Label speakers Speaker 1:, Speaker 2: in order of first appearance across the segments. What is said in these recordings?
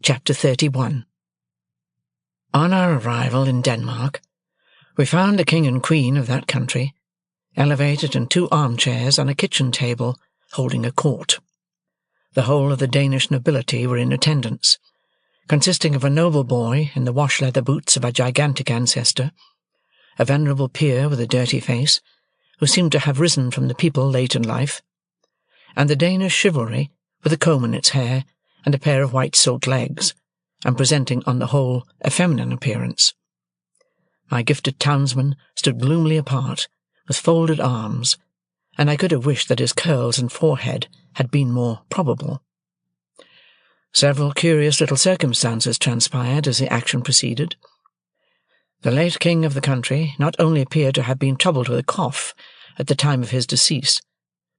Speaker 1: Chapter 31. On our arrival in Denmark, we found the king and queen of that country elevated in 2 armchairs on a kitchen table, holding a court. The whole of the Danish nobility were in attendance, consisting of a noble boy in the wash-leather boots of a gigantic ancestor, a venerable peer with a dirty face, who seemed to have risen from the people late in life, and the Danish chivalry with a comb in its hair and a pair of white silk legs, and presenting on the whole a feminine appearance. My gifted townsman stood gloomily apart, with folded arms, and I could have wished that his curls and forehead had been more probable. Several curious little circumstances transpired as the action proceeded. The late king of the country not only appeared to have been troubled with a cough at the time of his decease,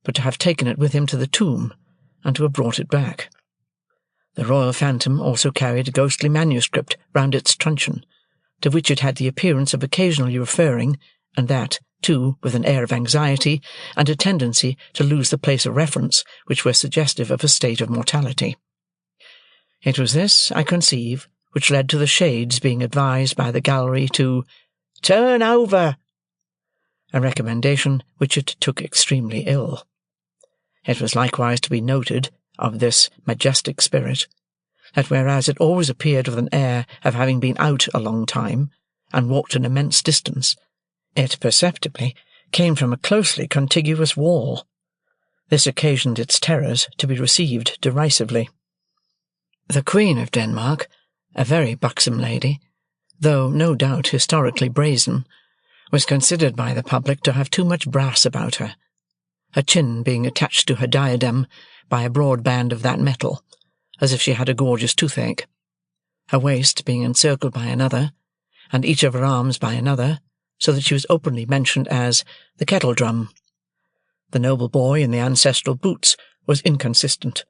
Speaker 1: but to have taken it with him to the tomb, and to have brought it back. The royal phantom also carried a ghostly manuscript round its truncheon, to which it had the appearance of occasionally referring, and that, too, with an air of anxiety, and a tendency to lose the place of reference which were suggestive of a state of mortality. It was this, I conceive, which led to the shades being advised by the gallery to "turn over," a recommendation which it took extremely ill. It was likewise to be noted, of this majestic spirit, that whereas it always appeared with an air of having been out a long time, and walked an immense distance, it perceptibly came from a closely contiguous wall. This occasioned its terrors to be received derisively. The Queen of Denmark, a very buxom lady, though no doubt historically brazen, was considered by the public to have too much brass about her, her chin being attached to her diadem by a broad band of that metal, as if she had a gorgeous toothache, her waist being encircled by another, and each of her arms by another, so that she was openly mentioned as the kettle-drum. The noble boy in the ancestral boots was inconsistent,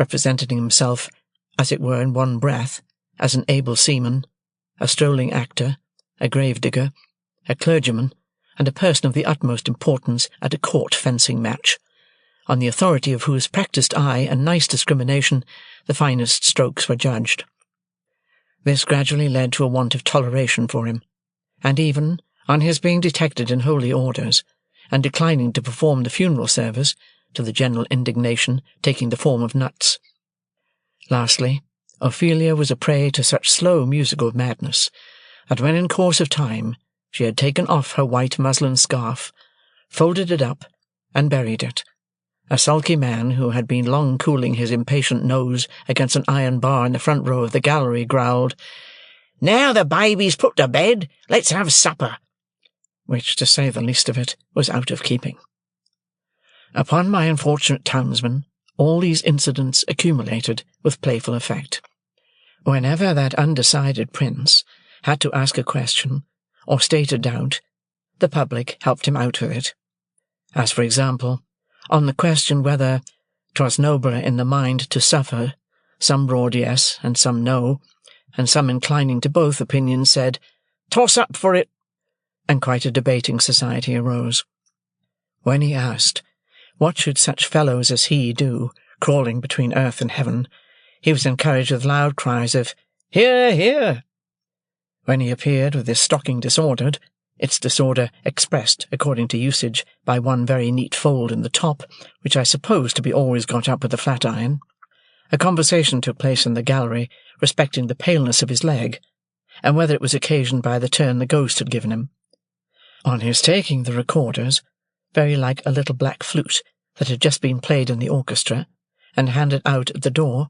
Speaker 1: representing himself, as it were in one breath, as an able seaman, a strolling actor, a grave-digger, a clergyman, and a person of the utmost importance at a court fencing match, on the authority of whose practised eye and nice discrimination the finest strokes were judged. This gradually led to a want of toleration for him, and even, on his being detected in holy orders, and declining to perform the funeral service, to the general indignation taking the form of nuts. Lastly, Ophelia was a prey to such slow musical madness, that when in course of time she had taken off her white muslin scarf, folded it up, and buried it, a sulky man who had been long cooling his impatient nose against an iron bar in the front row of the gallery growled, "Now the baby's put to bed, let's have supper," which, to say the least of it, was out of keeping. Upon my unfortunate townsman all these incidents accumulated with playful effect. Whenever that undecided prince had to ask a question, or state a doubt, the public helped him out with it. As, for example, on the question whether 'twas nobler in the mind to suffer, some roared yes, and some no, and some inclining to both opinions said, "Toss up for it," and quite a debating society arose. When he asked, what should such fellows as he do, crawling between earth and heaven, he was encouraged with loud cries of "Hear, hear!" When he appeared with his stocking disordered, its disorder expressed, according to usage, by one very neat fold in the top, which I suppose to be always got up with a flat iron, a conversation took place in the gallery respecting the paleness of his leg, and whether it was occasioned by the turn the ghost had given him. On his taking the recorders, very like a little black flute that had just been played in the orchestra, and handed out at the door,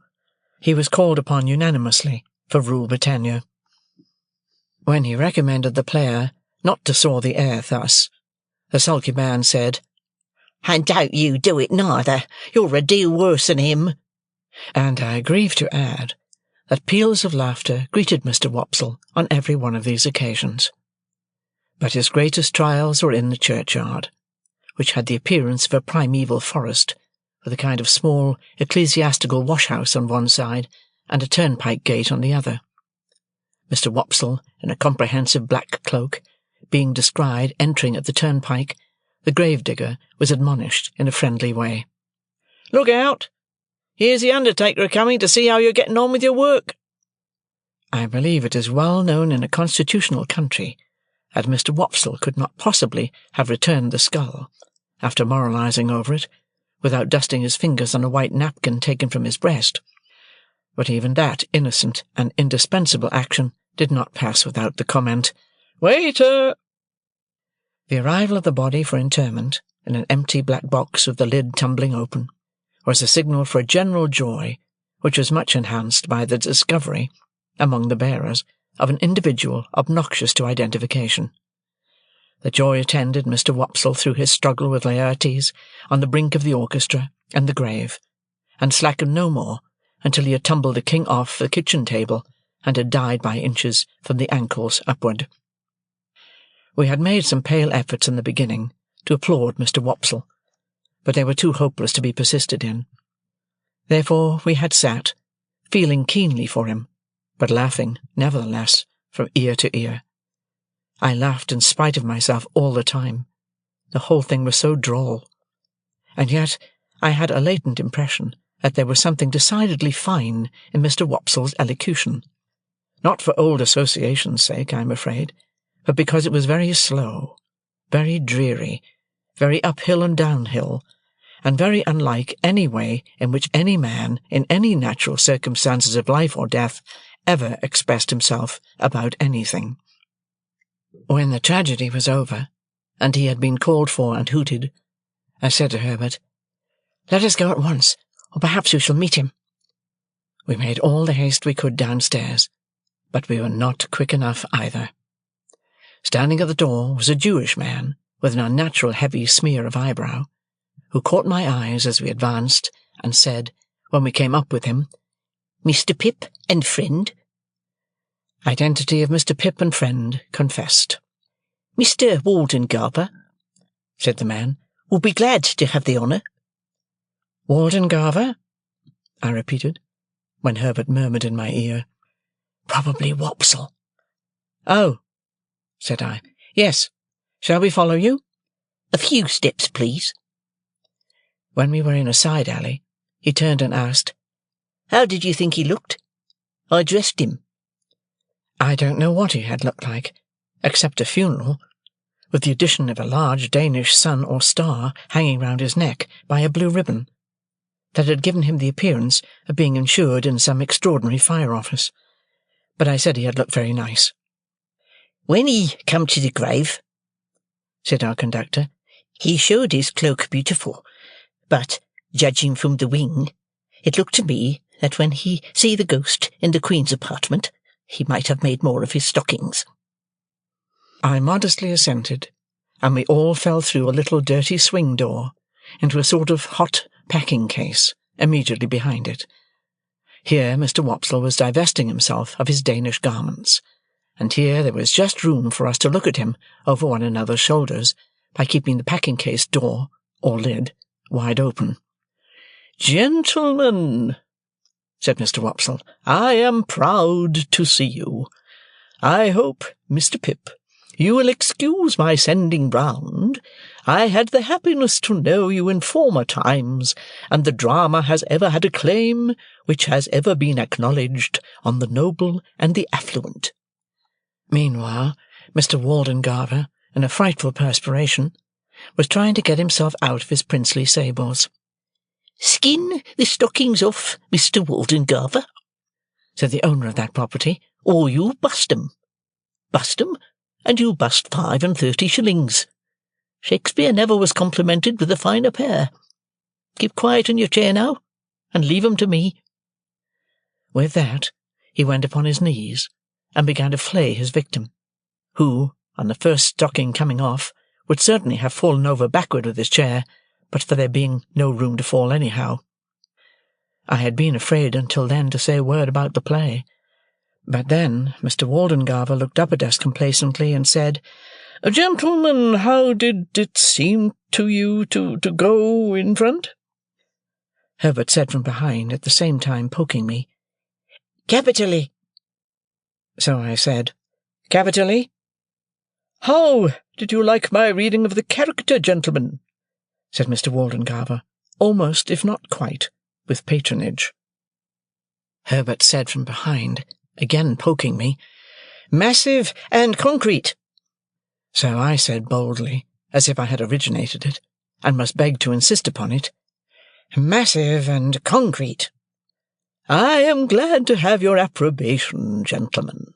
Speaker 1: he was called upon unanimously for Rule Britannia. When he recommended the player not to saw the air thus, the sulky man said, "And don't you do it neither, you're a deal worse than him," and I grieve to add that peals of laughter greeted Mr. Wopsle on every one of these occasions. But his greatest trials were in the churchyard, which had the appearance of a primeval forest, with a kind of small ecclesiastical wash-house on one side, and a turnpike gate on the other. Mr. Wopsle, in a comprehensive black cloak, being descried entering at the turnpike, the grave-digger was admonished in a friendly way. "Look out! Here's the undertaker coming to see how you're getting on with your work." I believe it is well known in a constitutional country that Mr. Wopsle could not possibly have returned the skull, after moralizing over it, without dusting his fingers on a white napkin taken from his breast. But even that innocent and indispensable action did not pass without the comment, "Waiter!" The arrival of the body for interment, in an empty black box with the lid tumbling open, was a signal for a general joy, which was much enhanced by the discovery, among the bearers, of an individual obnoxious to identification. The joy attended Mr. Wopsle through his struggle with Laertes on the brink of the orchestra and the grave, and slackened no more until he had tumbled the king off the kitchen table and had died by inches from the ankles upward. We had made some pale efforts in the beginning to applaud Mr. Wopsle, but they were too hopeless to be persisted in. Therefore we had sat, feeling keenly for him, but laughing, nevertheless, from ear to ear. I laughed in spite of myself all the time. The whole thing was so droll. And yet I had a latent impression that there was something decidedly fine in Mr. Wopsle's elocution. Not for old association's sake, I am afraid, but because it was very slow, very dreary, very uphill and downhill, and very unlike any way in which any man, in any natural circumstances of life or death, ever expressed himself about anything. When the tragedy was over, and he had been called for and hooted, I said to Herbert, "Let us go at once, or perhaps we shall meet him." We made all the haste we could downstairs, but we were not quick enough either. Standing at the door was a Jewish man, with an unnatural heavy smear of eyebrow, who caught my eyes as we advanced, and said, when we came up with him, "Mr. Pip and friend." Identity of Mr. Pip and friend confessed. "Mr. Waldengarver," said the man, "will be glad to have the honour." "Waldengarver?" I repeated, when Herbert murmured in my ear, "Probably Wopsle." "Oh," said I, "yes. Shall we follow you?" "A few steps, please." When we were in a side alley, he turned and asked, "How did you think he looked? I dressed him." I don't know what he had looked like, except a funeral, with the addition of a large Danish sun or star hanging round his neck by a blue ribbon, that had given him the appearance of being insured in some extraordinary fire office. But I said he had looked very nice. "When he come to the grave," said our conductor, "he showed his cloak beautiful, but, judging from the wing, it looked to me that when he see the ghost in the Queen's apartment, he might have made more of his stockings." I modestly assented, and we all fell through a little dirty swing door into a sort of hot packing-case immediately behind it. Here Mr. Wopsle was divesting himself of his Danish garments, and here there was just room for us to look at him over one another's shoulders by keeping the packing-case door, or lid, wide open. "Gentlemen," said Mr. Wopsle, "I am proud to see you. I hope, Mr. Pip, you will excuse my sending round. I had the happiness to know you in former times, and the drama has ever had a claim which has ever been acknowledged on the noble and the affluent." Meanwhile, Mr. Waldengarver, in a frightful perspiration, was trying to get himself out of his princely sables. "Skin the stockings off, Mr. Waldengarver," said the owner of that property, "or you'll bust 'em. Bust 'em, and you'll bust 35 shillings. Shakespeare never was complimented with a finer pair. Keep quiet in your chair now, and leave 'em to me." With that, he went upon his knees, and began to flay his victim, who, on the first stocking coming off, would certainly have fallen over backward with his chair, but for there being no room to fall anyhow. I had been afraid until then to say a word about the play, but then Mr. Waldengarver looked up at us complacently and said, "Gentlemen, how did it seem to you to go in front?" Herbert said from behind, at the same time poking me, "Capitally." So I said, "Capitally." "How did you like my reading of the character, gentlemen?" said Mr. Waldengarver, almost, if not quite, with patronage. Herbert said from behind, again poking me. "Massive and concrete." So I said boldly, as if I had originated it, and must beg to insist upon it, "Massive and concrete." "I am glad to have your approbation, gentlemen,"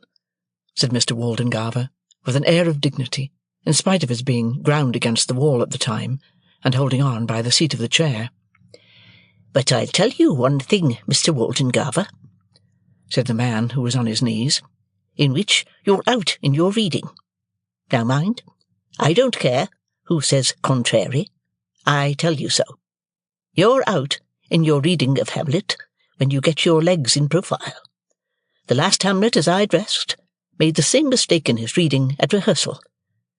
Speaker 1: said Mr. Waldengarver, with an air of dignity, in spite of his being ground against the wall at the time, and holding on by the seat of the chair. "But I'll tell you one thing, Mr. Waldengarver," said the man who was on his knees, "in which you're out in your reading. Now mind, I don't care who says contrary. I tell you so. You're out in your reading of Hamlet when you get your legs in profile. The last Hamlet, as I dressed, made the same mistake in his reading at rehearsal,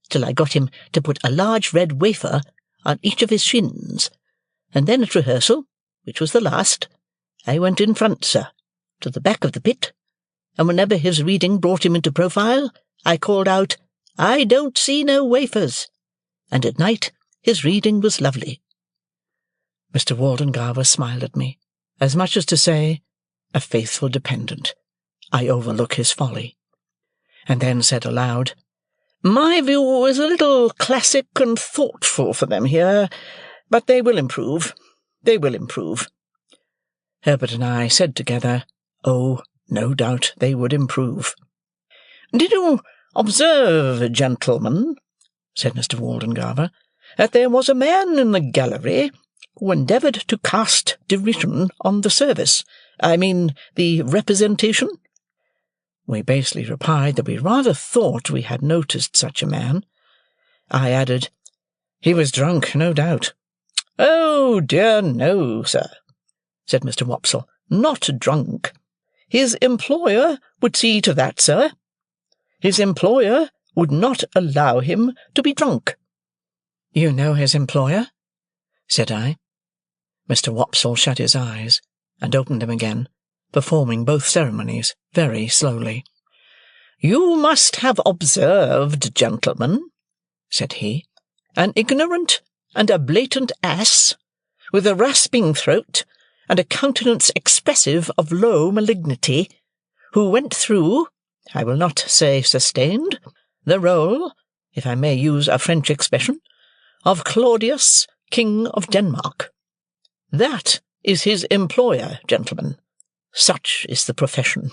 Speaker 1: till I got him to put a large red wafer on each of his shins, and then at rehearsal, which was the last, I went in front, sir, to the back of the pit, and whenever his reading brought him into profile, I called out, 'I don't see no wafers,' and at night his reading was lovely." Mr. Waldengarver smiled at me, as much as to say, "A faithful dependent. I overlook his folly," and then said aloud, "My view is a little classic and thoughtful for them here, but they will improve. They will improve." Herbert and I said together, "Oh, no doubt they would improve." "Did you observe, gentlemen," said Mr. Waldengarver, "that there was a man in the gallery who endeavoured to cast derision on the service, I mean the representation?" We basely replied that we rather thought we had noticed such a man. I added, "He was drunk, no doubt." "Oh, dear no, sir," said Mr. Wopsle, "not drunk. His employer would see to that, sir. His employer would not allow him to be drunk." "You know his employer?" said I. Mr. Wopsle shut his eyes, and opened them again, performing both ceremonies very slowly. "You must have observed, gentlemen," said he, "an ignorant and a blatant ass, with a rasping throat, and a countenance expressive of low malignity, who went through, I will not say sustained, the rôle, if I may use a French expression, of Claudius, King of Denmark. That is his employer, gentlemen. Such is the profession."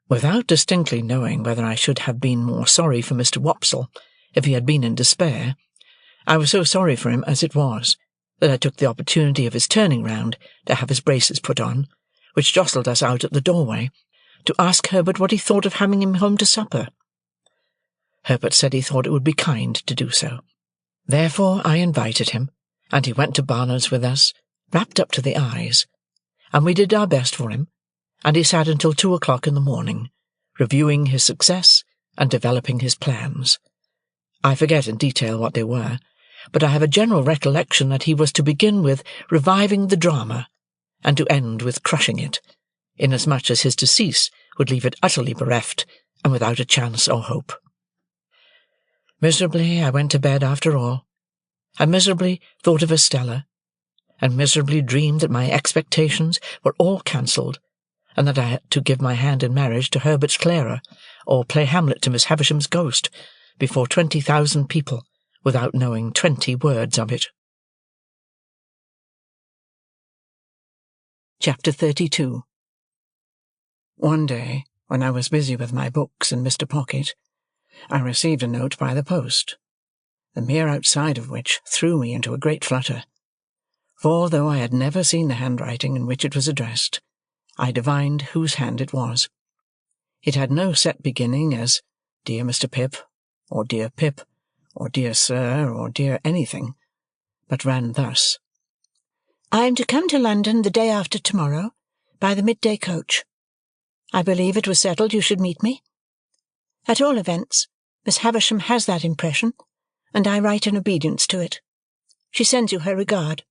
Speaker 1: Without distinctly knowing whether I should have been more sorry for Mr. Wopsle if he had been in despair, I was so sorry for him as it was, that I took the opportunity of his turning round to have his braces put on, which jostled us out at the doorway, to ask Herbert what he thought of having him home to supper. Herbert said he thought it would be kind to do so. Therefore I invited him, and he went to Barnard's with us, wrapped up to the eyes, and we did our best for him, and he sat until 2 o'clock in the morning, reviewing his success and developing his plans. I forget in detail what they were, but I have a general recollection that he was to begin with reviving the drama, and to end with crushing it, inasmuch as his decease would leave it utterly bereft and without a chance or hope. Miserably I went to bed after all, and miserably thought of Estella, and miserably dreamed that my expectations were all cancelled, and that I had to give my hand in marriage to Herbert's Clara, or play Hamlet to Miss Havisham's ghost, before 20,000 people, without knowing 20 words of it. Chapter 32. One day, when I was busy with my books in Mr. Pocket, I received a note by the post, the mere outside of which threw me into a great flutter, for though I had never seen the handwriting in which it was addressed, I divined whose hand it was. It had no set beginning as "Dear Mr. Pip," or "Dear Pip," or "Dear Sir," or "Dear anything," but ran thus: "I am to come to London the day after tomorrow, by the midday coach. I believe it was settled you should meet me. At all events, Miss Havisham has that impression, and I write in obedience to it. She sends you her regard.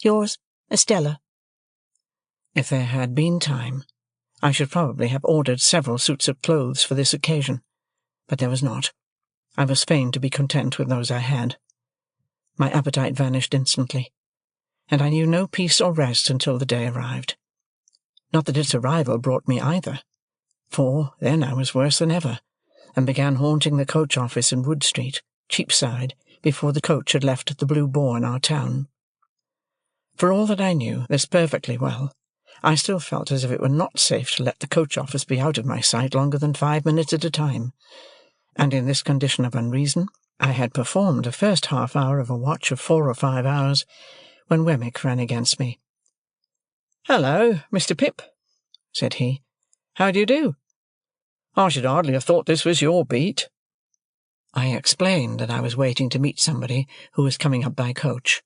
Speaker 1: Yours, Estella." If there had been time, I should probably have ordered several suits of clothes for this occasion, but there was not. I was fain to be content with those I had. My appetite vanished instantly, and I knew no peace or rest until the day arrived. Not that its arrival brought me either, for then I was worse than ever, and began haunting the coach office in Wood Street, Cheapside, before the coach had left the Blue Boar in our town. For all that I knew this perfectly well, I still felt as if it were not safe to let the coach office be out of my sight longer than 5 minutes at a time, and in this condition of unreason I had performed the first half-hour of a watch of 4 or 5 hours, when Wemmick ran against me. "Hello, Mr. Pip," said he. "How do you do? I should hardly have thought this was your beat." I explained that I was waiting to meet somebody who was coming up by coach,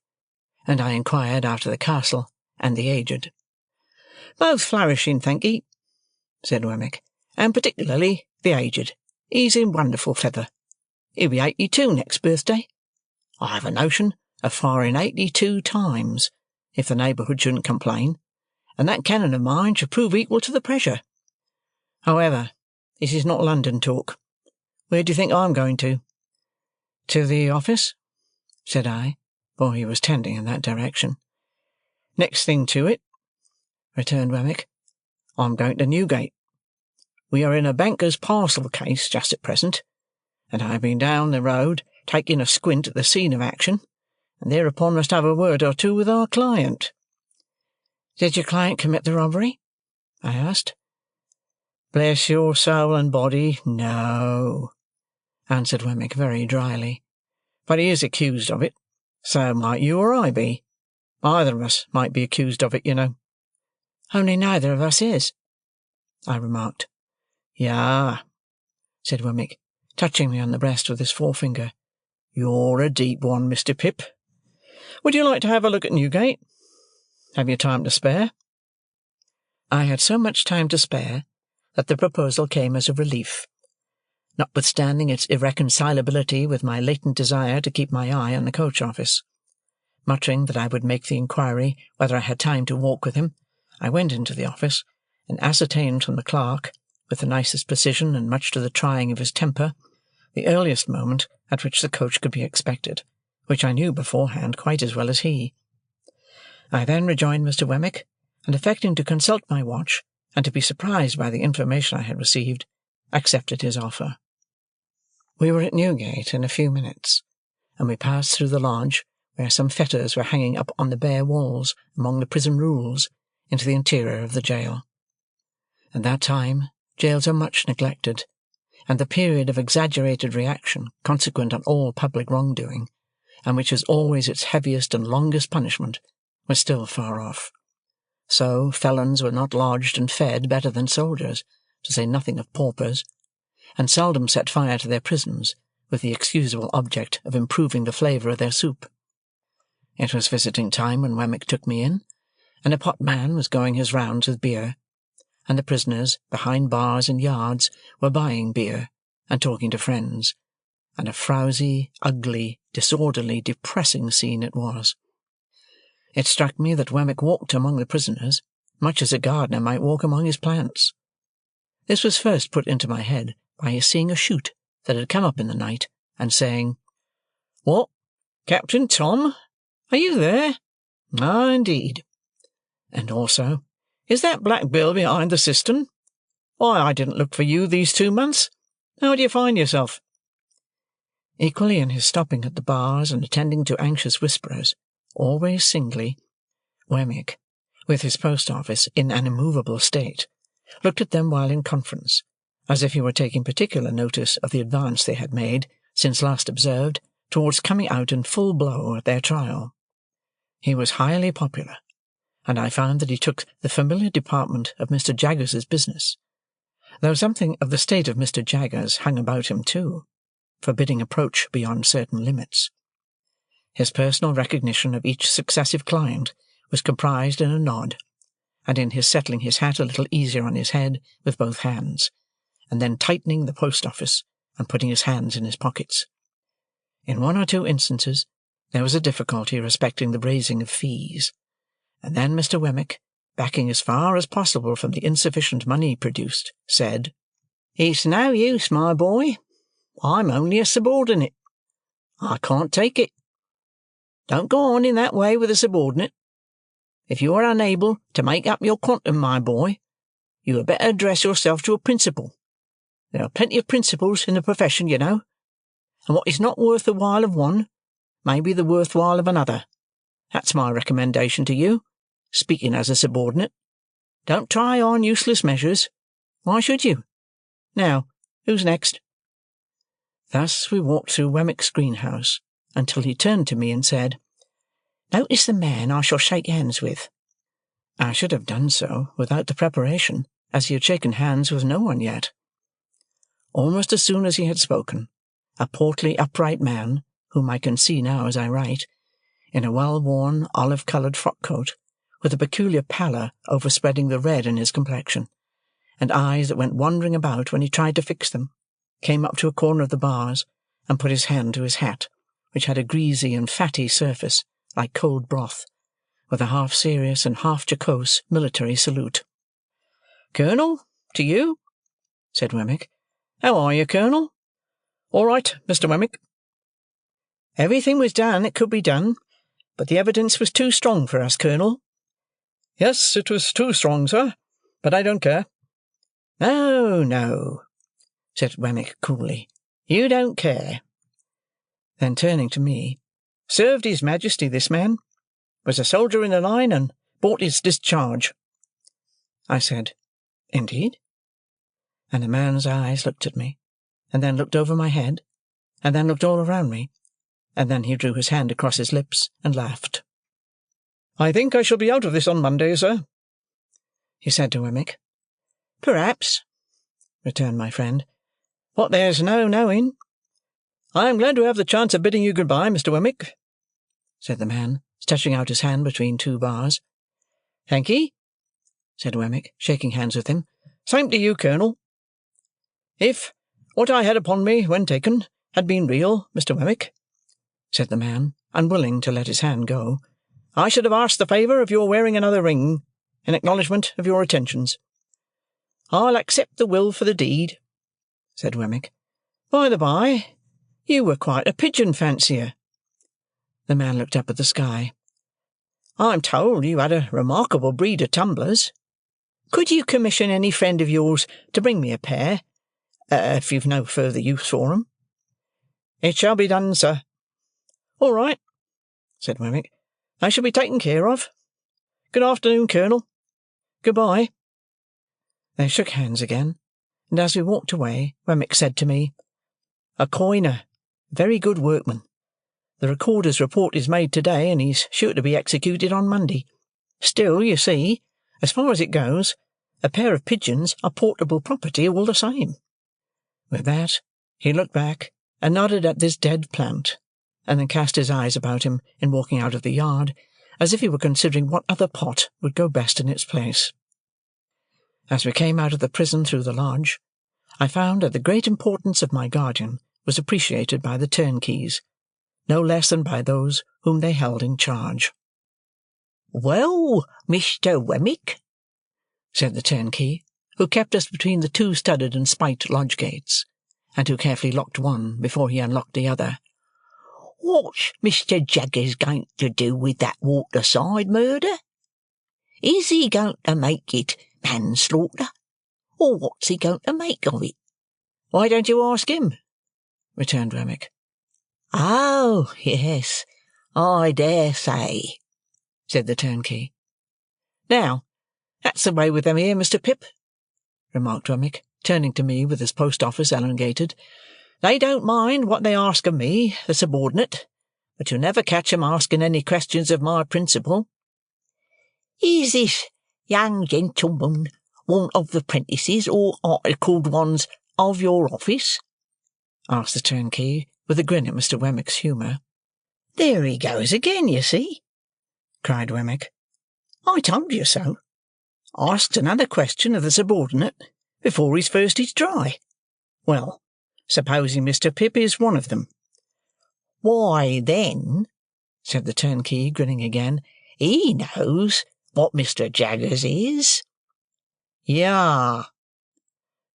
Speaker 1: and I inquired after the castle and the aged. "Both flourishing, thank'ee," said Wemmick, "and particularly the aged. He's in wonderful feather. He'll be 82 next birthday. I have a notion of firing 82 times, if the neighbourhood shouldn't complain, and that cannon of mine should prove equal to the pressure. However, this is not London talk. Where do you think I'm going to?" "To the office?" said I, for he was tending in that direction. "Next thing to it," returned Wemmick. "I'm going to Newgate. We are in a banker's parcel case just at present, and I have been down the road taking a squint at the scene of action, and thereupon must have a word or two with our client." "Did your client commit the robbery?" I asked. "Bless your soul and body, no," answered Wemmick very dryly. "But he is accused of it. So might you or I be. Either of us might be accused of it, you know." "Only neither of us is," I remarked. "Yah," said Wemmick, touching me on the breast with his forefinger. "You're a deep one, Mr. Pip. Would you like to have a look at Newgate? Have you time to spare?" I had so much time to spare that the proposal came as a relief, notwithstanding its irreconcilability with my latent desire to keep my eye on the coach office. Muttering that I would make the inquiry whether I had time to walk with him, I went into the office, and ascertained from the clerk, with the nicest precision and much to the trying of his temper, the earliest moment at which the coach could be expected, which I knew beforehand quite as well as he. I then rejoined Mr. Wemmick, and affecting to consult my watch, and to be surprised by the information I had received, accepted his offer. We were at Newgate in a few minutes, and we passed through the lodge, where some fetters were hanging up on the bare walls among the prison rules, into the interior of the jail. At that time jails are much neglected, and the period of exaggerated reaction consequent on all public wrong-doing, and which is always its heaviest and longest punishment, was still far off. So felons were not lodged and fed better than soldiers, to say nothing of paupers, and seldom set fire to their prisons, with the excusable object of improving the flavour of their soup. It was visiting time when Wemmick took me in, and a potman was going his rounds with beer, and the prisoners, behind bars and yards, were buying beer, and talking to friends, and a frowsy, ugly, disorderly, depressing scene it was. It struck me that Wemmick walked among the prisoners, much as a gardener might walk among his plants. This was first put into my head by his seeing a shoot that had come up in the night, and saying, "What, Captain Tom? Are you there? Ah, indeed." And also, "Is that Black Bill behind the cistern? Why, I didn't look for you these 2 months. How do you find yourself?" Equally in his stopping at the bars and attending to anxious whisperers, always singly, Wemmick, with his post-office in an immovable state, looked at them while in conference, as if he were taking particular notice of the advance they had made, since last observed, towards coming out in full blow at their trial. He was highly popular, and I found that he took the familiar department of Mr. Jaggers's business, though something of the state of Mr. Jaggers hung about him too, forbidding approach beyond certain limits. His personal recognition of each successive client was comprised in a nod, and in his settling his hat a little easier on his head with both hands, and then tightening the post-office, and putting his hands in his pockets. In 1 or 2 instances there was a difficulty respecting the raising of fees, and then Mr. Wemmick, backing as far as possible from the insufficient money produced, said, "It's no use, my boy. I'm only a subordinate. I can't take it. Don't go on in that way with a subordinate. If you are unable to make up your quantum, my boy, you had better address yourself to a principal. There are plenty of principals in the profession, you know, and what is not worth the while of one may be the worth while of another. That's my recommendation to you, speaking as a subordinate. Don't try on useless measures. Why should you? Now, who's next?" Thus we walked through Wemmick's greenhouse until he turned to me and said, "Notice the man I shall shake hands with." I should have done so without the preparation, as he had shaken hands with no one yet. Almost as soon as he had spoken, a portly, upright man, whom I can see now as I write, in a well-worn, olive-coloured frock-coat, with a peculiar pallor overspreading the red in his complexion, and eyes that went wandering about when he tried to fix them, came up to a corner of the bars and put his hand to his hat, which had a greasy and fatty surface, like cold broth, with a half-serious and half-jocose military salute. "Colonel, to you," said Wemmick. "How are you, Colonel?" "All right, Mr. Wemmick." "Everything was done that could be done, but the evidence was too strong for us, Colonel." "Yes, it was too strong, sir, but I don't care." "No, no," said Wemmick coolly. "You don't care." Then turning to me, "Served His Majesty, this man. Was a soldier in the line, and bought his discharge." I said, "Indeed?" And the man's eyes looked at me, and then looked over my head, and then looked all around me, and then he drew his hand across his lips and laughed. "I think I shall be out of this on Monday, sir," he said to Wemmick. "Perhaps," returned my friend. "What there's no knowing." "I am glad to have the chance of bidding you good-bye, Mr. Wemmick," said the man, stretching out his hand between two bars. "Thank'ee," said Wemmick, shaking hands with him. "Same to you, Colonel." "If what I had upon me when taken had been real, Mr. Wemmick," said the man, unwilling to let his hand go, "I should have asked the favour of your wearing another ring, in acknowledgment of your attentions." "I'll accept the will for the deed," said Wemmick. "By the by, you were quite a pigeon fancier." The man looked up at the sky. "I'm told you had a remarkable breed of tumblers. Could you commission any friend of yours to bring me a pair, if you've no further use for 'em?" "It shall be done, sir." "All right," said Wemmick. "They shall be taken care of. Good afternoon, Colonel. Good-bye." They shook hands again, and as we walked away, Wemmick said to me, "A coiner. Very good workman. The recorder's report is made to-day, and he's sure to be executed on Monday. Still, you see, as far as it goes, a pair of pigeons are portable property all the same." With that, he looked back and nodded at this dead plant, and then cast his eyes about him in walking out of the yard, as if he were considering what other pot would go best in its place. As we came out of the prison through the lodge, I found that the great importance of my guardian was appreciated by the turnkeys, no less than by those whom they held in charge. "Well, Mr. Wemmick," said the turnkey, who kept us between the two studded and spiked lodge gates, and who carefully locked one before he unlocked the other, "what's Mr. Jaggers going to do with that waterside murder? Is he going to make it manslaughter, or what's he going to make of it?" "Why don't you ask him?" returned Wemmick. "Oh, yes, I dare say," said the turnkey. "Now, that's the way with them here, Mr. Pip," remarked Wemmick, turning to me with his post-office elongated. "They don't mind what they ask of me, the subordinate, but you'll never catch 'em asking any questions of my principal." "Is this young gentleman one of the 'prentices or articled ones of your office?" asked the turnkey, with a grin at Mr. Wemmick's humour. "There he goes again, you see," cried Wemmick. "I told you so. Asked another question of the subordinate before his first is dry. Well, supposing Mr. Pip is one of them." "Why, then," said the turnkey, grinning again, "he knows what Mr. Jaggers is." "Yah!"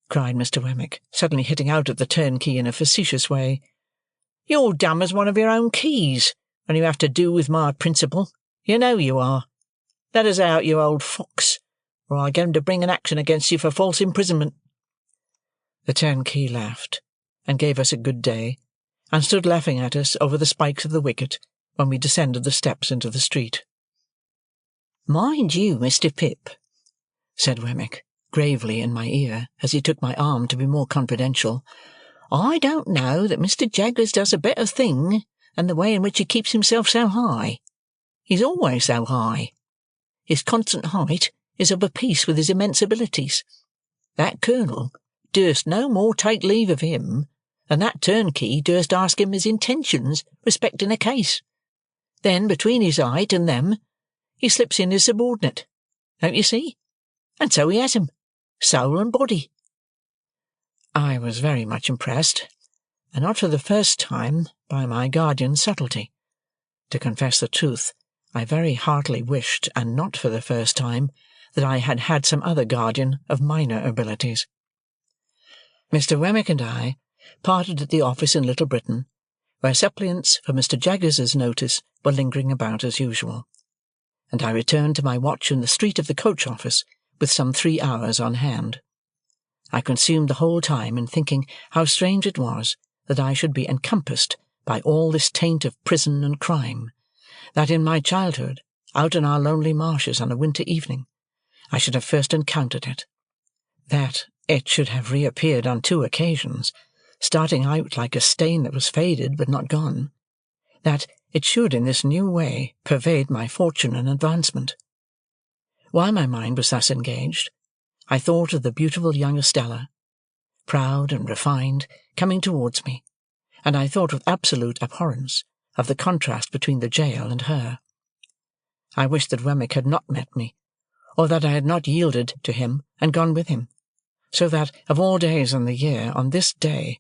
Speaker 1: cried Mr. Wemmick, suddenly hitting out at the turnkey in a facetious way. "You're dumb as one of your own keys when you have to do with my principal. You know you are. Let us out, you old fox, or I'll get him to bring an action against you for false imprisonment." The turnkey laughed, and gave us a good day, and stood laughing at us over the spikes of the wicket when we descended the steps into the street. "Mind you, Mr. Pip," said Wemmick, gravely in my ear, as he took my arm to be more confidential, "I don't know that Mr. Jaggers does a better thing than the way in which he keeps himself so high. He's always so high. His constant height is of a piece with his immense abilities. That colonel durst no more take leave of him than that turnkey durst ask him his intentions respecting a case. Then, between his height and them, he slips in his subordinate. Don't you see? And so he has him, soul and body." I was very much impressed, and not for the first time, by my guardian's subtlety. To confess the truth, I very heartily wished, and not for the first time, that I had had some other guardian of minor abilities. Mr. Wemmick and I parted at the office in Little Britain, where suppliants for Mr. Jaggers's notice were lingering about as usual, and I returned to my watch in the street of the coach-office with some 3 hours on hand. I consumed the whole time in thinking how strange it was that I should be encompassed by all this taint of prison and crime, that in my childhood, out in our lonely marshes on a winter evening, I should have first encountered it, that it should have reappeared on 2 occasions, starting out like a stain that was faded but not gone, that it should in this new way pervade my fortune and advancement. While my mind was thus engaged, I thought of the beautiful young Estella, proud and refined, coming towards me, and I thought with absolute abhorrence of the contrast between the jail and her. I wished that Wemmick had not met me, or that I had not yielded to him and gone with him, so that, of all days in the year, on this day,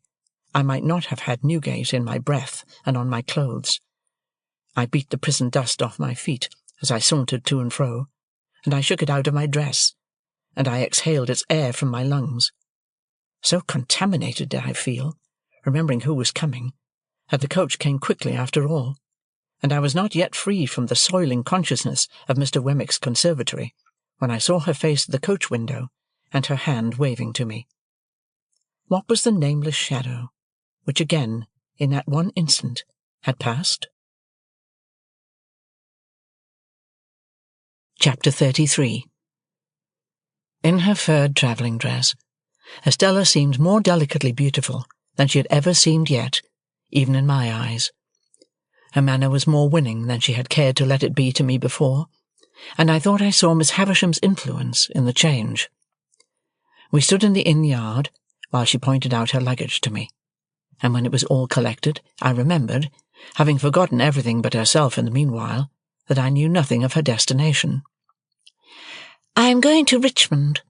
Speaker 1: I might not have had Newgate in my breath and on my clothes. I beat the prison dust off my feet as I sauntered to and fro, and I shook it out of my dress, and I exhaled its air from my lungs. So contaminated did I feel, remembering who was coming, that the coach came quickly after all, and I was not yet free from the soiling consciousness of Mr. Wemmick's conservatory, when I saw her face at the coach window, and her hand waving to me. What was the nameless shadow, which again, in that one instant, had passed? Chapter 33. In her furred travelling dress, Estella seemed more delicately beautiful than she had ever seemed yet, even in my eyes. Her manner was more winning than she had cared to let it be to me before, and I thought I saw Miss Havisham's influence in the change. We stood in the inn-yard while she pointed out her luggage to me, and when it was all collected, I remembered, having forgotten everything but herself in the meanwhile, that I knew nothing of her destination. "I am going to Richmond,"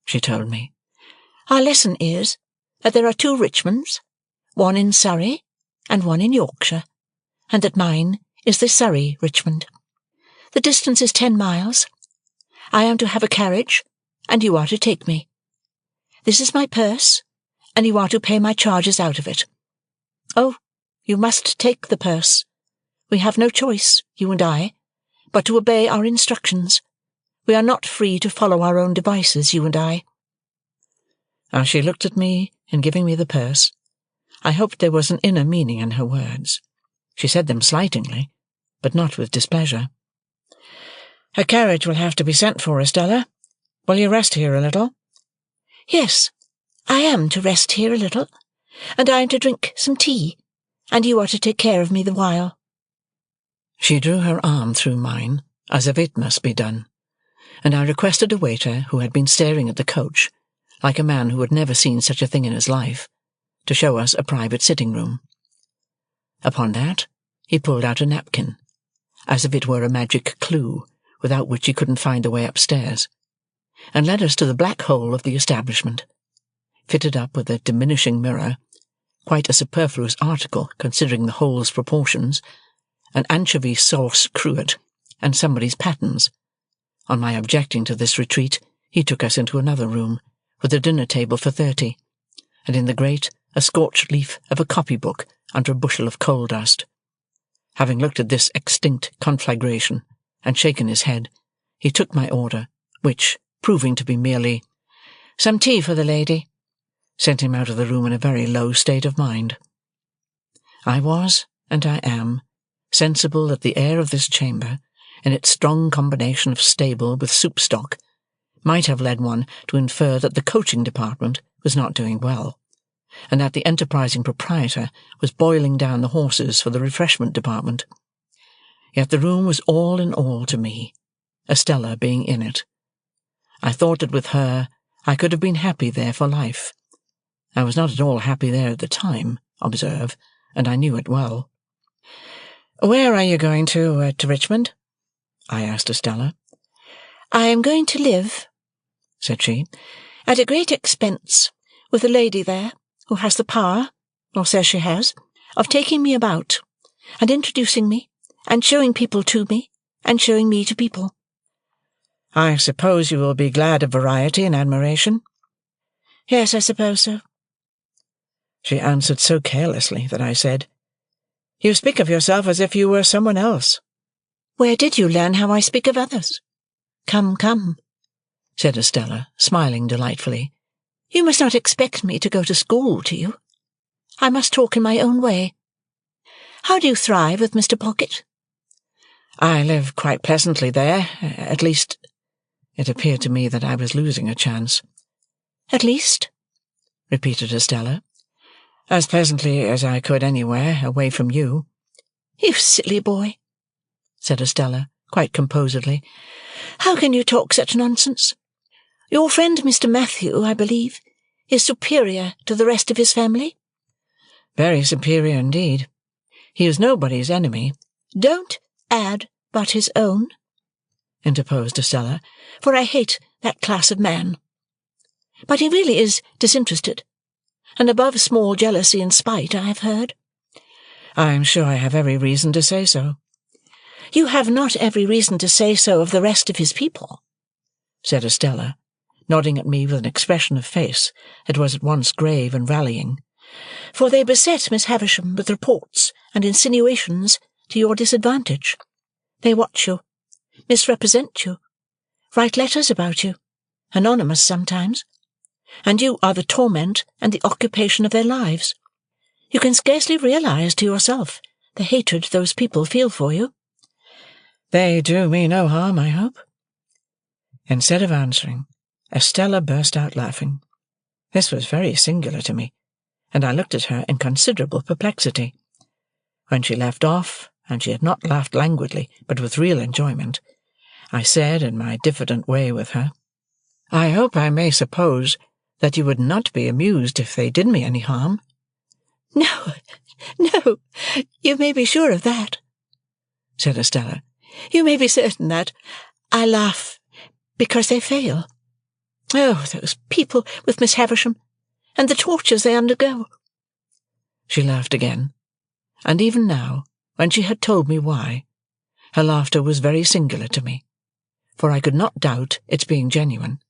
Speaker 1: she told me. "Our lesson is that there are 2 Richmonds, one in Surrey and one in Yorkshire, and that mine is the Surrey Richmond. The distance is 10 miles. I am to have a carriage, and you are to take me. This is my purse, and you are to pay my charges out of it. Oh, you must take the purse. We have no choice, you and I, but to obey our instructions. We are not free to follow our own devices, you and I." As she looked at me in giving me the purse, I hoped there was an inner meaning in her words. She said them slightingly, but not with displeasure. "A carriage will have to be sent for, Estella. Will you rest here a little?" "Yes, I am to rest here a little, and I am to drink some tea, and you are to take care of me the while." She drew her arm through mine, as if it must be done, and I requested a waiter who had been staring at the coach, like a man who had never seen such a thing in his life, to show us a private sitting-room. Upon that, he pulled out a napkin, as if it were a magic clue, without which he couldn't find the way upstairs, and led us to the black hole of the establishment, fitted up with a diminishing mirror, quite a superfluous article considering the hole's proportions, an anchovy sauce cruet, and somebody's pattens. On my objecting to this retreat, he took us into another room, with a dinner-table for 30, and in the grate a scorched leaf of a copy-book under a bushel of coal-dust. Having looked at this extinct conflagration, and shaken his head, he took my order, which, proving to be merely "Some tea for the lady," sent him out of the room in a very low state of mind. I was, and I am, sensible that the air of this chamber, in its strong combination of stable with soup-stock, might have led one to infer that the coaching department was not doing well, and that the enterprising proprietor was boiling down the horses for the refreshment department. Yet the room was all in all to me, Estella being in it. I thought that with her I could have been happy there for life. I was not at all happy there at the time, observe, and I knew it well. "Where are you going to Richmond?" I asked Estella.
Speaker 2: "I am going to live," said she, "at a great expense, with a lady there, who has the power, or says she has, of taking me about, and introducing me, and showing people to me, and showing me to people."
Speaker 1: "I suppose you will be glad of variety and admiration?"
Speaker 2: "Yes, I suppose so."
Speaker 1: She answered so carelessly that I said, "You speak of yourself as if you were someone else."
Speaker 2: "Where did you learn how I speak of others?"
Speaker 1: "Come, come," said Estella, smiling delightfully.
Speaker 2: "You must not expect me to go to school to you. I must talk in my own way. How do you thrive with Mr. Pocket?"
Speaker 1: "I live quite pleasantly there, at least—" It appeared to me that I was losing a chance.
Speaker 2: "At least?"
Speaker 1: repeated Estella. "As pleasantly as I could anywhere, away from you."
Speaker 2: "You silly boy,"
Speaker 1: said Estella, quite composedly.
Speaker 2: "How can you talk such nonsense? Your friend Mr. Matthew, I believe, is superior to the rest of his family?"
Speaker 1: "Very superior indeed. He is nobody's enemy."
Speaker 2: "Don't add but his own,"
Speaker 1: interposed Estella,
Speaker 2: "for I hate that class of man. But he really is disinterested, and above small jealousy and spite, I have heard."
Speaker 1: "I am sure I have every reason to say so."
Speaker 2: "You have not every reason to say so of the rest of his people,"
Speaker 1: said Estella, nodding at me with an expression of face that was at once grave and rallying.
Speaker 2: "For they beset Miss Havisham with reports and insinuations to your disadvantage. They watch you, misrepresent you, write letters about you, anonymous sometimes, and you are the torment and the occupation of their lives. You can scarcely realize to yourself the hatred those people feel for you."
Speaker 1: "They do me no harm, I hope?" Instead of answering, Estella burst out laughing. This was very singular to me, and I looked at her in considerable perplexity. When she left off, and she had not laughed languidly, but with real enjoyment, I said in my diffident way with her, "I hope I may suppose that you would not be amused if they did me any harm?"
Speaker 2: "No, no, you may be sure of that,"
Speaker 1: said Estella.
Speaker 2: "You may be certain that I laugh because they fail. Oh, those people with Miss Havisham, and the tortures they undergo!"
Speaker 1: She laughed again, and even now, when she had told me why, her laughter was very singular to me, for I could not doubt its being genuine,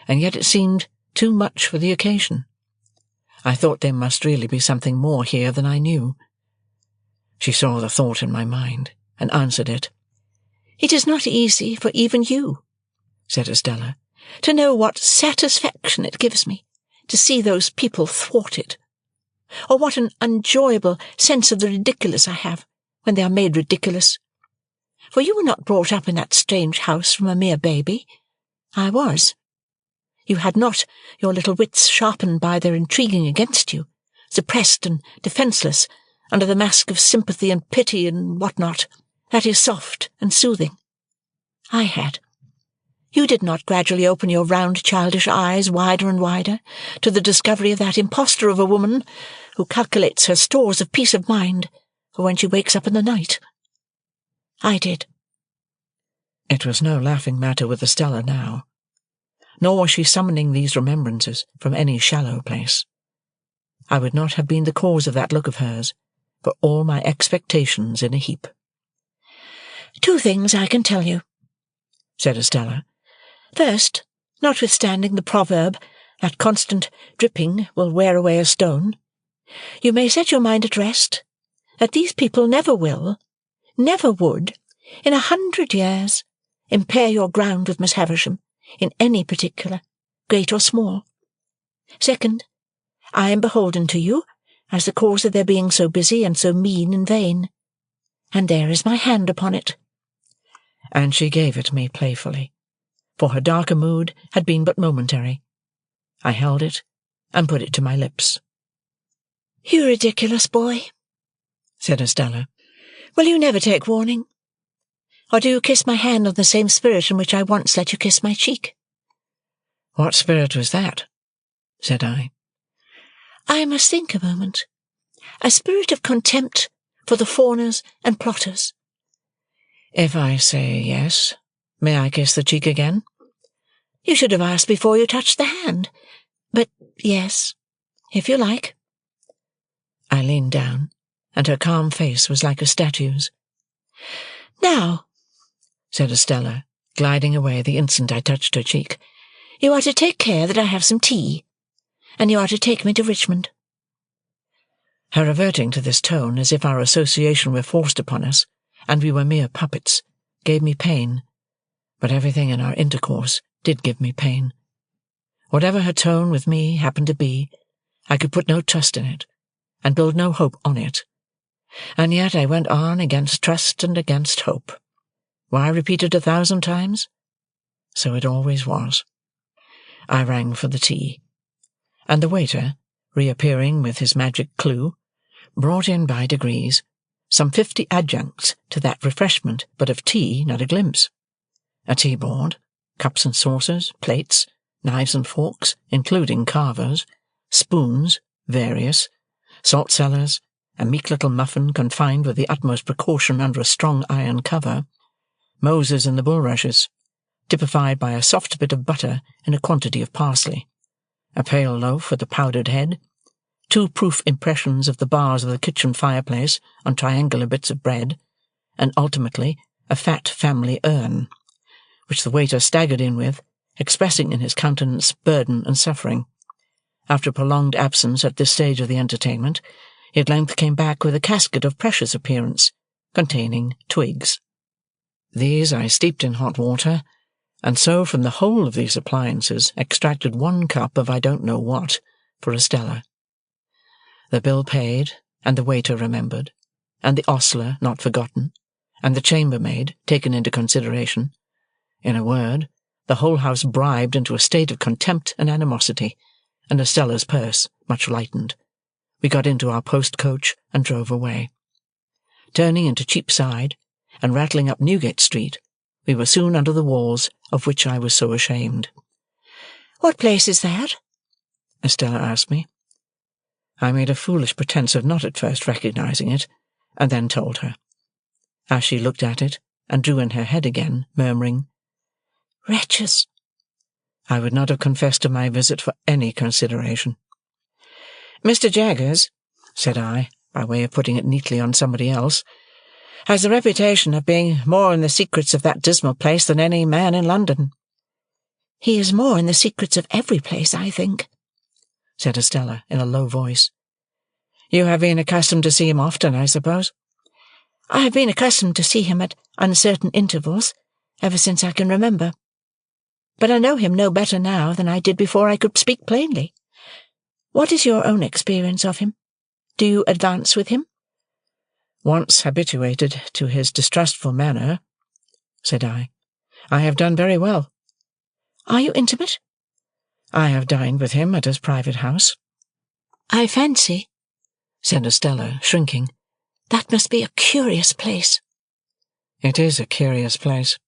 Speaker 1: and yet it seemed too much for the occasion. I thought there must really be something more here than I knew. She saw the thought in my mind, and answered it.
Speaker 2: "It is not easy for even you," said Estella, "to know what satisfaction it gives me to see those people thwarted, or what an enjoyable sense of the ridiculous I have when they are made ridiculous. For you were not brought up in that strange house from a mere baby. I was. You had not your little wits sharpened by their intriguing against you, suppressed and defenceless under the mask of sympathy and pity and what not, that is soft and soothing. I had. You did not gradually open your round childish eyes wider and wider to the discovery of that impostor of a woman who calculates her stores of peace of mind for when she wakes up in the night. I did."
Speaker 1: It was no laughing matter with Estella now, nor was she summoning these remembrances from any shallow place. I would not have been the cause of that look of hers for all my expectations in a heap.
Speaker 2: "2 things I can tell you," said Estella. "First, notwithstanding the proverb that constant dripping will wear away a stone, you may set your mind at rest that these people never will, never would, in 100 years, impair your ground with Miss Havisham in any particular, great or small. Second, I am beholden to you as the cause of their being so busy and so mean and vain. And there is my hand upon it."
Speaker 1: And she gave it me playfully, for her darker mood had been but momentary. I held it, and put it to my lips.
Speaker 2: "You ridiculous boy," said Estella. "Will you never take warning? Or do you kiss my hand on the same spirit in which I once let you kiss my cheek?"
Speaker 1: "What spirit was that?" said I.
Speaker 2: "I must think a moment. A spirit of contempt for the fawners and plotters."
Speaker 1: "If I say yes, may I kiss the cheek again?"
Speaker 2: "You should have asked before you touched the hand. But yes, if you like."
Speaker 1: I leaned down, and her calm face was like a statue's.
Speaker 2: "Now,"
Speaker 1: said Estella, gliding away the instant I touched her cheek,
Speaker 2: "you are to take care that I have some tea, and you are to take me to Richmond."
Speaker 1: Her reverting to this tone as if our association were forced upon us, and we were mere puppets, gave me pain, but everything in our intercourse did give me pain. Whatever her tone with me happened to be, I could put no trust in it, and build no hope on it. And yet I went on against trust and against hope. Why repeat it 1,000 times? So it always was. I rang for the tea, and the waiter, reappearing with his magic clue, brought in by degrees some 50 adjuncts to that refreshment, but of tea not a glimpse. A tea-board, cups and saucers, plates, knives and forks, including carvers, spoons, various, salt-cellars, a meek little muffin confined with the utmost precaution under a strong iron cover, Moses in the bulrushes, typified by a soft bit of butter and a quantity of parsley, a pale loaf with a powdered head, 2 proof impressions of the bars of the kitchen fireplace on triangular bits of bread, and ultimately a fat family urn, which the waiter staggered in with, expressing in his countenance burden and suffering. After a prolonged absence at this stage of the entertainment, he at length came back with a casket of precious appearance, containing twigs. These I steeped in hot water, and so from the whole of these appliances extracted 1 cup of I don't know what, for Estella. The bill paid, and the waiter remembered, and the ostler not forgotten, and the chambermaid taken into consideration. In a word, the whole house bribed into a state of contempt and animosity, and Estella's purse much lightened. We got into our post-coach and drove away. Turning into Cheapside, and rattling up Newgate Street, we were soon under the walls of which I was so ashamed.
Speaker 2: "What place is that?"
Speaker 1: Estella asked me. I made a foolish pretence of not at first recognizing it, and then told her. As she looked at it, and drew in her head again, murmuring, "Wretches," I would not have confessed to my visit for any consideration. "Mr. Jaggers," said I, by way of putting it neatly on somebody else, "has the reputation of being more in the secrets of that dismal place than any man in London."
Speaker 2: "He is more in the secrets of every place, I think,"
Speaker 1: said Estella in a low voice. "You have been accustomed to see him often, I suppose?"
Speaker 2: "I have been accustomed to see him at uncertain intervals, ever since I can remember. But I know him no better now than I did before I could speak plainly. What is your own experience of him? Do you advance with him?"
Speaker 1: "Once habituated to his distrustful manner," said I have done very well."
Speaker 2: "Are you intimate?"
Speaker 1: "I have dined with him at his private house."
Speaker 2: "I fancy,"
Speaker 1: said Estella, shrinking,
Speaker 2: "that must be a curious place."
Speaker 1: "It is a curious place."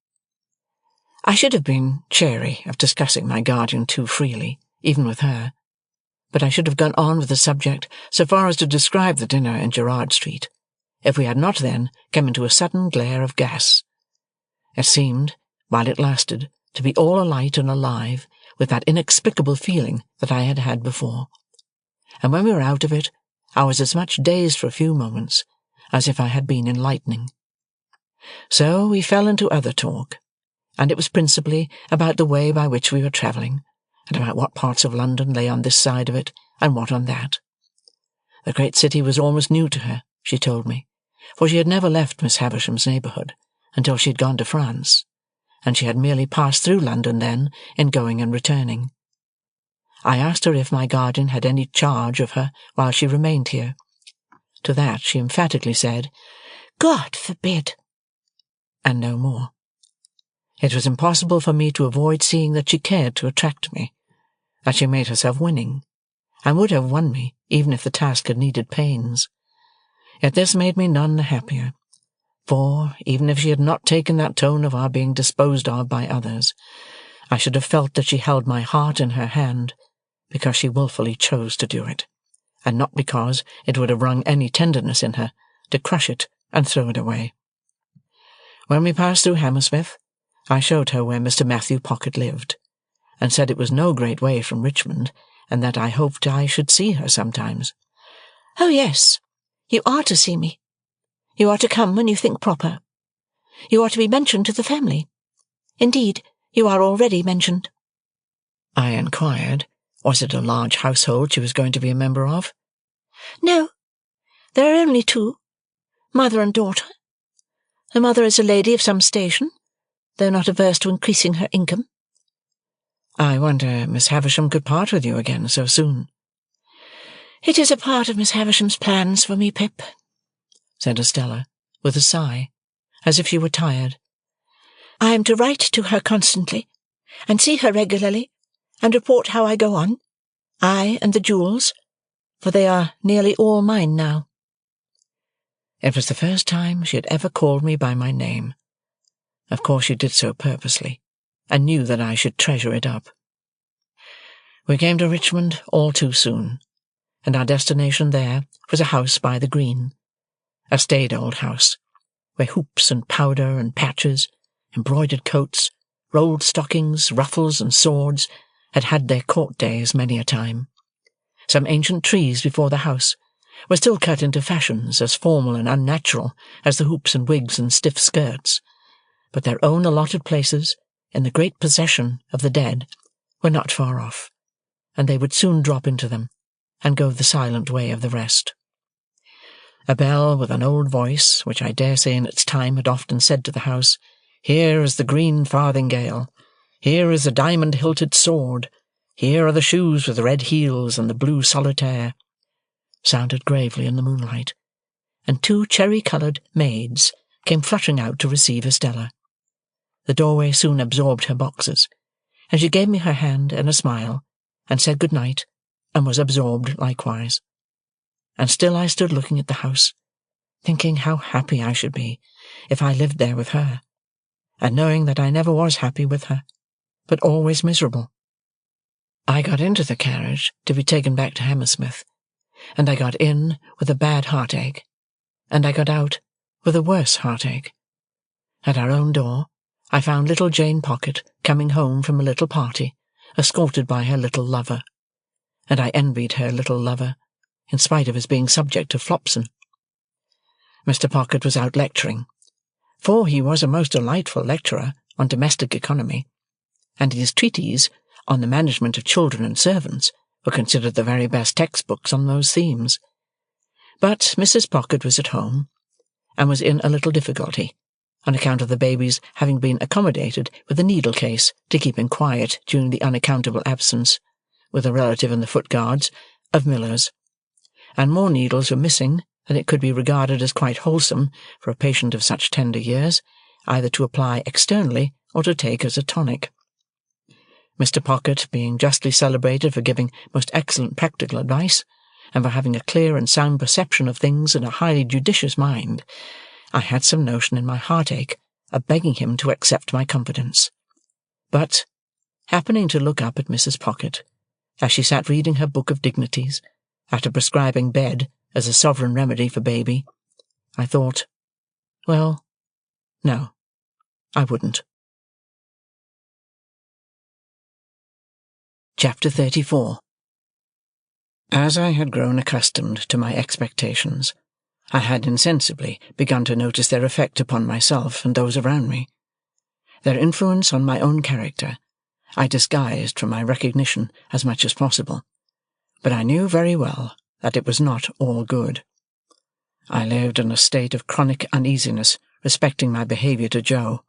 Speaker 1: I should have been chary of discussing my guardian too freely, even with her, but I should have gone on with the subject so far as to describe the dinner in Gerrard Street, if we had not then come into a sudden glare of gas. It seemed, while it lasted, to be all alight and alive with that inexplicable feeling that I had had before, and when we were out of it, I was as much dazed for a few moments as if I had been in lightning. So we fell into other talk, and it was principally about the way by which we were travelling, and about what parts of London lay on this side of it, and what on that. The great city was almost new to her, she told me, for she had never left Miss Havisham's neighbourhood until she had gone to France, and she had merely passed through London then in going and returning. I asked her if my guardian had any charge of her while she remained here. To that she emphatically said, "God forbid," and no more. It was impossible for me to avoid seeing that she cared to attract me, that she made herself winning, and would have won me even if the task had needed pains. Yet this made me none the happier, for, even if she had not taken that tone of our being disposed of by others, I should have felt that she held my heart in her hand, because she wilfully chose to do it, and not because it would have wrung any tenderness in her to crush it and throw it away. When we passed through Hammersmith, I showed her where Mr. Matthew Pocket lived, and said it was no great way from Richmond, and that I hoped I should see her sometimes.
Speaker 2: "Oh, yes, you are to see me. You are to come when you think proper. You are to be mentioned to the family. Indeed, you are already mentioned."
Speaker 1: I inquired, was it a large household she was going to be a member of?
Speaker 2: "No, there are only two, mother and daughter. The mother is a lady of some station, though not averse to increasing her income."
Speaker 1: "I wonder Miss Havisham could part with you again so soon."
Speaker 2: "It is a part of Miss Havisham's plans for me, Pip,"
Speaker 1: said Estella, with a sigh, as if she were tired.
Speaker 2: "I am to write to her constantly, and see her regularly, and report how I go on, I and the jewels, for they are nearly all mine now."
Speaker 1: It was the first time she had ever called me by my name. Of course she did so purposely, and knew that I should treasure it up. We came to Richmond all too soon, and our destination there was a house by the green, a staid old house, where hoops and powder and patches, embroidered coats, rolled stockings, ruffles, and swords had had their court days many a time. Some ancient trees before the house were still cut into fashions as formal and unnatural as the hoops and wigs and stiff skirts, but their own allotted places, in the great possession of the dead, were not far off, and they would soon drop into them, and go the silent way of the rest. A bell with an old voice, which I dare say in its time had often said to the house, "Here is the green farthingale, here is the diamond-hilted sword, here are the shoes with red heels and the blue solitaire," sounded gravely in the moonlight, and two cherry-coloured maids came fluttering out to receive Estella. The doorway soon absorbed her boxes, and she gave me her hand and a smile, and said good night, and was absorbed likewise. And still I stood looking at the house, thinking how happy I should be if I lived there with her, and knowing that I never was happy with her, but always miserable. I got into the carriage to be taken back to Hammersmith, and I got in with a bad heartache, and I got out with a worse heartache. At our own door I found little Jane Pocket coming home from a little party, escorted by her little lover, and I envied her little lover, in spite of his being subject to Flopson. Mr. Pocket was out lecturing, for he was a most delightful lecturer on domestic economy, and his treatises on the management of children and servants were considered the very best textbooks on those themes. But Mrs. Pocket was at home, and was in a little difficulty, on account of the baby's having been accommodated with a needle-case to keep him quiet during the unaccountable absence, with a relative in the Foot Guards, of Miller's, and more needles were missing than it could be regarded as quite wholesome for a patient of such tender years, either to apply externally or to take as a tonic. Mr. Pocket being justly celebrated for giving most excellent practical advice, and for having a clear and sound perception of things and a highly judicious mind, I had some notion in my heartache of begging him to accept my confidence. But, happening to look up at Mrs. Pocket, as she sat reading her book of dignities, after prescribing bed as a sovereign remedy for baby, I thought, well, no, I wouldn't. Chapter 34. As I had grown accustomed to my expectations, I had insensibly begun to notice their effect upon myself and those around me. Their influence on my own character I disguised from my recognition as much as possible, but I knew very well that it was not all good. I lived in a state of chronic uneasiness respecting my behaviour to Joe.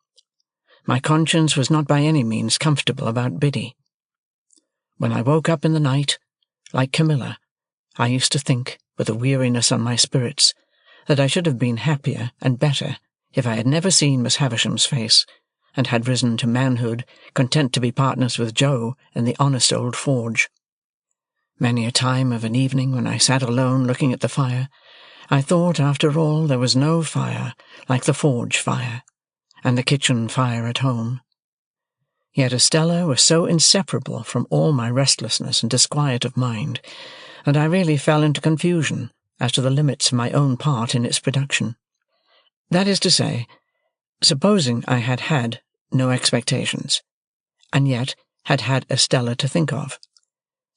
Speaker 1: my conscience was not by any means comfortable about Biddy. When I woke up in the night, like Camilla, I used to think, with a weariness on my spirits, that I should have been happier and better if I had never seen Miss Havisham's face, and had risen to manhood, content to be partners with Joe in the honest old forge. Many a time of an evening when I sat alone looking at the fire, I thought, after all, there was no fire like the forge fire, and the kitchen fire at home. Yet Estella was so inseparable from all my restlessness and disquiet of mind, that I really fell into confusion as to the limits of my own part in its production. That is to say, supposing I had had no expectations, and yet had had Estella to think of,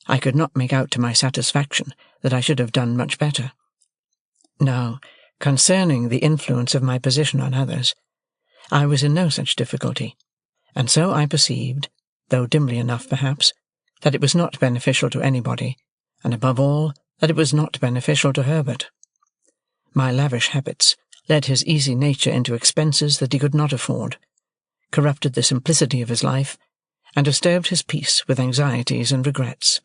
Speaker 1: I could not make out to my satisfaction that I should have done much better. Now, concerning the influence of my position on others, I was in no such difficulty, and so I perceived, though dimly enough perhaps, that it was not beneficial to anybody, and above all, that it was not beneficial to Herbert. My lavish habits led his easy nature into expenses that he could not afford, corrupted the simplicity of his life, and disturbed his peace with anxieties and regrets.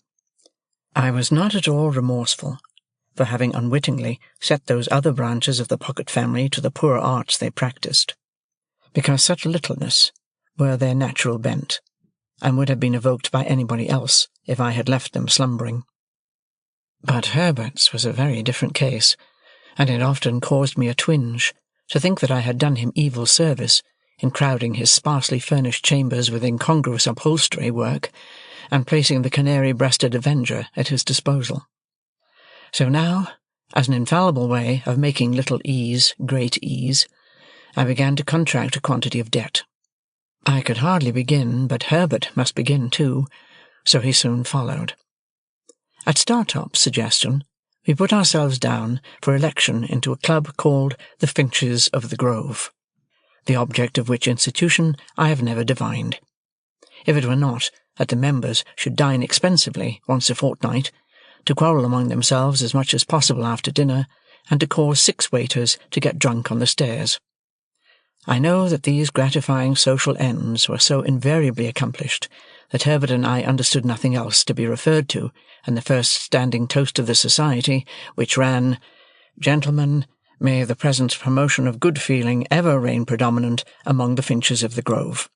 Speaker 1: I was not at all remorseful for having unwittingly set those other branches of the Pocket family to the poor arts they practised, because such littleness were their natural bent, and would have been evoked by anybody else if I had left them slumbering. But Herbert's was a very different case, and it often caused me a twinge to think that I had done him evil service in crowding his sparsely furnished chambers with incongruous upholstery work, and placing the canary-breasted Avenger at his disposal. So now, as an infallible way of making little ease great ease, I began to contract a quantity of debt. I could hardly begin, but Herbert must begin too, so he soon followed. At Startop's suggestion, we put ourselves down for election into a club called the Finches of the Grove, the object of which institution I have never divined. If it were not that the members should dine expensively once a fortnight, to quarrel among themselves as much as possible after dinner, and to cause 6 waiters to get drunk on the stairs. I know that these gratifying social ends were so invariably accomplished that Herbert and I understood nothing else to be referred to in the first standing toast of the society, which ran, "Gentlemen, may the present promotion of good feeling ever reign predominant among the Finches of the Grove."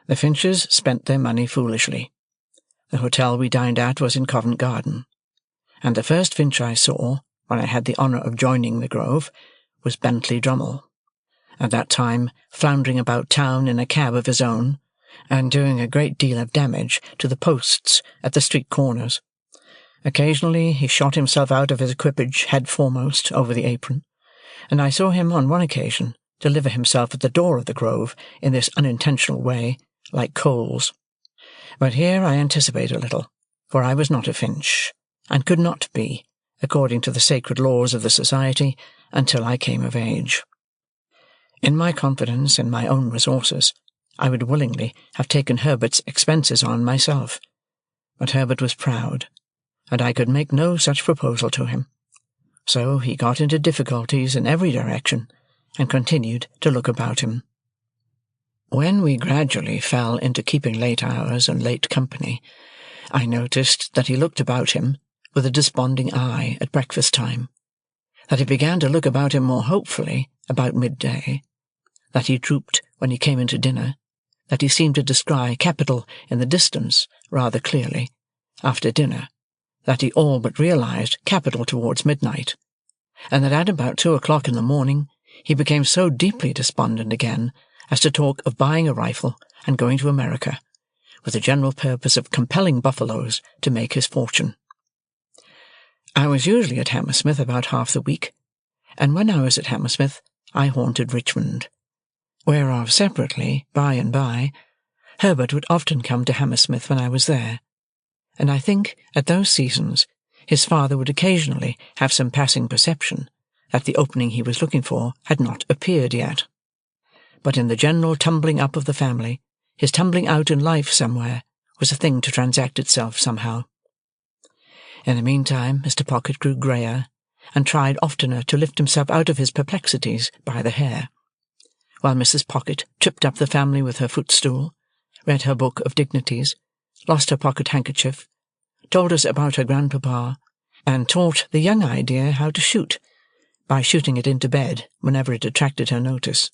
Speaker 1: The Finches spent their money foolishly. The hotel we dined at was in Covent Garden, and the first Finch I saw, when I had the honour of joining the Grove, was Bentley Drummle, at that time floundering about town in a cab of his own, and doing a great deal of damage to the posts at the street corners. Occasionally he shot himself out of his equipage head foremost over the apron, and I saw him on one occasion deliver himself at the door of the Grove in this unintentional way, like Coles. But here I anticipate a little, for I was not a Finch, and could not be, according to the sacred laws of the society, until I came of age. In my confidence in my own resources, I would willingly have taken Herbert's expenses on myself, but Herbert was proud, and I could make no such proposal to him. So he got into difficulties in every direction, and continued to look about him. When we gradually fell into keeping late hours and late company, I noticed that he looked about him with a desponding eye at breakfast-time, that he began to look about him more hopefully about midday, that he drooped when he came into dinner, that he seemed to descry capital in the distance rather clearly after dinner, that he all but realized capital towards midnight, and that at about 2 o'clock in the morning he became so deeply despondent again as to talk of buying a rifle and going to America, with the general purpose of compelling buffaloes to make his fortune. I was usually at Hammersmith about half the week, and when I was at Hammersmith I haunted Richmond, whereof separately, by and by, Herbert would often come to Hammersmith when I was there, and I think at those seasons his father would occasionally have some passing perception that the opening he was looking for had not appeared yet. But in the general tumbling up of the family, his tumbling out in life somewhere was a thing to transact itself somehow. In the meantime Mr. Pocket grew greyer, and tried oftener to lift himself out of his perplexities by the hair. while Mrs. Pocket tripped up the family with her footstool, read her book of dignities, lost her pocket-handkerchief, told us about her grandpapa, and taught the young idea how to shoot, by shooting it into bed whenever it attracted her notice.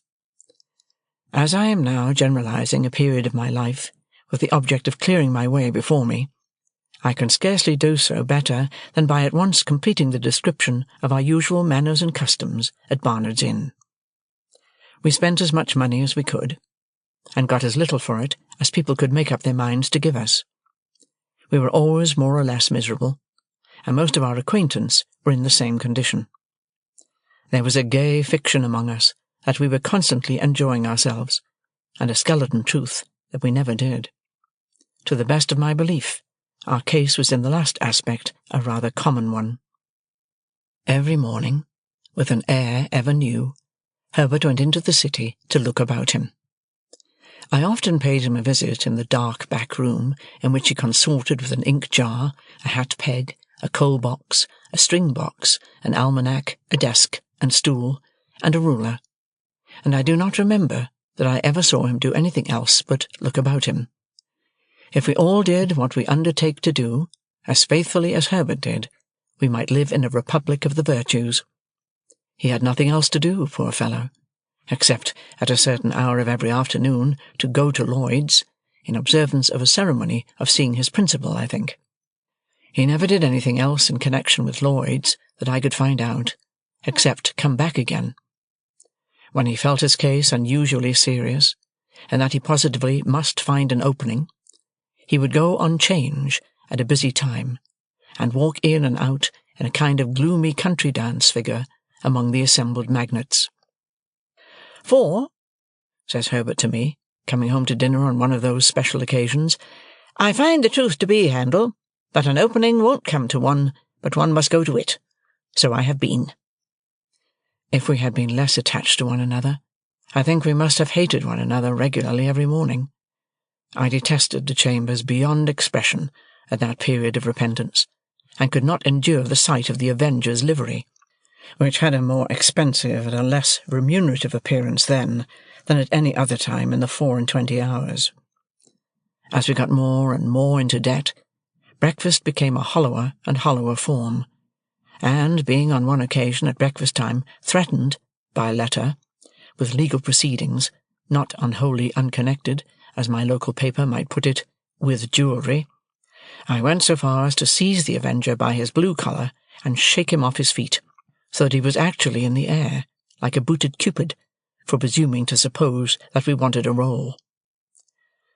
Speaker 1: As I am now generalizing a period of my life with the object of clearing my way before me, I can scarcely do so better than by at once completing the description of our usual manners and customs at Barnard's Inn. We spent as much money as we could, and got as little for it as people could make up their minds to give us. We were always more or less miserable, and most of our acquaintance were in the same condition. There was a gay fiction among us that we were constantly enjoying ourselves, and a skeleton truth that we never did. To the best of my belief, our case was in the last aspect a rather common one. Every morning, with an air ever new, Herbert went into the city to look about him. I often paid him a visit in the dark back room in which he consorted with an ink jar, a hat peg, a coal box, a string box, an almanac, a desk, and stool, and a ruler, and I do not remember that I ever saw him do anything else but look about him. If we all did what we undertake to do, as faithfully as Herbert did, we might live in a republic of the virtues. He had nothing else to do, poor fellow, except at a certain hour of every afternoon to go to Lloyd's, in observance of a ceremony of seeing his principal, I think. He never did anything else in connection with Lloyd's that I could find out, except come back again. When he felt his case unusually serious, and that he positively must find an opening, he would go on 'change at a busy time, and walk in and out in a kind of gloomy country dance figure among the assembled magnates. "For," says Herbert to me, coming home to dinner on one of those special occasions, "I find the truth to be, Handel, that an opening won't come to one, but one must go to it. So I have been." If we had been less attached to one another, I think we must have hated one another regularly every morning. I detested the chambers beyond expression at that period of repentance, and could not endure the sight of the Avenger's livery, which had a more expensive and a less remunerative appearance then than at any other time in the 24 hours. As we got more and more into debt, breakfast became a hollower and hollower form, and, being on one occasion at breakfast-time threatened, by letter, with legal proceedings, not unwholly unconnected, as my local paper might put it, with jewellery, I went so far as to seize the Avenger by his blue collar and shake him off his feet, so that he was actually in the air, like a booted Cupid, for presuming to suppose that we wanted a roll.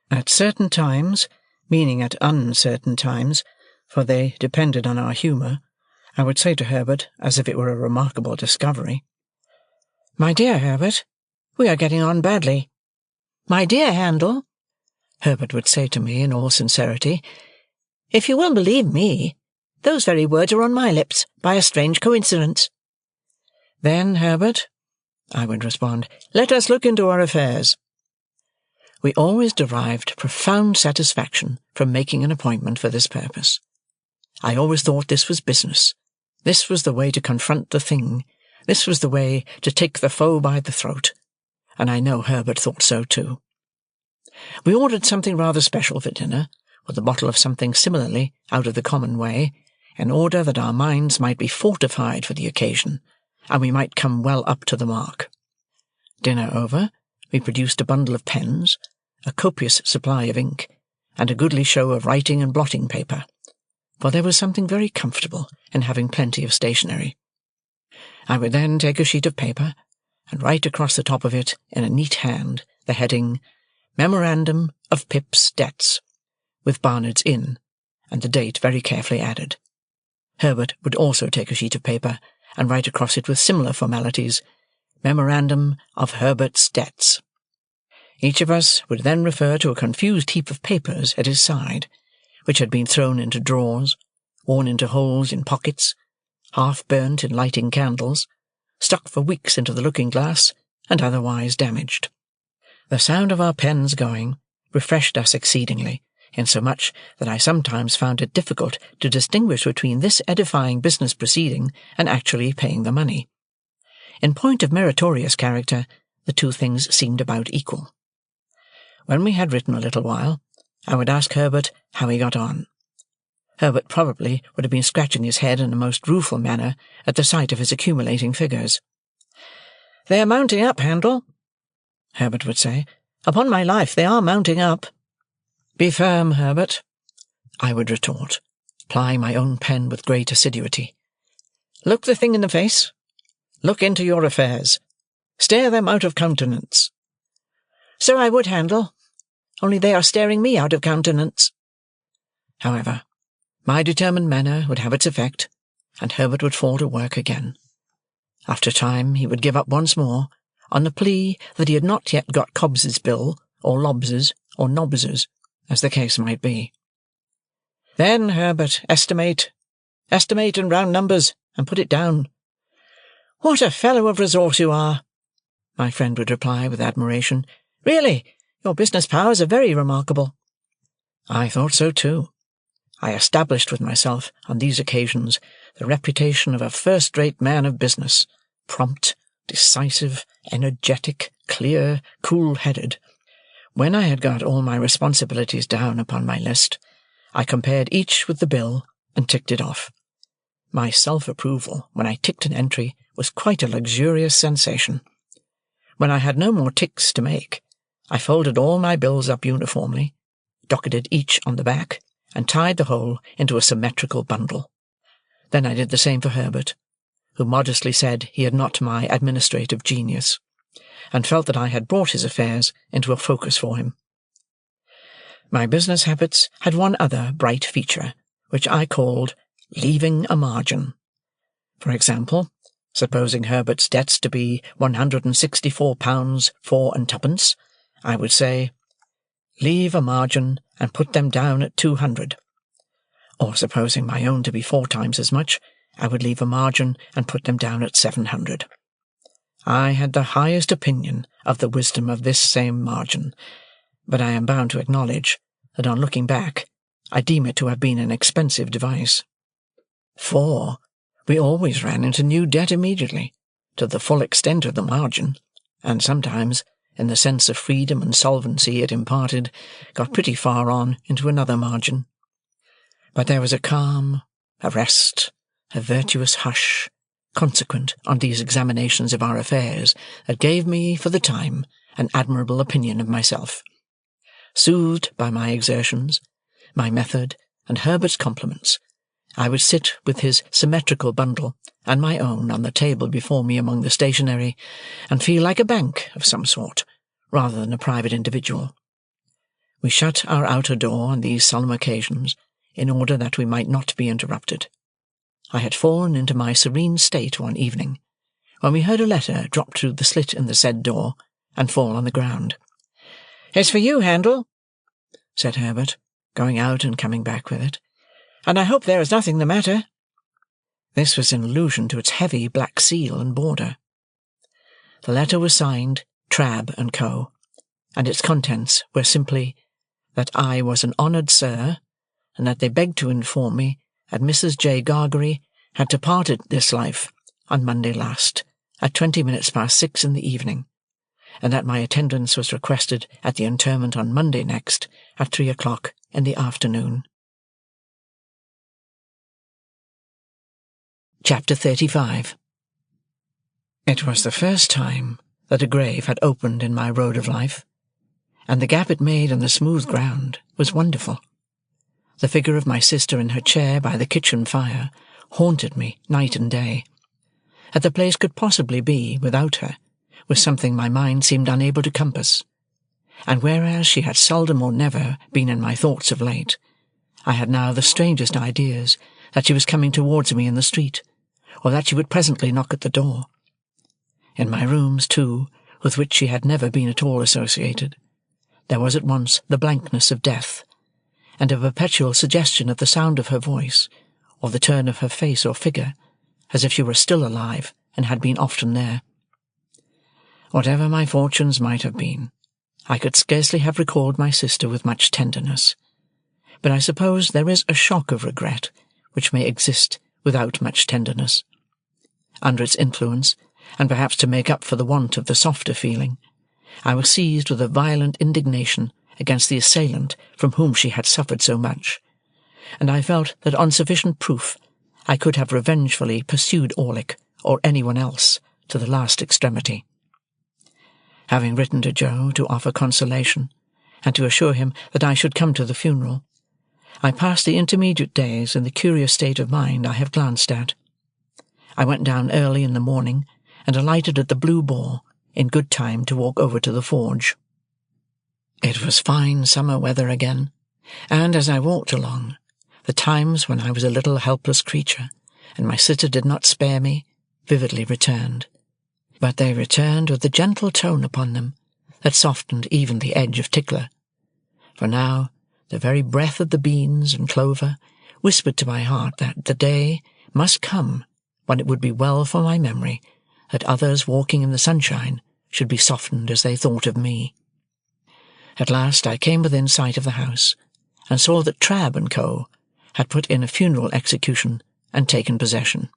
Speaker 1: At certain times, meaning at uncertain times, for they depended on our humour, I would say to Herbert, as if it were a remarkable discovery, "My dear Herbert, we are getting on badly." "My dear Handel," Herbert would say to me in all sincerity, "if you will believe me, those very words are on my lips by a strange coincidence." "Then, Herbert," I would respond, "let us look into our affairs." We always derived profound satisfaction from making an appointment for this purpose. I always thought this was business. This was the way to confront the thing. This was the way to take the foe by the throat. And I know Herbert thought so too. We ordered something rather special for dinner, with a bottle of something similarly out of the common way, in order that our minds might be fortified for the occasion, and we might come well up to the mark. Dinner over, we produced a bundle of pens, a copious supply of ink, and a goodly show of writing and blotting paper, for there was something very comfortable in having plenty of stationery. I would then take a sheet of paper, and write across the top of it in a neat hand the heading, "Memorandum of Pip's Debts," with Barnard's Inn, and the date very carefully added. Herbert would also take a sheet of paper, and write across it with similar formalities, "Memorandum of Herbert's Debts." Each of us would then refer to a confused heap of papers at his side, which had been thrown into drawers, worn into holes in pockets, half burnt in lighting candles, stuck for weeks into the looking-glass, and otherwise damaged. The sound of our pens going refreshed us exceedingly, insomuch that I sometimes found it difficult to distinguish between this edifying business proceeding and actually paying the money. In point of meritorious character, the two things seemed about equal. When we had written a little while, I would ask Herbert how he got on. Herbert probably would have been scratching his head in a most rueful manner at the sight of his accumulating figures. "They are mounting up, Handel," Herbert would say. "Upon my life, they are mounting up." "Be firm, Herbert," I would retort, plying my own pen with great assiduity. "Look the thing in the face. Look into your affairs. Stare them out of countenance." "So I would, Handel, only they are staring me out of countenance." However, my determined manner would have its effect, and Herbert would fall to work again. After a time he would give up once more, on the plea that he had not yet got Cobbs's bill, or Lobbs's, or Nobbs's, as the case might be. "Then, Herbert, estimate in round numbers, and put it down." "What a fellow of resource you are!" my friend would reply with admiration. "Really, your business powers are very remarkable." I thought so too. I established with myself, on these occasions, the reputation of a first-rate man of business, prompt, decisive, energetic, clear, cool-headed. When I had got all my responsibilities down upon my list, I compared each with the bill and ticked it off. My self-approval, when I ticked an entry, was quite a luxurious sensation. When I had no more ticks to make, I folded all my bills up uniformly, docketed each on the back, and tied the whole into a symmetrical bundle. Then I did the same for Herbert, who modestly said he had not my administrative genius, and felt that I had brought his affairs into a focus for him. My business habits had one other bright feature, which I called leaving a margin. For example, supposing Herbert's debts to be £164 4 and twopence, I would say, "Leave a margin and put them down at 200. Or supposing my own to be 4 times as much, I would leave a margin and put them down at 700. I had the highest opinion of the wisdom of this same margin, but I am bound to acknowledge that on looking back, I deem it to have been an expensive device. For we always ran into new debt immediately, to the full extent of the margin, and sometimes, in the sense of freedom and solvency it imparted, got pretty far on into another margin. But there was a calm, a rest, a virtuous hush, consequent on these examinations of our affairs, that gave me, for the time, an admirable opinion of myself. Soothed by my exertions, my method, and Herbert's compliments, I would sit with his symmetrical bundle and my own on the table before me among the stationery, and feel like a bank of some sort, rather than a private individual. We shut our outer door on these solemn occasions, in order that we might not be interrupted. I had fallen into my serene state one evening, when we heard a letter drop through the slit in the said door, and fall on the ground. "It's for you, Handel," said Herbert, going out and coming back with it, "and I hope there is nothing the matter." This was in allusion to its heavy black seal and border. The letter was signed Trabb and Co., and its contents were simply that I was an honoured sir, and that they begged to inform me that Mrs. J. Gargery had departed this life on Monday last, at 20 minutes past 6 in the evening, and that my attendance was requested at the interment on Monday next, at 3 o'clock in the afternoon. Chapter 35. It was the first time that a grave had opened in my road of life, and the gap it made in the smooth ground was wonderful. The figure of my sister in her chair by the kitchen fire haunted me night and day. That the place could possibly be without her was something my mind seemed unable to compass, and whereas she had seldom or never been in my thoughts of late, I had now the strangest ideas that she was coming towards me in the street, or that she would presently knock at the door. In my rooms, too, with which she had never been at all associated, there was at once the blankness of death, and a perpetual suggestion of the sound of her voice, or the turn of her face or figure, as if she were still alive and had been often there. Whatever my fortunes might have been, I could scarcely have recalled my sister with much tenderness, but I suppose there is a shock of regret which may exist without much tenderness. Under its influence, and perhaps to make up for the want of the softer feeling, I was seized with a violent indignation against the assailant from whom she had suffered so much, and I felt that on sufficient proof I could have revengefully pursued Orlick or anyone else to the last extremity. Having written to Joe to offer consolation, and to assure him that I should come to the funeral, I passed the intermediate days in the curious state of mind I have glanced at. I went down early in the morning, and alighted at the Blue Boar, in good time to walk over to the forge. It was fine summer weather again, and as I walked along, the times when I was a little helpless creature, and my sister did not spare me, vividly returned. But they returned with the gentle tone upon them that softened even the edge of Tickler. For now the very breath of the beans and clover whispered to my heart that the day must come when it would be well for my memory that others walking in the sunshine should be softened as they thought of me. At last I came within sight of the house, and saw that Trabb and Co. had put in a funeral execution and taken possession.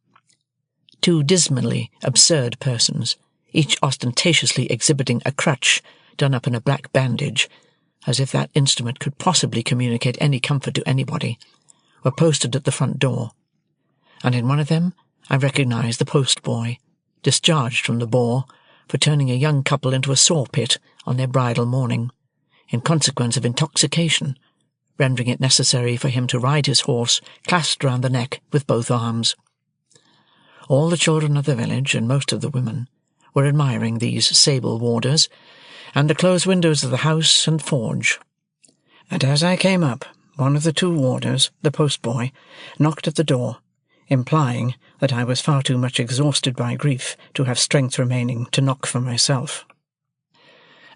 Speaker 1: 2 dismally absurd persons, each ostentatiously exhibiting a crutch done up in a black bandage, as if that instrument could possibly communicate any comfort to anybody, were posted at the front door, and in one of them I recognized the post-boy, discharged from the Boar for turning a young couple into a saw-pit on their bridal morning, in consequence of intoxication, rendering it necessary for him to ride his horse clasped round the neck with both arms. All the children of the village, and most of the women, were admiring these sable warders, and the closed windows of the house and forge. And as I came up, one of the 2 warders, the post-boy, knocked at the door, implying that I was far too much exhausted by grief to have strength remaining to knock for myself.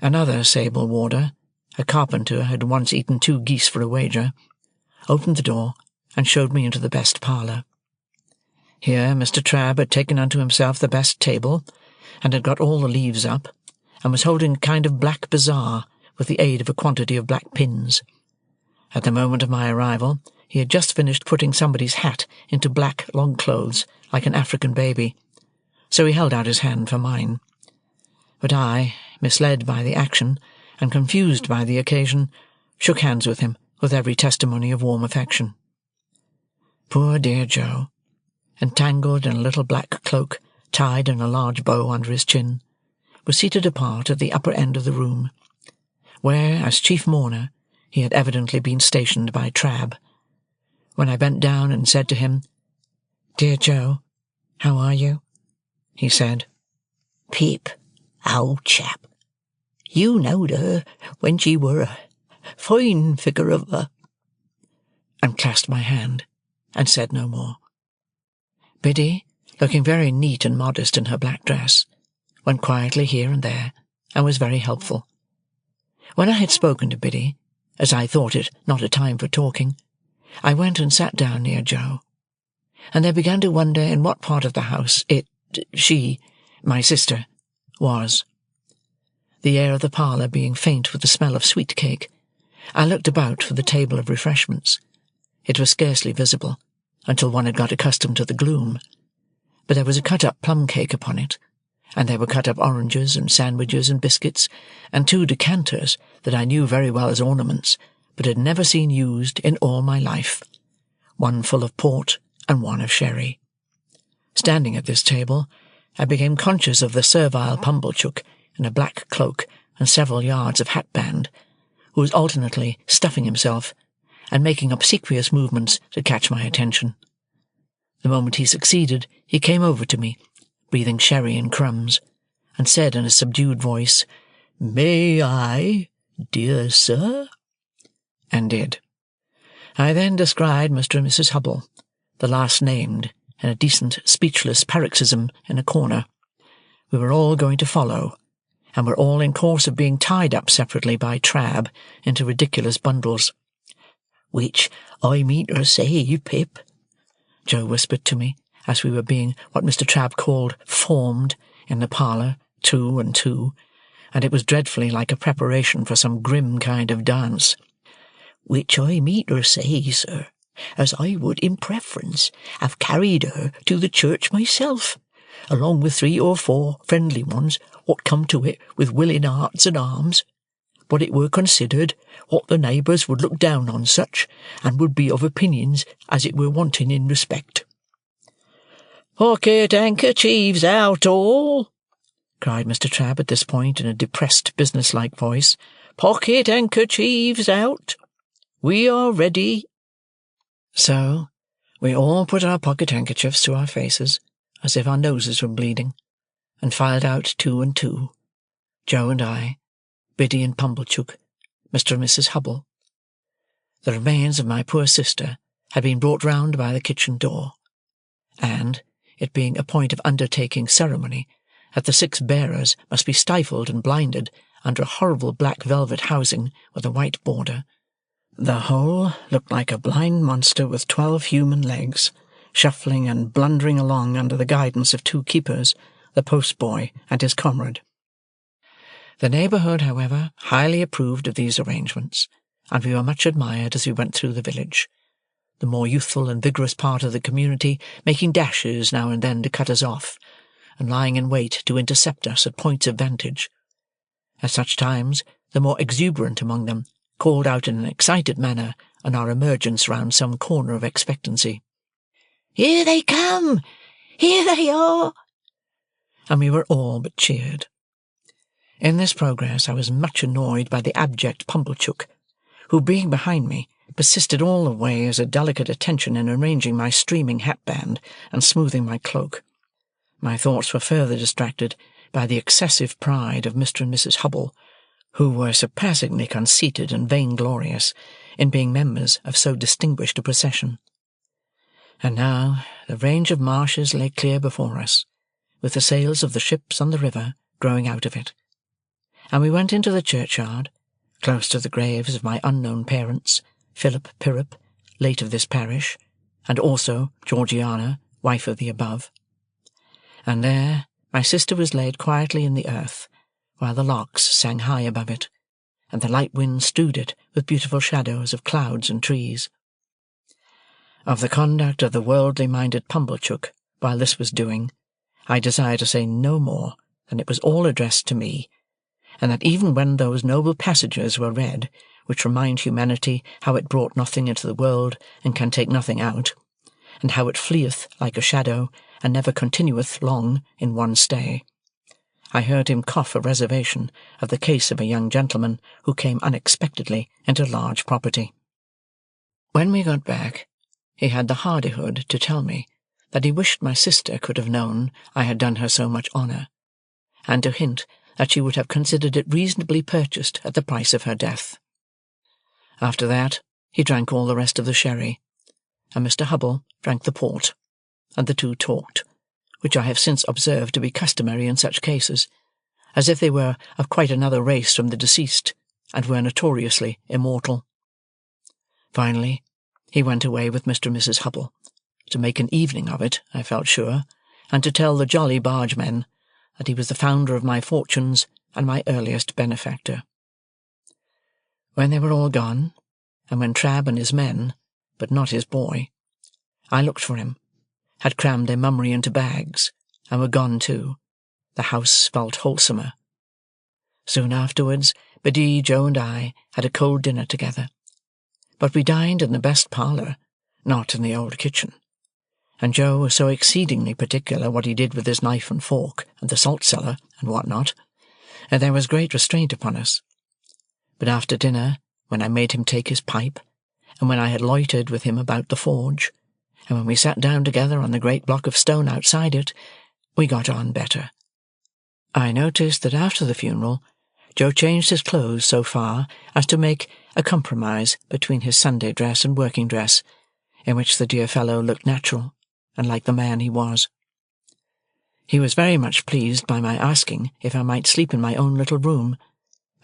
Speaker 1: Another sable warder, a carpenter had once eaten 2 geese for a wager, opened the door and showed me into the best parlour. Here Mr. Trabb had taken unto himself the best table, and had got all the leaves up, and was holding a kind of black bazaar with the aid of a quantity of black pins. At the moment of my arrival he had just finished putting somebody's hat into black long clothes like an African baby, so he held out his hand for mine. But I, misled by the action, and confused by the occasion, shook hands with him with every testimony of warm affection. Poor dear Joe, entangled in a little black cloak tied in a large bow under his chin, was seated apart at the upper end of the room, where, as chief mourner, he had evidently been stationed by Trabb. When I bent down and said to him, "Dear Joe, how are you?" he said,
Speaker 2: "Pip, old chap, you knowed her when she were a fine figure of her,"
Speaker 1: and clasped my hand, and said no more. Biddy, looking very neat and modest in her black dress, went quietly here and there, and was very helpful. When I had spoken to Biddy, as I thought it not a time for talking, I went and sat down near Joe, and they began to wonder in what part of the house she, my sister, was. The air of the parlour being faint with the smell of sweet cake, I looked about for the table of refreshments. It was scarcely visible, until one had got accustomed to the gloom, but there was a cut-up plum-cake upon it, and there were cut-up oranges and sandwiches and biscuits, and 2 decanters that I knew very well as ornaments, but had never seen used in all my life, one full of port and one of sherry. Standing at this table, I became conscious of the servile Pumblechook in a black cloak and several yards of hatband, who was alternately stuffing himself and making obsequious movements to catch my attention. The moment he succeeded, he came over to me, breathing sherry and crumbs, and said in a subdued voice, "May I, dear sir?" and did. I then descried Mr. and Mrs. Hubble, the last named, in a decent speechless paroxysm in a corner. We were all going to follow, and were all in course of being tied up separately by Trabb into ridiculous bundles.
Speaker 2: "Which I mean to say, Pip,"
Speaker 1: Joe whispered to me, as we were being what Mr. Trabb called formed in the parlour, 2 and 2, and it was dreadfully like a preparation for some grim kind of dance.
Speaker 2: "Which I mean to say, sir, as I would in preference have carried her to the church myself,
Speaker 3: along with 3 or 4 friendly ones what come to it with willing hearts and arms, but it were considered what the neighbours would look down on such, and would be of opinions as it were wanting in respect.
Speaker 1: "Pocket handkerchiefs out, all!" cried Mr. Trabb at this point in a depressed, business-like voice. "Pocket handkerchiefs out! We are ready." So we all put our pocket handkerchiefs to our faces, as if our noses were bleeding, and filed out 2 and 2, Joe and I, Biddy and Pumblechook, Mr. and Mrs. Hubble. The remains of my poor sister had been brought round by the kitchen door, and, it being a point of undertaking ceremony that the 6 bearers must be stifled and blinded under a horrible black velvet housing with a white border, the whole looked like a blind monster with 12 human legs, shuffling and blundering along under the guidance of 2 keepers, the postboy and his comrade. The neighbourhood, however, highly approved of these arrangements, and we were much admired as we went through the village, the more youthful and vigorous part of the community making dashes now and then to cut us off, and lying in wait to intercept us at points of vantage. At such times, the more exuberant among them called out in an excited manner on our emergence round some corner of expectancy,
Speaker 2: "Here they come! Here they are!"
Speaker 1: and we were all but cheered. In this progress I was much annoyed by the abject Pumblechook, who, being behind me, persisted all the way as a delicate attention in arranging my streaming hatband and smoothing my cloak. My thoughts were further distracted by the excessive pride of Mr. and Mrs. Hubble, who were surpassingly conceited and vainglorious in being members of so distinguished a procession. And now the range of marshes lay clear before us, with the sails of the ships on the river growing out of it, and we went into the churchyard, close to the graves of my unknown parents, Philip Pirrip, late of this parish, and also Georgiana, wife of the above. And there my sister was laid quietly in the earth, while the larks sang high above it, and the light wind strewed it with beautiful shadows of clouds and trees. Of the conduct of the worldly-minded Pumblechook while this was doing, I desire to say no more than it was all addressed to me, and that even when those noble passages were read, which remind humanity how it brought nothing into the world and can take nothing out, and how it fleeth like a shadow and never continueth long in one stay, I heard him cough a reservation of the case of a young gentleman who came unexpectedly into large property. When we got back, he had the hardihood to tell me that he wished my sister could have known I had done her so much honour, and to hint that she would have considered it reasonably purchased at the price of her death. After that, he drank all the rest of the sherry, and Mr. Hubble drank the port, and the 2 talked, which I have since observed to be customary in such cases, as if they were of quite another race from the deceased, and were notoriously immortal. Finally, he went away with Mr. and Mrs. Hubble, to make an evening of it, I felt sure, and to tell the jolly bargemen that he was the founder of my fortunes and my earliest benefactor. When they were all gone, and when Trabb and his men, but not his boy, I looked for him, had crammed their mummery into bags, and were gone too, the house felt wholesomer. Soon afterwards, Biddy, Joe, and I had a cold dinner together, but we dined in the best parlour, not in the old kitchen, and Joe was so exceedingly particular what he did with his knife and fork and the salt-cellar and what not, and there was great restraint upon us. But after dinner, when I made him take his pipe, and when I had loitered with him about the forge, and when we sat down together on the great block of stone outside it, we got on better. I noticed that after the funeral, Joe changed his clothes so far as to make a compromise between his Sunday dress and working dress, in which the dear fellow looked natural, and like the man he was. He was very much pleased by my asking if I might sleep in my own little room,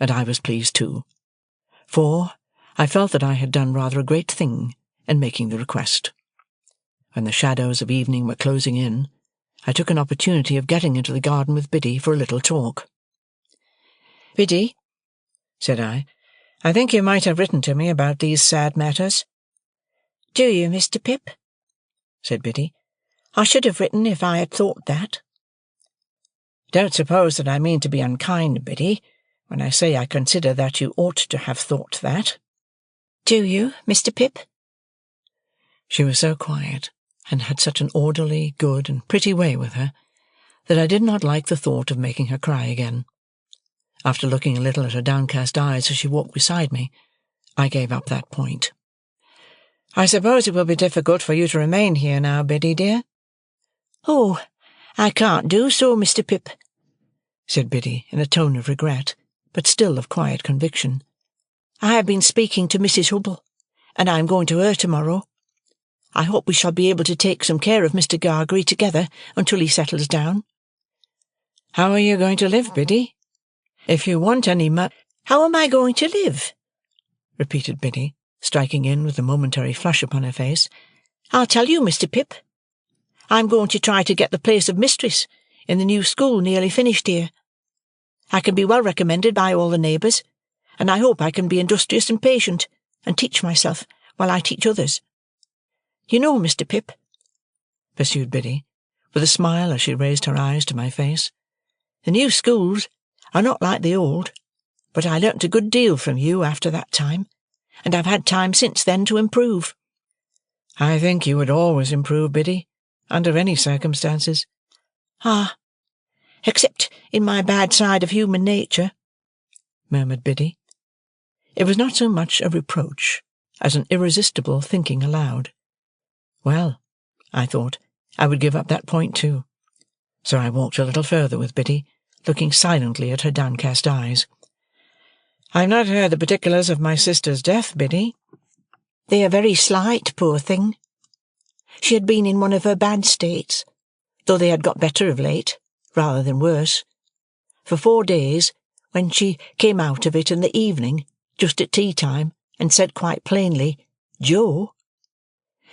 Speaker 1: and I was pleased too, for I felt that I had done rather a great thing in making the request. When the shadows of evening were closing in, I took an opportunity of getting into the garden with Biddy for a little talk. "Biddy," said I think you might have written to me about these sad matters."
Speaker 2: "Do you, Mr. Pip?"
Speaker 1: said Biddy.
Speaker 2: "I should have written if I had thought that.
Speaker 1: Don't suppose that I mean to be unkind, Biddy, when I say I consider that you ought to have thought that."
Speaker 2: "Do you, Mr. Pip?"
Speaker 1: She was so quiet, and had such an orderly, good, and pretty way with her, that I did not like the thought of making her cry again. After looking a little at her downcast eyes as she walked beside me, I gave up that point. "I suppose it will be difficult for you to remain here now, Biddy, dear?"
Speaker 2: "Oh, I can't do so, Mr. Pip,"
Speaker 1: said Biddy in a tone of regret, but still of quiet conviction.
Speaker 2: "I have been speaking to Mrs. Hubble, and I am going to her tomorrow. I hope we shall be able to take some care of Mr. Gargery together until he settles down."
Speaker 1: "How are you going to live, Biddy? If you want any
Speaker 2: "How am I going to live?"
Speaker 1: repeated Biddy, striking in with a momentary flush upon her face.
Speaker 2: "I'll tell you, Mr. Pip. I'm going to try to get the place of mistress in the new school nearly finished here. I can be well recommended by all the neighbours, and I hope I can be industrious and patient, and teach myself while I teach others. You know, Mr. Pip," pursued Biddy, with a smile as she raised her eyes to my face, "the new schools are not like the old, but I learnt a good deal from you after that time, and I've had time since then to improve."
Speaker 1: "I think you would always improve, Biddy, under any circumstances."
Speaker 2: "Ah, except in my bad side of human nature,"
Speaker 1: murmured Biddy. It was not so much a reproach as an irresistible thinking aloud. Well, I thought, I would give up that point too. So I walked a little further with Biddy, looking silently at her downcast eyes. "I've not heard the particulars of my sister's death, Biddy."
Speaker 2: "They are very slight, poor thing. She had been in one of her bad states, though they had got better of late, rather than worse. For 4 days, when she came out of it in the evening, just at tea-time, and said quite plainly, 'Joe,'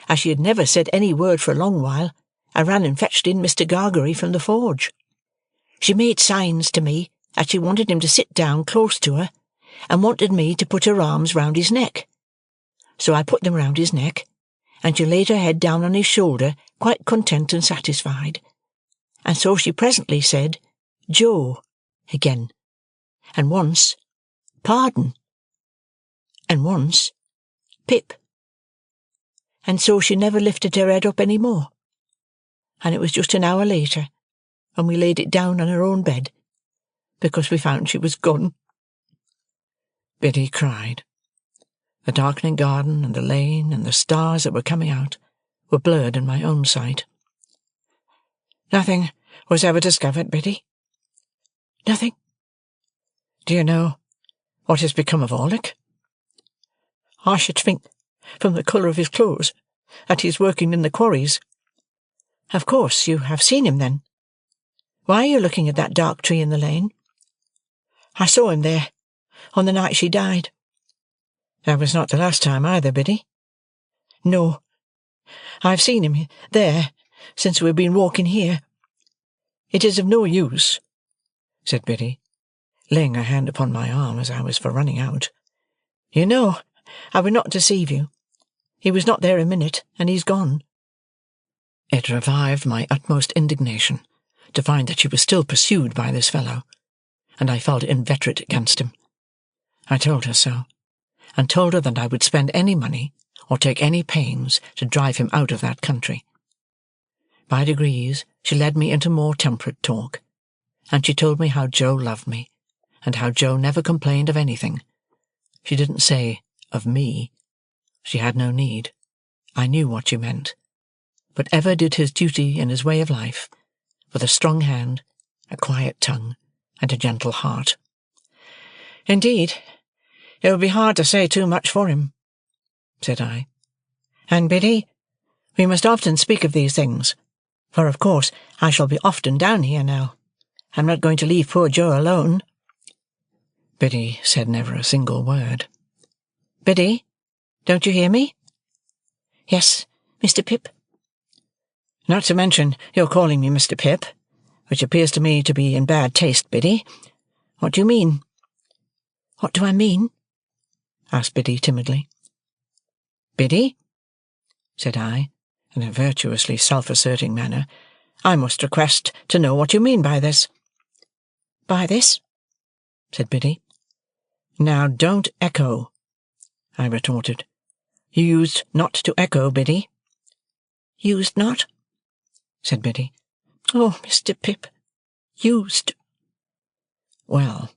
Speaker 2: as she had never said any word for a long while, I ran and fetched in Mr. Gargery from the forge. She made signs to me that she wanted him to sit down close to her, and wanted me to put her arms round his neck. So I put them round his neck, and she laid her head down on his shoulder, quite content and satisfied. And so she presently said, 'Joe,' again, and once, 'Pardon,' and once, 'Pip.' And so she never lifted her head up any more, and it was just an hour later when we laid it down on her own bed, because we found she was gone."
Speaker 1: Biddy cried. The darkening garden and the lane and the stars that were coming out were blurred in my own sight. "Nothing was ever discovered, Biddy?"
Speaker 2: "Nothing."
Speaker 1: "Do you know what has become of Orlick?"
Speaker 2: "I should think, from the colour of his clothes, that he is working in the quarries." "Of course you have seen him, then? Why are you looking at that dark tree in the lane?" "I saw him there on the night she died."
Speaker 1: "That was not the last time either, Biddy?"
Speaker 2: "No. I've seen him there since we've been walking here. It is of no use,"
Speaker 1: said Biddy, laying her hand upon my arm as I was for running out.
Speaker 2: "You know I would not deceive you. He was not there a minute, and he's gone."
Speaker 1: It revived my utmost indignation to find that she was still pursued by this fellow, and I felt inveterate against him. I told her so, and told her that I would spend any money or take any pains to drive him out of that country. By degrees she led me into more temperate talk, and she told me how Joe loved me, and how Joe never complained of anything. She didn't say, of me. She had no need. I knew what she meant. But ever did his duty in his way of life, with a strong hand, a quiet tongue, and a gentle heart.
Speaker 2: "Indeed, it would be hard to say too much for him," said I. "And, Biddy, we must often speak of these things, for of course I shall be often down here now. I'm not going to leave poor Joe alone."
Speaker 1: Biddy said never a single word.
Speaker 2: "Biddy, don't you hear me?" "Yes, Mr. Pip."
Speaker 1: "Not to mention your calling me Mr. Pip, which appears to me to be in bad taste, Biddy. What do you mean?"
Speaker 2: "What do I mean?"
Speaker 1: asked Biddy timidly. "Biddy," said I, in a virtuously self-asserting manner, "I must request to know what you mean by this."
Speaker 2: by this," said Biddy.
Speaker 1: "Now don't echo," I retorted. "You used not to echo, Biddy."
Speaker 2: "Used not?" said Biddy. "Oh, Mr. Pip, used."
Speaker 1: Well,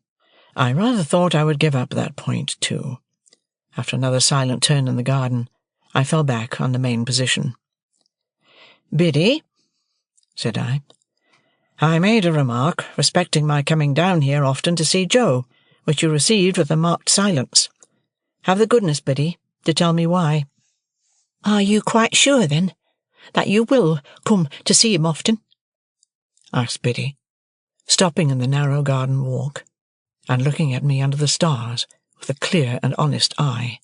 Speaker 1: I rather thought I would give up that point too. After another silent turn in the garden, I fell back on the main position. "Biddy," said I made a remark respecting my coming down here often to see Joe, which you received with a marked silence. Have the goodness, Biddy, to tell me why."
Speaker 2: "Are you quite sure, then, that you will come to see him often?"
Speaker 1: asked Biddy, stopping in the narrow garden walk, and looking at me under the stars with a clear and honest eye.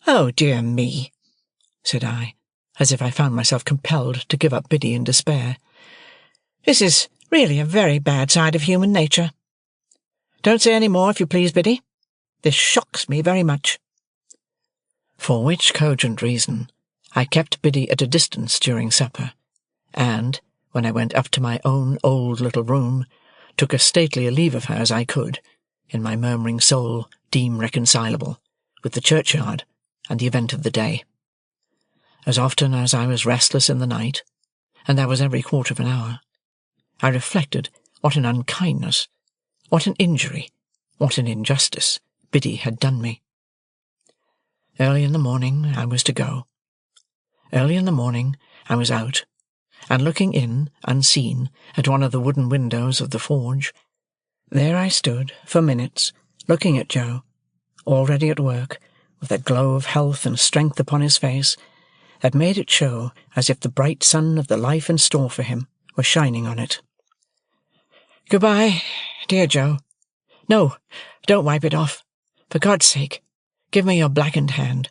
Speaker 1: "Oh, dear me," said I, as if I found myself compelled to give up Biddy in despair. "This is really a very bad side of human nature. Don't say any more, if you please, Biddy. This shocks me very much." For which cogent reason, I kept Biddy at a distance during supper, and, when I went up to my own old little room, took as stately a leave of her as I could, in my murmuring soul deem reconcilable with the churchyard and the event of the day. As often as I was restless in the night, and that was every quarter of an hour, I reflected what an unkindness, what an injury, what an injustice Biddy had done me. Early in the morning I was to go. Early in the morning I was out, and looking in, unseen, at one of the wooden windows of the forge. There I stood, for minutes, looking at Joe, already at work, with a glow of health and strength upon his face, that made it show as if the bright sun of the life in store for him were shining on it. "Good-bye, dear Joe. No, don't wipe it off. For God's sake, give me your blackened hand.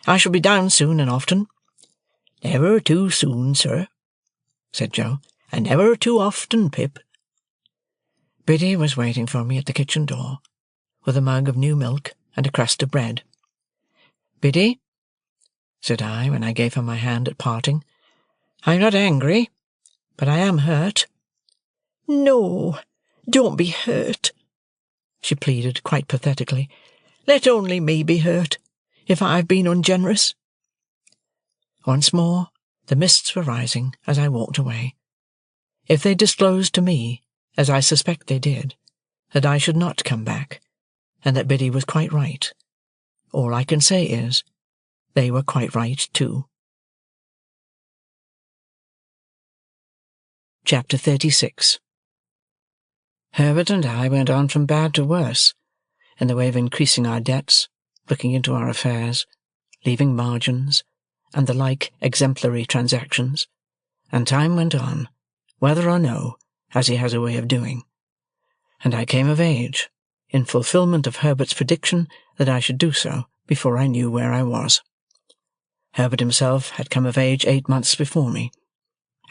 Speaker 1: I shall be down soon and often." "Never too soon, sir," said Joe, "and never too often, Pip." Biddy was waiting for me at the kitchen door, with a mug of new milk and a crust of bread. "Biddy," said I, when I gave her my hand at parting, "I am not angry, but I am hurt."
Speaker 2: "No, don't be hurt," she pleaded quite pathetically. "Let only me be hurt, if I have been ungenerous."
Speaker 1: Once more the mists were rising as I walked away. If they disclosed to me, as I suspect they did, that I should not come back, and that Biddy was quite right, all I can say is, they were quite right too. Chapter 36. Herbert and I went on from bad to worse, in the way of increasing our debts, looking into our affairs, leaving margins, and the like exemplary transactions, and time went on, whether or no, as he has a way of doing, and I came of age, in fulfilment of Herbert's prediction that I should do so before I knew where I was. Herbert himself had come of age 8 months before me.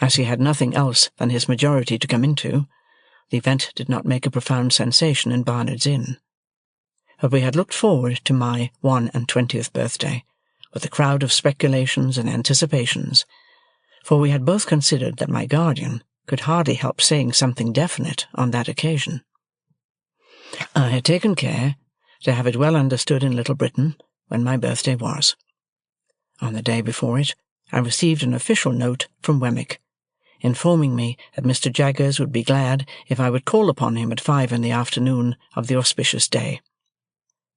Speaker 1: As he had nothing else than his majority to come into, the event did not make a profound sensation in Barnard's Inn. But we had looked forward to my 21st birthday with a crowd of speculations and anticipations, for we had both considered that my guardian could hardly help saying something definite on that occasion. I had taken care to have it well understood in Little Britain when my birthday was. On the day before it, I received an official note from Wemmick, informing me that Mr. Jaggers would be glad if I would call upon him at 5 in the afternoon of the auspicious day.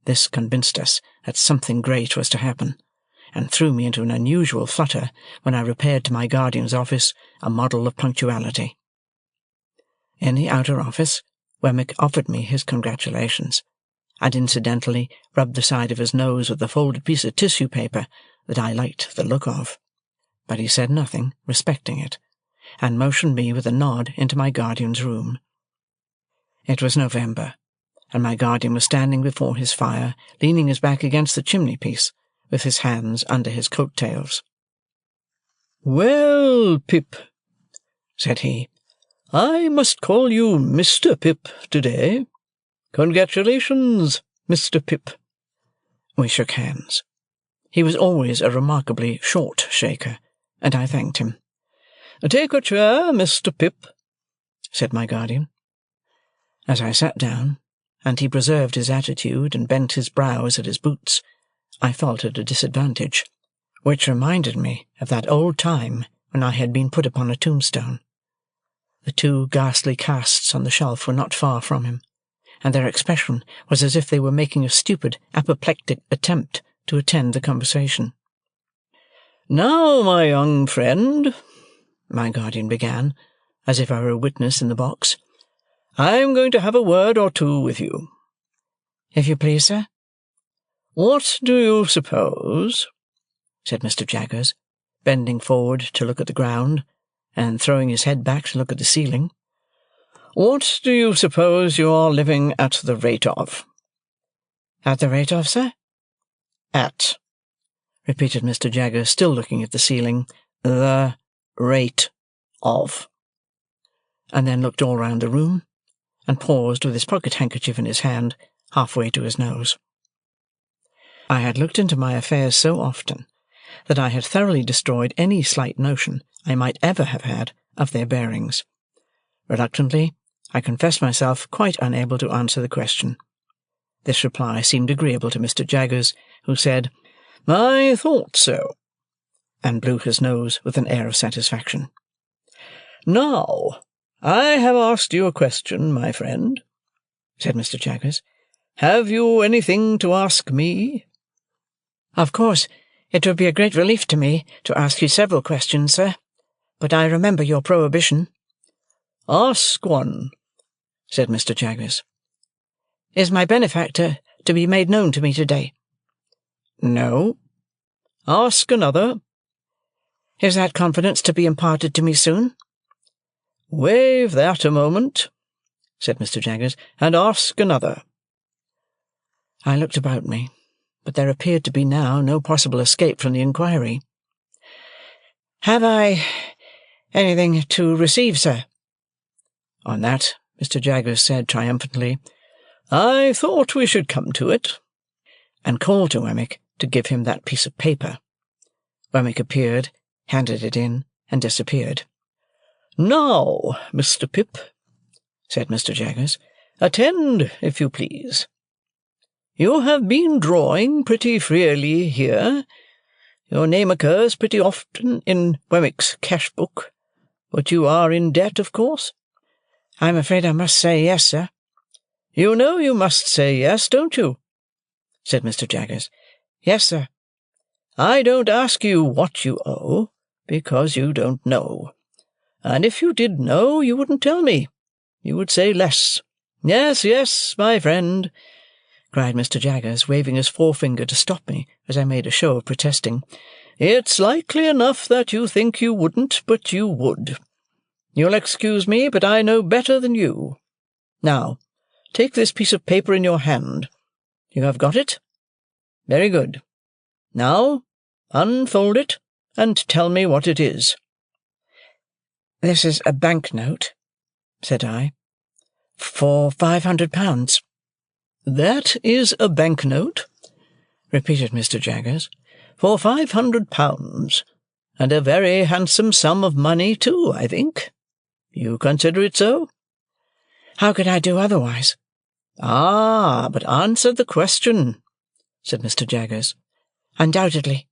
Speaker 1: This convinced us that something great was to happen, and threw me into an unusual flutter when I repaired to my guardian's office, a model of punctuality. In the outer office, Wemmick offered me his congratulations, and incidentally rubbed the side of his nose with a folded piece of tissue paper that I liked the look of, but he said nothing respecting it, and motioned me with a nod into my guardian's room. It was November, and my guardian was standing before his fire, leaning his back against the chimney-piece, with his hands under his coat-tails. "Well, Pip," said he, "I must call you Mr. Pip to-day. Congratulations, Mr. Pip." We shook hands. He was always a remarkably short shaker, and I thanked him. "Take a chair, Mr. Pip," said my guardian. As I sat down, and he preserved his attitude and bent his brows at his boots, I felt at a disadvantage, which reminded me of that old time when I had been put upon a tombstone. The two ghastly casts on the shelf were not far from him, and their expression was as if they were making a stupid, apoplectic attempt to attend the conversation. "Now, my young friend," my guardian began, as if I were a witness in the box, "I am going to have a word or two with you." "If you please, sir." "What do you suppose," said Mr. Jaggers, bending forward to look at the ground, and throwing his head back to look at the ceiling, "what do you suppose you are living at the rate of?" "At the rate of, sir?" "At," repeated Mr. Jaggers, still looking at the ceiling, "the rate of," and then looked all round the room, and paused with his pocket-handkerchief in his hand, half-way to his nose. I had looked into my affairs so often that I had thoroughly destroyed any slight notion I might ever have had of their bearings. Reluctantly, I confessed myself quite unable to answer the question. This reply seemed agreeable to Mr. Jaggers, who said, "I thought so," and blew his nose with an air of satisfaction. "Now, I have asked you a question, my friend," said Mr. Jaggers. "Have you anything to ask me?" "Of course, it would be a great relief to me to ask you several questions, sir, but I remember your prohibition." "Ask one," said Mr. Jaggers. "Is my benefactor to be made known to me today?" "No." "Ask another." "Is that confidence to be imparted to me soon?" "Waive that a moment," said Mr. Jaggers, "and ask another." I looked about me, but there appeared to be now no possible escape from the inquiry. "Have I anything to receive, sir?" On that, Mr. Jaggers said triumphantly, "I thought we should come to it," and called to Wemmick to give him that piece of paper. Wemmick appeared, handed it in, and disappeared. "Now, Mr. Pip," said Mr. Jaggers, "attend, if you please. You have been drawing pretty freely here. Your name occurs pretty often in Wemmick's cash-book, but you are in debt, of course?" "I'm afraid I must say yes, sir." "You know you must say yes, don't you?" said Mr. Jaggers. "Yes, sir." "I don't ask you what you owe, because you don't know. And if you did know, you wouldn't tell me. You would say less. Yes, yes, my friend," cried Mr. Jaggers, waving his forefinger to stop me as I made a show of protesting. "It's likely enough that you think you wouldn't, but you would. You'll excuse me, but I know better than you. Now, take this piece of paper in your hand. You have got it? Very good. Now, unfold it, and tell me what it is." "This is a bank-note," said I, "for £500. "That is a bank-note," repeated Mr. Jaggers, "for £500, and a very handsome sum of money too, I think. You consider it so?" "How could I do otherwise?" "Ah, but answer the question," said Mr. Jaggers. "Undoubtedly."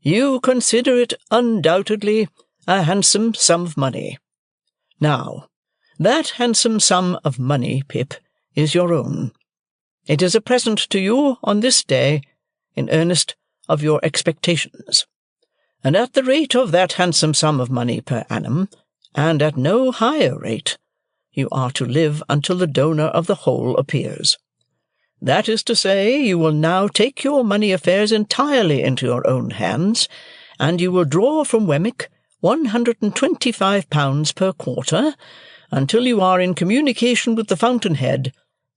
Speaker 1: "You consider it undoubtedly a handsome sum of money. Now, that handsome sum of money, Pip, is your own. It is a present to you on this day, in earnest of your expectations, and at the rate of that handsome sum of money per annum, and at no higher rate, you are to live until the donor of the whole appears. That is to say, you will now take your money affairs entirely into your own hands, and you will draw from Wemmick £125 per quarter, until you are in communication with the fountain-head,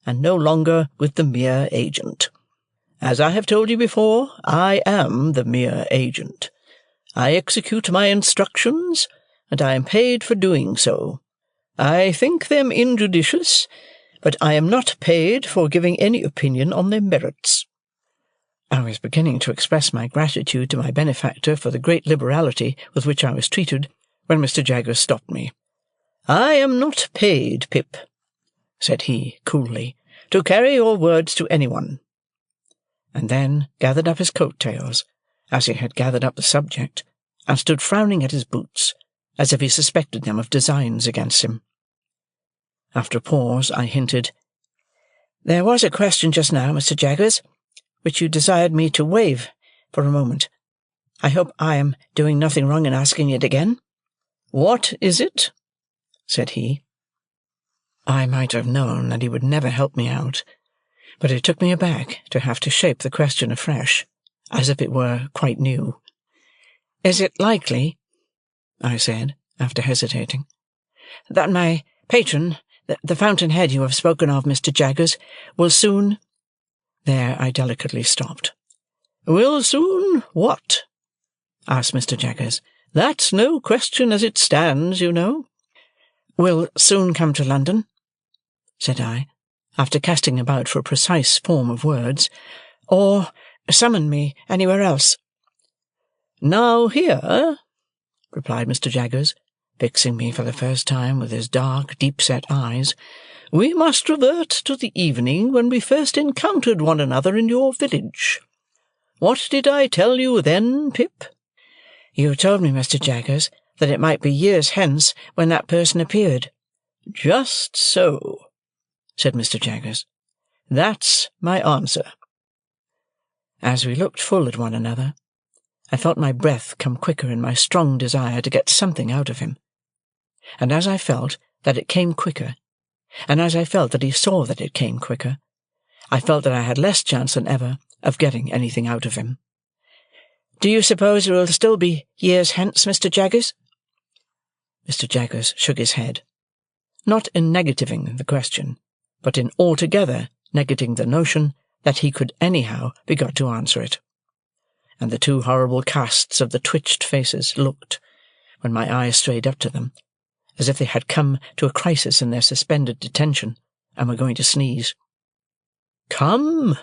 Speaker 1: and no longer with the mere agent. As I have told you before, I am the mere agent. I execute my instructions, and I am paid for doing so. I think them injudicious, but I am not paid for giving any opinion on their merits." I was beginning to express my gratitude to my benefactor for the great liberality with which I was treated, when Mr. Jaggers stopped me. "I am not paid, Pip," said he, coolly, "to carry your words to anyone," and then gathered up his coat-tails, as he had gathered up the subject, and stood frowning at his boots, as if he suspected them of designs against him. After a pause, I hinted, "There was a question just now, Mr. Jaggers, which you desired me to waive for a moment. I hope I am doing nothing wrong in asking it again?" "What is it?" said he. I might have known that he would never help me out, but it took me aback to have to shape the question afresh, as if it were quite new. "Is it likely," I said, after hesitating, "that my patron, the fountain-head you have spoken of, Mr. Jaggers, will soon—" There I delicately stopped. "Will soon what?" asked Mr. Jaggers. "That's no question as it stands, you know." "Will soon come to London," said I, after casting about for a precise form of words, "or summon me anywhere else." "Now here," replied Mr. Jaggers, fixing me for the first time with his dark, deep-set eyes, "we must revert to the evening when we first encountered one another in your village. What did I tell you then, Pip?" "You told me, Mr. Jaggers, that it might be years hence when that person appeared." "Just so," said Mr. Jaggers. "That's my answer." As we looked full at one another, I felt my breath come quicker in my strong desire to get something out of him. And as I felt that it came quicker, and as I felt that he saw that it came quicker, I felt that I had less chance than ever of getting anything out of him. "Do you suppose it will still be years hence, Mr. Jaggers?" Mr. Jaggers shook his head, not in negativing the question, but in altogether negating the notion that he could anyhow be got to answer it. And the two horrible casts of the twitched faces looked, when my eyes strayed up to them, as if they had come to a crisis in their suspended detention, and were going to sneeze. "Come,"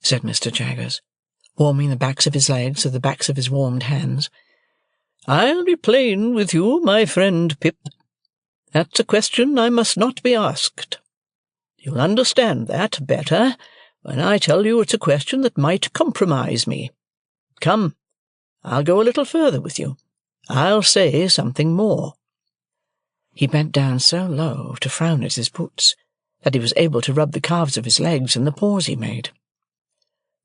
Speaker 1: said Mr. Jaggers, warming the backs of his legs with the backs of his warmed hands, "I'll be plain with you, my friend Pip. That's a question I must not be asked. You'll understand that better when I tell you it's a question that might compromise me. Come, I'll go a little further with you. I'll say something more." He bent down so low to frown at his boots that he was able to rub the calves of his legs in the pause he made.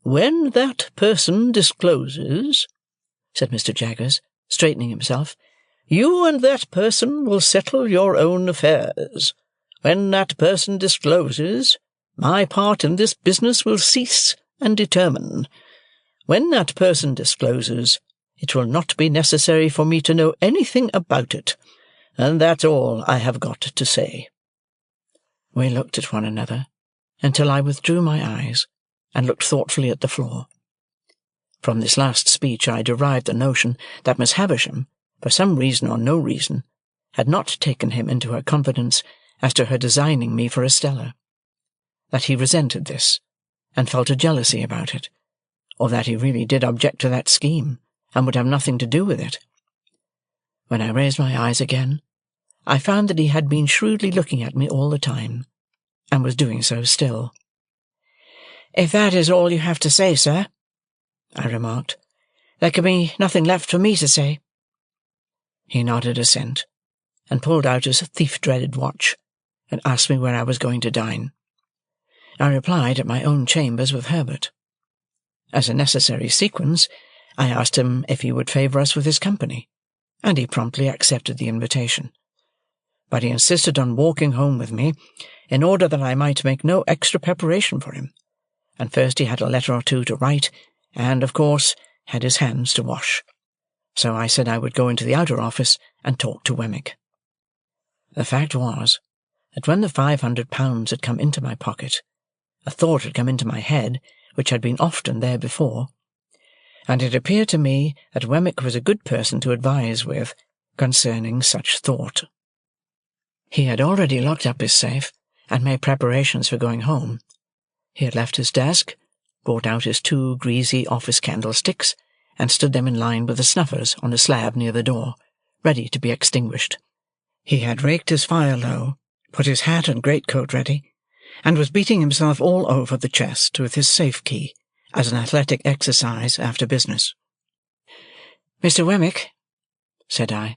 Speaker 1: "When that person discloses," said Mr. Jaggers, straightening himself, "you and that person will settle your own affairs. When that person discloses, my part in this business will cease and determine. When that person discloses, it will not be necessary for me to know anything about it, and that's all I have got to say." We looked at one another until I withdrew my eyes and looked thoughtfully at the floor. From this last speech I derived the notion that Miss Havisham, for some reason or no reason, had not taken him into her confidence as to her designing me for Estella, that he resented this, and felt a jealousy about it, or that he really did object to that scheme, and would have nothing to do with it. When I raised my eyes again, I found that he had been shrewdly looking at me all the time, and was doing so still. "If that is all you have to say, sir," I remarked, "there can be nothing left for me to say." He nodded assent, and pulled out his thief-dreaded watch, and asked me where I was going to dine. I replied at my own chambers with Herbert. As a necessary sequence, I asked him if he would favour us with his company, and he promptly accepted the invitation. But he insisted on walking home with me, in order that I might make no extra preparation for him, and first he had a letter or two to write, and, of course, had his hands to wash. So I said I would go into the outer office and talk to Wemmick. The fact was, that when the £500 had come into my pocket, a thought had come into my head which had been often there before, and it appeared to me that Wemmick was a good person to advise with concerning such thought. He had already locked up his safe and made preparations for going home. He had left his desk, brought out his 2 greasy office candlesticks, and stood them in line with the snuffers on a slab near the door, ready to be extinguished. He had raked his fire low, put his hat and greatcoat ready, and was beating himself all over the chest with his safe-key as an athletic exercise after business. "Mr. Wemmick," said I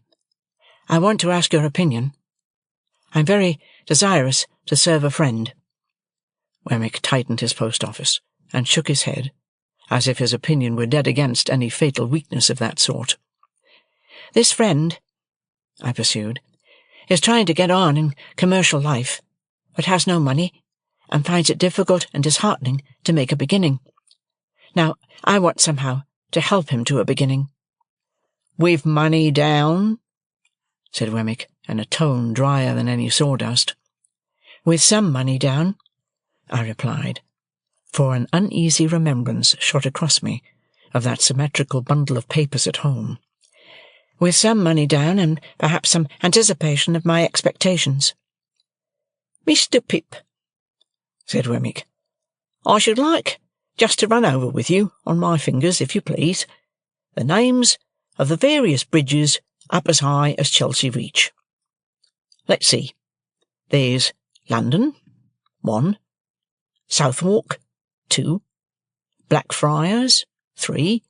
Speaker 1: want to ask your opinion. I'm very desirous to serve a friend." Wemmick tightened his post-office, and shook his head, as if his opinion were dead against any fatal weakness of that sort. "This friend," I pursued, "is trying to get on in commercial life, but has no money, and finds it difficult and disheartening to make a beginning. Now, I want somehow to help him to a beginning." "With money down?" said Wemmick, in a tone drier than any sawdust. "With some money down," I replied, for an uneasy remembrance shot across me of that symmetrical bundle of papers at home. "With some money down, and perhaps some anticipation of my expectations." "Mr. Pip," said Wemmick, "I should like just to run over with you, on my fingers, if you please, the names of the various bridges up as high as Chelsea Reach. Let's see. There's London, 1. Southwark, 2. Blackfriars, 3.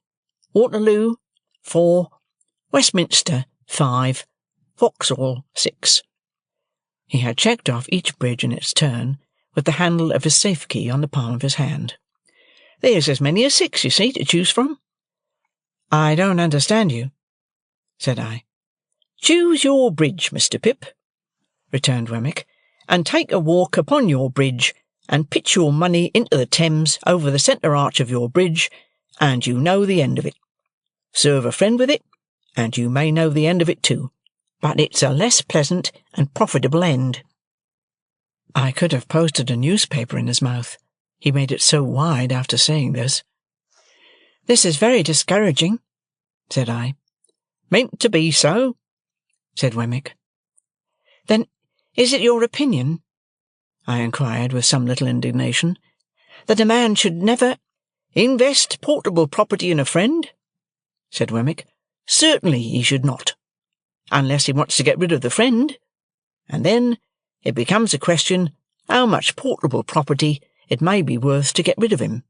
Speaker 1: Waterloo, 4. Westminster, 5. Vauxhall, 6. He had checked off each bridge in its turn, with the handle of his safe-key on the palm of his hand. "There's as many as 6, you see, to choose from." "I don't understand you," said I. "Choose your bridge, Mr. Pip," returned Wemmick, "and take a walk upon your bridge, and pitch your money into the Thames over the centre arch of your bridge, and you know the end of it. Serve a friend with it, and you may know the end of it too, but it's a less pleasant and profitable end." I could have posted a newspaper in his mouth, he made it so wide after saying this. "This is very discouraging," said I. "Meant to be so," said Wemmick. "Then is it your opinion," I inquired with some little indignation, "that a man should never—" "Invest portable property in a friend?" said Wemmick. "Certainly he should not, unless he wants to get rid of the friend, and then it becomes a question how much portable property it may be worth to get rid of him."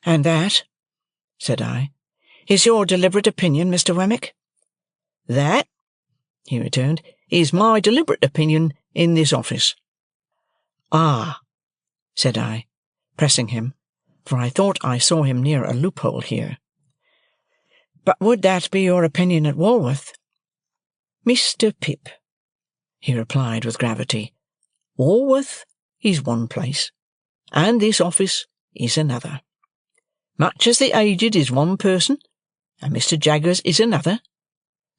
Speaker 1: "And that," said I, "is your deliberate opinion, Mr. Wemmick?" "That," he returned, "is my deliberate opinion in this office." "Ah," said I, pressing him, for I thought I saw him near a loophole here. "But would that be your opinion at Walworth?" "Mr. Pip," he replied with gravity, "Walworth is one place, and this office is another. Much as the aged is one person, and Mr. Jaggers is another,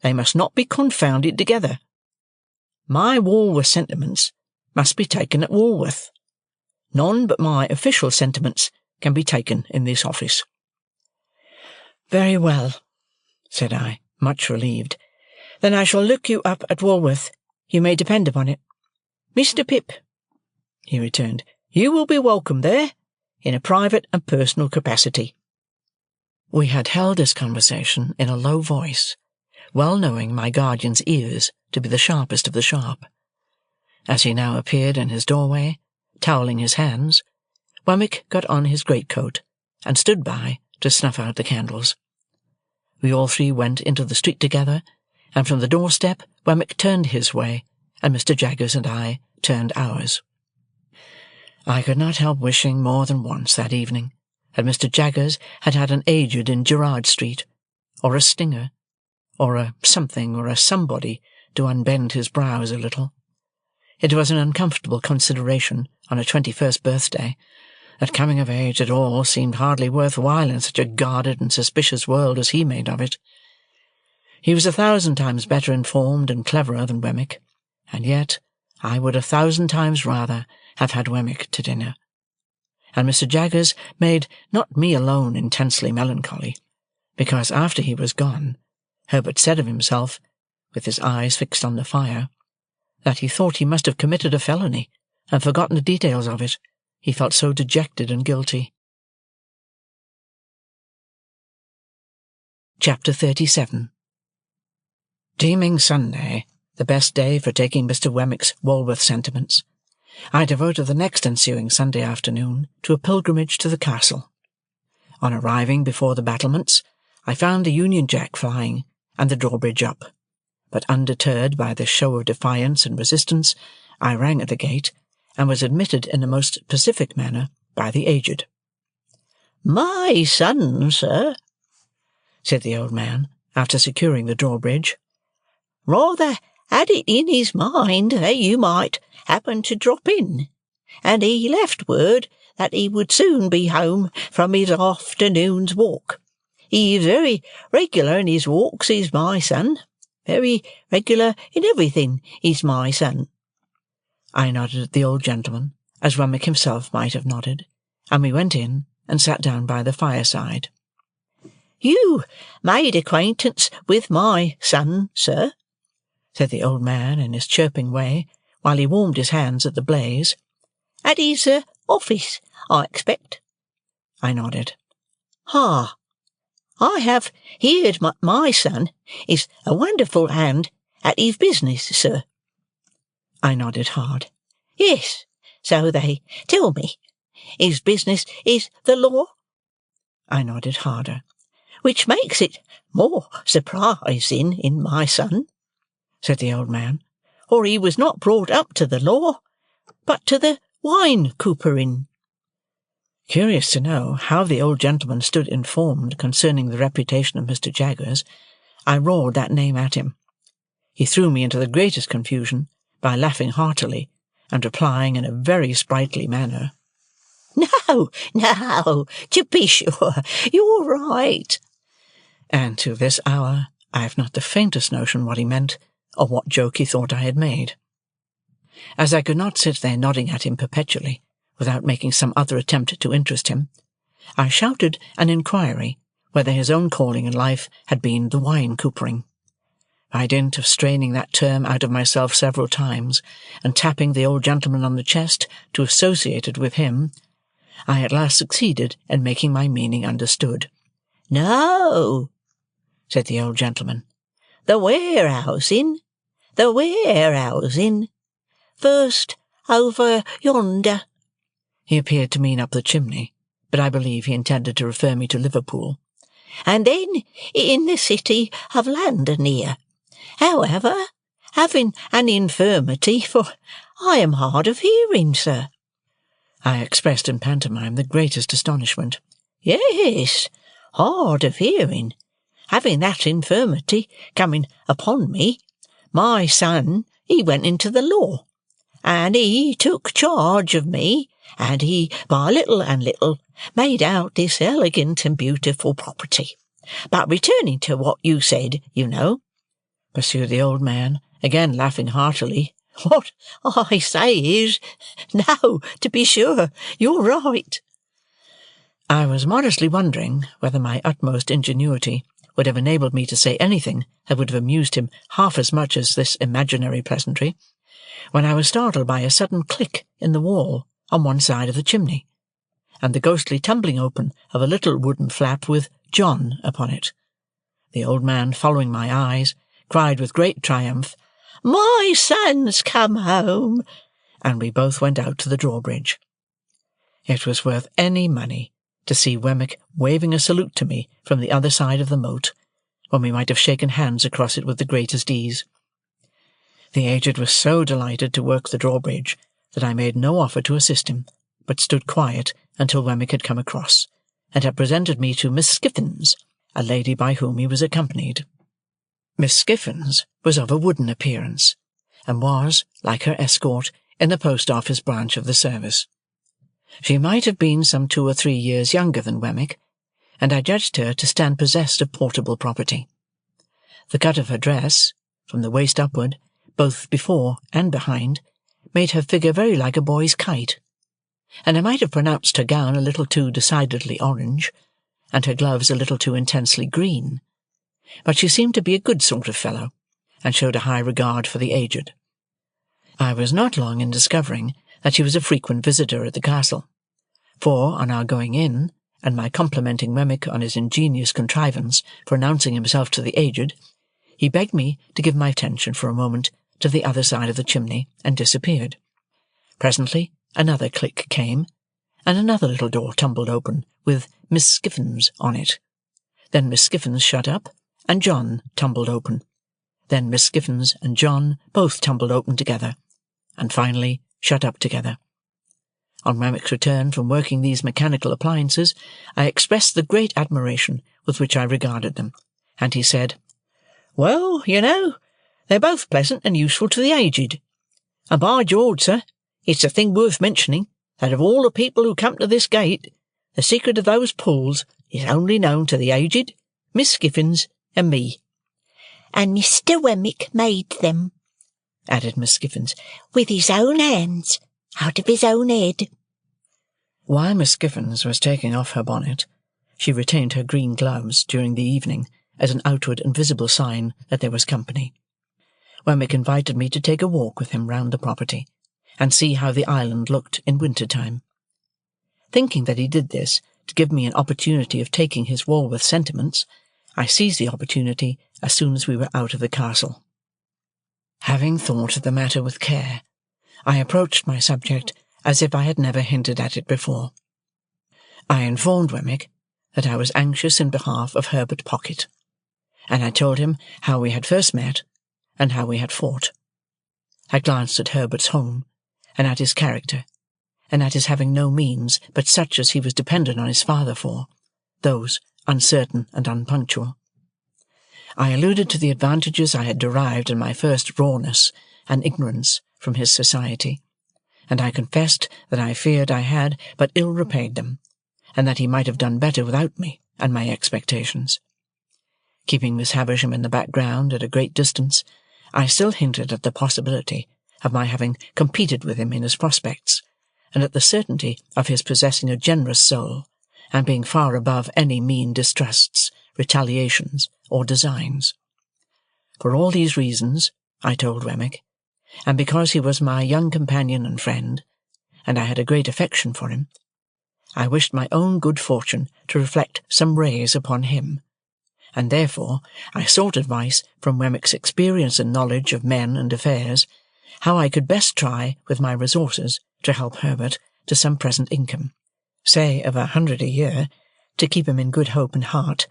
Speaker 1: they must not be confounded together. My Walworth sentiments must be taken at Walworth. None but my official sentiments can be taken in this office." "Very well," said I, much relieved. "Then I shall look you up at Walworth, you may depend upon it." "Mr. Pip," he returned, "you will be welcome there, in a private and personal capacity." We had held this conversation in a low voice, well knowing my guardian's ears to be the sharpest of the sharp. As he now appeared in his doorway, towelling his hands, Wemmick got on his greatcoat, and stood by to snuff out the candles. We all three went into the street together, and from the doorstep Wemmick turned his way, and Mr. Jaggers and I turned ours. I could not help wishing more than once that evening that Mr. Jaggers had had an aged in Gerrard Street, or a stinger, or a something or a somebody to unbend his brows a little. It was an uncomfortable consideration on a 21st birthday, that coming of age at all seemed hardly worth while in such a guarded and suspicious world as he made of it. He was 1,000 times better informed and cleverer than Wemmick, and yet I would 1,000 times rather have had Wemmick to dinner. And Mr. Jaggers made not me alone intensely melancholy, because after he was gone, Herbert said of himself, with his eyes fixed on the fire, that he thought he must have committed a felony, and forgotten the details of it, he felt so dejected and guilty. Chapter 37. Deeming Sunday the best day for taking Mr. Wemmick's Walworth sentiments, I devoted the next ensuing Sunday afternoon to a pilgrimage to the castle. On arriving before the battlements, I found the Union Jack flying and the drawbridge up, but undeterred by this show of defiance and resistance, I rang at the gate, and was admitted in a most pacific manner by the aged.
Speaker 3: "My son, sir,"
Speaker 1: said the old man, after securing the drawbridge,
Speaker 3: "rather had it in his mind that you might happen to drop in, and he left word that he would soon be home from his afternoon's walk. He is very regular in his walks, is my son. Very regular in everything, is my son."
Speaker 1: I nodded at the old gentleman, as Wemmick himself might have nodded, and we went in and sat down by the fireside.
Speaker 3: "You made acquaintance with my son, sir,"
Speaker 1: said the old man in his chirping way, while he warmed his hands at the blaze.
Speaker 3: "At his office, I expect."
Speaker 1: I nodded.
Speaker 3: "Ah, I have heard my son is a wonderful hand at his business, sir."
Speaker 1: I nodded hard.
Speaker 3: "Yes, so they tell me. His business is the law?"
Speaker 1: I nodded harder.
Speaker 3: "Which makes it more surprising in my son,"
Speaker 1: said the old man,
Speaker 3: "for he was not brought up to the law, but to the wine-coopering."
Speaker 1: Curious to know how the old gentleman stood informed concerning the reputation of Mr. Jaggers, I roared that name at him. He threw me into the greatest confusion by laughing heartily, and replying in a very sprightly manner,
Speaker 3: No, to be sure, you're right."
Speaker 1: And to this hour I have not the faintest notion what he meant, or what joke he thought I had made. As I could not sit there nodding at him perpetually, without making some other attempt to interest him, I shouted an inquiry whether his own calling in life had been the wine-coopering. By dint of straining that term out of myself several times, and tapping the old gentleman on the chest to associate it with him, I at last succeeded in making my meaning understood.
Speaker 3: "No," said the old gentleman, the warehousing. First over yonder."
Speaker 1: He appeared to mean up the chimney, but I believe he intended to refer me to Liverpool.
Speaker 3: "And then in the city of London here. However, having an infirmity, for I am hard of hearing, sir."
Speaker 1: I expressed in pantomime the greatest astonishment.
Speaker 3: "Yes, hard of hearing. Having that infirmity coming upon me, my son, he went into the law, and he took charge of me, and he, by little and little, made out this elegant and beautiful property. But returning to what you said, you know," pursued the old man, again laughing heartily, "what I say is, no, to be sure, you're right."
Speaker 1: I was modestly wondering whether my utmost ingenuity would have enabled me to say anything that would have amused him half as much as this imaginary pleasantry, when I was startled by a sudden click in the wall on one side of the chimney, and the ghostly tumbling open of a little wooden flap with "John" upon it. The old man, following my eyes, cried with great triumph, "My son's come home!" and we both went out to the drawbridge. It was worth any money to see Wemmick waving a salute to me from the other side of the moat, when we might have shaken hands across it with the greatest ease. The aged was so delighted to work the drawbridge that I made no offer to assist him, but stood quiet until Wemmick had come across, and had presented me to Miss Skiffins, a lady by whom he was accompanied. Miss Skiffins was of a wooden appearance, and was, like her escort, in the post-office branch of the service. She might have been some 2 or 3 years younger than Wemmick, and I judged her to stand possessed of portable property. The cut of her dress, from the waist upward, both before and behind, made her figure very like a boy's kite, and I might have pronounced her gown a little too decidedly orange, and her gloves a little too intensely green, but she seemed to be a good sort of fellow, and showed a high regard for the aged. I was not long in discovering that she was a frequent visitor at the castle, for, on our going in, and my complimenting Wemmick on his ingenious contrivance for announcing himself to the aged, he begged me to give my attention for a moment to the other side of the chimney and disappeared. Presently another click came, and another little door tumbled open with Miss Skiffins on it. Then Miss Skiffins shut up, and John tumbled open. Then Miss Skiffins and John both tumbled open together, and finally shut up together. On Wemmick's return from working these mechanical appliances, I expressed the great admiration with which I regarded them, and he said, "Well, you know, they're both pleasant and useful to the aged. And by George, sir, it's a thing worth mentioning that of all the people who come to this gate, the secret of those pulls is only known to the aged, Miss Skiffins, and me."
Speaker 2: "And Mr. Wemmick made them,"
Speaker 1: added Miss Skiffins,
Speaker 2: "with his own hands, out of his own head."
Speaker 1: While Miss Skiffins was taking off her bonnet, she retained her green gloves during the evening as an outward and visible sign that there was company. Wemmick invited me to take a walk with him round the property, and see how the island looked in winter-time. Thinking that he did this to give me an opportunity of taking his Walworth sentiments, I seized the opportunity as soon as we were out of the castle. Having thought of the matter with care, I approached my subject as if I had never hinted at it before. I informed Wemmick that I was anxious in behalf of Herbert Pocket, and I told him how we had first met, and how we had fought. I glanced at Herbert's home, and at his character, and at his having no means but such as he was dependent on his father for, those uncertain and unpunctual. I alluded to the advantages I had derived in my first rawness and ignorance from his society, and I confessed that I feared I had but ill repaid them, and that he might have done better without me and my expectations. Keeping Miss Havisham in the background at a great distance, I still hinted at the possibility of my having competed with him in his prospects, and at the certainty of his possessing a generous soul, and being far above any mean distrusts, retaliations, or designs. For all these reasons, I told Wemmick, and because he was my young companion and friend, and I had a great affection for him, I wished my own good fortune to reflect some rays upon him, and therefore I sought advice from Wemmick's experience and knowledge of men and affairs, how I could best try with my resources to help Herbert to some present income, say of 100 a year, to keep him in good hope and heart,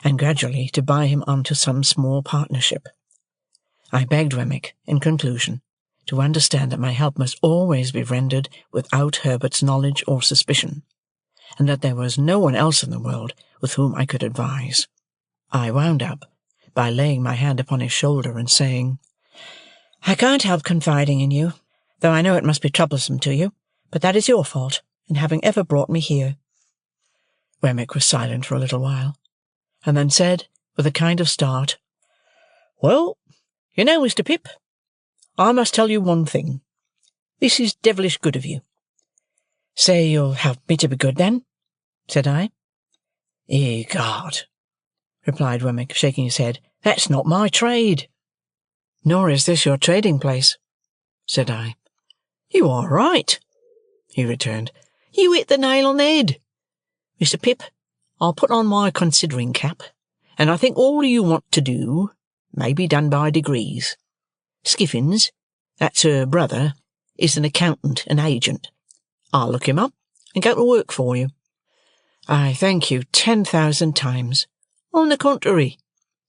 Speaker 1: and gradually to buy him on to some small partnership. I begged Wemmick, in conclusion, to understand that my help must always be rendered without Herbert's knowledge or suspicion, and that there was no one else in the world with whom I could advise. I wound up by laying my hand upon his shoulder and saying, "I can't help confiding in you, though I know it must be troublesome to you, but that is your fault in having ever brought me here." Wemmick was silent for a little while, and then said, with a kind of start, "Well, you know, Mr. Pip, I must tell you one thing. This is devilish good of you." "Say you'll help me to be good, then?" said I. "Egad," replied Wemmick, shaking his head, "that's not my trade." "Nor is this your trading place," said I. "You are right," he returned. "You hit the nail on the head. Mr. Pip, I'll put on my considering cap, and I think all you want to do may be done by degrees. Skiffins, that's her brother, is an accountant and agent. I'll look him up and go to work for you." "I thank you 10,000 times." "On the contrary,"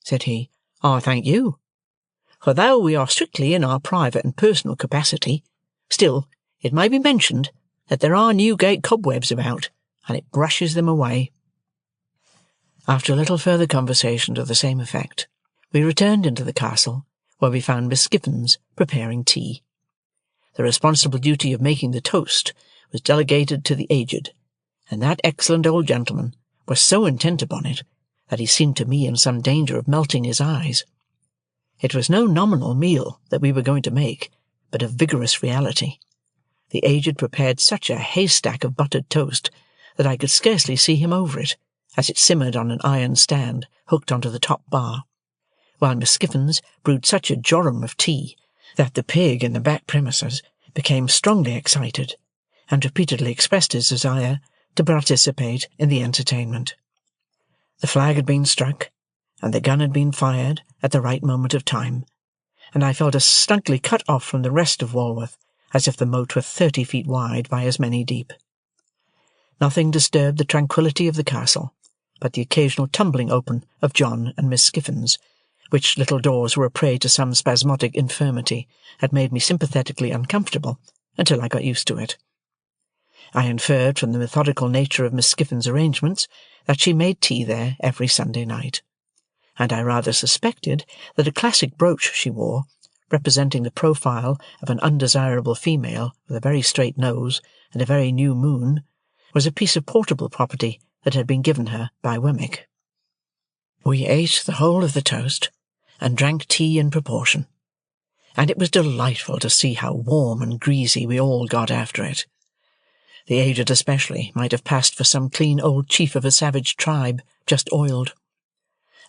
Speaker 1: said he, "I thank you. For though we are strictly in our private and personal capacity, still it may be mentioned that there are Newgate cobwebs about, and it brushes them away." After a little further conversation to the same effect, we returned into the castle, where we found Miss Skiffins preparing tea. The responsible duty of making the toast was delegated to the aged, and that excellent old gentleman was so intent upon it that he seemed to me in some danger of melting his eyes. It was no nominal meal that we were going to make, but a vigorous reality. The aged prepared such a haystack of buttered toast that I could scarcely see him over it, as it simmered on an iron stand hooked onto the top bar, while Miss Skiffins brewed such a jorum of tea that the pig in the back premises became strongly excited, and repeatedly expressed his desire to participate in the entertainment. The flag had been struck, and the gun had been fired at the right moment of time, and I felt as snugly cut off from the rest of Walworth as if the moat were 30 feet wide by as many deep. Nothing disturbed the tranquillity of the castle but the occasional tumbling open of John and Miss Skiffins, which little doors were a prey to some spasmodic infirmity that made me sympathetically uncomfortable until I got used to it. I inferred from the methodical nature of Miss Skiffins' arrangements that she made tea there every Sunday night, and I rather suspected that a classic brooch she wore, representing the profile of an undesirable female with a very straight nose and a very new moon, was a piece of portable property that had been given her by Wemmick. We ate the whole of the toast, and drank tea in proportion, and it was delightful to see how warm and greasy we all got after it. The aged especially might have passed for some clean old chief of a savage tribe, just oiled.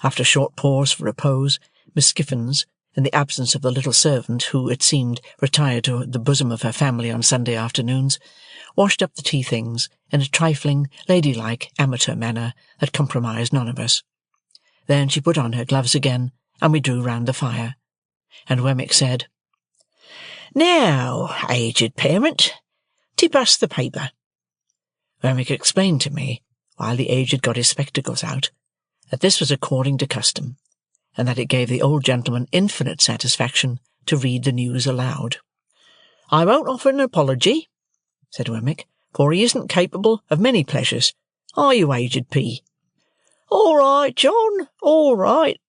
Speaker 1: After a short pause for repose, Miss Skiffins, in the absence of the little servant who, it seemed, retired to the bosom of her family on Sunday afternoons, washed up the tea-things in a trifling, ladylike, amateur manner that compromised none of us. Then she put on her gloves again, and we drew round the fire, and Wemmick said, "Now, aged parent, tip us the paper." Wemmick explained to me, while the aged got his spectacles out, that this was according to custom, and that it gave the old gentleman infinite satisfaction to read the news aloud. "I won't offer an apology," said Wemmick, "for he isn't capable of many pleasures. Are you, aged P?" "All right, John, all right,"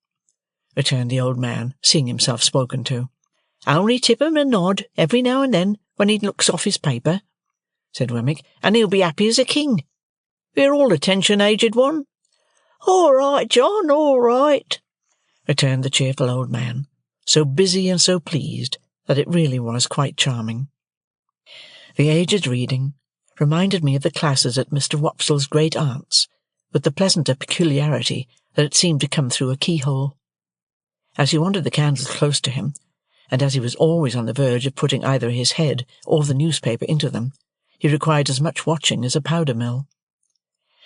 Speaker 1: returned the old man, seeing himself spoken to. "Only tip him a nod every now and then when he looks off his paper," said Wemmick, "and he'll be happy as a king. We're all attention, aged one." "All right, John, all right," returned the cheerful old man, so busy and so pleased that it really was quite charming. The aged reading reminded me of the classes at Mr. Wopsle's great-aunt's, with the pleasanter peculiarity that it seemed to come through a keyhole. As he wanted the candles close to him, and as he was always on the verge of putting either his head or the newspaper into them, he required as much watching as a powder-mill.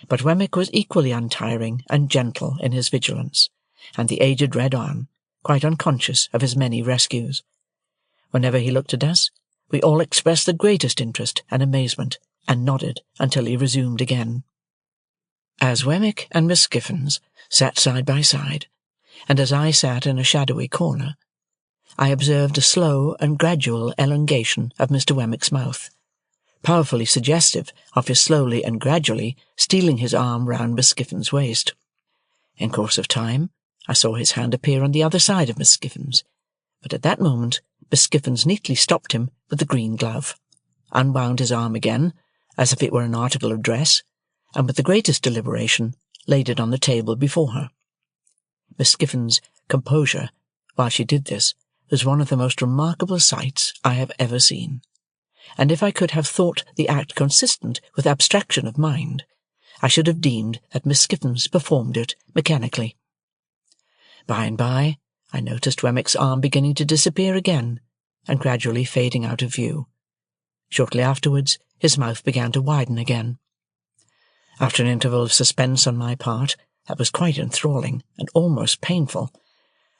Speaker 1: But Wemmick was equally untiring and gentle in his vigilance, and the aged read on, quite unconscious of his many rescues. Whenever he looked at us, we all expressed the greatest interest and amazement, and nodded until he resumed again. As Wemmick and Miss Skiffins sat side by side, and as I sat in a shadowy corner, I observed a slow and gradual elongation of Mr. Wemmick's mouth, powerfully suggestive of his slowly and gradually stealing his arm round Miss Skiffins' waist. In course of time, I saw his hand appear on the other side of Miss Skiffins, but at that moment Miss Skiffins neatly stopped him with the green glove, unwound his arm again, as if it were an article of dress, and with the greatest deliberation laid it on the table before her. Miss Skiffins' composure, while she did this, was one of the most remarkable sights I have ever seen, and if I could have thought the act consistent with abstraction of mind, I should have deemed that Miss Skiffins performed it mechanically. By and by, I noticed Wemmick's arm beginning to disappear again, and gradually fading out of view. Shortly afterwards, his mouth began to widen again. After an interval of suspense on my part, that was quite enthralling and almost painful,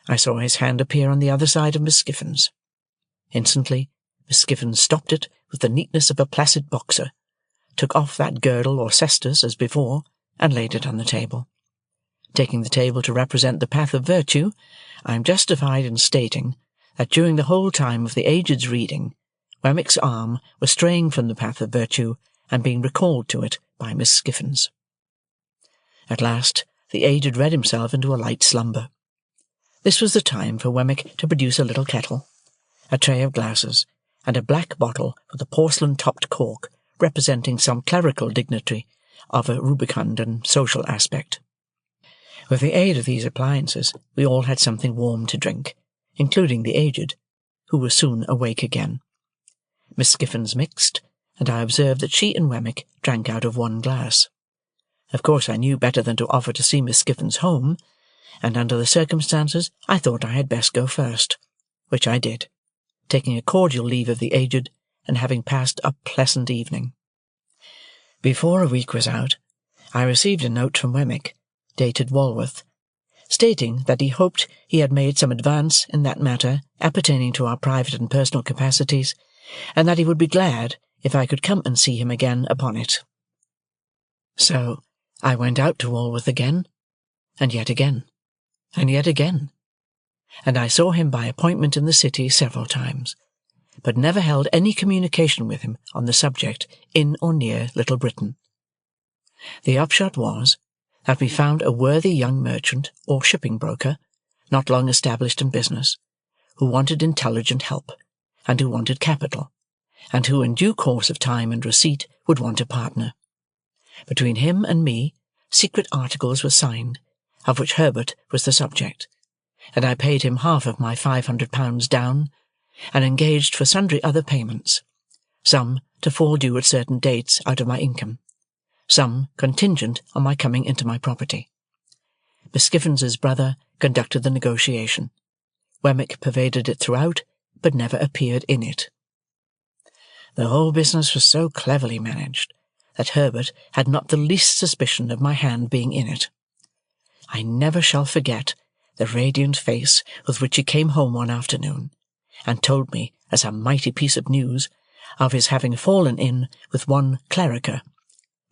Speaker 1: I saw his hand appear on the other side of Miss Skiffins. Instantly, Miss Skiffins stopped it with the neatness of a placid boxer, took off that girdle or cestus as before, and laid it on the table. Taking the table to represent the path of virtue, I am justified in stating that during the whole time of the aged's reading, Wemmick's arm was straying from the path of virtue and being recalled to it by Miss Skiffins. At last, the aged read himself into a light slumber. This was the time for Wemmick to produce a little kettle, a tray of glasses, and a black bottle with a porcelain-topped cork representing some clerical dignitary of a rubicund and social aspect. With the aid of these appliances, we all had something warm to drink, including the aged, who was soon awake again. Miss Skiffins mixed, and I observed that she and Wemmick drank out of one glass. Of course I knew better than to offer to see Miss Skiffins home, and under the circumstances I thought I had best go first, which I did, taking a cordial leave of the aged, and having passed a pleasant evening. Before a week was out, I received a note from Wemmick, dated Walworth, stating that he hoped he had made some advance in that matter appertaining to our private and personal capacities, and that he would be glad if I could come and see him again upon it. So I went out to Walworth again, and yet again, and yet again, and I saw him by appointment in the city several times, but never held any communication with him on the subject in or near Little Britain. The upshot was that we found a worthy young merchant or shipping broker, not long established in business, who wanted intelligent help, and who wanted capital, and who in due course of time and receipt would want a partner. Between him and me, secret articles were signed, of which Herbert was the subject, and I paid him half of my £500 down, and engaged for sundry other payments, some to fall due at certain dates out of my income, some contingent on my coming into my property. Miss Giffens's brother conducted the negotiation. Wemmick pervaded it throughout, but never appeared in it. The whole business was so cleverly managed that Herbert had not the least suspicion of my hand being in it. I never shall forget the radiant face with which he came home one afternoon, and told me, as a mighty piece of news, of his having fallen in with one Clarriker,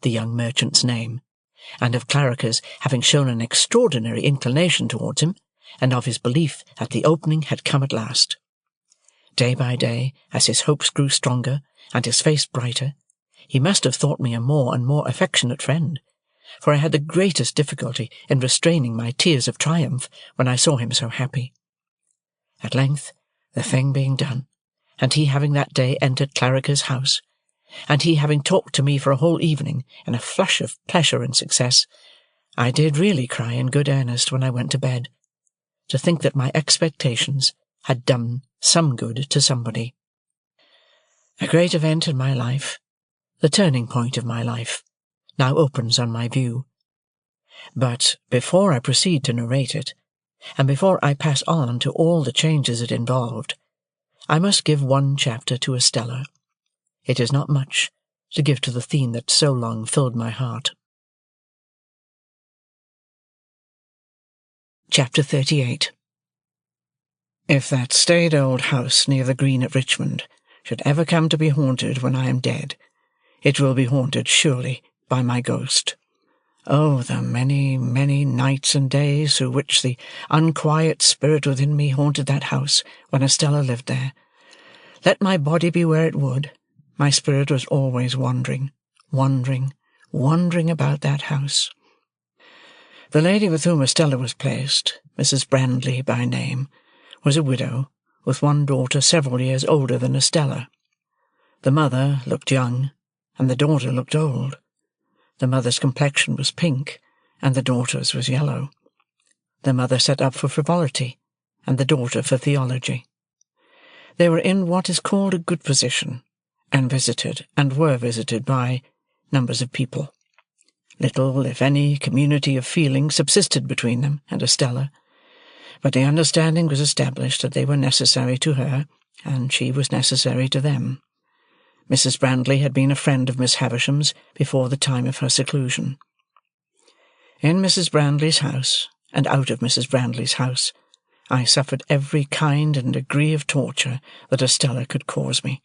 Speaker 1: the young merchant's name, and of Clarriker's having shown an extraordinary inclination towards him, and of his belief that the opening had come at last. Day by day, as his hopes grew stronger, and his face brighter, he must have thought me a more and more affectionate friend, for I had the greatest difficulty in restraining my tears of triumph when I saw him so happy. At length, the thing being done, and he having that day entered Clarriker's house, and he having talked to me for a whole evening in a flush of pleasure and success, I did really cry in good earnest when I went to bed, to think that my expectations had done some good to somebody. A great event in my life, the turning point of my life, now opens on my view. But before I proceed to narrate it, and before I pass on to all the changes it involved, I must give one chapter to Estella. It is not much to give to the theme that so long filled my heart. Chapter 38. If that staid old house near the green at Richmond should ever come to be haunted when I am dead, it will be haunted surely by my ghost. Oh, the many, many nights and days through which the unquiet spirit within me haunted that house when Estella lived there. Let my body be where it would, my spirit was always wandering, wandering about that house. The lady with whom Estella was placed, Mrs. Brandley by name, was a widow, with one daughter several years older than Estella. The mother looked young, and the daughter looked old. The mother's complexion was pink, and the daughter's was yellow. The mother set up for frivolity, and the daughter for theology. They were in what is called a good position, and visited, and were visited by, numbers of people. Little, if any, community of feeling subsisted between them and Estella, but the understanding was established that they were necessary to her, and she was necessary to them. Mrs. Brandley had been a friend of Miss Havisham's before the time of her seclusion. In Mrs. Brandley's house, and out of Mrs. Brandley's house, I suffered every kind and degree of torture that Estella could cause me.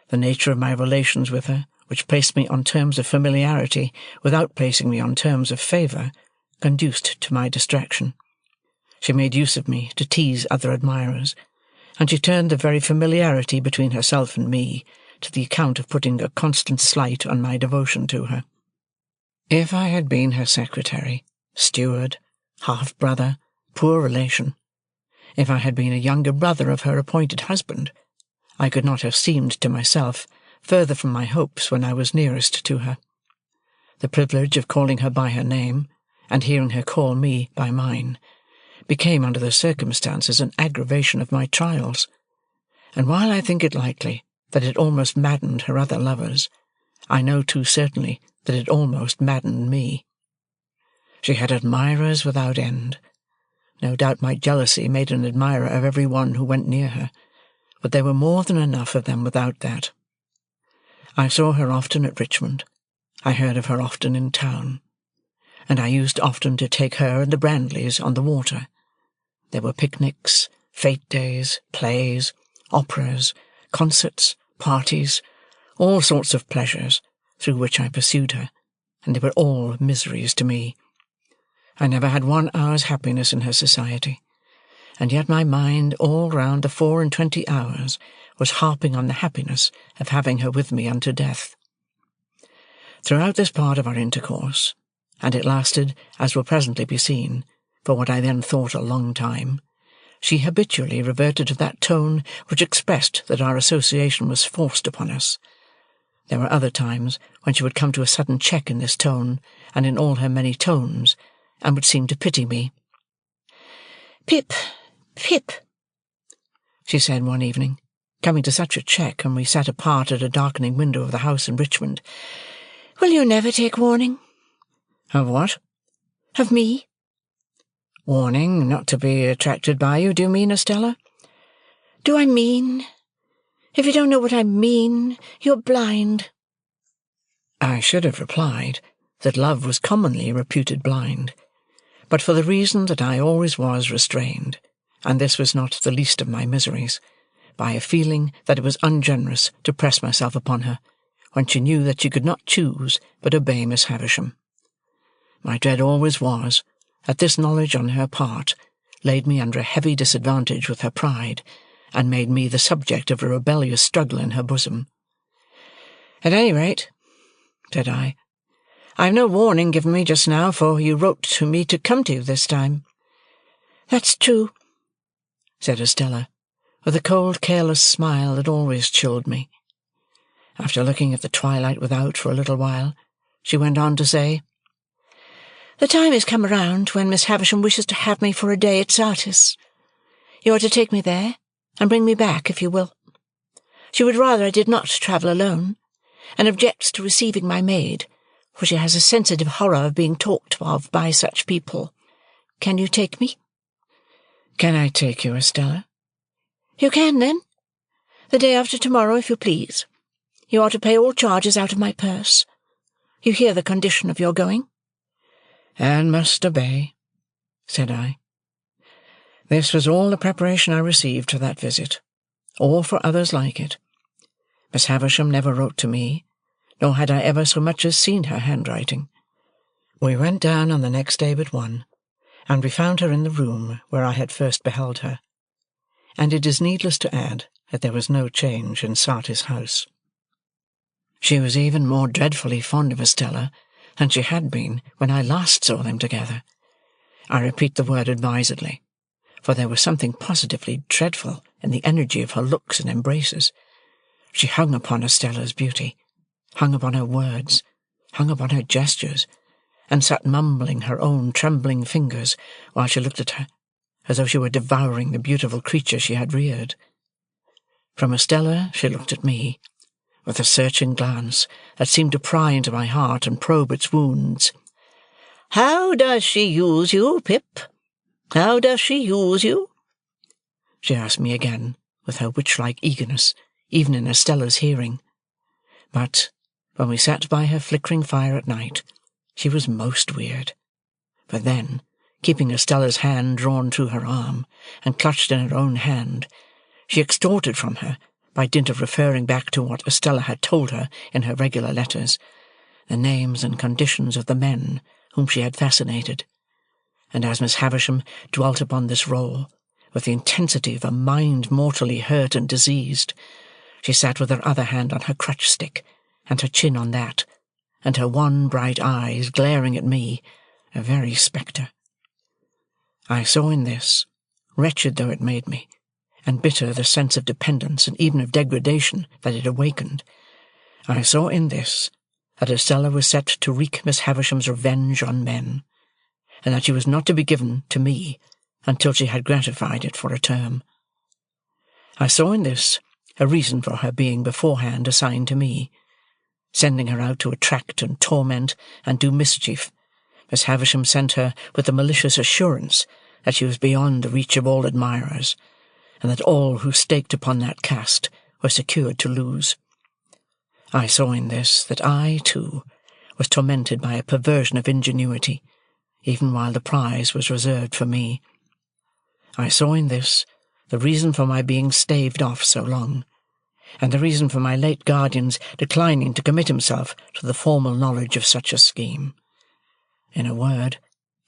Speaker 1: The nature of my relations with her, which placed me on terms of familiarity without placing me on terms of favour, conduced to my distraction. She made use of me to tease other admirers, and she turned the very familiarity between herself and me to the account of putting a constant slight on my devotion to her. If I had been her secretary, steward, half-brother, poor relation, if I had been a younger brother of her appointed husband, I could not have seemed to myself further from my hopes when I was nearest to her. The privilege of calling her by her name, and hearing her call me by mine, became under the circumstances an aggravation of my trials, and while I think it likely that it almost maddened her other lovers, I know too certainly that it almost maddened me. She had admirers without end. No doubt my jealousy made an admirer of every one who went near her, but there were more than enough of them without that. I saw her often at Richmond. I heard of her often in town. and I used often to take her and the Brandleys on the water. There were picnics, fête days, plays, operas, concerts, parties, all sorts of pleasures, through which I pursued her, and they were all miseries to me. I never had 1 hour's happiness in her society, and yet my mind all round the 24 hours was harping on the happiness of having her with me unto death. Throughout this part of our intercourse, and it lasted, as will presently be seen, for what I then thought a long time, she habitually reverted to that tone which expressed that our association was forced upon us. There were other times when she would come to a sudden check in this tone, and in all her many tones, and would seem to pity me.
Speaker 2: "Pip, Pip,"
Speaker 1: she said one evening, coming to such a check when we sat apart at a darkening window of the house in Richmond.
Speaker 2: "Will you never take warning?"
Speaker 1: "Of what?"
Speaker 2: "Of me."
Speaker 1: "Warning not to be attracted by you, do you mean, Estella?"
Speaker 2: "Do I mean? If you don't know what I mean, you're blind."
Speaker 1: I should have replied that love was commonly reputed blind, but for the reason that I always was restrained, and this was not the least of my miseries, by a feeling that it was ungenerous to press myself upon her, when she knew that she could not choose but obey Miss Havisham. My dread always was that this knowledge on her part laid me under a heavy disadvantage with her pride, and made me the subject of a rebellious struggle in her bosom. "At any rate," said I have no warning given me just now, for you wrote to me to come to you this time."
Speaker 2: "That's true,"
Speaker 1: said Estella, with a cold, careless smile that always chilled me. After looking at the twilight without for a little while, she went on to say,
Speaker 2: "The time has come round when Miss Havisham wishes to have me for a day at Sartis. You are to take me there, and bring me back, if you will. She would rather I did not travel alone, and objects to receiving my maid, for she has a sensitive horror of being talked of by such people. Can you take me?"
Speaker 1: "Can I take you, Estella?"
Speaker 2: "You can, then. The day after tomorrow, if you please. You are to pay all charges out of my purse. You hear the condition of your going?"
Speaker 1: "And must obey," said I. This was all the preparation I received for that visit, or for others like it. Miss Havisham never wrote to me, nor had I ever so much as seen her handwriting. We went down on the next day but one, and we found her in the room where I had first beheld her, and it is needless to add that there was no change in Sartis House. She was even more dreadfully fond of Estella than she had been when I last saw them together. I repeat the word advisedly, for there was something positively dreadful in the energy of her looks and embraces. She hung upon Estella's beauty, hung upon her words, hung upon her gestures, and sat mumbling her own trembling fingers while she looked at her, as though she were devouring the beautiful creature she had reared. From Estella she looked at me, with a searching glance that seemed to pry into my heart and probe its wounds.
Speaker 2: "How does she use you, Pip? How does she use you?"
Speaker 1: she asked me again, with her witch-like eagerness, even in Estella's hearing. But when we sat by her flickering fire at night, she was most weird. For then, keeping Estella's hand drawn through her arm, and clutched in her own hand, she extorted from her, by dint of referring back to what Estella had told her in her regular letters, the names and conditions of the men whom she had fascinated. And as Miss Havisham dwelt upon this role, with the intensity of a mind mortally hurt and diseased, she sat with her other hand on her crutch-stick, and her chin on that, and her one bright eyes glaring at me, a very spectre. I saw in this, wretched though it made me, and bitter the sense of dependence and even of degradation that it awakened, I saw in this that Estella was set to wreak Miss Havisham's revenge on men, and that she was not to be given to me until she had gratified it for a term. I saw in this a reason for her being beforehand assigned to me. Sending her out to attract and torment and do mischief, Miss Havisham sent her with the malicious assurance that she was beyond the reach of all admirers, and that all who staked upon that cast were secured to lose. I saw in this that I, too, was tormented by a perversion of ingenuity, even while the prize was reserved for me. I saw in this the reason for my being staved off so long, and the reason for my late guardian's declining to commit himself to the formal knowledge of such a scheme. In a word,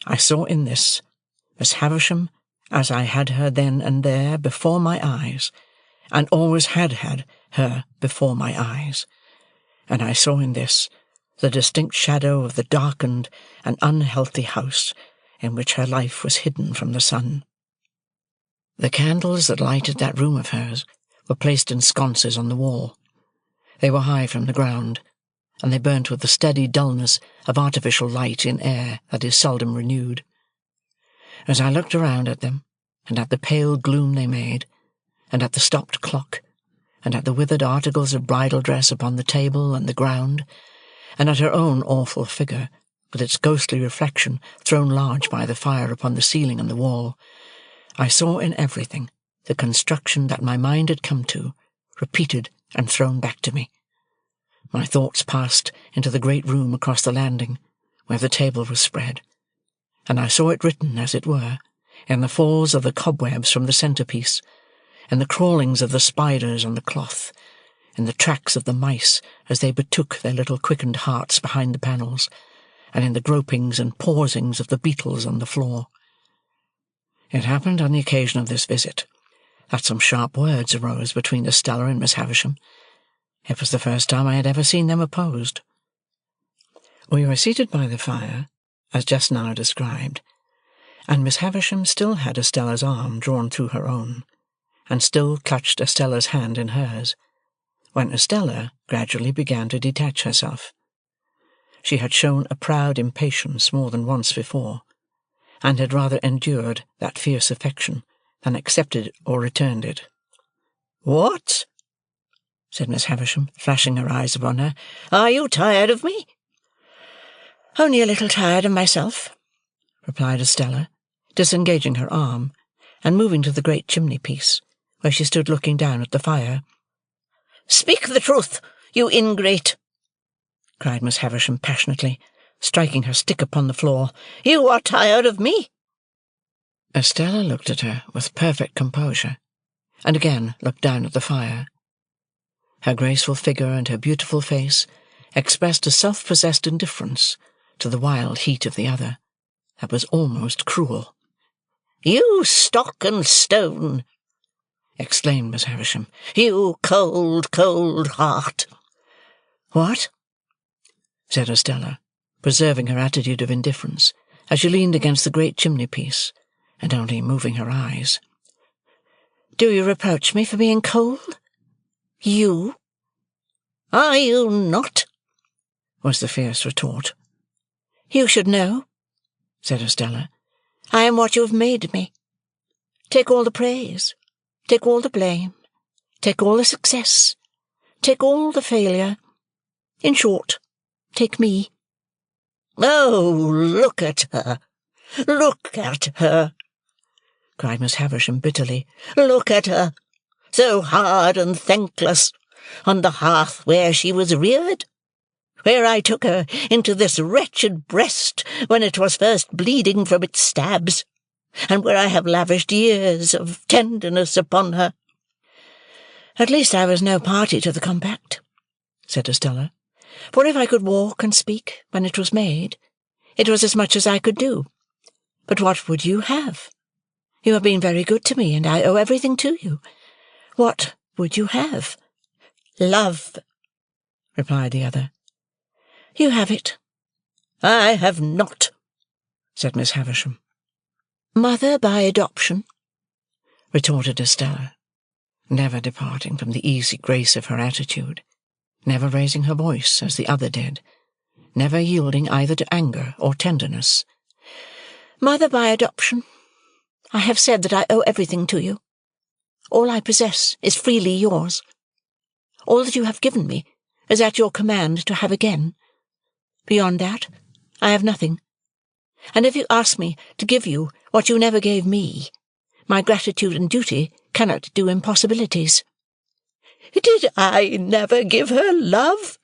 Speaker 1: I saw in this Miss Havisham as I had her then and there before my eyes, and always had her before my eyes, and I saw in this the distinct shadow of the darkened and unhealthy house in which her life was hidden from the sun. The candles that lighted that room of hers were placed in sconces on the wall. They were high from the ground, and they burnt with the steady dullness of artificial light in air that is seldom renewed. As I looked around at them, and at the pale gloom they made, and at the stopped clock, and at the withered articles of bridal dress upon the table and the ground, and at her own awful figure, with its ghostly reflection thrown large by the fire upon the ceiling and the wall, I saw in everything the construction that my mind had come to, repeated and thrown back to me. My thoughts passed into the great room across the landing, where the table was spread, and I saw it written, as it were, in the falls of the cobwebs from the centrepiece, in the crawlings of the spiders on the cloth, in the tracks of the mice as they betook their little quickened hearts behind the panels, and in the gropings and pausings of the beetles on the floor. It happened on the occasion of this visit that some sharp words arose between Estella and Miss Havisham. It was the first time I had ever seen them opposed. We were seated by the fire, as just now described, and Miss Havisham still had Estella's arm drawn through her own, and still clutched Estella's hand in hers, when Estella gradually began to detach herself. She had shown a proud impatience more than once before, and had rather endured that fierce affection than accepted or returned it.
Speaker 2: "What?" said Miss Havisham, flashing her eyes upon her. "Are you tired of me?" "Only a little tired of myself," replied Estella, disengaging her arm, and moving to the great chimney-piece, where she stood looking down at the fire. "Speak the truth, you ingrate!" cried Miss Havisham passionately, striking her stick upon the floor. "You are tired of me!"
Speaker 1: Estella looked at her with perfect composure, and again looked down at the fire. Her graceful figure and her beautiful face expressed a self-possessed indifference to the wild heat of the other that was almost cruel.
Speaker 2: "You stock and stone!"
Speaker 1: exclaimed Miss Havisham.
Speaker 2: "You cold, cold heart!"
Speaker 1: "What?" said Estella, preserving her attitude of indifference, as she leaned against the great chimney-piece, and only moving her eyes.
Speaker 2: "Do you reproach me for being cold? You? Are you not?"
Speaker 1: was the fierce retort.
Speaker 2: "You should know," said Estella. "I am what you have made me. Take all the praise, take all the blame, take all the success, take all the failure. In short, take me." "Oh, look at her! Look at her!" cried Miss Havisham bitterly. "Look at her, so hard and thankless, on the hearth where she was reared, where I took her into this wretched breast when it was first bleeding from its stabs, and where I have lavished years of tenderness upon her."
Speaker 1: "At least I was no party to the compact," said Estella, "for if I could walk and speak when it was made, it was as much as I could do. But what would you have? You have been very good to me, and I owe everything to you. What would you have?"
Speaker 2: "Love,"
Speaker 1: replied the other.
Speaker 2: "You have it."
Speaker 1: "I have not," said Miss Havisham.
Speaker 2: "Mother by adoption,"
Speaker 1: retorted Estella, never departing from the easy grace of her attitude, never raising her voice as the other did, never yielding either to anger or tenderness.
Speaker 2: "Mother by adoption. I have said that I owe everything to you. All I possess is freely yours. All that you have given me is at your command to have again. Beyond that, I have nothing. And if you ask me to give you what you never gave me, my gratitude and duty cannot do impossibilities."
Speaker 1: "Did I never give her love?"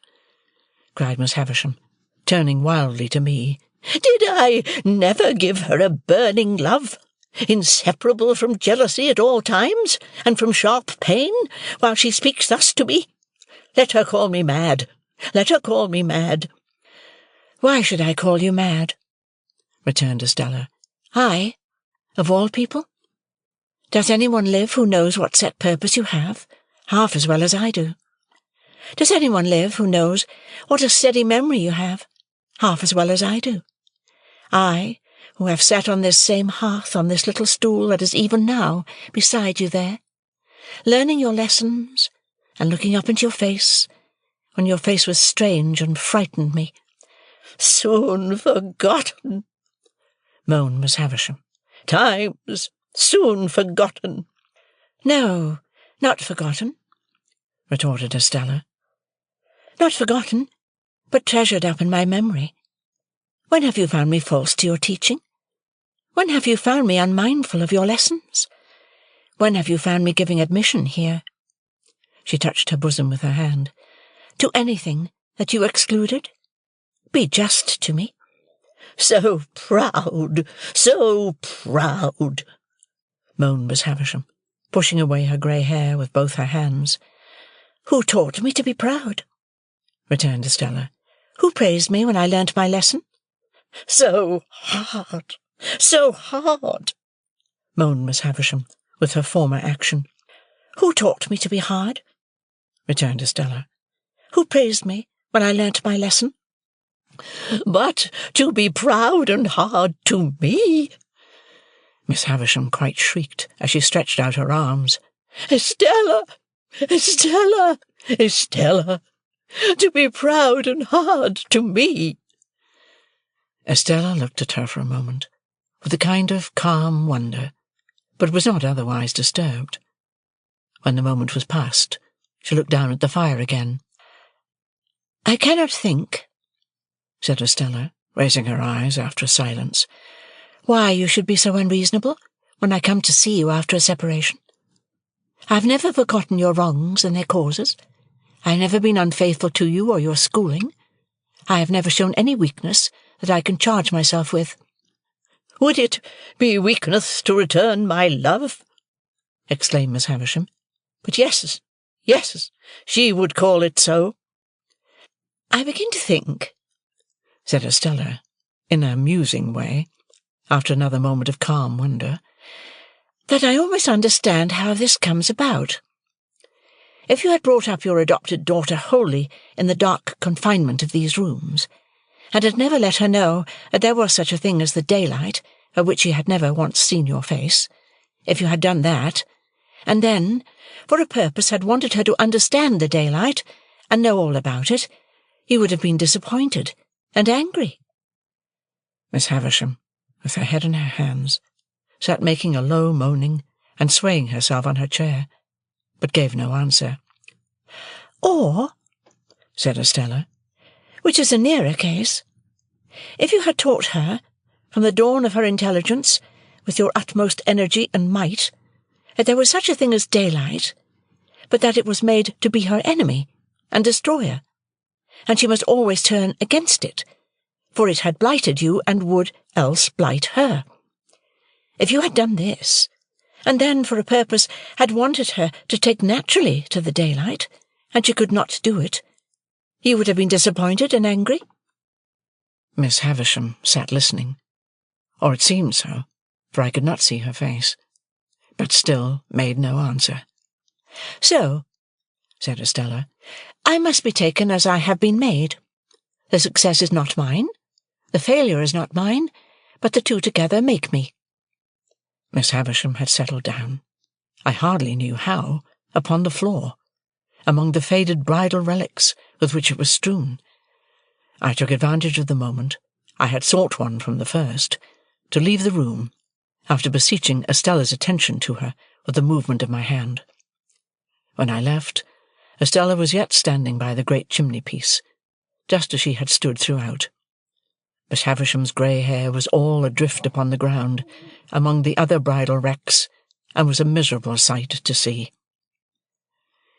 Speaker 1: cried Miss Havisham, turning wildly to me,
Speaker 3: Did I never give her a burning love, inseparable from jealousy at all times, and from sharp pain, while she speaks thus to me? Let her call me mad. Let her call me mad."
Speaker 2: "Why should I call you mad?" returned Estella. "I, of all people? Does anyone live who knows what set purpose you have, half as well as I do? Does anyone live who knows what a steady memory you have, half as well as I do? I, who have sat on this same hearth, on this little stool that is even now beside you there, learning your lessons and looking up into your face, when your face was strange and frightened me."
Speaker 3: "Soon forgotten," moaned Miss Havisham. "Times soon forgotten."
Speaker 2: "No, not forgotten," retorted Estella. "Not forgotten, but treasured up in my memory. When have you found me false to your teaching? When have you found me unmindful of your lessons? When have you found me giving admission here," she touched her bosom with her hand, "to anything that you excluded? Be just to me."
Speaker 3: "So proud, so proud," moaned Miss Havisham,
Speaker 2: pushing away her grey hair with both her hands. "Who taught me to be proud?" returned Estella. "Who praised me when I learnt my lesson?"
Speaker 3: "So hard, so hard," moaned Miss Havisham, with her former action.
Speaker 2: "Who taught me to be hard?" returned Estella. "Who praised me when I learnt my lesson?"
Speaker 3: "But to be proud and hard to me!"
Speaker 1: Miss Havisham quite shrieked as she stretched out her arms.
Speaker 3: "Estella! Estella! Estella! To be proud and hard to me!"
Speaker 1: Estella looked at her for a moment, with a kind of calm wonder, but was not otherwise disturbed. When the moment was past, she looked down at the fire again.
Speaker 2: "I cannot think," said Estella,
Speaker 1: raising her eyes after a silence,
Speaker 2: "why you should be so unreasonable when I come to see you after a separation. I have never forgotten your wrongs and their causes. I have never been unfaithful to you or your schooling. I have never shown any weakness that I can charge myself with."
Speaker 3: "Would it be weakness to return my love?" exclaimed Miss Havisham. "But yes, yes, she would call it so."
Speaker 2: "I begin to think,"
Speaker 1: said Estella, in a musing way, after another moment of calm wonder,
Speaker 2: "that I almost understand how this comes about. If you had brought up your adopted daughter wholly in the dark confinement of these rooms, and had never let her know that there was such a thing as the daylight, by which she had never once seen your face, if you had done that, and then, for a purpose, had wanted her to understand the daylight and know all about it, you would have been disappointed and angry."
Speaker 1: Miss Havisham, with her head in her hands, sat making a low moaning and swaying herself on her chair, but gave no answer.
Speaker 2: "Or,"
Speaker 1: said Estella,
Speaker 2: "which is a nearer case, if you had taught her, from the dawn of her intelligence, with your utmost energy and might, that there was such a thing as daylight, but that it was made to be her enemy and destroyer, and she must always turn against it, for it had blighted you and would else blight her. If you had done this, and then, for a purpose, had wanted her to take naturally to the daylight, and she could not do it, you would have been disappointed and angry?"
Speaker 1: Miss Havisham sat listening, or it seemed so, for I could not see her face, but still made no answer.
Speaker 2: "So," said Estella, "I must be taken as I have been made. The success is not mine, the failure is not mine, but the two together make me."
Speaker 1: Miss Havisham had settled down, I hardly knew how, upon the floor, among the faded bridal relics with which it was strewn. I took advantage of the moment, I had sought one from the first, to leave the room, after beseeching Estella's attention to her with a movement of my hand. When I left, Estella was yet standing by the great chimney-piece, just as she had stood throughout. Miss Havisham's grey hair was all adrift upon the ground, among the other bridal wrecks, and was a miserable sight to see.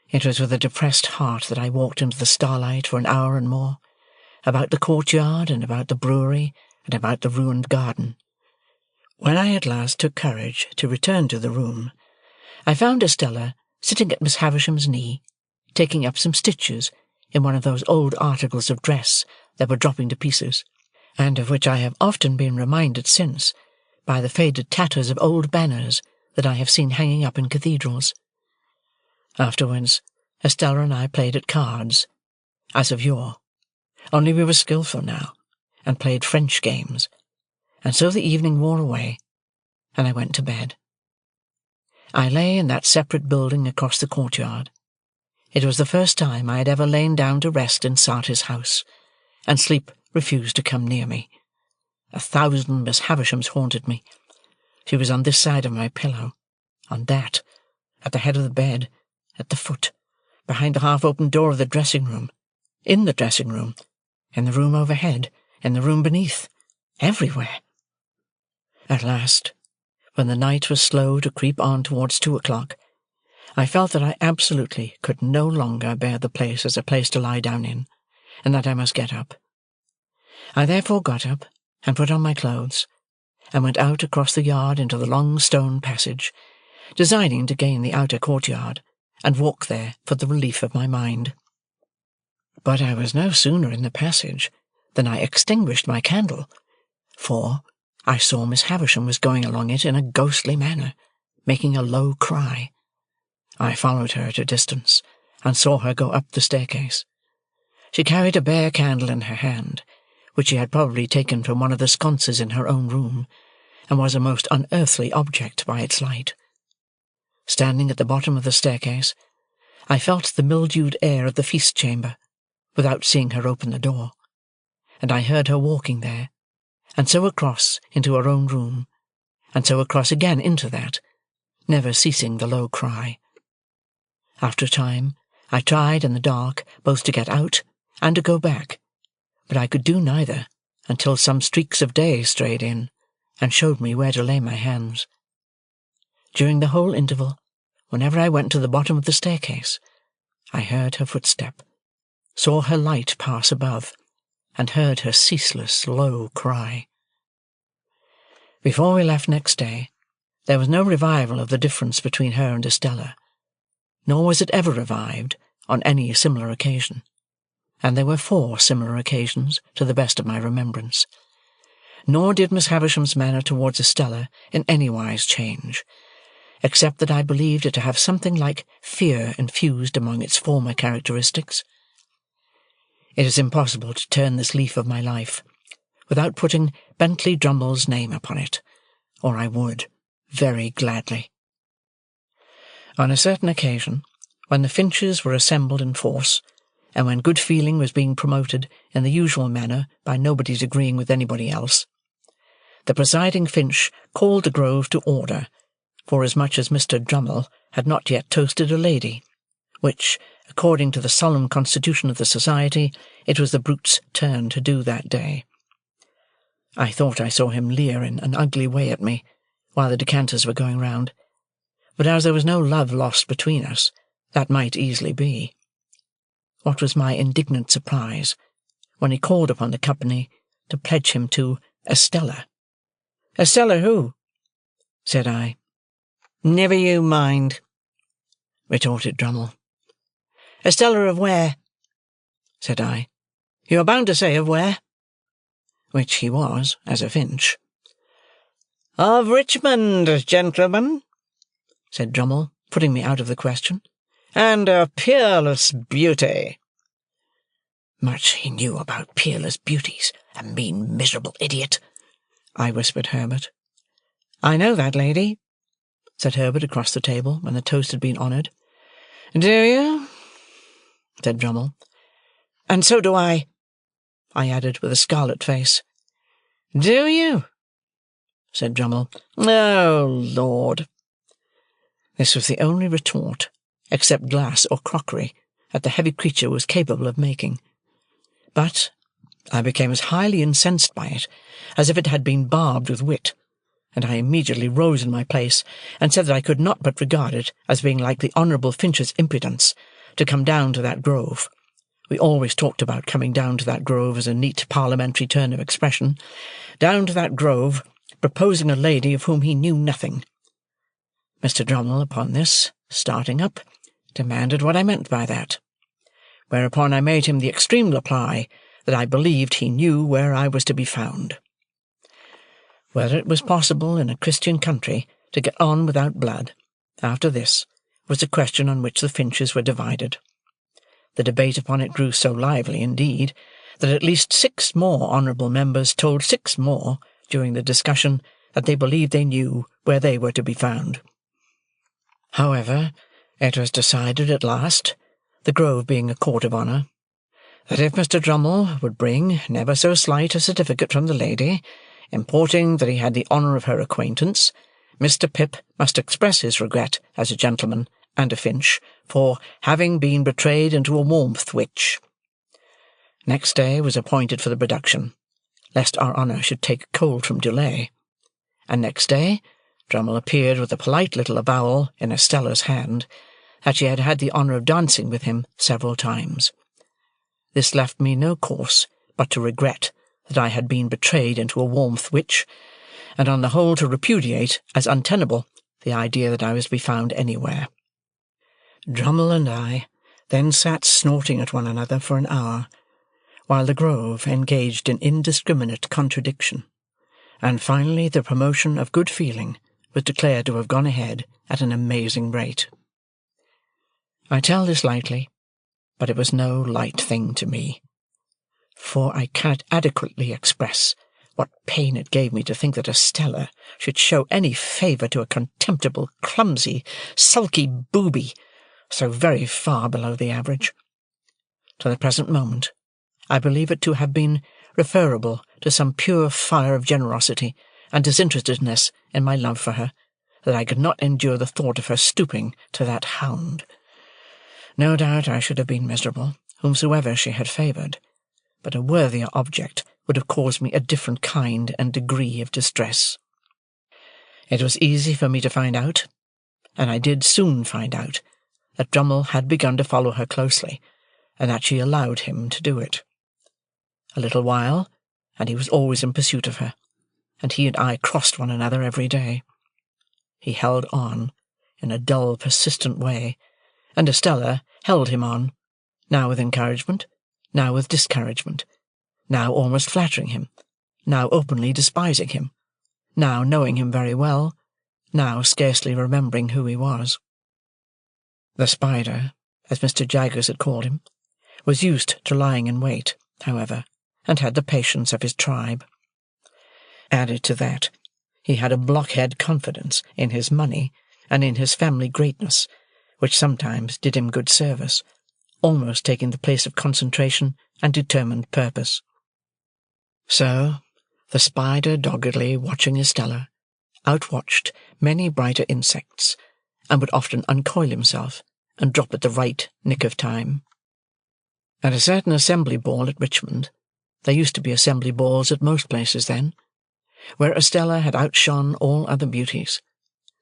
Speaker 1: It was with a depressed heart that I walked into the starlight for an hour and more, about the courtyard and about the brewery, and about the ruined garden. When I at last took courage to return to the room, I found Estella sitting at Miss Havisham's knee, taking up some stitches in one of those old articles of dress that were dropping to pieces, and of which I have often been reminded since by the faded tatters of old banners that I have seen hanging up in cathedrals. Afterwards, Estella and I played at cards, as of yore, only we were skilful now, and played French games, and so the evening wore away, and I went to bed. I lay in that separate building across the courtyard. It was the first time I had ever lain down to rest in Sarti's house, and sleep refused to come near me. 1,000 Miss Havishams haunted me. She was on this side of my pillow, on that, at the head of the bed, at the foot, behind the half-open door of the dressing-room, in the dressing-room, in the room overhead, in the room beneath, everywhere. At last, when the night was slow to creep on towards 2 o'clock, I felt that I absolutely could no longer bear the place as a place to lie down in, and that I must get up. I therefore got up and put on my clothes, and went out across the yard into the long stone passage, designing to gain the outer courtyard, and walk there for the relief of my mind. But I was no sooner in the passage than I extinguished my candle, for I saw Miss Havisham was going along it in a ghostly manner, making a low cry. I followed her at a distance, and saw her go up the staircase. She carried a bare candle in her hand, which she had probably taken from one of the sconces in her own room, and was a most unearthly object by its light. Standing at the bottom of the staircase, I felt the mildewed air of the feast-chamber, without seeing her open the door, and I heard her walking there, and so across into her own room, and so across again into that, never ceasing the low cry. After a time, I tried in the dark both to get out and to go back, but I could do neither until some streaks of day strayed in, and showed me where to lay my hands. During the whole interval, whenever I went to the bottom of the staircase, I heard her footstep, saw her light pass above, and heard her ceaseless low cry. Before we left next day, there was no revival of the difference between her and Estella, nor was it ever revived on any similar occasion, and there were 4 similar occasions to the best of my remembrance. Nor did Miss Havisham's manner towards Estella in any wise change, except that I believed it to have something like fear infused among its former characteristics. It is impossible to turn this leaf of my life without putting Bentley Drummle's name upon it, or I would, very gladly. On a certain occasion, when the Finches were assembled in force, and when good feeling was being promoted in the usual manner by nobody's agreeing with anybody else, the presiding Finch called the Grove to order, forasmuch as Mr. Drummle had not yet toasted a lady, which, according to the solemn constitution of the society, it was the brute's turn to do that day. I thought I saw him leer in an ugly way at me, while the decanters were going round, but as there was no love lost between us, that might easily be. What was my indignant surprise, when he called upon the company to pledge him to Estella. "Estella who?" said I. "Never you mind," retorted Drummle. "Estella of where?" said I. "You are bound to say of where." Which he was, as a Finch. "Of Richmond, gentlemen," said Drummle, putting me out of the question. "And a peerless beauty." Much he knew about peerless beauties, a mean, miserable idiot, I whispered Herbert. "I know that lady," said Herbert across the table, when the toast had been honoured. "Do you?" said Drummle. "And so do I," I added with a scarlet face. "Do you?" said Drummle. "Oh, Lord!" This was the only retort, except glass or crockery, that the heavy creature was capable of making. But I became as highly incensed by it as if it had been barbed with wit, and I immediately rose in my place and said that I could not but regard it as being like the Honourable Finch's impudence to come down to that grove, We always talked about coming down to that grove as a neat parliamentary turn of expression. Down to that grove, proposing a lady of whom he knew nothing. Mr. Drummle, upon this, starting up, demanded what I meant by that, whereupon I made him the extreme reply that I believed he knew where I was to be found. Whether it was possible in a Christian country to get on without blood, after this, was a question on which the Finches were divided. The debate upon it grew so lively, indeed, that at least 6 more honourable members told 6 more, during the discussion, that they believed they knew where they were to be found. However, it was decided at last, the grove being a court of honour, that if Mr. Drummle would bring never so slight a certificate from the lady, importing that he had the honour of her acquaintance, Mr. Pip must express his regret as a gentleman and a Finch for having been betrayed into a warmth which. Next day was appointed for the production, lest our honour should take cold from delay, and next day Drummle appeared with a polite little avowal in Estella's hand that she had had the honour of dancing with him several times. This left me no course but to regret that I had been betrayed into a warmth which, and on the whole to repudiate as untenable the idea that I was to be found anywhere. Drummle and I then sat snorting at one another for an hour, while the grove engaged in indiscriminate contradiction, and finally the promotion of good feeling was declared to have gone ahead at an amazing rate. I tell this lightly, but it was no light thing to me, for I cannot adequately express what pain it gave me to think that Estella should show any favour to a contemptible, clumsy, sulky booby, so very far below the average. To the present moment, I believe it to have been referable to some pure fire of generosity and disinterestedness in my love for her, that I could not endure the thought of her stooping to that hound. No doubt I should have been miserable, whomsoever she had favoured, but a worthier object would have caused me a different kind and degree of distress. It was easy for me to find out, and I did soon find out, that Drummle had begun to follow her closely, and that she allowed him to do it. A little while, and he was always in pursuit of her, and he and I crossed one another every day. He held on, in a dull, persistent way, and Estella held him on, now with encouragement, now with discouragement, now almost flattering him, now openly despising him, now knowing him very well, now scarcely remembering who he was. The spider, as Mr. Jaggers had called him, was used to lying in wait, however, and had the patience of his tribe. Added to that, he had a blockhead confidence in his money and in his family greatness, which sometimes did him good service, almost taking the place of concentration and determined purpose. So, the spider, doggedly watching Estella, outwatched many brighter insects, and would often uncoil himself and drop at the right nick of time. At a certain assembly ball at Richmond, there used to be assembly balls at most places then, where Estella had outshone all other beauties,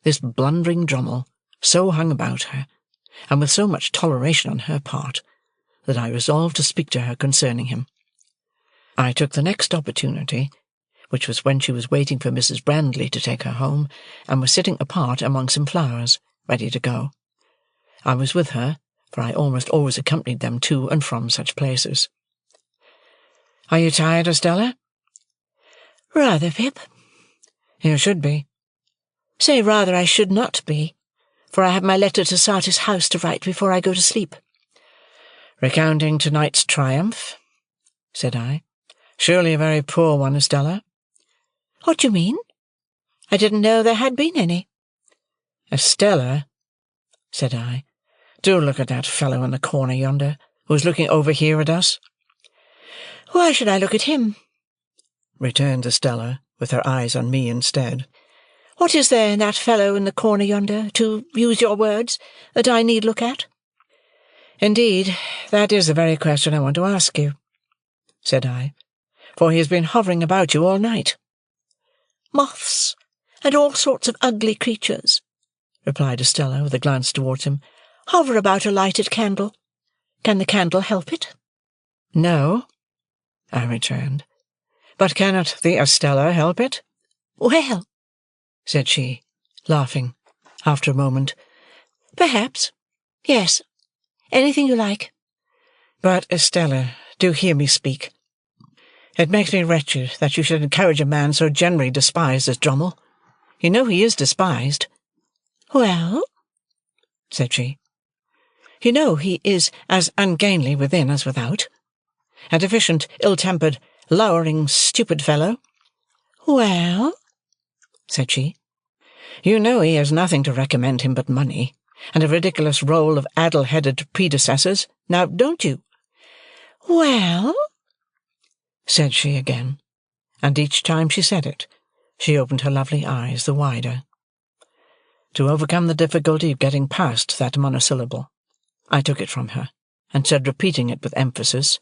Speaker 1: this blundering Drummle so hung about her, and with so much toleration on her part, that I resolved to speak to her concerning him. I took the next opportunity, which was when she was waiting for Mrs. Brandley to take her home, and was sitting apart among some flowers, ready to go. I was with her, for I almost always accompanied them to and from such places. "Are you tired, Estella?"
Speaker 2: "Rather, Pip."
Speaker 1: "You should be."
Speaker 2: "Say rather I should not be, for I have my letter to Sarti's house to write before I go to sleep."
Speaker 1: "Recounting to-night's triumph?" said I. "Surely a very poor one, Estella."
Speaker 2: "What do you mean? I didn't know there had been any."
Speaker 1: "Estella," said I, "do look at that fellow in the corner yonder, who is looking over here at us."
Speaker 2: "Why should I look at him?"
Speaker 1: returned Estella, with her eyes on me instead.
Speaker 2: "What is there in that fellow in the corner yonder, to use your words, that I need look at?"
Speaker 1: "Indeed, that is the very question I want to ask you," said I, "for he has been hovering about you all night."
Speaker 2: "Moths, and all sorts of ugly creatures," replied Estella, with a glance towards him, "hover about a lighted candle. Can the candle help it?
Speaker 1: "No," I returned. "But cannot the Estella help it?"
Speaker 2: "Well,"
Speaker 1: said she, laughing, after a moment,
Speaker 2: "perhaps. Yes. Anything you like."
Speaker 1: "But, Estella, do hear me speak. It makes me wretched that you should encourage a man so generally despised as Drummle. You know he is despised."
Speaker 2: "Well?"
Speaker 1: said she. "You know he is as ungainly within as without. A deficient, ill-tempered, lowering, stupid fellow."
Speaker 2: "Well?"
Speaker 1: said she. "You know he has nothing to recommend him but money, and a ridiculous roll of addle-headed predecessors. Now, don't you?"
Speaker 2: "Well?"
Speaker 1: said she again, and each time she said it, she opened her lovely eyes the wider. To overcome the difficulty of getting past that monosyllable, I took it from her, and said, repeating it with emphasis,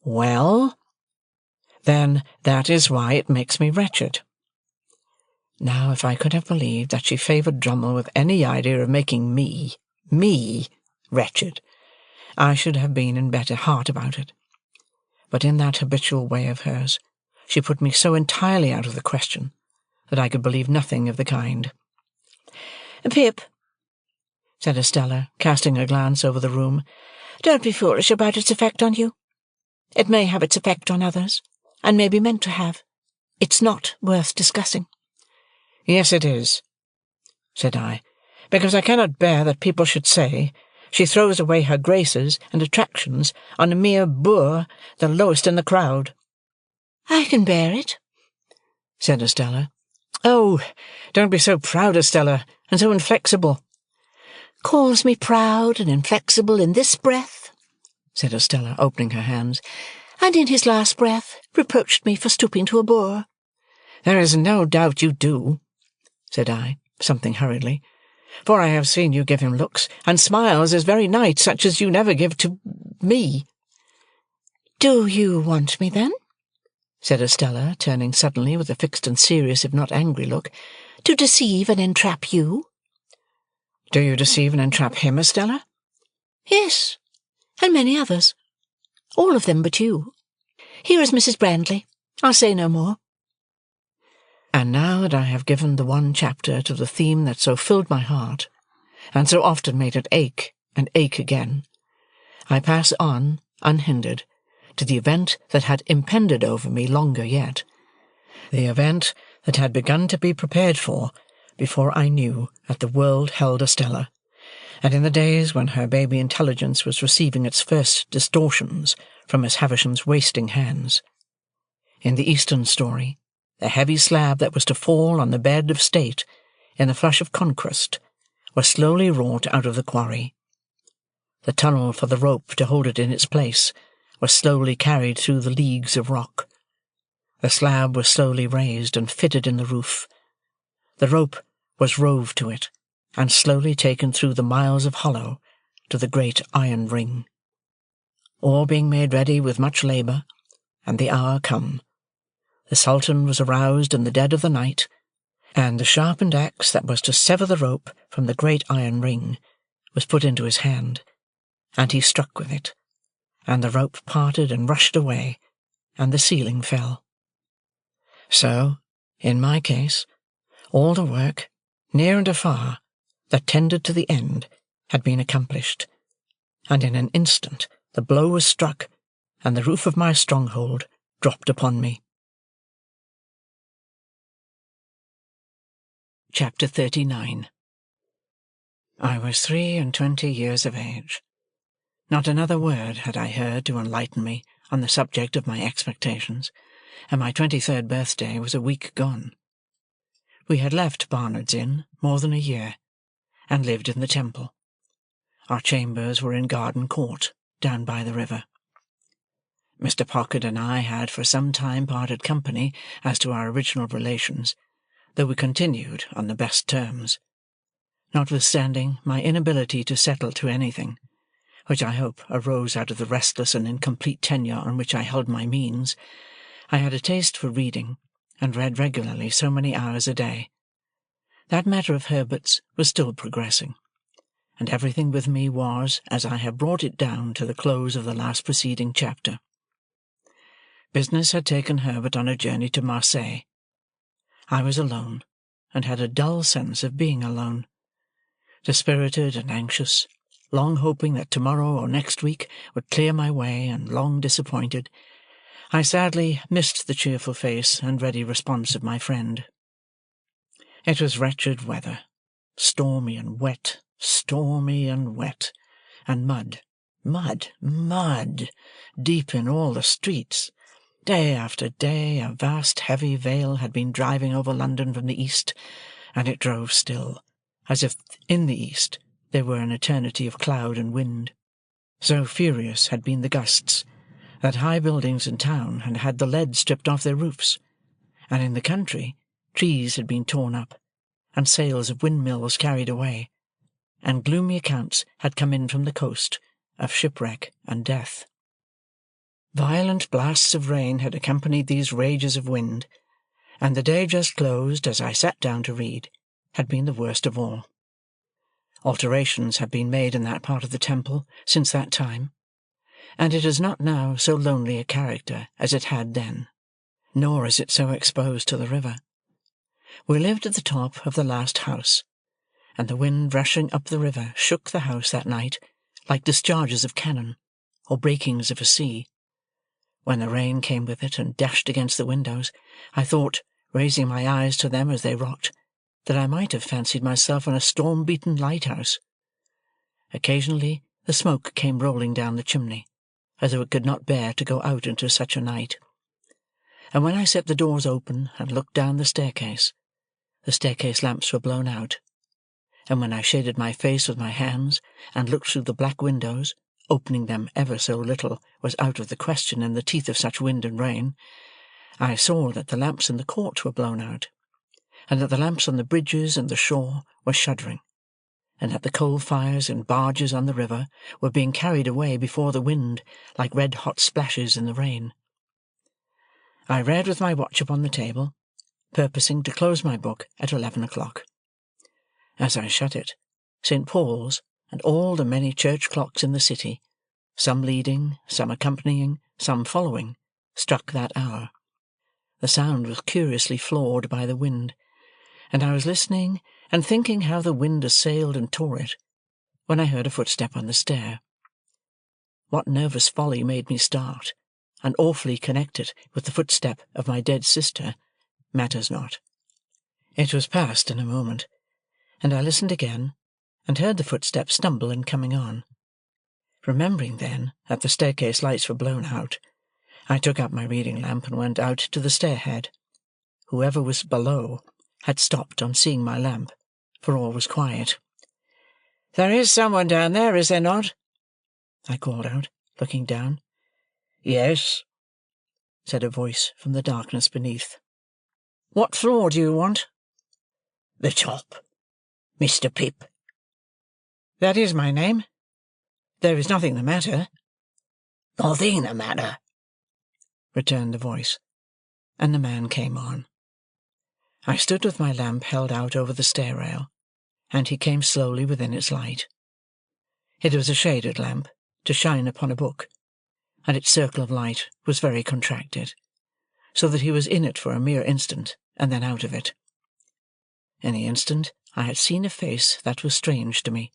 Speaker 1: "Well? Then that is why it makes me wretched." Now, if I could have believed that she favoured Drummle with any idea of making me, wretched, I should have been in better heart about it. But in that habitual way of hers, she put me so entirely out of the question that I could believe nothing of the kind.
Speaker 2: "Pip,"
Speaker 1: said Estella, casting a glance over the room,
Speaker 2: "don't be foolish about its effect on you. It may have its effect on others, and may be meant to have. It's not worth discussing."
Speaker 1: "Yes, it is," said I, "because I cannot bear that people should say she throws away her graces and attractions on a mere boor, the lowest in the crowd."
Speaker 2: "I can bear it,"
Speaker 1: said Estella. "Oh, don't be so proud, Estella, and so inflexible."
Speaker 2: "Calls me proud and inflexible in this breath,"
Speaker 1: said Estella, opening her hands,
Speaker 2: "and in his last breath reproached me for stooping to a boor."
Speaker 1: "There is no doubt you do," said I, something hurriedly, "for I have seen you give him looks and smiles this very night, such as you never give to me."
Speaker 2: "Do you want me, then,"
Speaker 1: said Estella, turning suddenly with a fixed and serious, if not angry look,
Speaker 2: "to deceive and entrap you?"
Speaker 1: "Do you deceive and entrap him, Estella?"
Speaker 2: "Yes, and many others. All of them but you. Here is Mrs. Brandley. I'll say no more."
Speaker 1: And now that I have given the one chapter to the theme that so filled my heart, and so often made it ache and ache again, I pass on, unhindered, to the event that had impended over me longer yet, the event that had begun to be prepared for before I knew that the world held Estella, and in the days when her baby intelligence was receiving its first distortions from Miss Havisham's wasting hands. In the Eastern story, the heavy slab that was to fall on the bed of state in the flush of conquest was slowly wrought out of the quarry. The tunnel for the rope to hold it in its place was slowly carried through the leagues of rock. The slab was slowly raised and fitted in the roof. The rope was rove to it, and slowly taken through the miles of hollow to the great iron ring. All being made ready with much labour, and the hour come, the Sultan was aroused in the dead of the night, and the sharpened axe that was to sever the rope from the great iron ring was put into his hand, and he struck with it, and the rope parted and rushed away, and the ceiling fell. So, in my case, all the work, near and afar, that tended to the end, had been accomplished, and in an instant the blow was struck, and the roof of my stronghold dropped upon me. Chapter 39. I was 23 years of age. Not another word had I heard to enlighten me on the subject of my expectations, and my 23rd birthday was a week gone. We had left Barnard's Inn more than a year, and lived in the Temple. Our chambers were in Garden Court, down by the river. Mr. Pocket and I had for some time parted company as to our original relations, though we continued on the best terms. Notwithstanding my inability to settle to anything, which I hope arose out of the restless and incomplete tenure on which I held my means, I had a taste for reading, and read regularly so many hours a day. That matter of Herbert's was still progressing, and everything with me was, as I have brought it down to the close of the last preceding chapter. Business had taken Herbert on a journey to Marseilles. I was alone, and had a dull sense of being alone. Dispirited and anxious, long hoping that tomorrow or next week would clear my way, and long disappointed, I sadly missed the cheerful face and ready response of my friend. It was wretched weather, stormy and wet, and mud, deep in all the streets. Day after day a vast heavy veil had been driving over London from the east, and it drove still, as if in the east there were an eternity of cloud and wind. So furious had been the gusts, that high buildings in town had had the lead stripped off their roofs, and in the country trees had been torn up, and sails of windmills carried away, and gloomy accounts had come in from the coast of shipwreck and death. Violent blasts of rain had accompanied these rages of wind, and the day just closed, as I sat down to read, had been the worst of all. Alterations have been made in that part of the temple since that time, and it is not now so lonely a character as it had then, nor is it so exposed to the river. We lived at the top of the last house, and the wind rushing up the river shook the house that night like discharges of cannon, or breakings of a sea. When the rain came with it and dashed against the windows, I thought, raising my eyes to them as they rocked, that I might have fancied myself in a storm-beaten lighthouse. Occasionally the smoke came rolling down the chimney, as though it could not bear to go out into such a night. And when I set the doors open and looked down the staircase lamps were blown out, and when I shaded my face with my hands and looked through the black windows, opening them ever so little was out of the question in the teeth of such wind and rain, I saw that the lamps in the court were blown out, and that the lamps on the bridges and the shore were shuddering, and that the coal fires and barges on the river were being carried away before the wind like red-hot splashes in the rain. I read with my watch upon the table, purposing to close my book at 11 o'clock. As I shut it, St. Paul's and all the many church clocks in the city, some leading, some accompanying, some following, struck that hour. The sound was curiously flawed by the wind, and I was listening and thinking how the wind assailed and tore it, when I heard a footstep on the stair. What nervous folly made me start, and awfully connect it with the footstep of my dead sister, matters not. It was past in a moment, and I listened again, and heard the footstep stumble in coming on. Remembering then that the staircase lights were blown out, I took up my reading lamp and went out to the stairhead. Whoever was below had stopped on seeing my lamp, for all was quiet. "There is someone down there, is there not?" I called out, looking down. "Yes," said a voice from the darkness beneath. "What floor do you want?" "The top. Mr. Pip." "That is my name. There is nothing the matter." "Nothing the matter," returned the voice, and the man came on. I stood with my lamp held out over the stair-rail, and he came slowly within its light. It was a shaded lamp, to shine upon a book, and its circle of light was very contracted, so that he was in it for a mere instant, and then out of it. In the instant I had seen a face that was strange to me,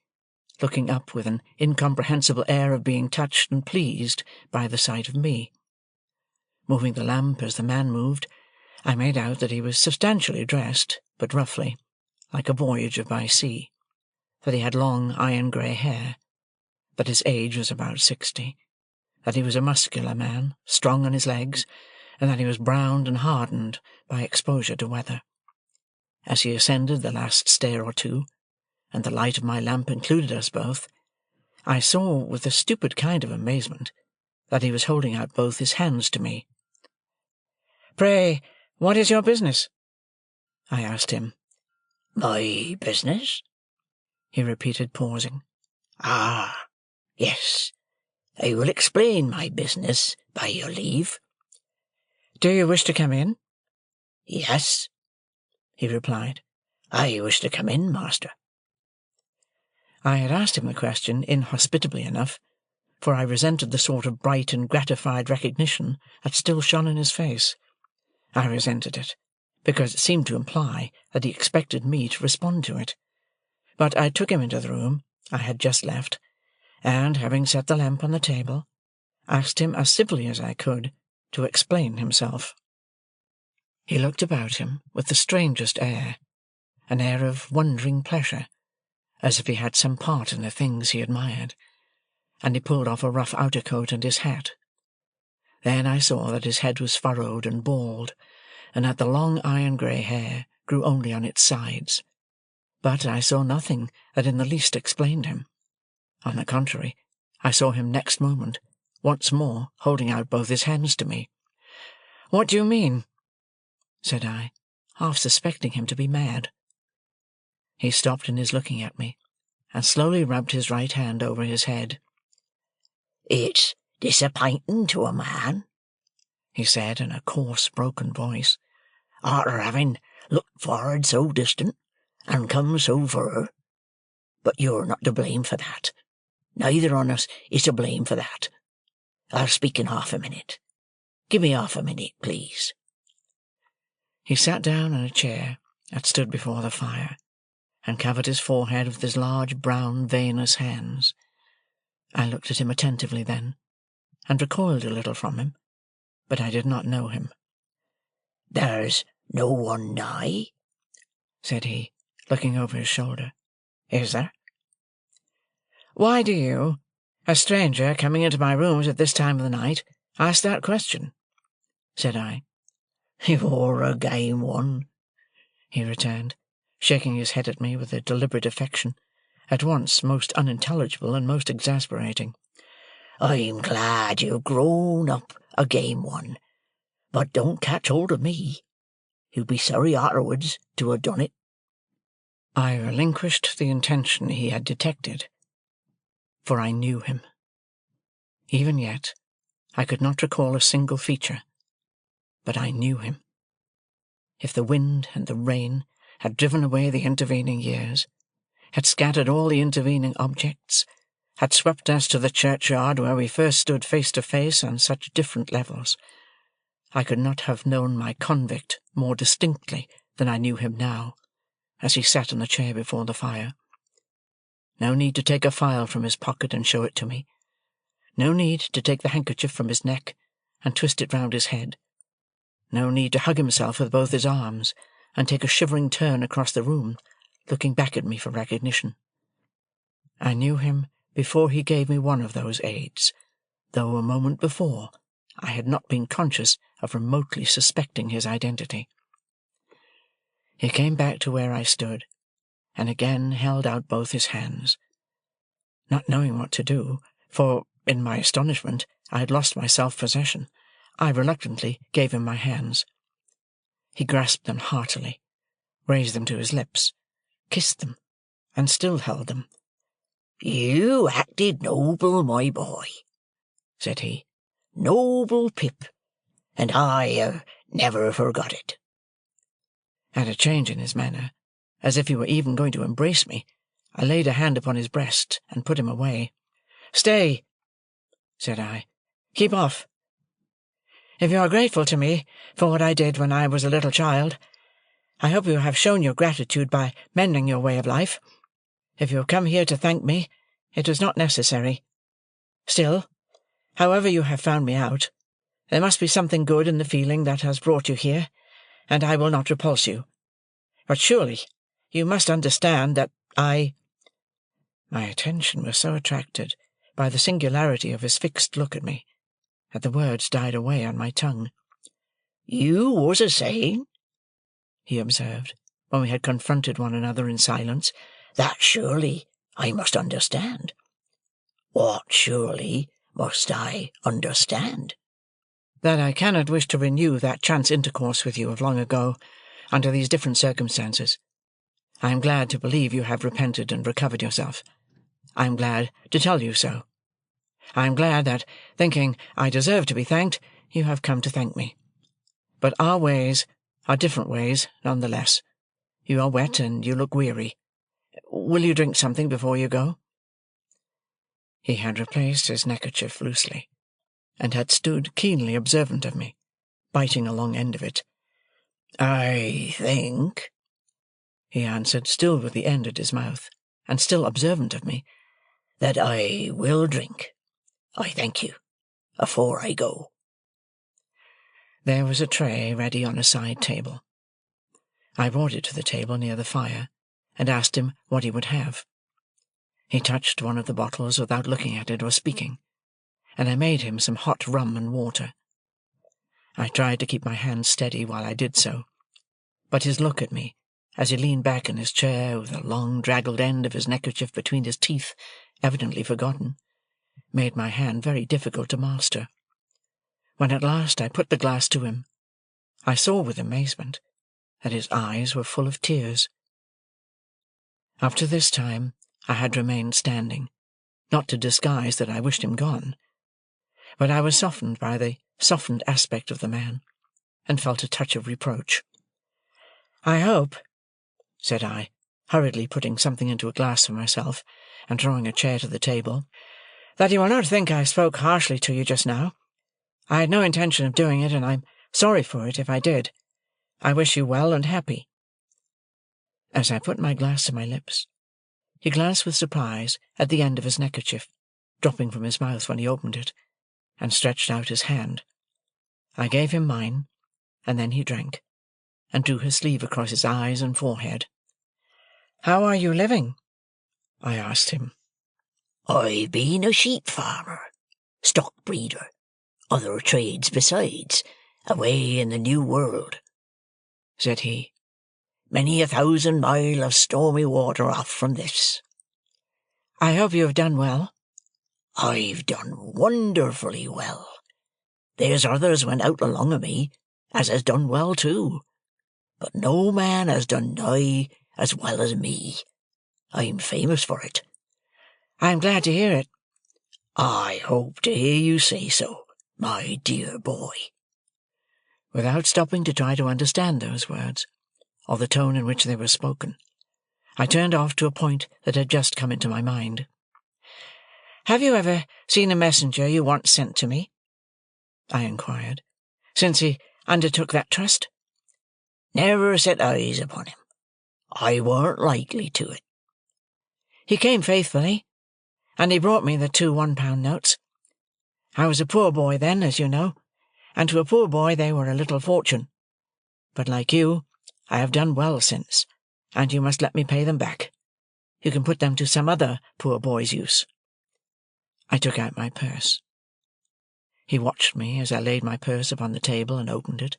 Speaker 1: looking up with an incomprehensible air of being touched and pleased by the sight of me. Moving the lamp as the man moved, I made out that he was substantially dressed, but roughly, like a voyager by sea, that he had long iron-grey hair, that his age was about 60, that he was a muscular man, strong on his legs, and that he was browned and hardened by exposure to weather. As he ascended the last stair or two, and the light of my lamp included us both, I saw, with a stupid kind of amazement, that he was holding out both his hands to me. "Pray, what is your business?" I asked him. "My business?" he repeated, pausing. "Ah, yes. I will explain my business, by your leave." "Do you wish to come in?" "Yes," he replied. "I wish to come in, master." I had asked him the question inhospitably enough, for I resented the sort of bright and gratified recognition that still shone in his face. I resented it, because it seemed to imply that he expected me to respond to it. But I took him into the room I had just left, and, having set the lamp on the table, asked him as civilly as I could to explain himself. He looked about him with the strangest air, an air of wondering pleasure, as if he had some part in the things he admired, and he pulled off a rough outer coat and his hat. Then I saw that his head was furrowed and bald, and that the long iron-grey hair grew only on its sides. But I saw nothing that in the least explained him. On the contrary, I saw him next moment, once more holding out both his hands to me. "What do you mean?" said I, half suspecting him to be mad. He stopped in his looking at me, and slowly rubbed his right hand over his head. "It's disappointing to a man," he said in a coarse, broken voice, "arter having looked for'ard so distant, and come so fur. But you're not to blame for that. Neither on us is to blame for that. I'll speak in half a minute. Give me half a minute, please." He sat down in a chair that stood before the fire, and covered his forehead with his large brown veinous hands. I looked at him attentively then, and recoiled a little from him, but I did not know him. "There's no one nigh?" said he, looking over his shoulder. "Is there?" "Why do you, a stranger coming into my rooms at this time of the night, ask that question?" said I. "You're a game one," he returned, shaking his head at me with a deliberate affection, at once most unintelligible and most exasperating. "I'm glad you've grown up a game one, but don't catch hold of me. You'll be sorry arterwards to have done it." I relinquished the intention he had detected, for I knew him. Even yet, I could not recall a single feature, but I knew him. If the wind and the rain had driven away the intervening years, had scattered all the intervening objects, had swept us to the churchyard where we first stood face to face on such different levels, I could not have known my convict more distinctly than I knew him now, as he sat in the chair before the fire. No need to take a file from his pocket and show it to me. No need to take the handkerchief from his neck and twist it round his head. No need to hug himself with both his arms and take a shivering turn across the room, looking back at me for recognition. I knew him before he gave me one of those aids, though a moment before I had not been conscious of remotely suspecting his identity. He came back to where I stood, and again held out both his hands. Not knowing what to do, for, in my astonishment, I had lost my self-possession, I reluctantly gave him my hands. He grasped them heartily, raised them to his lips, kissed them, and still held them. "You acted noble, my boy," said he. "Noble Pip, and I have never forgot it." At a change in his manner, as if he were even going to embrace me, I laid a hand upon his breast and put him away. "Stay," said I. "Keep off. If you are grateful to me for what I did when I was a little child, I hope you have shown your gratitude by mending your way of life. If you have come here to thank me, it was not necessary. Still, however you have found me out, there must be something good in the feeling that has brought you here, and I will not repulse you. But surely you must understand that My attention was so attracted by the singularity of his fixed look at me, that the words died away on my tongue. "You was a-saying," he observed, when we had confronted one another in silence, "that surely I must understand." "What surely must I understand?" "That I cannot wish to renew that chance intercourse with you of long ago, under these different circumstances. I am glad to believe you have repented and recovered yourself. I am glad to tell you so. I am glad that, thinking I deserve to be thanked, you have come to thank me. But our ways are different ways, none the less. You are wet, and you look weary. Will you drink something before you go?" He had replaced his neckerchief loosely, and had stood keenly observant of me, biting a long end of it. "I think," he answered, still with the end at his mouth, and still observant of me, "that I will drink. I thank you, afore I go." There was a tray ready on a side table. I brought it to the table near the fire, and asked him what he would have. He touched one of the bottles without looking at it or speaking, and I made him some hot rum and water. I tried to keep my hand steady while I did so, but his look at me, as he leaned back in his chair with the long draggled end of his neckerchief between his teeth, evidently forgotten, made my hand very difficult to master. When at last I put the glass to him, I saw with amazement that his eyes were full of tears. Up to this time I had remained standing, not to disguise that I wished him gone, but I was softened by the softened aspect of the man, and felt a touch of reproach. "I hope," said I, hurriedly putting something into a glass for myself, and drawing a chair to the table, "that you will not think I spoke harshly to you just now. I had no intention of doing it, and I'm sorry for it if I did. I wish you well and happy." As I put my glass to my lips, he glanced with surprise at the end of his neckerchief, dropping from his mouth when he opened it, and stretched out his hand. I gave him mine, and then he drank, and drew his sleeve across his eyes and forehead. "How are you living?" I asked him.
Speaker 3: "I've been a sheep farmer, stock breeder, other trades besides, away in the New World," said he. "Many a 1,000 mile of stormy water off from this."
Speaker 1: "I hope you have done well."
Speaker 3: "I've done wonderfully well. There's others went out along of me as has done well too, but no man has done nigh as well as me. I'm famous for it."
Speaker 1: "I am glad to hear it."
Speaker 3: "I hope to hear you say so, my dear boy."
Speaker 1: Without stopping to try to understand those words, or the tone in which they were spoken, I turned off to a point that had just come into my mind. "Have you ever seen a messenger you once sent to me?" I inquired, "since he undertook that trust?"
Speaker 3: "Never set eyes upon him. I weren't likely to it."
Speaker 1: "He came faithfully, and he brought me the 2 £1 notes. I was a poor boy then, as you know, and to a poor boy they were a little fortune. But like you, I have done well since, and you must let me pay them back. You can put them to some other poor boy's use." I took out my purse. He watched me as I laid my purse upon the table and opened it,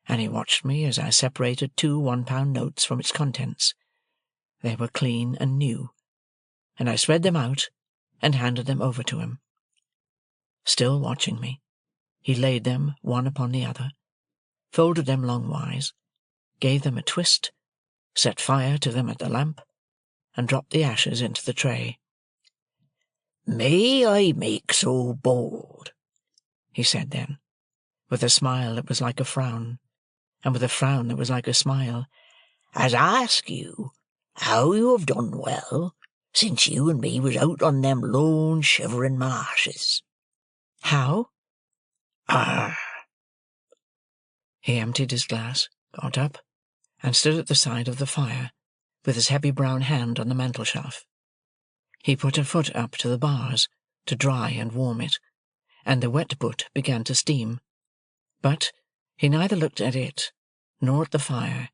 Speaker 1: and he watched me as I separated 2 £1 notes from its contents. They were clean and new, and I spread them out and handed them over to him. Still watching me, he laid them one upon the other, folded them longwise, gave them a twist, set fire to them at the lamp, and dropped the ashes into the tray.
Speaker 3: "May I make so bold,"
Speaker 1: he said then, with a smile that was like a frown, and with a frown that was like a smile,
Speaker 3: "as ask you how you have done well since you and me was out on them lone shivering marshes?"
Speaker 1: "How?"
Speaker 3: "Ah!"
Speaker 1: He emptied his glass, got up, and stood at the side of the fire, with his heavy brown hand on the mantel-shelf. He put a foot up to the bars, to dry and warm it, and the wet foot began to steam. But he neither looked at it, nor at the fire,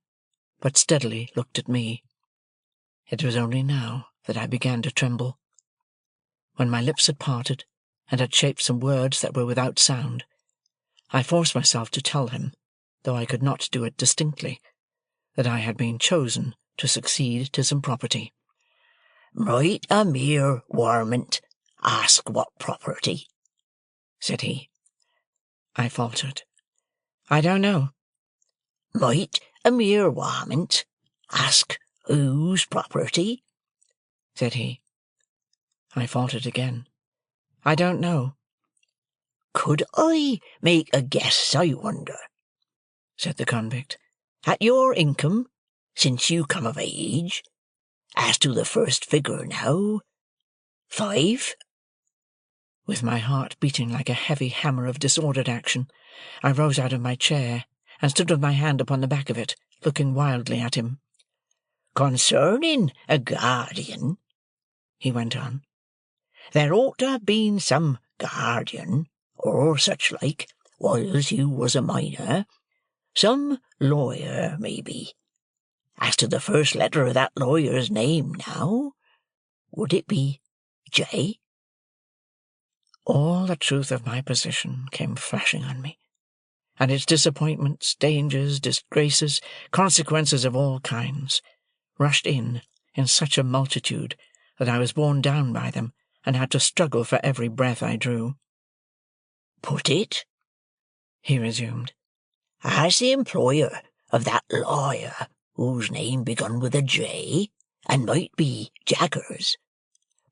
Speaker 1: but steadily looked at me. It was only now that I began to tremble. When my lips had parted, and had shaped some words that were without sound, I forced myself to tell him, though I could not do it distinctly, that I had been chosen to succeed to some property.
Speaker 3: "Might a mere warmint ask what property?" said he.
Speaker 1: I faltered. "I don't know."
Speaker 3: "Might a mere warmint ask whose property?"
Speaker 1: said he. I faltered again. "I don't know."
Speaker 3: "Could I make a guess, I wonder," said the convict, "at your income since you come of age, as to the first figure now? 5?"
Speaker 1: With my heart beating like a heavy hammer of disordered action, I rose out of my chair, and stood with my hand upon the back of it, looking wildly at him. "Concerning a guardian," he went on, "there ought to have been some guardian, or such like, whiles you was a minor. Some lawyer, maybe. As to the first letter of that lawyer's name, now, would it be J?" All the truth of my position came flashing on me, and its disappointments, dangers, disgraces, consequences of all kinds, rushed in such a multitude that I was borne down by them, and had to struggle for every breath I drew. "Put it," he resumed, "as the employer of that lawyer whose name begun with a J, and might be Jaggers.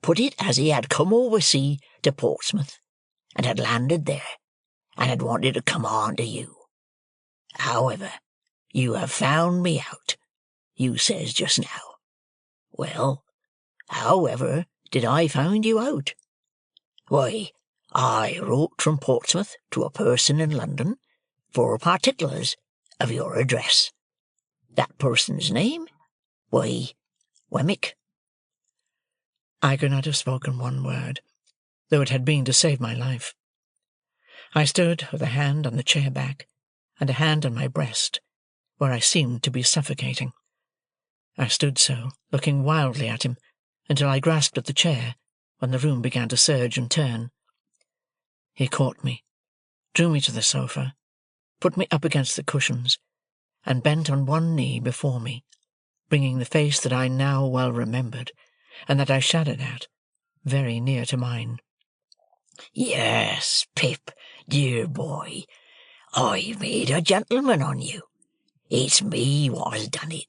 Speaker 1: Put it as he had come oversea to Portsmouth, and had landed there, and had wanted to come on to you. However, you have found me out, you says just now. Well, however did I find you out? Why, I wrote from Portsmouth to a person in London for particulars of your address. That person's name? Why, Wemmick." I could not have spoken one word, though it had been to save my life. I stood with a hand on the chair back, and a hand on my breast, where I seemed to be suffocating. I stood so, looking wildly at him, until I grasped at the chair, when the room began to surge and turn. He caught me, drew me to the sofa, put me up against the cushions, and bent on one knee before me, bringing the face that I now well remembered, and that I shuddered at, very near to mine. "Yes, Pip, dear boy, I've made a gentleman on you. It's me what has done it.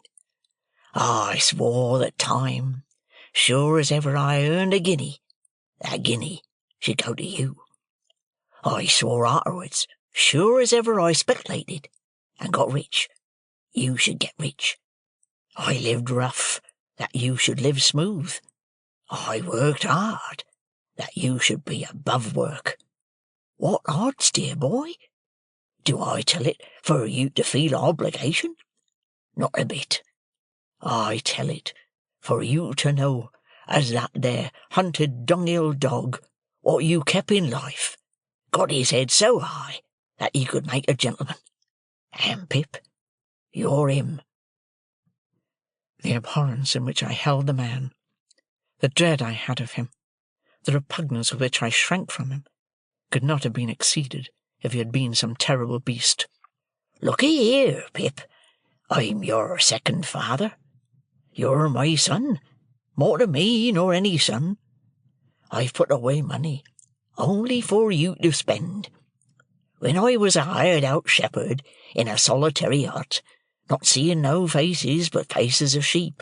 Speaker 1: I swore that time, sure as ever I earned a guinea, that guinea should go to you. I swore arterwards, sure as ever I speculated, and got rich, you should get rich. I lived rough, that you should live smooth. I worked hard, that you should be above work. What odds, dear boy? Do I tell it for you to feel obligation? Not a bit. I tell it for you to know as that there hunted dunghill dog, what you kep in life, got his head so high that he could make a gentleman. And, Pip, you're him." The abhorrence in which I held the man, the dread I had of him, the repugnance with which I shrank from him, could not have been exceeded if he had been some terrible beast. "Look'ee here, Pip, I'm your second father. You're my son, more to me nor any son. I've put away money, only for you to spend. When I was a hired-out shepherd in a solitary hut, not seeing no faces but faces of sheep,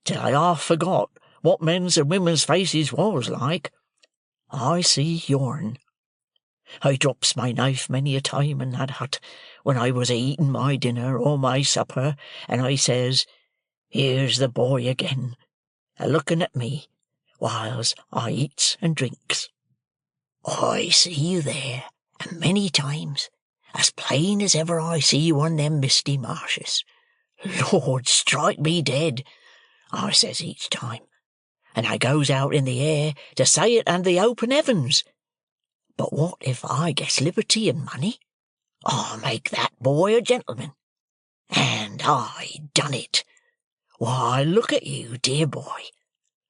Speaker 1: till I half forgot what men's and women's faces was like, I see yourn. I drops my knife many a time in that hut when I was a-eating my dinner or my supper, and I says, 'Here's the boy again, a-looking at me, whiles I eats and drinks.' I see you there, and many times, as plain as ever I see you on them misty marshes. 'Lord strike me dead,' I says each time, and I goes out in the air to say it under the open heavens. But what if I gets liberty and money? I'll make that boy a gentleman. And I done it. Why, look at you, dear boy.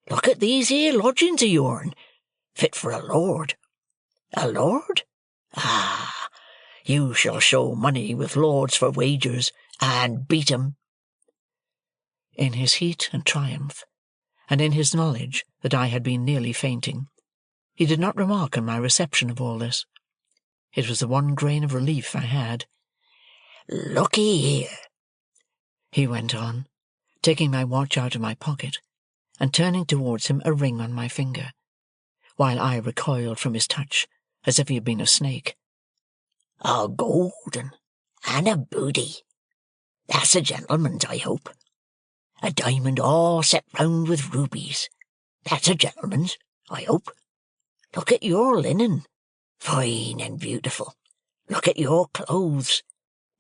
Speaker 1: Look at these here lodgings of yourn, fit for a lord. A lord? Ah, you shall show money with lords for wagers, and beat 'em." In his heat and triumph, and in his knowledge that I had been nearly fainting, he did not remark on my reception of all this. It was the one grain of relief I had. "Look'ee here," he went on, taking my watch out of my pocket, and turning towards him a ring on my finger, while I recoiled from his touch as if he had been a snake. "A golden and a booty. That's a gentleman's, I hope. A diamond all set round with rubies. That's a gentleman's, I hope.
Speaker 4: Look at your linen, fine and beautiful. Look at your clothes,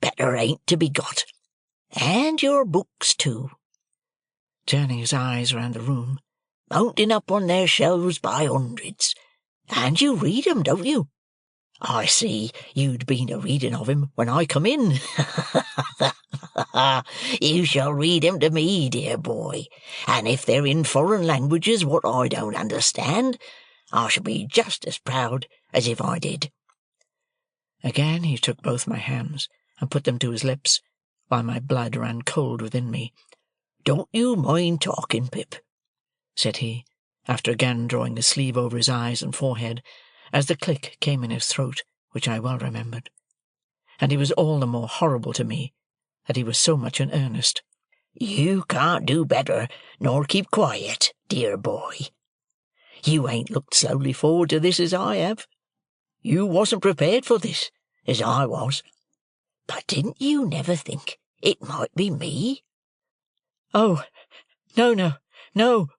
Speaker 4: better ain't to be got. And your books, too,"
Speaker 1: turning his eyes round the room,
Speaker 4: "mounting up on their shelves by hundreds. And you read 'em, don't you? I see you'd been a-reading of 'em when I come in. You shall read 'em to me, dear boy, and if they're in foreign languages what I don't understand, I shall be just as proud as if I did."
Speaker 1: Again he took both my hands and put them to his lips, while my blood ran cold within me.
Speaker 4: "Don't you mind talking, Pip,"
Speaker 1: said he, after again drawing his sleeve over his eyes and forehead, as the click came in his throat, which I well remembered. And he was all the more horrible to me that he was so much in earnest.
Speaker 4: "You can't do better nor keep quiet, dear boy. You ain't looked slowly forward to this as I have. You wasn't prepared for this, as I was. But didn't you never think it might be me?"
Speaker 1: "Oh, no, no, no,"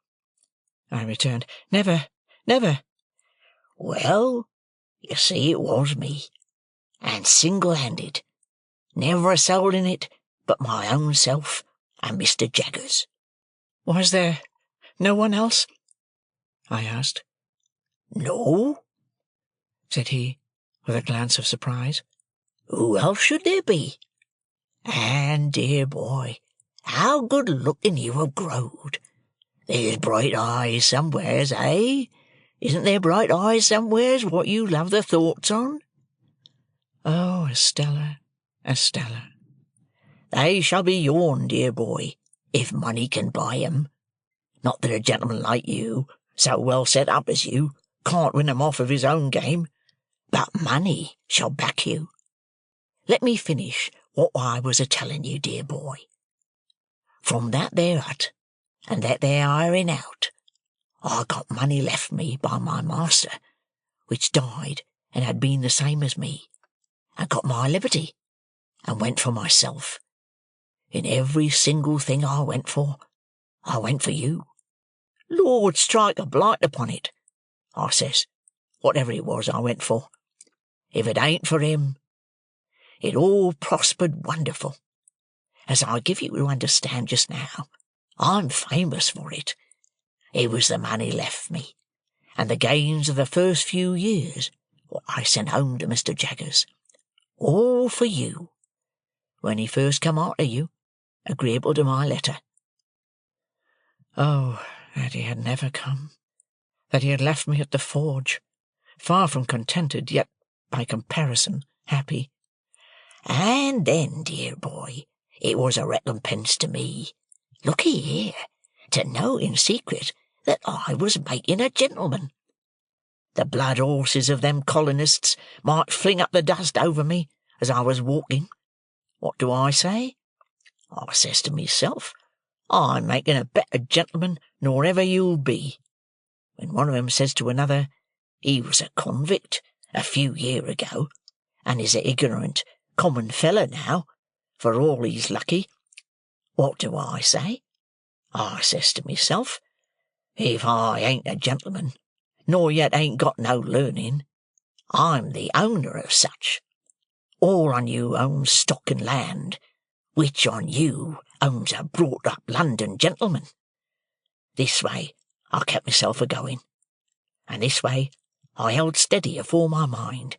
Speaker 1: I returned. "Never, never."
Speaker 4: "Well, you see it was me, and single-handed. Never a soul in it but my own self and Mr. Jaggers."
Speaker 1: "Was there no one else?" I asked.
Speaker 4: "No,"
Speaker 1: said he, with a glance of surprise.
Speaker 4: "Who else should there be? And, dear boy, how good-looking you have growed. There's bright eyes somewheres, eh? Isn't there bright eyes somewheres what you love the thoughts on?"
Speaker 1: "Oh, Estella, Estella!"
Speaker 4: "They shall be yourn, dear boy, if money can buy 'em. Not that a gentleman like you, so well set up as you, can't win 'em off of his own game, but money shall back you. Let me finish what I was a-telling you, dear boy. From that there hut, and that there hiring out, I got money left me by my master, which died and had been the same as me, and got my liberty, and went for myself. In every single thing I went for you. Lord, strike a blight upon it, I says, whatever it was I went for. If it ain't for him, it all prospered wonderful. As I give you to understand just now, I'm famous for it. It was the money left me, and the gains of the first few years, what I sent home to Mr. Jaggers. All for you, when he first come arter you, agreeable to my letter."
Speaker 1: Oh, that he had never come! That he had left me at the forge, far from contented, yet, by comparison, happy.
Speaker 4: "And then, dear boy, it was a recompense to me, look'ee here, to know in secret that I was making a gentleman. The blood-horses of them colonists might fling up the dust over me as I was walking. What do I say? I says to myself, I'm making a better gentleman nor ever you'll be. When one of 'em says to another, he was a convict a few year ago, and is a ignorant, common feller now, for all he's lucky. What do I say? I says to myself, if I ain't a gentleman, nor yet ain't got no learning, I'm the owner of such. All on you owns stock and land, which on you owns a brought-up London gentleman. This way I kept myself a-going, and this way I held steady afore my mind,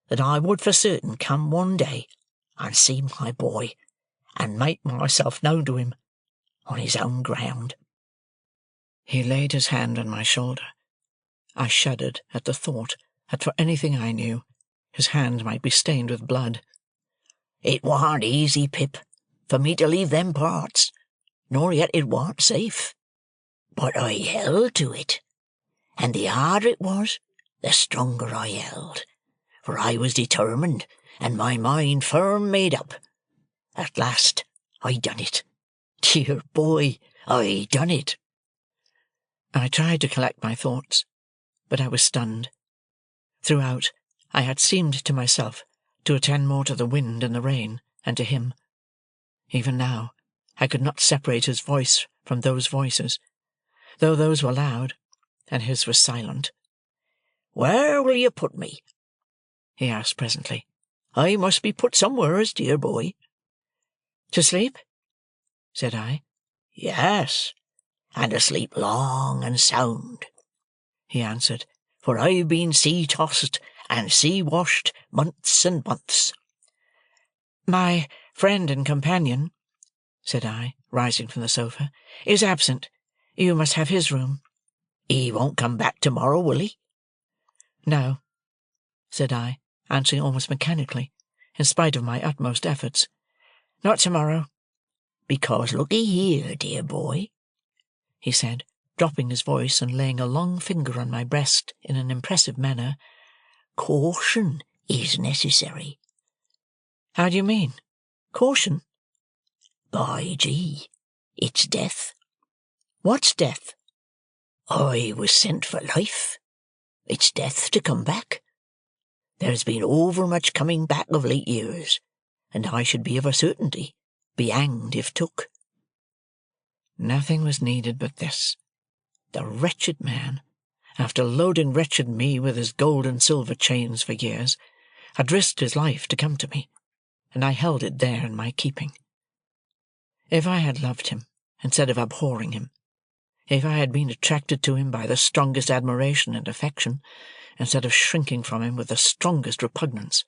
Speaker 4: that I would for certain come one day and see my boy, and make myself known to him on his own ground."
Speaker 1: He laid his hand on my shoulder. I shuddered at the thought that for anything I knew, his hand might be stained with blood.
Speaker 4: "It warn't easy, Pip, for me to leave them parts, nor yet it warn't safe. But I held to it, and the harder it was, the stronger I held, for I was determined, and my mind firm made up. At last I done it. Dear boy, I done it."
Speaker 1: I tried to collect my thoughts, but I was stunned. Throughout, I had seemed to myself to attend more to the wind and the rain than to him. Even now, I could not separate his voice from those voices, though those were loud, and his was silent.
Speaker 4: Where will you put me?" he asked presently. "I must be put somewheres, dear boy."
Speaker 1: "To sleep?" said I.
Speaker 4: "Yes, and to sleep long and sound," he answered, "for I've been sea-tossed and sea-washed months and months."
Speaker 1: "My friend and companion," said I, rising from the sofa, "is absent. You must have his room."
Speaker 4: "He won't come back to-morrow, will he?"
Speaker 1: "No," said I, answering almost mechanically, in spite of my utmost efforts. "Not to-morrow."
Speaker 4: "Because look'ee here, dear boy,"
Speaker 1: he said, dropping his voice and laying a long finger on my breast in an impressive manner,
Speaker 4: "caution is necessary."
Speaker 1: "How do you mean? Caution?"
Speaker 4: "By gee, it's death."
Speaker 1: "What's death?"
Speaker 4: "I was sent for life. It's death to come back. There's been overmuch coming back of late years, and I should be of a certainty be hanged if took."
Speaker 1: Nothing was needed but this. The wretched man, after loading wretched me with his gold and silver chains for years, had risked his life to come to me, and I held it there in my keeping. If I had loved him instead of abhorring him, if I had been attracted to him by the strongest admiration and affection, instead of shrinking from him with the strongest repugnance,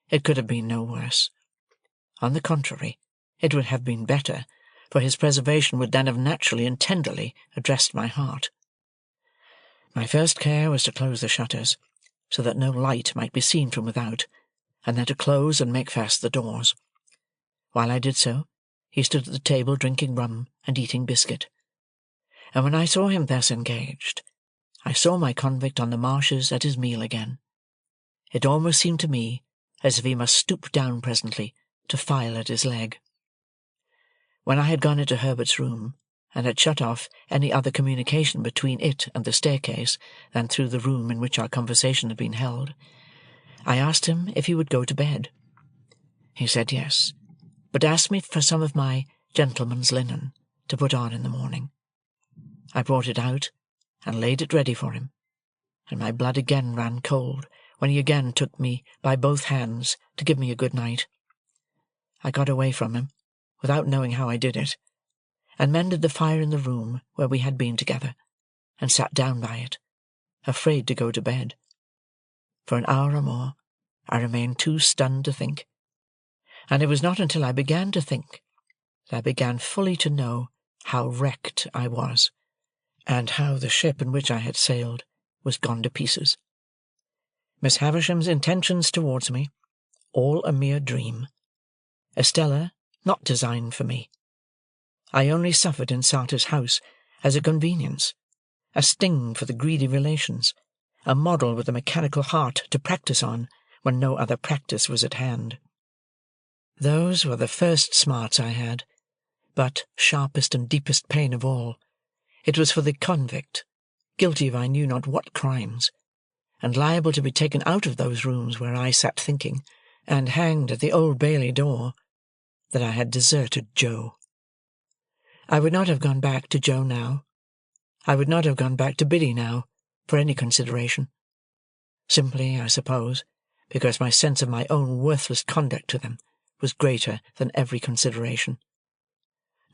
Speaker 1: it could have been no worse. On the contrary, it would have been better, for his preservation would then have naturally and tenderly addressed my heart. My first care was to close the shutters, so that no light might be seen from without, and then to close and make fast the doors. While I did so, he stood at the table drinking rum and eating biscuit. And when I saw him thus engaged, I saw my convict on the marshes at his meal again. It almost seemed to me as if he must stoop down presently to file at his leg. When I had gone into Herbert's room, and had shut off any other communication between it and the staircase than through the room in which our conversation had been held, I asked him if he would go to bed. He said yes, but asked me for some of my gentleman's linen to put on in the morning. I brought it out, and laid it ready for him, and my blood again ran cold when he again took me by both hands to give me a good night. I got away from him, without knowing how I did it, and mended the fire in the room where we had been together, and sat down by it, afraid to go to bed. For an hour or more I remained too stunned to think, and it was not until I began to think that I began fully to know how wrecked I was, and how the ship in which I had sailed was gone to pieces. Miss Havisham's intentions towards me, all a mere dream. Estella, not designed for me. I only suffered in Sartor's house as a convenience, a sting for the greedy relations, a model with a mechanical heart to practice on when no other practice was at hand. Those were the first smarts I had, but sharpest and deepest pain of all, it was for the convict, guilty of I knew not what crimes, and liable to be taken out of those rooms where I sat thinking, and hanged at the Old Bailey door, that I had deserted Joe. I would not have gone back to Joe now. I would not have gone back to Biddy now, for any consideration. Simply, I suppose, because my sense of my own worthless conduct to them was greater than every consideration.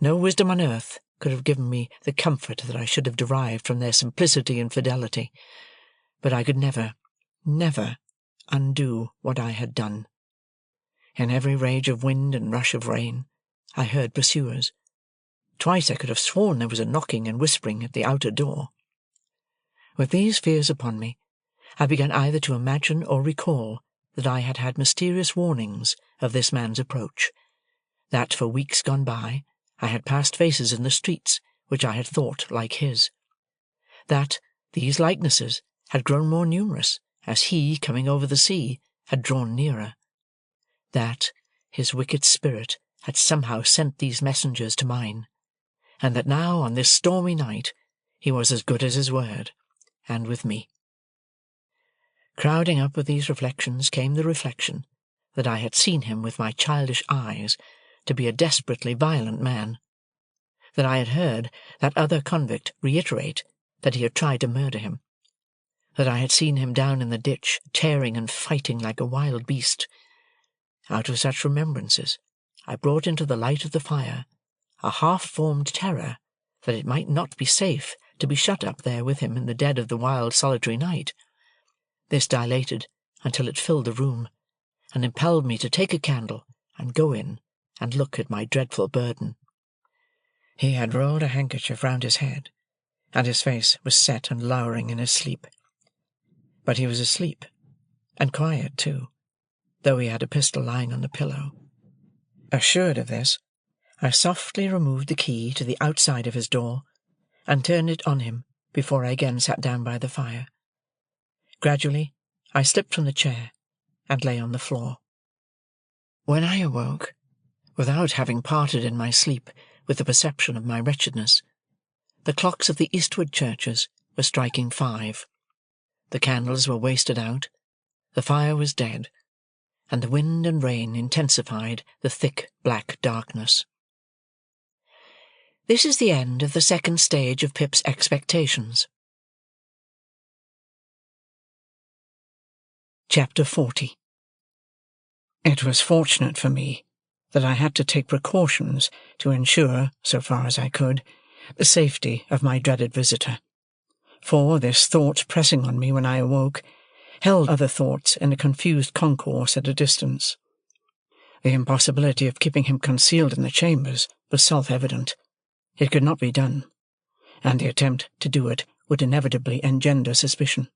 Speaker 1: No wisdom on earth could have given me the comfort that I should have derived from their simplicity and fidelity, but I could never, never undo what I had done. In every rage of wind and rush of rain, I heard pursuers. Twice I could have sworn there was a knocking and whispering at the outer door. With these fears upon me, I began either to imagine or recall that I had had mysterious warnings of this man's approach, that for weeks gone by I had passed faces in the streets which I had thought like his, that these likenesses had grown more numerous as he, coming over the sea, had drawn nearer, that his wicked spirit had somehow sent these messengers to mine, and that now on this stormy night he was as good as his word, and with me. Crowding up with these reflections came the reflection that I had seen him with my childish eyes to be a desperately violent man, that I had heard that other convict reiterate that he had tried to murder him,
Speaker 3: that I had seen him down in the ditch, tearing and fighting like a wild beast. Out of such remembrances, I brought into the light of the fire a half-formed terror that it might not be safe to be shut up there with him in the dead of the wild solitary night. This dilated until it filled the room, and impelled me to take a candle and go in and look at my dreadful burden. He had rolled a handkerchief round his head, and his face was set and lowering in his sleep. But he was asleep, and quiet too, though he had a pistol lying on the pillow. Assured of this, I softly removed the key to the outside of his door, and turned it on him before I again sat down by the fire. Gradually, I slipped from the chair, and lay on the floor. When I awoke, without having parted in my sleep with the perception of my wretchedness, the clocks of the eastward churches were striking 5. The candles were wasted out, the fire was dead, and the wind and rain intensified the thick black darkness. This is the end of the second stage of Pip's expectations. Chapter 40. It was fortunate for me that I had to take precautions to ensure, so far as I could, the safety of my dreaded visitor, for this thought pressing on me when I awoke held other thoughts in a confused concourse at a distance. The impossibility of keeping him concealed in the chambers was self-evident. It could not be done, and the attempt to do it would inevitably engender suspicion.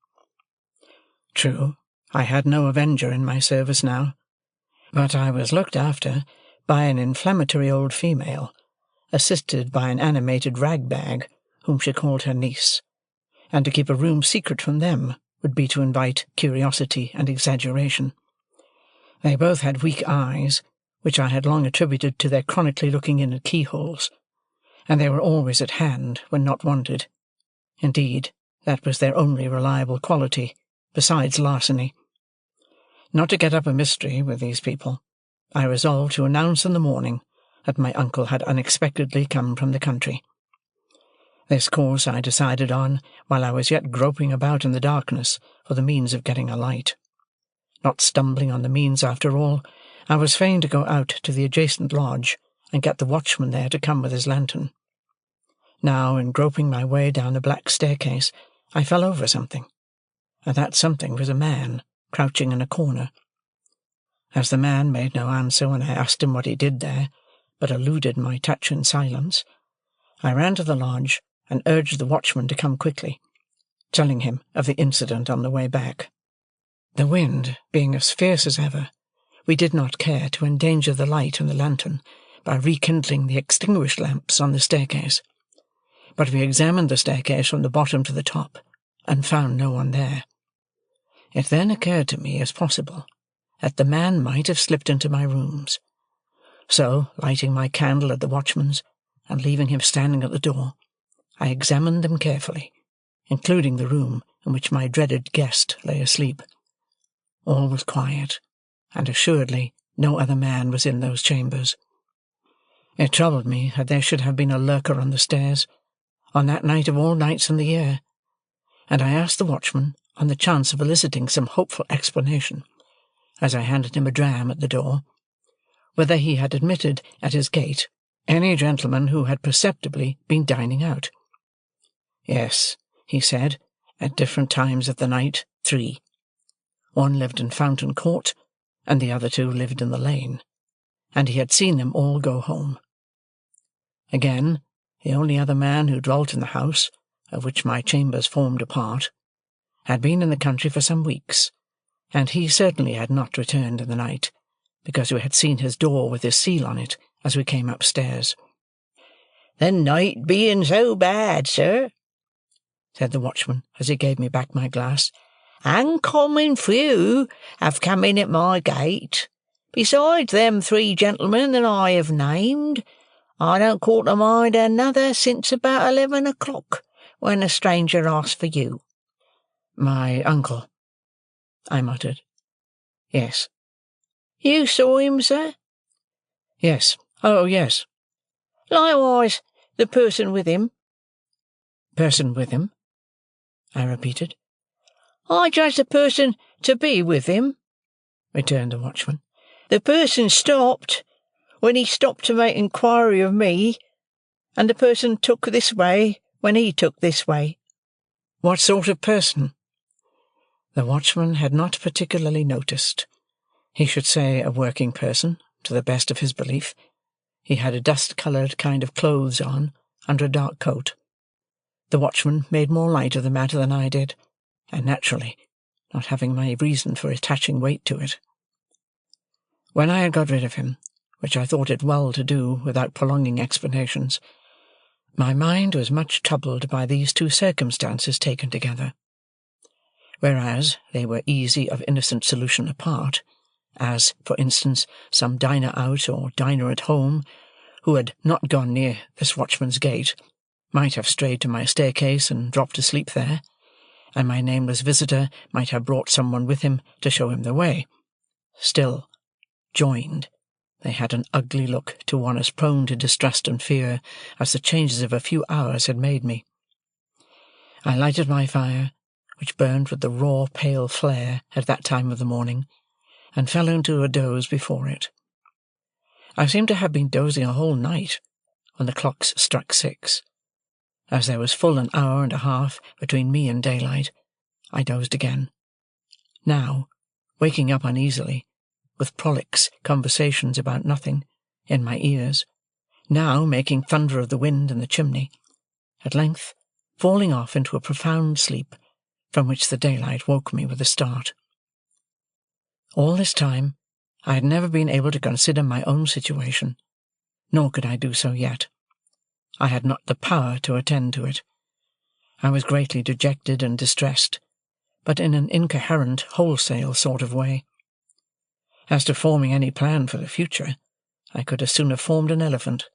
Speaker 3: True, I had no avenger in my service now, but I was looked after by an inflammatory old female, assisted by an animated rag-bag whom she called her niece, and to keep a room secret from them would be to invite curiosity and exaggeration. They both had weak eyes, which I had long attributed to their chronically looking in at keyholes, and they were always at hand when not wanted. Indeed, that was their only reliable quality, besides larceny. Not to get up a mystery with these people, I resolved to announce in the morning that my uncle had unexpectedly come from the country. This course I decided on while I was yet groping about in the darkness for the means of getting a light. Not stumbling on the means after all, I was fain to go out to the adjacent lodge and get the watchman there to come with his lantern. Now, in groping my way down the black staircase, I fell over something, and that something was a man crouching in a corner. As the man made no answer when I asked him what he did there, but eluded my touch in silence, I ran to the lodge and urged the watchman to come quickly, telling him of the incident on the way back. The wind being as fierce as ever, we did not care to endanger the light in the lantern by rekindling the extinguished lamps on the staircase, but we examined the staircase from the bottom to the top, and found no one there. It then occurred to me as possible that the man might have slipped into my rooms. So, lighting my candle at the watchman's, and leaving him standing at the door, I examined them carefully, including the room in which my dreaded guest lay asleep. All was quiet, and assuredly no other man was in those chambers. It troubled me that there should have been a lurker on the stairs, on that night of all nights in the year, and I asked the watchman, on the chance of eliciting some hopeful explanation, as I handed him a dram at the door, whether he had admitted at his gate any gentleman who had perceptibly been dining out. Yes, he said, at different times of the night, 3. One lived in Fountain Court, and the other 2 lived in the lane, and he had seen them all go home. Again, the only other man who dwelt in the house, of which my chambers formed a part, had been in the country for some weeks, and he certainly had not returned in the night, because we had seen his door with his seal on it as we came upstairs.
Speaker 4: "The night being so bad, sir," said the watchman, as he gave me back my glass, "uncommon few have come in at my gate. Besides them 3 gentlemen that I have named, I don't call to mind another since about 11 o'clock, when the stranger asked for you."
Speaker 1: "My uncle," I muttered. "Yes."
Speaker 4: "You saw him, sir?"
Speaker 1: "Yes. Oh, yes."
Speaker 4: "Likewise the person with him?"
Speaker 1: "Person with him?" I repeated.
Speaker 3: "I judged the person to be with him," returned the watchman. "The person stopped when he stopped to make inquiry of me, and the person took this way when he took this way."
Speaker 1: "What sort of person?" The watchman had not particularly noticed. He should say a working person, to the best of his belief. He had a dust-coloured kind of clothes on, under a dark coat. The watchman made more light of the matter than I did, and naturally, not having my reason for attaching weight to it. When I had got rid of him, which I thought it well to do without prolonging explanations, my mind was much troubled by these two circumstances taken together. Whereas they were easy of innocent solution apart, as, for instance, some diner out or diner at home, who had not gone near this watchman's gate, might have strayed to my staircase and dropped asleep there, and my nameless visitor might have brought someone with him to show him the way. Still, joined, they had an ugly look to one as prone to distrust and fear as the changes of a few hours had made me. I lighted my fire, which burned with the raw pale flare at that time of the morning, and fell into a doze before it. I seemed to have been dozing a whole night when the clocks struck 6. As there was full an hour and a half between me and daylight, I dozed again. Now, waking up uneasily, with prolix conversations about nothing, in my ears, now making thunder of the wind in the chimney, at length falling off into a profound sleep, from which the daylight woke me with a start. All this time I had never been able to consider my own situation, nor could I do so yet. I had not the power to attend to it. I was greatly dejected and distressed, but in an incoherent, wholesale sort of way. As to forming any plan for the future, I could as soon have formed an elephant.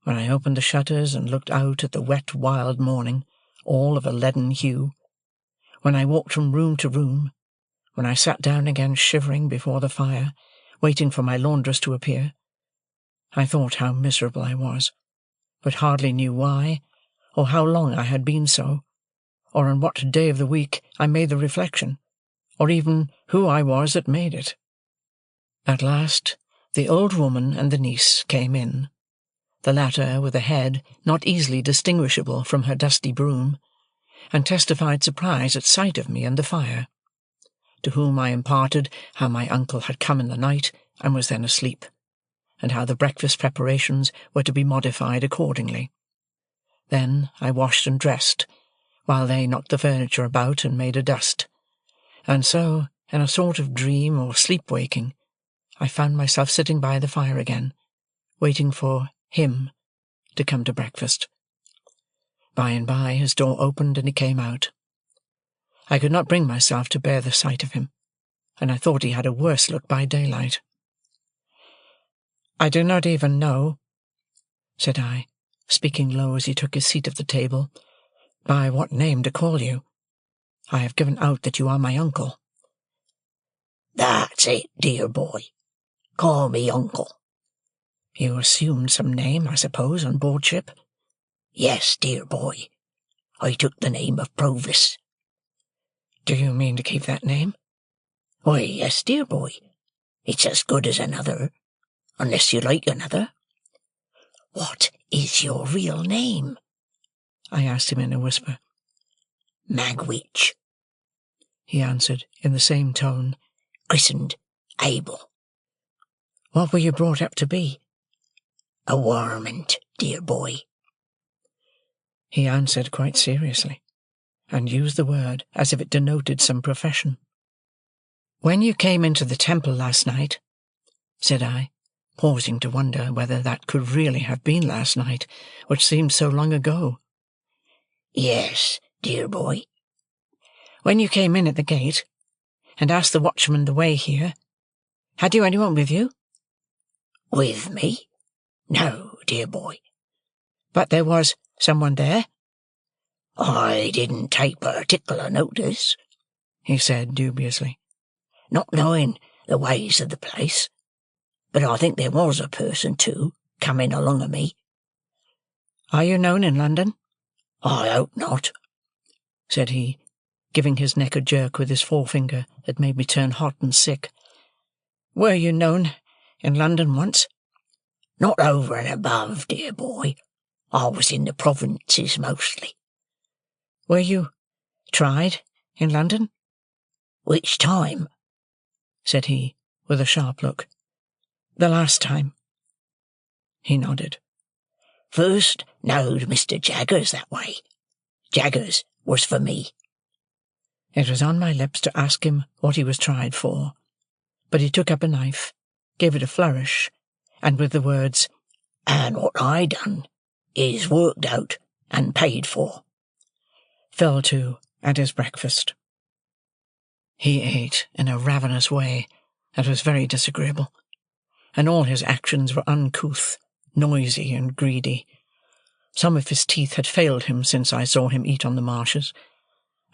Speaker 1: When I opened the shutters and looked out at the wet, wild morning, all of a leaden hue, when I walked from room to room, when I sat down again shivering before the fire, waiting for my laundress to appear, I thought how miserable I was, but hardly knew why, or how long I had been so, or on what day of the week I made the reflection, or even who I was that made it. At last the old woman and the niece came in, the latter with a head not easily distinguishable from her dusty broom, and testified surprise at sight of me and the fire, to whom I imparted how my uncle had come in the night and was then asleep, and how the breakfast preparations were to be modified accordingly. Then I washed and dressed, while they knocked the furniture about and made a dust, and so, in a sort of dream or sleep-waking, I found myself sitting by the fire again, waiting for him to come to breakfast. By and by his door opened and he came out. I could not bring myself to bear the sight of him, and I thought he had a worse look by daylight. "I do not even know," said I, speaking low as he took his seat at the table, "by what name to call you. I have given out that you are my uncle."
Speaker 4: "That's it, dear boy. Call me uncle."
Speaker 1: "You assumed some name, I suppose, on board ship?"
Speaker 4: "Yes, dear boy. I took the name of Provis."
Speaker 1: "Do you mean to keep that name?"
Speaker 4: "Why, yes, dear boy. It's as good as another, unless you like another." "What is your real name?" I asked him in a whisper. "Magwitch,"
Speaker 1: he answered in the same tone.
Speaker 4: "Christened Abel."
Speaker 1: "What were you brought up to be?"
Speaker 4: "A warmint, dear boy."
Speaker 1: He answered quite seriously, and used the word as if it denoted some profession. "When you came into the temple last night," said I, pausing to wonder whether that could really have been last night, which seemed so long ago.
Speaker 4: "Yes, dear boy."
Speaker 1: "When you came in at the gate, and asked the watchman the way here, had you anyone with you?"
Speaker 4: "With me? No, dear boy."
Speaker 1: "But there was someone there?"
Speaker 4: "I didn't take particular notice,"
Speaker 1: he said dubiously,
Speaker 4: "not knowing the ways of the place. But I think there was a person, too, coming along of me."
Speaker 1: "Are you known in London?"
Speaker 4: "I hope not,"
Speaker 1: said he, giving his neck a jerk with his forefinger that made me turn hot and sick. "Were you known in London once?"
Speaker 4: "Not over and above, dear boy. I was in the provinces mostly."
Speaker 1: "Were you tried in London?"
Speaker 4: "Which time?"
Speaker 1: said he, with a sharp look. "The last time." He nodded.
Speaker 4: "First knowed Mr. Jaggers that way. Jaggers was for me."
Speaker 1: It was on my lips to ask him what he was tried for, but he took up a knife, gave it a flourish, and with the words,
Speaker 4: "And what I done is worked out and paid for,"
Speaker 1: fell to at his breakfast. He ate in a ravenous way that was very disagreeable, and all his actions were uncouth, noisy, and greedy. Some of his teeth had failed him since I saw him eat on the marshes,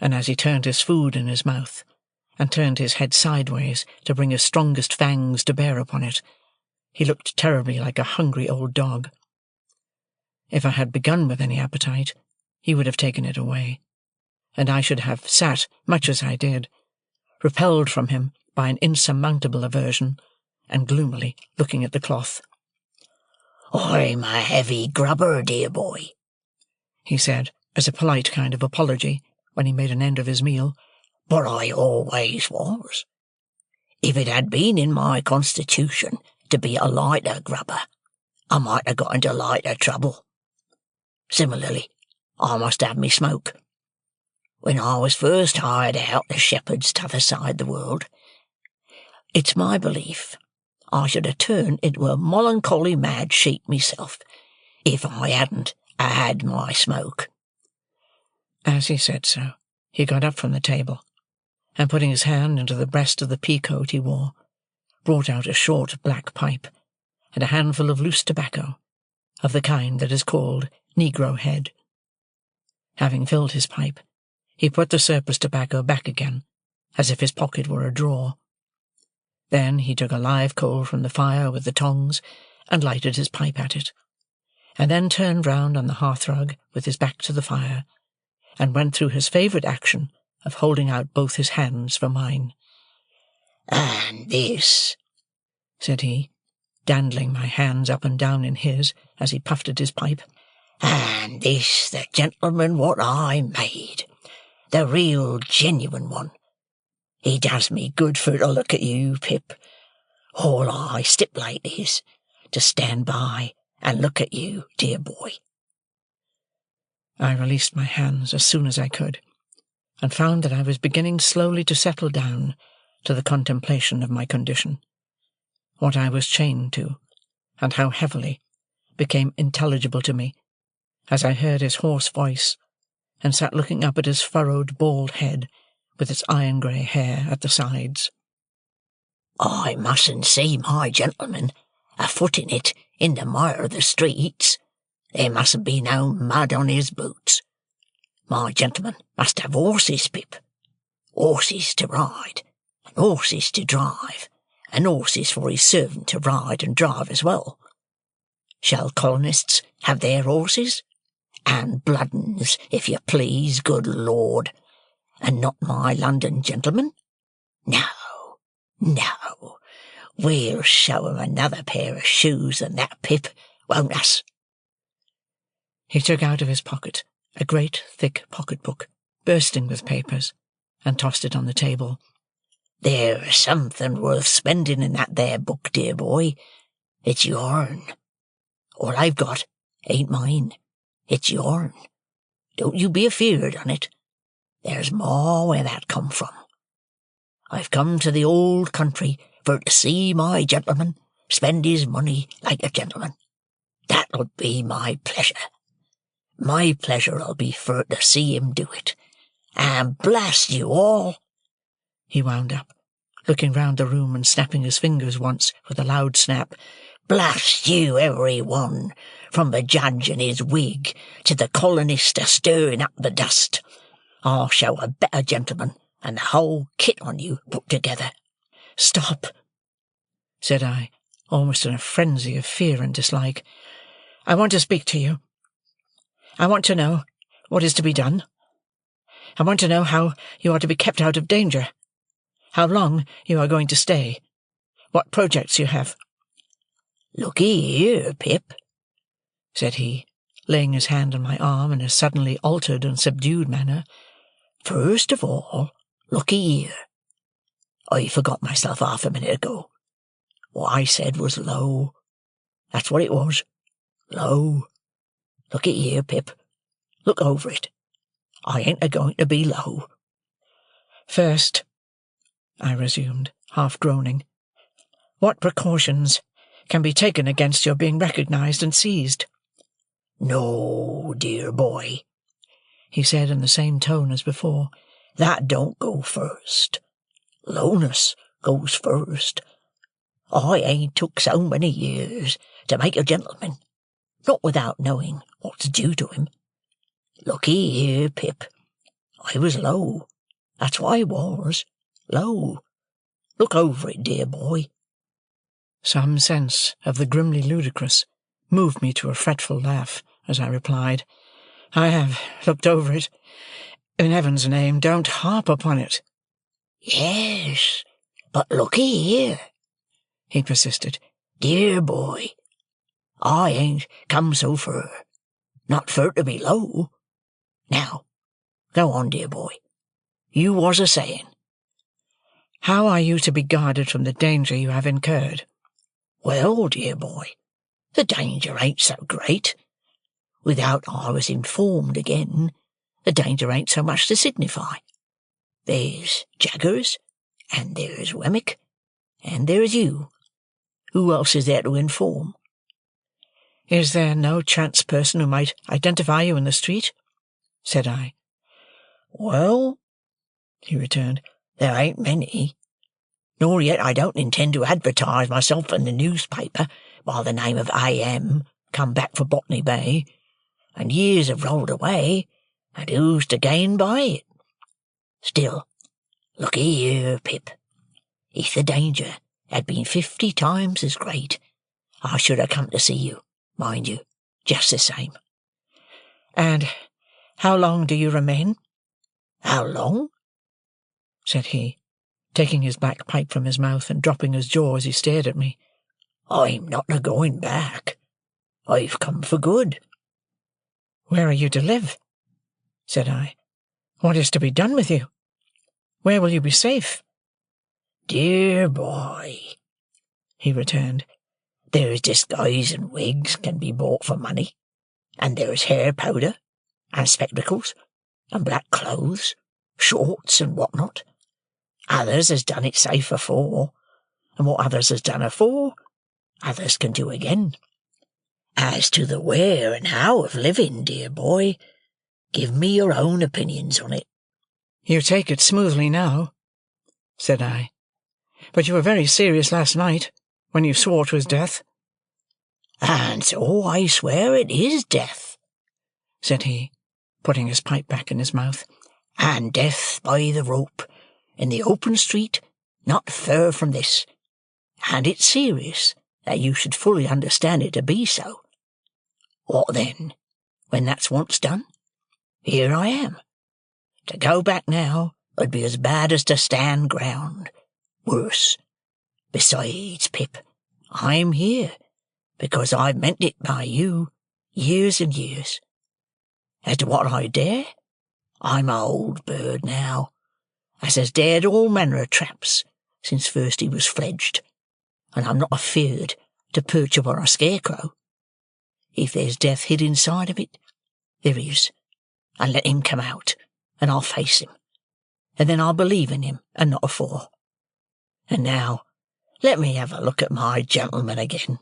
Speaker 1: and as he turned his food in his mouth, and turned his head sideways to bring his strongest fangs to bear upon it, he looked terribly like a hungry old dog. If I had begun with any appetite, he would have taken it away, and I should have sat much as I did, repelled from him by an insurmountable aversion, and gloomily looking at the cloth.
Speaker 4: "I'm a heavy grubber, dear boy,"
Speaker 1: he said, as a polite kind of apology, when he made an end of his meal.
Speaker 4: "But I always was. If it had been in my constitution to be a lighter grubber, I might have got into lighter trouble. Similarly, I must have me smoke. When I was first hired out as shepherd's t'other side the world, it's my belief I should have turned into a melancholy mad sheep myself if I hadn't had my smoke."
Speaker 1: As he said so, he got up from the table, and putting his hand into the breast of the pea-coat he wore, brought out a short black pipe, and a handful of loose tobacco, of the kind that is called negro head. Having filled his pipe, he put the surplus tobacco back again, as if his pocket were a drawer. Then he took a live coal from the fire with the tongs, and lighted his pipe at it, and then turned round on the hearthrug with his back to the fire, and went through his favourite action of holding out both his hands for mine.
Speaker 4: "And this,"
Speaker 1: said he, dandling my hands up and down in his as he puffed at his pipe,
Speaker 4: "and this the gentleman what I made, the real genuine one. It does me good for to look at you, Pip. All I stipulate is to stand by and look at you, dear boy."
Speaker 1: I released my hands as soon as I could, and found that I was beginning slowly to settle down to the contemplation of my condition. What I was chained to, and how heavily, became intelligible to me, as I heard his hoarse voice, and sat looking up at his furrowed bald head, with its iron-grey hair at the sides.
Speaker 4: "I mustn't see my gentleman a-foot in it in the mire of the streets. There mustn't be no mud on his boots. My gentleman must have horses, Pip. Horses to ride, and horses to drive, and horses for his servant to ride and drive as well. Shall colonists have their horses? And blood 'uns, if you please, good Lord, and not my London gentleman? No, no, we'll show 'em another pair of shoes than that, Pip, won't us?"
Speaker 1: He took out of his pocket a great thick pocket-book, bursting with papers, and tossed it on the table.
Speaker 4: "There's something worth spending in that there book, dear boy. It's yourn. All I've got ain't mine. It's yourn. Don't you be afeard on it. There's more where that come from. I've come to the old country for to see my gentleman spend his money like a gentleman. That'll be my pleasure. My pleasure'll be for to see him do it. And blast you all," he wound up, looking round the room and snapping his fingers once with a loud snap, "blast you every one, from the judge and his wig to the colonist a-stirring up the dust. I'll show a better gentleman and the whole kit on you put together."
Speaker 1: "Stop," said I, almost in a frenzy of fear and dislike. "I want to speak to you. I want to know what is to be done. I want to know how you are to be kept out of danger, how long you are going to stay, what projects you have."
Speaker 4: "Look'ee here, Pip,"
Speaker 1: said he, laying his hand on my arm in a suddenly altered and subdued manner.
Speaker 4: "First of all, look'ee here. I forgot myself half a minute ago. What I said was low. That's what it was. Low. Look'ee here, Pip. Look over it. I ain't a-going to be low."
Speaker 1: "First," I resumed, half groaning, "what precautions can be taken against your being recognized and seized?"
Speaker 4: "No, dear boy,"
Speaker 1: he said in the same tone as before.
Speaker 4: "That don't go first. Lowness goes first. I ain't took so many years to make a gentleman, not without knowing what's due to him. Look'ee here, Pip. I was low. That's what I was. Low. Look over it, dear boy."
Speaker 1: Some sense of the grimly ludicrous moved me to a fretful laugh as I replied, "I have looked over it. In heaven's name, don't harp upon it."
Speaker 4: "Yes, but look'ee here,"
Speaker 1: he persisted.
Speaker 4: "Dear boy, I ain't come so fur, not fur to be low. Now, go on, dear boy. You was a-saying."
Speaker 1: "How are you to be guarded from the danger you have incurred?"
Speaker 4: "Well, dear boy, the danger ain't so great. Without I was informed again, the danger ain't so much to signify. There's Jaggers, and there's Wemmick, and there's you. Who else is there to inform?"
Speaker 1: "Is there no chance person who might identify you in the street?" said I.
Speaker 4: "Well," he returned, "there ain't many. Nor yet I don't intend to advertise myself in the newspaper by the name of A.M., come back for Botany Bay, and years have rolled away, and who's to gain by it? Still, look'ee here, Pip. If the danger had been 50 times as great, I should have come to see you, mind you, just the same."
Speaker 1: "And how long do you remain?"
Speaker 4: "How long?"
Speaker 1: said he, taking his black pipe from his mouth and dropping his jaw as he stared at me.
Speaker 4: "I'm not a-going back. I've come for good."
Speaker 1: "Where are you to live?" said I. "What is to be done with you? Where will you be safe?"
Speaker 4: "Dear boy," he returned, "there's disguise and wigs can be bought for money, and there's hair powder, and spectacles, and black clothes, shorts, and what not. Others has done it safe afore, and what others has done afore, others can do again. As to the where and how of living, dear boy, give me your own opinions on it."
Speaker 1: "You take it smoothly now," said I. "But you were very serious last night, when you swore to his death."
Speaker 4: "And so I swear it is death,"
Speaker 1: said he, putting his pipe back in his mouth.
Speaker 4: "And death by the rope, in the open street, not fur from this. And it's serious that you should fully understand it to be so. What then, when that's once done? Here I am. To go back now would be as bad as to stand ground. Worse. Besides, Pip, I'm here, because I've meant it by you, years and years. As to what I dare, I'm a old bird now, as has dared all manner of traps since first he was fledged, and I'm not afeard to perch upon a scarecrow. If there's death hid inside of it, there is, and let him come out, and I'll face him, and then I'll believe in him, and not afore. And now, let me have a look at my gentleman again."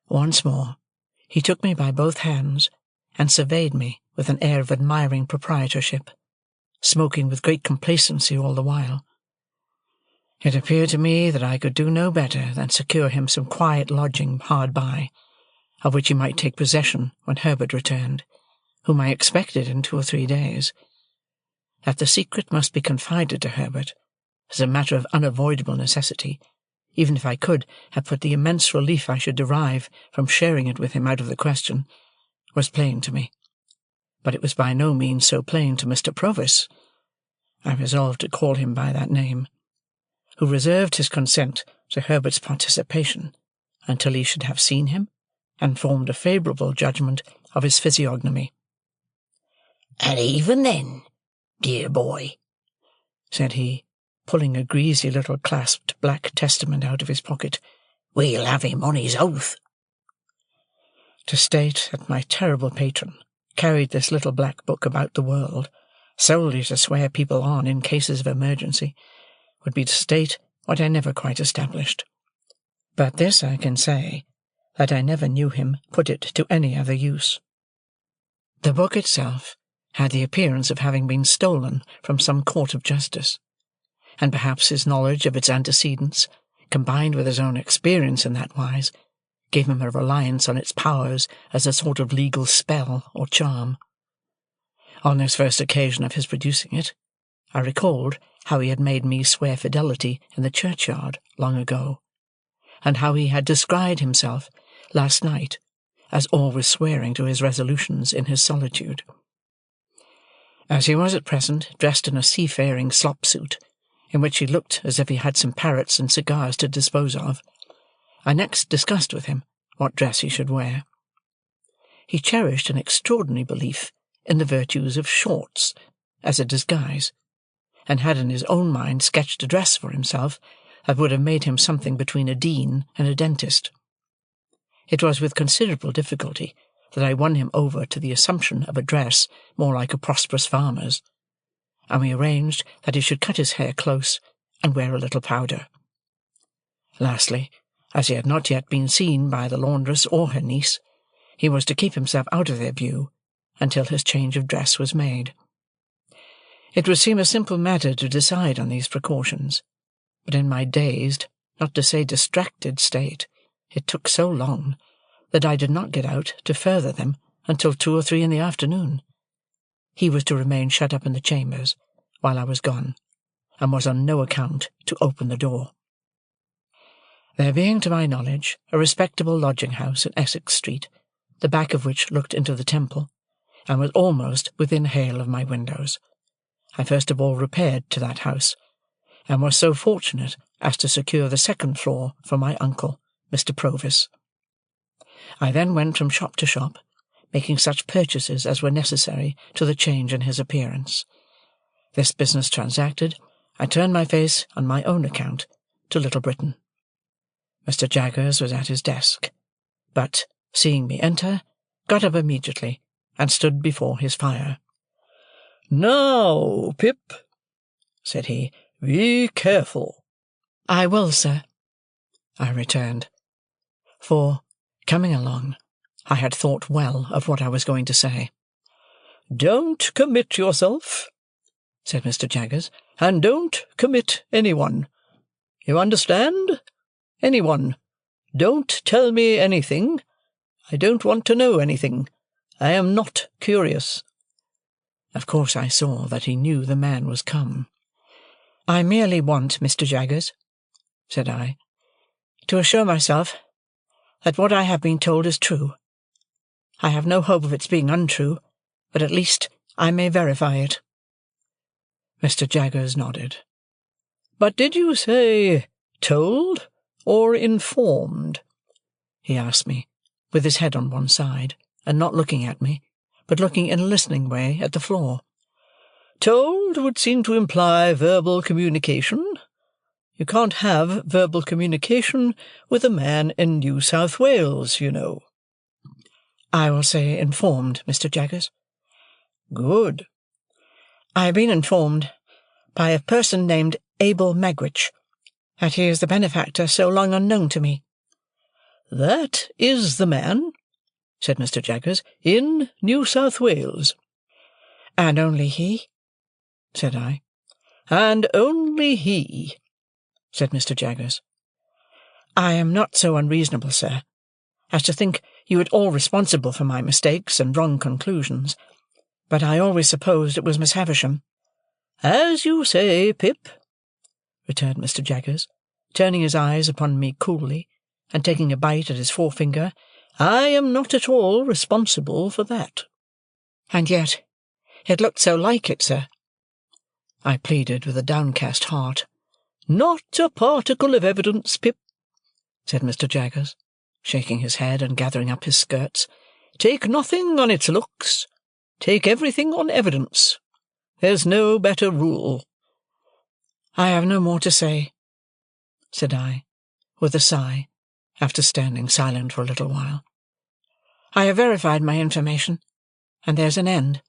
Speaker 1: Once more he took me by both hands, and surveyed me with an air of admiring proprietorship, smoking with great complacency all the while. It appeared to me that I could do no better than secure him some quiet lodging hard by, of which he might take possession when Herbert returned, whom I expected in 2 or 3 days. That the secret must be confided to Herbert, as a matter of unavoidable necessity, even if I could have put the immense relief I should derive from sharing it with him out of the question, was plain to me. but it was by no means so plain to Mr. Provis (I resolved to call him by that name), who reserved his consent to Herbert's participation until he should have seen him and formed a favourable judgment of his physiognomy.
Speaker 4: "And even then, dear boy,"
Speaker 1: said he, pulling a greasy little clasped black Testament out of his pocket,
Speaker 4: "we'll have him on his oath."
Speaker 1: To state that my terrible patron carried this little black book about the world solely to swear people on in cases of emergency would be to state what I never quite established. But this I can say, that I never knew him put it to any other use. The book itself had the appearance of having been stolen from some court of justice, and perhaps his knowledge of its antecedents, combined with his own experience in that wise, gave him a reliance on its powers as a sort of legal spell or charm. On this first occasion of his producing it, I recalled how he had made me swear fidelity in the churchyard long ago, and how he had described himself last night as always swearing to his resolutions in his solitude. As he was at present dressed in a seafaring slop-suit, in which he looked as if he had some parrots and cigars to dispose of, I next discussed with him what dress he should wear. He cherished an extraordinary belief in the virtues of shorts as a disguise, and had in his own mind sketched a dress for himself that would have made him something between a dean and a dentist. It was with considerable difficulty that I won him over to the assumption of a dress more like a prosperous farmer's, and we arranged that he should cut his hair close and wear a little powder. Lastly, as he had not yet been seen by the laundress or her niece, he was to keep himself out of their view until his change of dress was made. It would seem a simple matter to decide on these precautions, but in my dazed, not to say distracted state, it took so long that I did not get out to further them until 2 or 3 in the afternoon. He was to remain shut up in the chambers while I was gone, and was on no account to open the door. There being, to my knowledge, a respectable lodging-house in Essex Street, the back of which looked into the Temple, and was almost within hail of my windows, I first of all repaired to that house, and was so fortunate as to secure the 2nd floor for my uncle, Mr. Provis. I then went from shop to shop, making such purchases as were necessary to the change in his appearance. This business transacted, I turned my face, on my own account, to Little Britain. Mr. Jaggers was at his desk, but, seeing me enter, got up immediately, and stood before his fire.
Speaker 3: "Now, Pip," said he, "be careful."
Speaker 1: "I will, sir," I returned, for, coming along, I had thought well of what I was going to say.
Speaker 3: "Don't commit yourself," said Mr. Jaggers, "and don't commit anyone. You understand? Anyone. Don't tell me anything. I don't want to know anything. I am not curious."
Speaker 1: Of course I saw that he knew the man was come. "I merely want, Mr. Jaggers," said I, "to assure myself that what I have been told is true. I have no hope of its being untrue, but at least I may verify it."
Speaker 3: Mr. Jaggers nodded. "But did you say told or informed?"
Speaker 1: he asked me, with his head on one side, and not looking at me, but looking in a listening way at the floor.
Speaker 3: "Told would seem to imply verbal communication. You can't have verbal communication with a man in New South Wales, you know."
Speaker 1: "I will say informed, Mr. Jaggers."
Speaker 3: "Good."
Speaker 1: "I have been informed by a person named Abel Magwitch that he is the benefactor so long unknown to me."
Speaker 3: "That is the man," said Mr. Jaggers, "in New South Wales."
Speaker 1: "And only he?" said I.
Speaker 3: "And only he," said Mr. Jaggers.
Speaker 1: "I am not so unreasonable, sir, as to think you at all responsible for my mistakes and wrong conclusions, but I always supposed it was Miss Havisham."
Speaker 3: "As you say, Pip,"
Speaker 1: returned Mr. Jaggers, turning his eyes upon me coolly, and taking a bite at his forefinger,
Speaker 3: "I am not at all responsible for that."
Speaker 1: "And yet it looked so like it, sir," I pleaded with a downcast heart.
Speaker 3: "Not a particle of evidence, Pip," said Mr. Jaggers, shaking his head and gathering up his skirts. "Take nothing on its looks. Take everything on evidence. There's no better rule."
Speaker 1: "I have no more to say," said I, with a sigh, after standing silent for a little while. "I have verified my information, and there's an end."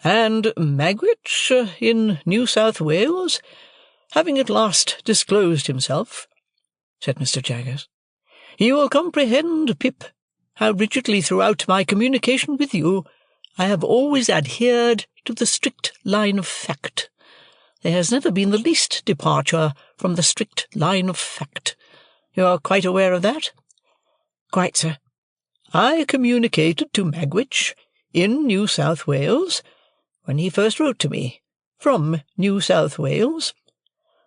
Speaker 3: "And Magwitch, in New South Wales, having at last disclosed himself," said Mr. Jaggers, "you will comprehend, Pip, how rigidly throughout my communication with you I have always adhered to the strict line of fact. There has never been the least departure from the strict line of fact. You are quite aware of that?"
Speaker 1: "Quite, sir."
Speaker 3: "I communicated to Magwitch, in New South Wales, when he first wrote to me, from New South Wales,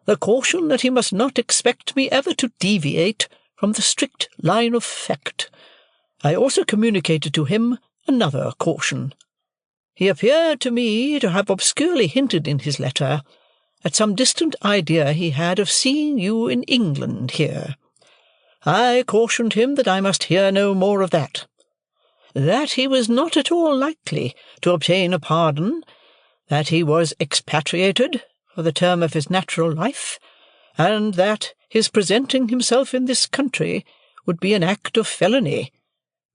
Speaker 3: the caution that he must not expect me ever to deviate from the strict line of fact. I also communicated to him another caution. He appeared to me to have obscurely hinted in his letter at some distant idea he had of seeing you in England here. I cautioned him that I must hear no more of that, that he was not at all likely to obtain a pardon, that he was expatriated for the term of his natural life, and that his presenting himself in this country would be an act of felony,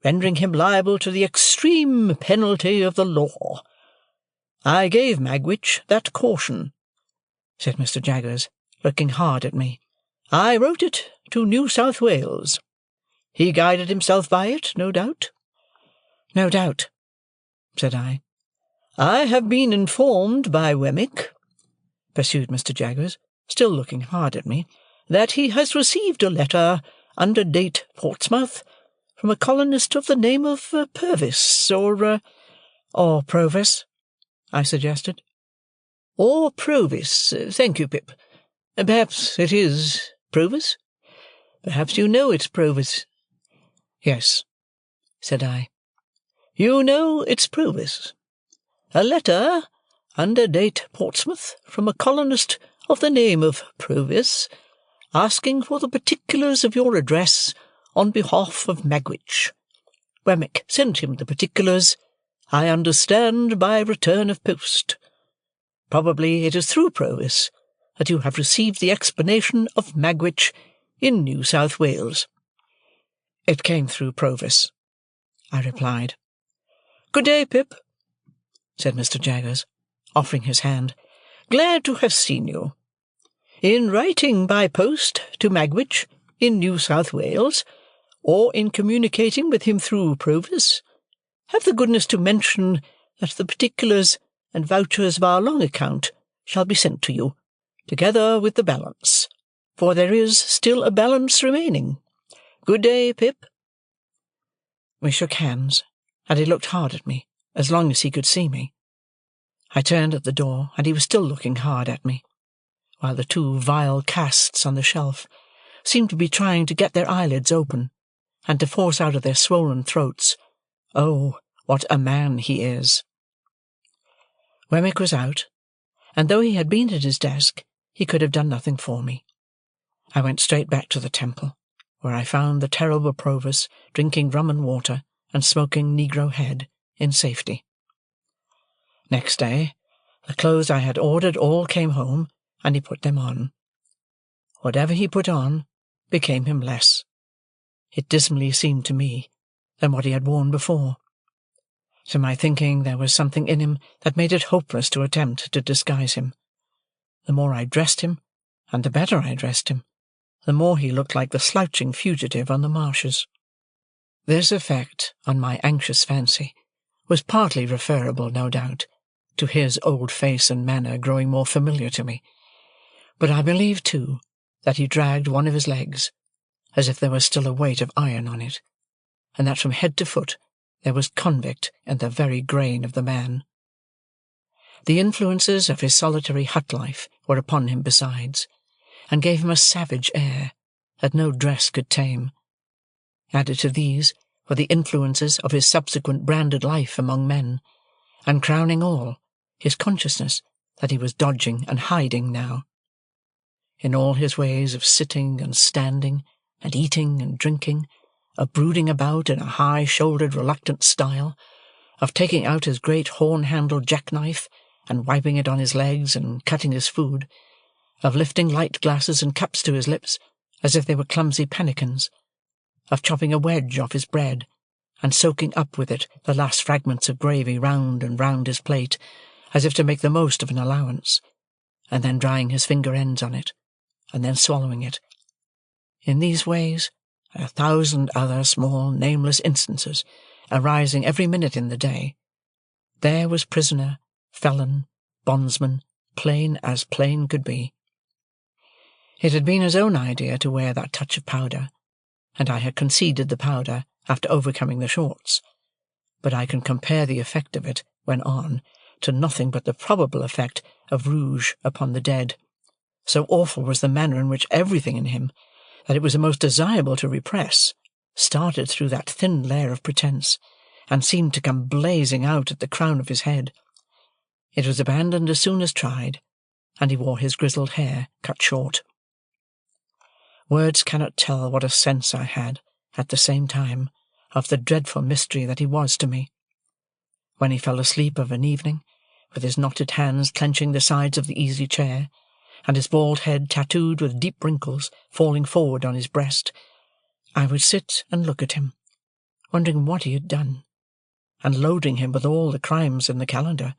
Speaker 3: rendering him liable to the extreme penalty of the law. I gave Magwitch that caution," said Mr. Jaggers, looking hard at me. "I wrote it to New South Wales. He guided himself by it, no doubt?"
Speaker 1: "No doubt," said I.
Speaker 3: "I have been informed by Wemmick," pursued Mr. Jaggers, still looking hard at me, "that he has received a letter, under date Portsmouth, from a colonist of the name of Purvis, or
Speaker 1: Provis," I suggested.
Speaker 3: "Or Provis. Thank you, Pip. Perhaps it is Provis? Perhaps you know it's Provis?"
Speaker 1: "Yes," said I.
Speaker 3: "You know it's Provis. A letter, under date Portsmouth, from a colonist of the name of Provis, asking for the particulars of your address on behalf of Magwitch. Wemmick sent him the particulars, I understand, by return of post. Probably it is through Provis that you have received the explanation of Magwitch in New South Wales."
Speaker 1: "It came through Provis," I replied.
Speaker 3: "Good day, Pip,"
Speaker 1: said Mr. Jaggers, offering his hand.
Speaker 3: "Glad to have seen you. In writing by post to Magwitch in New South Wales, or in communicating with him through Provis, have the goodness to mention that the particulars and vouchers of our long account shall be sent to you, together with the balance, for there is still a balance remaining. Good day, Pip."
Speaker 1: We shook hands, and he looked hard at me, as long as he could see me. I turned at the door, and he was still looking hard at me, while the two vile casts on the shelf seemed to be trying to get their eyelids open, and to force out of their swollen throats, "Oh, what a man he is!" Wemmick was out, and though he had been at his desk, he could have done nothing for me. I went straight back to the Temple, where I found the terrible Provis drinking rum and water and smoking negro head in safety. Next day, the clothes I had ordered all came home, and he put them on. Whatever he put on became him less, it dismally seemed to me, than what he had worn before. To my thinking, there was something in him that made it hopeless to attempt to disguise him. The more I dressed him, and the better I dressed him, the more he looked like the slouching fugitive on the marshes. This effect on my anxious fancy was partly referable, no doubt, to his old face and manner growing more familiar to me, but I believe, too, that he dragged one of his legs, as if there was still a weight of iron on it, and that from head to foot there was convict in the very grain of the man. The influences of his solitary hut life were upon him besides, and gave him a savage air that no dress could tame. Added to these were the influences of his subsequent branded life among men, and crowning all, his consciousness that he was dodging and hiding now. In all his ways of sitting and standing, and eating and drinking, of brooding about in a high-shouldered reluctant style, of taking out his great horn-handled jackknife and wiping it on his legs and cutting his food, of lifting light glasses and cups to his lips as if they were clumsy pannikins, of chopping a wedge off his bread and soaking up with it the last fragments of gravy round and round his plate, as if to make the most of an allowance, and then drying his finger ends on it, and then swallowing it. In these ways, and 1,000 other small nameless instances arising every minute in the day, there was prisoner, felon, bondsman, plain as plain could be. It had been his own idea to wear that touch of powder, and I had conceded the powder after overcoming the shorts, but I can compare the effect of it, when on, to nothing but the probable effect of rouge upon the dead. So awful was the manner in which everything in him, that it was the most desirable to repress, started through that thin layer of pretence, and seemed to come blazing out at the crown of his head. It was abandoned as soon as tried, and he wore his grizzled hair cut short. Words cannot tell what a sense I had, at the same time, of the dreadful mystery that he was to me. When he fell asleep of an evening, with his knotted hands clenching the sides of the easy-chair, and his bald head tattooed with deep wrinkles falling forward on his breast, I would sit and look at him, wondering what he had done, and loading him with all the crimes in the calendar,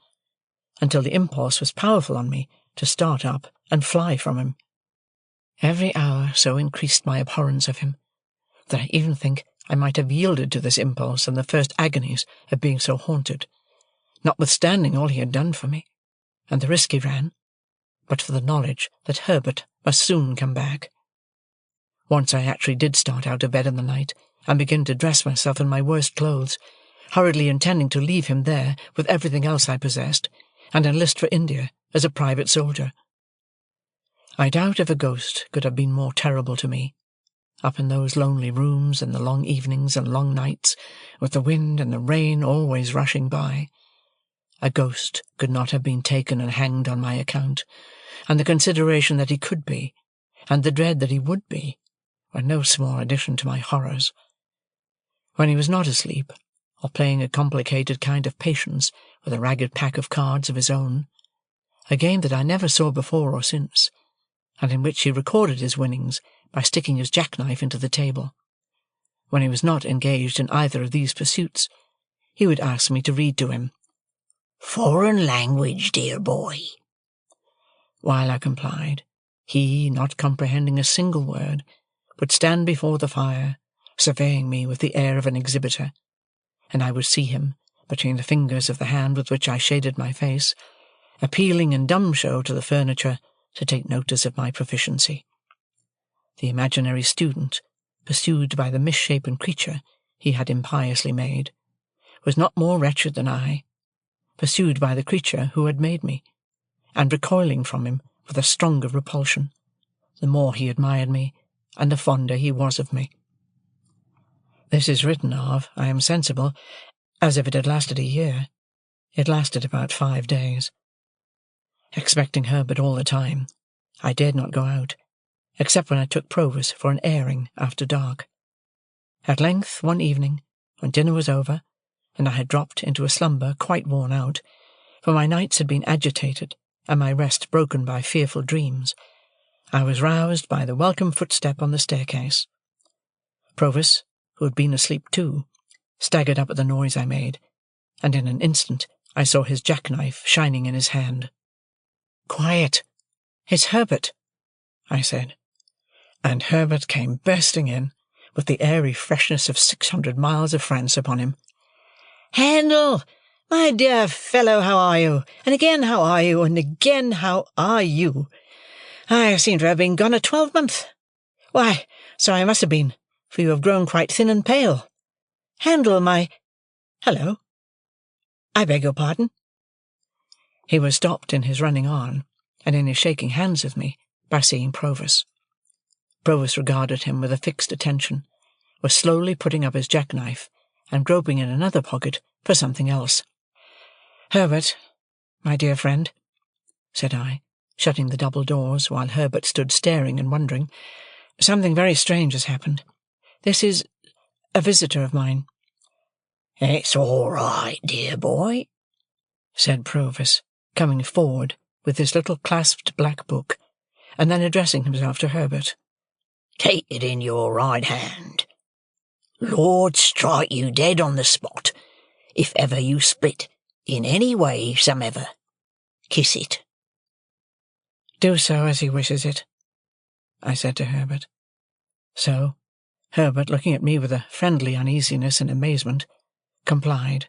Speaker 1: until the impulse was powerful on me to start up and fly from him. Every hour so increased my abhorrence of him, that I even think I might have yielded to this impulse in the first agonies of being so haunted, notwithstanding all he had done for me, and the risk he ran, but for the knowledge that Herbert must soon come back. Once I actually did start out of bed in the night, and begin to dress myself in my worst clothes, hurriedly intending to leave him there with everything else I possessed, and enlist for India as a private soldier. I doubt if a ghost could have been more terrible to me, up in those lonely rooms in the long evenings and long nights, with the wind and the rain always rushing by. A ghost could not have been taken and hanged on my account, and the consideration that he could be, and the dread that he would be, were no small addition to my horrors. When he was not asleep, or playing a complicated kind of patience with a ragged pack of cards of his own, a game that I never saw before or since, and in which he recorded his winnings by sticking his jackknife into the table. When he was not engaged in either of these pursuits, he would ask me to read to him.
Speaker 4: "Foreign language, dear boy."
Speaker 1: While I complied, he, not comprehending a single word, would stand before the fire, surveying me with the air of an exhibitor, and I would see him, between the fingers of the hand with which I shaded my face, appealing in dumb show to the furniture to take notice of my proficiency. The imaginary student, pursued by the misshapen creature he had impiously made, was not more wretched than I, pursued by the creature who had made me, and recoiling from him with a stronger repulsion, the more he admired me, and the fonder he was of me. This is written of, I am sensible, as if it had lasted a year. It lasted about 5 days. Expecting Herbert all the time, I dared not go out, except when I took Provis for an airing after dark. At length, one evening, when dinner was over, and I had dropped into a slumber quite worn out, for my nights had been agitated, and my rest broken by fearful dreams, I was roused by the welcome footstep on the staircase. Provis, who had been asleep too, staggered up at the noise I made, and in an instant I saw his jackknife shining in his hand. "Quiet! It's Herbert," I said, and Herbert came bursting in, with the airy freshness of 600 miles of France upon him. "Handel, my dear fellow, how are you? And again, how are you? And again, how are you? I seem to have been gone a 12-month. Why, so I must have been, for you have grown quite thin and pale. Handel, my— Hello! I beg your pardon." He was stopped in his running on, and in his shaking hands with me, by seeing Provis. Provis regarded him with a fixed attention, was slowly putting up his jackknife, and groping in another pocket for something else. "Herbert, my dear friend," said I, shutting the double doors, while Herbert stood staring and wondering, "something very strange has happened. This is a visitor of mine."
Speaker 4: "It's all right, dear boy,"
Speaker 1: said Provis, coming forward with his little clasped black book, and then addressing himself to Herbert.
Speaker 4: "Take it in your right hand. Lord strike you dead on the spot, if ever you split in any way somever. Kiss it."
Speaker 1: "Do so as he wishes it," I said to Herbert. So, Herbert, looking at me with a friendly uneasiness and amazement, complied,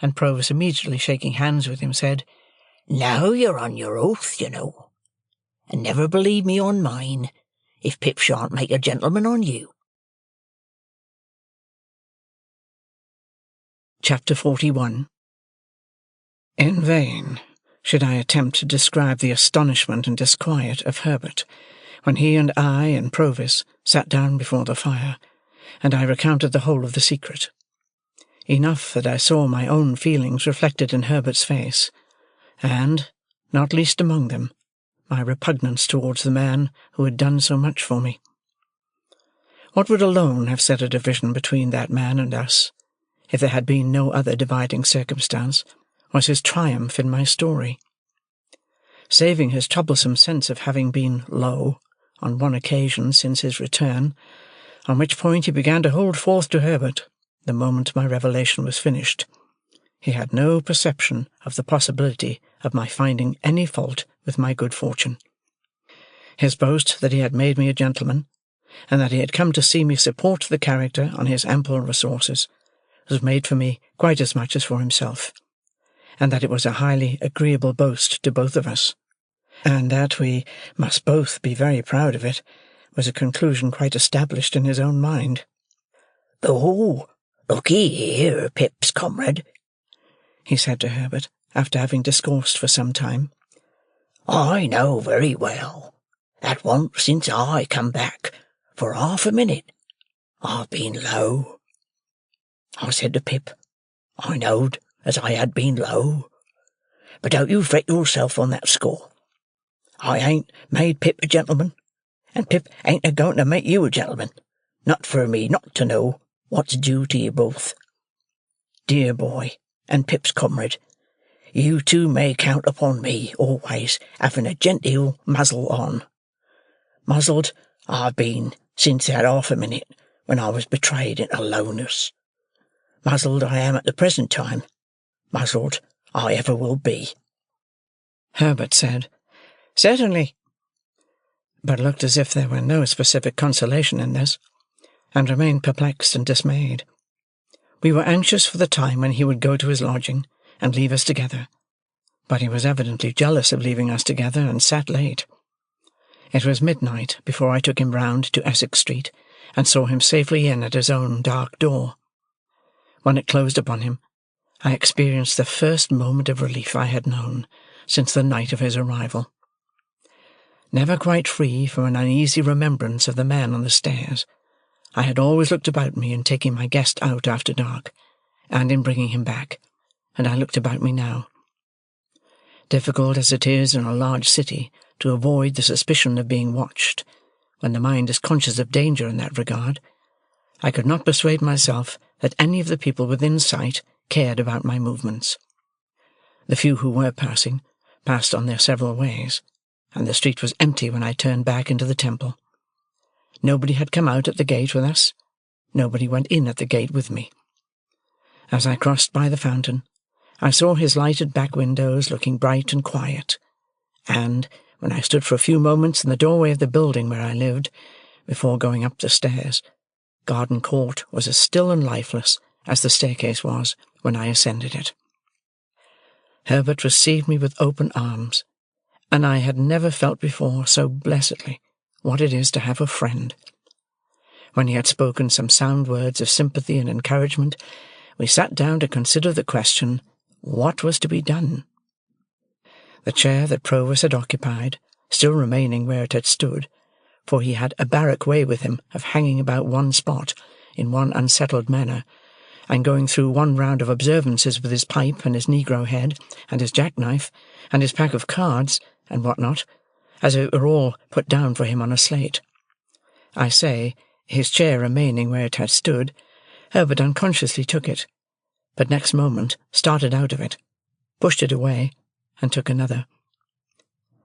Speaker 1: and Provis immediately shaking hands with him, said,
Speaker 4: "Now you're on your oath, you know, and never believe me on mine, if Pip shan't make a gentleman on you."
Speaker 1: Chapter 41. In vain should I attempt to describe the astonishment and disquiet of Herbert, when he and I and Provis sat down before the fire, and I recounted the whole of the secret. Enough that I saw my own feelings reflected in Herbert's face, and, not least among them, my repugnance towards the man who had done so much for me. What would alone have set a division between that man and us, if there had been no other dividing circumstance, was his triumph in my story. Saving his troublesome sense of having been low, on one occasion since his return, on which point he began to hold forth to Herbert, the moment my revelation was finished, he had no perception of the possibility of my finding any fault with my good fortune. His boast that he had made me a gentleman, and that he had come to see me support the character on his ample resources, was made for me quite as much as for himself, and that it was a highly agreeable boast to both of us, and that we must both be very proud of it, was a conclusion quite established in his own mind.
Speaker 4: "Oh, look'ee here, Pip's comrade,"
Speaker 1: he said to Herbert, after having discoursed for some time.
Speaker 4: "I know very well that once since I come back, for half a minute, I've been low. I said to Pip, I knowed as I had been low. But don't you fret yourself on that score. I ain't made Pip a gentleman, and Pip ain't a-going to make you a gentleman, not for me not to know what's due to you both. Dear boy, and Pip's comrade, you two may count upon me always having a genteel muzzle on. Muzzled I've been since that half a minute when I was betrayed into lowness. Muzzled I am at the present time. Muzzled I ever will be."
Speaker 1: Herbert said, "Certainly," but looked as if there were no specific consolation in this, and remained perplexed and dismayed. We were anxious for the time when he would go to his lodging and leave us together, but he was evidently jealous of leaving us together, and sat late. It was midnight before I took him round to Essex Street, and saw him safely in at his own dark door. When it closed upon him, I experienced the first moment of relief I had known since the night of his arrival. Never quite free from an uneasy remembrance of the man on the stairs, I had always looked about me in taking my guest out after dark, and in bringing him back, and I looked about me now. Difficult as it is in a large city to avoid the suspicion of being watched, when the mind is conscious of danger in that regard, I could not persuade myself that any of the people within sight cared about my movements. The few who were passing, passed on their several ways, and the street was empty when I turned back into the temple. Nobody had come out at the gate with us. Nobody went in at the gate with me. As I crossed by the fountain, I saw his lighted back windows looking bright and quiet, and, when I stood for a few moments in the doorway of the building where I lived, before going up the stairs, Garden Court was as still and lifeless as the staircase was when I ascended it. Herbert received me with open arms, and I had never felt before so blessedly what it is to have a friend. When he had spoken some sound words of sympathy and encouragement, we sat down to consider the question, what was to be done? The chair that Provis had occupied, still remaining where it had stood, for he had a barrack way with him of hanging about one spot, in one unsettled manner, and going through one round of observances with his pipe and his negro head, and his jackknife, and his pack of cards, and what not, as it were all put down for him on a slate. I say, his chair remaining where it had stood, Herbert unconsciously took it, but next moment started out of it, pushed it away, and took another.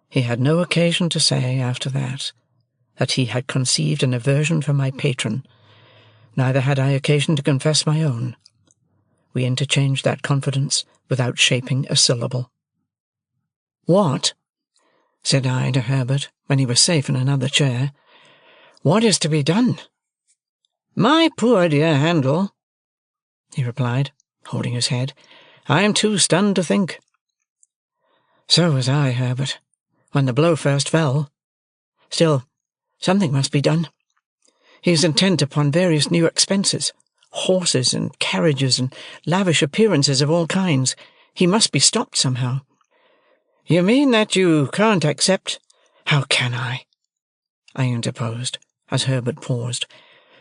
Speaker 1: He had no occasion to say, after that he had conceived an aversion for my patron, neither had I occasion to confess my own. We interchanged that confidence without shaping a syllable. "What," said I to Herbert, when he was safe in another chair, "what is to be done?" "My poor dear Handel," he replied, holding his head, "I am too stunned to think." "So was I, Herbert, when the blow first fell. Still, something must be done. He is intent upon various new expenses, horses and carriages and lavish appearances of all kinds. He must be stopped somehow." "You mean that you can't accept—" "How can I?" I interposed, as Herbert paused.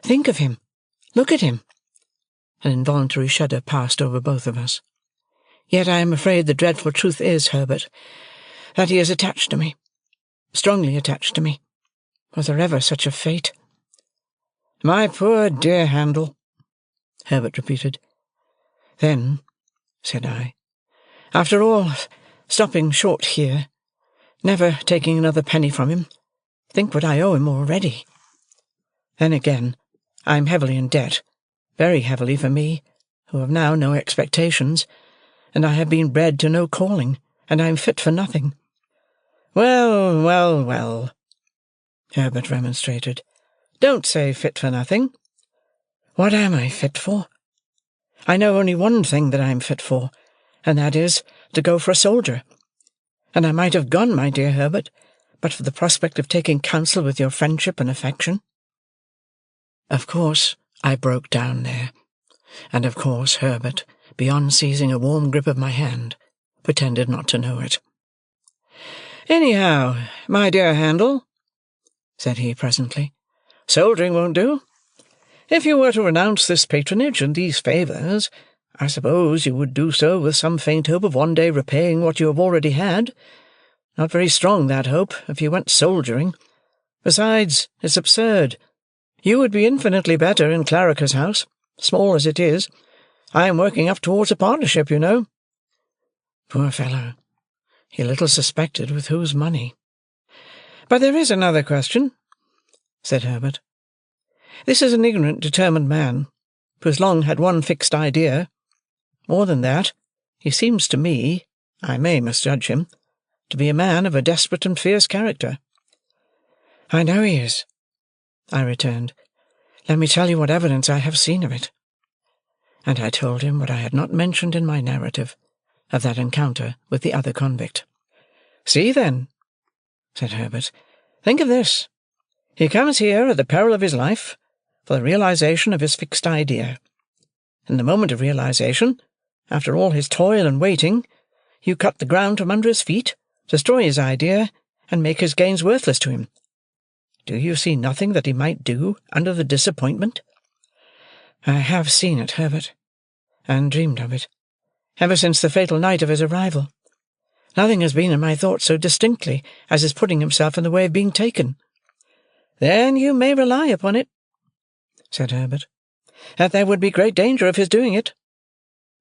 Speaker 1: "Think of him. Look at him." An involuntary shudder passed over both of us. "Yet I am afraid the dreadful truth is, Herbert, that he is attached to me. Strongly attached to me. Was there ever such a fate?" "My poor dear Handel," Herbert repeated. "Then," said I, "after all, stopping short here, never taking another penny from him, think what I owe him already. Then again, I am heavily in debt, very heavily for me, who have now no expectations, and I have been bred to no calling, and I am fit for nothing." "Well, well, well," Herbert remonstrated, "don't say fit for nothing." "What am I fit for? I know only one thing that I am fit for, and that is, to go for a soldier. And I might have gone, my dear Herbert, but for the prospect of taking counsel with your friendship and affection." Of course I broke down there, and of course Herbert, beyond seizing a warm grip of my hand, pretended not to know it. "Anyhow, my dear Handel," said he presently, "soldiering won't do. If you were to renounce this patronage and these favours, I suppose you would do so with some faint hope of one day repaying what you have already had. Not very strong, that hope, if you went soldiering. Besides, it's absurd. You would be infinitely better in Clarriker's house, small as it is. I am working up towards a partnership, you know." Poor fellow! He little suspected with whose money. "But there is another question," said Herbert. "This is an ignorant, determined man, who has long had one fixed idea. More than that, he seems to me, I may misjudge him, to be a man of a desperate and fierce character." "I know he is," I returned. "Let me tell you what evidence I have seen of it." And I told him what I had not mentioned in my narrative, of that encounter with the other convict. "See, then," said Herbert. "Think of this. He comes here at the peril of his life, for the realization of his fixed idea. In the moment of realization, after all his toil and waiting, you cut the ground from under his feet, destroy his idea, and make his gains worthless to him. Do you see nothing that he might do under the disappointment?" "I have seen it, Herbert, and dreamed of it, ever since the fatal night of his arrival. Nothing has been in my thoughts so distinctly as his putting himself in the way of being taken." "Then you may rely upon it," said Herbert, "that there would be great danger of his doing it.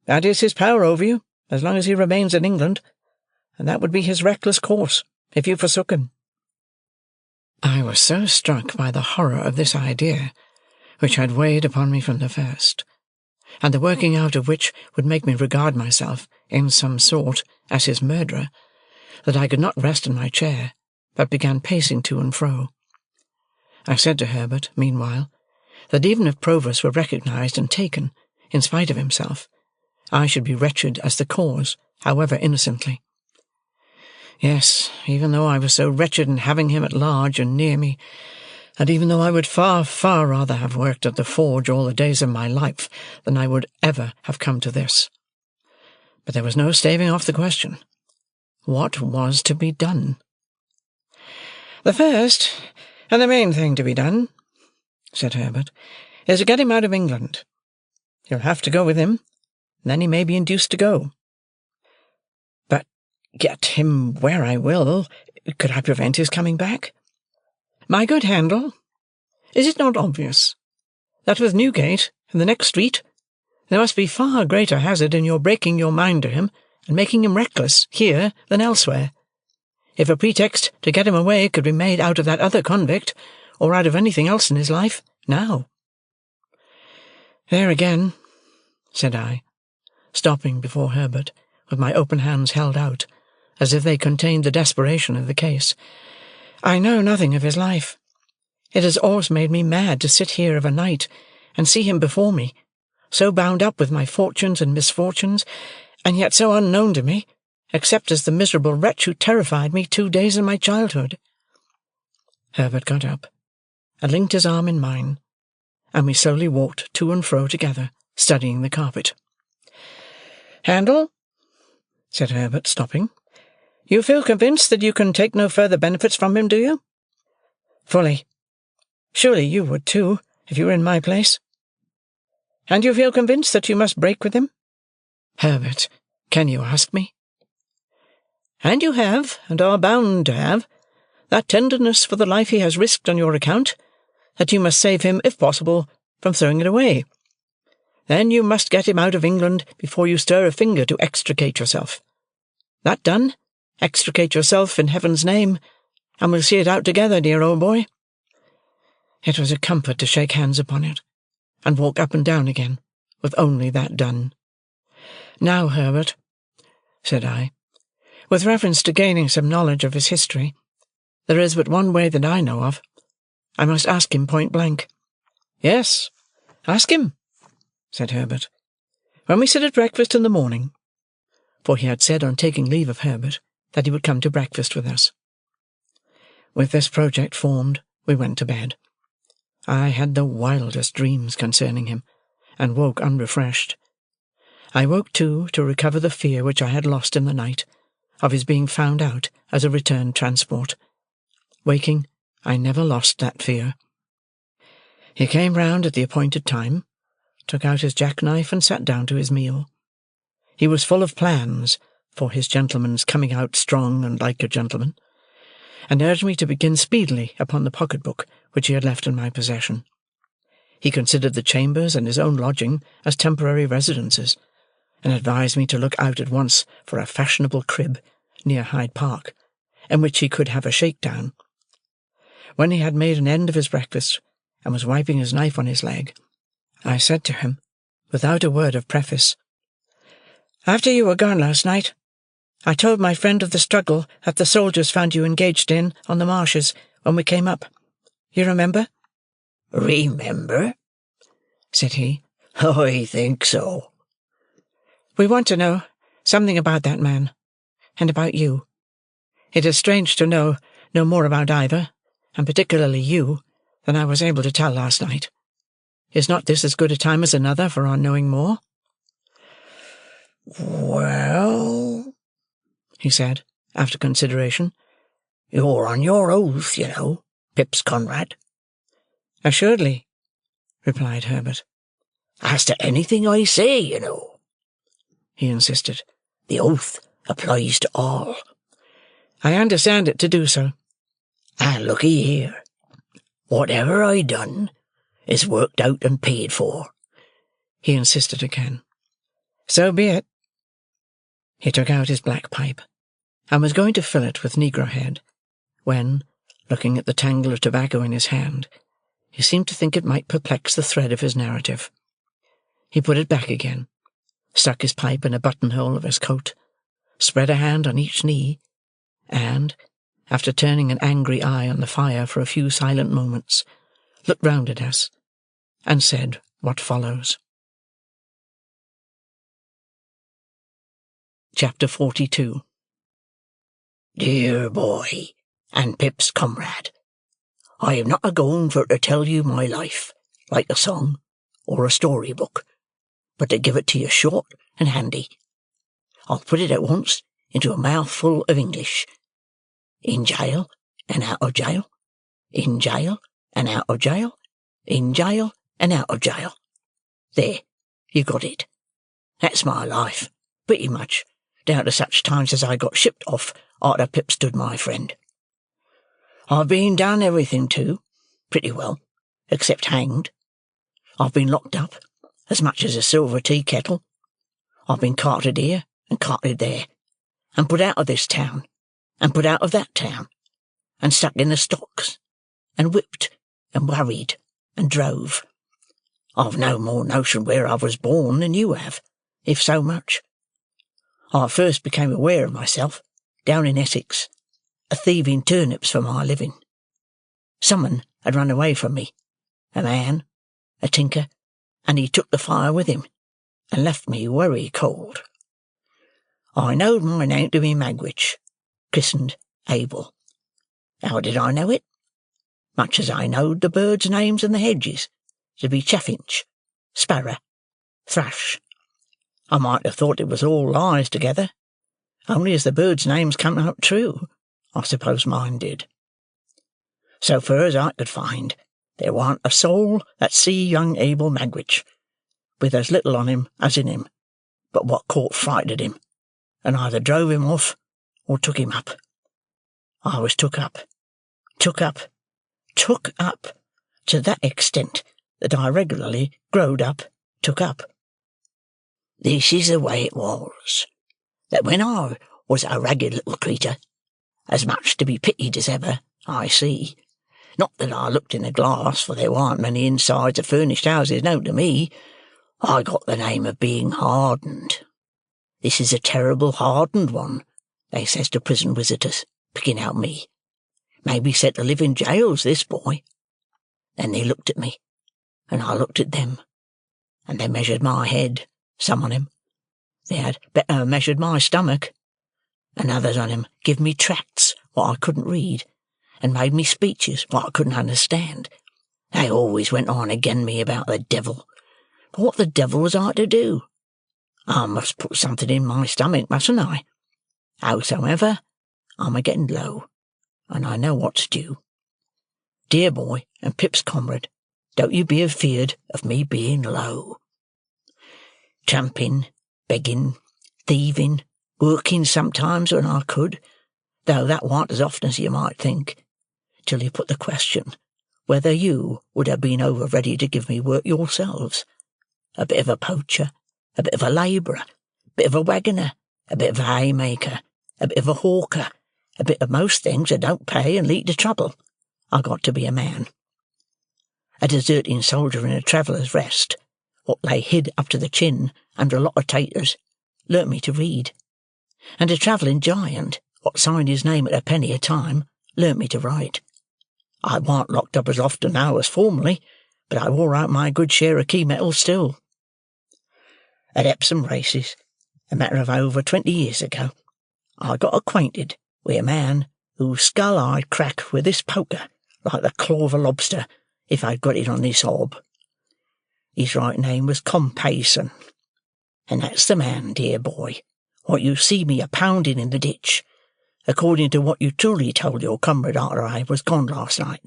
Speaker 1: That is his power over you, as long as he remains in England, and that would be his reckless course, if you forsook him." I was so struck by the horror of this idea, which had weighed upon me from the first, and the working out of which would make me regard myself, in some sort, as his murderer, that I could not rest in my chair, but began pacing to and fro. I said to Herbert, meanwhile, that even if Provis were recognized and taken, in spite of himself, I should be wretched as the cause, however innocently. Yes, even though I was so wretched in having him at large and near me, and even though I would far, far rather have worked at the forge all the days of my life than I would ever have come to this. But there was no staving off the question. What was to be done? "The first and the main thing to be done," said Herbert, "is to get him out of England. You'll have to go with him, and then he may be induced to go. But get him where I will, could I prevent his coming back? My good Handel, is it not obvious that with Newgate in the next street, there must be far greater hazard in your breaking your mind to him and making him reckless here than elsewhere? If a pretext to get him away could be made out of that other convict, or out of anything else in his life, now. There again, said I, stopping before Herbert, with my open hands held out, as if they contained the desperation of the case. I know nothing of his life. It has always made me mad to sit here of a night, and see him before me, so bound up with my fortunes and misfortunes, and yet so unknown to me, except as the miserable wretch who terrified me 2 days in my childhood. Herbert got up, and linked his arm in mine, and we slowly walked to and fro together, studying the carpet. Handel, said Herbert, stopping, you feel convinced that you can take no further benefits from him, do you? Fully. Surely you would, too, if you were in my place. And you feel convinced that you must break with him? Herbert, can you ask me? And you have, and are bound to have, that tenderness for the life he has risked on your account, that you must save him, if possible, from throwing it away. Then you must get him out of England before you stir a finger to extricate yourself. That done, extricate yourself in heaven's name, and we'll see it out together, dear old boy. It was a comfort to shake hands upon it, and walk up and down again, with only that done. Now, Herbert, said I, with reference to gaining some knowledge of his history, there is but one way that I know of. I must ask him point blank. Yes, ask him, said Herbert, when we sit at breakfast in the morning, for he had said on taking leave of Herbert that he would come to breakfast with us. With this project formed, we went to bed. I had the wildest dreams concerning him, and woke unrefreshed. I woke, too, to recover the fear which I had lost in the night, of his being found out as a returned transport. Waking, I never lost that fear. He came round at the appointed time, took out his jackknife, and sat down to his meal. He was full of plans for his gentleman's coming out strong and like a gentleman, and urged me to begin speedily upon the pocket-book which he had left in my possession. He considered the chambers and his own lodging as temporary residences, and advised me to look out at once for a fashionable crib near Hyde Park, in which he could have a shake-down. When he had made an end of his breakfast, and was wiping his knife on his leg, I said to him, without a word of preface, After you were gone last night, I told my friend of the struggle that the soldiers found you engaged in on the marshes when we came up. You remember?
Speaker 4: Remember?
Speaker 1: Said he.
Speaker 4: I think so.
Speaker 1: We want to know something about that man, and about you. It is strange to know no more about either, and particularly you, than I was able to tell last night. Is not this as good a time as another for our knowing more?
Speaker 4: Well,
Speaker 1: he said, after consideration,
Speaker 4: you're on your oath, you know, Pip's Conrad.
Speaker 1: Assuredly, replied Herbert.
Speaker 4: As to anything I say, you know,
Speaker 1: he insisted.
Speaker 4: The oath applies to all.
Speaker 1: I understand it to do so.
Speaker 4: And looky here. Whatever I done is worked out and paid for,
Speaker 1: he insisted again. So be it. He took out his black pipe, and was going to fill it with negro head, when, looking at the tangle of tobacco in his hand, he seemed to think it might perplex the thread of his narrative. He put it back again, stuck his pipe in a buttonhole of his coat, spread a hand on each knee, and, after turning an angry eye on the fire for a few silent moments, looked round at us, and said what follows. Chapter 42.
Speaker 4: Dear boy, and Pip's comrade, I am not a-going for to tell you my life, like a song, or a story-book, but to give it to you short and handy. I'll put it at once into a mouthful of English. In jail and out of jail, in jail and out of jail, in jail and out of jail. There, You got it. That's my life, pretty much, down to such times as I got shipped off arter Pip stood my friend. I've been done everything to, pretty well, except hanged. I've been locked up, as much as a silver tea kettle. I've been carted here and carted there, and put out of this town, and put out of that town, and stuck in the stocks, and whipped, and worried, and drove. I've no more notion where I was born than you have, if so much. I first became aware of myself down in Essex, a-thieving turnips for my living. Someone had run away from me, a man, a tinker, and he took the fire with him, and left me worry cold. I knowed my name to be Magwitch, christened Abel. How did I know it? Much as I knowed the birds' names and the hedges, to be chaffinch, sparrow, thrush. I might have thought it was all lies together, only as the birds' names come out true, I suppose mine did. So far as I could find, there warn't a soul that see young Abel Magwitch, with as little on him as in him, but what caught frighted him, and either drove him off or took him up. I was took up, to that extent that I regularly growed up, took up. This is the way it was, that when I was a ragged little creetur, as much to be pitied as ever, I see. Not that I looked in the glass, for there warn't many insides of furnished houses known to me. I got the name of being hardened. This is a terrible hardened one, they says to prison visitors, picking out me. May be said to live in jails, this boy. Then they looked at me, and I looked at them, and they measured my head, some on 'em. They had better measured my stomach, and others on 'em give me tracts what I couldn't read, and made me speeches what I couldn't understand. They always went on again me about the devil. But what the devil was I to do? I must put something in my stomach, mustn't I? Howsoever, I'm a-getting low, and I know what's due. Dear boy and Pip's comrade, don't you be afeard of me being low. Tramping, begging, thieving, working sometimes when I could, though that warn't as often as you might think, till you put the question whether you would have been over ready to give me work yourselves. A bit of a poacher, a bit of a labourer, a bit of a waggoner, a bit of a haymaker, a bit of a hawker, a bit of most things that don't pay and lead to trouble. I got to be a man. A deserting soldier in a traveller's rest, what lay hid up to the chin under a lot of taters, learnt me to read. And a travelling giant, what signed his name at a penny a time, learnt me to write. I warn't locked up as often now as formerly, but I wore out my good share of key metals still. At Epsom races, a matter of over 20 years ago, I got acquainted with a man whose skull I'd crack with this poker like the claw of a lobster if I'd got it on this hob. His right name was Compayson, and that's the man, dear boy, what you see me a-pounding in the ditch, according to what you truly told your comrade arter I was gone last night.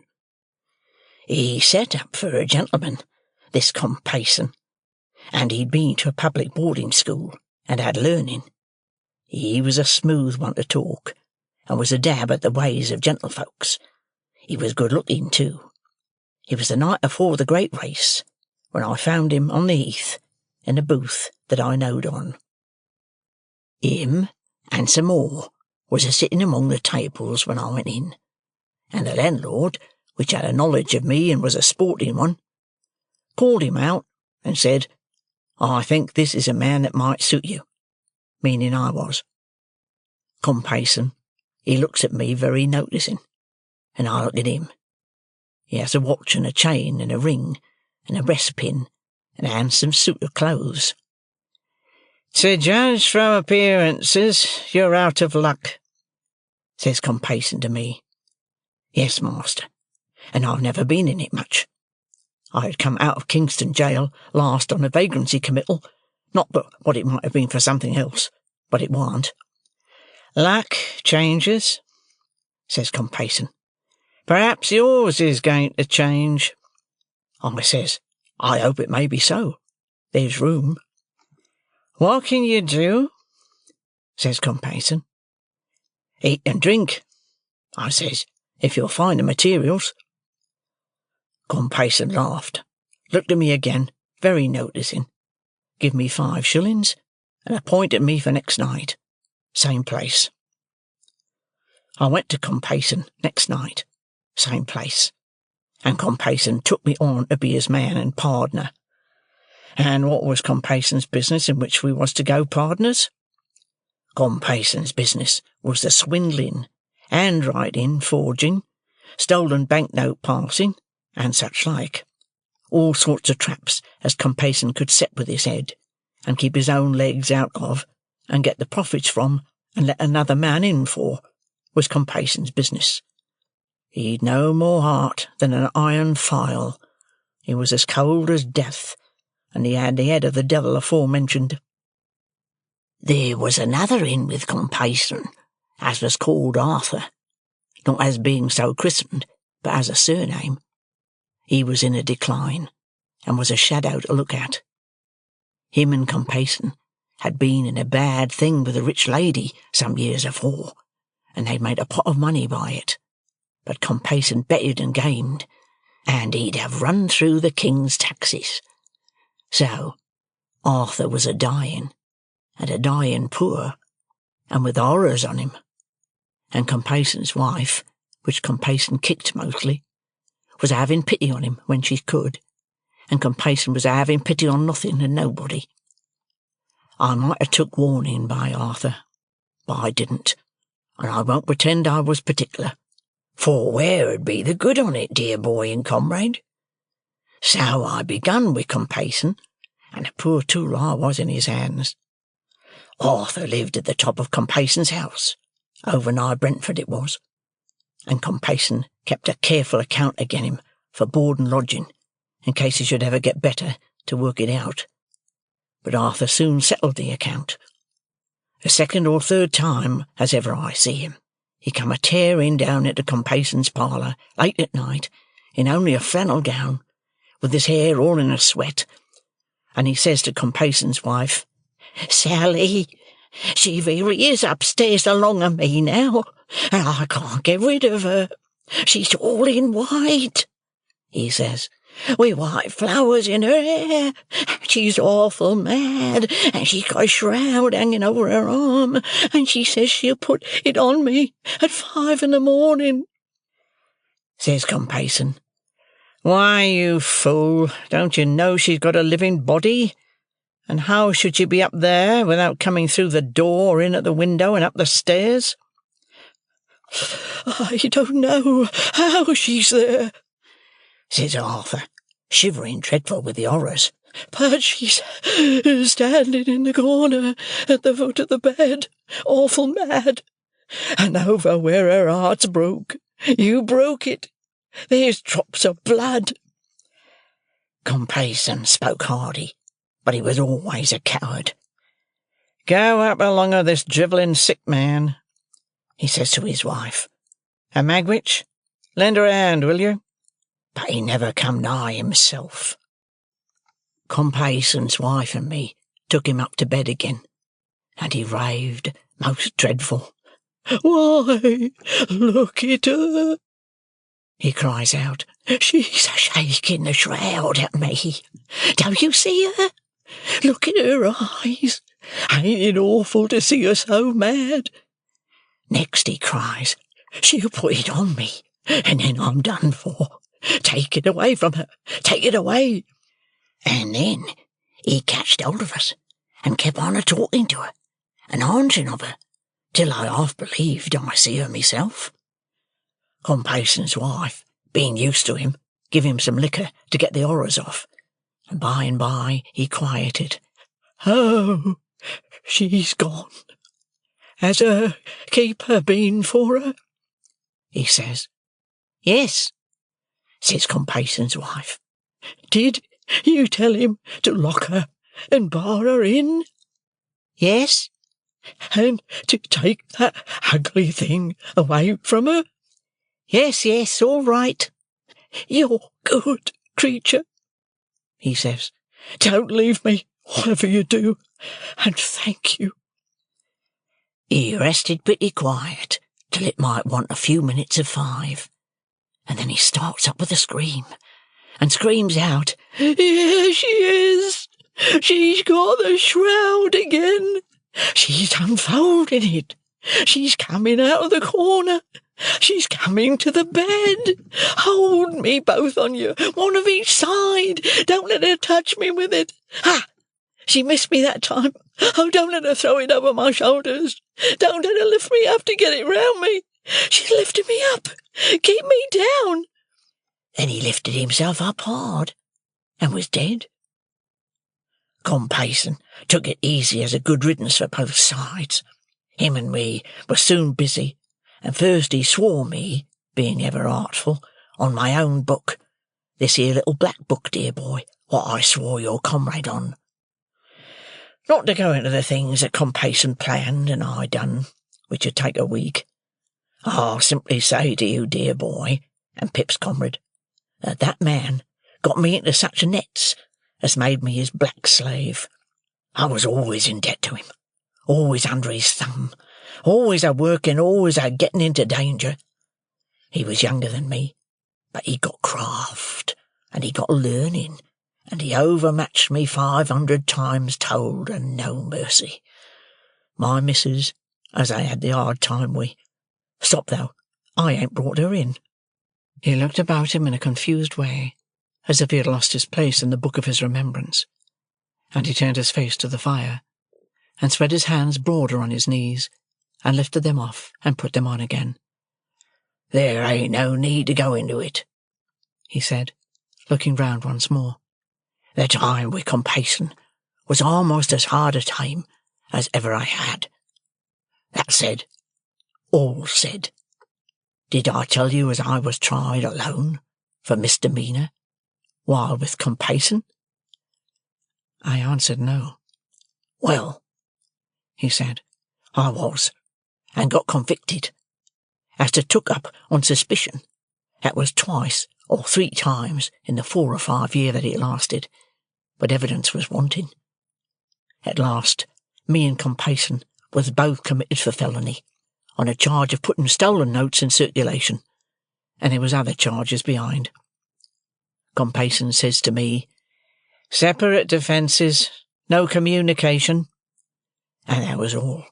Speaker 4: He set up for a gentleman, this Compayson, and he'd been to a public boarding school, and had learning. He was a smooth one to talk, and was a dab at the ways of gentlefolks. He was good-looking, too. It was the night afore the great race, when I found him on the heath, in a booth that I knowed on. Him, and some more, was a-sitting among the tables when I went in, and the landlord, which had a knowledge of me and was a sporting one, called him out and said, "I think this is a man that might suit you," meaning I was. Compayson, he looks at me very noticing, and I look at him. He has a watch and a chain and a ring and a breastpin and a handsome suit of clothes. "To judge from appearances, you're out of luck," says Compayson to me. "Yes, master, and I've never been in it much. I had come out of Kingston jail last on a vagrancy committal, not but what it might have been for something else, but it warn't." "Luck changes," says Compayson. "Perhaps yours is going to change." I says, "I hope it may be so,"
Speaker 3: There's room."
Speaker 1: "What can you do?" says Compeyson.
Speaker 3: "Eat and drink," I says, "if you'll find the materials." Compeyson laughed, looked at me again, very noticing, give me 5 shillings, and appointed me for next night, same place. I went to Compeyson next night, same place, and Compeyson took me on to be his man and pardner. And what was Compayson's business in which we was to go pardners? Compayson's business was the swindling, handwriting, forging, stolen banknote passing, and such like. All sorts of traps as Compeyson could set with his head, and keep his own legs out of, and get the profits from, and let another man in for, was Compayson's business. He'd no more heart than an iron file. He was as cold as death, and he had the head of the devil aforementioned. There was another in with Compeyson, as was called Arthur, not as being so christened, but as a surname. He was in a decline, and was a shadow to look at. Him and Compeyson had been in a bad thing with a rich lady some years afore, and they'd made a pot of money by it. But Compeyson betted and gamed, and he'd have run through the king's taxes. So Arthur was a-dying, and a-dying poor, and with horrors on him. And Compayson's wife, which Compeyson kicked mostly, was a-having pity on him when she could, and Compeyson was a-having pity on nothing and nobody. I might have took warning by Arthur, but I didn't, and I won't pretend I was particular, for where'd be the good on it, dear boy and comrade? So I begun with Compeyson, and a poor tool I was in his hands. Arthur lived at the top of Compayson's house, over nigh Brentford it was, and Compeyson kept a careful account again him for board and lodging, in case he should ever get better to work it out. But Arthur soon settled the account. The 2nd or 3rd time as ever I see him, he come a-tearing down into Compayson's parlour late at night, in only a flannel gown, with his hair all in a sweat, and he says to Compayson's wife, "Sally, she very is upstairs along of me now, and I can't get rid of her. She's all in white," he says, "with white flowers in her hair. She's awful mad, and she's got a shroud hanging over her arm, and she says she'll put it on me at 5 in the morning." Says Compeyson,
Speaker 1: "Why, you fool, don't you know she's got a living body? And how should she be up there without coming through the door or in at the window and up the stairs?"
Speaker 3: "I don't know how she's there," says Arthur, shivering dreadful with the horrors, "but she's standing in the corner at the foot of the bed, awful mad, and over where her heart's broke. You broke it. There's drops of blood." Compeyson spoke hardy, but he was always a coward.
Speaker 1: "Go up along of this drivelling sick man," he says to his wife. "And Magwitch, lend her a hand, will you?"
Speaker 3: But he never come nigh himself. Compayson's wife and me took him up to bed again, and he raved most dreadful. "Why, look at her," he cries out. "She's a-shaking the shroud at me. Don't you see her? Look at her eyes. Ain't it awful to see her so mad?" Next he cries, "She'll put it on me, and then I'm done for. Take it away from her. Take it away." And then he catched hold of us, and kept on a-talking to her, and answering of her, till I half believed I see her myself. Compayson's wife, being used to him, give him some liquor to get the horrors off, and by he quieted. "Oh, she's gone. Has her keeper been for her?" he says. "Yes," says Compayson's wife. "Did you tell him to lock her and bar her in?" "Yes." "And to take that ugly thing away from her?" Yes, all right." "You're good creature," he says. Don't leave me, whatever you do, and thank you."
Speaker 4: He rested pretty quiet till it might want a few minutes of 5, and then he starts up with a scream, and screams out,
Speaker 3: "Here she is! She's got the shroud again! She's unfolding it! She's coming out of the corner! She's coming to the bed! Hold me, both on you, one of each side! Don't let her touch me with it! Ha! She missed me that time! Oh, don't let her throw it over my shoulders! Don't let her lift me up to get it round me! She's lifting me up! Keep me down!"
Speaker 4: Then he lifted himself up hard, and was dead. Compayson took it easy as a good riddance for both sides. Him and me were soon busy, and first he swore me, being ever artful, on my own book, this here little black book, dear boy, what I swore your comrade on. Not to go into the things that Compayson planned and I done, which 'ud take a week, I'll simply say to you, dear boy, and Pip's comrade, that man got me into such nets as made me his black slave. I was always in debt to him, always under his thumb, always a-working, always a-getting into danger. He was younger than me, but he got craft, and he got learning, and he overmatched me 500 times told, and no mercy. My missus, as I had the hard time with. Stop, though, I ain't brought her in."
Speaker 1: He looked about him in a confused way, as if he had lost his place in the book of his remembrance, and he turned his face to the fire, and spread his hands broader on his knees, and lifted them off and put them on again.
Speaker 4: "There ain't no need to go into it,"
Speaker 1: he said, looking round once more.
Speaker 4: "The time with Compayson was almost as hard a time as ever I had. That said, all said, did I tell you as I was tried alone for misdemeanour, while with Compayson?"
Speaker 1: I answered no.
Speaker 4: "Well," he said, "I was, and got convicted. As to took up on suspicion, that was 2 or 3 times in the 4 or 5 year that it lasted, but evidence was wanting. At last, me and Compayson was both committed for felony, on a charge of putting stolen notes in circulation, and there was other charges behind. Compayson says to me, 'Separate defences, no communication,' and that was all.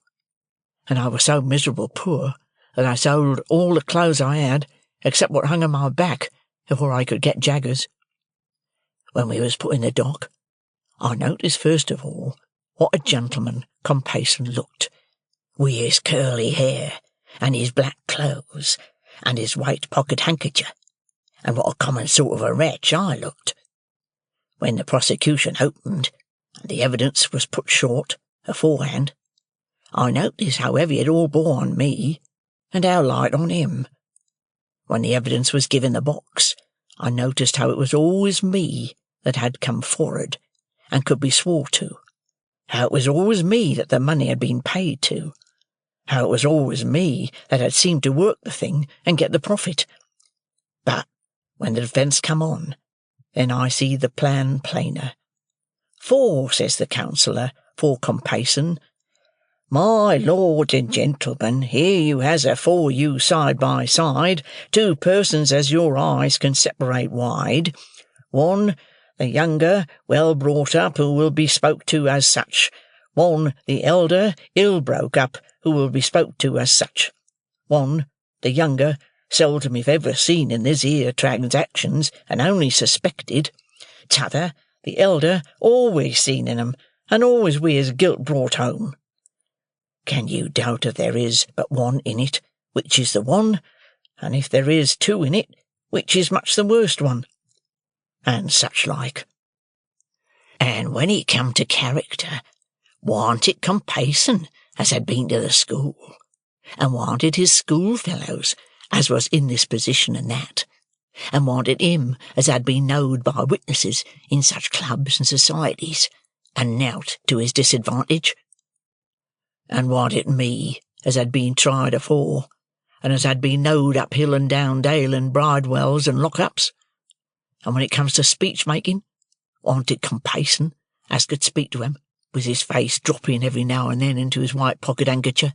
Speaker 4: And I was so miserable poor that I sold all the clothes I had, except what hung on my back, before I could get jaggers. When we was put in the dock, I noticed first of all what a gentleman Compayson looked, with his curly hair, and his black clothes, and his white pocket handkerchief, and what a common sort of a wretch I looked. When the prosecution opened, and the evidence was put short aforehand, I noticed how heavy it all bore on me, and how light on him. When the evidence was given the box, I noticed how it was always me that had come forward, and could be swore to, how it was always me that the money had been paid to, how it was always me that had seemed to work the thing and get the profit. But when the defence come on, then I see the plan plainer. 'For,' says the counsellor for Compayson, 'my lords and gentlemen, here you has afore you side by side 2 persons as your eyes can separate wide. One, the younger, well brought up, who will be spoke to as such. One, the elder, ill broke up, who will be spoke to as such. One, the younger, seldom if ever seen in this here transactions, and only suspected. T'other, the elder, always seen in 'em, and always wi' his guilt brought home. Can you doubt if there is but one in it, which is the one, and if there is 2 in it, which is much the worst one?' And such like. And when it come to character, warn't it Compayson as had been to the school, and warn't it his schoolfellows as was in this position and that, and warn't it him as had been knowed by witnesses in such clubs and societies, and nowt to his disadvantage? And warn't it me as had been tried afore, and as had been knowed up hill and down dale in bridewells and lock-ups? And when it comes to speech-making, wanted compayson as could speak to him, with his face dropping every now and then into his white pocket-handkercher.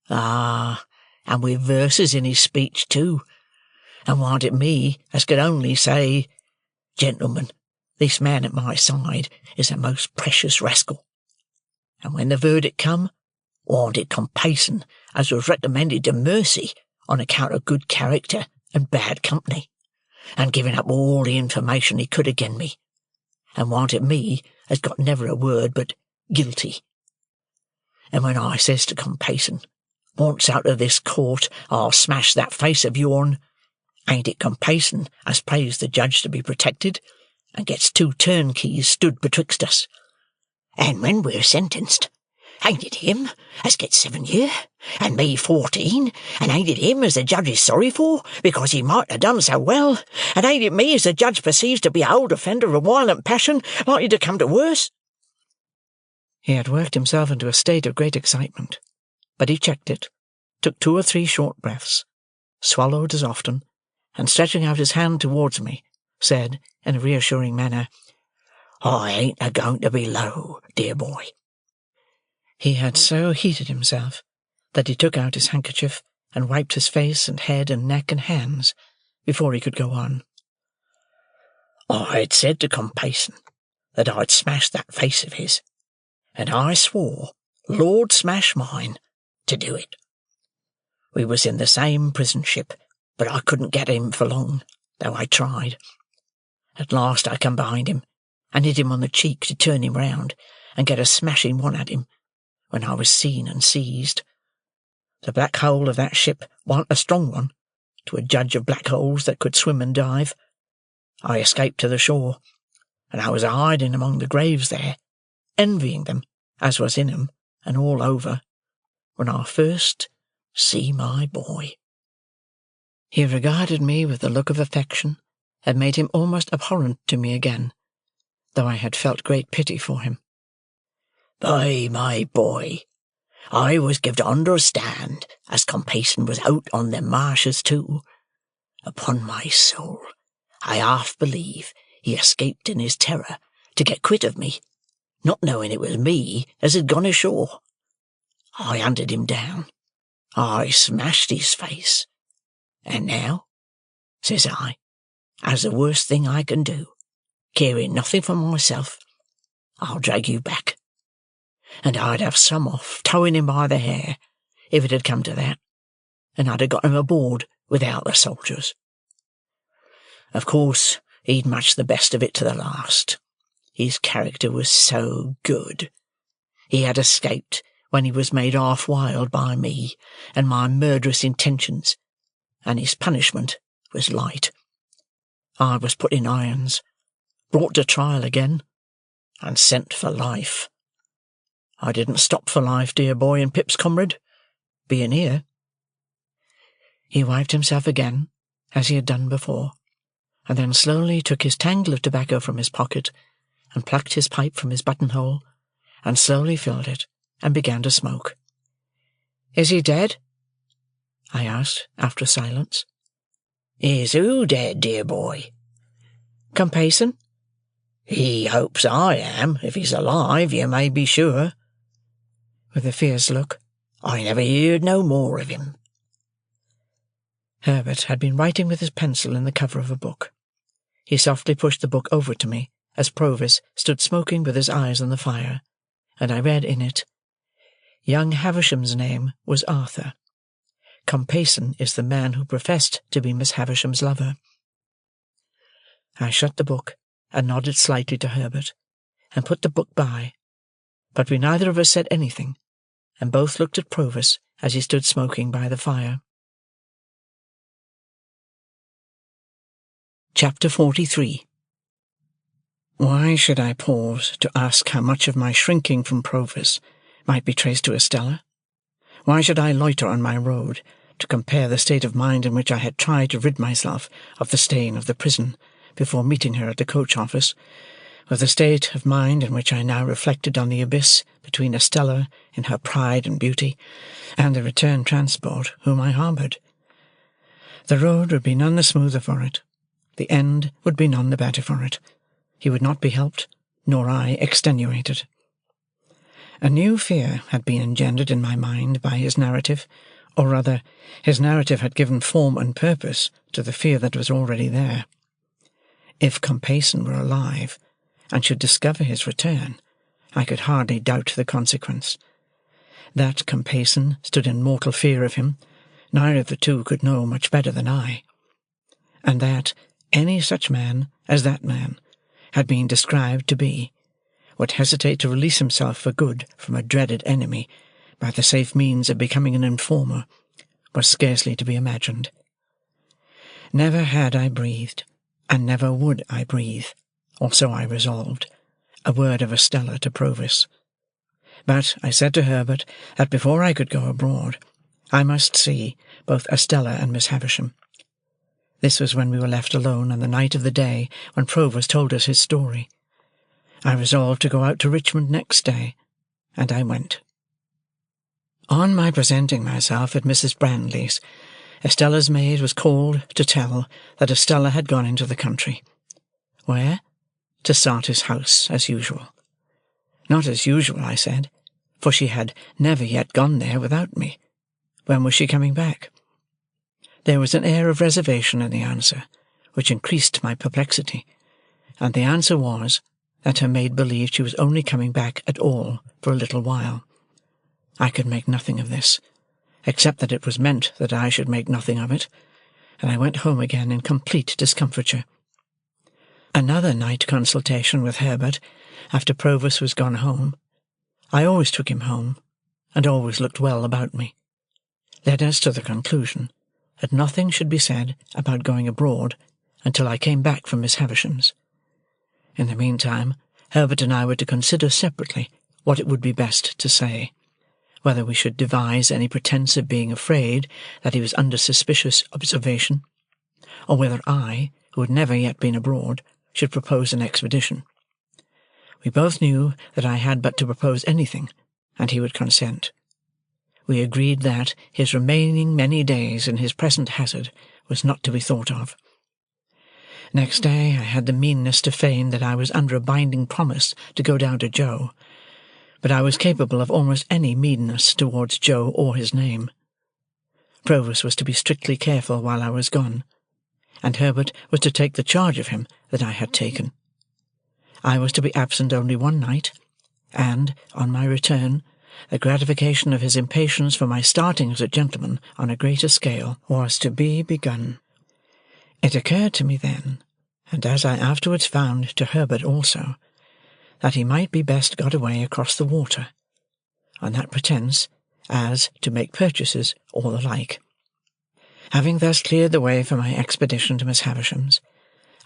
Speaker 4: Ah, and with verses in his speech too, and wanted me as could only say, 'Gentlemen, this man at my side is a most precious rascal.' And when the verdict come, wanted compayson as was recommended to mercy on account of good character and bad company, and giving up all the information he could again me, and wanted me as got never a word but guilty. And when I says to compayson, 'Once out of this court I'll smash that face of yourn,' ain't it compayson as prays the judge to be protected, and gets 2 turnkeys stood betwixt us? And when we're sentenced, ain't it him as gets 7 year, and me 14, and ain't it him as the judge is sorry for, because he might have done so well, and ain't it me as the judge perceives to be a old offender of violent passion, likely to come to worse?"
Speaker 1: He had worked himself into a state of great excitement, but he checked it, took 2 or 3 short breaths, swallowed as often, and stretching out his hand towards me, said, in a reassuring manner, "I ain't a-going to be low, dear boy." He had so heated himself that he took out his handkerchief and wiped his face and head and neck and hands before he could go on.
Speaker 4: "I'd said to compayson that I'd smash that face of his, and I swore, Lord smash mine, to do it. We was in the same prison ship, but I couldn't get him for long, though I tried. At last I come behind him, and hit him on the cheek to turn him round, and get a smashing one at him, when I was seen and seized. The black hole of that ship warn't a strong one, to a judge of black holes that could swim and dive. I escaped to the shore, and I was a-hiding among the graves there, envying them, as was in 'em, and all over, when I first see my boy."
Speaker 1: He regarded me with a look of affection that made him almost abhorrent to me again, though I had felt great pity for him.
Speaker 4: "By my boy, I was give to understand as compayson was out on them marshes too. Upon my soul, I half believe he escaped in his terror to get quit of me, not knowing it was me as had gone ashore. I hunted him down. I smashed his face. And now, says I, as the worst thing I can do, caring nothing for myself, I'll drag you back. And I'd have some off towing him by the hair, if it had come to that, and I'd have got him aboard without the soldiers. Of course, he'd much the best of it to the last. His character was so good. He had escaped when he was made half wild by me and my murderous intentions, and his punishment was light. I was put in irons, brought to trial again, and sent for life. I didn't stop for life, dear boy and Pip's comrade, being here." He wiped himself again, as he had done before, and then slowly took his tangle of tobacco from his pocket, and plucked his pipe from his buttonhole, and slowly filled it, and began to smoke. "Is he dead?" I asked, after a silence. "Is who dead, dear boy?"
Speaker 1: "Compayson?"
Speaker 4: "He hopes I am, if he's alive, you may be sure."
Speaker 1: With a fierce look.
Speaker 4: "I never heard no more of him."
Speaker 1: Herbert had been writing with his pencil in the cover of a book. He softly pushed the book over to me, as Provis stood smoking with his eyes on the fire, and I read in it, "Young Havisham's name was Arthur. Compayson is the man who professed to be Miss Havisham's lover." I shut the book, and nodded slightly to Herbert, and put the book by, but we neither of us said anything, and both looked at Provis as he stood smoking by the fire. Chapter 43. Why should I pause to ask how much of my shrinking from Provis might be traced to Estella? Why should I loiter on my road to compare the state of mind in which I had tried to rid myself of the stain of the prison before meeting her at the coach-office, with the state of mind in which I now reflected on the abyss between Estella in her pride and beauty, and the return transport whom I harboured? The road would be none the smoother for it. The end would be none the better for it. he would not be helped, nor I extenuated. A new fear had been engendered in my mind by his narrative, or rather, his narrative had given form and purpose to the fear that was already there. If Compeyson were alive, and should discover his return, I could hardly doubt the consequence. That Compeyson stood in mortal fear of him, neither of the two could know much better than I. And that any such man as that man had been described to be, would hesitate to release himself for good from a dreaded enemy by the safe means of becoming an informer, was scarcely to be imagined. Never had I breathed, and never would I breathe, or so I resolved, a word of Estella to Provis. But I said to Herbert that before I could go abroad, I must see both Estella and Miss Havisham. This was when we were left alone on the night of the day when Provis told us his story. I resolved to go out to Richmond next day, and I went. On my presenting myself at Mrs. Brandley's, Estella's maid was called to tell that Estella had gone into the country. Where? To Sarti's house, as usual. Not as usual, I said, for she had never yet gone there without me. When was she coming back? There was an air of reservation in the answer, which increased my perplexity, and the answer was that her maid believed she was only coming back at all for a little while. I could make nothing of this, except that it was meant that I should make nothing of it, and I went home again in complete discomfiture. Another night consultation with Herbert, after Provis was gone home, I always took him home, and always looked well about me, led us to the conclusion that nothing should be said about going abroad until I came back from Miss Havisham's. In the meantime, Herbert and I were to consider separately what it would be best to say, whether we should devise any pretence of being afraid that he was under suspicious observation, or whether I, who had never yet been abroad, should propose an expedition. We both knew that I had but to propose anything, and he would consent. We agreed that his remaining many days in his present hazard was not to be thought of. Next day I had the meanness to feign that I was under a binding promise to go down to Joe, but I was capable of almost any meanness towards Joe or his name. Provis was to be strictly careful while I was gone, and Herbert was to take the charge of him that I had taken. I was to be absent only one night, and, on my return, the gratification of his impatience for my starting as a gentleman on a greater scale was to be begun. It occurred to me then, and as I afterwards found to Herbert also, that he might be best got away across the water, on that pretence as to make purchases or the like. Having thus cleared the way for my expedition to Miss Havisham's,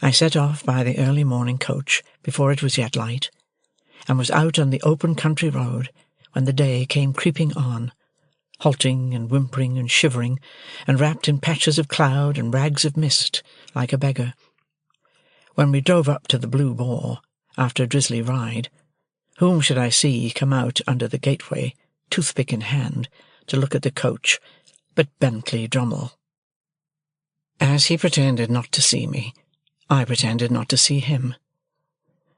Speaker 1: I set off by the early morning coach before it was yet light, and was out on the open country road when the day came creeping on, halting and whimpering and shivering, and wrapped in patches of cloud and rags of mist, like a beggar. When we drove up to the Blue Boar, after a drizzly ride, whom should I see come out under the gateway, toothpick in hand, to look at the coach, but Bentley Drummle. As he pretended not to see me, I pretended not to see him.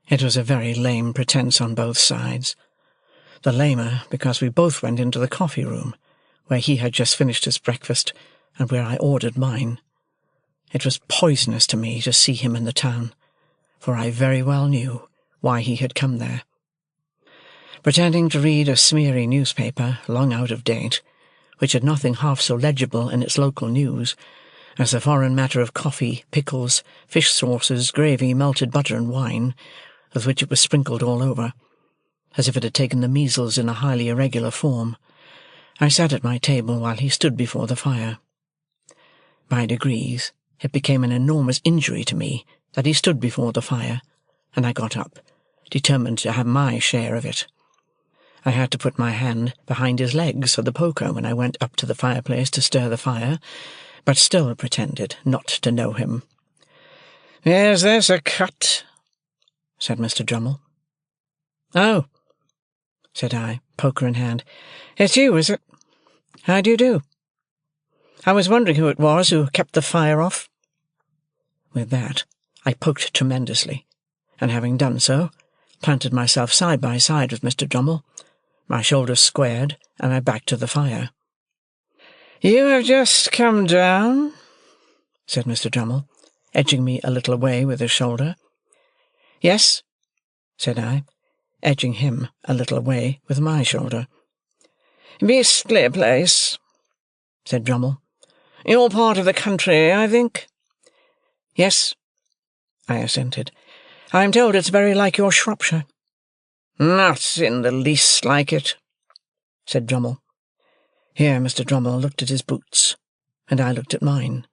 Speaker 1: It was a very lame pretence on both sides. The lamer because we both went into the coffee-room, where he had just finished his breakfast, and where I ordered mine. It was poisonous to me to see him in the town, for I very well knew why he had come there. Pretending to read a smeary newspaper, long out of date, which had nothing half so legible in its local news as the foreign matter of coffee, pickles, fish sauces, gravy, melted butter, and wine, with which it was sprinkled all over, as if it had taken the measles in a highly irregular form, I sat at my table while he stood before the fire. By degrees, it became an enormous injury to me that he stood before the fire, and I got up, determined to have my share of it. I had to put my hand behind his legs for the poker when I went up to the fireplace to stir the fire, but still pretended not to know him. "Is this a cut?" said Mr. Drummle. "Oh," said I, poker in hand. "It's you, is it? How do you do? I was wondering who it was who kept the fire off." With that, I poked tremendously, and having done so, planted myself side by side with Mr. Drummle, my shoulders squared, and my back to the fire. "You have just come down?" said Mr. Drummle, edging me a little away with his shoulder. "Yes," said I, edging him a little away with my shoulder. "Beastly place," said Drummle. "Your part of the country, I think?" "Yes," I assented. "I am told it's very like your Shropshire." "Not in the least like it," said Drummle. Here Mr. Drummle looked at his boots, and I looked at mine,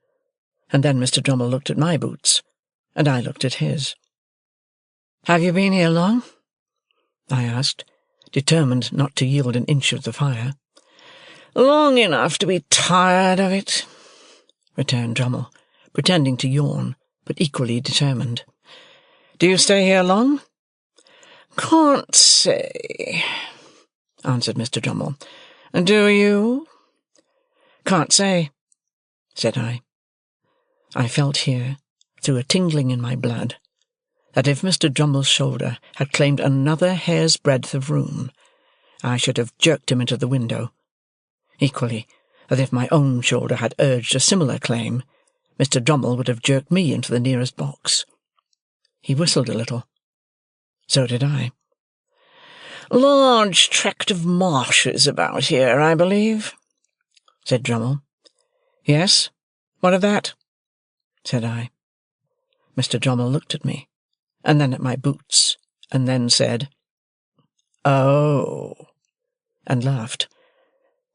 Speaker 1: and then Mr. Drummle looked at my boots, and I looked at his. "Have you been here long?" I asked, determined not to yield an inch of the fire. "Long enough to be tired of it," returned Drummle, pretending to yawn, but equally determined. "Do you stay here long?" "Can't say," answered Mr. Drummle. "Do you?" "Can't say," said I. I felt here, through a tingling in my blood, that if Mr. Drummle's shoulder had claimed another hair's breadth of room, I should have jerked him into the window. Equally, that if my own shoulder had urged a similar claim, Mr. Drummle would have jerked me into the nearest box. He whistled a little. So did I. "Large tract of marshes about here, I believe," said Drummle. "Yes, what of that?" said I. Mr. Drummle looked at me, and then at my boots, and then said, "Oh," and laughed.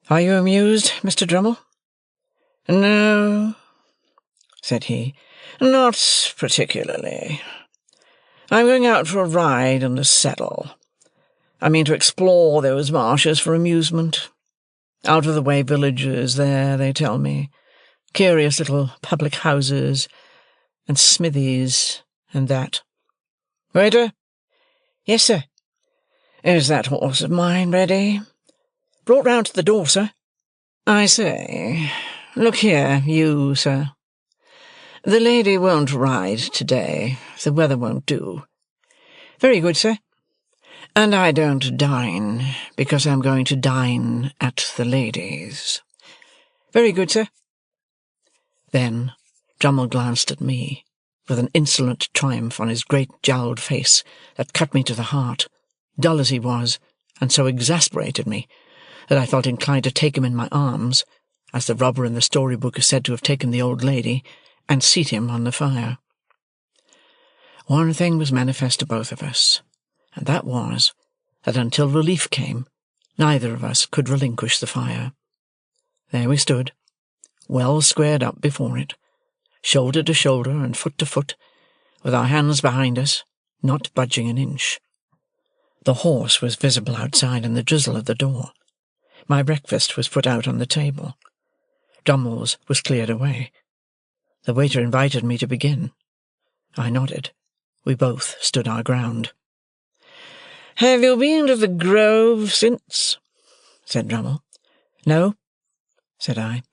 Speaker 1: "Are you amused, Mr. Drummle?" "No," said he, "not particularly. I'm going out for a ride in the saddle. I mean to explore those marshes for amusement. Out-of-the-way villages there, they tell me. Curious little public houses, and smithies, and that. Waiter!" "Yes, sir." "Is that horse of mine ready?" "Brought round to the door, sir." "I say, look here, you, sir. The lady won't ride to-day. The weather won't do." "Very good, sir." "And I don't dine, because I'm going to dine at the lady's." "Very good, sir." Then Drummle glanced at me, with an insolent triumph on his great jowled face that cut me to the heart, dull as he was, and so exasperated me, that I felt inclined to take him in my arms, as the robber in the story-book is said to have taken the old lady, and seat him on the fire. One thing was manifest to both of us, and that was, that until relief came, neither of us could relinquish the fire. There we stood, well squared up before it, shoulder to shoulder and foot to foot, with our hands behind us, not budging an inch. The horse was visible outside in the drizzle of the door. My breakfast was put out on the table. Drummle's was cleared away. The waiter invited me to begin. I nodded. We both stood our ground. "Have you been to the Grove since?" said Drummle. "No," said I.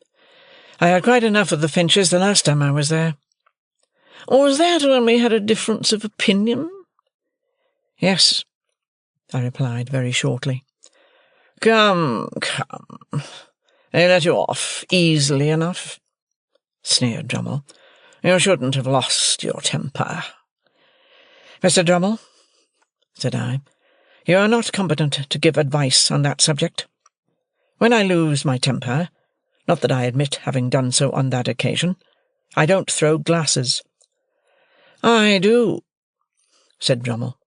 Speaker 1: "I had quite enough of the Finches the last time I was there." "Was that when we had a difference of opinion?" "Yes," I replied very shortly. "Come, come. They let you off easily enough," sneered Drummle. "You shouldn't have lost your temper." "Mr. Drummle," said I, "you are not competent to give advice on that subject. When I lose my temper, not that I admit having done so on that occasion, I don't throw glasses." "I do," said Drummle.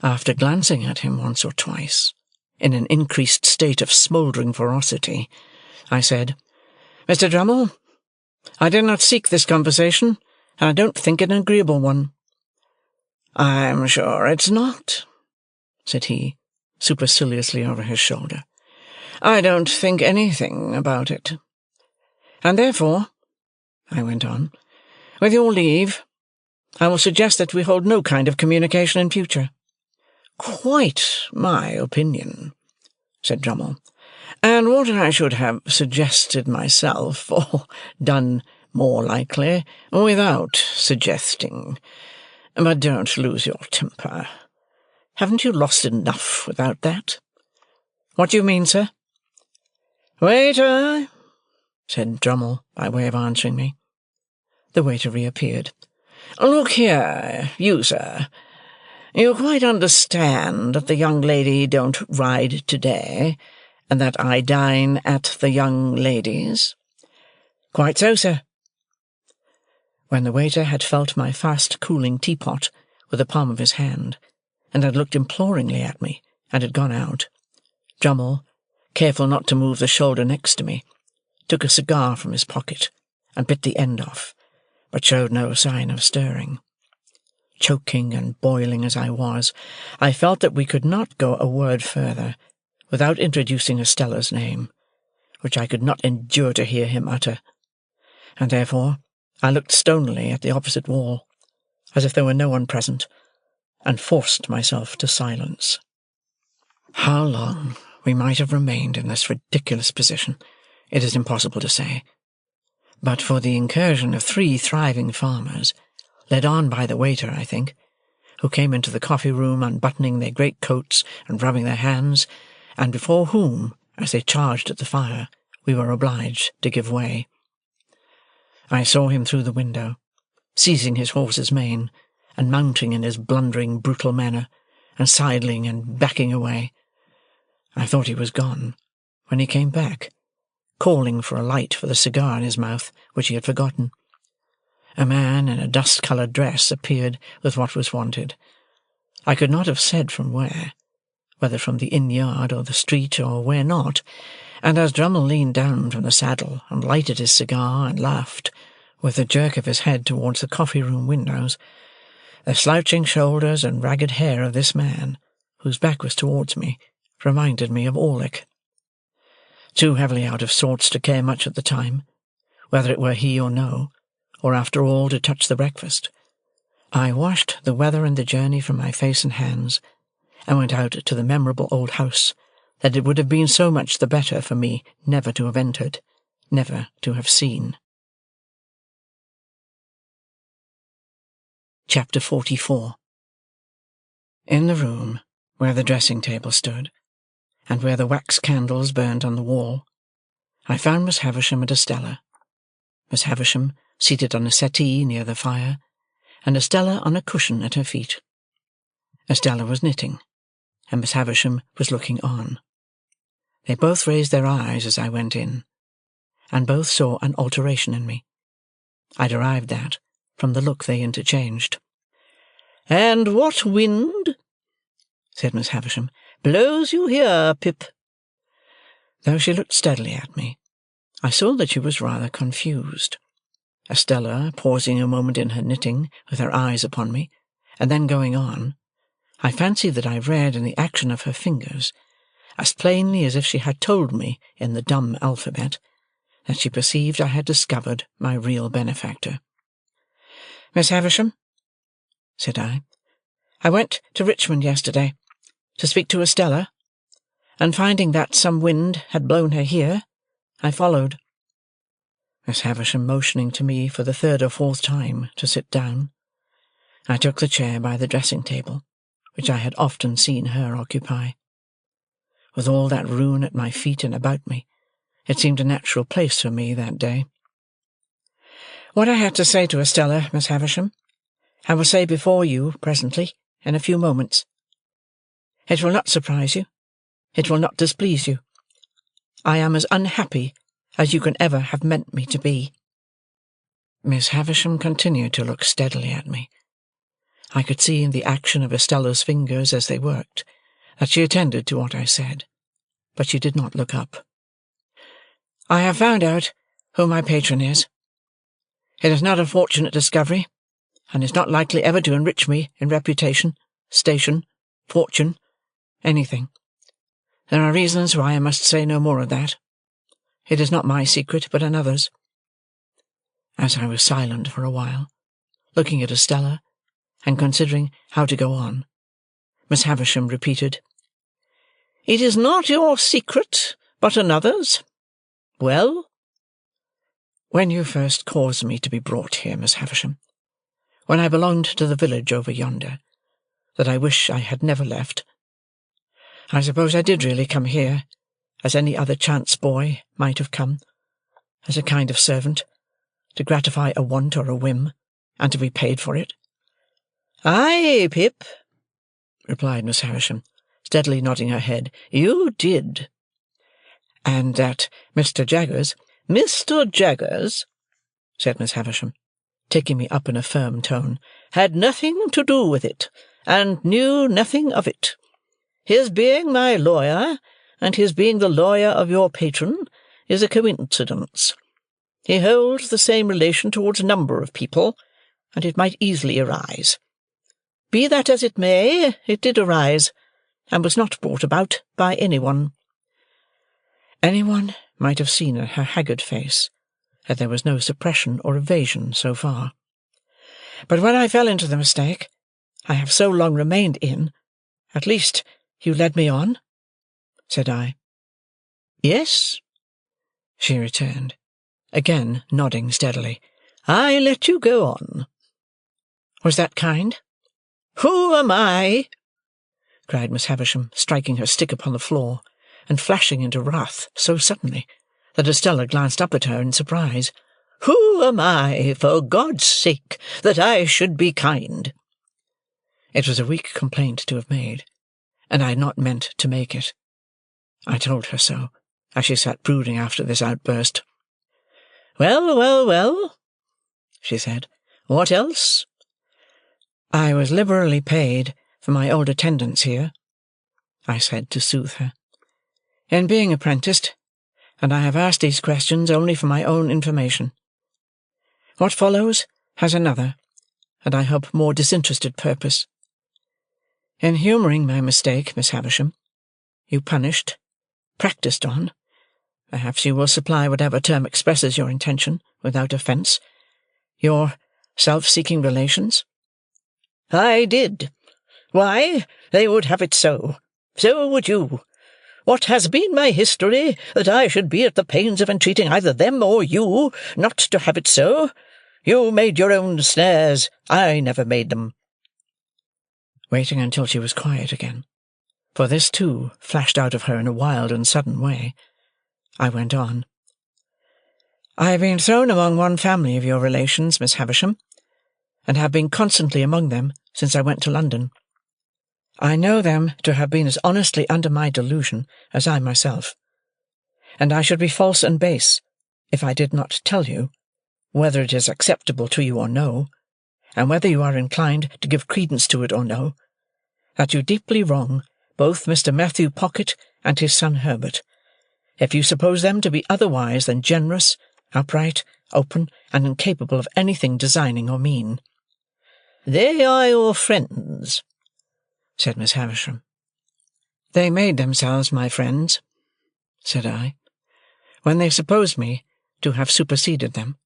Speaker 1: After glancing at him once or twice, in an increased state of smouldering ferocity, I said, "Mr. Drummle, I did not seek this conversation, and I don't think it an agreeable one." "I'm sure it's not," said he, superciliously over his shoulder. "I don't think anything about it. And therefore," I went on, "with your leave, I will suggest that we hold no kind of communication in future." "Quite my opinion," said Drummle, "and what I should have suggested myself, or done more likely, without suggesting. But don't lose your temper. Haven't you lost enough without that? What do you mean, sir?" "Waiter," said Drummle, by way of answering me. The waiter reappeared. "Look here, you, sir. You quite understand that the young lady don't ride to-day, and that I dine at the young lady's?" "Quite so, sir." When the waiter had felt my fast-cooling teapot with the palm of his hand, and had looked imploringly at me, and had gone out, Drummle, careful not to move the shoulder next to me, took a cigar from his pocket, and bit the end off, but showed no sign of stirring. Choking and boiling as I was, I felt that we could not go a word further without introducing Estella's name, which I could not endure to hear him utter, and therefore I looked stonily at the opposite wall, as if there were no one present, and forced myself to silence. How long we might have remained in this ridiculous position, it is impossible to say, but for the incursion of 3 thriving farmers, led on by the waiter, I think, who came into the coffee-room unbuttoning their great coats and rubbing their hands, and before whom, as they charged at the fire, we were obliged to give way. I saw him through the window, seizing his horse's mane, and mounting in his blundering, brutal manner, and sidling and backing away. I thought he was gone, when he came back, calling for a light for the cigar in his mouth, which he had forgotten. A man in a dust-coloured dress appeared with what was wanted. I could not have said from where, whether from the inn-yard or the street or where not, and as Drummle leaned down from the saddle and lighted his cigar and laughed, with a jerk of his head towards the coffee-room windows, the slouching shoulders and ragged hair of this man, whose back was towards me, reminded me of Orlick. Too heavily out of sorts to care much at the time, whether it were he or no, or after all to touch the breakfast, I washed the weather and the journey from my face and hands, and went out to the memorable old house that it would have been so much the better for me never to have entered, never to have seen. Chapter 44. In the room where the dressing-table stood, and where the wax candles burned on the wall, I found Miss Havisham and Estella. Miss Havisham seated on a settee near the fire, and Estella on a cushion at her feet. Estella was knitting, and Miss Havisham was looking on. They both raised their eyes as I went in, and both saw an alteration in me. I derived that from the look they interchanged. "And what wind," said Miss Havisham, "blows you here, Pip?" Though she looked steadily at me, I saw that she was rather confused. Estella, pausing a moment in her knitting, with her eyes upon me, and then going on, I fancied that I read in the action of her fingers, as plainly as if she had told me in the dumb alphabet, that she perceived I had discovered my real benefactor. "Miss Havisham," said I went to Richmond yesterday, to speak to Estella, and finding that some wind had blown her here, I followed." Miss Havisham motioning to me for the 3rd or 4th time to sit down, I took the chair by the dressing-table, which I had often seen her occupy. With all that ruin at my feet and about me, it seemed a natural place for me that day. "What I had to say to Estella, Miss Havisham, I will say before you presently, in a few moments. It will not surprise you. It will not displease you. I am as unhappy as you can ever have meant me to be." Miss Havisham continued to look steadily at me. I could see in the action of Estella's fingers as they worked, that she attended to what I said, but she did not look up. "I have found out who my patron is. It is not a fortunate discovery, and is not likely ever to enrich me in reputation, station, fortune, anything. There are reasons why I must say no more of that. It is not my secret, but another's." As I was silent for a while, looking at Estella, and considering how to go on, Miss Havisham repeated, "It is not your secret, but another's. Well?" "When you first caused me to be brought here, Miss Havisham, when I belonged to the village over yonder, that I wish I had never left. I suppose I did really come here, as any other chance boy might have come, as a kind of servant, to gratify a want or a whim, and to be paid for it." "Aye, Pip," replied Miss Havisham, steadily nodding her head, "you did." "And that Mr. Jaggers—" "Mr. Jaggers," said Miss Havisham, taking me up in a firm tone, "had nothing to do with it, and knew nothing of it. His being my lawyer, and his being the lawyer of your patron, is a coincidence. He holds the same relation towards a number of people, and it might easily arise. Be that as it may, it did arise, and was not brought about by any one." Any one might have seen in her haggard face that there was no suppression or evasion so far. "But when I fell into the mistake I have so long remained in, at least you led me on?" said I. "Yes," she returned, again nodding steadily. "I let you go on." "Was that kind?" "Who am I?" cried Miss Havisham, striking her stick upon the floor, and flashing into wrath so suddenly that Estella glanced up at her in surprise. "Who am I, for God's sake, that I should be kind?" It was a weak complaint to have made, and I had not meant to make it. I told her so, as she sat brooding after this outburst. "Well, well, well," she said. "What else?" "I was liberally paid for my old attendance here," I said to soothe her, "in being apprenticed, and I have asked these questions only for my own information. What follows has another, and I hope more disinterested purpose. In humouring my mistake, Miss Havisham, you punished, practised on, perhaps you will supply whatever term expresses your intention, without offence, your self-seeking relations." "I did. Why, they would have it so. So would you. What has been my history, that I should be at the pains of entreating either them or you not to have it so? You made your own snares. I never made them." Waiting until she was quiet again, for this too flashed out of her in a wild and sudden way, I went on. "I have been thrown among one family of your relations, Miss Havisham, and have been constantly among them since I went to London. I know them to have been as honestly under my delusion as I myself, and I should be false and base if I did not tell you, whether it is acceptable to you or no, and whether you are inclined to give credence to it or no, that you deeply wrong both Mr. Matthew Pocket and his son Herbert, if you suppose them to be otherwise than generous, upright, open, and incapable of anything designing or mean." "They are your friends," said Miss Havisham. "They made themselves my friends," said I, "when they supposed me to have superseded them,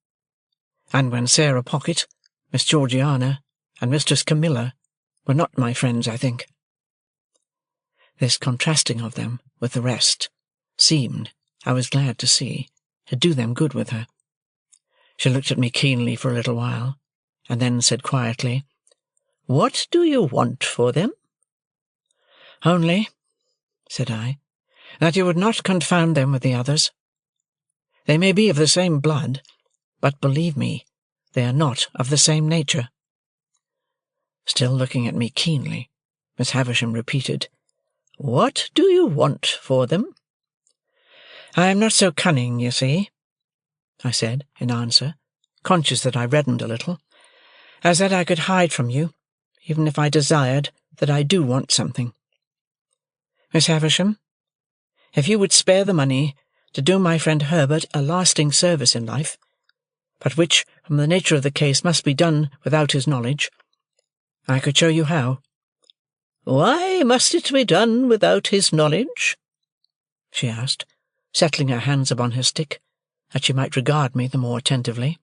Speaker 1: and when Sarah Pocket, Miss Georgiana, and Mistress Camilla were not my friends, I think." This contrasting of them with the rest seemed, I was glad to see, to do them good with her. She looked at me keenly for a little while, and then said quietly, "What do you want for them?" "Only," said I, "that you would not confound them with the others. They may be of the same blood, but, believe me, they are not of the same nature." Still looking at me keenly, Miss Havisham repeated, "What do you want for them?" "I am not so cunning, you see," I said, in answer, conscious that I reddened a little, "as that I could hide from you, even if I desired, that I do want something. Miss Havisham, if you would spare the money to do my friend Herbert a lasting service in life, but which, from the nature of the case, must be done without his knowledge, I could show you how." "Why must it be done without his knowledge?" she asked, settling her hands upon her stick, that she might regard me the more attentively.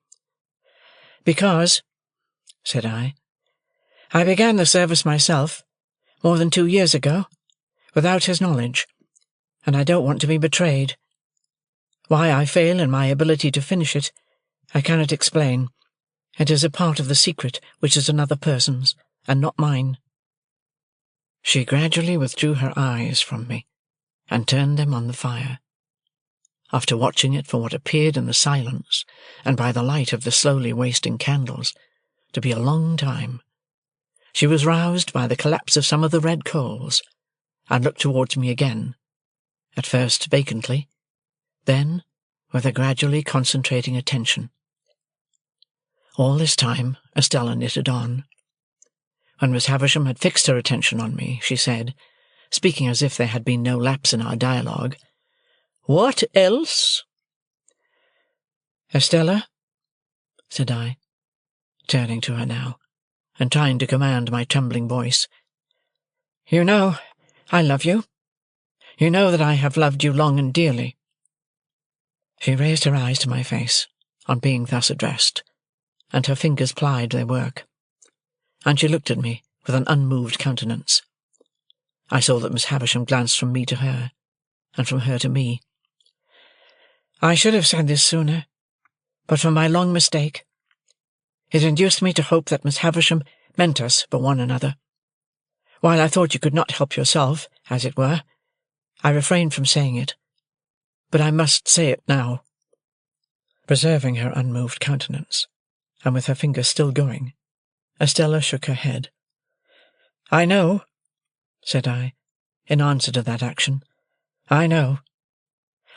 Speaker 1: "Because," said I began the service myself, more than 2 years ago, without his knowledge, and I don't want to be betrayed. Why I fail in my ability to finish it, I cannot explain, It is a part of the secret which is another person's, and not mine." She gradually withdrew her eyes from me, and turned them on the fire. After watching it for what appeared in the silence, and by the light of the slowly wasting candles, to be a long time, she was roused by the collapse of some of the red coals, and looked towards me again, at first vacantly, then with a gradually concentrating attention. All this time Estella knitted on. When Miss Havisham had fixed her attention on me, she said, speaking as if there had been no lapse in our dialogue, "What else?" "Estella," said I, turning to her now, and trying to command my trembling voice, "you know I love you. You know that I have loved you long and dearly." She raised her eyes to my face, on being thus addressed, and her fingers plied their work, and she looked at me with an unmoved countenance. I saw that Miss Havisham glanced from me to her, and from her to me. I should have said this sooner, but for my long mistake. It induced me to hope that Miss Havisham meant us for one another. While I thought you could not help yourself, as it were, I refrained from saying it, but I must say it now." Preserving her unmoved countenance, and with her fingers still going, Estella shook her head. "I know," said I, in answer to that action. "I know.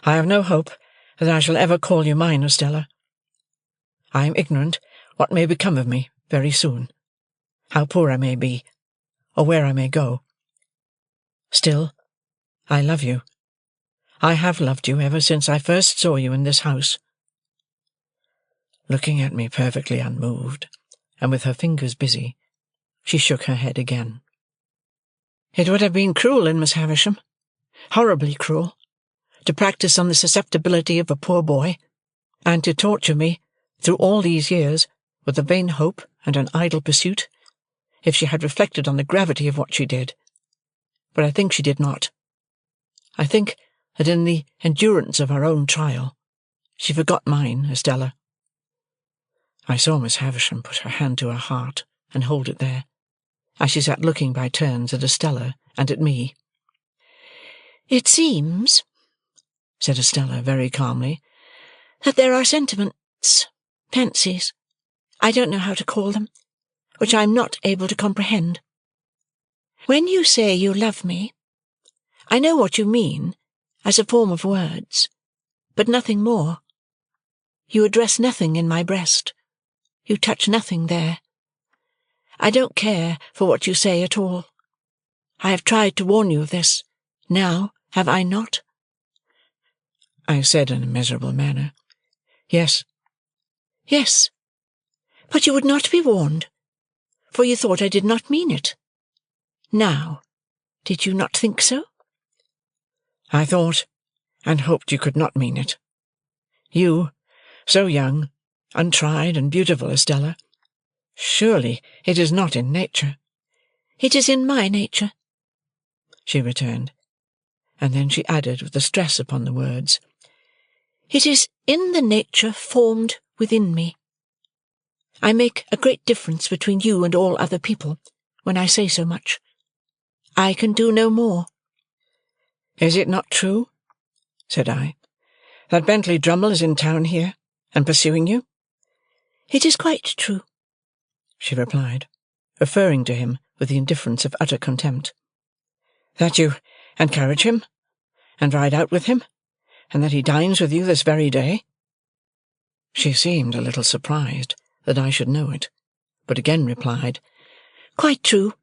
Speaker 1: I have no hope that I shall ever call you mine, Estella. I am ignorant what may become of me very soon, how poor I may be, or where I may go. Still, I love you. I have loved you ever since I first saw you in this house." Looking at me perfectly unmoved, and with her fingers busy, she shook her head again. "It would have been cruel in Miss Havisham, horribly cruel, to practice on the susceptibility of a poor boy, and to torture me, through all these years, with a vain hope and an idle pursuit, if she had reflected on the gravity of what she did. But I think she did not. I think that in the endurance of her own trial, she forgot mine, Estella." I saw Miss Havisham put her hand to her heart and hold it there, as she sat looking by turns at Estella and at me.
Speaker 2: "It seems," said Estella very calmly, "that there are sentiments, fancies, I don't know how to call them, which I am not able to comprehend. When you say you love me, I know what you mean, as a form of words, but nothing more. You address nothing in my breast. You touch nothing there. I don't care for what you say at all. I have tried to warn you of this. Now, have I not?" I said in a miserable manner, "Yes." "Yes, but you would not be warned, for you thought I did not mean it. Now, did you not think so?" "I thought and hoped you could not mean it. You, so young, untried, and beautiful, Estella. Surely it is not in nature." "It is in my nature," she returned, and then she added with a stress upon the words, "It is in the nature formed within me. I make a great difference between you and all other people, when I say so much. I can do no more." "Is it not true," said I, "that Bentley Drummle is in town here, and pursuing you?" "It is quite true,"
Speaker 1: she replied, referring to him with the indifference of utter contempt. "That you encourage him, and ride out with him, and that he dines with you this very day?" She seemed a little surprised that I should know it, but again replied, "Quite true."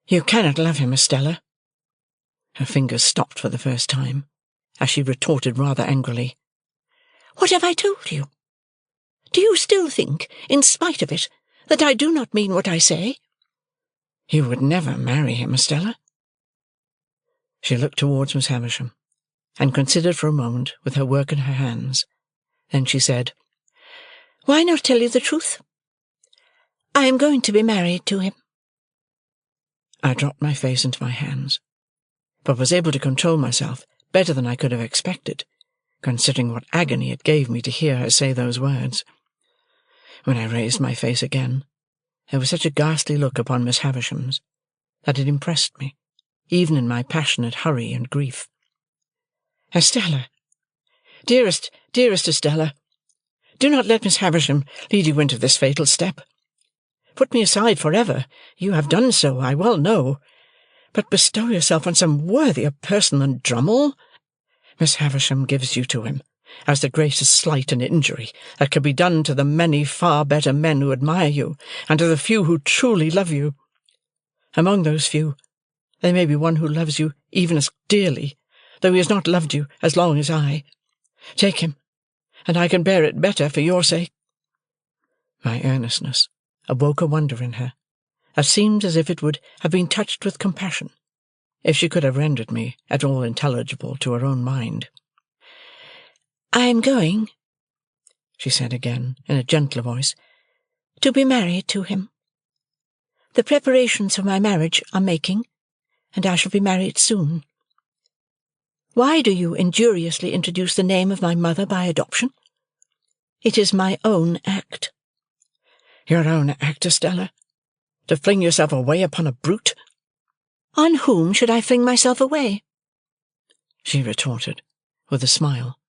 Speaker 1: "You cannot love him, Estella." Her fingers stopped for the first time, as she retorted rather angrily,
Speaker 2: "What have I told you? Do you still think, in spite of it, that I do not mean what I say?"
Speaker 1: "You would never marry him, Estella." She looked towards Miss Havisham, and considered for a moment with her work in her hands. Then she said, "Why not tell you the truth? I am going to be married to him." I dropped my face into my hands, but was able to control myself better than I could have expected, considering what agony it gave me to hear her say those words. When I raised my face again, there was such a ghastly look upon Miss Havisham's that it impressed me, even in my passionate hurry and grief. "Estella! Dearest, dearest Estella! Do not let Miss Havisham lead you into this fatal step. Put me aside for ever. You have done so, I well know. But bestow yourself on some worthier person than Drummle. Miss Havisham gives you to him, as the greatest slight and injury that could be done to the many far better men who admire you, and to the few who truly love you. Among those few, there may be one who loves you even as dearly, though he has not loved you as long as I. Take him, and I can bear it better for your sake." My earnestness awoke a wonder in her, that seemed as if it would have been touched with compassion, if she could have rendered me at all intelligible to her own mind.
Speaker 2: "I am going,"
Speaker 1: she said again, in a gentler voice,
Speaker 2: "to be married to him. The preparations for my marriage are making, and I shall be married soon. Why do you injuriously introduce the name of my mother by adoption? It is my own act."
Speaker 1: "Your own act, Estella? To fling yourself away upon a brute?"
Speaker 2: "On whom should I fling myself away?"
Speaker 1: she retorted, with a smile.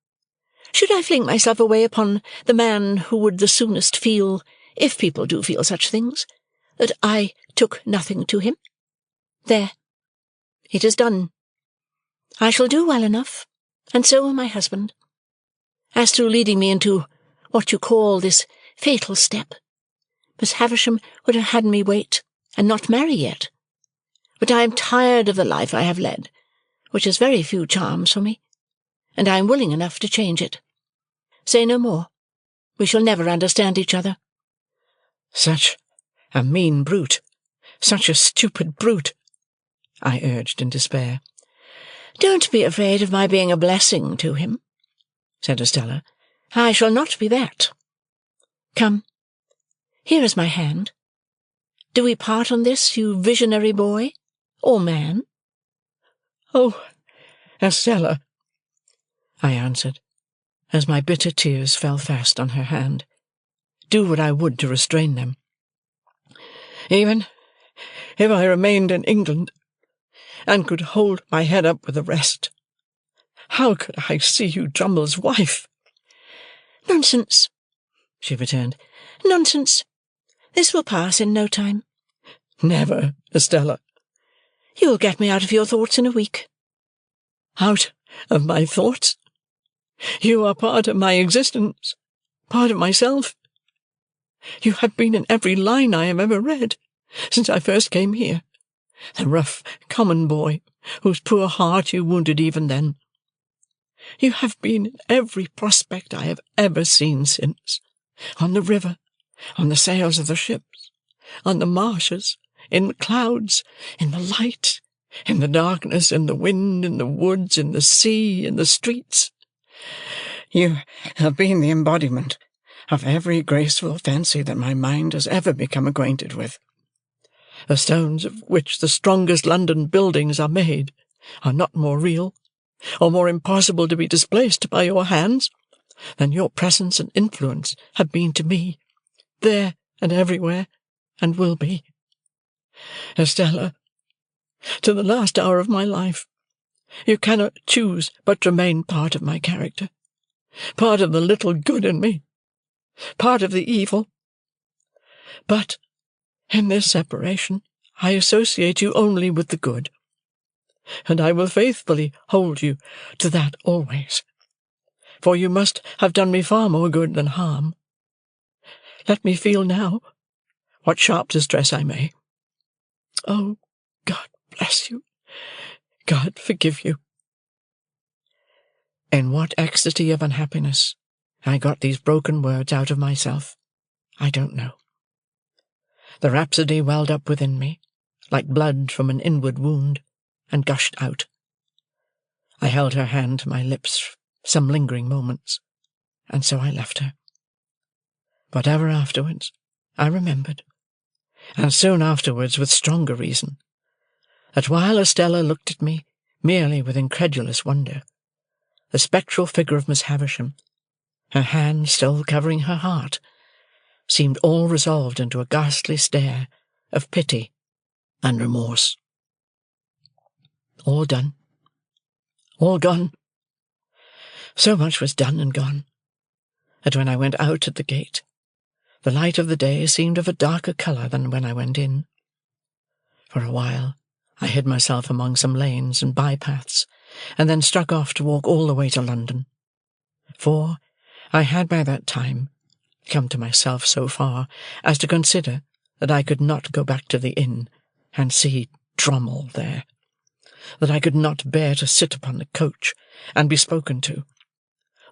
Speaker 2: "Should I fling myself away upon the man who would the soonest feel, if people do feel such things, that I took nothing to him? There. It is done. I shall do well enough, and so will my husband. As to leading me into what you call this fatal step, Miss Havisham would have had me wait, and not marry yet. But I am tired of the life I have led, which has very few charms for me, and I am willing enough to change it. Say no more. We shall never understand each other."
Speaker 1: "Such a mean brute! Such a stupid brute!" I urged in despair.
Speaker 2: "Don't be afraid of my being a blessing to him," said Estella. "I shall not be that. Come, here is my hand. Do we part on this, you visionary boy, or man?"
Speaker 1: "Oh, Estella," I answered, as my bitter tears fell fast on her hand, do what I would to restrain them. "Even if I remained in England, and could hold my head up with the rest, how could I see you Drummle's wife?"
Speaker 2: "Nonsense," she returned. "Nonsense. This will pass in no time."
Speaker 1: "Never, Estella."
Speaker 2: "You will get me out of your thoughts in a week."
Speaker 1: "Out of my thoughts? You are part of my existence, part of myself. You have been in every line I have ever read, since I first came here, the rough, common boy, whose poor heart you wounded even then. You have been in every prospect I have ever seen since, on the river, on the sails of the ships, on the marshes, in the clouds, in the light, in the darkness, in the wind, in the woods, in the sea, in the streets. You have been the embodiment of every graceful fancy that my mind has ever become acquainted with. The stones of which the strongest London buildings are made are not more real, or more impossible to be displaced by your hands, than your presence and influence have been to me, there and everywhere, and will be. Estella, to the last hour of my life, you cannot choose but to remain part of my character, part of the little good in me, part of the evil. But in this separation I associate you only with the good, and I will faithfully hold you to that always, for you must have done me far more good than harm. Let me feel now what sharp distress I may. Oh, God bless you! God forgive you!" In what ecstasy of unhappiness I got these broken words out of myself, I don't know. The rhapsody welled up within me, like blood from an inward wound, and gushed out. I held her hand to my lips some lingering moments, and so I left her. But ever afterwards I remembered, and soon afterwards with stronger reason, that while Estella looked at me merely with incredulous wonder, the spectral figure of Miss Havisham, her hand still covering her heart, seemed all resolved into a ghastly stare of pity and remorse. All done. All gone. So much was done and gone, that when I went out at the gate, the light of the day seemed of a darker colour than when I went in. For a while I hid myself among some lanes and by-paths, and then struck off to walk all the way to London. For I had by that time come to myself so far as to consider that I could not go back to the inn and see Drummle there, that I could not bear to sit upon the coach and be spoken to,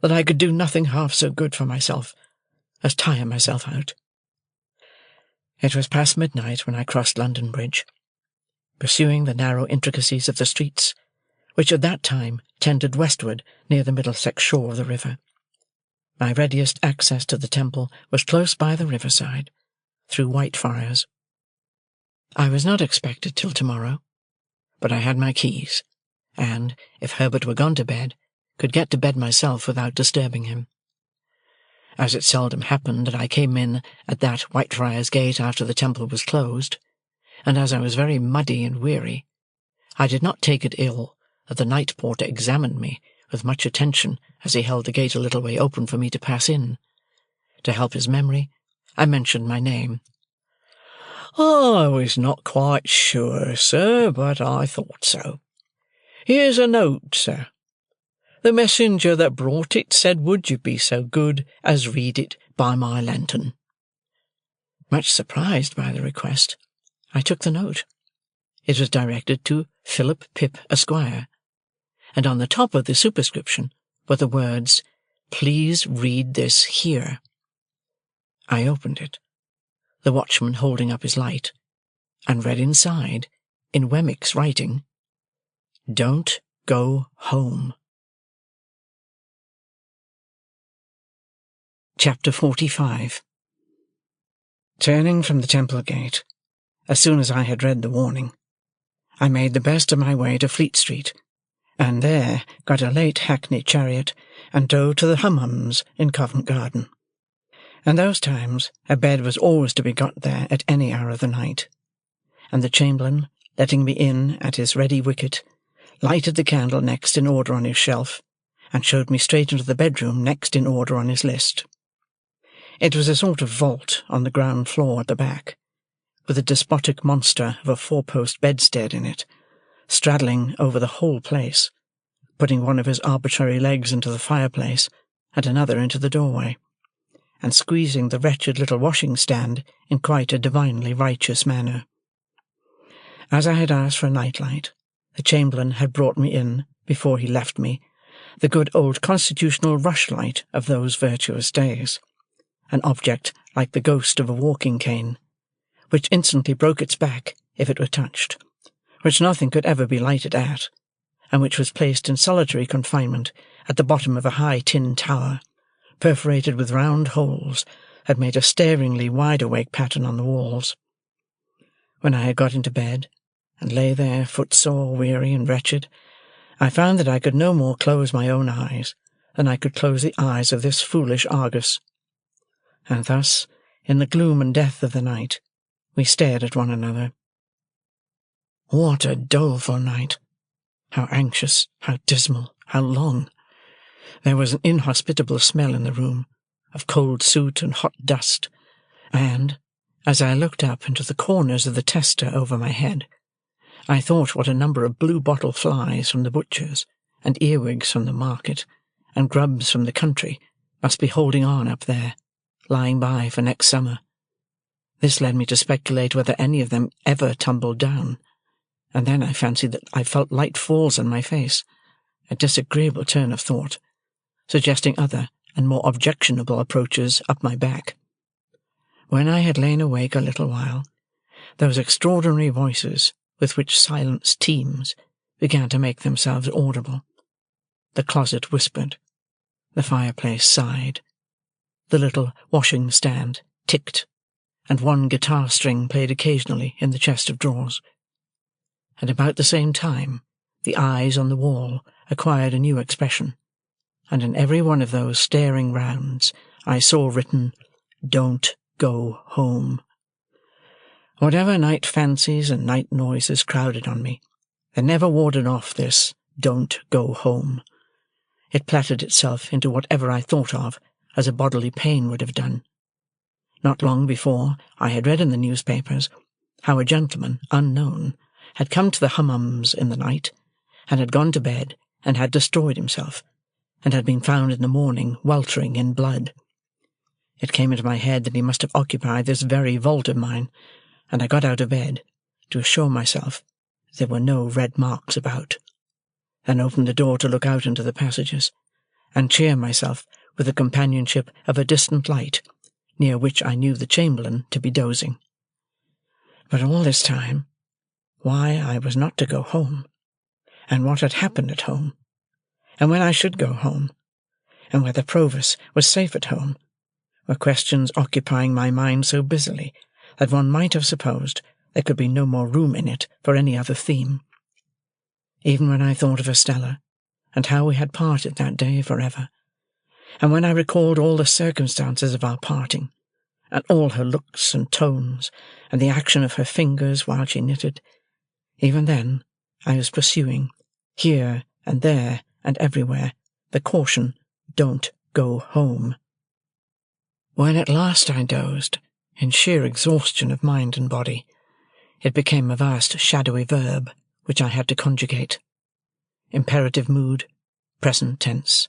Speaker 1: that I could do nothing half so good for myself as tire myself out. It was past midnight when I crossed London Bridge, pursuing the narrow intricacies of the streets, which at that time tended westward near the Middlesex shore of the river. My readiest access to the Temple was close by the riverside, through Whitefriars. I was not expected till tomorrow, but I had my keys, and, if Herbert were gone to bed, could get to bed myself without disturbing him. As it seldom happened that I came in at that Whitefriars gate after the Temple was closed, and as I was very muddy and weary, I did not take it ill that the night porter examined me with much attention as he held the gate a little way open for me to pass in. To help his memory, I mentioned my name. "I was not quite sure, sir, but I thought so. Here's a note, sir. The messenger that brought it said would you be so good as read it by my lantern." Much surprised by the request, I took the note. It was directed to Philip Pip, Esquire, and on the top of the superscription were the words, "Please read this here." I opened it, the watchman holding up his light, and read inside, in Wemmick's writing, "Don't go home." Chapter 45. Turning from the Temple Gate, as soon as I had read the warning, I made the best of my way to Fleet Street, and there got a late hackney chariot and drove to the Hum-Hums in Covent Garden. In those times a bed was always to be got there at any hour of the night, and the chamberlain, letting me in at his ready wicket, lighted the candle next in order on his shelf, and showed me straight into the bedroom next in order on his list. It was a sort of vault on the ground floor at the back, with a despotic monster of a four-post bedstead in it, straddling over the whole place, putting one of his arbitrary legs into the fireplace and another into the doorway, and squeezing the wretched little washing-stand in quite a divinely righteous manner. As I had asked for a night-light, the chamberlain had brought me in, before he left me, the good old constitutional rushlight of those virtuous days, an object like the ghost of a walking cane, which instantly broke its back if it were touched, which nothing could ever be lighted at, and which was placed in solitary confinement at the bottom of a high tin tower, perforated with round holes that made a staringly wide-awake pattern on the walls. When I had got into bed, and lay there footsore, weary, and wretched, I found that I could no more close my own eyes than I could close the eyes of this foolish Argus. And thus, in the gloom and death of the night, we stared at one another. What a doleful night! How anxious, how dismal, how long! There was an inhospitable smell in the room, of cold soot and hot dust, and, as I looked up into the corners of the tester over my head, I thought what a number of blue-bottle flies from the butcher's, and earwigs from the market, and grubs from the country must be holding on up there, lying by for next summer. This led me to speculate whether any of them ever tumbled down, and then I fancied that I felt light falls on my face, a disagreeable turn of thought, suggesting other and more objectionable approaches up my back. When I had lain awake a little while, those extraordinary voices with which silence teems began to make themselves audible. The closet whispered, the fireplace sighed, the little washing-stand ticked, and one guitar string played occasionally in the chest of drawers. And about the same time the eyes on the wall acquired a new expression, and in every one of those staring rounds I saw written, "Don't go home. Whatever night fancies and night noises crowded on me, they never warded off this "don't go home." It plaited itself into whatever I thought of as a bodily pain would have done. Not long before, I had read in the newspapers how a gentleman, unknown, had come to the Hummums in the night, and had gone to bed, and had destroyed himself, and had been found in the morning weltering in blood. It came into my head that he must have occupied this very vault of mine, and I got out of bed to assure myself that there were no red marks about, then opened the door to look out into the passages, and cheer myself with the companionship of a distant light, near which I knew the chamberlain to be dozing. But all this time, why I was not to go home, and what had happened at home, and when I should go home, and whether Provis was safe at home, were questions occupying my mind so busily that one might have supposed there could be no more room in it for any other theme. Even when I thought of Estella, and how we had parted that day for ever, and when I recalled all the circumstances of our parting, and all her looks and tones, and the action of her fingers while she knitted, even then I was pursuing, here and there and everywhere, the caution, "Don't go home." When at last I dozed, in sheer exhaustion of mind and body, it became a vast shadowy verb which I had to conjugate. Imperative mood, present tense.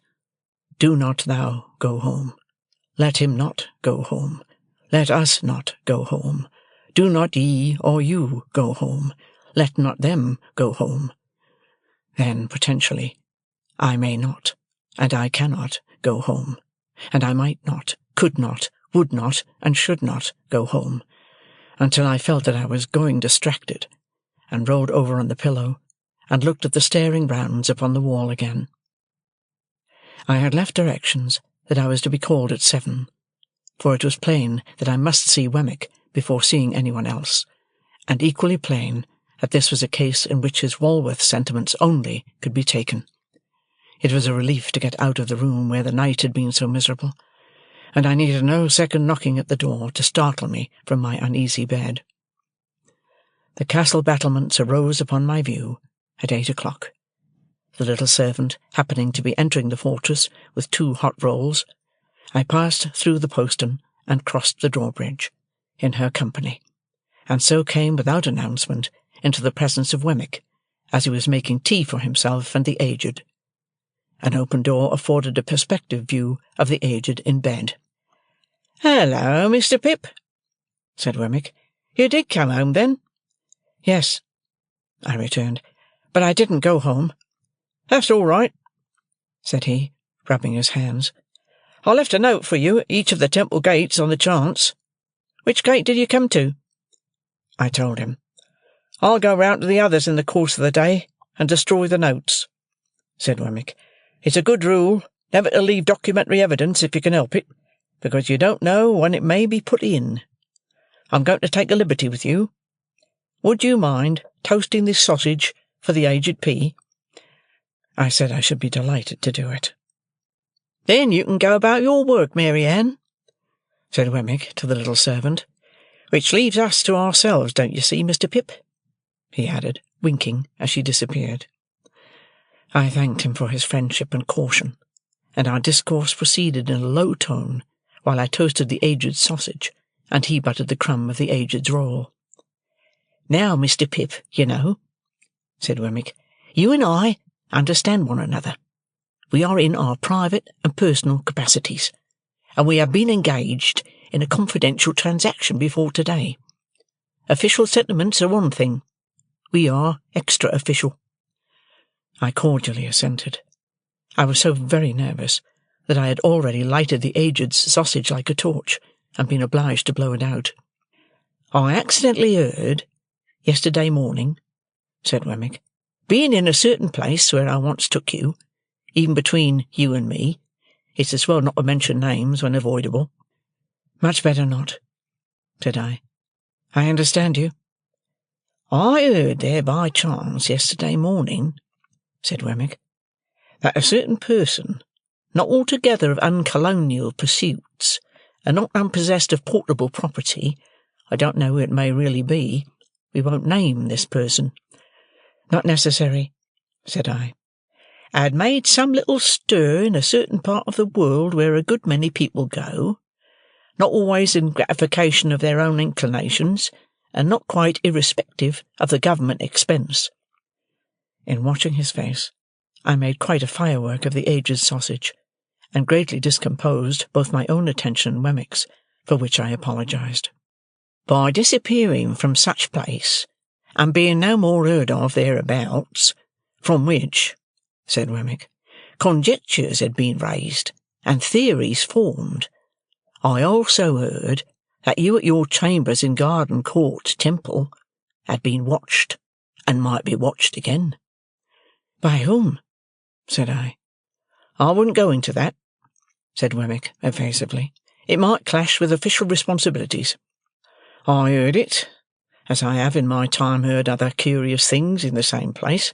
Speaker 1: Do not thou go home. Let him not go home. Let us not go home. Do not ye or you go home. Let not them go home. Then, potentially, I may not, and I cannot go home, and I might not, could not, would not, and should not go home, until I felt that I was going distracted, and rolled over on the pillow, and looked at the staring rounds upon the wall again. I had left directions that I was to be called at 7, for it was plain that I must see Wemmick before seeing anyone else, and equally plain that this was a case in which his Walworth sentiments only could be taken. It was a relief to get out of the room where the night had been so miserable, and I needed no second knocking at the door to startle me from my uneasy bed. The castle battlements arose upon my view at 8 o'clock. The little servant happening to be entering the fortress with 2 hot rolls, I passed through the postern and crossed the drawbridge, in her company, and so came without announcement into the presence of Wemmick, as he was making tea for himself and the aged. An open door afforded a perspective view of the aged in bed. "Hello, Mr. Pip," said Wemmick. "You did come home, then?" "Yes," I returned, "but I didn't go home." "That's all right," said he, rubbing his hands. "I left a note for you at each of the temple gates on the chance. Which gate did you come to?" I told him. "I'll go round to the others in the course of the day, and destroy the notes," said Wemmick. "It's a good rule never to leave documentary evidence if you can help it, because you don't know when it may be put in. I'm going to take a liberty with you. Would you mind toasting this sausage for the aged P?" I said I should be delighted to do it. "Then you can go about your work, Mary Ann," said Wemmick to the little servant. "Which leaves us to ourselves, don't you see, Mr. Pip?" he added, winking as she disappeared. I thanked him for his friendship and caution, and our discourse proceeded in a low tone while I toasted the aged's sausage, and he buttered the crumb of the aged's roll. "Now, Mr. Pip, you know," said Wemmick, "you and I understand one another. We are in our private and personal capacities, and we have been engaged in a confidential transaction before to-day. Official sentiments are one thing. We are extra-official." I cordially assented. I was so very nervous that I had already lighted the aged's sausage like a torch, and been obliged to blow it out. "I accidentally heard, yesterday morning," said Wemmick, "being in a certain place where I once took you, even between you and me, it's as well not to mention names when avoidable." "Much better not," said I. "I understand you." "I heard there by chance yesterday morning," said Wemmick, "that a certain person, not altogether of uncolonial pursuits,
Speaker 3: and not unpossessed of portable property, I don't know who it may really be. We won't name this person."
Speaker 1: "Not necessary," said I.
Speaker 3: "Had made some little stir in a certain part of the world where a good many people go, not always in gratification of their own inclinations, and not quite irrespective of the government expense."
Speaker 1: In watching his face, I made quite a firework of the aged sausage, and greatly discomposed both my own attention and Wemmick's, for which I apologized.
Speaker 3: "By disappearing from such place, and being no more heard of thereabouts, from which," said Wemmick, "conjectures had been raised, and theories formed, I also heard that you at your chambers in Garden Court, Temple, had been watched, and might be watched again."
Speaker 1: "By whom?" said I.
Speaker 3: "I wouldn't go into that," said Wemmick evasively. "It might clash with official responsibilities. I heard it, as I have in my time heard other curious things in the same place.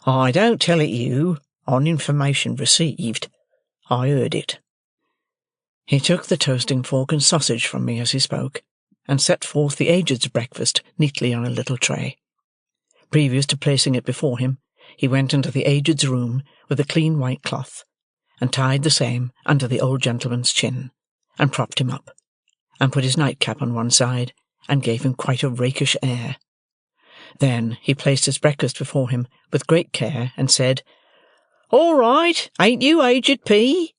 Speaker 3: I don't tell it you on information received. I heard it."
Speaker 1: He took the toasting fork and sausage from me as he spoke, and set forth the aged's breakfast neatly on a little tray. Previous to placing it before him, he went into the aged's room with a clean white cloth, and tied the same under the old gentleman's chin, and propped him up, and put his nightcap on one side, and gave him quite a rakish air. Then he placed his breakfast before him with great care, and said, "All right, ain't you, Aged P?"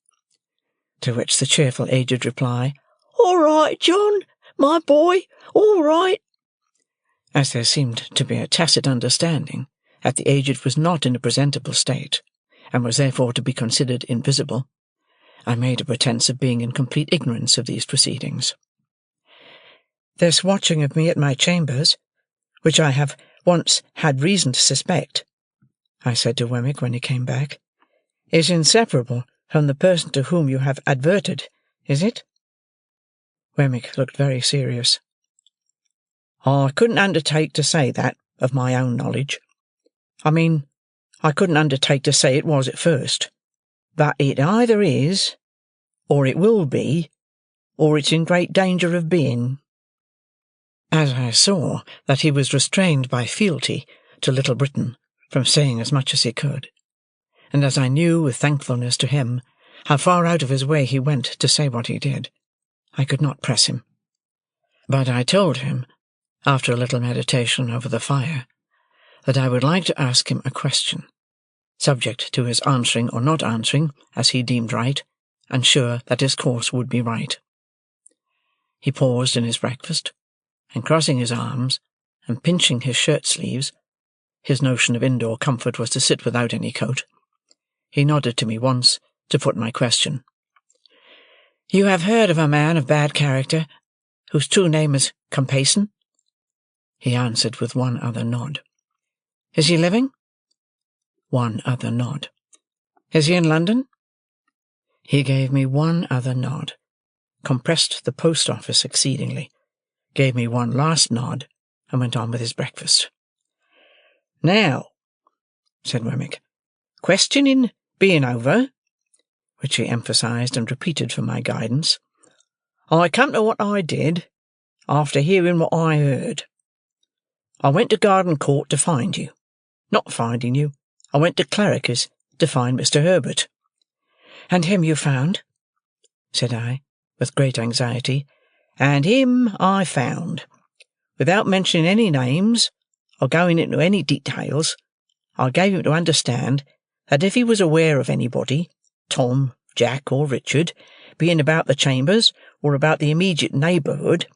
Speaker 1: To which the cheerful aged reply, "All right, John, my boy, all right." As there seemed to be a tacit understanding that the aged was not in a presentable state, and was therefore to be considered invisible, I made a pretence of being in complete ignorance of these proceedings. "This watching of me at my chambers, which I have once had reason to suspect," I said to Wemmick when he came back, "is inseparable from the person to whom you have adverted, is it?" Wemmick looked very serious. "I couldn't undertake to say that, of my own knowledge. I mean, I couldn't undertake to say it was at first. But it either is, or it will be, or it's in great danger of being." As I saw that he was restrained by fealty to Little Britain from saying as much as he could, and as I knew with thankfulness to him how far out of his way he went to say what he did, I could not press him. But I told him, after a little meditation over the fire, that I would like to ask him a question, subject to his answering or not answering as he deemed right, and sure that his course would be right. He paused in his breakfast, and crossing his arms, and pinching his shirt-sleeves (his notion of indoor comfort was to sit without any coat), he nodded to me once to put my question. "You have heard of a man of bad character, whose true name is Compeyson?" He answered with one other nod. "Is he living?" One other nod. "Is he in London?" He gave me one other nod, compressed the post-office exceedingly, gave me one last nod, and went on with his breakfast. "Now," said Wemmick, "questioning being over," which he emphasized and repeated for my guidance, "I come to what I did after hearing what I heard. I went to Garden Court to find you. Not finding you, I went to Clarriker's to find Mr. Herbert." "And him you found?" said I, with great anxiety. "And him I found. Without mentioning any names, or going into any details, I gave him to understand that if he was aware of anybody, Tom, Jack, or Richard, being about the chambers or about the immediate neighbourhood,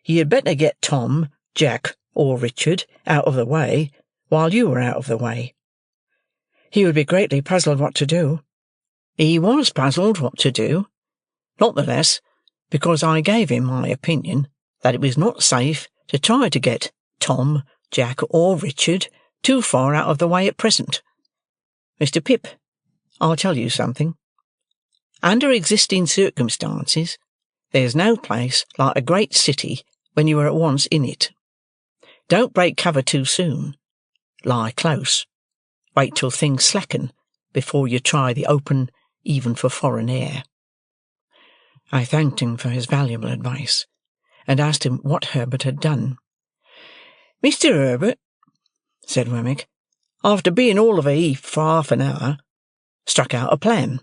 Speaker 1: he had better get Tom, Jack, or Richard out of the way while you were out of the way." "He would be greatly puzzled what to do." "He was puzzled what to do. Not the less, because I gave him my opinion that it was not safe to try to get Tom, Jack, or Richard too far out of the way at present. Mr. Pip, I'll tell you something. Under existing circumstances, there's no place like a great city when you are at once in it. Don't break cover too soon. Lie close. Wait till things slacken before you try the open, even for foreign air." I thanked him for his valuable advice, and asked him what Herbert had done. "Mr. Herbert," said Wemmick, "after being all of a heap for half an hour, struck out a plan.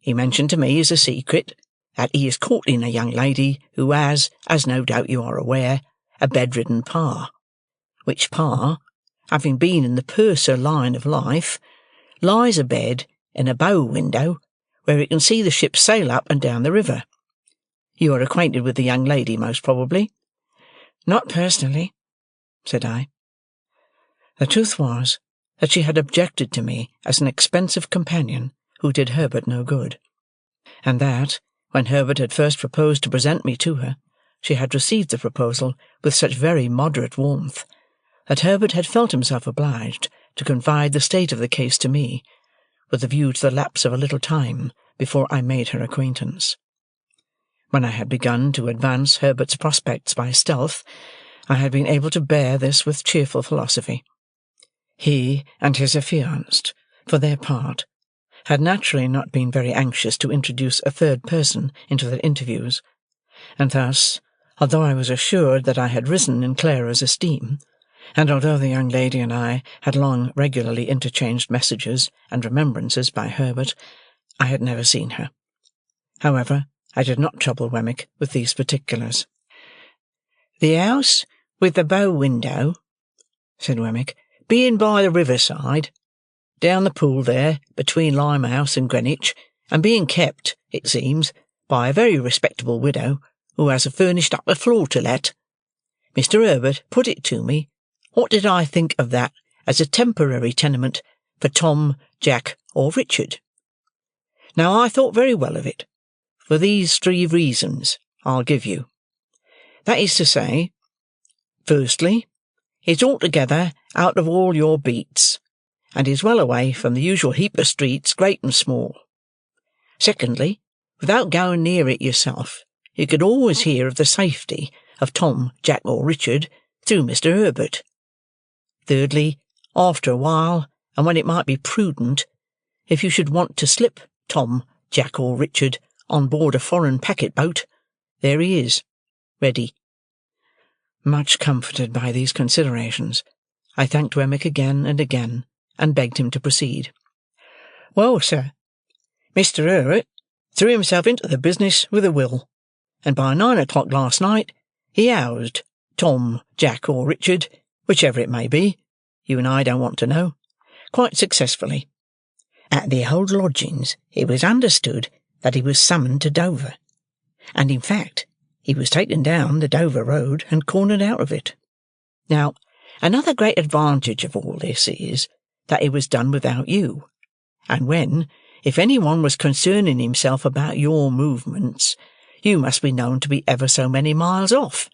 Speaker 1: He mentioned to me as a secret that he is courting a young lady who has, as no doubt you are aware, a bedridden pa, which pa, having been in the purser line of life, lies abed in a bow window where he can see the ships sail up and down the river. You are acquainted with the young lady, most probably?"
Speaker 2: "Not personally,"
Speaker 1: said I. The truth was that she had objected to me as an expensive companion who did Herbert no good, and that, when Herbert had first proposed to present me to her, she had received the proposal with such very moderate warmth that Herbert had felt himself obliged to confide the state of the case to me, with a view to the lapse of a little time before I made her acquaintance. When I had begun to advance Herbert's prospects by stealth, I had been able to bear this with cheerful philosophy. He and his affianced, for their part, had naturally not been very anxious to introduce a third person into their interviews, and thus, although I was assured that I had risen in Clara's esteem, and although the young lady and I had long regularly interchanged messages and remembrances by Herbert, I had never seen her. However, I did not trouble Wemmick with these particulars. "The house with the bow window," said Wemmick, "being by the river-side, down the pool there, between Limehouse and Greenwich, and being kept, it seems, by a very respectable widow, who has furnished up a floor to let. Mr. Herbert put it to me, what did I think of that as a temporary tenement for Tom, Jack, or Richard? Now, I thought very well of it, for these 3 reasons I'll give you. That is to say, firstly, it's altogether out of all your beats, and is well away from the usual heap of streets, great and small. Secondly, without going near it yourself, you could always hear of the safety of Tom, Jack, or Richard through Mr. Herbert. Thirdly, after a while, and when it might be prudent, if you should want to slip Tom, Jack, or Richard on board a foreign packet-boat, there he is, ready." Much comforted by these considerations, I thanked Wemmick again and again, and begged him to proceed. "Well, sir, Mr. Herbert threw himself into the business with a will, and by 9 o'clock last night he housed Tom, Jack, or Richard, whichever it may be, you and I don't want to know, quite successfully. At the old lodgings it was understood that he was summoned to Dover, and in fact he was taken down the Dover road and cornered out of it. Now, another great advantage of all this is that it was done without you, and when, if any one was concerning himself about your movements, you must be known to be ever so many miles off,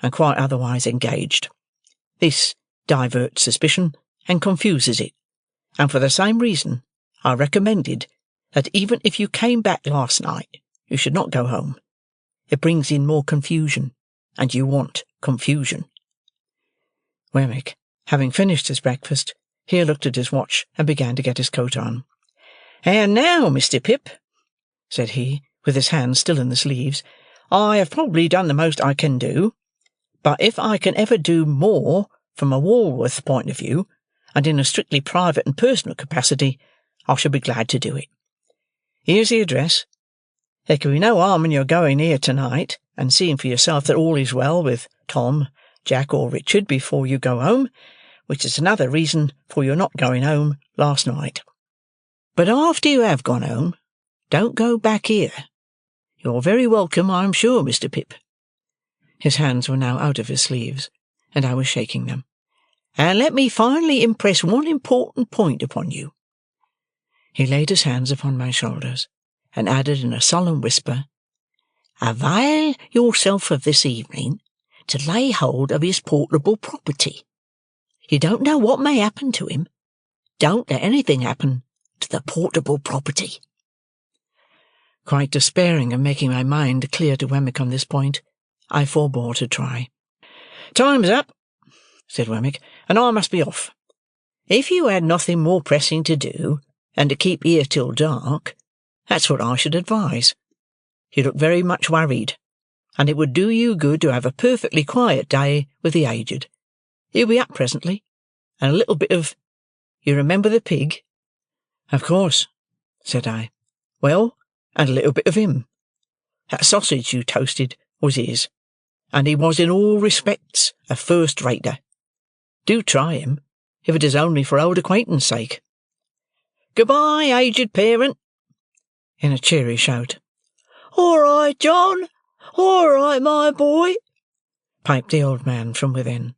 Speaker 1: and quite otherwise engaged. This diverts suspicion and confuses it, and for the same reason I recommended that even if you came back last night, you should not go home. It brings in more confusion, and you want confusion." Wemmick, having finished his breakfast, here looked at his watch and began to get his coat on. "And now, Mr. Pip," said he, with his hands still in the sleeves, "I have probably done the most I can do, but if I can ever do more from a Walworth point of view, and in a strictly private and personal capacity, I shall be glad to do it. Here's the address. There can be no harm in your going here to-night, and seeing for yourself that all is well with Tom, Jack, or Richard before you go home, which is another reason for your not going home last night. But after you have gone home, don't go back here. You're very welcome, I'm sure, Mr. Pip." His hands were now out of his sleeves, and I was shaking them. "And let me finally impress one important point upon you." He laid his hands upon my shoulders, and added in a solemn whisper, "Avail yourself of this evening to lay hold of his portable property. You don't know what may happen to him. Don't let anything happen to the portable property." Quite despairing of making my mind clear to Wemmick on this point, I forbore to try. "Time's up," said Wemmick, "and I must be off. If you had nothing more pressing to do than to keep here till dark, that's what I should advise. You look very much worried, and it would do you good to have a perfectly quiet day with the aged. He'll be up presently, and a little bit of— You remember the pig?" "Of course," said I. "Well, and a little bit of him. That sausage you toasted was his, and he was in all respects a first-rater. Do try him, if it is only for old acquaintance' sake. Good-bye, aged parent," in a cheery shout. "All right, John, all right, my boy," piped the old man from within.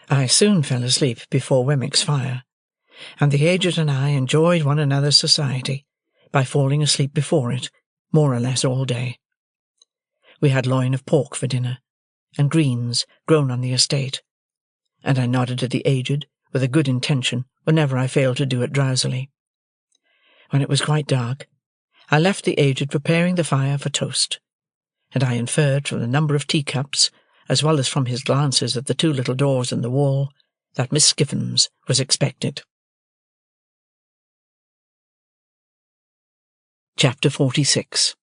Speaker 1: I soon fell asleep before Wemmick's fire, and the aged and I enjoyed one another's society by falling asleep before it, more or less all day. We had loin of pork for dinner, and greens grown on the estate, and I nodded to the aged with a good intention whenever I failed to do it drowsily. When it was quite dark, I left the aged preparing the fire for toast, and I inferred from the number of teacups, as well as from his glances at the two little doors in the wall, that Miss Skiffins was expected. Chapter 46.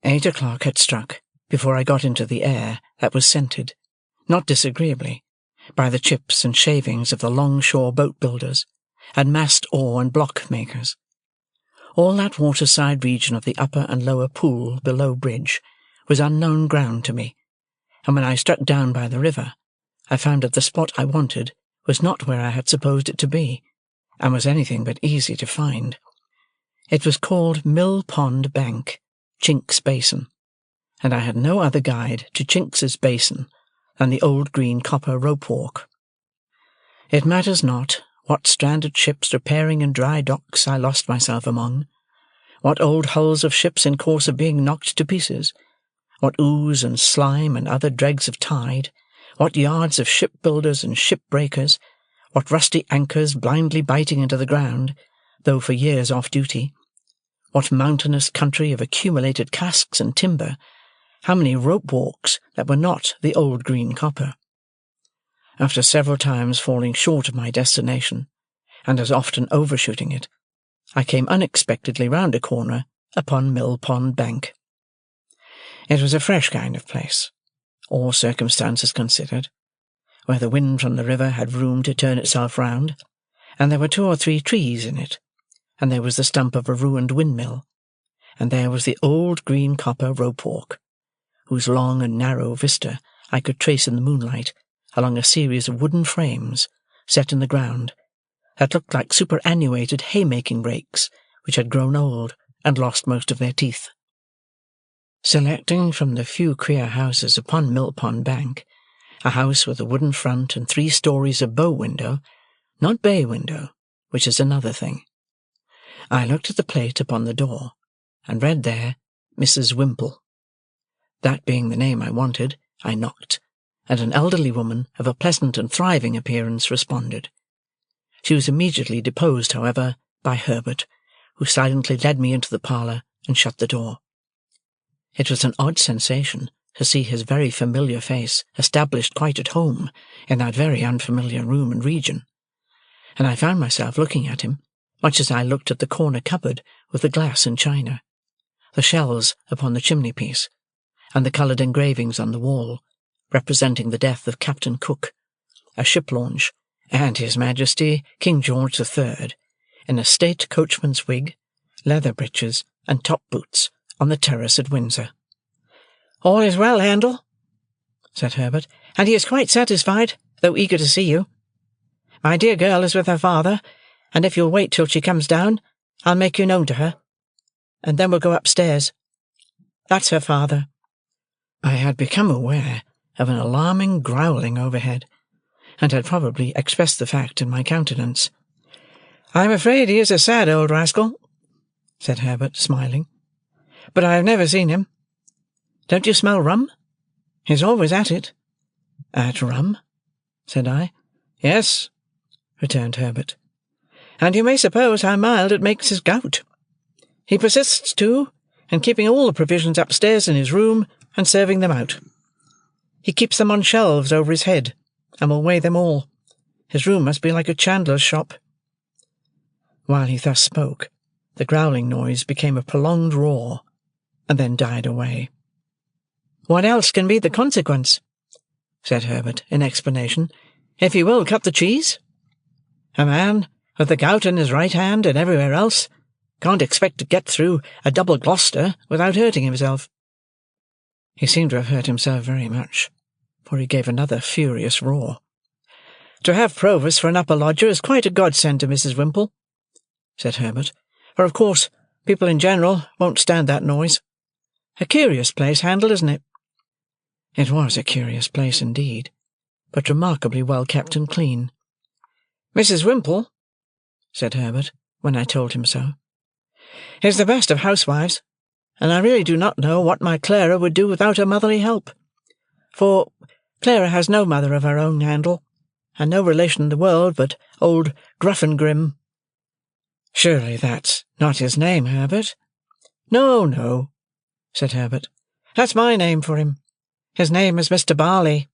Speaker 1: 8 o'clock had struck before I got into the air that was scented, not disagreeably, by the chips and shavings of the long-shore boat-builders, and mast oar and block makers. All that waterside region of the upper and lower Pool below bridge was unknown ground to me, and when I struck down by the river, I found that the spot I wanted was not where I had supposed it to be, and was anything but easy to find. It was called Mill Pond Bank, Chink's Basin, and I had no other guide to Chinks's Basin than the old green copper rope-walk. It matters not what stranded ships repairing in dry docks I lost myself among, what old hulls of ships in course of being knocked to pieces, what ooze and slime and other dregs of tide, what yards of shipbuilders and shipbreakers, what rusty anchors blindly biting into the ground, though for years off duty, what mountainous country of accumulated casks and timber, how many rope-walks that were not the old green copper. After several times falling short of my destination, and as often overshooting it, I came unexpectedly round a corner upon Mill Pond Bank. It was a fresh kind of place, all circumstances considered, where the wind from the river had room to turn itself round, and there were 2 or 3 trees in it, and there was the stump of a ruined windmill, and there was the old green copper rope-walk, whose long and narrow vista I could trace in the moonlight along a series of wooden frames set in the ground that looked like superannuated haymaking rakes which had grown old and lost most of their teeth. Selecting from the few queer houses upon Mill Pond Bank a house with a wooden front and 3 stories of bow-window, not bay-window, which is another thing, I looked at the plate upon the door, and read there, Mrs. Whimple. That being the name I wanted, I knocked, and an elderly woman of a pleasant and thriving appearance responded. She was immediately deposed, however, by Herbert, who silently led me into the parlour and shut the door. It was an odd sensation to see his very familiar face established quite at home in that very unfamiliar room and region, and I found myself looking at him, much as I looked at the corner cupboard with the glass and china, the shells upon the chimney-piece, and the coloured engravings on the wall, representing the death of Captain Cook, a ship-launch, and His Majesty King George III, in a state coachman's wig, leather breeches, and top-boots, on the terrace at Windsor. "All is well, Handel," said Herbert, "and he is quite satisfied, though eager to see you. My dear girl is with her father, and if you'll wait till she comes down, I'll make you known to her, and then we'll go upstairs. That's her father." I had become aware of an alarming growling overhead, and had probably expressed the fact in my countenance. "I'm afraid he is a sad old rascal," said Herbert, smiling, "but I have never seen him. Don't you smell rum? He's always at it." "At rum?" said I. "Yes," returned Herbert, "and you may suppose how mild it makes his gout. He persists, too, in keeping all the provisions upstairs in his room and serving them out. He keeps them on shelves over his head, and will weigh them all. His room must be like a chandler's shop." While he thus spoke, the growling noise became a prolonged roar, and then died away. "What else can be the consequence?" said Herbert, in explanation, "if he will cut the cheese? A man, with the gout in his right hand and everywhere else, can't expect to get through a double Gloucester without hurting himself." He seemed to have hurt himself very much, for he gave another furious roar. "To have Provis for an upper lodger is quite a godsend to Mrs. Whimple," said Herbert, "for of course people in general won't stand that noise. A curious place, Handel, isn't it?" It was a curious place indeed, but remarkably well kept and clean. "Mrs. Whimple," said Herbert, when I told him so, "is the best of housewives, and I really do not know what my Clara would do without her motherly help. For Clara has no mother of her own, Handel, and no relation in the world but old Gruffengrim." "Surely that's not his name, Herbert?" "No, no," said Herbert. "That's my name for him. His name is Mr. Barley.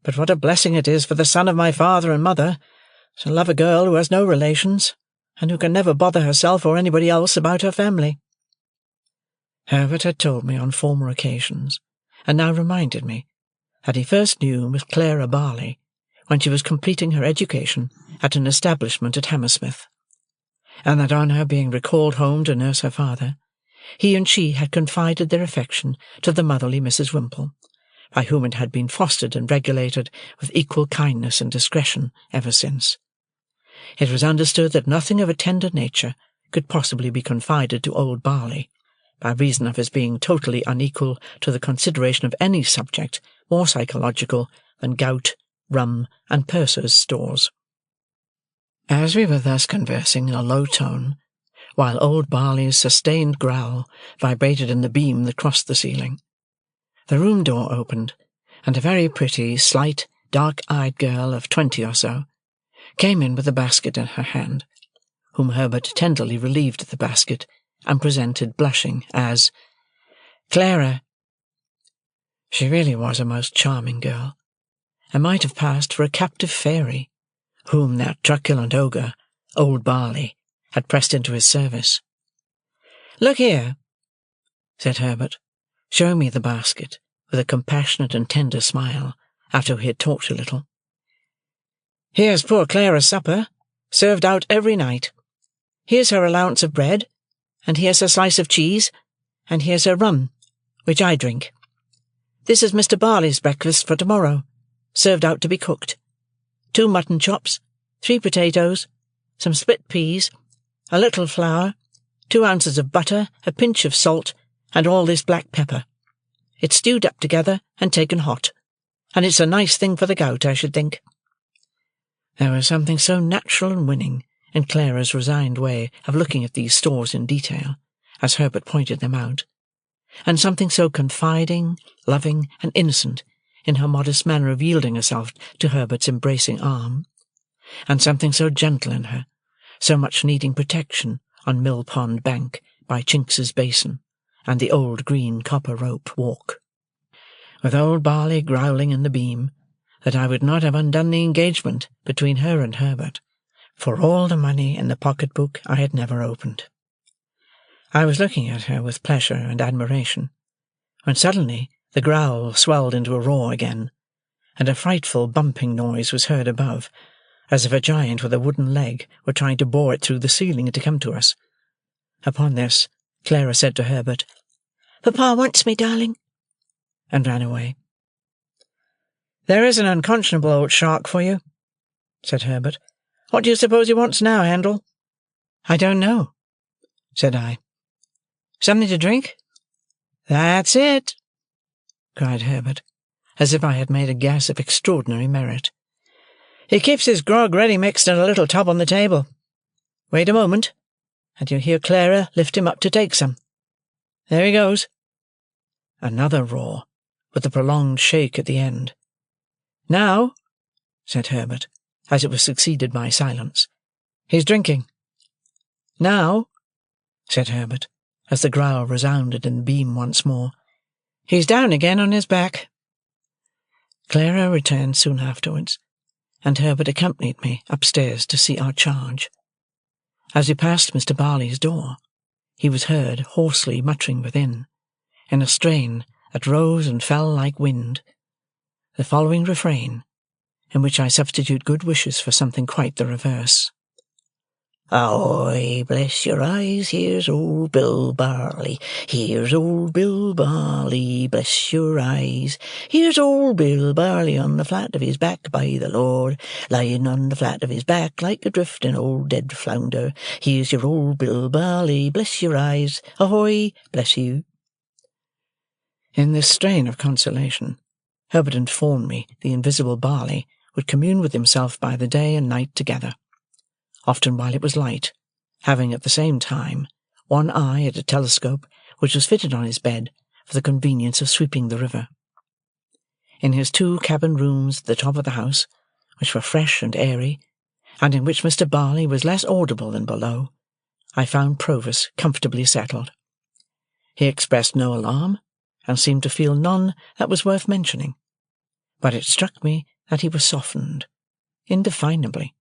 Speaker 1: But what a blessing it is for the son of my father and mother to love a girl who has no relations, and who can never bother herself or anybody else about her family." Herbert had told me on former occasions, and now reminded me, that he first knew Miss Clara Barley when she was completing her education at an establishment at Hammersmith, and that on her being recalled home to nurse her father, he and she had confided their affection to the motherly Mrs. Whimple, by whom it had been fostered and regulated with equal kindness and discretion ever since. It was understood that nothing of a tender nature could possibly be confided to old Barley, by reason of his being totally unequal to the consideration of any subject more psychological than gout, rum, and purser's stores. As we were thus conversing in a low tone, while old Barley's sustained growl vibrated in the beam that crossed the ceiling, the room door opened, and a very pretty, slight, dark-eyed girl of 20 or so came in with a basket in her hand, whom Herbert tenderly relieved of the basket, and presented, blushing, as Clara. She really was a most charming girl, and might have passed for a captive fairy, whom that truculent ogre, old Barley, had pressed into his service. "Look here," said Herbert, showing me the basket, with a compassionate and tender smile, after he had talked a little. "Here's poor Clara's supper, served out every night. Here's her allowance of bread, and here's her slice of cheese, and here's her rum, which I drink. This is Mr. Barley's breakfast for tomorrow, served out to be cooked. 2 mutton chops, 3 potatoes, some split peas, a little flour, 2 ounces of butter, a pinch of salt, and all this black pepper. It's stewed up together and taken hot, and it's a nice thing for the gout, I should think." There was something so natural and winning in Clara's resigned way of looking at these stores in detail, as Herbert pointed them out, and something so confiding, loving, and innocent in her modest manner of yielding herself to Herbert's embracing arm, and something so gentle in her, so much needing protection on Mill Pond Bank by Chinks's Basin and the old green copper rope walk, with old Barley growling in the beam, that I would not have undone the engagement between her and Herbert for all the money in the pocket-book I had never opened. I was looking at her with pleasure and admiration, when suddenly the growl swelled into a roar again, and a frightful bumping noise was heard above, as if a giant with a wooden leg were trying to bore it through the ceiling to come to us. Upon this, Clara said to Herbert, "Papa wants me, darling," and ran away. "There is an unconscionable old shark for you," said Herbert. "What do you suppose he wants now, Handel?" "I don't know," said I. "Something to drink?" "That's it," cried Herbert, as if I had made a guess of extraordinary merit. "He keeps his grog ready mixed in a little tub on the table. Wait a moment, and you'll hear Clara lift him up to take some. There he goes." Another roar, with a prolonged shake at the end. "Now," said Herbert, as it was succeeded by silence, "he's drinking." "Now," said Herbert, as the growl resounded in the beam once more, "he's down again on his back." Clara returned soon afterwards, and Herbert accompanied me upstairs to see our charge. As we passed Mr. Barley's door, he was heard hoarsely muttering within, in a strain that rose and fell like wind, the following refrain, in which I substitute good wishes for something quite the reverse.
Speaker 4: Ahoy, bless your eyes, here's old Bill Barley, here's old Bill Barley, bless your eyes. Here's old Bill Barley on the flat of his back, by the Lord, lying on the flat of his back like a drifting old dead flounder. Here's your old Bill Barley, bless your eyes, ahoy, bless you.
Speaker 1: In this strain of consolation, Herbert informed me the invisible Barley would commune with himself by the day and night together, often while it was light, having at the same time one eye at a telescope which was fitted on his bed for the convenience of sweeping the river. In his 2 cabin rooms at the top of the house, which were fresh and airy, and in which Mr. Barley was less audible than below, I found Provis comfortably settled. He expressed no alarm, and seemed to feel none that was worth mentioning, but it struck me that he was softened, indefinably,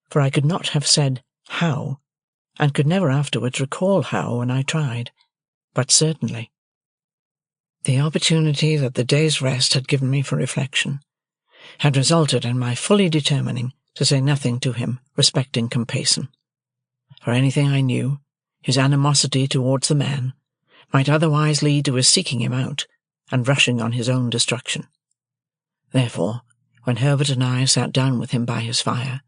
Speaker 1: for I could not have said how, and could never afterwards recall how when I tried, but certainly. The opportunity that the day's rest had given me for reflection had resulted in my fully determining to say nothing to him respecting Compeyson. For anything I knew, his animosity towards the man might otherwise lead to his seeking him out and rushing on his own destruction. Therefore, when Herbert and I sat down with him by his fire,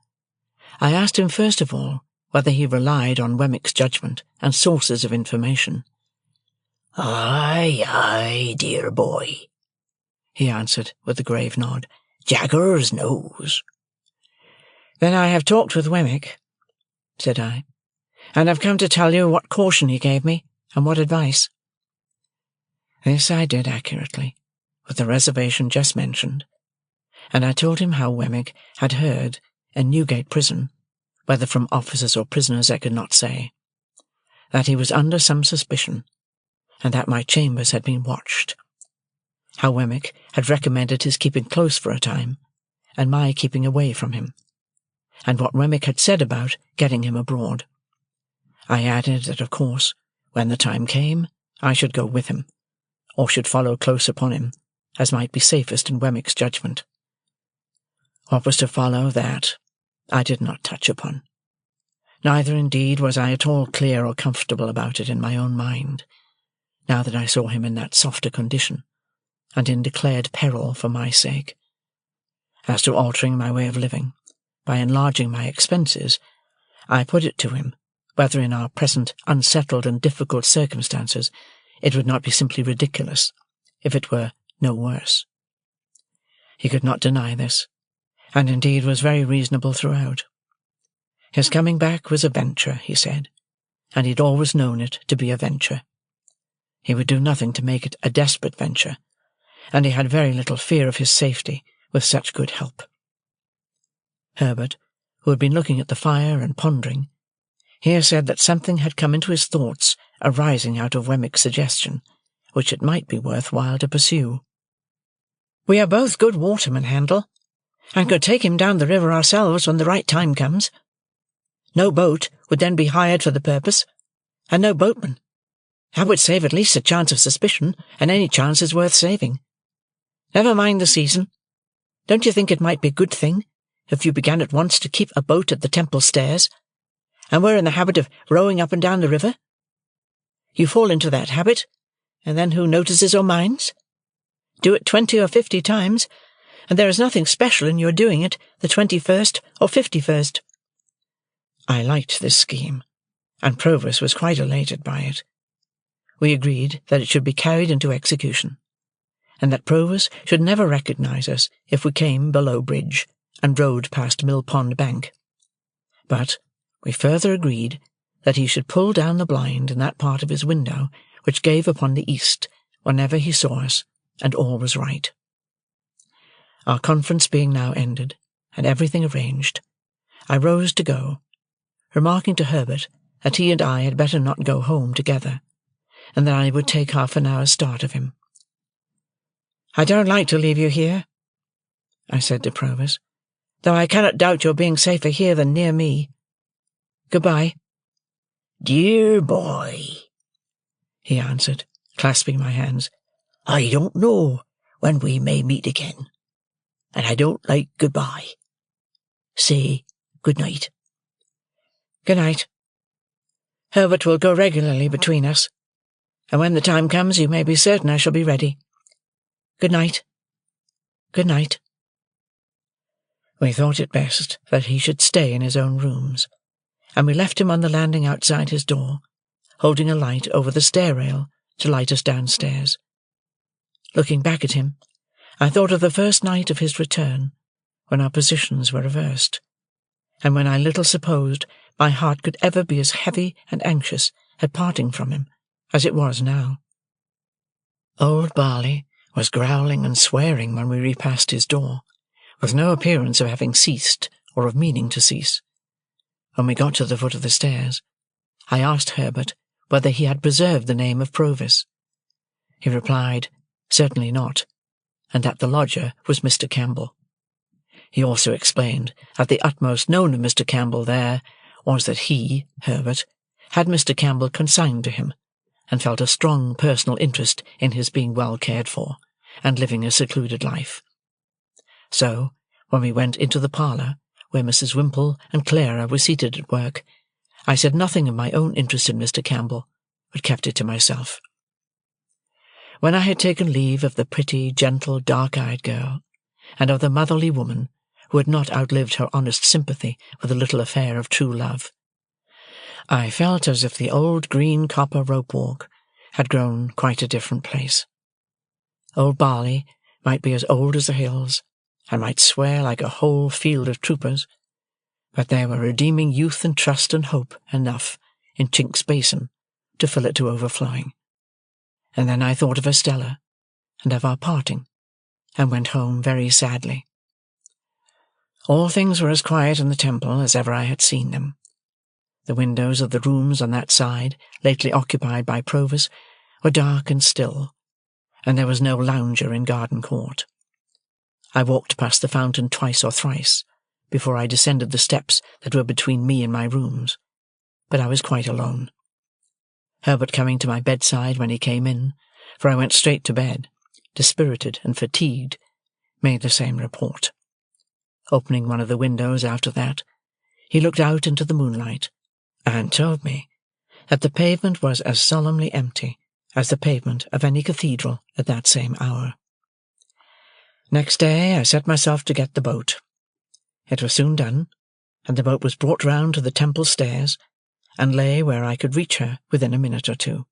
Speaker 1: I asked him first of all whether he relied on Wemmick's judgment and sources of information.
Speaker 4: Aye, aye, dear boy,
Speaker 1: he answered with a grave nod.
Speaker 4: Jaggers knows.
Speaker 1: Then I have talked with Wemmick, said I, and have come to tell you what caution he gave me, and what advice. This I did accurately, with the reservation just mentioned, and I told him how Wemmick had heard in Newgate Prison, whether from officers or prisoners I could not say, that he was under some suspicion, and that my chambers had been watched. How Wemmick had recommended his keeping close for a time, and my keeping away from him, and what Wemmick had said about getting him abroad. I added that, of course, when the time came, I should go with him, or should follow close upon him, as might be safest in Wemmick's judgment. What was to follow that I did not touch upon. Neither, indeed, was I at all clear or comfortable about it in my own mind, now that I saw him in that softer condition, and in declared peril for my sake. As to altering my way of living, by enlarging my expenses, I put it to him whether in our present unsettled and difficult circumstances it would not be simply ridiculous, if it were no worse. He could not deny this, and indeed was very reasonable throughout. His coming back was a venture, he said, and he had always known it to be a venture. He would do nothing to make it a desperate venture, and he had very little fear of his safety with such good help. Herbert, who had been looking at the fire and pondering, here said that something had come into his thoughts arising out of Wemmick's suggestion, which it might be worth while to pursue. "We are both good watermen, Handel, and could take him down the river ourselves when the right time comes. No boat would then be hired for the purpose, and no boatman. That would save at least a chance of suspicion, and any chance is worth saving. Never mind the season. Don't you think it might be a good thing if you began at once to keep a boat at the Temple Stairs, and were in the habit of rowing up and down the river? You fall into that habit, and then who notices or minds? Do it 20 or 50 times, and there is nothing special in your doing it the 21st or 51st. I liked this scheme, and Provis was quite elated by it. We agreed that it should be carried into execution, and that Provis should never recognize us if we came below bridge and rowed past Mill Pond Bank. But we further agreed that he should pull down the blind in that part of his window which gave upon the east whenever he saw us, and all was right. Our conference being now ended, and everything arranged, I rose to go, remarking to Herbert that he and I had better not go home together, and that I would take half an hour's start of him. "I don't like to leave you here," I said to Provis, "though I cannot doubt your being safer here than near me. Good-bye."
Speaker 4: "Dear boy,"
Speaker 1: he answered, clasping my hands.
Speaker 3: "I don't know when we may meet again, and I don't like good-bye. Say good night."
Speaker 1: Good night. Herbert will go regularly between us, and when the time comes you may be certain I shall be ready. Good night. Good night. We thought it best that he should stay in his own rooms, and we left him on the landing outside his door, holding a light over the stair-rail to light us downstairs. Looking back at him, I thought of the first night of his return, when our positions were reversed, and when I little supposed my heart could ever be as heavy and anxious at parting from him as it was now. Old Barley was growling and swearing when we repassed his door, with no appearance of having ceased or of meaning to cease. When we got to the foot of the stairs, I asked Herbert whether he had preserved the name of Provis. He replied, certainly not, and that the lodger was Mr. Campbell. He also explained that the utmost known of Mr. Campbell there was that he, Herbert, had Mr. Campbell consigned to him, and felt a strong personal interest in his being well cared for, and living a secluded life. So, when we went into the parlour, where Mrs. Whimple and Clara were seated at work, I said nothing of my own interest in Mr. Campbell, but kept it to myself. When I had taken leave of the pretty, gentle, dark-eyed girl, and of the motherly woman who had not outlived her honest sympathy with the little affair of true love, I felt as if the old green copper rope-walk had grown quite a different place. Old Barley might be as old as the hills, and might swear like a whole field of troopers, but there were redeeming youth and trust and hope enough in Chink's basin to fill it to overflowing. And then I thought of Estella, and of our parting, and went home very sadly. All things were as quiet in the temple as ever I had seen them. The windows of the rooms on that side, lately occupied by Provis, were dark and still, and there was no lounger in Garden Court. I walked past the fountain twice or thrice before I descended the steps that were between me and my rooms, but I was quite alone. Herbert coming to my bedside when he came in, for I went straight to bed, dispirited and fatigued, made the same report. Opening one of the windows after that, he looked out into the moonlight, and told me that the pavement was as solemnly empty as the pavement of any cathedral at that same hour. Next day I set myself to get the boat. It was soon done, and the boat was brought round to the temple stairs, and lay where I could reach her within a minute or two.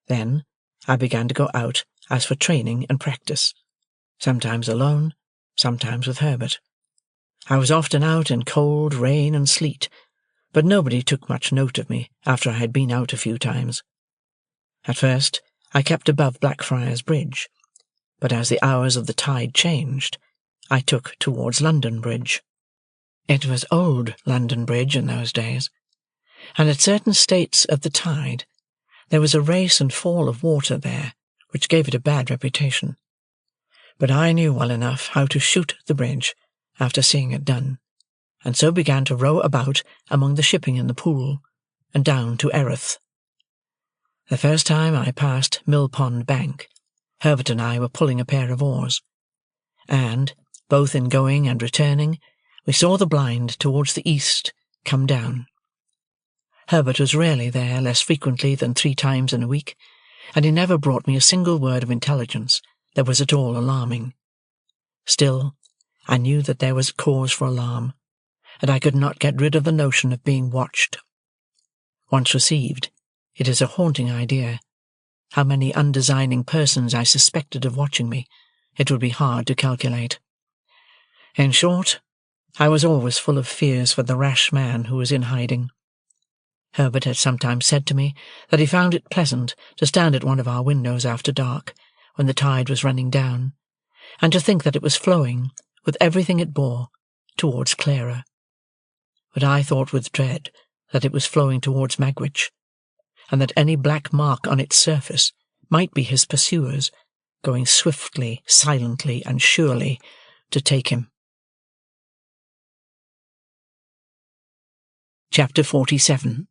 Speaker 1: Then I began to go out as for training and practice, sometimes alone, sometimes with Herbert. I was often out in cold, rain, and sleet, but nobody took much note of me after I had been out a few times. At first I kept above Blackfriars Bridge, but as the hours of the tide changed, I took towards London Bridge. It was old London Bridge in those days, and at certain states of the tide there was a race and fall of water there which gave it a bad reputation. But I knew well enough how to shoot the bridge after seeing it done, and so began to row about among the shipping in the Pool, and down to Erith. The first time I passed Mill Pond Bank, Herbert and I were pulling a pair of oars, and, both in going and returning, we saw the blind towards the east come down. Herbert was rarely there less frequently than 3 times in a week, and he never brought me a single word of intelligence that was at all alarming. Still, I knew that there was cause for alarm, and I could not get rid of the notion of being watched. Once received, it is a haunting idea. How many undesigning persons I suspected of watching me, it would be hard to calculate. In short, I was always full of fears for the rash man who was in hiding. Herbert had sometimes said to me that he found it pleasant to stand at one of our windows after dark, when the tide was running down, and to think that it was flowing, with everything it bore, towards Clara. But I thought with dread that it was flowing towards Magwitch, and that any black mark on its surface might be his pursuers, going swiftly, silently, and surely to take him. Chapter 47.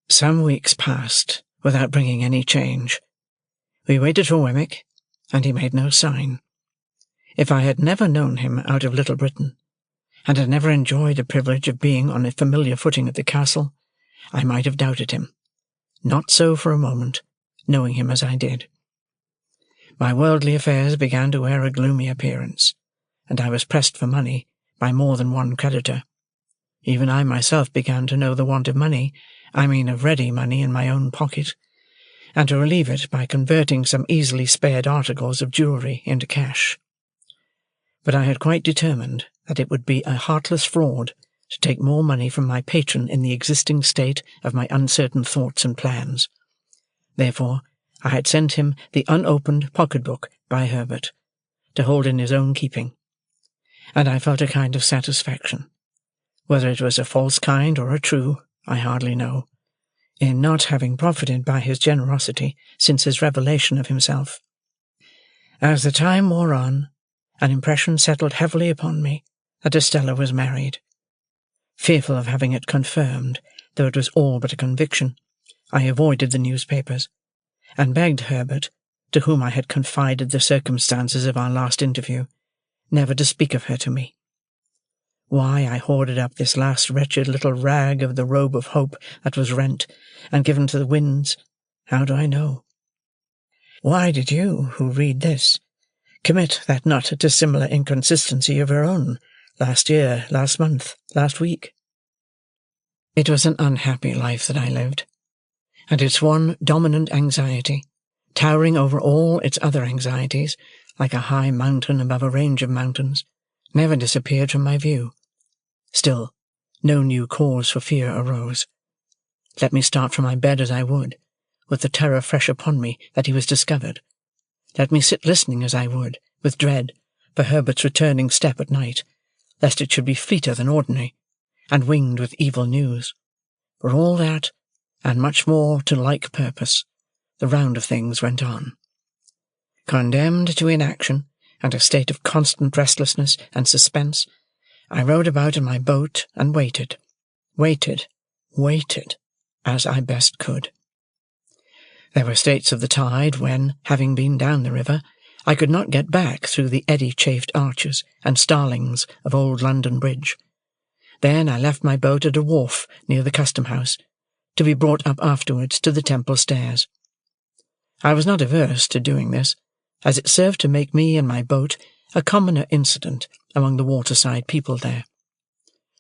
Speaker 1: Some weeks passed without bringing any change. We waited for Wemmick, and he made no sign. If I had never known him out of Little Britain, and had never enjoyed the privilege of being on a familiar footing at the castle, I might have doubted him. Not so for a moment, knowing him as I did. My worldly affairs began to wear a gloomy appearance, and I was pressed for money by more than one creditor. Even I myself began to know the want of money, I mean of ready money in my own pocket, and to relieve it by converting some easily spared articles of jewellery into cash. But I had quite determined that it would be a heartless fraud to take more money from my patron in the existing state of my uncertain thoughts and plans. Therefore, I had sent him the unopened pocket-book by Herbert, to hold in his own keeping, and I felt a kind of satisfaction, whether it was a false kind or a true, I hardly know, in not having profited by his generosity since his revelation of himself. As the time wore on, an impression settled heavily upon me that Estella was married. Fearful of having it confirmed, though it was all but a conviction, I avoided the newspapers, and begged Herbert, to whom I had confided the circumstances of our last interview, never to speak of her to me. Why I hoarded up this last wretched little rag of the robe of hope that was rent and given to the winds, how do I know? Why did you, who read this, commit that not dissimilar inconsistency of your own, last year, last month, last week? It was an unhappy life that I lived, and its one dominant anxiety, towering over all its other anxieties, like a high mountain above a range of mountains, never disappeared from my view. Still, no new cause for fear arose. Let me start from my bed as I would, with the terror fresh upon me that he was discovered. Let me sit listening as I would, with dread, for Herbert's returning step at night, lest it should be fleeter than ordinary, and winged with evil news. For all that, and much more to like purpose, the round of things went on. Condemned to inaction, and a state of constant restlessness and suspense, I rowed about in my boat and waited, as I best could. There were states of the tide when, having been down the river, I could not get back through the eddy-chafed arches and starlings of old London Bridge. Then I left my boat at a wharf near the custom-house, to be brought up afterwards to the Temple stairs. I was not averse to doing this, as it served to make me and my boat a commoner incident among the waterside people there.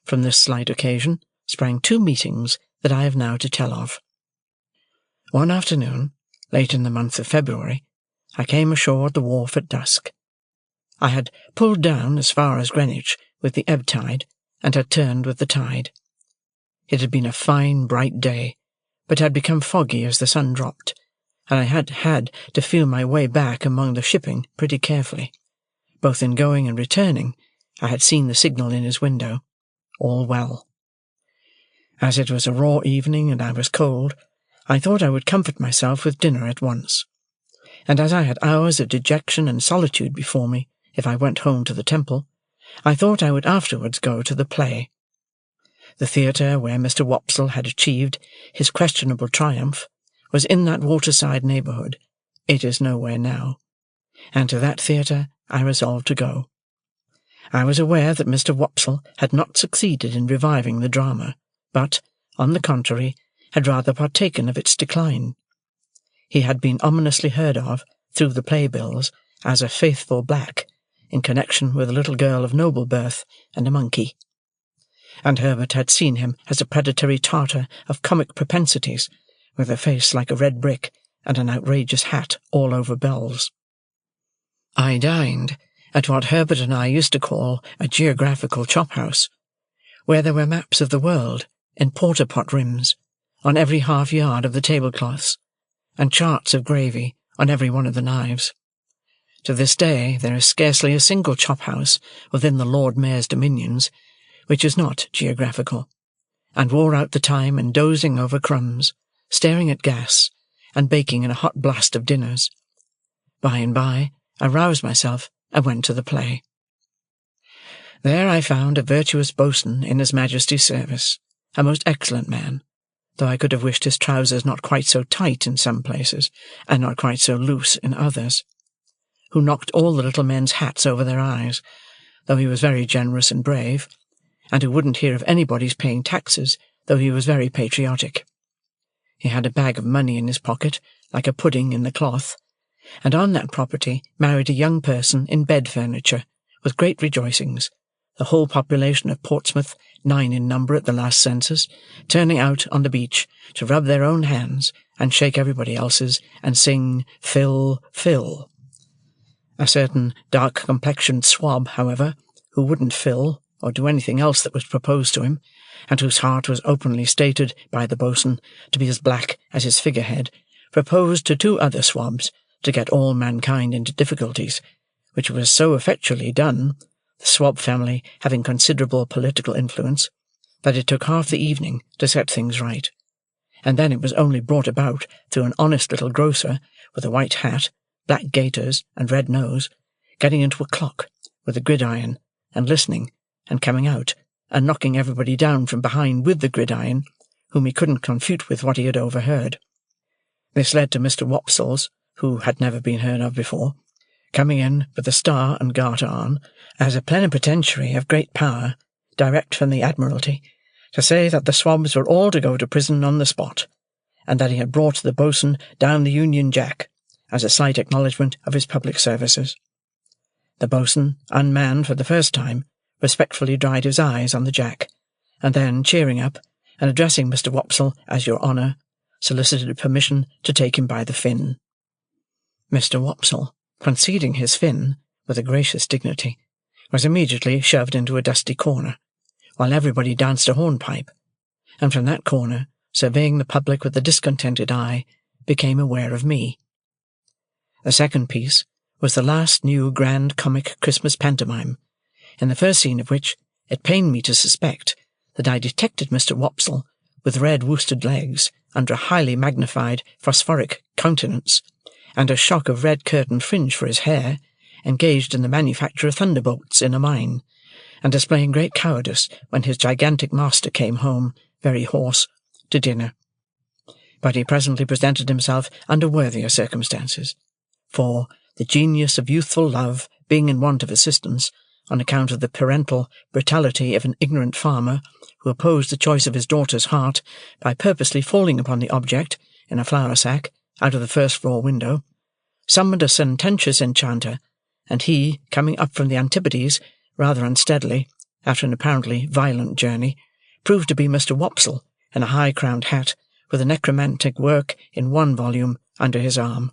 Speaker 1: From this slight occasion sprang two meetings that I have now to tell of. One afternoon, late in the month of February, I came ashore at the wharf at dusk. I had pulled down as far as Greenwich with the ebb tide, and had turned with the tide. It had been a fine, bright day, but had become foggy as the sun dropped, and I had to feel my way back among the shipping pretty carefully. Both in going and returning, I had seen the signal in his window. All well. As it was a raw evening and I was cold, I thought I would comfort myself with dinner at once, and as I had hours of dejection and solitude before me if I went home to the Temple, I thought I would afterwards go to the play. The theatre where Mr. Wopsle had achieved his questionable triumph was in that waterside neighbourhood. It is nowhere now, and to that theatre I resolved to go. I was aware that Mr. Wopsle had not succeeded in reviving the drama, but, on the contrary, had rather partaken of its decline. He had been ominously heard of, through the playbills, as a faithful black, in connection with a little girl of noble birth and a monkey. And Herbert had seen him as a predatory Tartar of comic propensities, with a face like a red brick, and an outrageous hat all over bells. I dined at what Herbert and I used to call a geographical chop-house, where there were maps of the world in porter-pot rims on every half-yard of the tablecloths, and charts of gravy on every one of the knives. To this day there is scarcely a single chop-house within the Lord Mayor's dominions which is not geographical, and wore out the time in dozing over crumbs, staring at gas, and baking in a hot blast of dinners. By and by, I roused myself and went to the play. There I found a virtuous boatswain in His Majesty's service, a most excellent man, though I could have wished his trousers not quite so tight in some places, and not quite so loose in others, who knocked all the little men's hats over their eyes, though he was very generous and brave, and who wouldn't hear of anybody's paying taxes, though he was very patriotic. He had a bag of money in his pocket, like a pudding in the cloth, and on that property married a young person in bed furniture, with great rejoicings, the whole population of Portsmouth, 9 in number at the last census, turning out on the beach to rub their own hands and shake everybody else's and sing "Fill, fill." A certain dark-complexioned swab, however, who wouldn't fill or do anything else that was proposed to him, and whose heart was openly stated by the boatswain to be as black as his figurehead, proposed to 2 other swabs to get all mankind into difficulties, which was so effectually done, the swab family having considerable political influence, that it took half the evening to set things right, and then it was only brought about through an honest little grocer with a white hat, black gaiters, and red nose, getting into a clock with a gridiron, and listening, and coming out, and knocking everybody down from behind with the gridiron, whom he couldn't confute with what he had overheard. This led to Mr. Wopsle's, who had never been heard of before, coming in with the star and garter on, as a plenipotentiary of great power, direct from the Admiralty, to say that the swabs were all to go to prison on the spot, and that he had brought the boatswain down the Union Jack, as a slight acknowledgment of his public services. The boatswain, unmanned for the first time, respectfully dried his eyes on the Jack, and then, cheering up, and addressing Mr. Wopsle as Your Honour, solicited permission to take him by the fin. Mr. Wopsle, conceding his fin with a gracious dignity, was immediately shoved into a dusty corner, while everybody danced a hornpipe, and from that corner, surveying the public with a discontented eye, became aware of me. The second piece was the last new grand comic Christmas pantomime, in the first scene of which it pained me to suspect that I detected Mr. Wopsle, with red worsted legs, under a highly magnified phosphoric countenance, and a shock of red curtain fringe for his hair, engaged in the manufacture of thunderbolts in a mine, and displaying great cowardice when his gigantic master came home, very hoarse, to dinner. But he presently presented himself under worthier circumstances, for, the genius of youthful love being in want of assistance, on account of the parental brutality of an ignorant farmer who opposed the choice of his daughter's heart by purposely falling upon the object, in a flour-sack, out of the first-floor window, summoned a sententious enchanter, and he, coming up from the Antipodes, rather unsteadily, after an apparently violent journey, proved to be Mr. Wopsle, in a high-crowned hat, with a necromantic work in 1 volume under his arm.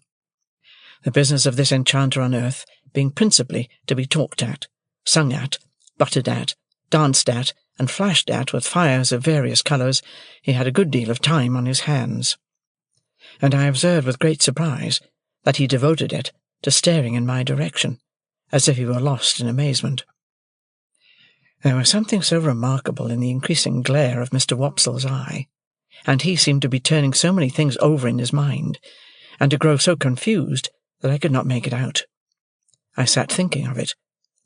Speaker 1: The business of this enchanter on earth being principally to be talked at, sung at, buttered at, danced at, and flashed at with fires of various colours, he had a good deal of time on his hands. And I observed with great surprise that he devoted it to staring in my direction, as if he were lost in amazement. There was something so remarkable in the increasing glare of Mr. Wopsle's eye, and he seemed to be turning so many things over in his mind, and to grow so confused that I could not make it out. I sat thinking of it,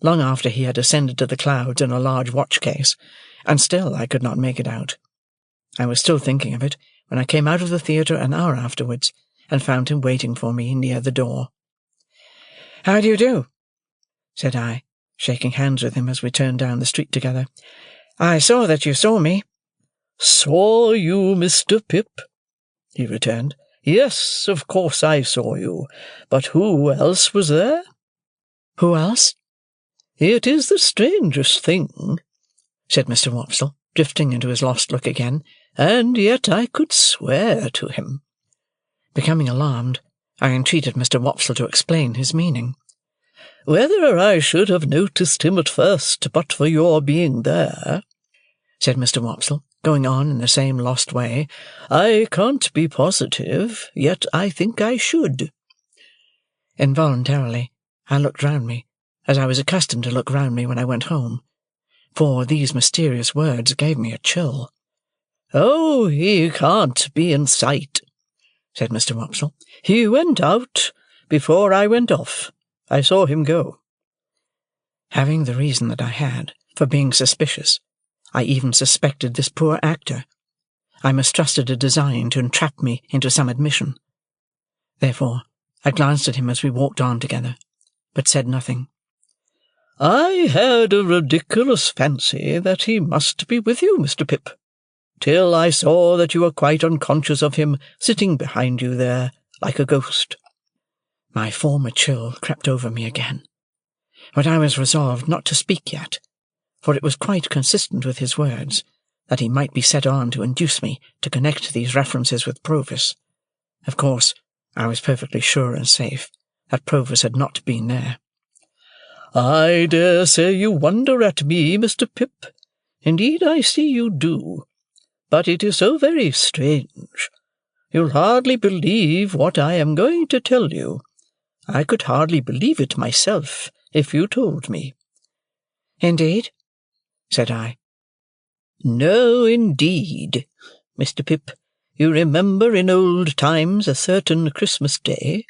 Speaker 1: long after he had ascended to the clouds in a large watch-case, and still I could not make it out. I was still thinking of it when I came out of the theatre an hour afterwards, and found him waiting for me near the door. "How do you do?" said I, shaking hands with him as we turned down the street together. "I saw that you saw me."
Speaker 3: "Saw you, Mr. Pip?" he returned. "Yes, of course I saw you. But who else was there?"
Speaker 1: "Who else?"
Speaker 3: "It is the strangest thing,"
Speaker 1: said Mr. Wopsle, drifting into his lost look again,
Speaker 3: "and yet I could swear to him."
Speaker 1: Becoming alarmed, I entreated Mr. Wopsle to explain his meaning.
Speaker 3: "Whether I should have noticed him at first but for your being there,"
Speaker 1: said Mr. Wopsle, going on in the same lost way,
Speaker 3: "I can't be positive, yet I think I should."
Speaker 1: Involuntarily, I looked round me, as I was accustomed to look round me when I went home, for these mysterious words gave me a chill.
Speaker 3: "Oh, he can't be in sight," said Mr. Wopsle. "He went out before I went off. I saw him go."
Speaker 1: Having the reason that I had for being suspicious, I even suspected this poor actor. I mistrusted a design to entrap me into some admission. Therefore, I glanced at him as we walked on together, but said nothing.
Speaker 3: "I had a ridiculous fancy that he must be with you, Mr. Pip, till I saw that you were quite unconscious of him sitting behind you there, like a ghost."
Speaker 1: My former chill crept over me again, but I was resolved not to speak yet, for it was quite consistent with his words that he might be set on to induce me to connect these references with Provis. Of course, I was perfectly sure and safe that Provis had not been there.
Speaker 3: "I dare say you wonder at me, Mr. Pip. Indeed, I see you do. But it is so very strange. You'll hardly believe what I am going to tell you. I could hardly believe it myself, if you told me."
Speaker 1: "Indeed?" said I.
Speaker 3: "No, indeed. Mr. Pip, you remember in old times a certain Christmas day,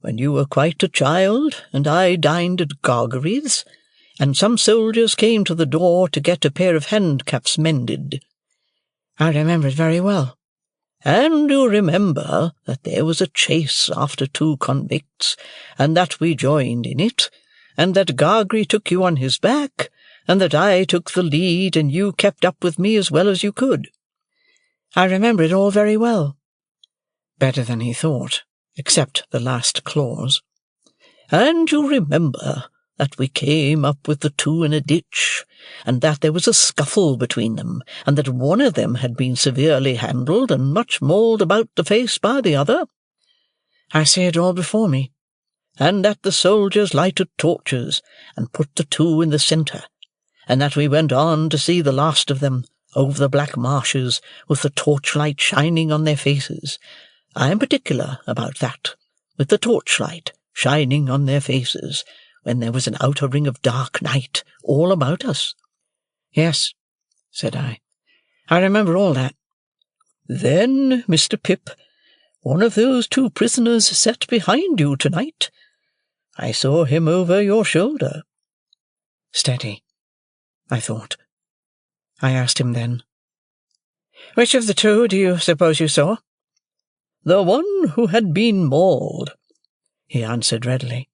Speaker 3: when you were quite a child, and I dined at Gargery's, and some soldiers came to the door to get a pair of handcuffs mended."
Speaker 1: "I remember it very well."
Speaker 3: "And you remember that there was a chase after 2 convicts, and that we joined in it, and that Gargery took you on his back, and that I took the lead, and you kept up with me as well as you could?"
Speaker 1: "I remember it all very well." Better than he thought, except the last clause.
Speaker 3: "And you remember that we came up with the 2 in a ditch, and that there was a scuffle between them, and that one of them had been severely handled and much mauled about the face by the other?"
Speaker 1: "I see it all before me."
Speaker 3: "And that the soldiers lighted torches and put the 2 in the centre, and that we went on to see the last of them over the black marshes with the torchlight shining on their faces. I am particular about that, with the torchlight shining on their faces, when there was an outer ring of dark night all about us?"
Speaker 1: "Yes," said I. "I remember all that."
Speaker 3: "Then, Mr. Pip, one of those 2 prisoners sat behind you to-night. I saw him over your shoulder."
Speaker 1: Steady, I thought. I asked him then, "Which of the 2 do you suppose you saw?"
Speaker 3: "The one who had been mauled," he answered readily,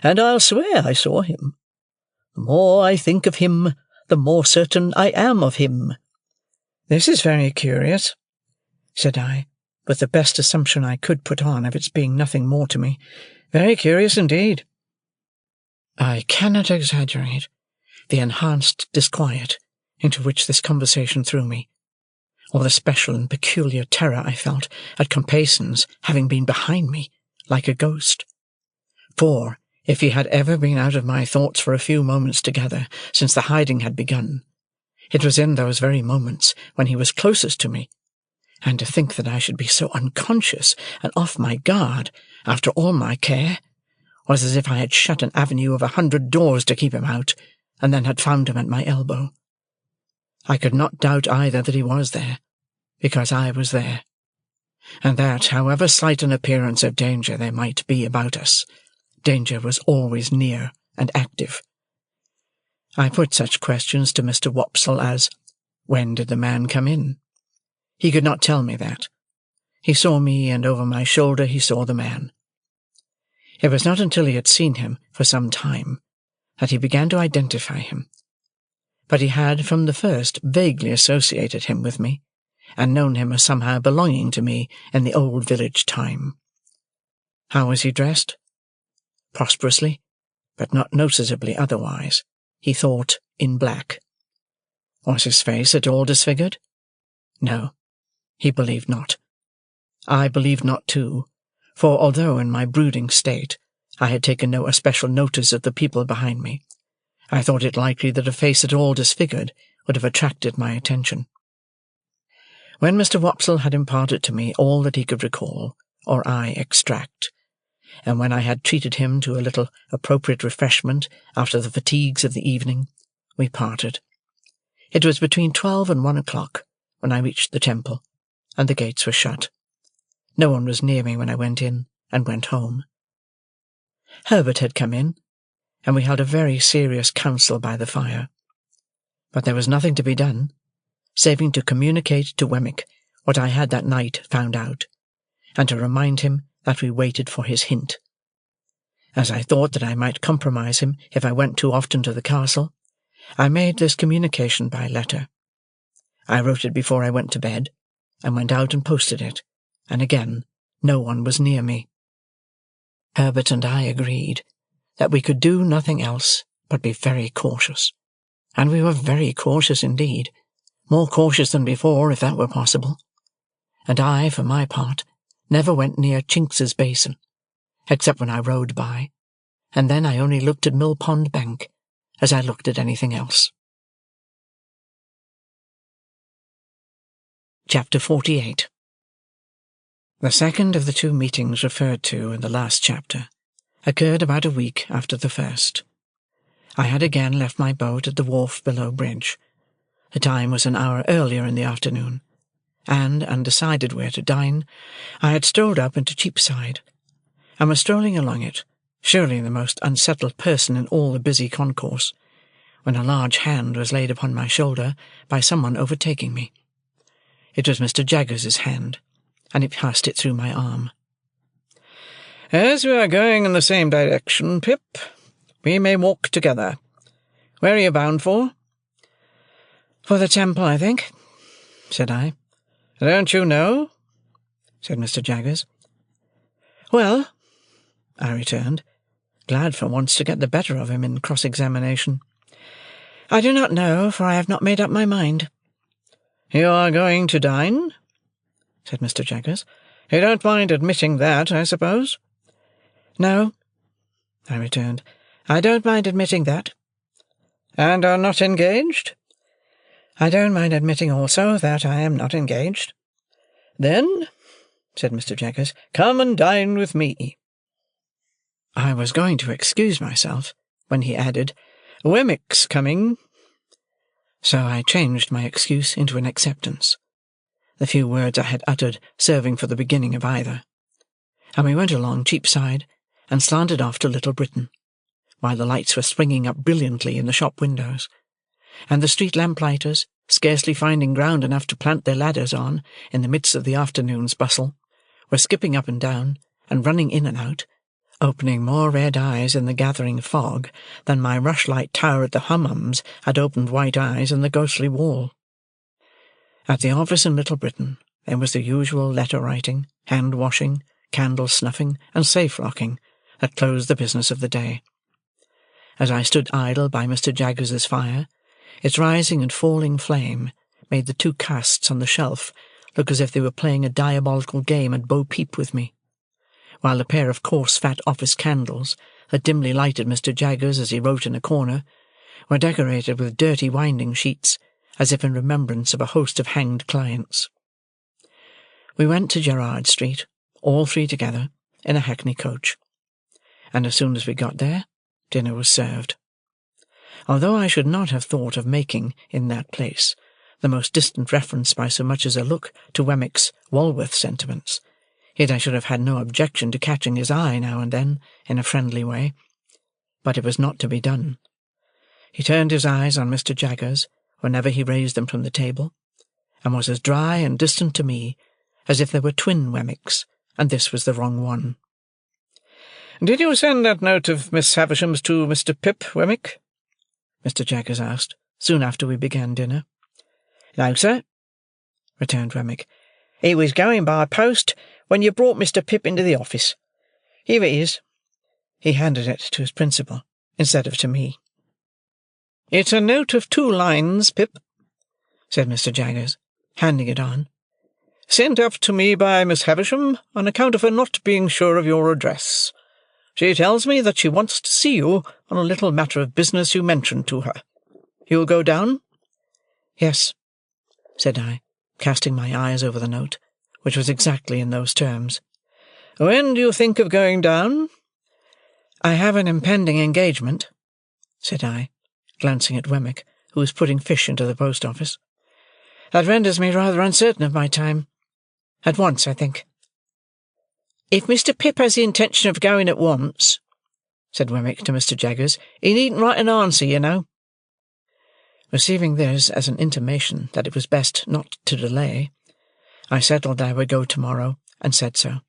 Speaker 3: "and I'll swear I saw him. The more I think of him, the more certain I am of him."
Speaker 1: "This is very curious," said I, with the best assumption I could put on of its being nothing more to me. "Very curious indeed." I cannot exaggerate the enhanced disquiet into which this conversation threw me, or the special and peculiar terror I felt at Compayson's having been behind me, like a ghost. For, if he had ever been out of my thoughts for a few moments together since the hiding had begun, it was in those very moments when he was closest to me, and to think that I should be so unconscious and off my guard after all my care was as if I had shut an avenue of 100 doors to keep him out, and then had found him at my elbow. I could not doubt either that he was there, because I was there, and that, however slight an appearance of danger there might be about us, danger was always near and active. I put such questions to Mr. Wopsle as, "When did the man come in?" He could not tell me that. He saw me, and over my shoulder he saw the man. It was not until he had seen him for some time that he began to identify him, but he had from the first vaguely associated him with me, and known him as somehow belonging to me in the old village time. How was he dressed? Prosperously, but not noticeably otherwise. He thought in black. Was his face at all disfigured? No, he believed not. I believed not too, for although in my brooding state I had taken no especial notice of the people behind me, I thought it likely that a face at all disfigured would have attracted my attention. When Mr. Wopsle had imparted to me all that he could recall, or I extract, and when I had treated him to a little appropriate refreshment after the fatigues of the evening, we parted. It was between 12 and 1 o'clock when I reached the temple, and the gates were shut. No one was near me when I went in and went home. Herbert had come in, and we held a very serious council by the fire. But there was nothing to be done, saving to communicate to Wemmick what I had that night found out, and to remind him that we waited for his hint. As I thought that I might compromise him if I went too often to the castle, I made this communication by letter. I wrote it before I went to bed, and went out and posted it, and again no one was near me. Herbert and I agreed that we could do nothing else but be very cautious, and we were very cautious indeed, more cautious than before, if that were possible. And I, for my part, never went near Chinks's basin, except when I rode by, and then I only looked at Mill Pond Bank as I looked at anything else. Chapter 48. The second of the two meetings referred to in the last chapter occurred about a week after the first. I had again left my boat at the wharf below bridge. The time was an hour earlier in the afternoon, and, undecided where to dine, I had strolled up into Cheapside, and was strolling along it, surely the most unsettled person in all the busy concourse, when a large hand was laid upon my shoulder by someone overtaking me. It was Mr. Jaggers's hand, and he passed it through my arm. "As we are going in the same direction, Pip, we may walk together. Where are you bound for?" "For the Temple, I think," said I. "Don't you know?" said Mr. Jaggers. "Well," I returned, glad for once to get the better of him in cross-examination, "I do not know, for I have not made up my mind." "You are going to dine?" said Mr. Jaggers. "You don't mind admitting that, I suppose?" "No," I returned, "I don't mind admitting that." "And are not engaged?" "I don't mind admitting also that I am not engaged." "Then," said Mr. Jaggers, "come and dine with me." I was going to excuse myself, when he added, "Wemmick's coming." So I changed my excuse into an acceptance, the few words I had uttered serving for the beginning of either, and we went along Cheapside and slanted off to Little Britain, while the lights were springing up brilliantly in the shop windows, and the street lamp-lighters, scarcely finding ground enough to plant their ladders on in the midst of the afternoon's bustle, were skipping up and down, and running in and out, opening more red eyes in the gathering fog than my rushlight tower at the Hummums had opened white eyes in the ghostly wall. At the office in Little Britain there was the usual letter-writing, hand-washing, candle-snuffing, and safe-locking that closed the business of the day. As I stood idle by Mr. Jaggers's fire, its rising and falling flame made the two casts on the shelf look as if they were playing a diabolical game at bo-peep with me, while the pair of coarse fat office candles that dimly lighted Mr. Jaggers as he wrote in a corner were decorated with dirty winding sheets, as if in remembrance of a host of hanged clients. We went to Gerrard Street, all three together, in a hackney coach, and as soon as we got there, dinner was served. Although I should not have thought of making, in that place, the most distant reference by so much as a look to Wemmick's Walworth sentiments, yet I should have had no objection to catching his eye now and then, in a friendly way. But it was not to be done. He turned his eyes on Mr. Jaggers whenever he raised them from the table, and was as dry and distant to me as if there were twin Wemmicks, and this was the wrong one. "Did you send that note of Miss Havisham's to Mr. Pip, Wemmick?" Mr. Jaggers asked, soon after we began dinner. "No, sir," returned Wemmick. "He was going by post when you brought Mr. Pip into the office. Here it is." He handed it to his principal, instead of to me. "It's a note of 2 lines, Pip," said Mr. Jaggers, handing it on. "Sent up to me by Miss Havisham on account of her not being sure of your address. She tells me that she wants to see you on a little matter of business you mentioned to her. You'll go down?" "Yes," said I, casting my eyes over the note, which was exactly in those terms. "When do you think of going down?" "I have an impending engagement," said I, glancing at Wemmick, who was putting fish into the post-office. "That renders me rather uncertain of my time. At once, I think." "If Mr. Pip has the intention of going at once," said Wemmick to Mr. Jaggers, "he needn't write an answer, you know." Receiving this as an intimation that it was best not to delay, I settled I would go tomorrow, and said so.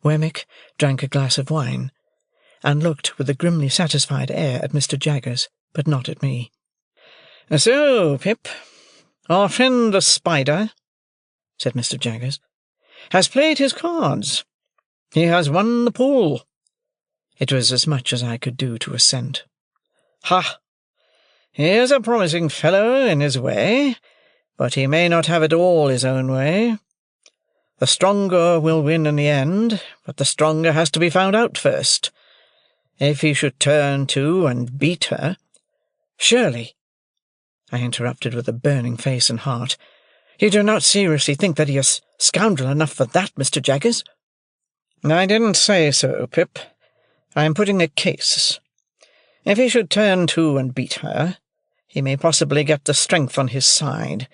Speaker 1: Wemmick drank a glass of wine, and looked with a grimly satisfied air at Mr. Jaggers, but not at me. "So, Pip, our friend the spider," said Mr. Jaggers, "has played his cards. He has won the pool." It was as much as I could do to assent. "Ha! He is a promising fellow in his way, but he may not have it all his own way. The stronger will win in the end, but the stronger has to be found out first. If he should turn to and beat her—" "Surely," I interrupted with a burning face and heart, "you do not seriously think that he is scoundrel enough for that, Mr. Jaggers?" "I didn't say so, Pip. I am putting a case. If he should turn to and beat her, he may possibly get the strength on his side.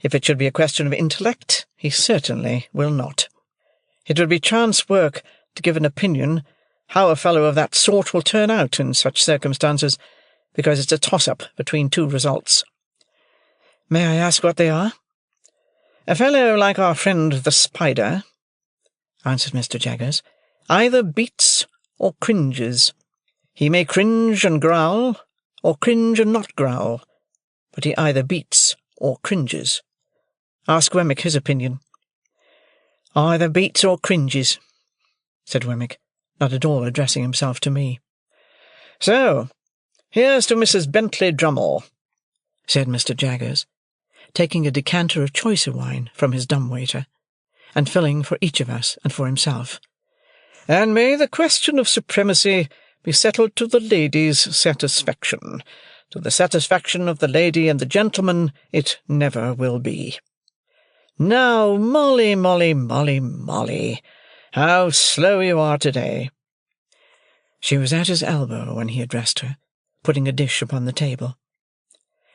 Speaker 1: If it should be a question of intellect, he certainly will not. It would be chance work to give an opinion how a fellow of that sort will turn out in such circumstances, because it's a toss-up between two results." "May I ask what they are?" "A fellow like our friend the spider," answered Mr. Jaggers, "either beats or cringes. He may cringe and growl, or cringe and not growl, but he either beats or cringes. Ask Wemmick his opinion." "Either beats or cringes," said Wemmick, not at all addressing himself to me. "So, here's to Mrs. Bentley Drummle," said Mr. Jaggers, taking a decanter of choicer wine from his dumb-waiter, and filling for each of us and for himself. "And may the question of supremacy be settled to the lady's satisfaction. To the satisfaction of the lady and the gentleman it never will be. Now, Molly, Molly, Molly, Molly, how slow you are to-day." She was at his elbow when he addressed her, putting a dish upon the table.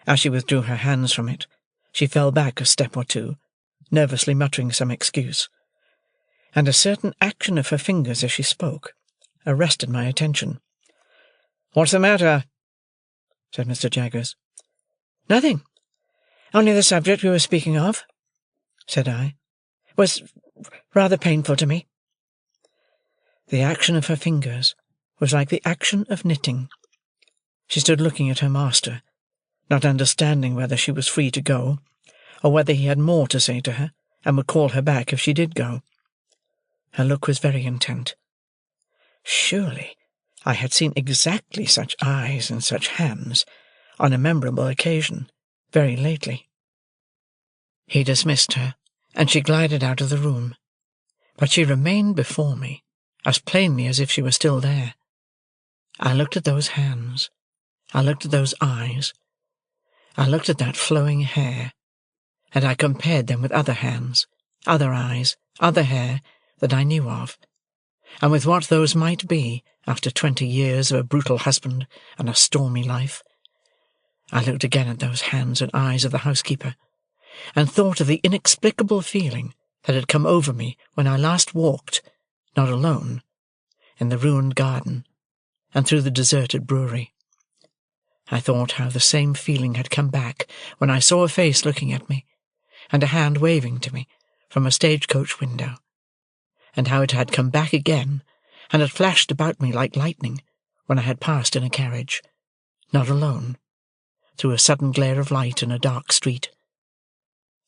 Speaker 1: As she withdrew her hands from it, she fell back a step or two, nervously muttering some excuse, and a certain action of her fingers as she spoke arrested my attention. "What's the matter?" said Mr. Jaggers. "Nothing. Only the subject we were speaking of," said I, "was rather painful to me." The action of her fingers was like the action of knitting. She stood looking at her master, not understanding whether she was free to go, or whether he had more to say to her, and would call her back if she did go. Her look was very intent. Surely I had seen exactly such eyes and such hands, on a memorable occasion, very lately. He dismissed her, and she glided out of the room, but she remained before me, as plainly as if she were still there. I looked at those hands, I looked at those eyes, I looked at that flowing hair, and I compared them with other hands, other eyes, other hair that I knew of, and with what those might be after 20 years of a brutal husband and a stormy life. I looked again at those hands and eyes of the housekeeper, and thought of the inexplicable feeling that had come over me when I last walked, not alone, in the ruined garden, and through the deserted brewery. I thought how the same feeling had come back when I saw a face looking at me, and a hand waving to me from a stagecoach window, and how it had come back again, and had flashed about me like lightning when I had passed in a carriage, not alone, through a sudden glare of light in a dark street.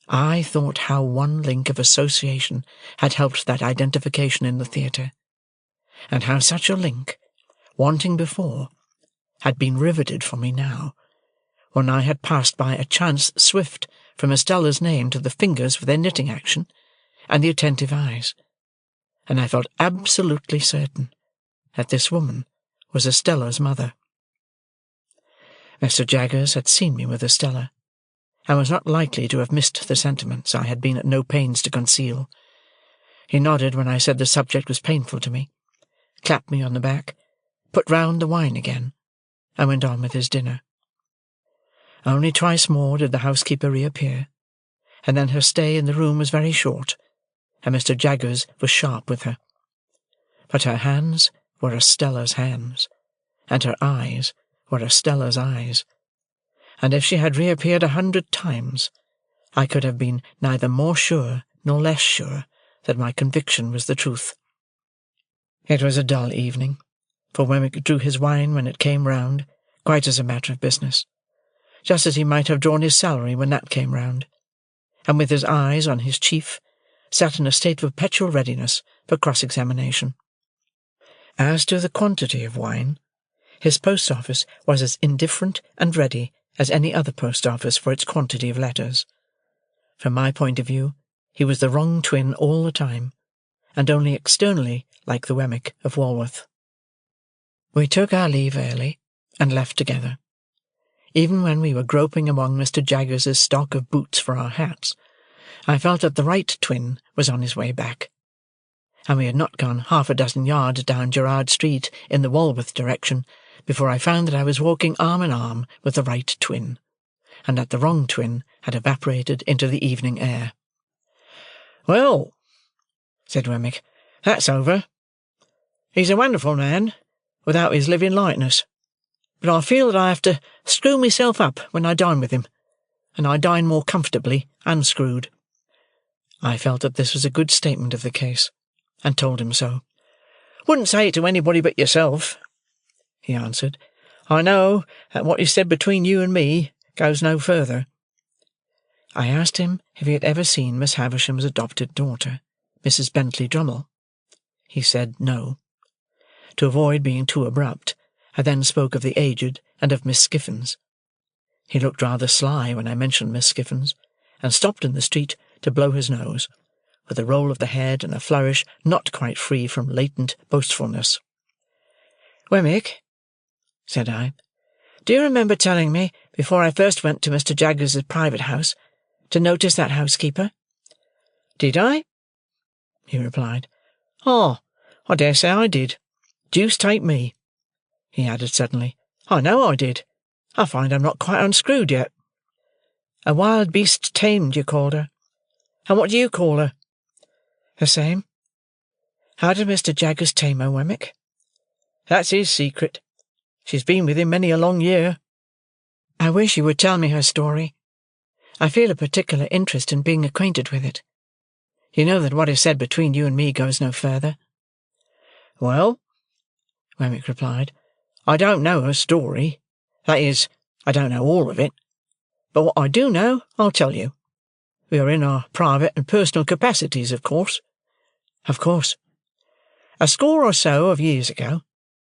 Speaker 1: I thought how one link of association had helped that identification in the theatre, and how such a link, wanting before, had been riveted for me now, when I had passed by a chance swift from Estella's name to the fingers for their knitting action, and the attentive eyes, and I felt absolutely certain that this woman was Estella's mother. Mr. Jaggers had seen me with Estella, and was not likely to have missed the sentiments I had been at no pains to conceal. He nodded when I said the subject was painful to me, clapped me on the back, put round the wine again, and went on with his dinner. Only twice more did the housekeeper reappear, and then her stay in the room was very short, and Mr. Jaggers was sharp with her. But her hands were Estella's hands, and her eyes were Estella's eyes, and if she had reappeared 100 times, I could have been neither more sure nor less sure that my conviction was the truth. It was a dull evening, for Wemmick drew his wine when it came round, quite as a matter of business, just as he might have drawn his salary when that came round, and with his eyes on his chief, sat in a state of perpetual readiness for cross-examination. As to the quantity of wine, his post-office was as indifferent and ready as any other post-office for its quantity of letters. From my point of view, he was the wrong twin all the time, and only externally like the Wemmick of Walworth. We took our leave early, and left together. Even when we were groping among Mr. Jaggers's stock of boots for our hats, I felt that the right twin was on his way back, and we had not gone 6 yards down Gerrard Street in the Walworth direction before I found that I was walking arm in arm with the right twin, and that the wrong twin had evaporated into the evening air. "Well," said Wemmick, "that's over. He's a wonderful man, without his living likeness, but I feel that I have to screw myself up when I dine with him, and I dine more comfortably unscrewed." I felt that this was a good statement of the case, and told him so. "Wouldn't say it to anybody but yourself," he answered. "I know that what is said between you and me goes no further." I asked him if he had ever seen Miss Havisham's adopted daughter, Mrs. Bentley Drummle. He said no. To avoid being too abrupt, I then spoke of the aged and of Miss Skiffins. He looked rather sly when I mentioned Miss Skiffins, and stopped in the street to blow his nose, with a roll of the head and a flourish not quite free from latent boastfulness. "Wemmick," said I, "do you remember telling me, before I first went to Mr. Jaggers's private house, to notice that housekeeper?" "Did I?" he replied. "Ah, I dare say I did. Deuce take me," he added suddenly. "I know I did. I find I'm not quite unscrewed yet. A wild beast tamed, you called her. And what do you call her?" "The same. How did Mr. Jaggers tame her, Wemmick?" "That's his secret. She's been with him many a long year." "I wish you would tell me her story. I feel a particular interest in being acquainted with it. You know that what is said between you and me goes no further." "Well," Wemmick replied, "I don't know her story. That is, I don't know all of it. But what I do know, I'll tell you. We are in our private and personal capacities, of course." "Of course." "A score or so of years ago,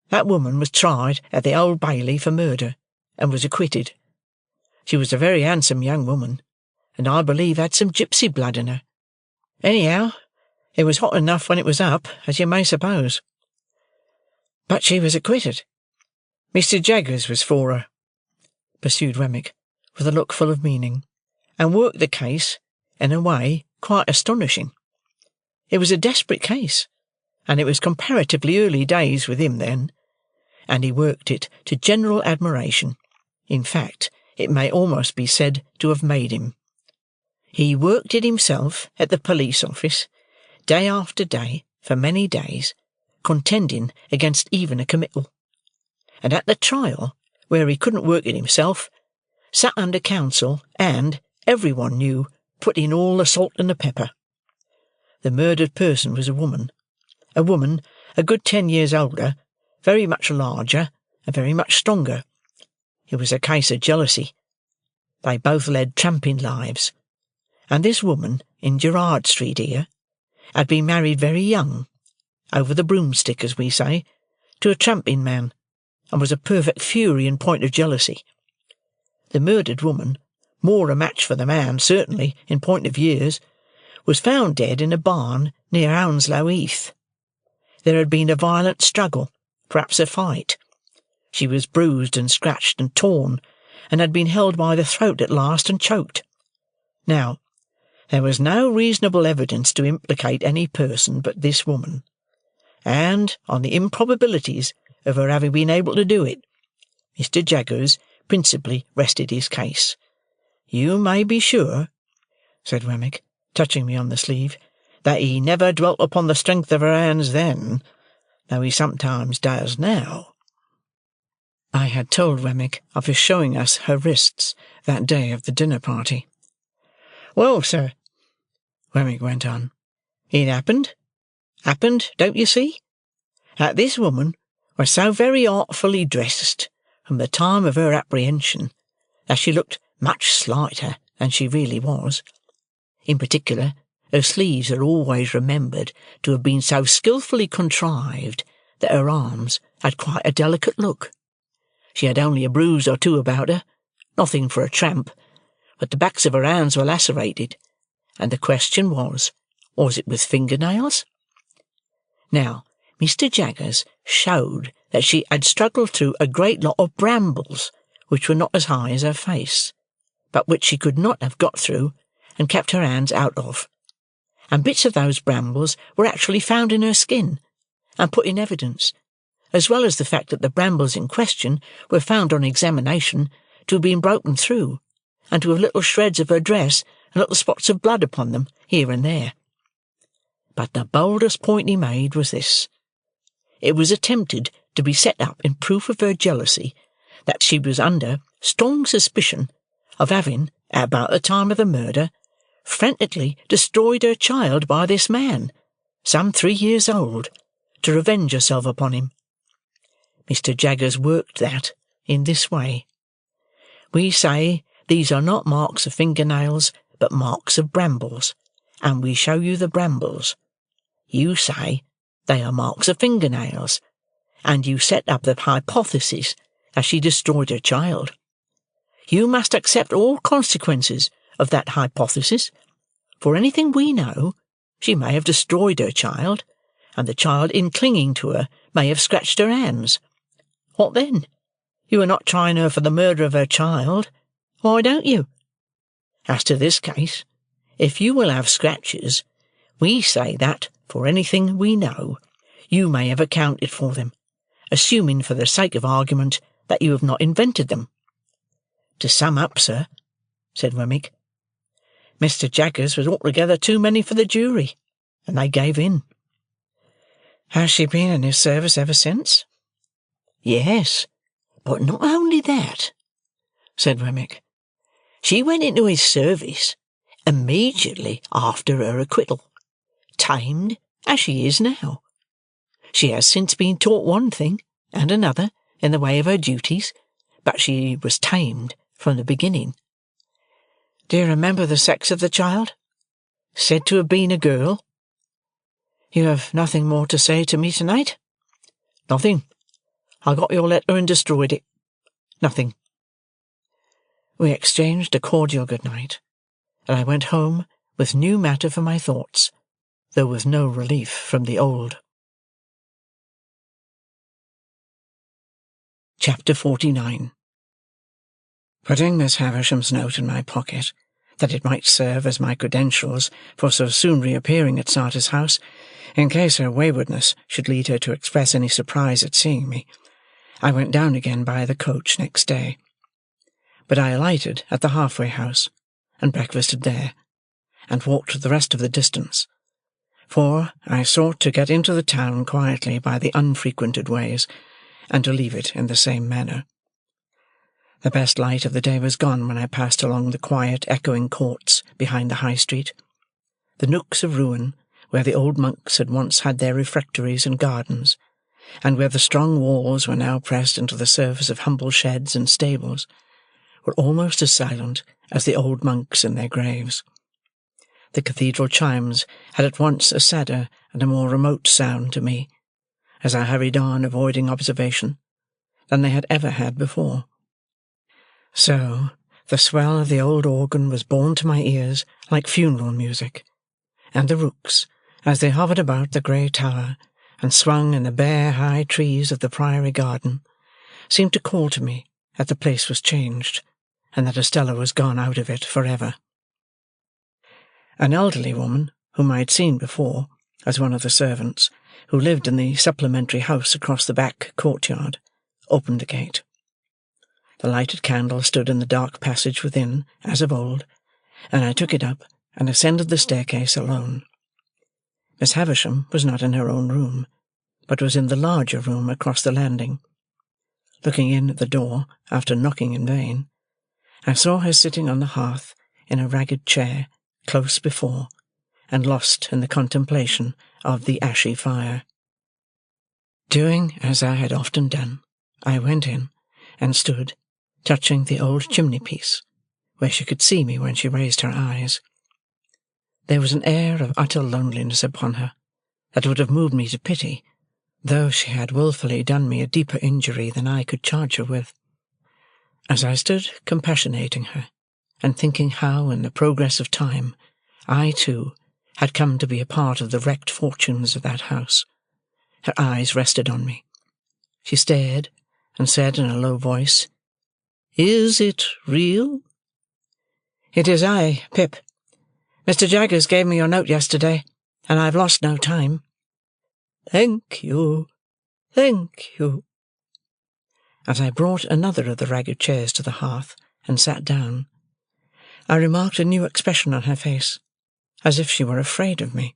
Speaker 1: that woman was tried at the Old Bailey for murder, and was acquitted. She was a very handsome young woman, and I believe had some gipsy blood in her. Anyhow, it was hot enough when it was up, as you may suppose." "But she was acquitted." "Mr. Jaggers was for her," pursued Wemmick, with a look full of meaning, "and worked the case in a way quite astonishing. It was a desperate case, and it was comparatively early days with him then, and he worked it to general admiration. In fact, it may almost be said to have made him. He worked it himself at the police office, day after day, for many days, contending against even a committal. And at the trial, where he couldn't work it himself, sat under counsel and, every one knew, put in all the salt and the pepper. The murdered person was a woman a good 10 years older, very much larger, and very much stronger. It was a case of jealousy. They both led tramping lives, and this woman in Gerrard Street here had been married very young, over the broomstick, as we say, to a tramping man, and was a perfect fury in point of jealousy. The murdered woman, more a match for the man, certainly, in point of years, was found dead in a barn near Hounslow Heath. There had been a violent struggle, perhaps a fight. She was bruised and scratched and torn, and had been held by the throat at last and choked. Now, there was no reasonable evidence to implicate any person but this woman, and, on the improbabilities of her having been able to do it, Mr. Jaggers principally rested his case. You may be sure," said Wemmick, touching me on the sleeve, "that he never dwelt upon the strength of her hands then, though he sometimes does now." I had told Wemmick of his showing us her wrists that day of the dinner-party. "Well, sir," Wemmick went on. "It happened, don't you see, that this woman was so very artfully dressed from the time of her apprehension that she looked much slighter than she really was. In particular, her sleeves are always remembered to have been so skilfully contrived that her arms had quite a delicate look. She had only a bruise or two about her, nothing for a tramp, but the backs of her hands were lacerated, and the question was it with finger-nails? Now, Mr. Jaggers showed that she had struggled through a great lot of brambles, which were not as high as her face, but which she could not have got through and kept her hands out of, and bits of those brambles were actually found in her skin, and put in evidence, as well as the fact that the brambles in question were found on examination to have been broken through, and to have little shreds of her dress and little spots of blood upon them here and there. But the boldest point he made was this. It was attempted to be set up in proof of her jealousy that she was under strong suspicion of having, at about the time of the murder, frantically destroyed her child by this man, some 3 years old, to revenge herself upon him. Mr. Jaggers worked that in this way. We say these are not marks of finger-nails, but marks of brambles, and we show you the brambles. You say they are marks of finger-nails, and you set up the hypothesis that she destroyed her child. You must accept all consequences of that hypothesis. For anything we know, she may have destroyed her child, and the child, in clinging to her, may have scratched her hands. What then? You are not trying her for the murder of her child. Why don't you? As to this case, if you will have scratches, we say that, for anything we know, you may have accounted for them, assuming for the sake of argument that you have not invented them. To sum up, sir, said Wemmick, Mr. Jaggers was altogether too many for the jury, and they gave in. Has she been in his service ever since? Yes, but not only that, said Wemmick. She went into his service immediately after her acquittal, tamed as she is now. She has since been taught one thing and another in the way of her duties, but she was tamed from the beginning. Do you remember the sex of the child? Said to have been a girl. You have nothing more to say to me tonight? Nothing. I got your letter and destroyed it. Nothing. We exchanged a cordial good night, and I went home with new matter for my thoughts, though with no relief from the old. Chapter 49. Putting Miss Havisham's note in my pocket, that it might serve as my credentials for so soon reappearing at Sartor's house, in case her waywardness should lead her to express any surprise at seeing me, I went down again by the coach next day. But I alighted at the halfway house, and breakfasted there, and walked the rest of the distance, for I sought to get into the town quietly by the unfrequented ways, and to leave it in the same manner. The best light of the day was gone when I passed along the quiet, echoing courts behind the High Street, the nooks of ruin where the old monks had once had their refectories and gardens, and where the strong walls were now pressed into the service of humble sheds and stables, were almost as silent as the old monks in their graves. The cathedral chimes had at once a sadder and a more remote sound to me, as I hurried on avoiding observation, than they had ever had before. So the swell of the old organ was borne to my ears like funeral music, and the rooks, as they hovered about the grey tower and swung in the bare high trees of the priory garden, seemed to call to me that the place was changed, and that Estella was gone out of it for ever. An elderly woman, whom I had seen before, as one of the servants, who lived in the supplementary house across the back courtyard, opened the gate. The lighted candle stood in the dark passage within, as of old, and I took it up and ascended the staircase alone. Miss Havisham was not in her own room, but was in the larger room across the landing. Looking in at the door, after knocking in vain, I saw her sitting on the hearth in a ragged chair, close before, and lost in the contemplation of the ashy fire. Doing as I had often done, I went in, and stood, touching the old chimney-piece, where she could see me when she raised her eyes. There was an air of utter loneliness upon her that would have moved me to pity, though she had wilfully done me a deeper injury than I could charge her with. As I stood compassionating her, and thinking how, in the progress of time, I, too, had come to be a part of the wrecked fortunes of that house, her eyes rested on me. She stared, and said in a low voice, "Is it real?" "It is I, Pip. Mr. Jaggers gave me your note yesterday, and I have lost no time." "Thank you, thank you." As I brought another of the ragged chairs to the hearth, and sat down, I remarked a new expression on her face, as if she were afraid of me.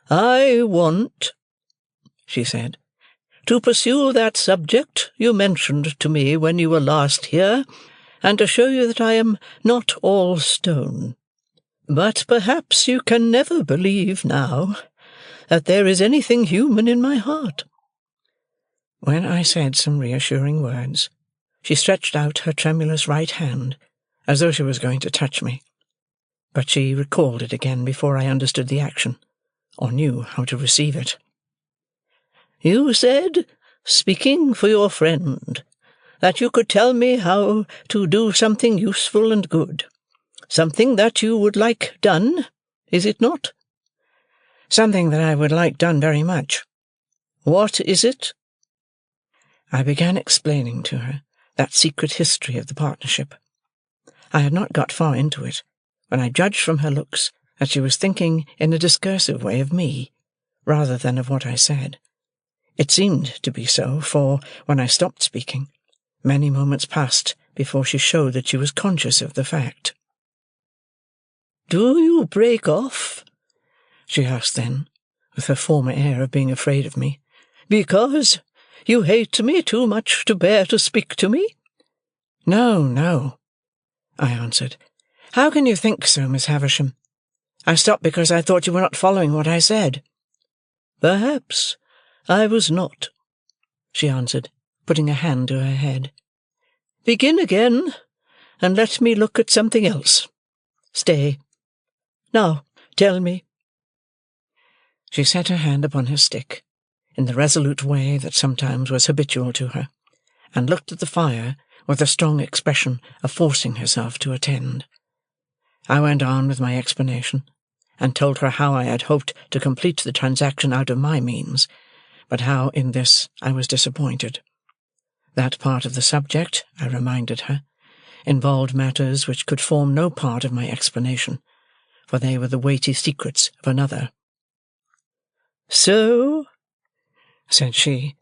Speaker 1: "I want," she said, "to pursue that subject you mentioned to me when you were last here, and to show you that I am not all stone. But perhaps you can never believe now that there is anything human in my heart." When I said some reassuring words, she stretched out her tremulous right hand, as though she was going to touch me, but she recalled it again before I understood the action, or knew how to receive it. "You said, speaking for your friend, that you could tell me how to do something useful and good, something that you would like done, is it not?" "Something that I would like done very much." "What is it?" I began explaining to her that secret history of the partnership. I had not got far into it, when I judged from her looks that she was thinking in a discursive way of me, rather than of what I said. It seemed to be so, for, when I stopped speaking, many moments passed before she showed that she was conscious of the fact. "Do you break off?" she asked then, with her former air of being afraid of me, "because you hate me too much to bear to speak to me?" "No, no," I answered. "How can you think so, Miss Havisham? I stopped because I thought you were not following what I said." "Perhaps I was not," she answered, putting a hand to her head. "Begin again, and let me look at something else. Stay. Now, tell me." She set her hand upon her stick, in the resolute way that sometimes was habitual to her, and looked at the fire with a strong expression of forcing herself to attend. I went on with my explanation, and told her how I had hoped to complete the transaction out of my means, but how in this I was disappointed. That part of the subject, I reminded her, involved matters which could form no part of my explanation, for they were the weighty secrets of another. "So," said she,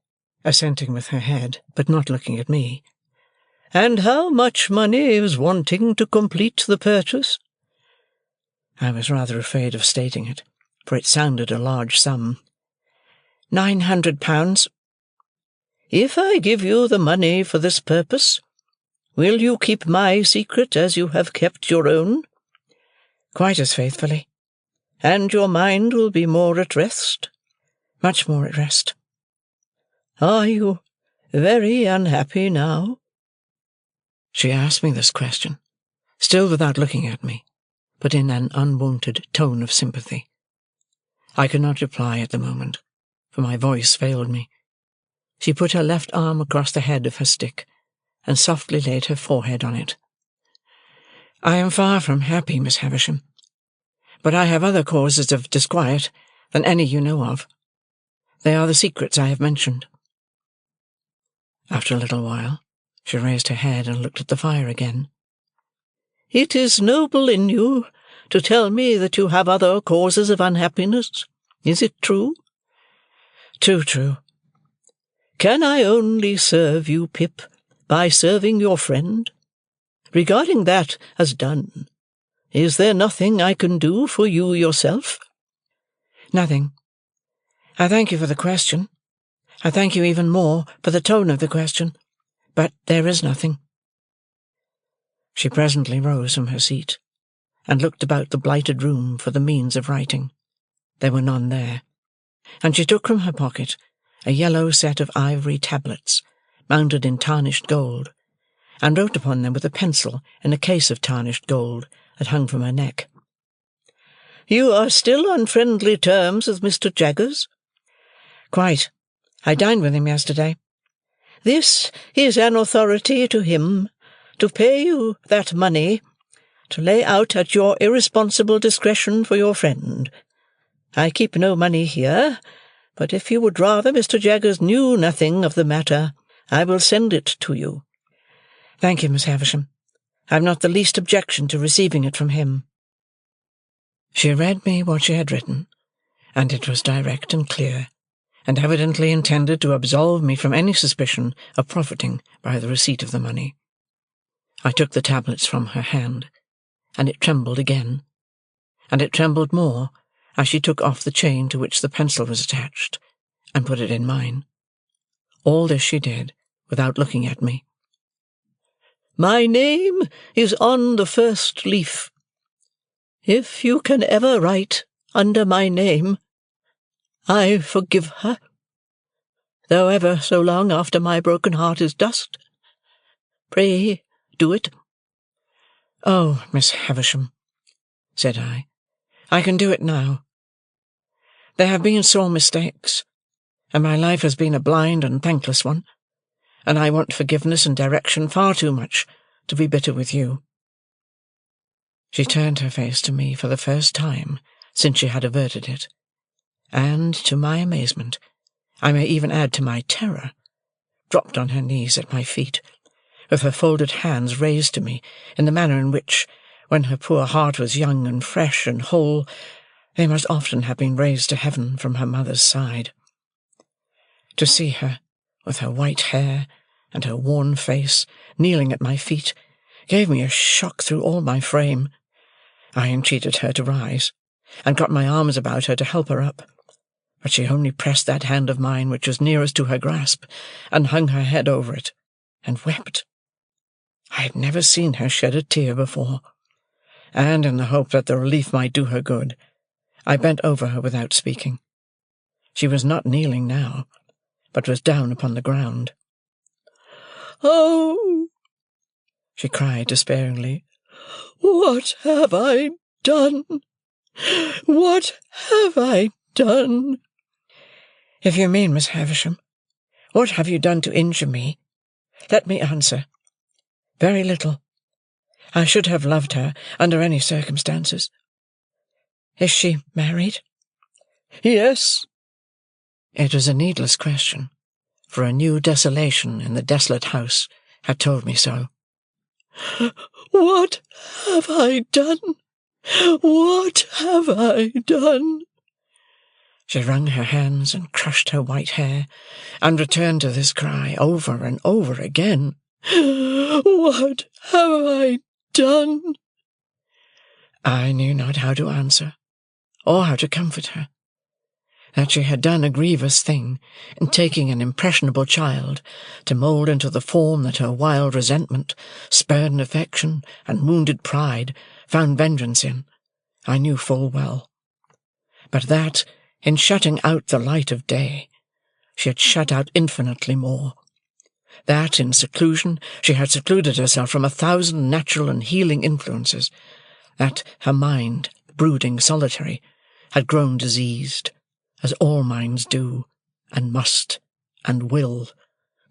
Speaker 1: assenting with her head, but not looking at me, "and how much money is wanting to complete the purchase?" I was rather afraid of stating it, for it sounded a large sum. £900. "If I give you the money for this purpose, will you keep my secret as you have kept your own?" "Quite as faithfully." "And your mind will be more at rest?" "Much more at rest." "Are you very unhappy now?" She asked me this question, still without looking at me, but in an unwonted tone of sympathy. I could not reply at the moment, for my voice failed me. She put her left arm across the head of her stick, and softly laid her forehead on it. "I am far from happy, Miss Havisham, but I have other causes of disquiet than any you know of. They are the secrets I have mentioned." After a little while, she raised her head and looked at the fire again. "It is noble in you to tell me that you have other causes of unhappiness. Is it true?" "Too true." "Can I only serve you, Pip, by serving your friend? Regarding that as done, is there nothing I can do for you yourself?" "Nothing. I thank you for the question. I thank you even more for the tone of the question. But there is nothing." She presently rose from her seat, and looked about the blighted room for the means of writing. There were none there, and she took from her pocket a yellow set of ivory tablets, mounted in tarnished gold, and wrote upon them with a pencil in a case of tarnished gold that hung from her neck. "You are still on friendly terms with Mr. Jaggers?" "Quite. I dined with him yesterday." "This is an authority to him to pay you that money, to lay out at your irresponsible discretion for your friend. I keep no money here, but if you would rather Mr. Jaggers knew nothing of the matter, I will send it to you." "Thank you, Miss Havisham. I have not the least objection to receiving it from him." She read me what she had written, and it was direct and clear, and evidently intended to absolve me from any suspicion of profiting by the receipt of the money. I took the tablets from her hand, and it trembled again, and it trembled more as she took off the chain to which the pencil was attached, and put it in mine. All this she did without looking at me. "My name is on the first leaf. If you can ever write under my name, I forgive her, though ever so long after my broken heart is dust. Pray do it." "Oh, Miss Havisham," said I can do it now. There have been sore mistakes, and my life has been a blind and thankless one, and I want forgiveness and direction far too much to be bitter with you." She turned her face to me for the first time since she had averted it, and, to my amazement, I may even add to my terror, dropped on her knees at my feet, with her folded hands raised to me in the manner in which, when her poor heart was young and fresh and whole, they must often have been raised to heaven from her mother's side. To see her, with her white hair and her worn face, kneeling at my feet, gave me a shock through all my frame. I entreated her to rise, and got my arms about her to help her up, but she only pressed that hand of mine which was nearest to her grasp, and hung her head over it, and wept. I had never seen her shed a tear before, and, in the hope that the relief might do her good, I bent over her without speaking. She was not kneeling now, but was down upon the ground. "Oh," she cried despairingly, "what have I done? What have I done?" "If you mean, Miss Havisham, what have you done to injure me, let me answer. Very little. I should have loved her under any circumstances. Is she married?" "Yes." It was a needless question, for a new desolation in the desolate house had told me so. "What have I done? What have I done?" She wrung her hands and crushed her white hair, and returned to this cry over and over again. "What have I done?" I knew not how to answer, or how to comfort her. That she had done a grievous thing in taking an impressionable child to mould into the form that her wild resentment, spurned affection, and wounded pride found vengeance in, I knew full well. But that, in shutting out the light of day, she had shut out infinitely more. That, in seclusion, she had secluded herself from 1,000 natural and healing influences. That her mind, brooding solitary, had grown diseased, as all minds do, and must, and will,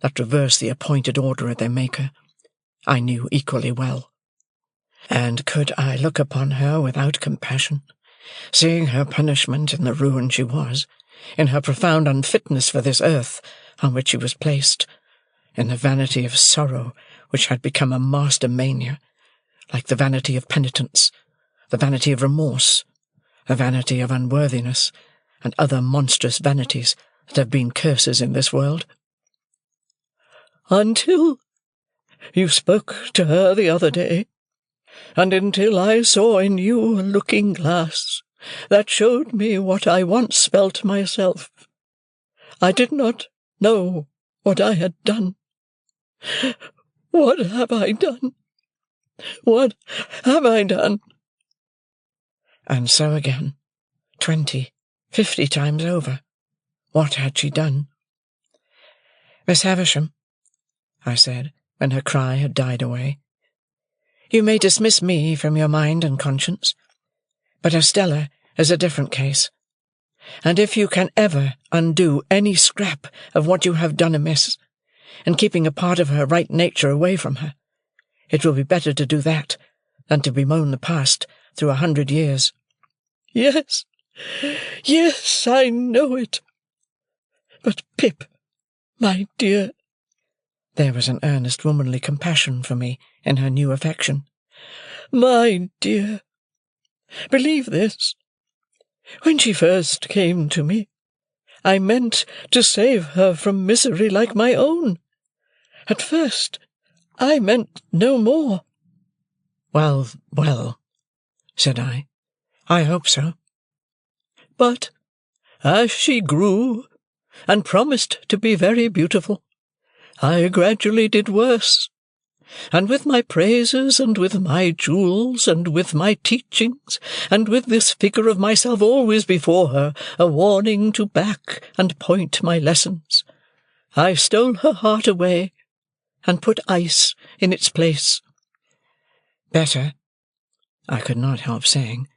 Speaker 1: that reverse the appointed order of their Maker, I knew equally well. And could I look upon her without compassion, seeing her punishment in the ruin she was, in her profound unfitness for this earth on which she was placed, in the vanity of sorrow which had become a master mania, like the vanity of penitence, the vanity of remorse, the vanity of unworthiness, and other monstrous vanities that have been curses in this world? "Until you spoke to her the other day, and until I saw in you a looking-glass that showed me what I once felt myself, I did not know what I had done. What have I done? What have I done? And so again, 20, 50 times over. What had she done? "Miss Havisham," I said, when her cry had died away, "you may dismiss me from your mind and conscience, but Estella is a different case, and if you can ever undo any scrap of what you have done amiss, in keeping a part of her right nature away from her, it will be better to do that than to bemoan the past through 100 years.
Speaker 3: Yes, yes, I know it. But, Pip, my dear—"
Speaker 1: There was an earnest womanly compassion for me in her new affection.
Speaker 3: "My dear, believe this. When she first came to me, I meant to save her from misery like my own. At first, I meant no more."
Speaker 1: "Well, well," said I hope so."
Speaker 3: But as she grew, and promised to be very beautiful, I gradually did worse, and with my praises, and with my jewels, and with my teachings, and with this figure of myself always before her, a warning to back and point my lessons, I stole her heart away, and put ice in its place.
Speaker 1: "Better," I could not help saying,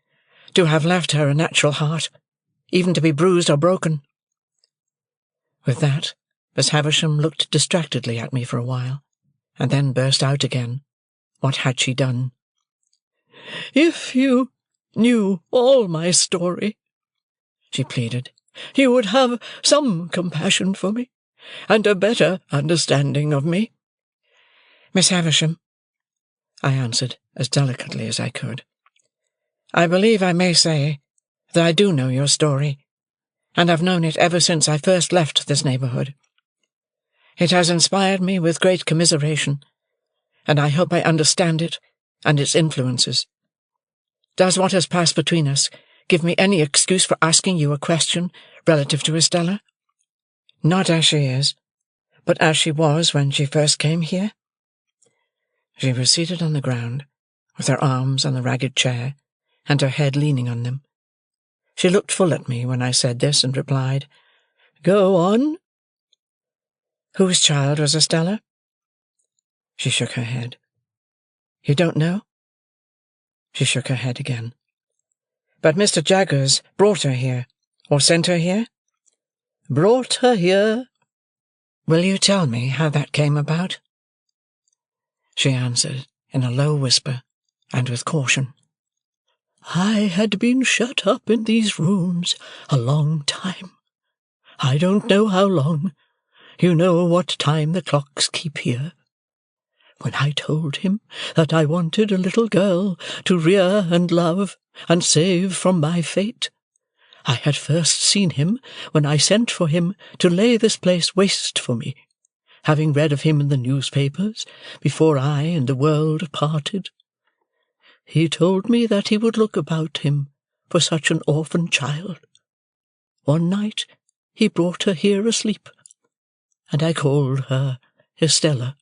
Speaker 1: "to have left her a natural heart, even to be bruised or broken." With that, Miss Havisham looked distractedly at me for a while, and then burst out again. What had she done?
Speaker 3: "If you knew all my story," she pleaded, "you would have some compassion for me, and a better understanding of me."
Speaker 1: "Miss Havisham," I answered as delicately as I could, "I believe I may say that I do know your story, and have known it ever since I first left this neighbourhood. It has inspired me with great commiseration, and I hope I understand it and its influences. Does what has passed between us give me any excuse for asking you a question relative to Estella? Not as she is, but as she was when she first came here?" She was seated on the ground, with her arms on the ragged chair, and her head leaning on them. She looked full at me when I said this, and replied,
Speaker 3: "Go on."
Speaker 1: "Whose child was Estella?" She shook her head. "You don't know?" She shook her head again. "But Mr. Jaggers brought her here, or sent her here?"
Speaker 3: "Brought her here."
Speaker 1: "Will you tell me how that came about?" She answered in a low whisper, and with caution.
Speaker 3: "I had been shut up in these rooms a long time. I don't know how long. You know what time the clocks keep here. When I told him that I wanted a little girl to rear and love and save from my fate, I had first seen him when I sent for him to lay this place waste for me, having read of him in the newspapers before I and the world parted. He told me that he would look about him for such an orphan child. One night he brought her here asleep, and I called her Estella."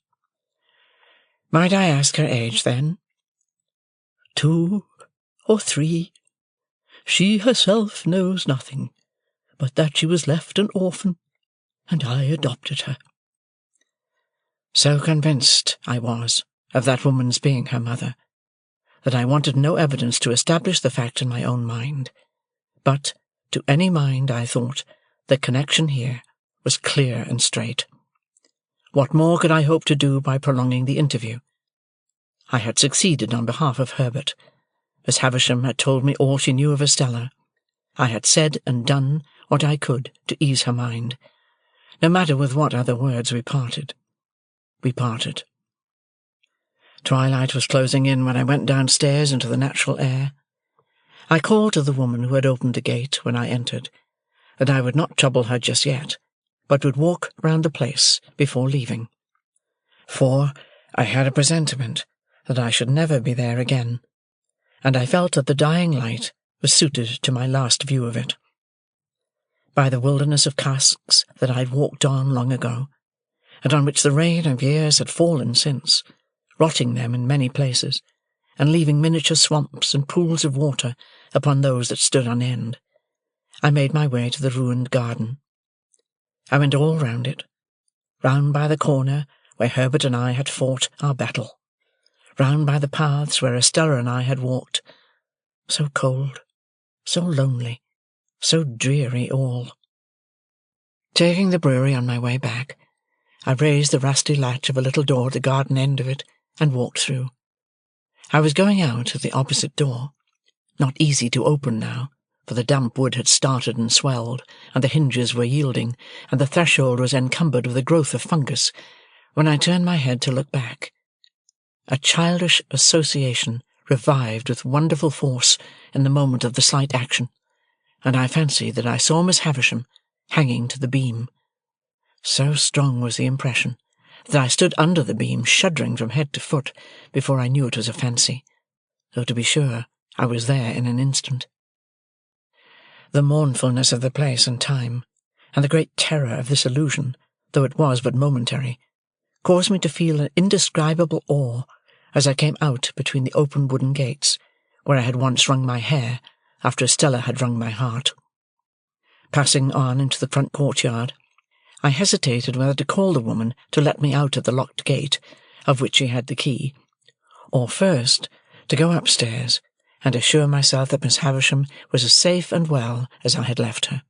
Speaker 1: "Might I ask her age, then?"
Speaker 3: 2 or 3. She herself knows nothing, but that she was left an orphan, and I adopted her."
Speaker 1: So convinced I was of that woman's being her mother, that I wanted no evidence to establish the fact in my own mind. But, to any mind, I thought, the connection here was clear and straight. What more could I hope to do by prolonging the interview? I had succeeded on behalf of Herbert. Miss Havisham had told me all she knew of Estella. I had said and done what I could to ease her mind. No matter with what other words we parted. We parted. Twilight was closing in when I went downstairs into the natural air. I called to the woman who had opened the gate when I entered, that I would not trouble her just yet, but would walk round the place before leaving. For I had a presentiment that I should never be there again, and I felt that the dying light was suited to my last view of it. By the wilderness of casks that I had walked on long ago, and on which the rain of years had fallen since, rotting them in many places, and leaving miniature swamps and pools of water upon those that stood on end, I made my way to the ruined garden. I went all round it, round by the corner where Herbert and I had fought our battle, round by the paths where Estella and I had walked, so cold, so lonely, so dreary all. Taking the brewery on my way back, I raised the rusty latch of a little door at the garden end of it, and walked through. I was going out at the opposite door, not easy to open now, for the damp wood had started and swelled, and the hinges were yielding, and the threshold was encumbered with a growth of fungus, when I turned my head to look back. A childish association revived with wonderful force in the moment of the slight action, and I fancied that I saw Miss Havisham hanging to the beam. So strong was the impression, that I stood under the beam, shuddering from head to foot, before I knew it was a fancy, though to be sure I was there in an instant. The mournfulness of the place and time, and the great terror of this illusion, though it was but momentary, caused me to feel an indescribable awe as I came out between the open wooden gates, where I had once wrung my hair after Estella had wrung my heart. Passing on into the front courtyard, I hesitated whether to call the woman to let me out at the locked gate, of which she had the key, or first to go upstairs and assure myself that Miss Havisham was as safe and well as I had left her.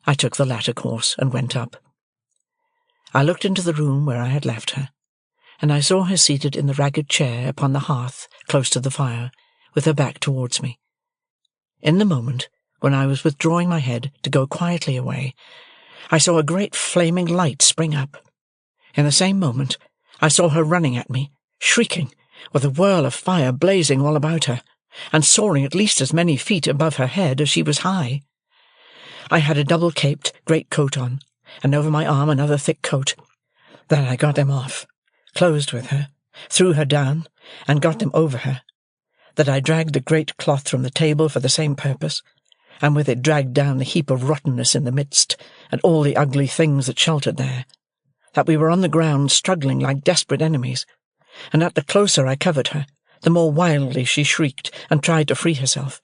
Speaker 1: I took the latter course and went up. I looked into the room where I had left her, and I saw her seated in the ragged chair upon the hearth close to the fire, with her back towards me. In the moment when I was withdrawing my head to go quietly away, I saw a great flaming light spring up. In the same moment I saw her running at me, shrieking, with a whirl of fire blazing all about her, and soaring at least as many feet above her head as she was high. I had a double-caped great coat on, and over my arm another thick coat. Then I got them off, closed with her, threw her down, and got them over her. That I dragged the great cloth from the table for the same purpose, and with it dragged down the heap of rottenness in the midst, and all the ugly things that sheltered there. That we were on the ground struggling like desperate enemies, and that the closer I covered her, the more wildly she shrieked and tried to free herself.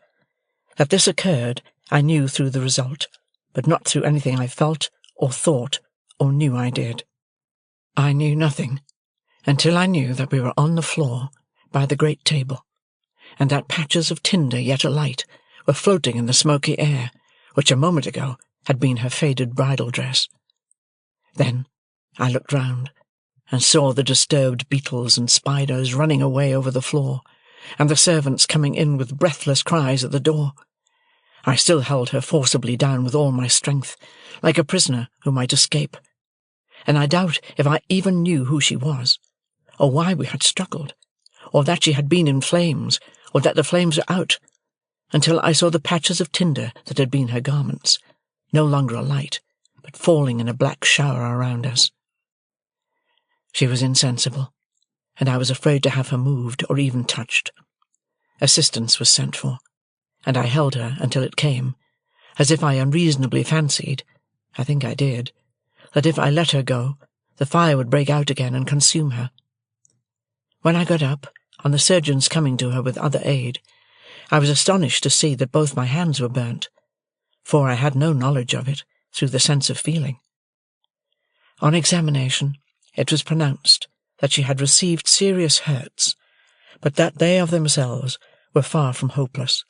Speaker 1: That this occurred I knew through the result, but not through anything I felt or thought or knew I did. I knew nothing until I knew that we were on the floor by the great table, and that patches of tinder yet alight were floating in the smoky air, which a moment ago had been her faded bridal dress. Then I looked round, and saw the disturbed beetles and spiders running away over the floor, and the servants coming in with breathless cries at the door. I still held her forcibly down with all my strength, like a prisoner who might escape, and I doubt if I even knew who she was, or why we had struggled, or that she had been in flames, or that the flames were out, until I saw the patches of tinder that had been her garments, no longer alight, but falling in a black shower around us. She was insensible, and I was afraid to have her moved or even touched. Assistance was sent for, and I held her until it came, as if I unreasonably fancied, I think I did, that if I let her go, the fire would break out again and consume her. When I got up, on the surgeon's coming to her with other aid, I was astonished to see that both my hands were burnt, for I had no knowledge of it through the sense of feeling. On examination, it was pronounced that she had received serious hurts, but that they of themselves were far from hopeless.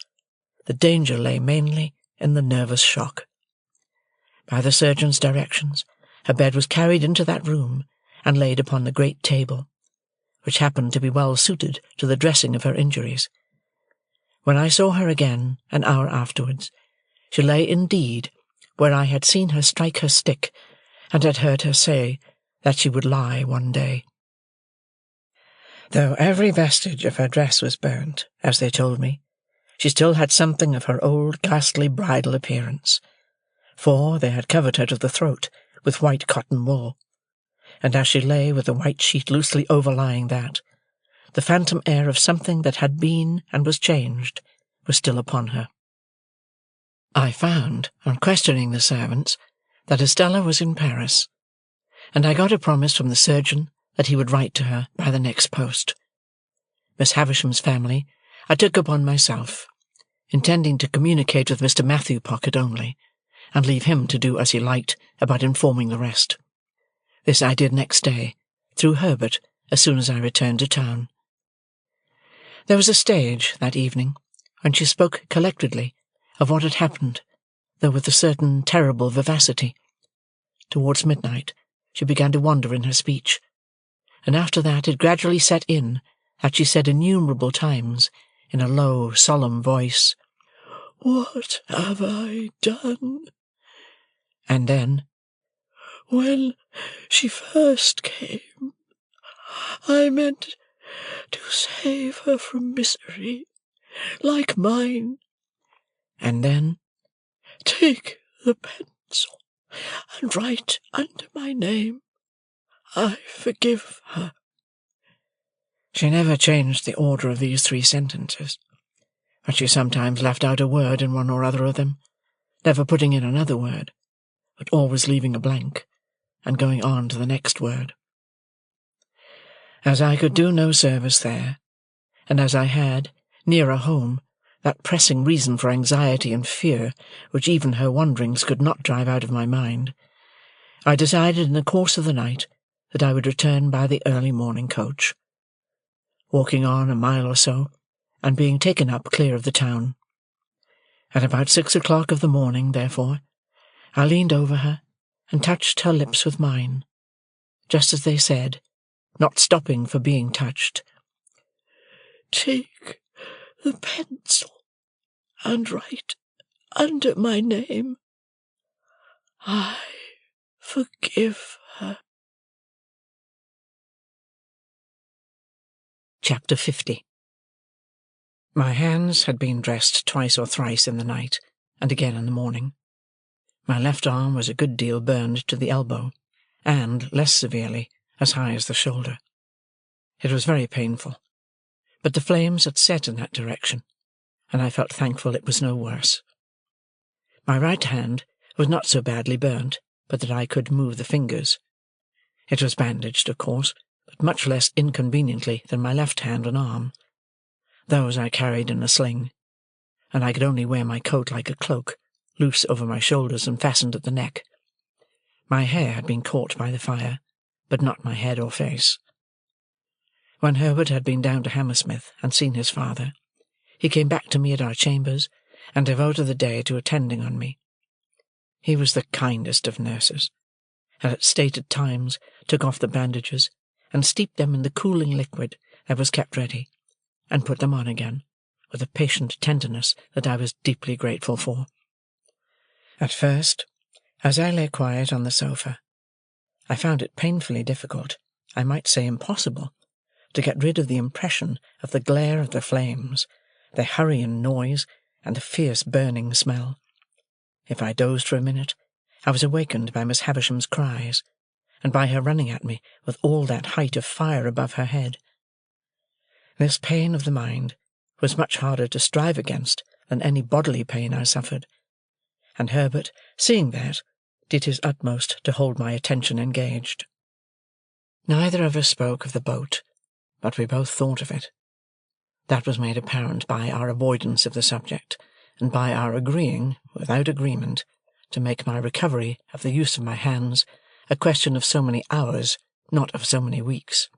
Speaker 1: The danger lay mainly in the nervous shock. By the surgeon's directions, her bed was carried into that room and laid upon the great table, which happened to be well suited to the dressing of her injuries. When I saw her again, an hour afterwards, she lay indeed where I had seen her strike her stick, and had heard her say that she would lie one day. Though every vestige of her dress was burnt, as they told me, she still had something of her old ghastly bridal appearance, for they had covered her to the throat with white cotton wool, and as she lay with the white sheet loosely overlying that, the phantom air of something that had been and was changed was still upon her. I found, on questioning the servants, that Estella was in Paris, and I got a promise from the surgeon that he would write to her by the next post. Miss Havisham's family, I took upon myself, intending to communicate with Mr. Matthew Pocket only, and leave him to do as he liked about informing the rest. This I did next day, through Herbert, as soon as I returned to town. There was a stage, that evening, when she spoke collectedly of what had happened, though with a certain terrible vivacity. Towards midnight, she began to wander in her speech, and after that it gradually set in that she said innumerable times, in a low, solemn voice, "What have I done?" And then, "When she first came, I meant to save her from misery like mine." And then, "Take the pencil and write under my name, I forgive her." She never changed the order of these 3 sentences, but she sometimes left out a word in one or other of them, never putting in another word, but always leaving a blank, and going on to the next word. As I could do no service there, and as I had, nearer home, that pressing reason for anxiety and fear which even her wanderings could not drive out of my mind, I decided in the course of the night that I would return by the early morning coach, walking on a mile or so, and being taken up clear of the town. At about 6 o'clock of the morning, therefore, I leaned over her and touched her lips with mine, just as they said, not stopping for being touched, "Take the pencil and write under my name, I forgive her." Chapter 50. My hands had been dressed twice or thrice in the night, and again in the morning. My left arm was a good deal burned to the elbow, and, less severely, as high as the shoulder. It was very painful, but the flames had set in that direction, and I felt thankful it was no worse. My right hand was not so badly burnt but that I could move the fingers. It was bandaged, of course, but much less inconveniently than my left hand and arm. Those I carried in a sling, and I could only wear my coat like a cloak, loose over my shoulders and fastened at the neck. My hair had been caught by the fire, but not my head or face. When Herbert had been down to Hammersmith and seen his father, he came back to me at our chambers, and devoted the day to attending on me. He was the kindest of nurses, and at stated times took off the bandages, and steeped them in the cooling liquid that was kept ready, and put them on again, with a patient tenderness that I was deeply grateful for. At first, as I lay quiet on the sofa, I found it painfully difficult, I might say impossible, to get rid of the impression of the glare of the flames, their hurry and noise, and the fierce burning smell. If I dozed for a minute, I was awakened by Miss Havisham's cries, and by her running at me with all that height of fire above her head. This pain of the mind was much harder to strive against than any bodily pain I suffered, and Herbert, seeing that, did his utmost to hold my attention engaged. Neither of us spoke of the boat, but we both thought of it. That was made apparent by our avoidance of the subject, and by our agreeing, without agreement, to make my recovery of the use of my hands a question of so many hours, not of so many weeks.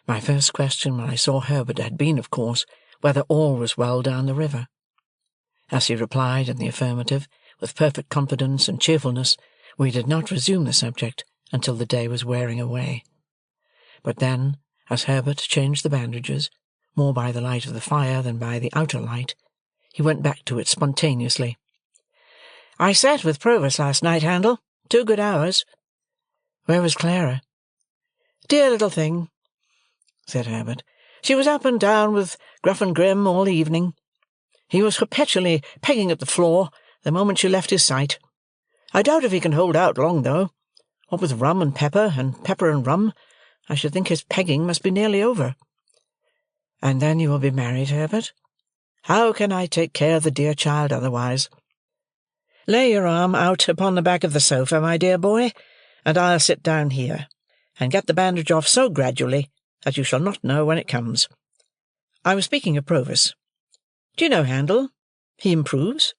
Speaker 1: My first question when I saw Herbert had been, of course, whether all was well down the river. As he replied in the affirmative, with perfect confidence and cheerfulness, we did not resume the subject until the day was wearing away. But then, as Herbert changed the bandages, more by the light of the fire than by the outer light, he went back to it spontaneously. "I sat with Provis last night, Handel, 2 good hours." "Where was Clara?" "Dear little thing," said Herbert. "She was up and down with Gruff and Grim all the evening. He was perpetually pegging at the floor the moment she left his sight. I doubt if he can hold out long, though. What with rum and pepper and rum, I should think his pegging must be nearly over." "And then you will be married, Herbert?" "How can I take care of the dear child otherwise? Lay your arm out upon the back of the sofa, my dear boy, and I'll sit down here, and get the bandage off so gradually that you shall not know when it comes. I was speaking of Provis. Do you know Handel? He improves.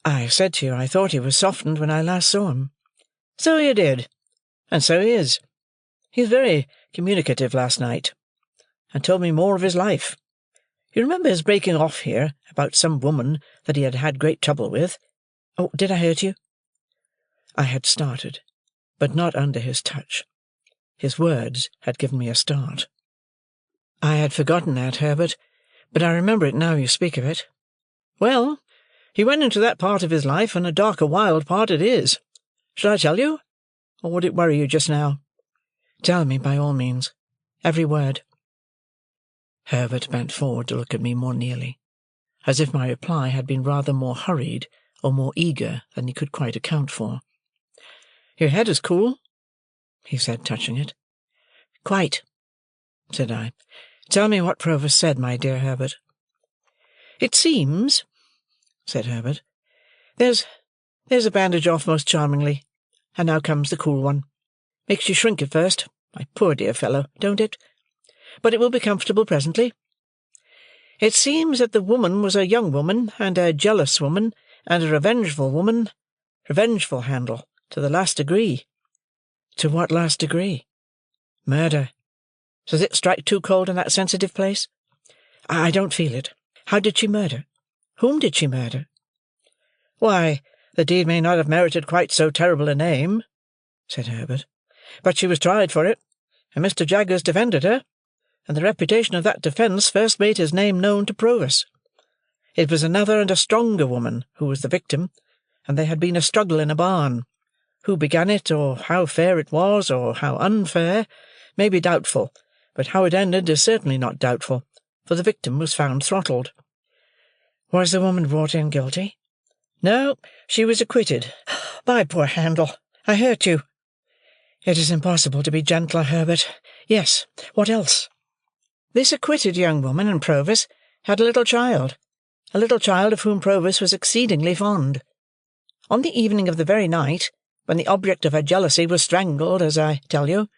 Speaker 1: I said to you I thought he was softened when I last saw him. So you did, and so he is. He was very communicative last night, and told me more of his life. You remember his breaking off here about some woman that he had had great trouble with? Oh, did I hurt you? I had started, but not under his touch. His words had given me a start. I had forgotten that, Herbert, but I remember it now you speak of it. Well, he went into that part of his life, and a dark, wild part it is. Shall I tell you, or would it worry you just now? Tell me, by all means. Every word. Herbert bent forward to look at me more nearly, as if my reply had been rather more hurried or more eager than he could quite account for. Your head is cool, he said, touching it. Quite, said I. Tell me what Provis said, my dear Herbert. It seems, said Herbert, there's a bandage off most charmingly, and now comes the cool one. Makes you shrink at first, my poor dear fellow, don't it? But it will be comfortable presently. It seems that the woman was a young woman, and a jealous woman, and a revengeful woman. Revengeful, Handel, to the last degree. To what last degree? Murder. Does it strike too cold in that sensitive place? I don't feel it. How did she murder? Whom did she murder? Why, the deed may not have merited quite so terrible a name, said Herbert, but she was tried for it, and Mr. Jaggers defended her, and the reputation of that defence first made his name known to Provis. It was another and a stronger woman who was the victim, and there had been a struggle in a barn. Who began it, or how fair it was, or how unfair, may be doubtful, but how it ended is certainly not doubtful, for the victim was found throttled. Was the woman brought in guilty? No, she was acquitted. My poor Handel, I hurt you. It is impossible to be gentler, Herbert. Yes, what else? This acquitted young woman and Provis had a little child of whom Provis was exceedingly fond. On the evening of the very night when the object of her jealousy was strangled, as I tell you,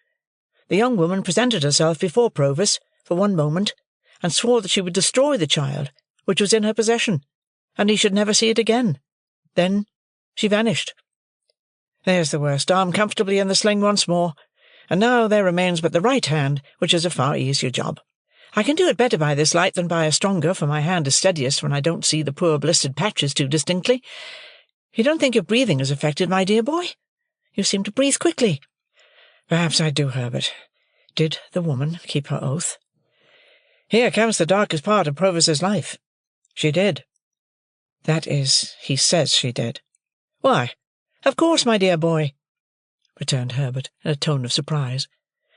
Speaker 1: the young woman presented herself before Provis for one moment, and swore that she would destroy the child, which was in her possession, and he should never see it again. Then she vanished. There's the worst. I'm comfortably in the sling once more, and now there remains but the right hand, which is a far easier job. I can do it better by this light than by a stronger, for my hand is steadiest when I don't see the poor blistered patches too distinctly. You don't think your breathing is affected, my dear boy? You seem to breathe quickly. Perhaps I do, Herbert. Did the woman keep her oath? Here comes the darkest part of Provis's life. She did. That is, he says she did. Why, of course, my dear boy, returned Herbert in a tone of surprise,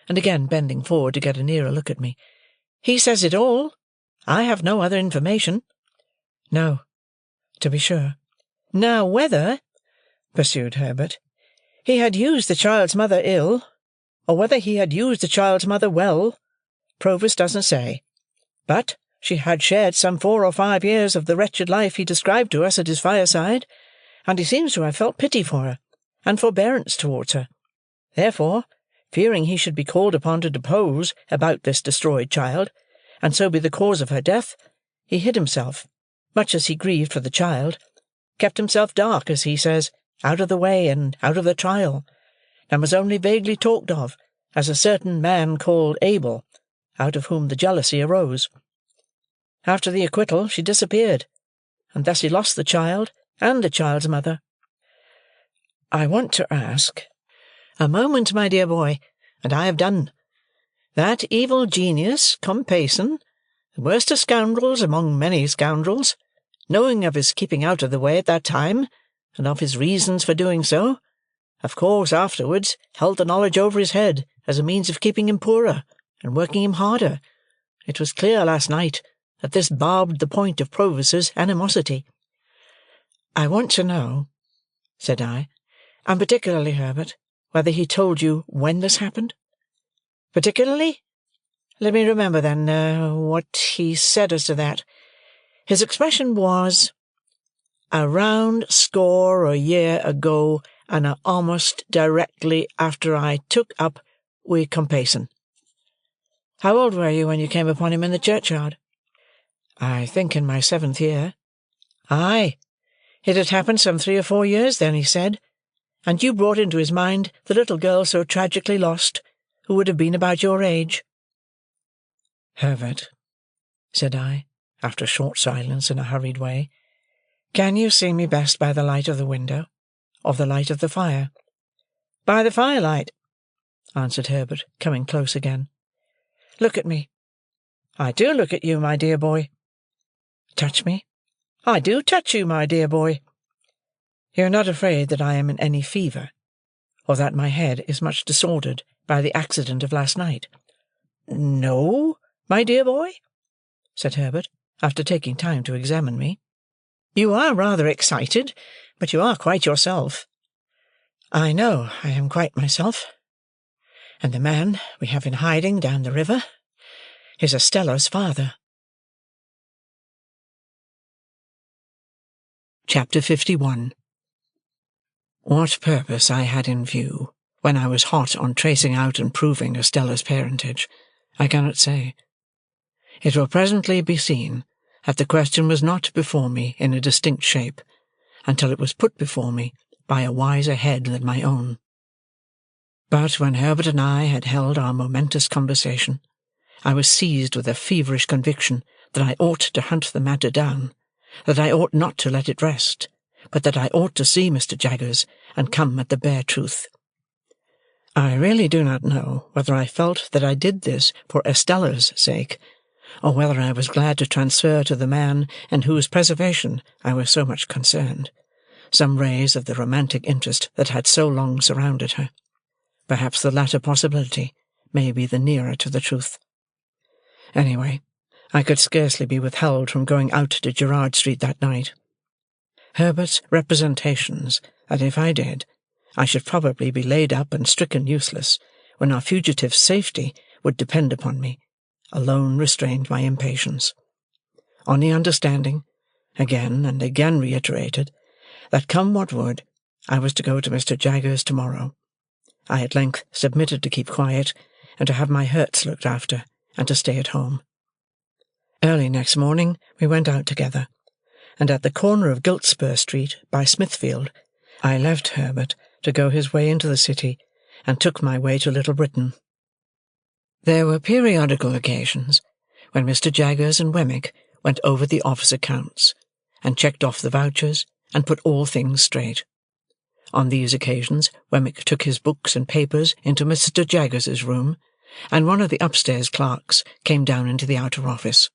Speaker 1: and again bending forward to get a nearer look at me. He says it all. I have no other information. No, to be sure. Now whether, pursued Herbert, he had used the child's mother ill, or whether he had used the child's mother well, Provis doesn't say. But she had shared some 4 or 5 years of the wretched life he described to us at his fireside, and he seems to have felt pity for her, and forbearance towards her. Therefore, fearing he should be called upon to depose about this destroyed child, and so be the cause of her death, he hid himself, much as he grieved for the child, kept himself dark, as he says, out of the way and out of the trial, and was only vaguely talked of as a certain man called Abel, out of whom the jealousy arose. After the acquittal she disappeared, and thus he lost the child and the child's mother. I want to ask— A moment, my dear boy, and I have done. That evil genius, Compeyson, the worst of scoundrels among many scoundrels, knowing of his keeping out of the way at that time, and of his reasons for doing so, of course afterwards held the knowledge over his head as a means of keeping him poorer and working him harder. It was clear last night that this barbed the point of Provis's animosity. I want to know, said I, and particularly, Herbert, whether he told you when this happened? Particularly? Let me remember, then, what he said as to that. His expression was, "Around score a year ago, and almost directly after I took up with Compeyson." How old were you when you came upon him in the churchyard?" "I think in my 7th year." "Aye, it had happened some 3 or 4 years then, he said, and you brought into his mind the little girl so tragically lost, who would have been about your age." "Herbert," said I, after a short silence, in a hurried way, "can you see me best by the light of the window, or the light of the fire?" "By the firelight," answered Herbert, coming close again. "Look at me." "I do look at you, my dear boy." "Touch me." "I do touch you, my dear boy." "You are not afraid that I am in any fever, or that my head is much disordered by the accident of last night?" "No, my dear boy," said Herbert, after taking time to examine me. "You are rather excited, but you are quite yourself." "I know I am quite myself. And the man we have in hiding down the river is Estella's father." Chapter 51. What purpose I had in view when I was hot on tracing out and proving Estella's parentage, I cannot say. It will presently be seen that the question was not before me in a distinct shape, until it was put before me by a wiser head than my own. But when Herbert and I had held our momentous conversation, I was seized with a feverish conviction that I ought to hunt the matter down, that I ought not to let it rest, but that I ought to see Mr. Jaggers and come at the bare truth. I really do not know whether I felt that I did this for Estella's sake, or whether I was glad to transfer to the man in whose preservation I was so much concerned some rays of the romantic interest that had so long surrounded her. Perhaps the latter possibility may be the nearer to the truth. Anyway, I could scarcely be withheld from going out to Gerrard Street that night. Herbert's representations that if I did, I should probably be laid up and stricken useless, when our fugitive's safety would depend upon me, alone restrained my impatience. On the understanding, again and again reiterated, that come what would, I was to go to Mr. Jaggers tomorrow, I at length submitted to keep quiet, and to have my hurts looked after, and to stay at home. Early next morning we went out together, and at the corner of Giltspur Street by Smithfield, I left Herbert to go his way into the city, and took my way to Little Britain. There were periodical occasions when Mr. Jaggers and Wemmick went over the office accounts, and checked off the vouchers, and put all things straight. On these occasions Wemmick took his books and papers into Mr. Jaggers's room, and one of the upstairs clerks came down into the outer office.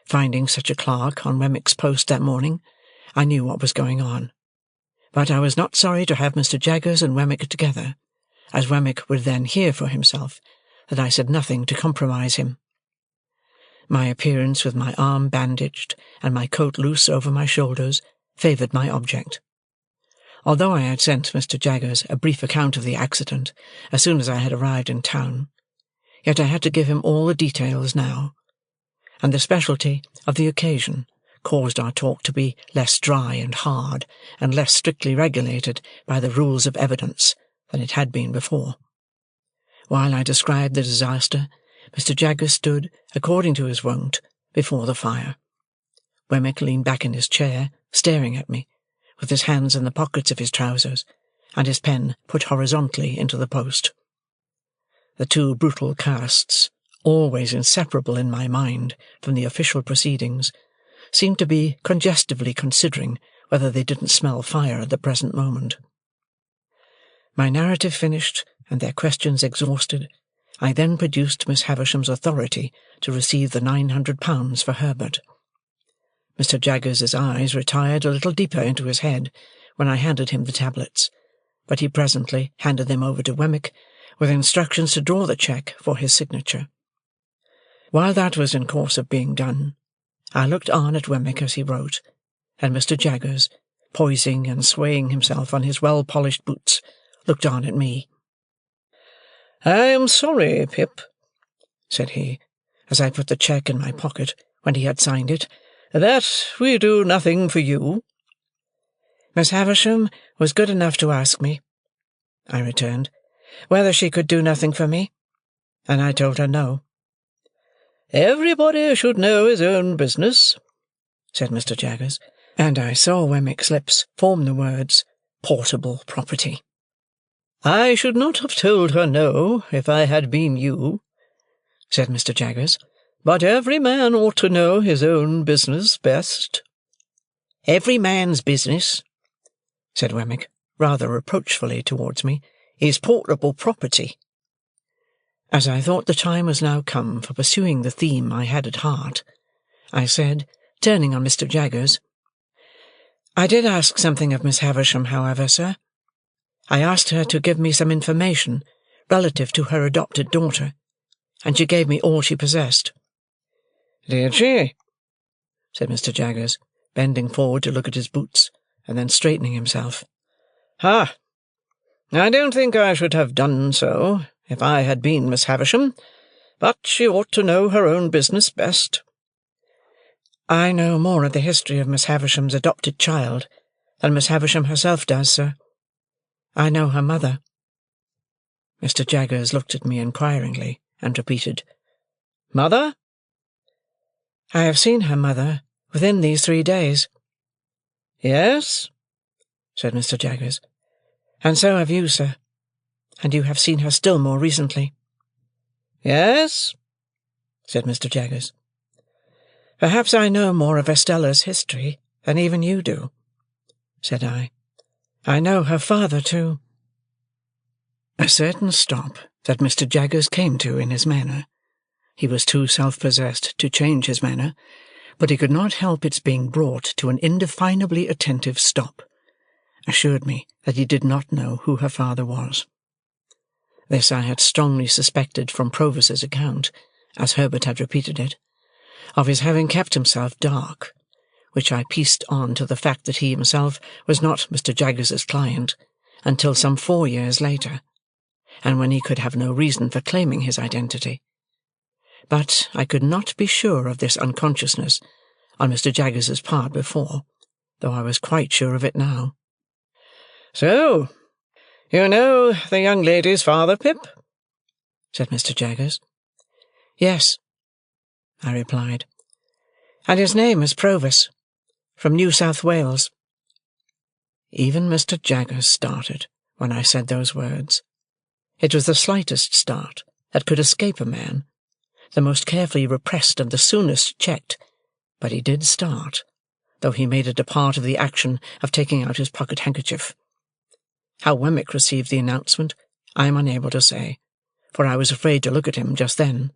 Speaker 1: Finding such a clerk on Wemmick's post that morning, I knew what was going on. But I was not sorry to have Mr. Jaggers and Wemmick together, as Wemmick would then hear for himself that I said nothing to compromise him. My appearance with my arm bandaged and my coat loose over my shoulders favoured my object. Although I had sent Mr. Jaggers a brief account of the accident as soon as I had arrived in town, yet I had to give him all the details now, and the specialty of the occasion caused our talk to be less dry and hard, and less strictly regulated by the rules of evidence than it had been before. While I described the disaster, Mr. Jaggers stood, according to his wont, before the fire. Wemmick leaned back in his chair, staring at me, with his hands in the pockets of his trousers, and his pen put horizontally into the post. The two brutal casts, always inseparable in my mind from the official proceedings, seemed to be congestively considering whether they didn't smell fire at the present moment. My narrative finished, and their questions exhausted, I then produced Miss Havisham's authority to receive the £900 for Herbert. Mr. Jaggers's eyes retired a little deeper into his head when I handed him the tablets, but he presently handed them over to Wemmick, with instructions to draw the cheque for his signature. While that was in course of being done, I looked on at Wemmick as he wrote, and Mr. Jaggers, poising and swaying himself on his well-polished boots, looked on at me. "I am sorry, Pip," said he, as I put the cheque in my pocket when he had signed it, "that we do nothing for you." "Miss Havisham was good enough to ask me," I returned, "whether she could do nothing for me, and I told her no. "Everybody should know his own business," said Mr. Jaggers, and I saw Wemmick's lips form the words, "portable property." "I should not have told her no, if I had been you," said Mr. Jaggers, "but every man ought to know his own business best." "Every man's business," said Wemmick, rather reproachfully towards me, "is portable property." As I thought the time was now come for pursuing the theme I had at heart, I said, turning on Mr. Jaggers, "I did ask something of Miss Havisham, however, sir. I asked her to give me some information relative to her adopted daughter, and she gave me all she possessed." "Did she?" said Mr. Jaggers, bending forward to look at his boots, and then straightening himself. "Ah! I don't think I should have done so, if I had been Miss Havisham, but she ought to know her own business best." "I know more of the history of Miss Havisham's adopted child than Miss Havisham herself does, sir. I know her mother." Mr. Jaggers looked at me inquiringly, and repeated, "Mother?" "I have seen her mother within these 3 days." "Yes?" said Mr. Jaggers. "And so have you, sir, and you have seen her still more recently." "Yes?" said Mr. Jaggers. "Perhaps I know more of Estella's history than even you do," said I. "I know her father, too." A certain stop that Mr. Jaggers came to in his manner. He was too self-possessed to change his manner, but he could not help its being brought to an indefinably attentive stop, assured me that he did not know who her father was. This I had strongly suspected from Provis's account, as Herbert had repeated it, of his having kept himself dark, which I pieced on to the fact that he himself was not Mr. Jaggers's client until some 4 years later, and when he could have no reason for claiming his identity. But I could not be sure of this unconsciousness on Mr. Jaggers's part before, though I was quite sure of it now. "So, you know the young lady's father, Pip?" said Mr. Jaggers. "Yes," I replied. "And his name is Provis, from New South Wales." Even Mr. Jaggers started when I said those words. It was the slightest start that could escape a man, the most carefully repressed and the soonest checked, but he did start, though he made it a part of the action of taking out his pocket-handkerchief. How Wemmick received the announcement, I am unable to say, for I was afraid to look at him just then,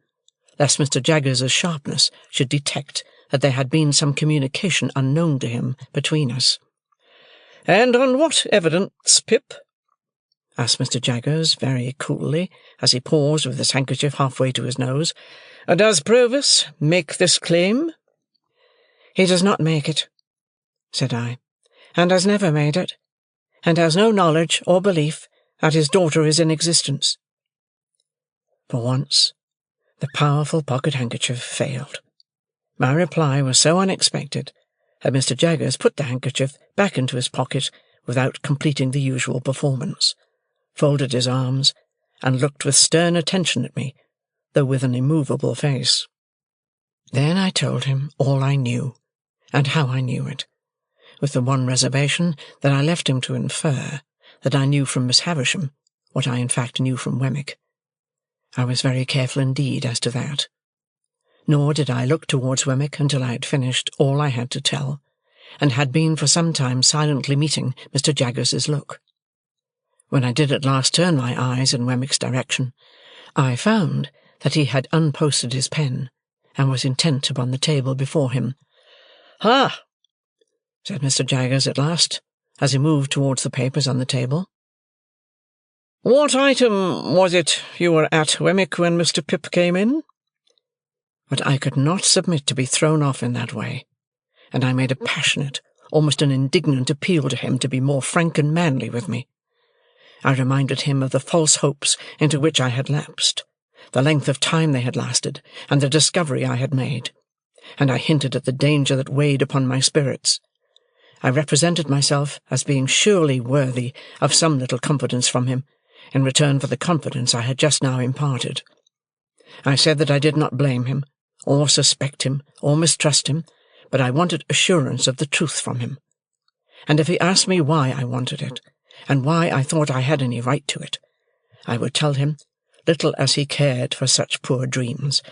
Speaker 1: lest Mr. Jaggers's sharpness should detect that there had been some communication unknown to him between us. "And on what evidence, Pip?" asked Mr. Jaggers very coolly, as he paused with his handkerchief half-way to his nose. "Does Provis make this claim?" "He does not make it," said I, "and has never made it, and has no knowledge or belief that his daughter is in existence." For once, the powerful pocket-handkerchief failed. My reply was so unexpected that Mr. Jaggers put the handkerchief back into his pocket without completing the usual performance, folded his arms, and looked with stern attention at me, though with an immovable face. Then I told him all I knew, and how I knew it, with the one reservation that I left him to infer that I knew from Miss Havisham what I in fact knew from Wemmick. I was very careful indeed as to that. Nor did I look towards Wemmick until I had finished all I had to tell, and had been for some time silently meeting Mr. Jaggers's look. When I did at last turn my eyes in Wemmick's direction, I found that he had unposted his pen, and was intent upon the table before him. "Ha!" said Mr. Jaggers at last, as he moved towards the papers on the table. "What item was it you were at, Wemmick, when Mr. Pip came in?" But I could not submit to be thrown off in that way, and I made a passionate, almost an indignant appeal to him to be more frank and manly with me. I reminded him of the false hopes into which I had lapsed, the length of time they had lasted, and the discovery I had made, and I hinted at the danger that weighed upon my spirits. I represented myself as being surely worthy of some little confidence from him, in return for the confidence I had just now imparted. I said that I did not blame him, or suspect him, or mistrust him, but I wanted assurance of the truth from him. And if he asked me why I wanted it, and why I thought I had any right to it, I would tell him, little as he cared for such poor dreams,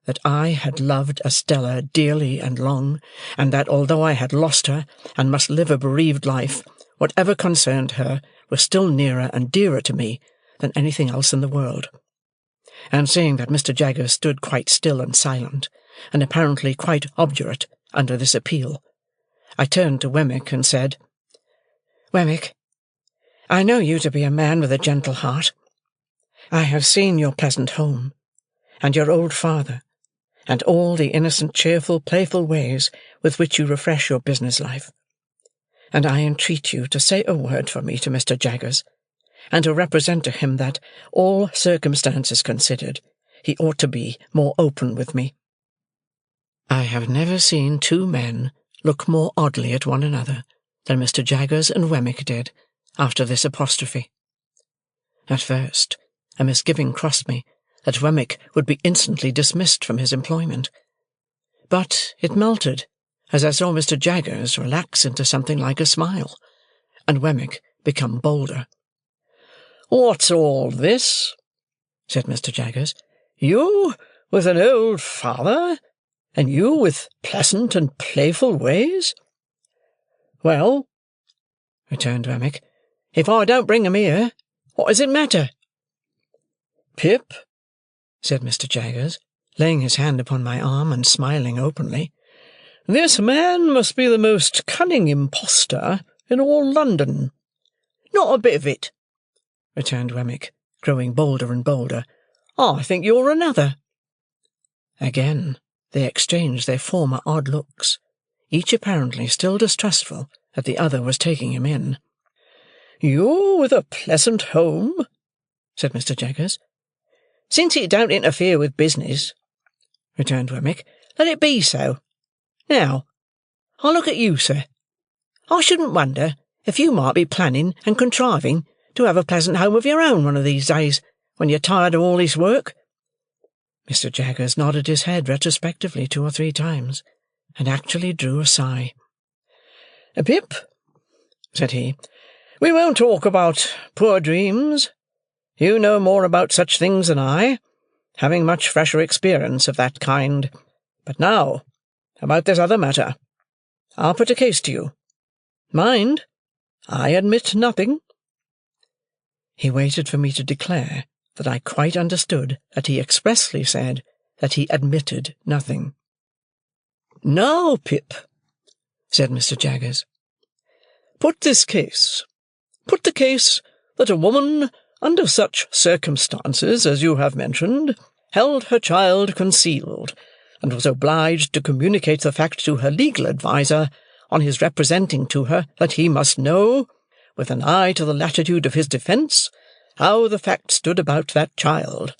Speaker 1: that I had loved Estella dearly and long, and that although I had lost her, and must live a bereaved life, whatever concerned her was still nearer and dearer to me than anything else in the world. And seeing that Mr. Jaggers stood quite still and silent, and apparently quite obdurate under this appeal, I turned to Wemmick and said, "Wemmick, I know you to be a man with a gentle heart. I have seen your pleasant home, and your old father, and all the innocent, cheerful, playful ways with which you refresh your business life. And I entreat you to say a word for me to Mr. Jaggers, and to represent to him that, all circumstances considered, he ought to be more open with me." I have never seen two men look more oddly at one another than Mr. Jaggers and Wemmick did after this apostrophe. At first, a misgiving crossed me that Wemmick would be instantly dismissed from his employment, but it melted as I saw Mr. Jaggers relax into something like a smile, and Wemmick become bolder.
Speaker 3: "What's all this?" said Mr. Jaggers. "You with an old father, and you with pleasant and playful ways?"
Speaker 1: "Well," returned Wemmick, "if I don't bring 'em here, what does it matter?"
Speaker 3: "Pip,"
Speaker 1: said Mr. Jaggers, laying his hand upon my arm and smiling openly,
Speaker 3: "this man must be the most cunning impostor in all London."
Speaker 1: "Not a bit of it,"
Speaker 3: returned Wemmick, growing bolder and bolder. "I think you're another."
Speaker 1: Again they exchanged their former odd looks, each apparently still distrustful that the other was taking him in.
Speaker 3: "You with a pleasant home?" said Mr. Jaggers.
Speaker 1: "Since it don't interfere with business," returned Wemmick, "let it be so. Now, I look at you, sir. I shouldn't wonder if you might be planning and contriving to have a pleasant home of your own one of these days, when you're tired of all this work." Mr. Jaggers nodded his head retrospectively 2 or 3 times, and actually drew a sigh.
Speaker 3: "Pip," said he, "we won't talk about poor dreams. You know more about such things than I, having much fresher experience of that kind. But now, about this other matter. I'll put a case to you. Mind, I admit nothing."
Speaker 1: He waited for me to declare that I quite understood that he expressly said that he admitted nothing.
Speaker 3: "Now, Pip,"
Speaker 1: said Mr. Jaggers,
Speaker 3: "put this case. Put the case that a woman, under such circumstances as you have mentioned, held her child concealed, and was obliged to communicate the fact to her legal adviser, on his representing to her that he must know, with an eye to the latitude of his defence, how the fact stood about that child.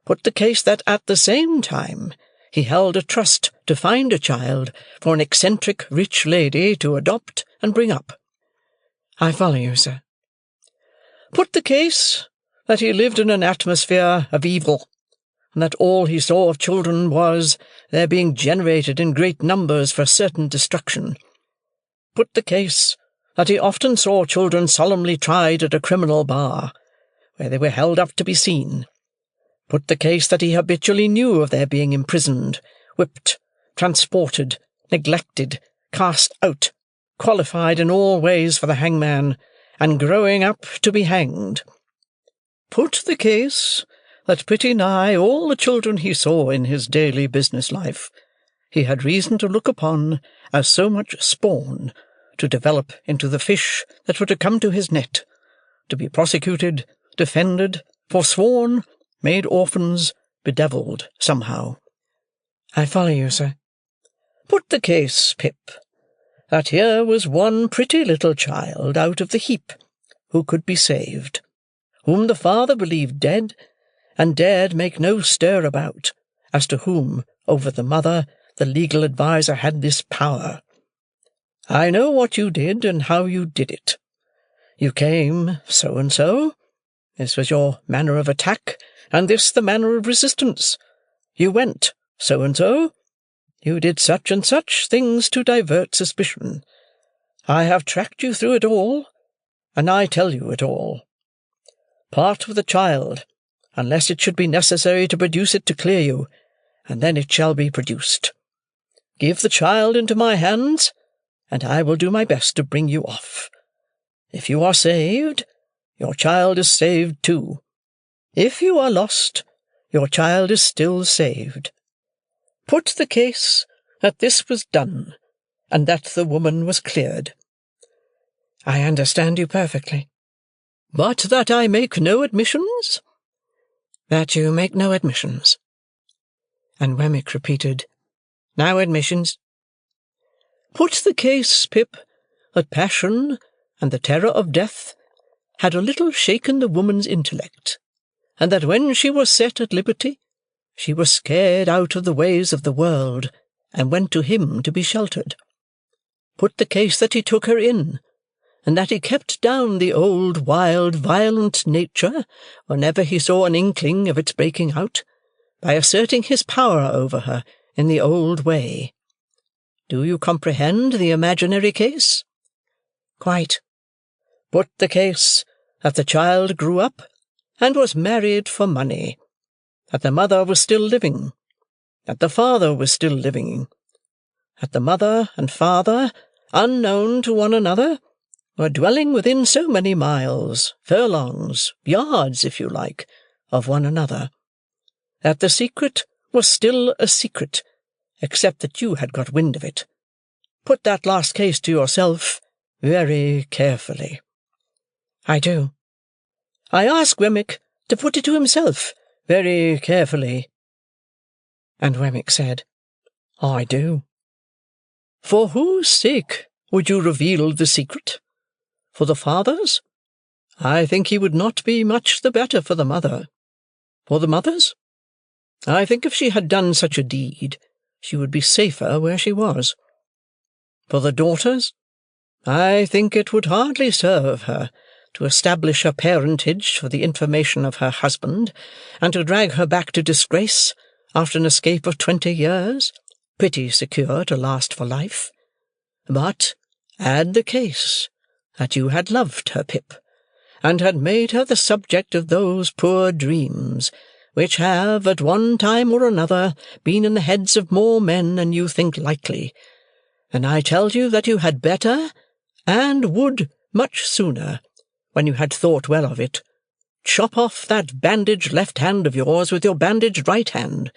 Speaker 3: Put the case that at the same time he held a trust to find a child for an eccentric rich lady to adopt and bring up."
Speaker 1: "I follow you, sir."
Speaker 3: "Put the case that he lived in an atmosphere of evil, and that all he saw of children was their being generated in great numbers for certain destruction. Put the case that he often saw children solemnly tried at a criminal bar, where they were held up to be seen. Put the case that he habitually knew of their being imprisoned, whipped, transported, neglected, cast out, qualified in all ways for the hangman, and growing up to be hanged. Put the case that pretty nigh all the children he saw in his daily business life he had reason to look upon as so much spawn to develop into the fish that were to come to his net, to be prosecuted, defended, forsworn, made orphans, bedevilled somehow."
Speaker 1: "I follow you, sir."
Speaker 3: "Put the case, Pip, that here was one pretty little child out of the heap who could be saved, whom the father believed dead, and dared make no stir about, as to whom, over the mother, the legal adviser had this power. I know what you did, and how you did it. You came so-and-so. This was your manner of attack, and this the manner of resistance. You went so-and-so, you did such and such things to divert suspicion. I have tracked you through it all, and I tell you it all. Part with the child, unless it should be necessary to produce it to clear you, and then it shall be produced. Give the child into my hands, and I will do my best to bring you off. If you are saved, your child is saved too. If you are lost, your child is still saved. Put the case that this was done, and that the woman was cleared."
Speaker 1: "I understand you perfectly."
Speaker 3: "But that I make no admissions?"
Speaker 1: "That you make no admissions." And Wemmick repeated, "No admissions."
Speaker 3: "Put the case, Pip, that passion and the terror of death had a little shaken the woman's intellect, and that when she was set at liberty, she was scared out of the ways of the world, and went to him to be sheltered. Put the case that he took her in, and that he kept down the old, wild, violent nature, whenever he saw an inkling of its breaking out, by asserting his power over her in the old way. Do you comprehend the imaginary case?"
Speaker 1: "Quite."
Speaker 3: "Put the case that the child grew up, and was married for money, that the mother was still living, that the father was still living, that the mother and father, unknown to one another, were dwelling within so many miles, furlongs, yards, if you like, of one another, that the secret was still a secret, except that you had got wind of it. Put that last case to yourself very carefully."
Speaker 1: "I do."
Speaker 3: "I ask Wemmick to put it to himself very carefully."
Speaker 1: And Wemmick said,
Speaker 3: "I do." "For whose sake would you reveal the secret? For the father's? I think he would not be much the better for the mother. For the mother's? I think if she had done such a deed, she would be safer where she was. For the daughter's? I think it would hardly serve her to establish her parentage for the information of her husband, and to drag her back to disgrace after an escape of 20 years, pretty secure to last for life. But add the case that you had loved her, Pip, and had made her the subject of those poor dreams, which have, at one time or another, been in the heads of more men than you think likely, and I tell you that you had better, and would much sooner, when you had thought well of it, chop off that bandaged left hand of yours with your bandaged right hand,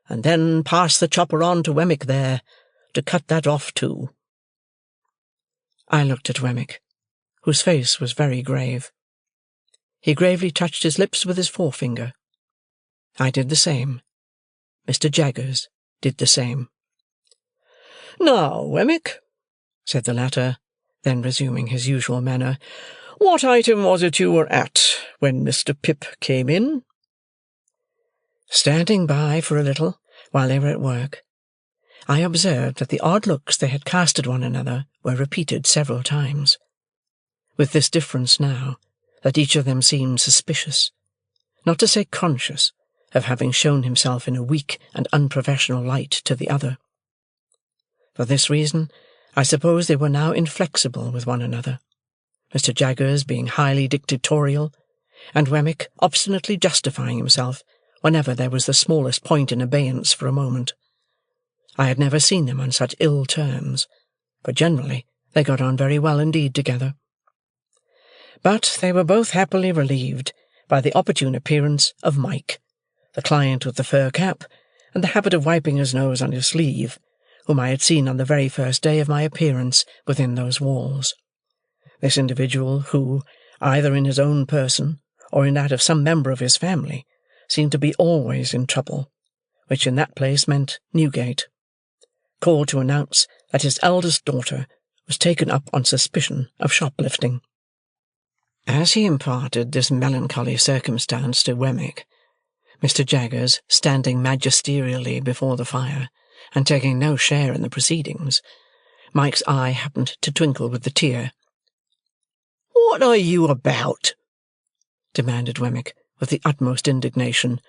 Speaker 3: and then pass the chopper on to Wemmick there, to cut that off too."
Speaker 1: I looked at Wemmick, whose face was very grave. He gravely touched his lips with his forefinger. I did the same. Mr. Jaggers did the same.
Speaker 3: "Now, Wemmick," said the latter, then resuming his usual manner, "what item was it you were at when Mr. Pip came in?"
Speaker 1: Standing by for a little while they were at work, I observed that the odd looks they had cast at one another were repeated several times, with this difference now, that each of them seemed suspicious, not to say conscious, of having shown himself in a weak and unprofessional light to the other. For this reason, I suppose they were now inflexible with one another, Mr. Jaggers being highly dictatorial, and Wemmick obstinately justifying himself whenever there was the smallest point in abeyance for a moment. I had never seen them on such ill terms, but generally they got on very well indeed together. But they were both happily relieved by the opportune appearance of Mike, the client with the fur cap, and the habit of wiping his nose on his sleeve, whom I had seen on the very first day of my appearance within those walls. This individual, who, either in his own person or in that of some member of his family, seemed to be always in trouble, which in that place meant Newgate, called to announce that his eldest daughter was taken up on suspicion of shoplifting. As he imparted this melancholy circumstance to Wemmick, Mr. Jaggers, standing magisterially before the fire, and taking no share in the proceedings, Mike's eye happened to twinkle with the tear.
Speaker 3: "What are you about?"
Speaker 1: demanded Wemmick, with the utmost indignation.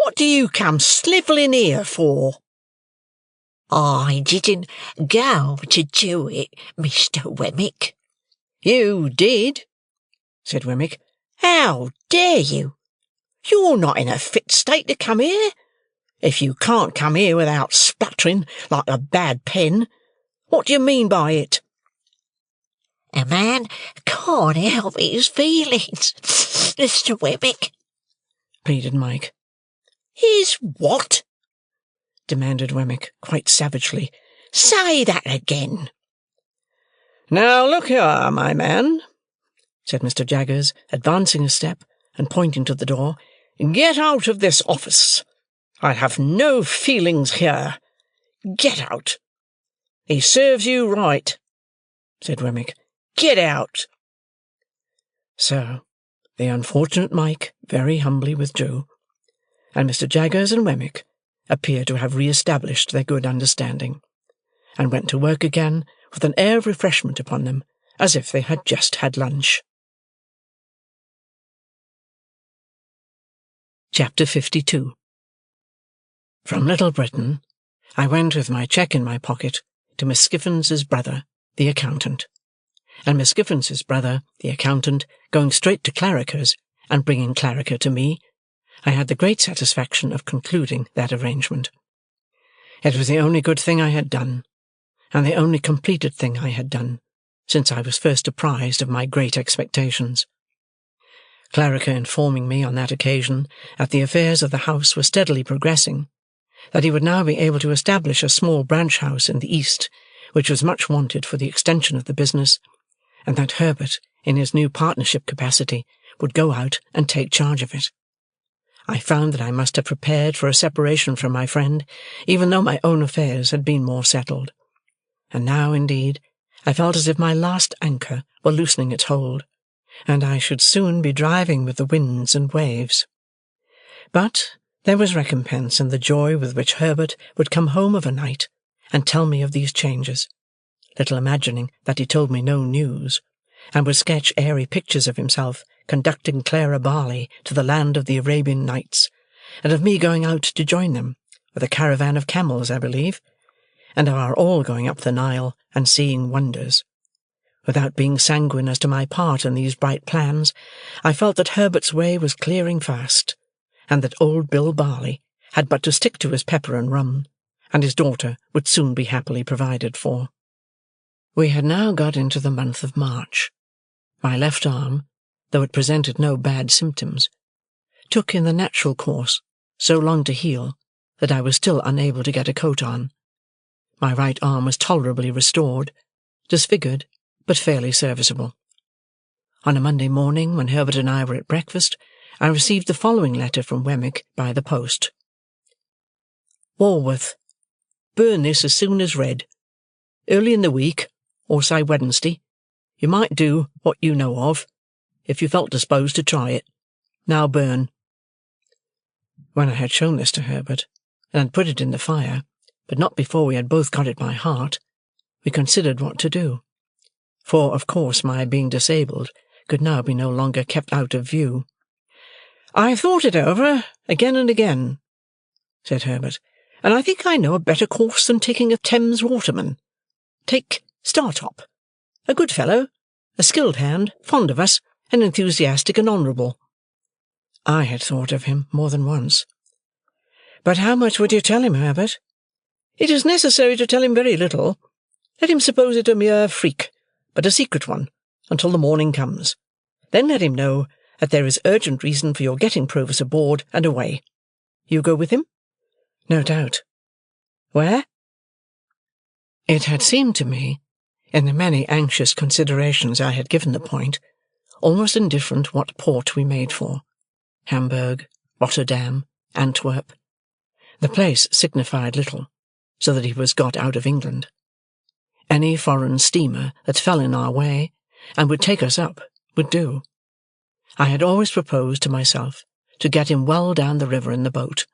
Speaker 2: What do you come snivelling here for?"
Speaker 4: "I didn't go to do it, Mr. Wemmick."
Speaker 2: "You did," said Wemmick. "How dare you? You're not in a fit state to come here. If you can't come here without spluttering like a bad pen, what do you mean by it?"
Speaker 4: "A man can't help his feelings, Mr. Wemmick,"
Speaker 1: pleaded Mike.
Speaker 2: "His what?"
Speaker 1: demanded Wemmick, quite savagely.
Speaker 2: "Say that again."
Speaker 1: "Now look here, my man," said Mr. Jaggers, advancing a step and pointing to the door. "Get out of this office. I have no feelings here. Get out." "He serves you right," said Wemmick. "Get out." So the unfortunate Mike very humbly withdrew, and Mr. Jaggers and Wemmick appeared to have re-established their good understanding, and went to work again with an air of refreshment upon them, as if they had just had lunch. Chapter 52. From Little Britain, I went with my cheque in my pocket to Miss Skiffins' brother, the accountant, and Miss Skiffins' brother, the accountant, going straight to Clarriker's, and bringing Clarriker to me, I had the great satisfaction of concluding that arrangement. It was the only good thing I had done, and the only completed thing I had done, since I was first apprised of my great expectations. Clarriker informing me on that occasion that the affairs of the house were steadily progressing, that he would now be able to establish a small branch house in the East, which was much wanted for the extension of the business, and that Herbert, in his new partnership capacity, would go out and take charge of it. I found that I must have prepared for a separation from my friend, even though my own affairs had been more settled. And now, indeed, I felt as if my last anchor were loosening its hold, and I should soon be driving with the winds and waves. But there was recompense in the joy with which Herbert would come home of a night and tell me of these changes, little imagining that he told me no news, and would sketch airy pictures of himself conducting Clara Barley to the land of the Arabian Nights, and of me going out to join them, with a caravan of camels, I believe, and of our all going up the Nile and seeing wonders. Without being sanguine as to my part in these bright plans, I felt that Herbert's way was clearing fast, and that old Bill Barley had but to stick to his pepper and rum, and his daughter would soon be happily provided for. We had now got into the month of March. My left arm, though it presented no bad symptoms, took in the natural course so long to heal that I was still unable to get a coat on. My right arm was tolerably restored, disfigured, but fairly serviceable. On a Monday morning, when Herbert and I were at breakfast, I received the following letter from Wemmick by the post. "Walworth. Burn this as soon as read. Early in the week, or say Wednesday, you might do what you know of, if you felt disposed to try it. Now burn." When I had shown this to Herbert, and had put it in the fire, but not before we had both got it by heart, we considered what to do. For, of course, my being disabled could now be no longer kept out of view. "I've thought it over, again and again," said Herbert, "and I think I know a better course than taking a Thames waterman. Take Startop, a good fellow, a skilled hand, fond of us, and enthusiastic and honourable." I had thought of him more than once. "But how much would you tell him, Herbert?" "It is necessary to tell him very little. Let him suppose it a mere freak, but a secret one, until the morning comes. Then let him know that there is urgent reason for your getting Provis aboard and away. You go with him?" "No doubt." "Where?" It had seemed to me, in the many anxious considerations I had given the point, almost indifferent what port we made for. Hamburg, Rotterdam, Antwerp. The place signified little, so that he was got out of England. Any foreign steamer that fell in our way, and would take us up, would do. I had always proposed to myself to get him well down the river in the boat,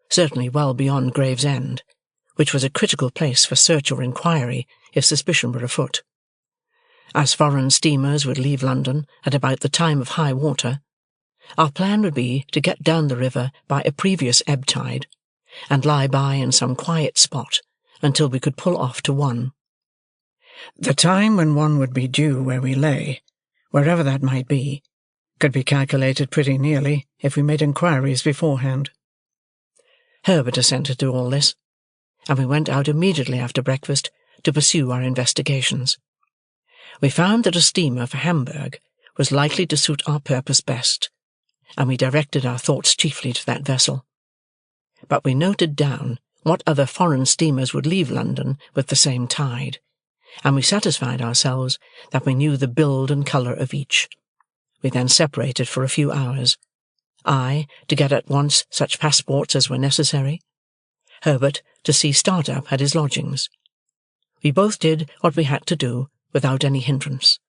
Speaker 1: certainly well beyond Gravesend, which was a critical place for search or inquiry if suspicion were afoot. As foreign steamers would leave London at about the time of high water, Our plan would be to get down the river by a previous ebb tide, and lie by in some quiet spot until we could pull off to one. The time when one would be due where we lay, wherever that might be, could be calculated pretty nearly if we made inquiries beforehand. Herbert assented to all this, and we went out immediately after breakfast to pursue our investigations. We found that a steamer for Hamburg was likely to suit our purpose best, and we directed our thoughts chiefly to that vessel. But we noted down what other foreign steamers would leave London with the same tide, and we satisfied ourselves that we knew the build and colour of each. We then separated for a few hours, I to get at once such passports as were necessary, Herbert to see Start-up at his lodgings. We both did what we had to do without any hindrance,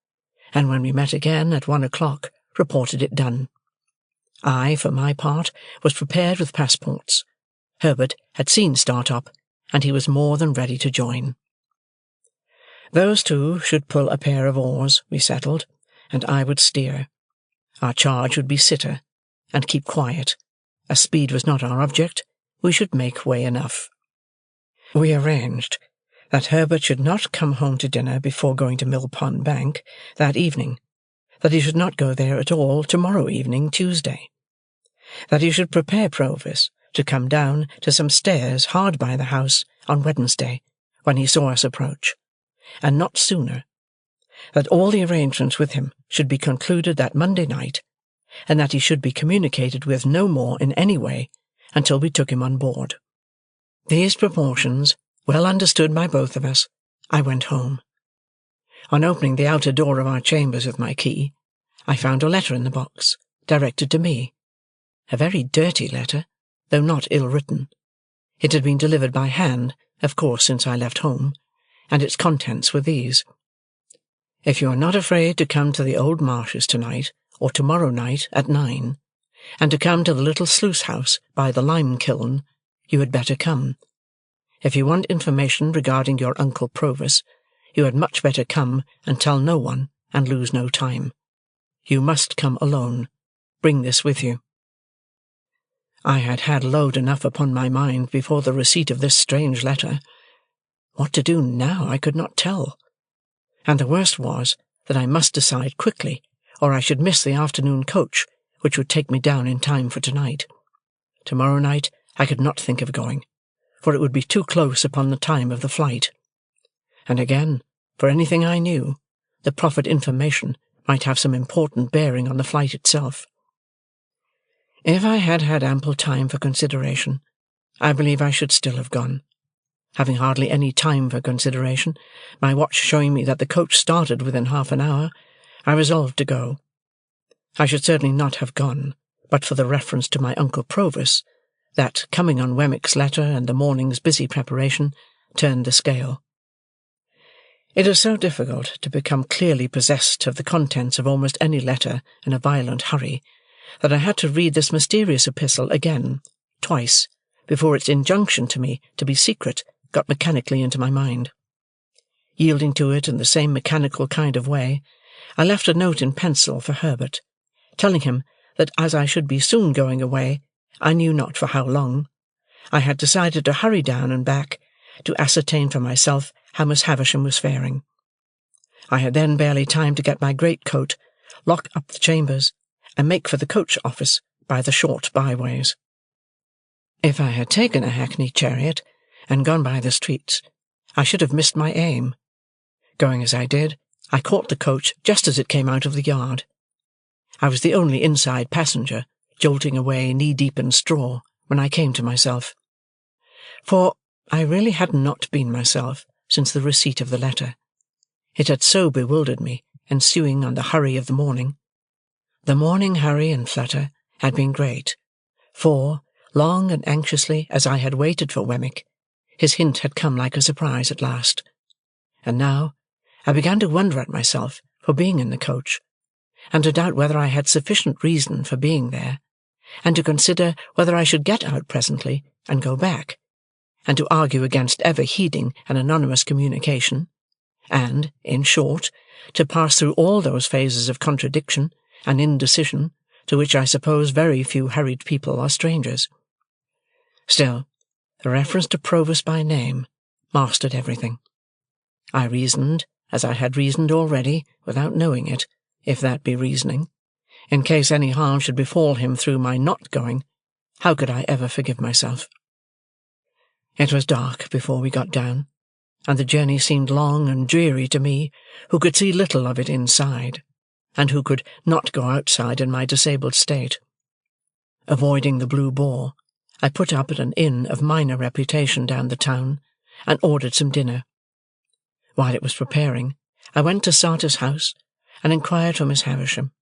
Speaker 1: and when we met again at 1 o'clock, reported it done. I, for my part, was prepared with passports. Herbert had seen Start-up, and he was more than ready to join. Those two should pull a pair of oars, we settled, and I would steer. Our charge would be sitter, and keep quiet. As speed was not our object, we should make way enough. We arranged that Herbert should not come home to dinner before going to Mill Pond Bank that evening, that he should not go there at all tomorrow evening, Tuesday, that he should prepare Provis to come down to some stairs hard by the house on Wednesday, when he saw us approach, and not sooner, that all the arrangements with him should be concluded that Monday night, and that he should be communicated with no more in any way until we took him on board. These proportions, well understood by both of us, I went home. On opening the outer door of our chambers with my key, I found a letter in the box, directed to me. A very dirty letter, though not ill-written. It had been delivered by hand, of course, since I left home, and its contents were these. If you are not afraid to come to the old marshes tonight, or tomorrow night at 9, and to come to the little sluice-house by the lime-kiln, you had better come. If you want information regarding your Uncle Provis, you had much better come and tell no one, and lose no time. You must come alone. Bring this with you. I had had load enough upon my mind before the receipt of this strange letter. What to do now I could not tell, and the worst was that I must decide quickly, or I should miss the afternoon coach, which would take me down in time for tonight. Tomorrow night I could not think of going, for it would be too close upon the time of the flight. And again, for anything I knew, the proffered information might have some important bearing on the flight itself. If I had had ample time for consideration, I believe I should still have gone. Having hardly any time for consideration, my watch showing me that the coach started within half an hour, I resolved to go. I should certainly not have gone, but for the reference to my Uncle Provis, that, coming on Wemmick's letter and the morning's busy preparation, turned the scale. It is so difficult to become clearly possessed of the contents of almost any letter in a violent hurry, that I had to read this mysterious epistle again, twice, before its injunction to me to be secret got mechanically into my mind. Yielding to it in the same mechanical kind of way, I left a note in pencil for Herbert, telling him that as I should be soon going away, I knew not for how long, I had decided to hurry down and back to ascertain for myself how Miss Havisham was faring. I had then barely time to get my great-coat, lock up the chambers, and make for the coach office by the short byways. If I had taken a hackney chariot and gone by the streets, I should have missed my aim. Going as I did, I caught the coach just as it came out of the yard. I was the only inside passenger, jolting away knee-deep in straw, when I came to myself. For I really had not been myself since the receipt of the letter. It had so bewildered me, ensuing on the hurry of the morning. The morning hurry and flutter had been great, for, long and anxiously as I had waited for Wemmick, his hint had come like a surprise at last. And now I began to wonder at myself for being in the coach, and to doubt whether I had sufficient reason for being there, and to consider whether I should get out presently and go back, and to argue against ever heeding an anonymous communication, and, in short, to pass through all those phases of contradiction and indecision to which I suppose very few hurried people are strangers. Still, the reference to Provis by name mastered everything. I reasoned, as I had reasoned already, without knowing it, if that be reasoning. In case any harm should befall him through my not going, how could I ever forgive myself? It was dark before we got down, and the journey seemed long and dreary to me, who could see little of it inside, and who could not go outside in my disabled state. Avoiding the Blue Boar, I put up at an inn of minor reputation down the town, and ordered some dinner. While it was preparing, I went to Sartor's house, and inquired for Miss Havisham.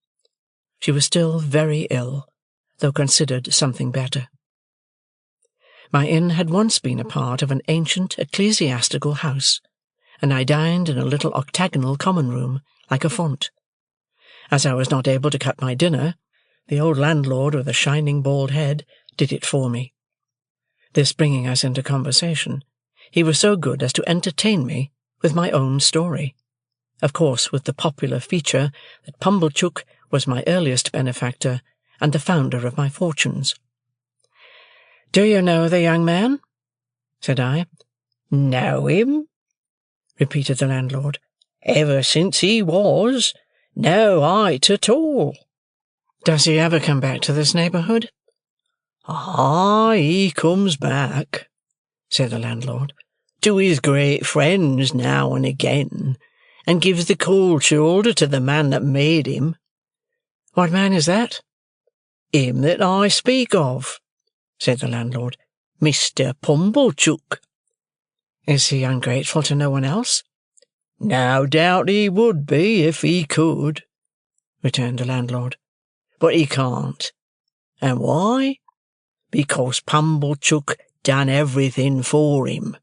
Speaker 1: She was still very ill, though considered something better. My inn had once been a part of an ancient ecclesiastical house, and I dined in a little octagonal common room, like a font. As I was not able to cut my dinner, the old landlord with a shining bald head did it for me. This bringing us into conversation, he was so good as to entertain me with my own story, of course with the popular feature that Pumblechook was my earliest benefactor and the founder of my fortunes. "Do you know the young man?" said I. "Know him?" repeated the landlord. "Ever since he was no height at all." "Does he ever come back to this neighbourhood?" "Aye, he comes back," said the landlord, "to his great friends now and again, and gives the cold shoulder to the man that made him." "What man is that?" "Him that I speak of," said the landlord, "Mr. Pumblechook." "Is he ungrateful to no one else?" "No doubt he would be if he could," returned the landlord, "but he can't. And why? Because Pumblechook done everything for him."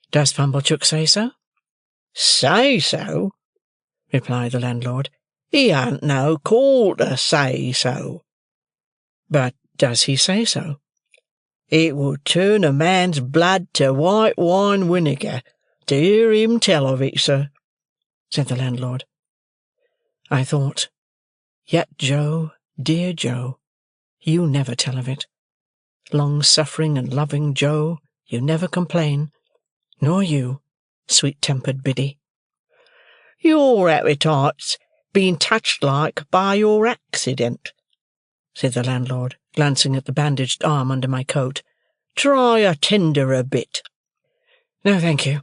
Speaker 1: "Does Pumblechook say so?" "Say so?" replied the landlord. "He ha'n't no call to say so." "But does he say so?" "It would turn a man's blood to white wine vinegar to hear him tell of it, sir," said the landlord. I thought, "Yet, Joe, dear Joe, you never tell of it. Long-suffering and loving Joe, you never complain. Nor you, sweet-tempered Biddy." "Your appetite's been touched like by your accident," said the landlord, glancing at the bandaged arm under my coat. "Try a tenderer bit." "No, thank you,"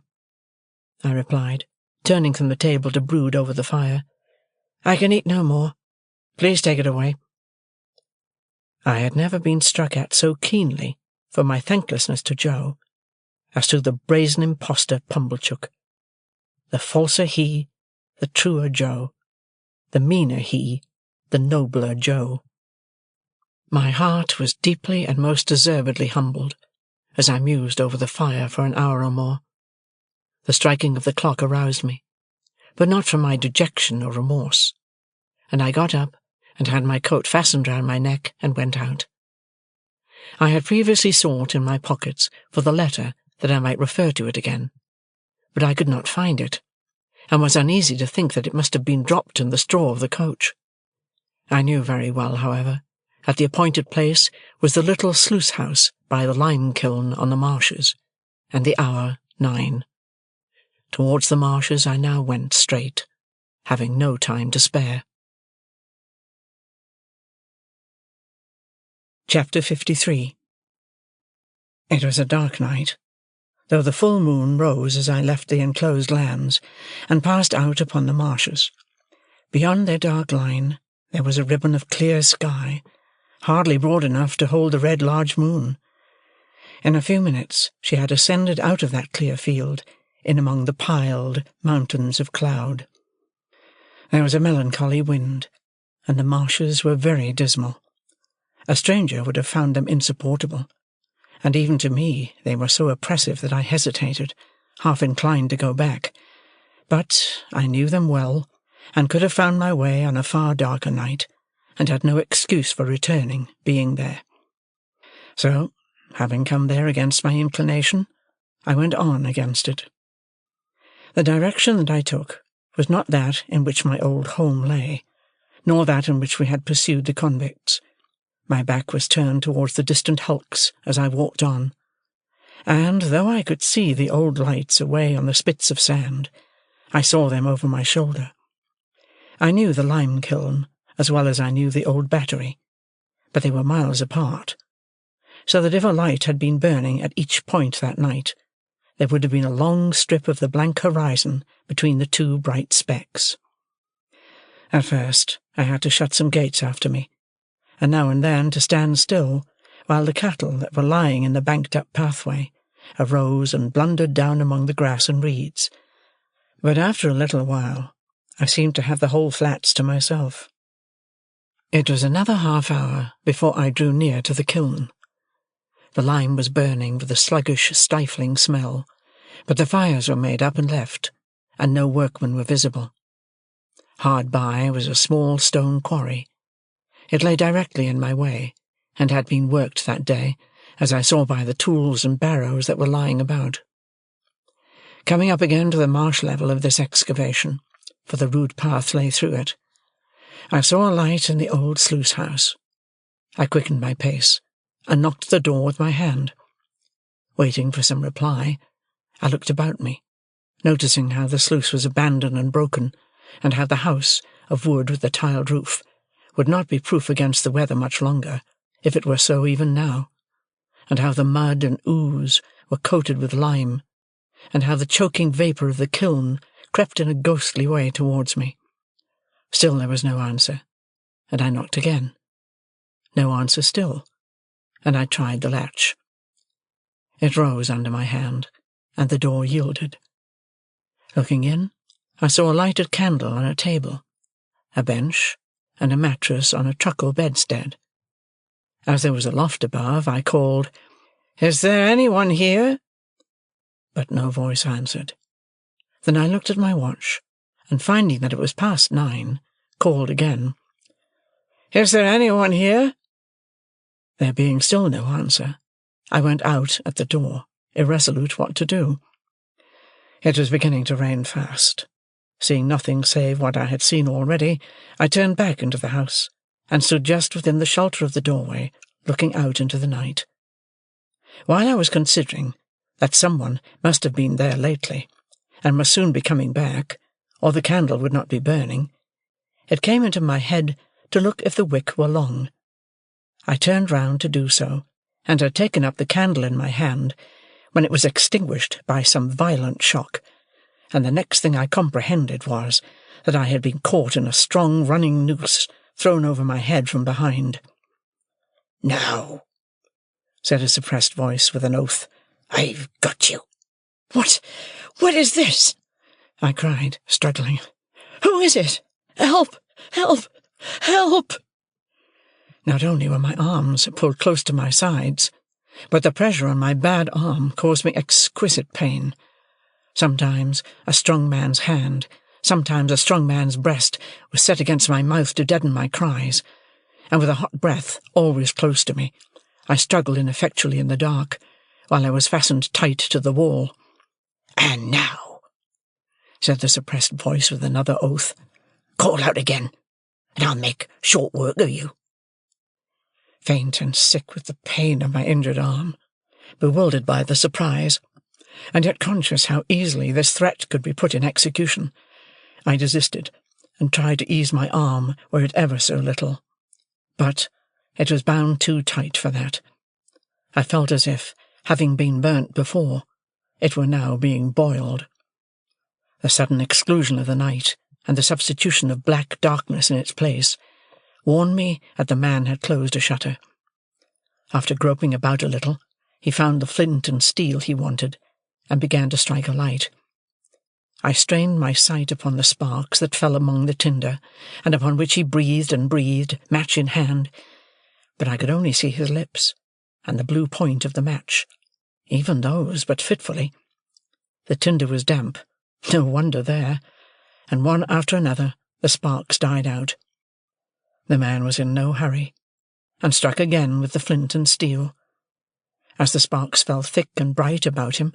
Speaker 1: I replied, turning from the table to brood over the fire. "I can eat no more. Please take it away." I had never been struck at so keenly for my thanklessness to Joe as to the brazen impostor Pumblechook. The falser he, the truer Joe; the meaner he, the nobler Joe. My heart was deeply and most deservedly humbled, as I mused over the fire for an hour or more. The striking of the clock aroused me, but not from my dejection or remorse, and I got up and had my coat fastened round my neck and went out. I had previously sought in my pockets for the letter that I might refer to it again, but I could not find it, and was uneasy to think that it must have been dropped in the straw of the coach. I knew very well, however, that the appointed place was the little sluice-house by the lime-kiln on the marshes, and the hour 9. Towards the marshes I now went straight, having no time to spare. Chapter 53. It was a dark night, though the full moon rose as I left the enclosed lands, and passed out upon the marshes. Beyond their dark line there was a ribbon of clear sky, hardly broad enough to hold the red large moon. In a few minutes she had ascended out of that clear field, in among the piled mountains of cloud. There was a melancholy wind, and the marshes were very dismal. A stranger would have found them insupportable, and even to me they were so oppressive that I hesitated, half inclined to go back. But I knew them well, and could have found my way on a far darker night, and had no excuse for returning, being there. So, having come there against my inclination, I went on against it. The direction that I took was not that in which my old home lay, nor that in which we had pursued the convicts. My back was turned towards the distant hulks as I walked on, and, though I could see the old lights away on the spits of sand, I saw them over my shoulder. I knew the lime kiln as well as I knew the old battery, but they were miles apart, so that if a light had been burning at each point that night, there would have been a long strip of the blank horizon between the two bright specks. At first I had to shut some gates after me, and now and then to stand still while the cattle that were lying in the banked-up pathway arose and blundered down among the grass and reeds, but after a little while I seemed to have the whole flats to myself. It was another half-hour before I drew near to the kiln. The lime was burning with a sluggish, stifling smell, but the fires were made up and left, and no workmen were visible. Hard by was a small stone quarry. It lay directly in my way, and had been worked that day, as I saw by the tools and barrows that were lying about. Coming up again to the marsh level of this excavation, for the rude path lay through it, I saw a light in the old sluice-house. I quickened my pace, and knocked at the door with my hand. Waiting for some reply, I looked about me, noticing how the sluice was abandoned and broken, and how the house, of wood with a tiled roof, would not be proof against the weather much longer, if it were so even now, and how the mud and ooze were coated with lime, and how the choking vapour of the kiln crept in a ghostly way towards me. Still there was no answer, and I knocked again. No answer still, and I tried the latch. It rose under my hand, and the door yielded. Looking in, I saw a lighted candle on a table, a bench, and a mattress on a truckle bedstead. As there was a loft above, I called, "Is there anyone here?" But no voice answered. Then I looked at my watch, and finding that it was past 9, called again, "Is there anyone here?" There being still no answer, I went out at the door, irresolute what to do. It was beginning to rain fast. Seeing nothing save what I had seen already, I turned back into the house, and stood just within the shelter of the doorway, looking out into the night. While I was considering that someone must have been there lately, and must soon be coming back, or the candle would not be burning, it came into my head to look if the wick were long. I turned round to do so, and had taken up the candle in my hand, when it was extinguished by some violent shock, and the next thing I comprehended was that I had been caught in a strong running noose thrown over my head from behind.
Speaker 4: "Now,"
Speaker 1: said a suppressed voice with an oath,
Speaker 4: "I've got you."
Speaker 2: What is this?"
Speaker 1: I cried, struggling.
Speaker 2: "Who is it? Help! Help! Help!"
Speaker 1: Not only were my arms pulled close to my sides, but the pressure on my bad arm caused me exquisite pain. Sometimes a strong man's hand, sometimes a strong man's breast, was set against my mouth to deaden my cries, and with a hot breath always close to me, I struggled ineffectually in the dark, while I was fastened tight to the wall.
Speaker 4: "And now,"
Speaker 1: said the suppressed voice with another oath,
Speaker 4: "call out again, and I'll make short work of you."
Speaker 1: Faint and sick with the pain of my injured arm, bewildered by the surprise, and yet conscious how easily this threat could be put in execution, I desisted, and tried to ease my arm were it ever so little. But it was bound too tight for that. I felt as if, having been burnt before, it were now being boiled. The sudden exclusion of the night, and the substitution of black darkness in its place, warned me that the man had closed a shutter. After groping about a little, he found the flint and steel he wanted, and began to strike a light. I strained my sight upon the sparks that fell among the tinder, and upon which he breathed and breathed, match in hand, but I could only see his lips, and the blue point of the match, even those but fitfully. The tinder was damp, no wonder there, and one after another the sparks died out. The man was in no hurry, and struck again with the flint and steel. As the sparks fell thick and bright about him,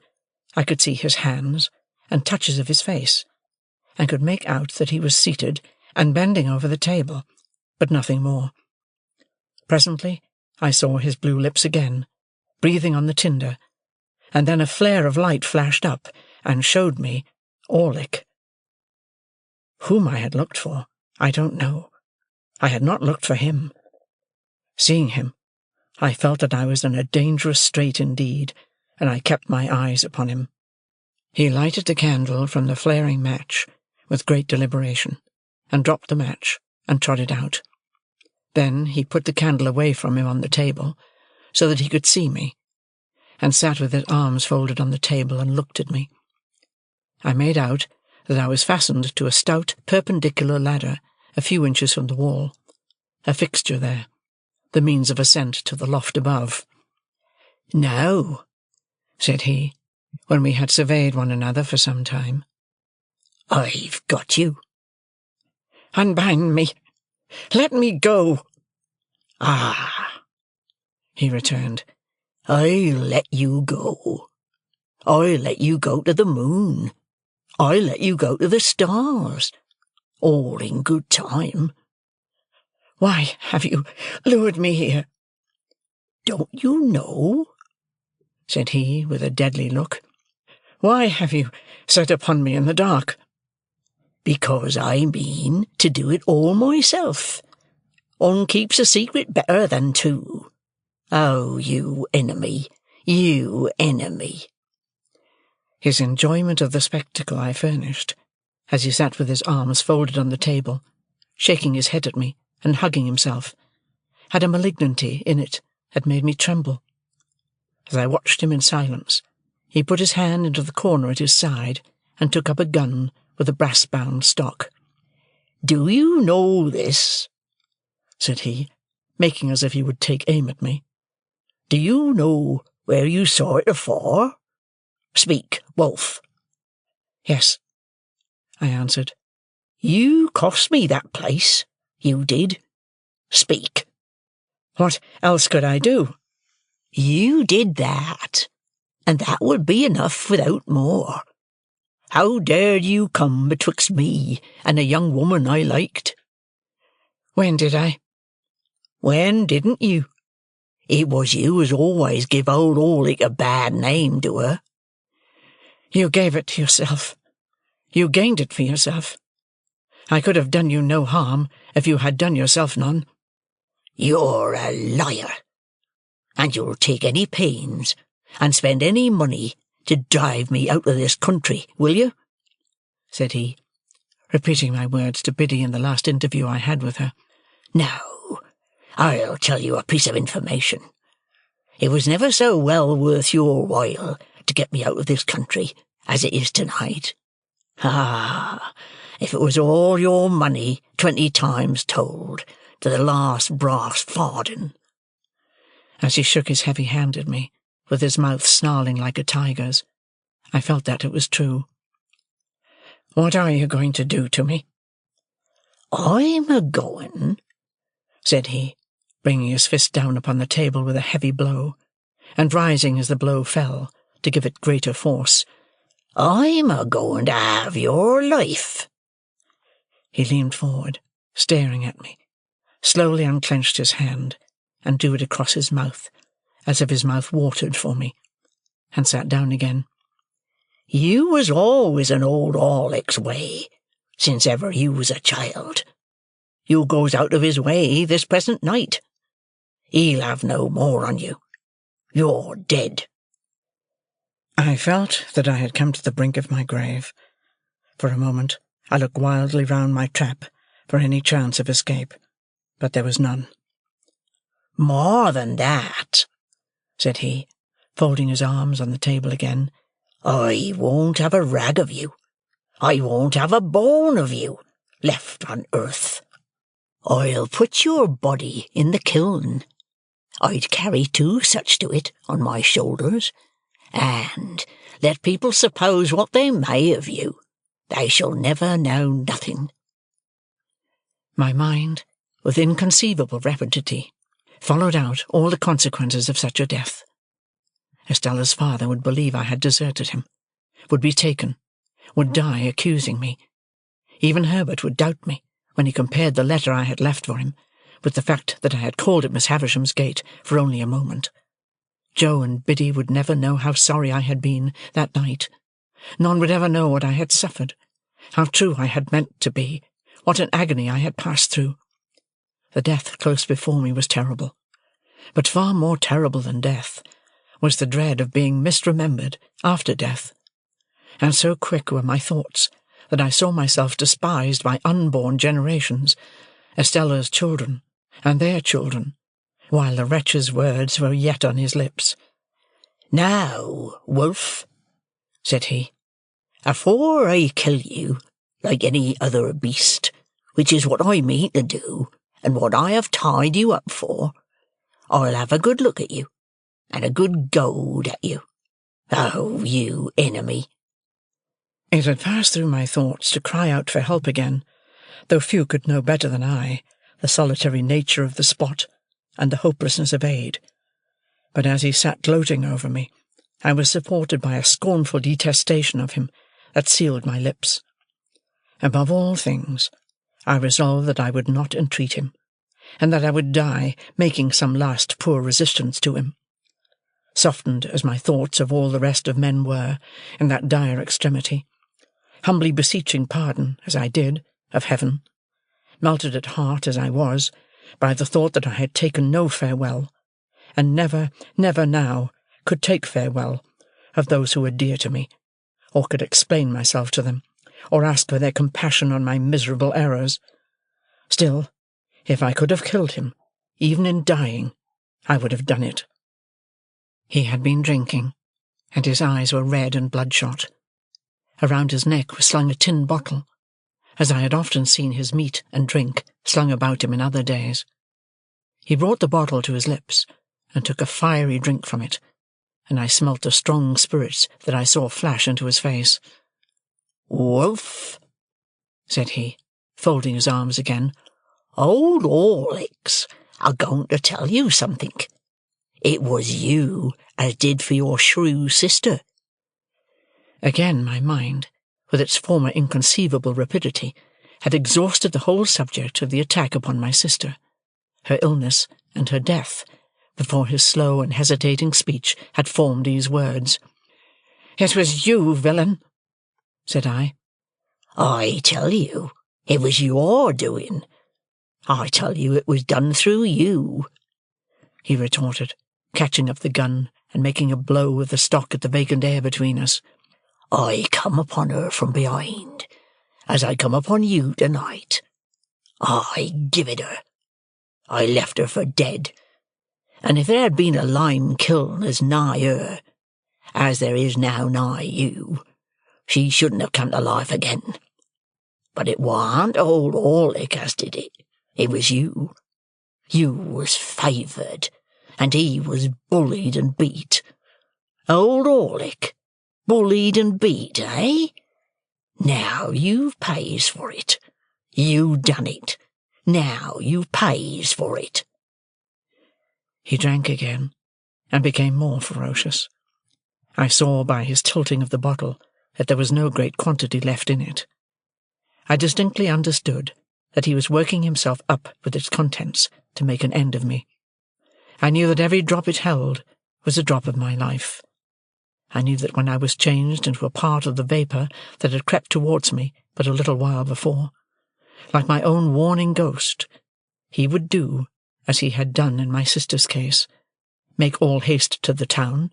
Speaker 1: I could see his hands, and touches of his face, and could make out that he was seated and bending over the table, but nothing more. Presently I saw his blue lips again, breathing on the tinder, and then a flare of light flashed up and showed me Orlick. Whom I had looked for, I don't know. I had not looked for him. Seeing him, I felt that I was in a dangerous strait indeed, and I kept my eyes upon him. He lighted the candle from the flaring match with great deliberation, and dropped the match, and trod it out. Then he put the candle away from him on the table, so that he could see me, and sat with his arms folded on the table and looked at me. I made out that I was fastened to a stout perpendicular ladder a few inches from the wall, a fixture there, the means of ascent to the loft above. "Now," said he, when we had surveyed one another for some time, "I've got you." "Unbind me! Let me go!" "Ah," he returned, "I'll let you go. I'll let you go to the moon. I'll let you go to the stars. All in good time." "Why have you lured me here?" "Don't you know?" said he, with a deadly look. "Why have you set upon me in the dark?" "Because I mean to do it all myself. One keeps a secret better than two. Oh, you enemy, you enemy!" His enjoyment of the spectacle I furnished, as he sat with his arms folded on the table, shaking his head at me and hugging himself, had a malignity in it that made me tremble. As I watched him in silence, he put his hand into the corner at his side and took up a gun with a brass-bound stock. "Do you know this?" said he, making as if he would take aim at me. "Do you know where you saw it afore? Speak, Wolf." "Yes," I answered. "You cost me that place, you did. Speak." "What else could I do?" "You did that, and that would be enough without more. How dared you come betwixt me and a young woman I liked?" "When did I?" "When didn't you? It was you as always give old Orlick a bad name to her." "You gave it to yourself. You gained it for yourself. I could have done you no harm if you had done yourself none." "You're a liar, and you'll take any pains and spend any money to drive me out of this country, will you?" said he, repeating my words to Biddy in the last interview I had with her. "Now, I'll tell you a piece of information. It was never so well worth your while to get me out of this country as it is tonight. Ah, if it was all your money 20 times told, to the last brass farden." As he shook his heavy hand at me, with his mouth snarling like a tiger's, I felt that it was true. "What are you going to do to me?" "I'm a-going," said he, bringing his fist down upon the table with a heavy blow, and rising as the blow fell, to give it greater force. "I'm a-going to have your life." He leaned forward, staring at me, slowly unclenched his hand, and drew it across his mouth, as if his mouth watered for me, and sat down again. "You was always in old Orlick's way, since ever you was a child. You goes out of his way this present night. He'll have no more on you. You're dead." I felt that I had come to the brink of my grave. For a moment I looked wildly round my trap for any chance of escape, but there was none. "More than that," said he, folding his arms on the table again, "I won't have a rag of you. I won't have a bone of you left on earth. I'll put your body in the kiln. I'd carry 2 such to it on my shoulders, and let people suppose what they may of you, they shall never know nothing." My mind, with inconceivable rapidity, followed out all the consequences of such a death. Estella's father would believe I had deserted him, would be taken, would die accusing me. Even Herbert would doubt me when he compared the letter I had left for him with the fact that I had called at Miss Havisham's gate for only a moment. Joe and Biddy would never know how sorry I had been that night. None would ever know what I had suffered, how true I had meant to be, what an agony I had passed through. The death close before me was terrible, but far more terrible than death was the dread of being misremembered after death. And so quick were my thoughts that I saw myself despised by unborn generations, Estella's children, and their children, while the wretch's words were yet on his lips.
Speaker 4: "Now, wolf," said he, "afore I kill you like any other beast, which is what I mean to do, and what I have tied you up for, I'll have a good look at you, and a good goad at you. Oh, you enemy!"
Speaker 1: It had passed through my thoughts to cry out for help again, though few could know better than I the solitary nature of the spot and the hopelessness of aid. But as he sat gloating over me, I was supported by a scornful detestation of him that sealed my lips. Above all things, I resolved that I would not entreat him, and that I would die making some last poor resistance to him. Softened as my thoughts of all the rest of men were in that dire extremity, humbly beseeching pardon, as I did, of heaven, melted at heart as I was by the thought that I had taken no farewell, and never, never now could take farewell of those who were dear to me, or could explain myself to them, or ask for their compassion on my miserable errors. Still, if I could have killed him, even in dying, I would have done it. He had been drinking, and his eyes were red and bloodshot. Around his neck was slung a tin bottle, as I had often seen his meat and drink slung about him in other days. He brought the bottle to his lips, and took a fiery drink from it, and I smelt the strong spirits that I saw flash into his face.
Speaker 4: "Wolf," said he,
Speaker 1: folding his arms again,
Speaker 4: "old Horlicks are going to tell you something. It was you as did for your shrew sister."
Speaker 1: Again my mind, with its former inconceivable rapidity, had exhausted the whole subject of the attack upon my sister, her illness, and her death, before his slow and hesitating speech had formed these words. "It was you, villain," said I.
Speaker 4: "I tell you, it was your doing. I tell you it was done through you," he retorted, catching up the gun and making a blow with the stock at the vacant air between us. "I come upon her from behind, as I come upon you tonight. I give it her. I left her for dead, and if there had been a lime kiln as nigh her, as there is now nigh you, she shouldn't have come to life again. But it warn't old Orlick as did it. It was you. You was favoured, and he was bullied and beat. Old Orlick, bullied and beat, eh? Now you pays for it. You done it. Now you pays for it."
Speaker 1: He drank again, and became more ferocious. I saw by his tilting of the bottle that there was no great quantity left in it. I distinctly understood that he was working himself up with its contents to make an end of me. I knew that every drop it held was a drop of my life. I knew that when I was changed into a part of the vapour that had crept towards me but a little while before, like my own warning ghost, he would do as he had done in my sister's case, make all haste to the town,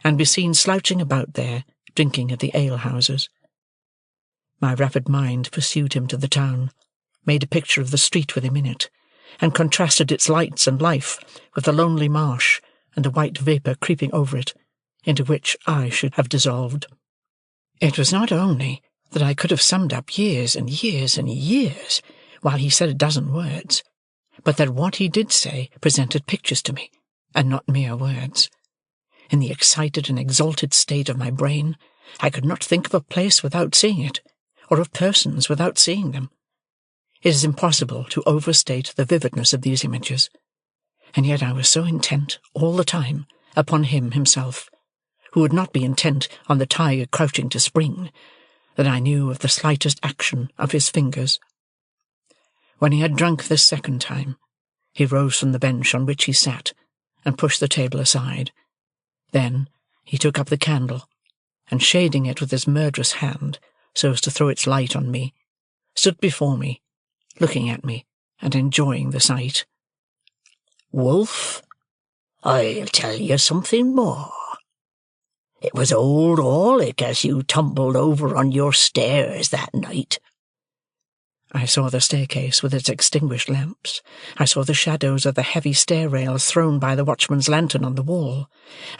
Speaker 1: and be seen slouching about there, drinking at the alehouses. My rapid mind pursued him to the town, made a picture of the street with him in it, and contrasted its lights and life with the lonely marsh and the white vapour creeping over it, into which I should have dissolved. It was not only that I could have summed up years and years and years while he said a dozen words, but that what he did say presented pictures to me, and not mere words. In the excited and exalted state of my brain, I could not think of a place without seeing it, or of persons without seeing them. It is impossible to overstate the vividness of these images, and yet I was so intent all the time upon him himself, who would not be intent on the tiger crouching to spring, that I knew of the slightest action of his fingers. When he had drunk this second time, He rose from the bench on which he sat, and pushed the table aside. Then he took up the candle, and shading it with his murderous hand, so as to throw its light on me, stood before me, looking at me, and enjoying the sight.
Speaker 4: "Wolf, I'll tell you something more. It was old Orlick as you tumbled over on your stairs that night."
Speaker 1: I saw the staircase with its extinguished lamps. I saw the shadows of the heavy stair-rails thrown by the watchman's lantern on the wall.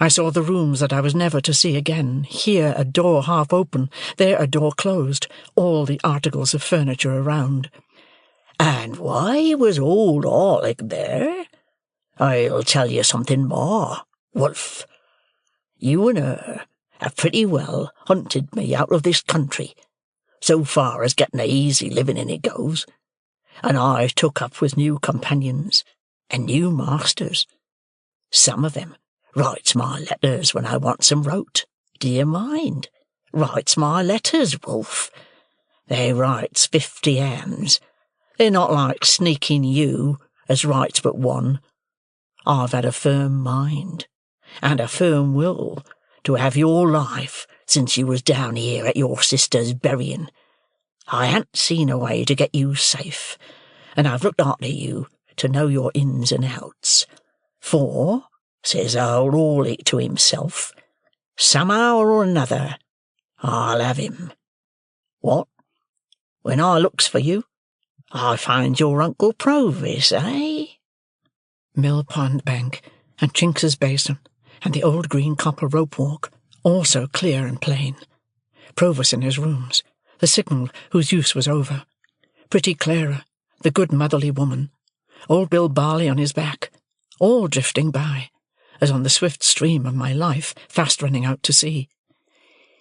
Speaker 1: I saw the rooms that I was never to see again, here a door half open, there a door closed, all the articles of furniture around.
Speaker 4: "And why was old Orlick there? I'll tell you something more, Wolf. You and her have pretty well hunted me out of this country, so far as getting a easy living in it goes, and I took up with new companions and new masters. Some of them writes my letters when I wants 'em wrote. Do you mind? Writes my letters, Wolf. They writes 50 hands. They're not like sneaking you, as writes but one. I've had a firm mind, and a firm will, to have your life since you was down here at your sister's burying. I han't seen a way to get you safe, and I've looked after you to know your ins and outs. For, says old Orlick to himself, somehow or another, I'll have him. What? When I looks for you, I find your Uncle Provis, eh?"
Speaker 1: Mill Pond Bank, and Chinks's Basin, and the old green copper rope-walk, all so clear and plain. Provis in his rooms, the signal whose use was over. Pretty Clara, the good motherly woman, old Bill Barley on his back, all drifting by, as on the swift stream of my life fast running out to sea.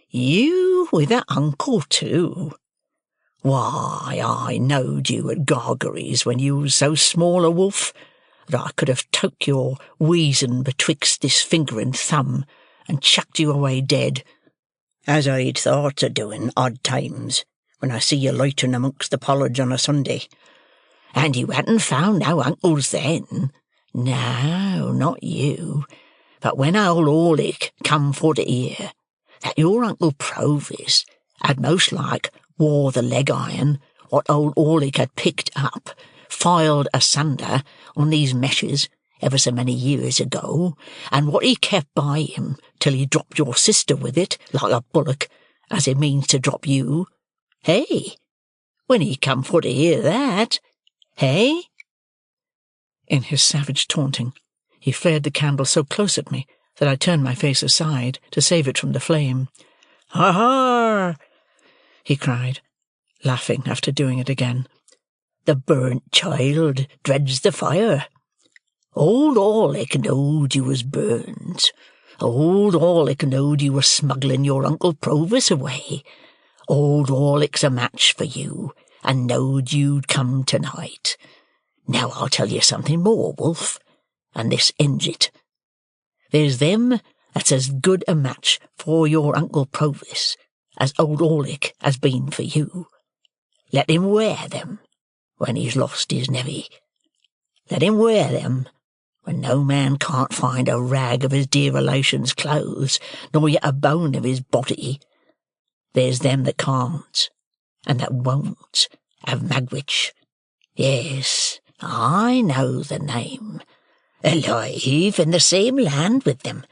Speaker 4: "You with a uncle too? Why, I knowed you at Gargery's when you was so small a wolf that I could have took your weazen betwixt this finger and thumb and chucked you away dead, as I'd thoughts o' doing odd times when I see you loitering amongst the pollards on a Sunday. And you hadn't found no uncles then. No, not you. But when old Orlick come for to hear that your Uncle Provis had most like wore the leg iron what old Orlick had picked up, filed asunder on these meshes ever so many years ago, and what he kept by him till he dropped your sister with it, like a bullock, as he means to drop you. Hey? When he come for to hear that, hey?"
Speaker 1: In his savage taunting, he flared the candle so close at me that I turned my face aside to save it from the flame. "Ha ha!" he cried, laughing after doing it again.
Speaker 4: "The burnt child dreads the fire. Old Orlick knowed you was burnt. Old Orlick knowed you were smuggling your Uncle Provis away. Old Orlick's a match for you, and knowed you'd come tonight. Now I'll tell you something more, Wolf, and this ends it. There's them that's as good a match for your Uncle Provis as old Orlick has been for you. Let him wear them when he's lost his nevy. Let him wear them when no man can't find a rag of his dear relation's clothes, nor yet a bone of his body. There's them that can't, and that won't, have Magwitch. Yes, I know the name. Alive in the same land with them,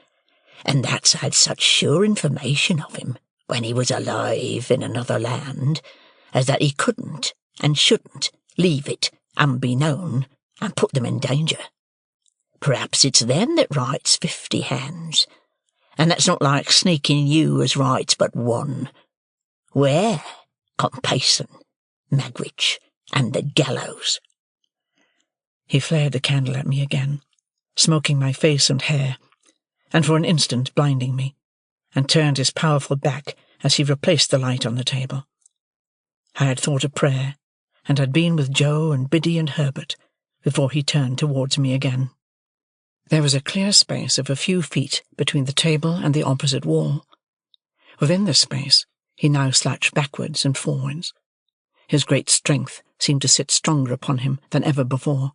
Speaker 4: and that's had such sure information of him when he was alive in another land, as that he couldn't and shouldn't leave it unbeknown and put them in danger. Perhaps it's them that writes 50 hands, and that's not like sneaking you as writes but one. Where, Compayson, Magwitch, and the gallows?"
Speaker 1: He flared the candle at me again, smoking my face and hair, and for an instant blinding me, and turned his powerful back as he replaced the light on the table. I had thought a prayer, and had been with Joe and Biddy and Herbert, before he turned towards me again. There was a clear space of a few feet between the table and the opposite wall. Within this space he now slouched backwards and forwards. His great strength seemed to sit stronger upon him than ever before,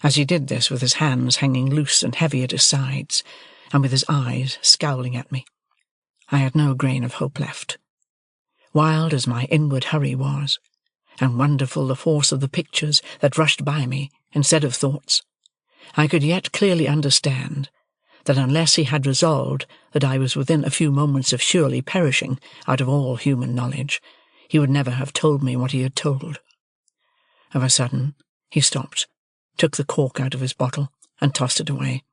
Speaker 1: As he did this with his hands hanging loose and heavy at his sides, and with his eyes scowling at me, I had no grain of hope left. Wild as my inward hurry was, and wonderful the force of the pictures that rushed by me instead of thoughts, I could yet clearly understand that unless he had resolved that I was within a few moments of surely perishing out of all human knowledge, he would never have told me what he had told. Of a sudden, he stopped, took the cork out of his bottle, and tossed it away.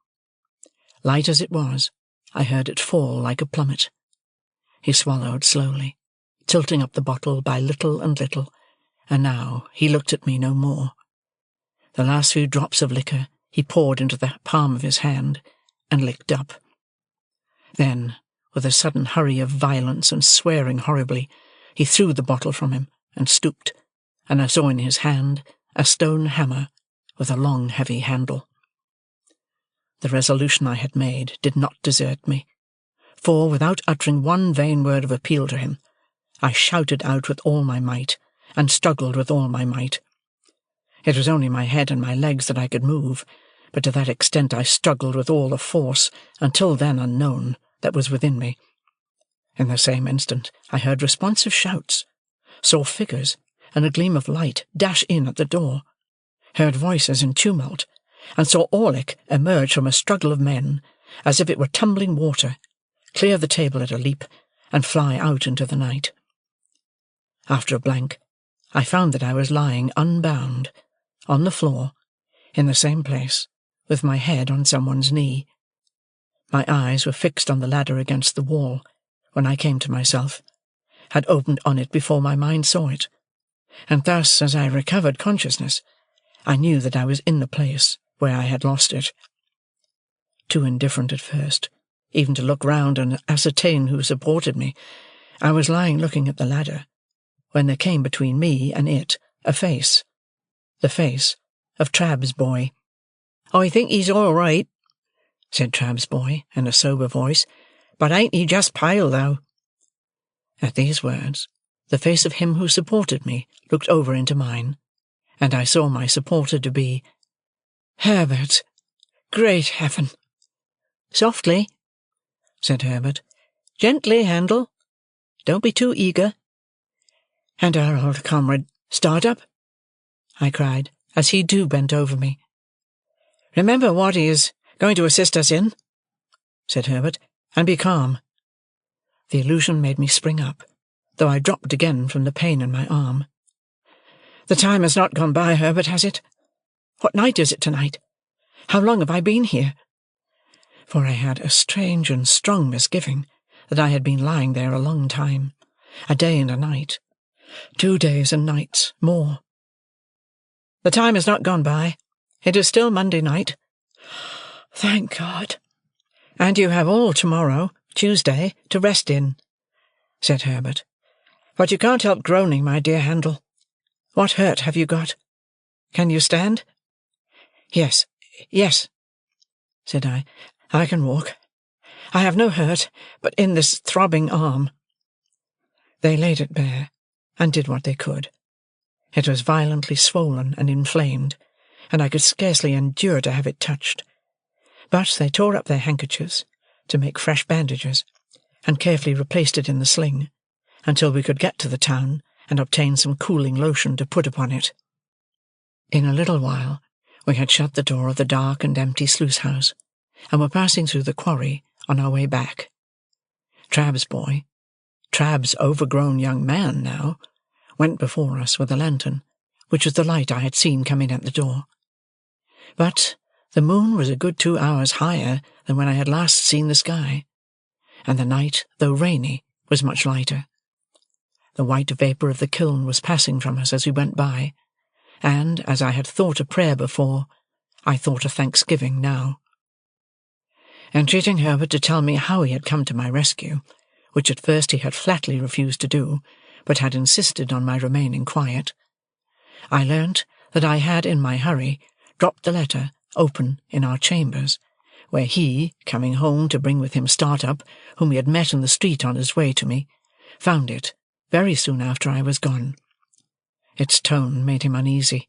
Speaker 1: Light as it was, I heard it fall like a plummet. He swallowed slowly, tilting up the bottle by little and little, and now he looked at me no more. The last few drops of liquor he poured into the palm of his hand, and licked up. Then, with a sudden hurry of violence and swearing horribly, he threw the bottle from him, and stooped, and I saw in his hand a stone hammer with a long heavy handle. The resolution I had made did not desert me, for, without uttering one vain word of appeal to him, I shouted out with all my might, and struggled with all my might. It was only my head and my legs that I could move, but to that extent I struggled with all the force, until then unknown, that was within me. In the same instant I heard responsive shouts, saw figures and a gleam of light dash in at the door, heard voices in tumult, and saw Orlick emerge from a struggle of men, as if it were tumbling water, clear the table at a leap, and fly out into the night. After a blank, I found that I was lying unbound, on the floor, in the same place, with my head on someone's knee. My eyes were fixed on the ladder against the wall, when I came to myself, had opened on it before my mind saw it, and thus, as I recovered consciousness, I knew that I was in the place where I had lost it. Too indifferent at first, even to look round and ascertain who supported me, I was lying looking at the ladder, when there came between me and it a face, the face of Trabb's boy. "I think he's all right," said Trabb's boy, in a sober voice, "but ain't he just pale, though?" At these words, the face of him who supported me looked over into mine, and I saw my supporter to be Herbert. Great heaven! "Softly," said Herbert. "Gently, Handel. Don't be too eager." "And our old comrade Startup?" I cried, as he too bent over me. "Remember what he is going to assist us in," said Herbert, "and be calm." The illusion made me spring up, though I dropped again from the pain in my arm. "The time has not gone by, Herbert, has it? What night is it tonight? How long have I been here?" For I had a strange and strong misgiving that I had been lying there a long time, a day and a night, 2 days and nights more. "The time has not gone by. It is still Monday night." "Thank God!" "And you have all tomorrow, Tuesday, to rest in," said Herbert. "But you can't help groaning, my dear Handel. What hurt have you got? Can you stand?" Yes, said I. "I can walk. I have no hurt but in this throbbing arm." They laid it bare, and did what they could. It was violently swollen and inflamed, and I could scarcely endure to have it touched. But they tore up their handkerchiefs, to make fresh bandages, and carefully replaced it in the sling, until we could get to the town and obtain some cooling lotion to put upon it. In a little while we had shut the door of the dark and empty sluice-house, and were passing through the quarry on our way back. Trabb's boy, Trabb's overgrown young man now, went before us with a lantern, which was the light I had seen come in at the door. But the moon was a good 2 hours higher than when I had last seen the sky, and the night, though rainy, was much lighter. The white vapour of the kiln was passing from us as we went by, and, as I had thought a prayer before, I thought a thanksgiving now. Entreating Herbert to tell me how he had come to my rescue, which at first he had flatly refused to do, but had insisted on my remaining quiet, I learnt that I had in my hurry dropped the letter open in our chambers, where he, coming home to bring with him Startup, whom he had met in the street on his way to me, found it very soon after I was gone. Its tone made him uneasy,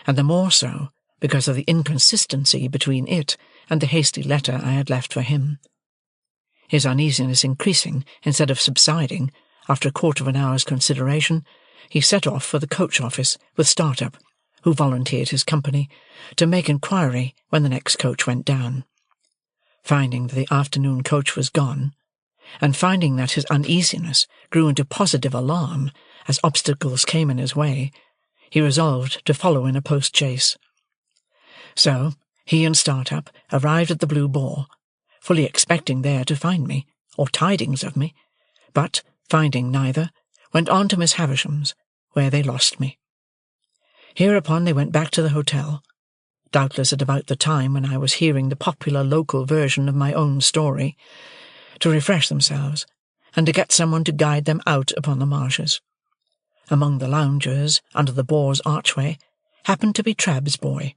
Speaker 1: and the more so because of the inconsistency between it and the hasty letter I had left for him. His uneasiness increasing instead of subsiding, after a quarter of an hour's consideration, he set off for the coach office with Startup, who volunteered his company, to make inquiry when the next coach went down. Finding that the afternoon coach was gone, and finding that his uneasiness grew into positive alarm as obstacles came in his way, he resolved to follow in a post-chaise. So, he and Startup arrived at the Blue Boar, fully expecting there to find me, or tidings of me, but, finding neither, went on to Miss Havisham's, where they lost me. Hereupon they went back to the hotel, doubtless at about the time when I was hearing the popular local version of my own story, to refresh themselves, and to get someone to guide them out upon the marshes. Among the loungers, under the Boar's archway, happened to be Trabb's boy,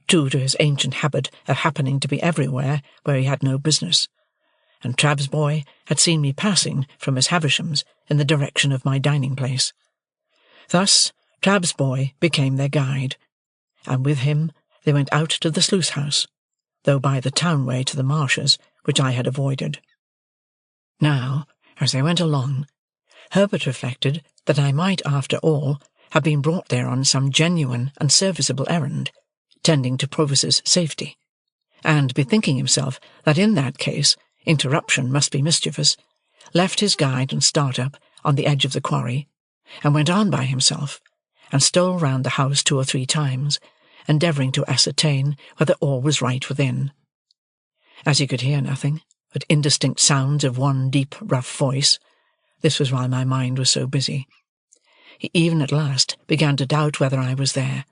Speaker 1: true to his ancient habit of happening to be everywhere where he had no business, and Trabb's boy had seen me passing from Miss Havisham's in the direction of my dining-place. Thus Trabb's boy became their guide, and with him they went out to the sluice-house, though by the town way to the marshes, which I had avoided. Now, as they went along, Herbert reflected that I might, after all, have been brought there on some genuine and serviceable errand, tending to Provis's safety, and, bethinking himself that in that case interruption must be mischievous, left his guide and Startup on the edge of the quarry, and went on by himself, and stole round the house 2 or 3 times, endeavouring to ascertain whether all was right within. As he could hear nothing but indistinct sounds of one deep, rough voice, this was while my mind was so busy, he even at last began to doubt whether I was there,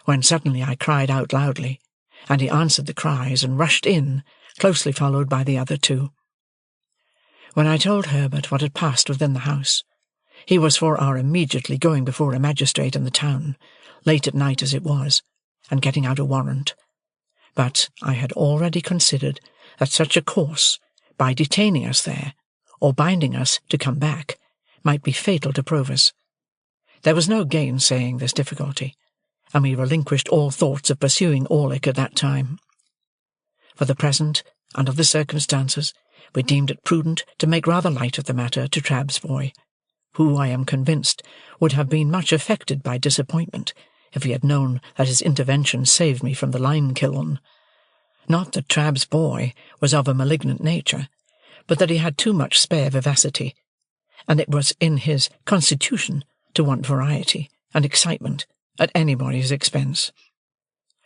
Speaker 1: when suddenly I cried out loudly, and he answered the cries and rushed in, closely followed by the other 2. When I told Herbert what had passed within the house, he was for our immediately going before a magistrate in the town, late at night as it was, and getting out a warrant. But I had already considered that such a course, by detaining us there, or binding us to come back, might be fatal to Provis. There was no gainsaying this difficulty, and we relinquished all thoughts of pursuing Orlick at that time. For the present, under the circumstances, we deemed it prudent to make rather light of the matter to Trabb's boy, who, I am convinced, would have been much affected by disappointment if he had known that his intervention saved me from the lime-kiln. Not that Trabb's boy was of a malignant nature, but that he had too much spare vivacity, and it was in his constitution to want variety and excitement at anybody's expense.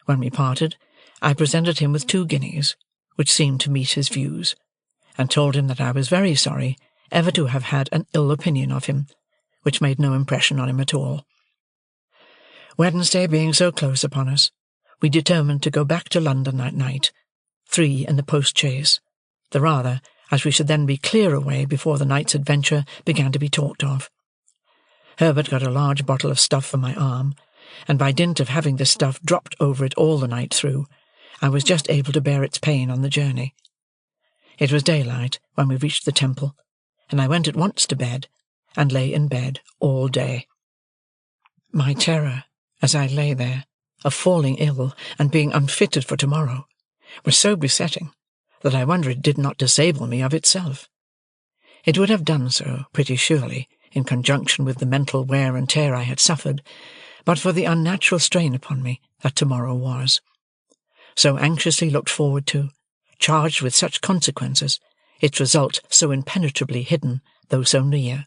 Speaker 1: When we parted, I presented him with 2 guineas, which seemed to meet his views, and told him that I was very sorry ever to have had an ill opinion of him, which made no impression on him at all. Wednesday being so close upon us, we determined to go back to London that night, 3 in the post-chaise, the rather as we should then be clear away before the night's adventure began to be talked of. Herbert got a large bottle of stuff for my arm, and by dint of having the stuff dropped over it all the night through, I was just able to bear its pain on the journey. It was daylight when we reached the Temple, and I went at once to bed, and lay in bed all day. My terror, as I lay there, of falling ill and being unfitted for tomorrow, was so besetting that I wonder it did not disable me of itself. It would have done so, pretty surely, in conjunction with the mental wear and tear I had suffered, but for the unnatural strain upon me that tomorrow was. So anxiously looked forward to, charged with such consequences, its result so impenetrably hidden, though so near.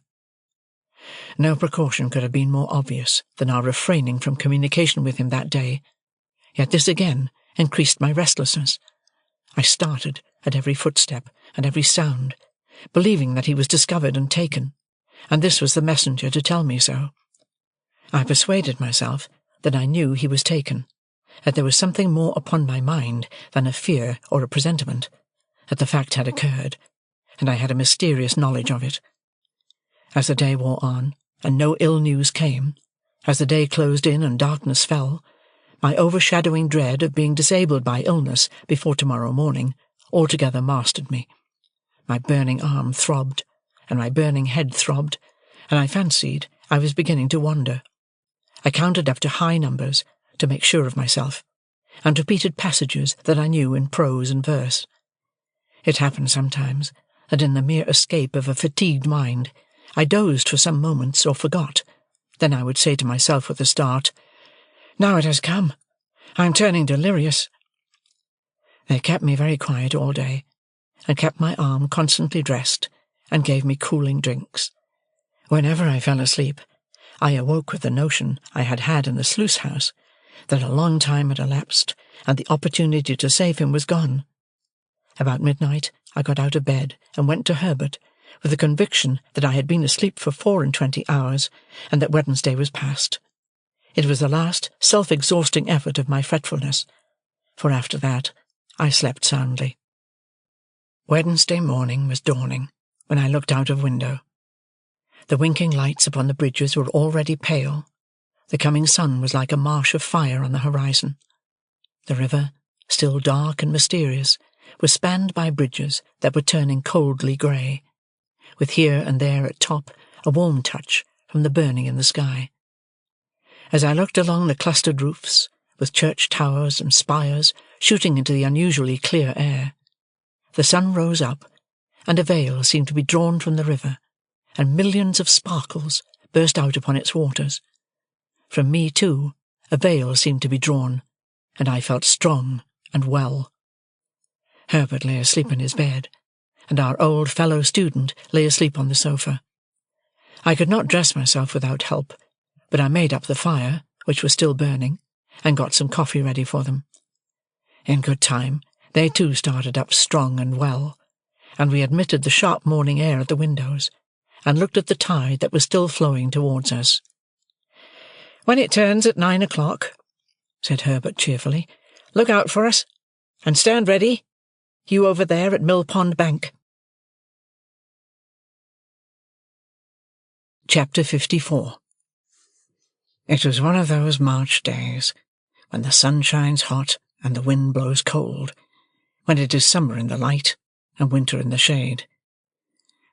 Speaker 1: No precaution could have been more obvious than our refraining from communication with him that day, yet this again increased my restlessness. I started at every footstep and every sound, believing that he was discovered and taken, and this was the messenger to tell me so. I persuaded myself that I knew he was taken, that there was something more upon my mind than a fear or a presentiment, that the fact had occurred, and I had a mysterious knowledge of it. As the day wore on, and no ill news came, as the day closed in and darkness fell, my overshadowing dread of being disabled by illness before tomorrow morning altogether mastered me. My burning arm throbbed, and my burning head throbbed, and I fancied I was beginning to wander. I counted up to high numbers, to make sure of myself, and repeated passages that I knew in prose and verse. It happened sometimes that in the mere escape of a fatigued mind I dozed for some moments or forgot. Then I would say to myself with a start, "Now it has come. I am turning delirious." They kept me very quiet all day, and kept my arm constantly dressed, and gave me cooling drinks. Whenever I fell asleep, I awoke with the notion I had had in the sluice-house, that a long time had elapsed, and the opportunity to save him was gone. About midnight I got out of bed and went to Herbert, with the conviction that I had been asleep for 24 hours, and that Wednesday was past. It was the last self-exhausting effort of my fretfulness, for after that I slept soundly. Wednesday morning was dawning when I looked out of window. The winking lights upon the bridges were already pale. The coming sun was like a marsh of fire on the horizon. The river, still dark and mysterious, was spanned by bridges that were turning coldly grey, with here and there at top a warm touch from the burning in the sky. As I looked along the clustered roofs, with church towers and spires shooting into the unusually clear air, the sun rose up, and a veil seemed to be drawn from the river, and millions of sparkles burst out upon its waters. From me, too, a veil seemed to be drawn, and I felt strong and well. Herbert lay asleep in his bed, and our old fellow-student lay asleep on the sofa. I could not dress myself without help, but I made up the fire, which was still burning, and got some coffee ready for them. In good time they too started up strong and well, and we admitted the sharp morning air at the windows, and looked at the tide that was still flowing towards us. "When it turns at 9 o'clock," said Herbert cheerfully, "look out for us, and stand ready, you over there at Mill Pond Bank." Chapter 54. It was one of those March days, when the sun shines hot and the wind blows cold, when it is summer in the light and winter in the shade.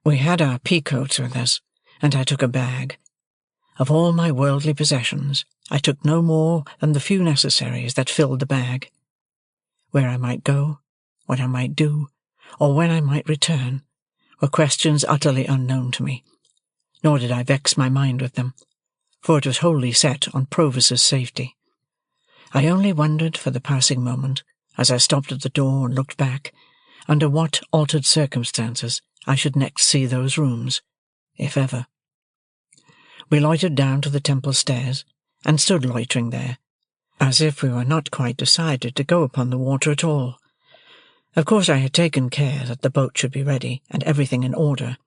Speaker 1: We had our pea-coats with us, and I took a bag. Of all my worldly possessions, I took no more than the few necessaries that filled the bag. Where I might go, what I might do, or when I might return, were questions utterly unknown to me, nor did I vex my mind with them, for it was wholly set on Provis's safety. I only wondered for the passing moment, as I stopped at the door and looked back, under what altered circumstances I should next see those rooms, if ever. We loitered down to the temple stairs, and stood loitering there, as if we were not quite decided to go upon the water at all. Of course I had taken care that the boat should be ready, and everything in order.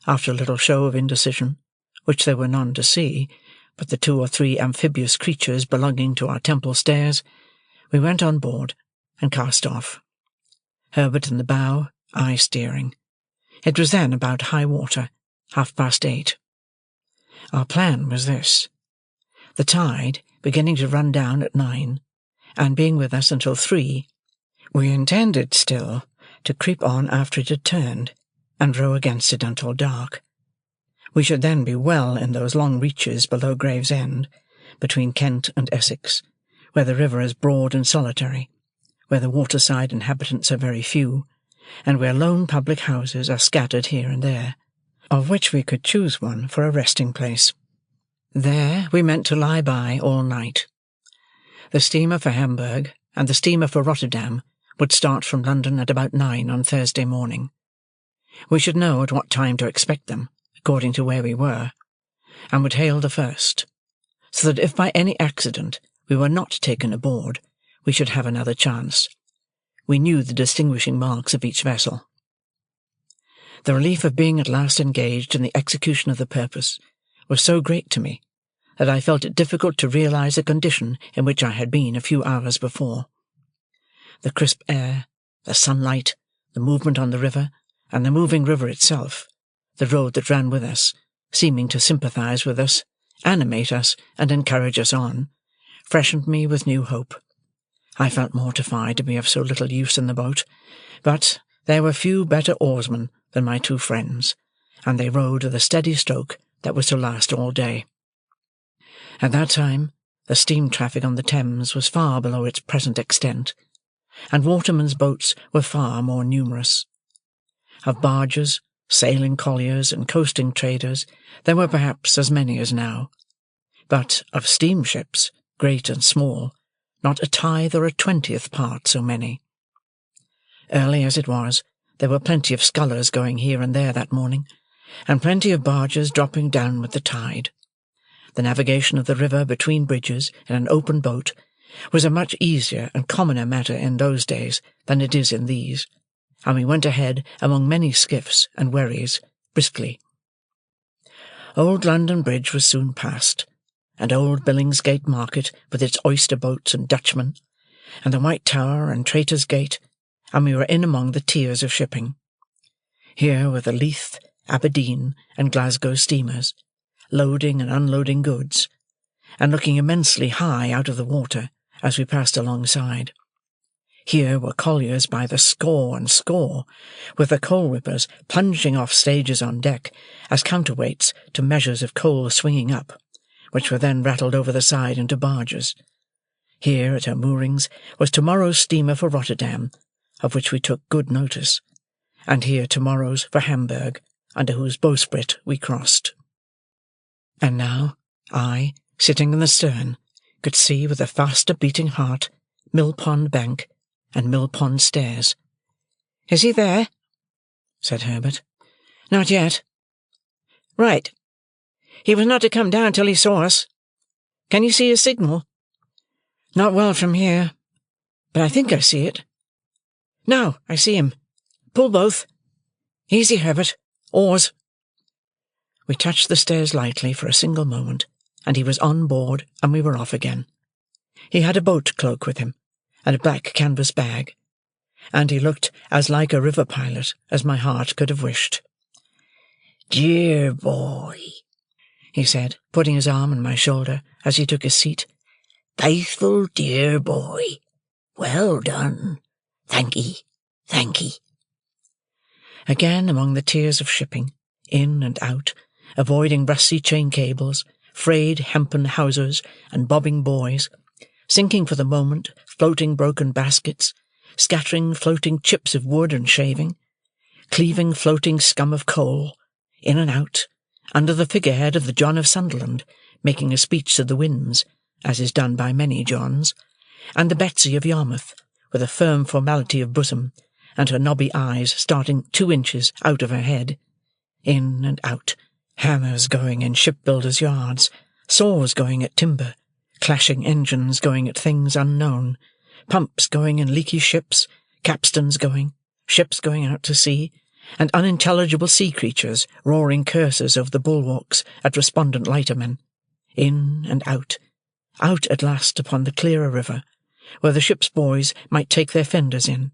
Speaker 1: After a little show of indecision, which there were none to see, but the 2 or 3 amphibious creatures belonging to our temple stairs, we went on board, and cast off. Herbert in the bow, I steering. It was then about high water, 8:30. Our plan was this. The tide beginning to run down at 9, and being with us until 3, we intended still to creep on after it had turned, and row against it until dark. We should then be well in those long reaches below Gravesend, between Kent and Essex, where the river is broad and solitary, where the waterside inhabitants are very few, and where lone public houses are scattered here and there, of which we could choose one for a resting-place. There we meant to lie by all night. The steamer for Hamburg and the steamer for Rotterdam would start from London at about 9 on Thursday morning. We should know at what time to expect them, according to where we were, and would hail the first, so that if by any accident we were not taken aboard, we should have another chance. We knew the distinguishing marks of each vessel. The relief of being at last engaged in the execution of the purpose was so great to me that I felt it difficult to realize the condition in which I had been a few hours before. The crisp air, the sunlight, the movement on the river, and the moving river itself, the road that ran with us, seeming to sympathize with us, animate us, and encourage us on, freshened me with new hope. I felt mortified to be of so little use in the boat, but there were few better oarsmen than my 2 friends, and they rowed with a steady stroke that was to last all day. At that time The steam traffic on the Thames was far below its present extent, and watermen's boats were far more numerous. Of barges, sailing colliers, and coasting traders, there were perhaps as many as now, but of steamships, great and small, not a tithe or a 20th part so many. Early as it was, there were plenty of scullers going here and there that morning, and plenty of barges dropping down with the tide. The navigation of the river between bridges in an open boat was a much easier and commoner matter in those days than it is in these, and we went ahead among many skiffs and wherries briskly. Old London Bridge was soon passed, and old Billingsgate Market with its oyster boats and Dutchmen, and the White Tower and Traitor's Gate, and we were in among the tiers of shipping. Here were the Leith, Aberdeen, and Glasgow steamers, loading and unloading goods, and looking immensely high out of the water as we passed alongside. Here were colliers by the score and score, with the coal-whippers plunging off stages on deck as counterweights to measures of coal swinging up, which were then rattled over the side into barges. Here, at her moorings, was tomorrow's steamer for Rotterdam, of which we took good notice, and here tomorrow's for Hamburg, under whose bowsprit we crossed. And now, I, sitting in the stern, could see with a faster beating heart Mill Pond Bank and Mill Pond Stairs. "Is he there?" said Herbert. "Not yet." "Right. He was not to come down till he saw us. Can you see his signal?" "Not well from here, but I think I see it. Now I see him. Pull both. Easy, Herbert. Oars." We touched the stairs lightly for a single moment, and he was on board, and we were off again. He had a boat cloak with him, and a black canvas bag, and he looked as like a river pilot as my heart could have wished.
Speaker 4: "Dear boy,"
Speaker 1: he said, putting his arm on my shoulder as he took his seat.
Speaker 4: "Faithful dear boy. Well done. Thank'ee, thank'ee."
Speaker 1: Again among the tiers of shipping, in and out, avoiding rusty chain cables, frayed hempen hawsers, and bobbing buoys, sinking for the moment floating broken baskets, scattering floating chips of wood and shaving, cleaving floating scum of coal, in and out, under the figurehead of the John of Sunderland, making a speech to the winds, as is done by many Johns, and the Betsy of Yarmouth, with a firm formality of bosom, and her knobby eyes starting 2 inches out of her head, in and out, hammers going in shipbuilders' yards, saws going at timber, clashing engines going at things unknown, pumps going in leaky ships, capstans going, ships going out to sea, and unintelligible sea creatures roaring curses over the bulwarks at respondent lightermen, in and out at last upon the clearer river, where the ship's boys might take their fenders in,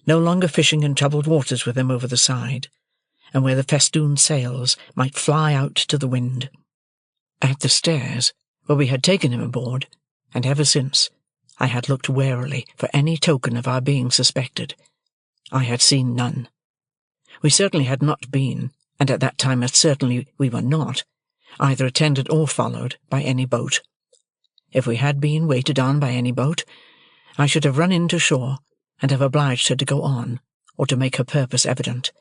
Speaker 1: no longer fishing in troubled waters with him over the side, and where the festooned sails might fly out to the wind. At the stairs, where we had taken him aboard, and ever since, I had looked warily for any token of our being suspected. I had seen none. We certainly had not been, and at that time as certainly we were not, either attended or followed by any boat. If we had been waited on by any boat, I should have run in to shore, and have obliged her to go on, or to make her purpose evident.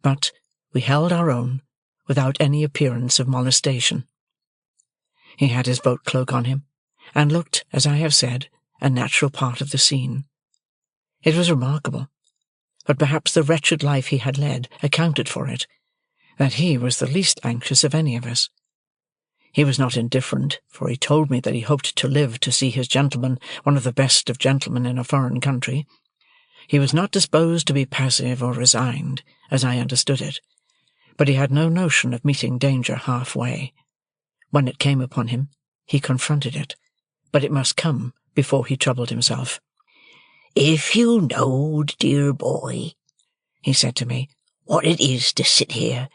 Speaker 1: But we held our own, without any appearance of molestation. He had his boat cloak on him, and looked, as I have said, a natural part of the scene. It was remarkable, but perhaps the wretched life he had led accounted for it, that he was the least anxious of any of us. He was not indifferent, for he told me that he hoped to live to see his gentleman one of the best of gentlemen in a foreign country. He was not disposed to be passive or resigned, as I understood it, but he had no notion of meeting danger half-way. When it came upon him, he confronted it, but it must come before he troubled himself.
Speaker 4: "If you knowed, dear boy," he said to me, "what it is to sit here,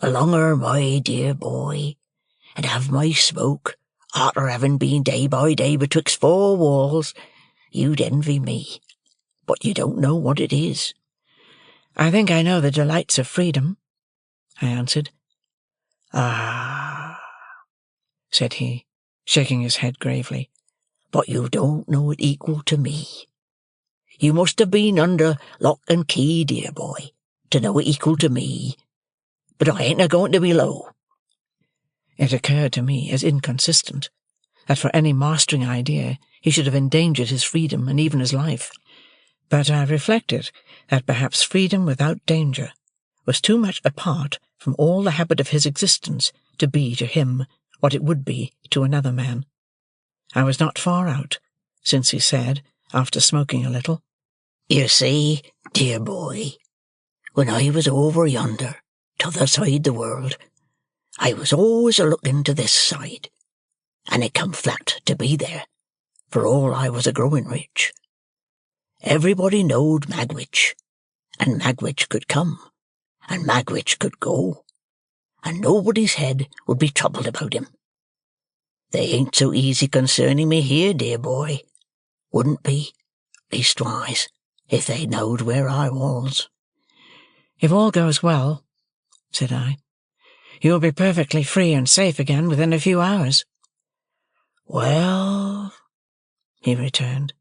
Speaker 4: alonger my dear boy, and have my smoke, arter having been day by day betwixt 4 walls, you'd envy me. But you don't know what it is."
Speaker 1: "I think I know the delights of freedom," I answered.
Speaker 4: "Ah,"
Speaker 1: said he, shaking his head gravely.
Speaker 4: "But you don't know it equal to me. You must have been under lock and key, dear boy, to know it equal to me. But I ain't a-going to be low."
Speaker 1: It occurred to me as inconsistent that for any mastering idea he should have endangered his freedom and even his life. But I reflected that perhaps freedom without danger was too much apart from all the habit of his existence to be to him what it would be to another man. I was not far out, since he said, after smoking a little,
Speaker 4: "You see, dear boy, when I was over yonder, t'other side the world, I was always a-looking to this side, and it come flat to be there, for all I was a-growing rich. Everybody knowed Magwitch, and Magwitch could come, and Magwitch could go, and nobody's head would be troubled about him. They ain't so easy concerning me here, dear boy. Wouldn't be, leastwise, if they knowed where I was."
Speaker 1: "If all goes well," said I, "you will be perfectly free and safe again within a few hours."
Speaker 4: "Well," he returned,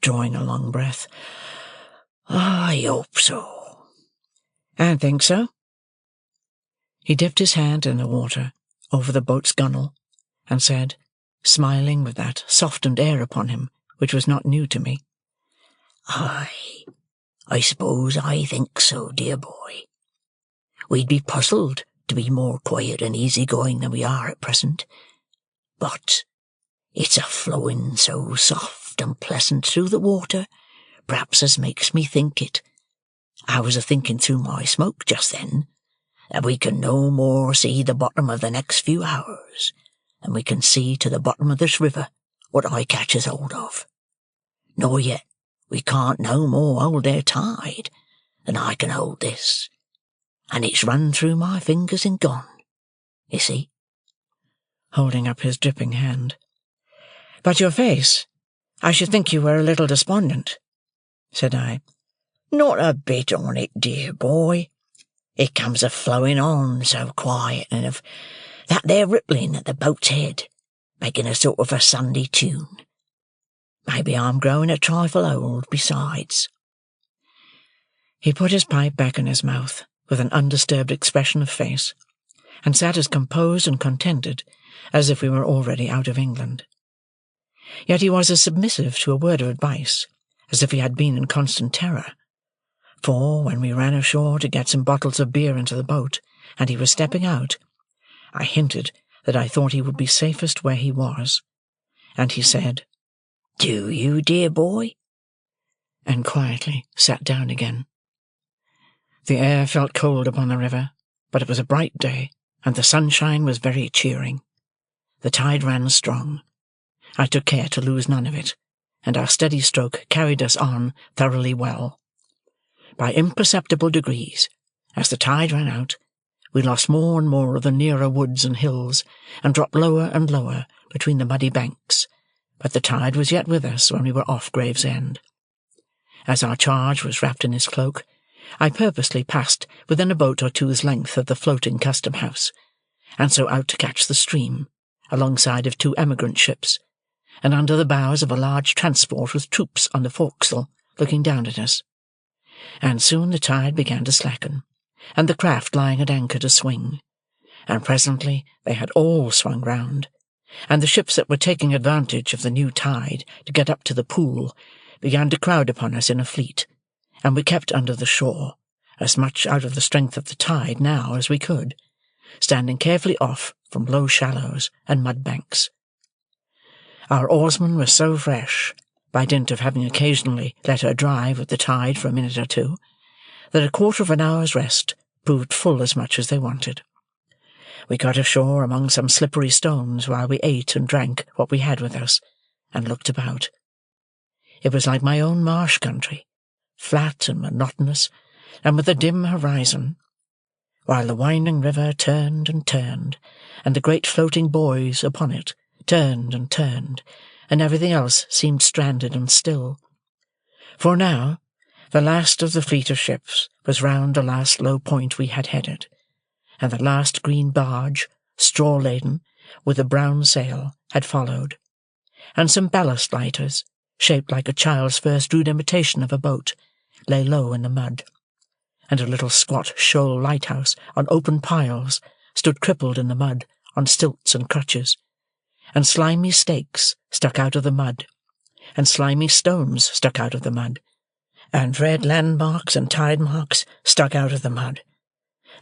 Speaker 4: drawing a long breath, "I hope so."
Speaker 1: "And think so?" He dipped his hand in the water over the boat's gunwale, and said, smiling with that softened air upon him which was not new to me,
Speaker 4: I suppose I think so, dear boy. We'd be puzzled to be more quiet and easy-going than we are at present, but it's a flowing so soft and pleasant through the water, perhaps as makes me think it. I was a-thinking through my smoke just then, that we can no more see the bottom of the next few hours than we can see to the bottom of this river what I catches hold of. Nor yet we can't no more hold their tide than I can hold this, and it's run through my fingers and gone, you see,"
Speaker 1: holding up his dripping hand. "But your face, I should think you were a little despondent," said I.
Speaker 4: "Not a bit on it, dear boy. It comes a-flowing on so quiet, and of that there rippling at the boat's head, making a sort of a Sunday tune. Maybe I'm growing a trifle old besides."
Speaker 1: He put his pipe back in his mouth with an undisturbed expression of face, and sat as composed and contented as if we were already out of England. Yet he was as submissive to a word of advice as if he had been in constant terror, for when we ran ashore to get some bottles of beer into the boat, and he was stepping out, I hinted that I thought he would be safest where he was, and he said,
Speaker 4: "Do you, dear boy?"
Speaker 1: and quietly sat down again. The air felt cold upon the river, but it was a bright day, and the sunshine was very cheering. The tide ran strong. I took care to lose none of it, and our steady stroke carried us on thoroughly well. By imperceptible degrees, as the tide ran out, we lost more and more of the nearer woods and hills, and dropped lower and lower between the muddy banks, but the tide was yet with us when we were off Gravesend. As our charge was wrapped in his cloak, I purposely passed within a boat or two's length of the floating custom-house, and so out to catch the stream, alongside of 2 emigrant ships, and under the bows of a large transport with troops on the forecastle looking down at us. And soon the tide began to slacken, and the craft lying at anchor to swing, and presently they had all swung round, and the ships that were taking advantage of the new tide to get up to the pool began to crowd upon us in a fleet, and we kept under the shore, as much out of the strength of the tide now as we could, standing carefully off from low shallows and mud banks. Our oarsman was so fresh, by dint of having occasionally let her drive with the tide for a minute or two, that a quarter of an hour's rest proved full as much as they wanted. We got ashore among some slippery stones while we ate and drank what we had with us, and looked about. It was like my own marsh country, flat and monotonous, and with a dim horizon, while the winding river turned and turned, and the great floating buoys upon it turned and turned, and everything else seemed stranded and still. For now, the last of the fleet of ships was round the last low point we had headed, and the last green barge, straw-laden, with a brown sail,
Speaker 3: had followed, and some ballast lighters, shaped like a child's first rude imitation of a boat, lay low in the mud, and a little squat shoal lighthouse on open piles stood crippled in the mud on stilts and crutches, and slimy stakes stuck out of the mud, and slimy stones stuck out of the mud, and red landmarks and tide marks stuck out of the mud,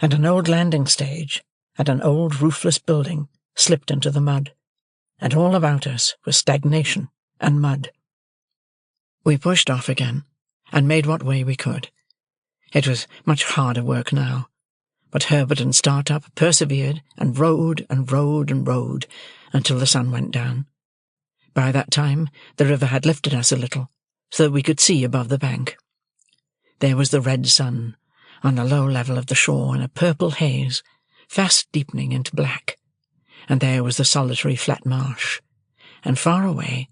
Speaker 3: and an old landing stage and an old roofless building slipped into the mud, and all about us was stagnation and mud. We pushed off again, and made what way we could. It was much harder work now, but Herbert and Startup persevered and rowed and rowed and rowed until the sun went down. By that time the river had lifted us a little, so that we could see above the bank. There was the red sun on the low level of the shore in a purple haze, fast deepening into black, and there was the solitary flat marsh, and far away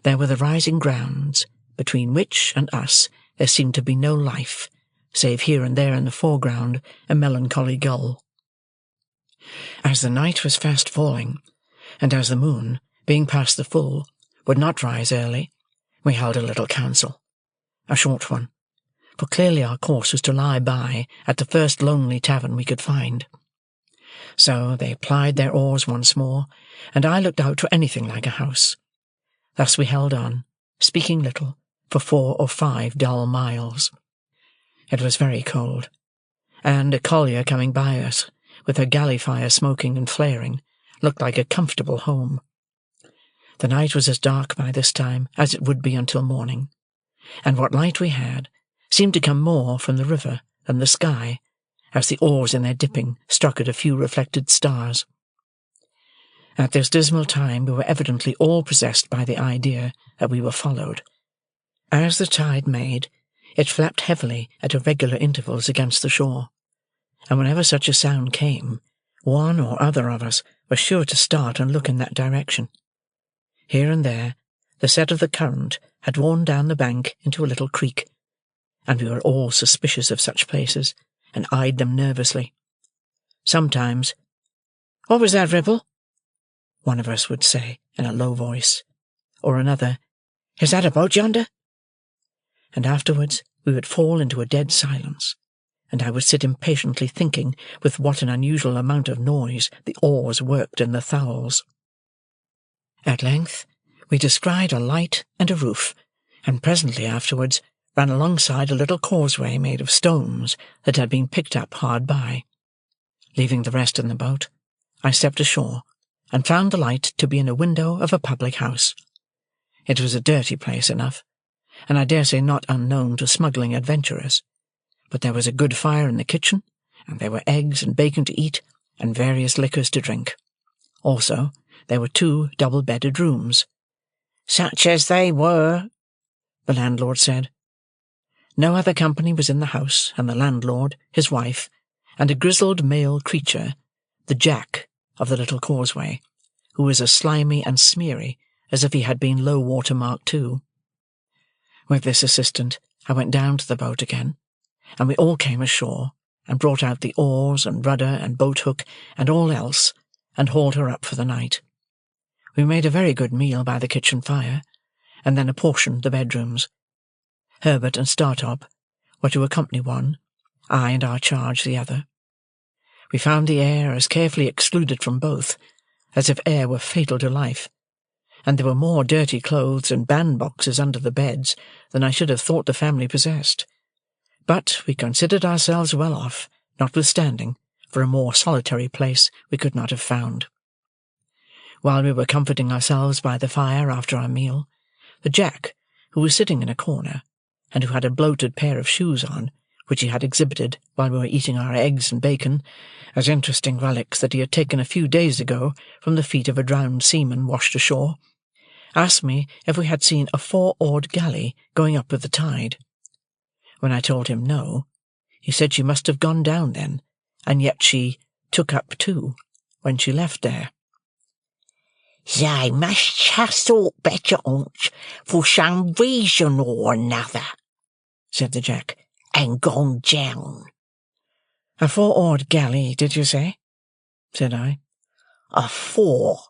Speaker 3: there were the rising grounds, between which and us there seemed to be no life, save here and there in the foreground a melancholy gull. As the night was fast falling, and as the moon, being past the full, would not rise early, we held a little council, a short one, for clearly our course was to lie by at the first lonely tavern we could find. So they plied their oars once more, and I looked out for anything like a house. Thus we held on, speaking little, for 4 or 5 dull miles. It was very cold, and a collier coming by us, with her galley fire smoking and flaring, looked like a comfortable home. The night was as dark by this time as it would be until morning, and what light we had seemed to come more from the river than the sky, as the oars in their dipping struck at a few reflected stars. At this dismal time we were evidently all possessed by the idea that we were followed. As the tide made, it flapped heavily at irregular intervals against the shore, and whenever such a sound came, one or other of us was sure to start and look in that direction. Here and there, the set of the current had worn down the bank into a little creek, and we were all suspicious of such places, and eyed them nervously. Sometimes, "What was that, Ripple?" one of us would say in a low voice, or another, "Is that a boat yonder?" And afterwards we would fall into a dead silence, and I would sit impatiently thinking with what an unusual amount of noise the oars worked in the thowels. At length we descried a light and a roof, and presently afterwards ran alongside a little causeway made of stones that had been picked up hard by. Leaving the rest in the boat, I stepped ashore, and found the light to be in a window of a public house. It was a dirty place enough, and I dare say not unknown to smuggling adventurers, but there was a good fire in the kitchen, and there were eggs and bacon to eat, and various liquors to drink. Also, there were 2 double-bedded rooms. "Such as they were," the landlord said. No other company was in the house than the landlord, his wife, and a grizzled male creature, the Jack of the little causeway, who was as slimy and smeary as if he had been low-water mark too. With this assistant I went down to the boat again, and we all came ashore, and brought out the oars and rudder and boat-hook and all else, and hauled her up for the night. We made a very good meal by the kitchen fire, and then apportioned the bedrooms. Herbert and Startup were to accompany one, I and our charge the other. We found the air as carefully excluded from both, as if air were fatal to life, and there were more dirty clothes and bandboxes under the beds than I should have thought the family possessed. But we considered ourselves well off, notwithstanding, for a more solitary place we could not have found. While we were comforting ourselves by the fire after our meal, the Jack, who was sitting in a corner, and who had a bloated pair of shoes on, which he had exhibited while we were eating our eggs and bacon, as interesting relics that he had taken a few days ago from the feet of a drowned seaman washed ashore, asked me if we had seen a 4-oared galley going up with the tide. When I told him no, he said she must have gone down then, and yet she took up too, when she left there.
Speaker 4: "They must have thought better on't for some reason or another," said the Jack, "and gone down."
Speaker 1: "A 4-oared galley, did you say?" said I.
Speaker 4: "A 4.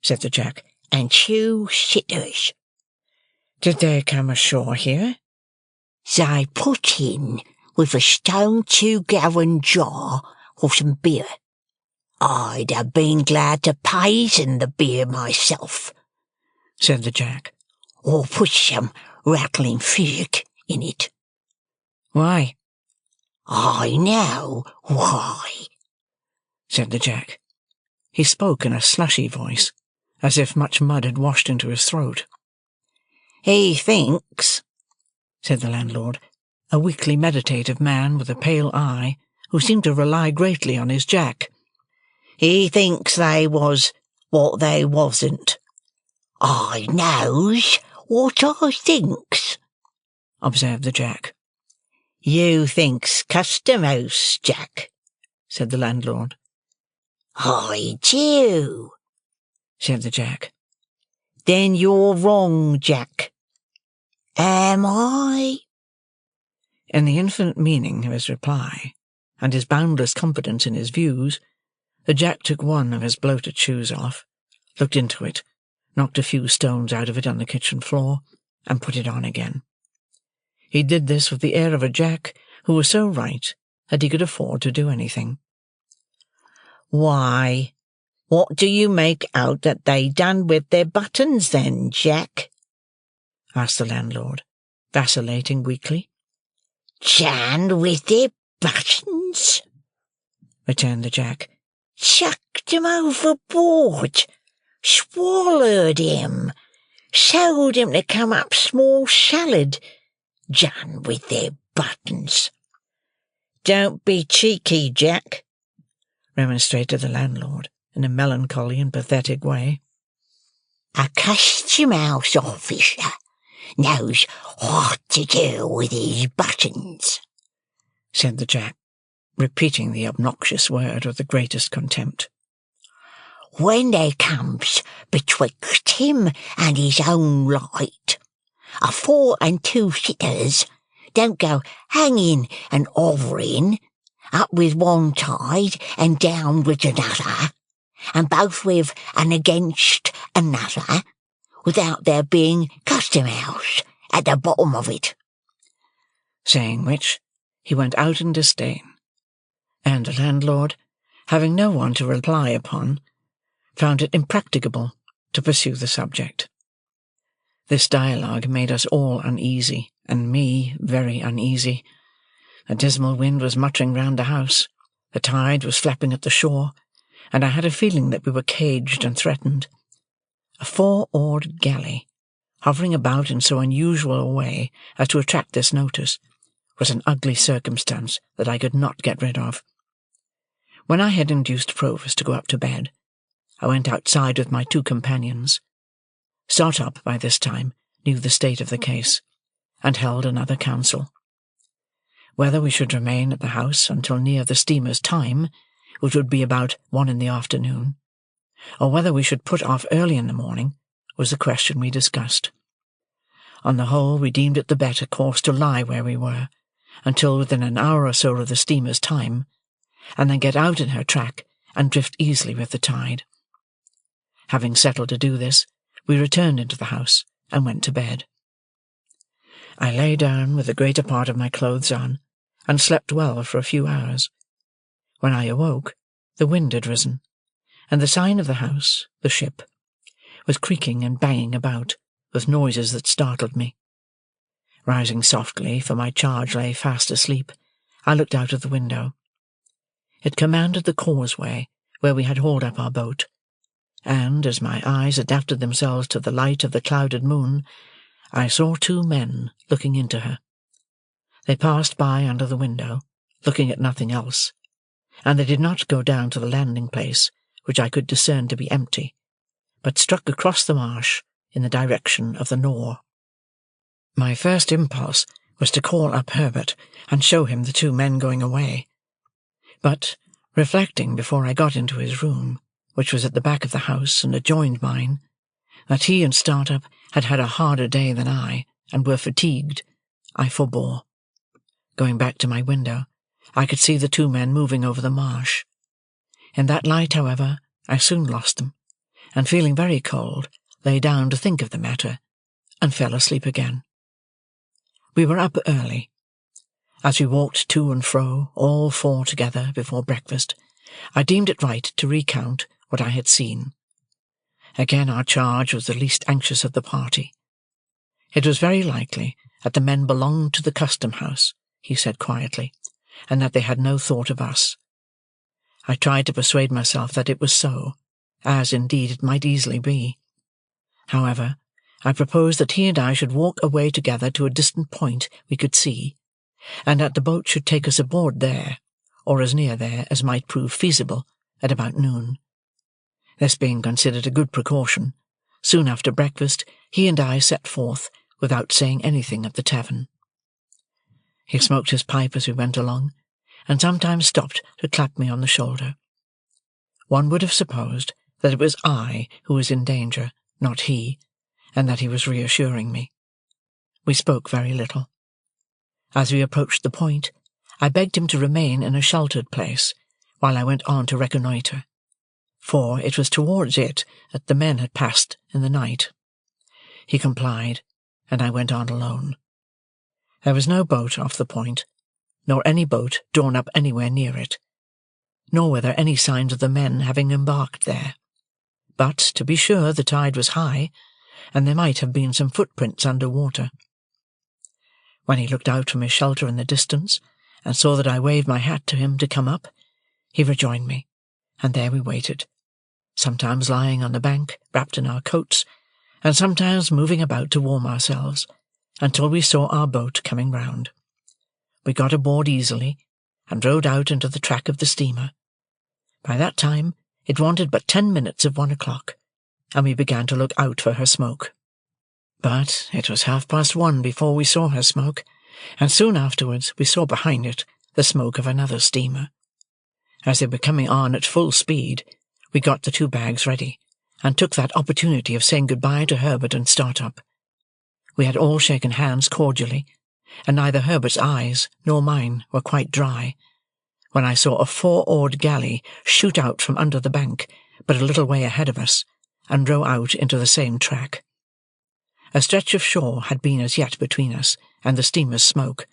Speaker 1: said the Jack.
Speaker 4: "And 2 sitters."
Speaker 1: "Did they come ashore here?"
Speaker 4: "They put in with a stone 2-gallon jar for some beer. I'd have been glad to poison the beer myself,"
Speaker 1: said the Jack.
Speaker 4: "or put some rattling physic in it."
Speaker 1: "Why?"
Speaker 4: "I know why,"
Speaker 1: said the Jack. He spoke in a slushy voice, as if much mud had washed into his throat.
Speaker 4: "He thinks,"
Speaker 1: said the landlord, a weakly meditative man with a pale eye, who seemed to rely greatly on his Jack.
Speaker 4: "He thinks they was what they wasn't." "I knows what I thinks,"
Speaker 1: observed the Jack.
Speaker 4: "You thinks custom house, Jack,"
Speaker 1: said the landlord.
Speaker 4: "I do,"
Speaker 1: said the Jack.
Speaker 4: "Then you're wrong, Jack." "Am I?"
Speaker 1: In the infinite meaning of his reply, and his boundless confidence in his views, the Jack took one of his bloated shoes off, looked into it, knocked a few stones out of it on the kitchen floor, and put it on again. He did this with the air of a Jack who was so right that he could afford to do anything.
Speaker 4: "Why, what do you make out that they done with their buttons then, Jack?"
Speaker 1: asked the landlord, vacillating weakly.
Speaker 4: "Done with their buttons?"
Speaker 1: returned the Jack.
Speaker 4: "Chucked 'em overboard, swallowed 'em, sold 'em to come up small salad. Done with their buttons." "Don't be cheeky, Jack," remonstrated the landlord, in a melancholy and pathetic way. "A custom house officer knows what to do with his buttons,"
Speaker 1: said the Jack, repeating the obnoxious word with the greatest contempt.
Speaker 4: "When they comes betwixt him and his own light, a 4 and 2 sitters don't go hanging and hovering, up with one tide and down with another, and both with and against another, without there being custom house at the bottom of it."
Speaker 1: Saying which, he went out in disdain, and the landlord, having no one to rely upon, found it impracticable to pursue the subject. This dialogue made us all uneasy, and me very uneasy. A dismal wind was muttering round the house, the tide was flapping at the shore, and I had a feeling that we were caged and threatened. A 4-oared galley, hovering about in so unusual a way as to attract this notice, was an ugly circumstance that I could not get rid of. When I had induced Provis to go up to bed, I went outside with my 2 companions. Startup, by this time, knew the state of the case, and held another council. Whether we should remain at the house until near the steamer's time, which would be about 1 in the afternoon, or whether we should put off early in the morning, was the question we discussed. On the whole, we deemed it the better course to lie where we were, until within an hour or so of the steamer's time, and then get out in her track and drift easily with the tide. Having settled to do this, we returned into the house and went to bed. I lay down with the greater part of my clothes on, and slept well for a few hours. When I awoke, the wind had risen, and the sign of the house, the ship, was creaking and banging about, with noises that startled me. Rising softly, for my charge lay fast asleep, I looked out of the window. It commanded the causeway where we had hauled up our boat, and, as my eyes adapted themselves to the light of the clouded moon, I saw 2 men looking into her. They passed by under the window, looking at nothing else, and they did not go down to the landing-place, which I could discern to be empty, but struck across the marsh in the direction of the Nore. My first impulse was to call up Herbert and show him the 2 men going away, but, reflecting before I got into his room, which was at the back of the house and adjoined mine, that he and Startup had had a harder day than I, and were fatigued, I forbore. Going back to my window, I could see the 2 men moving over the marsh. In that light, however, I soon lost them, and feeling very cold, lay down to think of the matter, and fell asleep again. We were up early. As we walked to and fro, all four together, before breakfast, I deemed it right to recount what I had seen. Again our charge was the least anxious of the party. It was very likely that the men belonged to the custom-house, he said quietly, and that they had no thought of us. I tried to persuade myself that it was so, as indeed it might easily be. However, I proposed that he and I should walk away together to a distant point we could see, and that the boat should take us aboard there, or as near there as might prove feasible, at about noon. This being considered a good precaution, soon after breakfast he and I set forth, without saying anything at the tavern. He smoked his pipe as we went along, and sometimes stopped to clap me on the shoulder. One would have supposed that it was I who was in danger, not he, and that he was reassuring me. We spoke very little. As we approached the point, I begged him to remain in a sheltered place, while I went on to reconnoitre, for it was towards it that the men had passed in the night. He complied, and I went on alone. There was no boat off the point, nor any boat drawn up anywhere near it, nor were there any signs of the men having embarked there. But, to be sure, the tide was high, and there might have been some footprints under water. When he looked out from his shelter in the distance, and saw that I waved my hat to him to come up, he rejoined me, and there we waited, sometimes lying on the bank, wrapped in our coats, and sometimes moving about to warm ourselves, until we saw our boat coming round. We got aboard easily, and rowed out into the track of the steamer. By that time it wanted but 10 minutes of 1 o'clock, and we began to look out for her smoke. But it was 1:30 before we saw her smoke, and soon afterwards we saw behind it the smoke of another steamer. As they were coming on at full speed, we got the 2 bags ready, and took that opportunity of saying good-bye to Herbert and Startup. We had all shaken hands cordially, and neither Herbert's eyes nor mine were quite dry, when I saw a 4-oared galley shoot out from under the bank, but a little way ahead of us, and row out into the same track. A stretch of shore had been as yet between us and the steamer's smoke,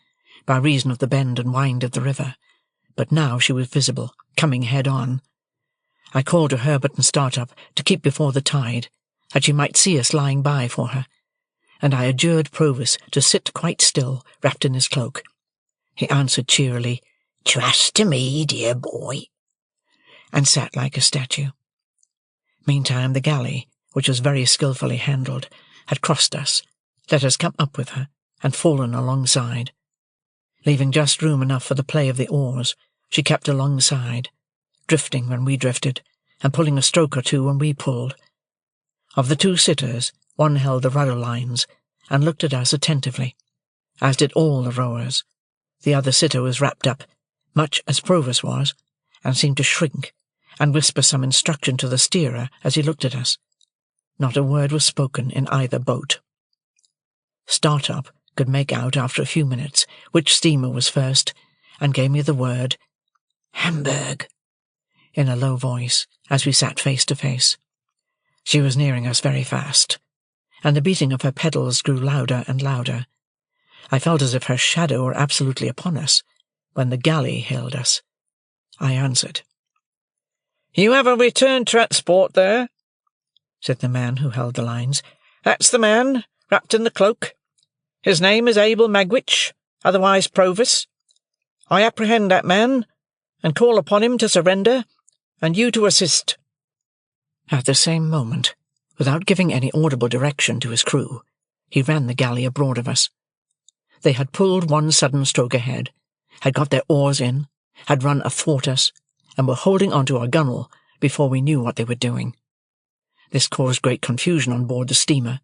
Speaker 1: by reason of the bend and wind of the river, but now she was visible, coming head-on. I called to Herbert and Startup to keep before the tide, that she might see us lying by for her, and I adjured Provis to sit quite still, wrapped in his cloak. He answered cheerily, "Trust to me, dear boy," and sat like a statue. Meantime the galley, which was very skilfully handled, had crossed us, let us come up with her, and fallen alongside. Leaving just room enough for the play of the oars, she kept alongside, drifting when we drifted, and pulling a stroke or 2 when we pulled. Of the 2 sitters, one held the rudder lines, and looked at us attentively, as did all the rowers. The other sitter was wrapped up, much as Provis was, and seemed to shrink, and whisper some instruction to the steerer as he looked at us. Not a word was spoken in either boat. Startup could make out after a few minutes which steamer was first, and gave me the word "Hamburg" in a low voice, as we sat face to face. She was nearing us very fast, and the beating of her pedals grew louder and louder. I felt as if her shadow were absolutely upon us, when the galley hailed us. I answered. "You have a return transport there," said the man who held the lines. "That's the man, wrapped in the cloak. His name is Abel Magwitch, otherwise Provis. I apprehend that man, and call upon him to surrender, and you to assist." At the same moment, without giving any audible direction to his crew, he ran the galley abroad of us. They had pulled one sudden stroke ahead, had got their oars in, had run athwart us, and were holding on to our gunwale before we knew what they were doing. This caused great confusion on board the steamer,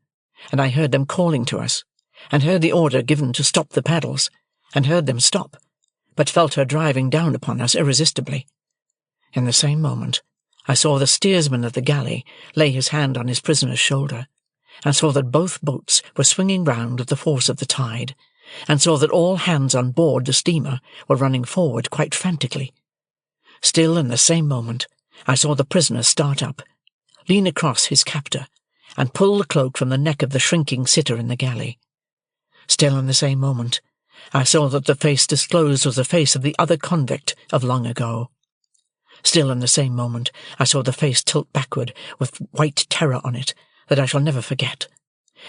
Speaker 1: and I heard them calling to us, and heard the order given to stop the paddles, and heard them stop, but felt her driving down upon us irresistibly. In the same moment, I saw the steersman of the galley lay his hand on his prisoner's shoulder, and saw that both boats were swinging round with the force of the tide, and saw that all hands on board the steamer were running forward quite frantically. Still in the same moment, I saw the prisoner start up, lean across his captor, and pull the cloak from the neck of the shrinking sitter in the galley. Still in the same moment, I saw that the face disclosed was the face of the other convict of long ago. Still in the same moment, I saw the face tilt backward with white terror on it that I shall never forget,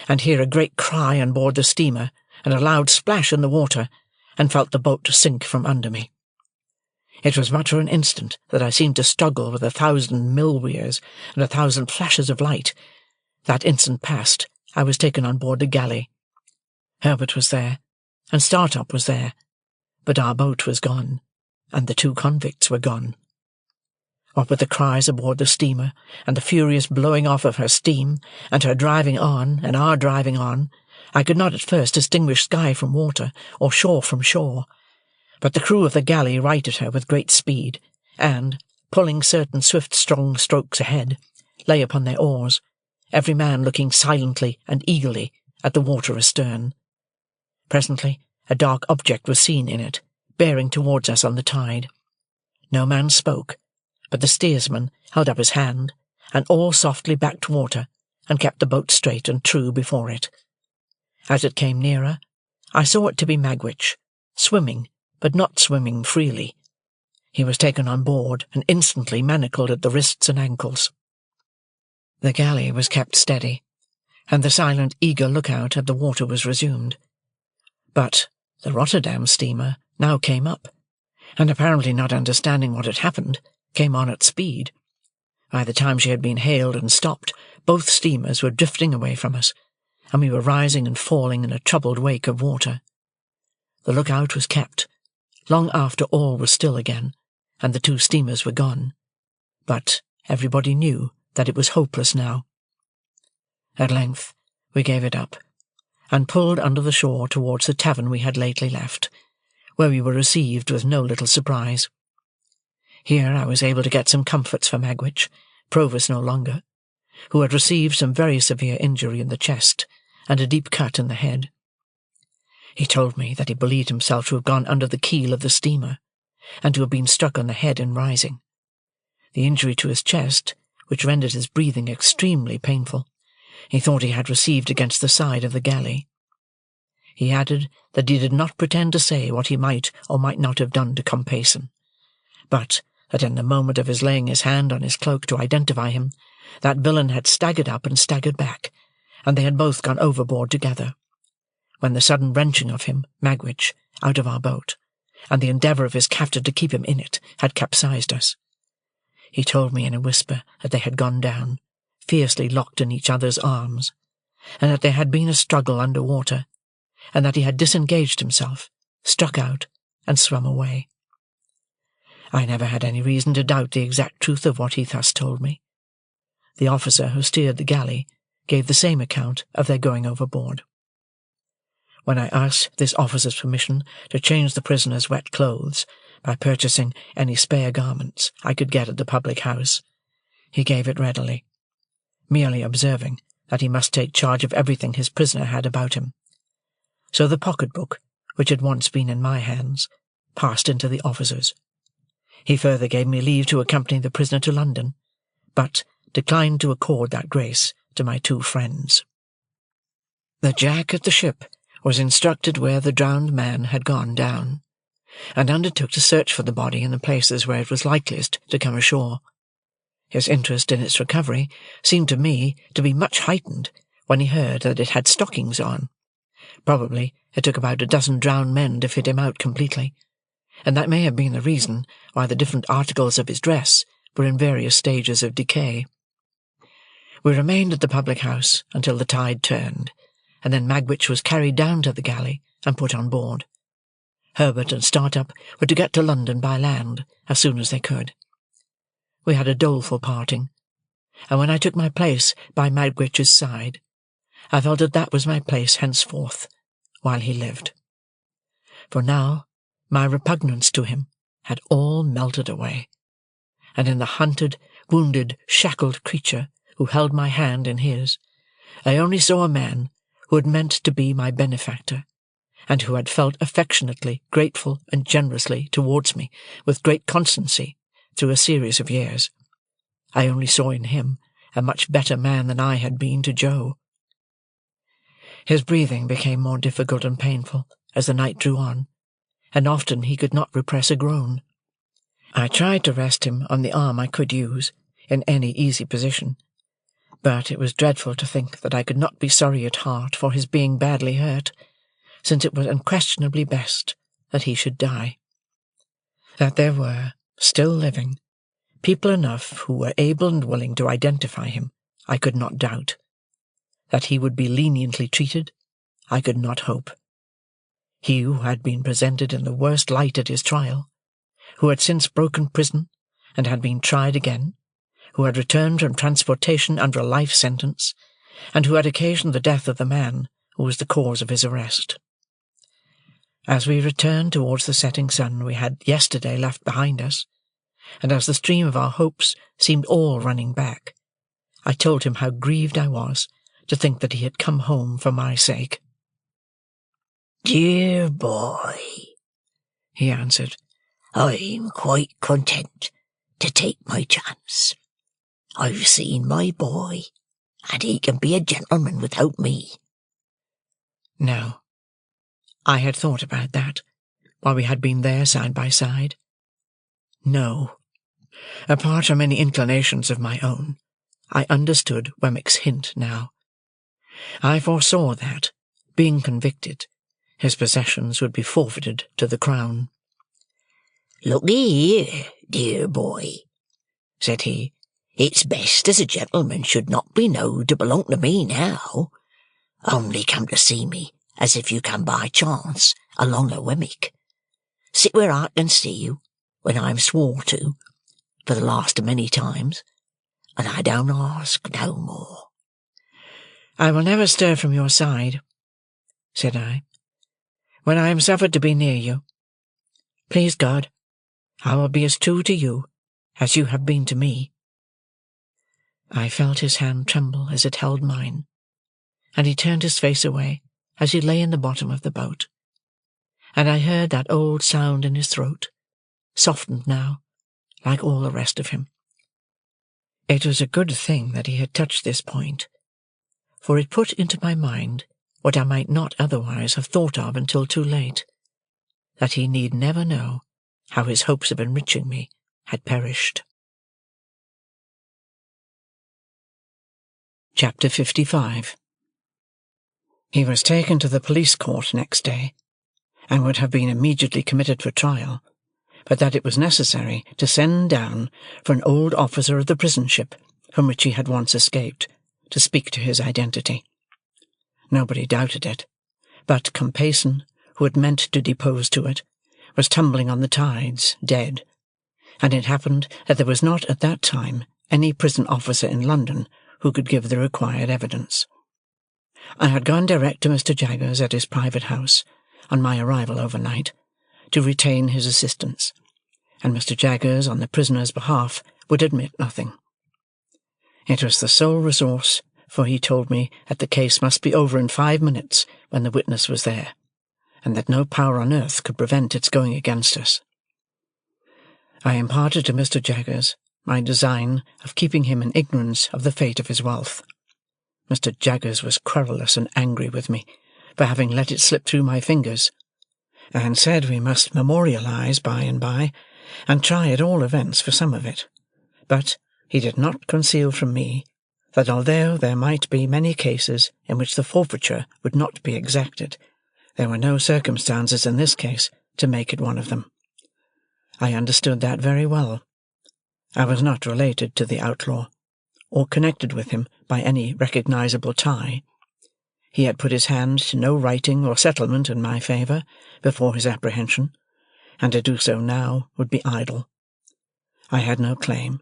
Speaker 1: and hear a great cry on board the steamer and a loud splash in the water, and felt the boat sink from under me. It was but for an instant that I seemed to struggle with 1,000 mill-weirs and 1,000 flashes of light. That instant past, I was taken on board the galley. Herbert was there, and Startup was there, but our boat was gone, and the 2 convicts were gone. What with the cries aboard the steamer, and the furious blowing off of her steam, and her driving on, and our driving on, I could not at first distinguish sky from water, or shore from shore, but the crew of the galley righted her with great speed, and, pulling certain swift strong strokes ahead, lay upon their oars, every man looking silently and eagerly at the water astern. Presently a dark object was seen in it, bearing towards us on the tide. No man spoke, but the steersman held up his hand, and all softly backed water, and kept the boat straight and true before it. As it came nearer, I saw it to be Magwitch, swimming, but not swimming freely. He was taken on board, and instantly manacled at the wrists and ankles. The galley was kept steady, and the silent, eager lookout at the water was resumed. But the Rotterdam steamer now came up, and apparently not understanding what had happened, came on at speed. By the time she had been hailed and stopped, both steamers were drifting away from us, and we were rising and falling in a troubled wake of water. The lookout was kept, long after all was still again, and the 2 steamers were gone. But everybody knew that it was hopeless now. At length we gave it up, and pulled under the shore towards the tavern we had lately left, where we were received with no little surprise. Here I was able to get some comforts for Magwitch, Provis no longer, who had received some very severe injury in the chest, and a deep cut in the head. He told me that he believed himself to have gone under the keel of the steamer, and to have been struck on the head in rising. The injury to his chest, which rendered his breathing extremely painful, he thought he had received against the side of the galley. He added that he did not pretend to say what he might or might not have done to Compeyson, but that in the moment of his laying his hand on his cloak to identify him, that villain had staggered up and staggered back, and they had both gone overboard together, when the sudden wrenching of him, Magwitch, out of our boat, and the endeavour of his captor to keep him in it, had capsized us. He told me in a whisper that they had gone down, fiercely locked in each other's arms, and that there had been a struggle under water, and that he had disengaged himself, struck out, and swum away. I never had any reason to doubt the exact truth of what he thus told me. The officer who steered the galley gave the same account of their going overboard. When I asked this officer's permission to change the prisoner's wet clothes by purchasing any spare garments I could get at the public house, he gave it readily, merely observing that he must take charge of everything his prisoner had about him. So the pocket-book, which had once been in my hands, passed into the officer's. He further gave me leave to accompany the prisoner to London, but declined to accord that grace to my 2 friends. The Jack at the ship was instructed where the drowned man had gone down, and undertook to search for the body in the places where it was likeliest to come ashore. His interest in its recovery seemed to me to be much heightened when he heard that it had stockings on. Probably it took about 12 drowned men to fit him out completely, and that may have been the reason why the different articles of his dress were in various stages of decay. We remained at the public-house until the tide turned, and then Magwitch was carried down to the galley and put on board. Herbert and Startup were to get to London by land as soon as they could. We had a doleful parting, and when I took my place by Magwitch's side, I felt that that was my place henceforth, while he lived. For now my repugnance to him had all melted away, and in the hunted, wounded, shackled creature who held my hand in his, I only saw a man who had meant to be my benefactor, and who had felt affectionately grateful and generously towards me with great constancy through a series of years. I only saw in him a much better man than I had been to Joe. His breathing became more difficult and painful as the night drew on, and often he could not repress a groan. I tried to rest him on the arm I could use, in any easy position, but it was dreadful to think that I could not be sorry at heart for his being badly hurt, since it was unquestionably best that he should die. That there were, still living, people enough who were able and willing to identify him, I could not doubt. That he would be leniently treated, I could not hope. He who had been presented in the worst light at his trial, who had since broken prison and had been tried again, who had returned from transportation under a life sentence, and who had occasioned the death of the man who was the cause of his arrest. As we returned towards the setting sun we had yesterday left behind us, and as the stream of our hopes seemed all running back, I told him how grieved I was to think that he had come home for my sake.
Speaker 4: "Dear boy,"
Speaker 1: he answered,
Speaker 4: "I'm quite content to take my chance. I've seen my boy, and he can be a gentleman without me."
Speaker 1: No. I had thought about that, while we had been there side by side. No. Apart from any inclinations of my own, I understood Wemmick's hint now. I foresaw that, being convicted, his possessions would be forfeited to the Crown.
Speaker 4: "Look'ee here, dear boy," said he, "it's best as a gentleman should not be knowed to belong to me now. Only come to see me as if you come by chance along of Wemmick. Sit where I can see you, when I'm swore to, for the last of many times, and I don't ask no more."
Speaker 1: "I will never stir from your side," said I, "when I am suffered to be near you. Please God, I will be as true to you as you have been to me." I felt his hand tremble as it held mine, and he turned his face away as he lay in the bottom of the boat, and I heard that old sound in his throat, softened now, like all the rest of him. It was a good thing that he had touched this point, for it put into my mind what I might not otherwise have thought of until too late, that he need never know how his hopes of enriching me had perished. Chapter 55. He was taken to the police court next day, and would have been immediately committed for trial, but that it was necessary to send down for an old officer of the prison ship from which he had once escaped, to speak to his identity. Nobody doubted it, but Compeyson, who had meant to depose to it, was tumbling on the tides, dead, and it happened that there was not at that time any prison officer in London who could give the required evidence. I had gone direct to Mr. Jaggers at his private house, on my arrival overnight, to retain his assistance, and Mr. Jaggers, on the prisoner's behalf, would admit nothing. It was the sole resource, for he told me that the case must be over in 5 minutes when the witness was there, and that no power on earth could prevent its going against us. I imparted to Mr. Jaggers my design of keeping him in ignorance of the fate of his wealth. Mr. Jaggers was querulous and angry with me for having let it slip through my fingers, and said we must memorialize by and by, and try at all events for some of it. But he did not conceal from me that although there might be many cases in which the forfeiture would not be exacted, there were no circumstances in this case to make it one of them. I understood that very well. I was not related to the outlaw, or connected with him by any recognizable tie. He had put his hand to no writing or settlement in my favour before his apprehension, and to do so now would be idle. I had no claim,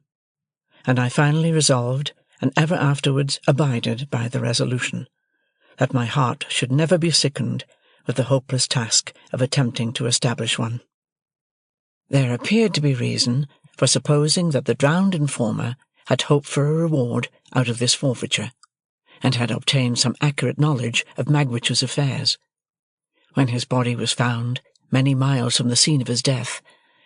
Speaker 1: and I finally resolved, and ever afterwards abided by the resolution, that my heart should never be sickened with the hopeless task of attempting to establish one. There appeared to be reason for supposing that the drowned informer had hoped for a reward out of this forfeiture, and had obtained some accurate knowledge of Magwitch's affairs. When his body was found, many miles from the scene of his death,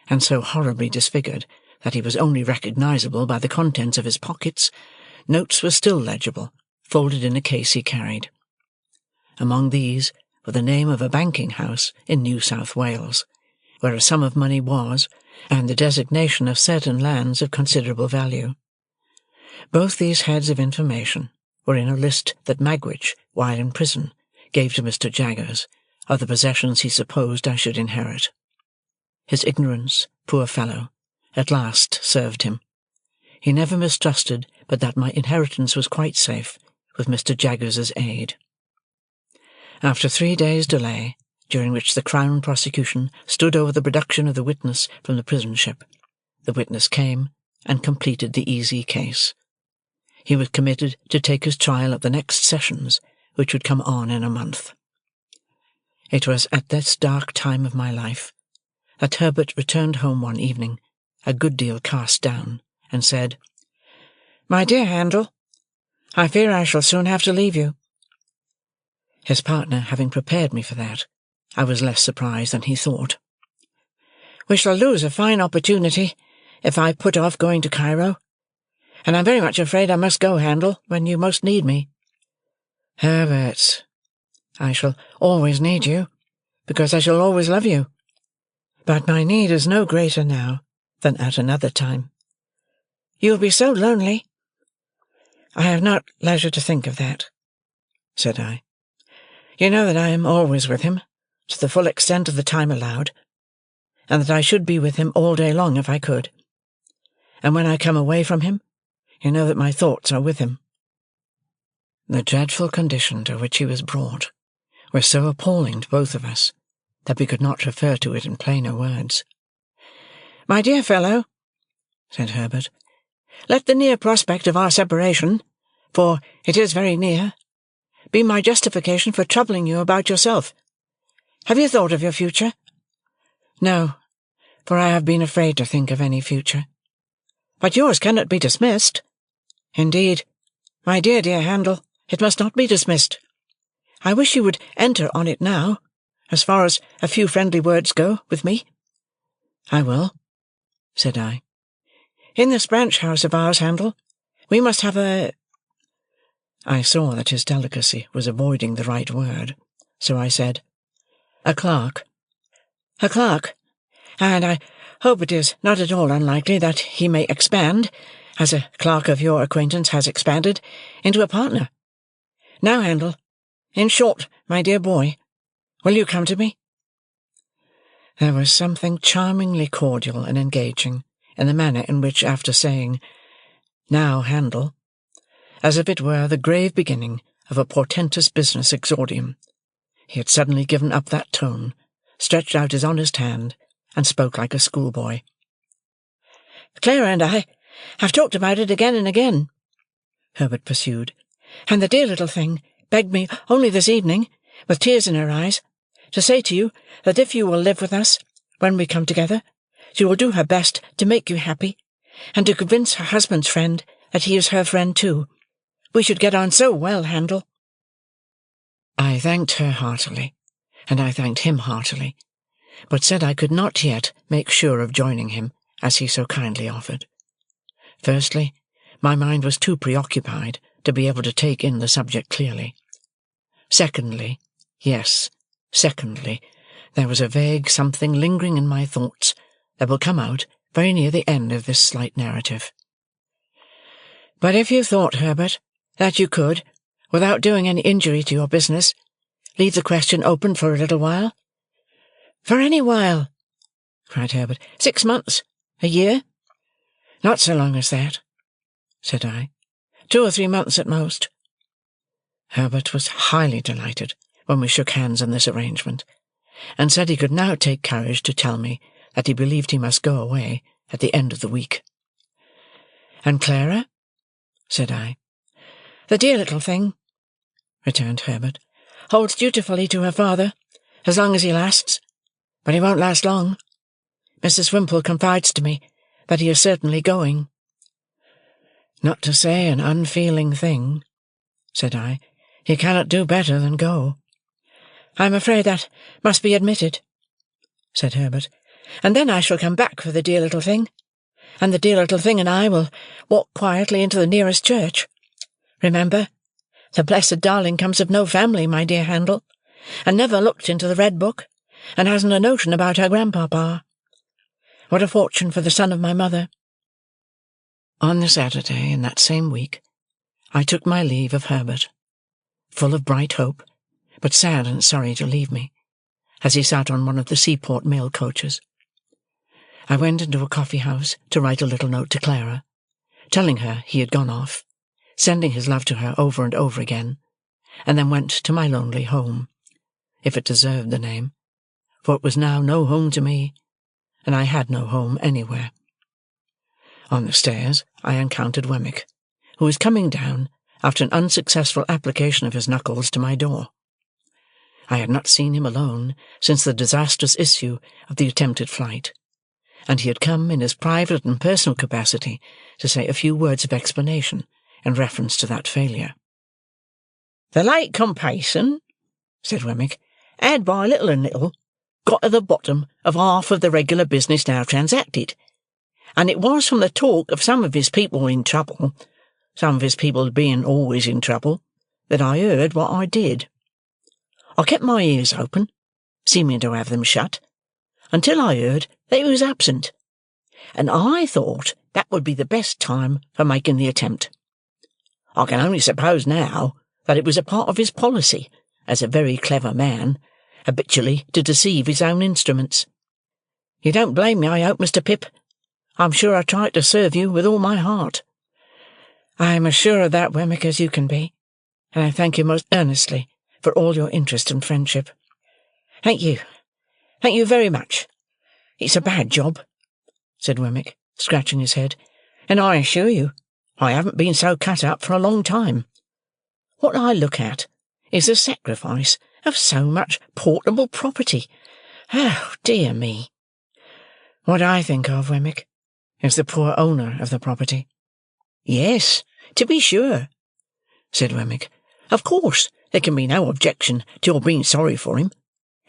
Speaker 1: and so horribly disfigured that he was only recognizable by the contents of his pockets, Notes were still legible, folded in a case he carried. Among these were the name of a banking house in New South Wales, where a sum of money was, and the designation of certain lands of considerable value. Both these heads of information were in a list that Magwitch, while in prison, gave to Mr. Jaggers, of the possessions he supposed I should inherit. His ignorance, poor fellow, at last served him. He never mistrusted but that my inheritance was quite safe, with Mr. Jaggers's aid. After 3 days' delay, during which the Crown prosecution stood over the production of the witness from the prison ship, the witness came and completed the easy case. He was committed to take his trial at the next sessions, which would come on in a month. It was at this dark time of my life that Herbert returned home one evening, a good deal cast down, and said, "My dear Handel, I fear I shall soon have to leave you." His partner having prepared me for that, I was less surprised than he thought. "We shall lose a fine opportunity if I put off going to Cairo, and I'm very much afraid I must go, Handel, when you most need me." "Herbert, I shall always need you, because I shall always love you. But my need is no greater now than at another time." "You'll be so lonely." "I have not leisure to think of that," said I. "You know that I am always with him, to the full extent of the time allowed, and that I should be with him all day long if I could. And when I come away from him, you know that my thoughts are with him." The dreadful condition to which he was brought was so appalling to both of us that we could not refer to it in plainer words. "My dear fellow," said Herbert, "let the near prospect of our separation, for it is very near, be my justification for troubling you about yourself. Have you thought of your future?" "No, for I have been afraid to think of any future." "But yours cannot be dismissed." "Indeed, my dear Handel, it must not be dismissed. I wish you would enter on it now, as far as a few friendly words go, with me." "I will," said I. "In this branch house of ours, Handel, we must have a—" I saw that his delicacy was avoiding the right word, so I said, "A clerk." "A clerk, and I hope it is not at all unlikely that he may expand, as a clerk of your acquaintance has expanded, into a partner. Now, Handel, in short, my dear boy, will you come to me?" There was something charmingly cordial and engaging in the manner in which, after saying, "Now, Handel," as if it were the grave beginning of a portentous business exordium, he had suddenly given up that tone, stretched out his honest hand, and spoke like a schoolboy. "Clara and I have talked about it again and again," Herbert pursued, "and the dear little thing begged me only this evening, with tears in her eyes, to say to you that if you will live with us when we come together, she will do her best to make you happy, and to convince her husband's friend that he is her friend too. We should get on so well, Handel." I thanked her heartily, and I thanked him heartily, but said I could not yet make sure of joining him, as he so kindly offered. Firstly, my mind was too preoccupied to be able to take in the subject clearly. Secondly, there was a vague something lingering in my thoughts that will come out very near the end of this slight narrative. "But if you thought, Herbert, that you could, without doing any injury to your business, leave the question open for a little while—" "For any while," cried Herbert. "6 months, a year?" "Not so long as that," said I. 2 or 3 months at most." Herbert was highly delighted when we shook hands on this arrangement, and said he could now take courage to tell me that he believed he must go away at the end of the week. "And Clara?" said I. "The dear little thing," returned Herbert, "holds dutifully to her father as long as he lasts, but he won't last long. Mrs. Whimple confides to me that he is certainly going." "Not to say an unfeeling thing," said I, "he cannot do better than go." "I am afraid that must be admitted," said Herbert, "and then I shall come back for the dear little thing, and the dear little thing and I will walk quietly into the nearest church,
Speaker 2: Remember, the blessed darling comes of no family, my dear Handel, and never looked into the red book, and hasn't a notion about her grandpapa. What a fortune for the son of my mother!"
Speaker 1: On the Saturday in that same week, I took my leave of Herbert, full of bright hope, but sad and sorry to leave me, as he sat on one of the seaport mail coaches. I went into a coffee-house to write a little note to Clara, telling her he had gone off, sending his love to her over and over again, and then went to my lonely home, if it deserved the name, for it was now no home to me, and I had no home anywhere. On the stairs I encountered Wemmick, who was coming down after an unsuccessful application of his knuckles to my door. I had not seen him alone since the disastrous issue of the attempted flight, and he had come in his private and personal capacity to say a few words of explanation in reference to that failure.
Speaker 2: "The late Compeyson," said Wemmick, "had by little and little got to the bottom of half of the regular business now transacted, and it was from the talk of some of his people in trouble, some of his people being always in trouble, that I heard what I did. I kept my ears open, seeming to have them shut, until I heard that he was absent, and I thought that would be the best time for making the attempt. I can only suppose now that it was a part of his policy, as a very clever man, habitually to deceive his own instruments. You don't blame me, I hope, Mr. Pip? I'm sure I tried to serve you with all my heart." "I am as sure of that, Wemmick, as you can be, and I thank you most earnestly for all your interest and friendship." "Thank you. Thank you very much. It's a bad job," said Wemmick, scratching his head, "and I assure you I haven't been so cut up for a long time. What I look at is the sacrifice of so much portable property. Oh, dear me!" "What I think of, Wemmick, is the poor owner of the property." "Yes, to be sure," said Wemmick. "Of course there can be no objection to your being sorry for him,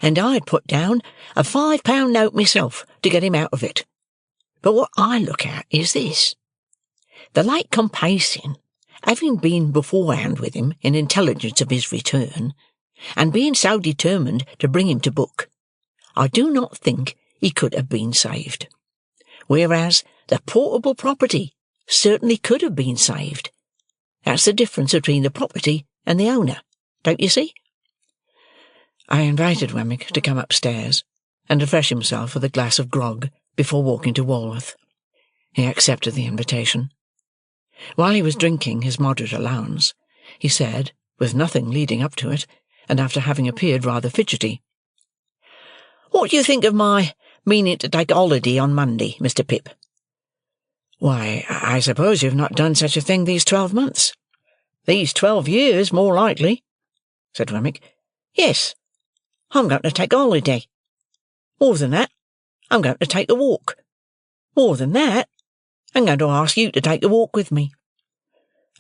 Speaker 2: and I'd put down a £5 note myself to get him out of it. But what I look at is this. The late Compeyson, having been beforehand with him in intelligence of his return, and being so determined to bring him to book, I do not think he could have been saved, whereas the portable property certainly could have been saved. That's the difference between the property and the owner, don't you see?"
Speaker 1: I invited Wemmick to come upstairs and refresh himself with a glass of grog before walking to Walworth. He accepted the invitation. While he was drinking his moderate allowance, he said, with nothing leading up to it, and after having appeared rather fidgety,
Speaker 2: "What do you think of my meaning to take a holiday on Monday, Mr. Pip?"
Speaker 1: "Why, I suppose you've not done such a thing these 12 months?"
Speaker 2: "These 12 years, more likely," said Wemmick. "Yes, I'm going to take a holiday. More than that, I'm going to take a walk. More than that, I'm going to ask you to take a walk with me."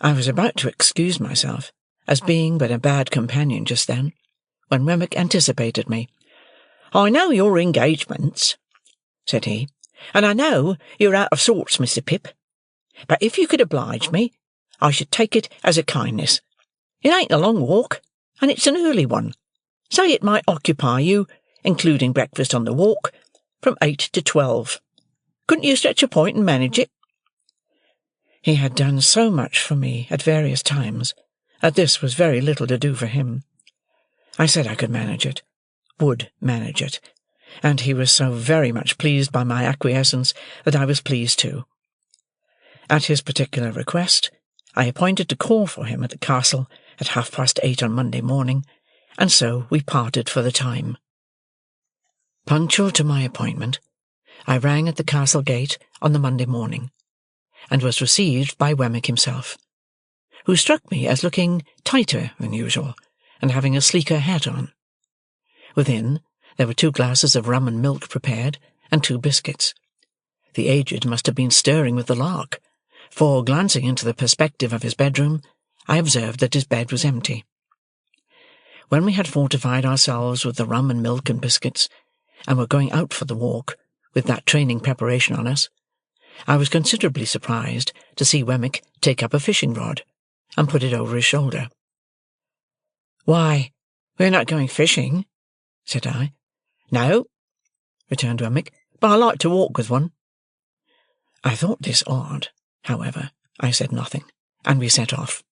Speaker 1: I was about to excuse myself as being but a bad companion just then, when Wemmick anticipated me.
Speaker 2: "I know your engagements," said he, "and I know you're out of sorts, Mr. Pip, but if you could oblige me, I should take it as a kindness. It ain't a long walk, and it's an early one. Say it might occupy you, including breakfast on the walk, from 8 to 12. Couldn't you stretch a point and manage it?"
Speaker 1: He had done so much for me at various times that this was very little to do for him. I said I could manage it, would manage it, and he was so very much pleased by my acquiescence that I was pleased too. At his particular request, I appointed to call for him at the castle at 8:30 on Monday morning, and so we parted for the time. Punctual to my appointment, I rang at the castle gate on the Monday morning, and was received by Wemmick himself, who struck me as looking tighter than usual, and having a sleeker hat on. Within, there were 2 glasses of rum and milk prepared, and 2 biscuits. The aged must have been stirring with the lark, for, glancing into the perspective of his bedroom, I observed that his bed was empty. When we had fortified ourselves with the rum and milk and biscuits, and were going out for the walk, with that training preparation on us, I was considerably surprised to see Wemmick take up a fishing rod, and put it over his shoulder. "Why, we're not going fishing," said I. "No," returned Wemmick, "but I like to walk with one." I thought this odd. However, I said nothing, and we set off.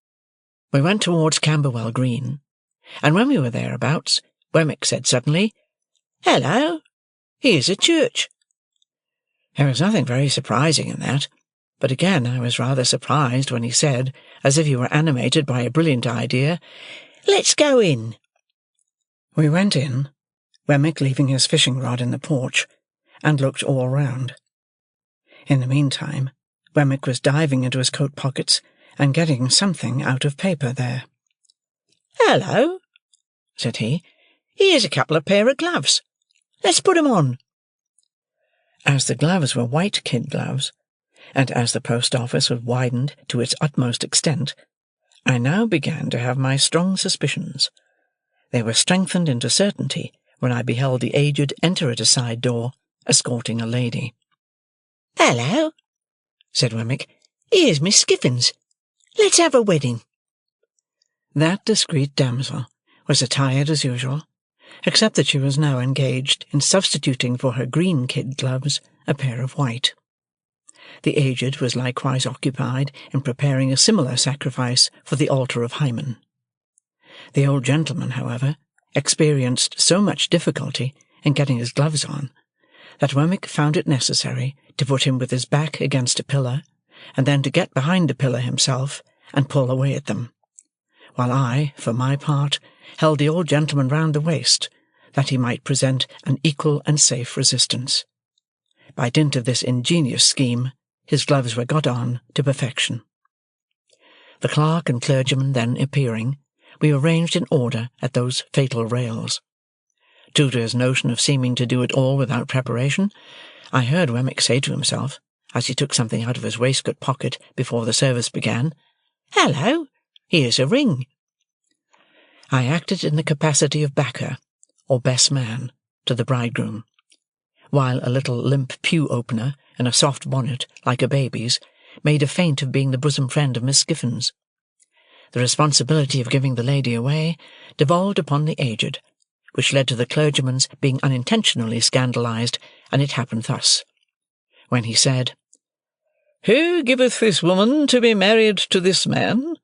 Speaker 1: We went towards Camberwell Green, and when we were thereabouts, Wemmick said suddenly, "Hello! Here's a church." There was nothing very surprising in that, but again I was rather surprised when he said, as if he were animated by a brilliant idea, "Let's go in." We went in, Wemmick leaving his fishing-rod in the porch, and looked all round. In the meantime, Wemmick was diving into his coat pockets and getting something out of paper there. "Hello," said he. "Here's a couple of pair of gloves. Let's put 'em on." As the gloves were white kid gloves, and as the post-office was widened to its utmost extent, I now began to have my strong suspicions. They were strengthened into certainty when I beheld the aged enter at a side door, escorting a lady. "Hello," said Wemmick. "Here's Miss Skiffins. Let's have a wedding." That discreet damsel was attired as usual, except that she was now engaged in substituting for her green kid gloves a pair of white. The aged was likewise occupied in preparing a similar sacrifice for the altar of Hymen. The old gentleman, however, experienced so much difficulty in getting his gloves on, that Wemmick found it necessary to put him with his back against a pillar, and then to get behind the pillar himself and pull away at them, while I, for my part, held the old gentleman round the waist, that he might present an equal and safe resistance. By dint of this ingenious scheme, his gloves were got on to perfection. The clerk and clergyman then appearing, we arranged in order at those fatal rails. True to his notion of seeming to do it all without preparation, I heard Wemmick say to himself, as he took something out of his waistcoat pocket before the service began, "Hello, here's a ring." I acted in the capacity of backer, or best man, to the bridegroom, while a little limp pew-opener, in a soft bonnet like a baby's, made a feint of being the bosom friend of Miss Skiffins. The responsibility of giving the lady away devolved upon the aged, which led to the clergyman's being unintentionally scandalized, and it happened thus. When he said, "Who giveth this woman to be married to this man?"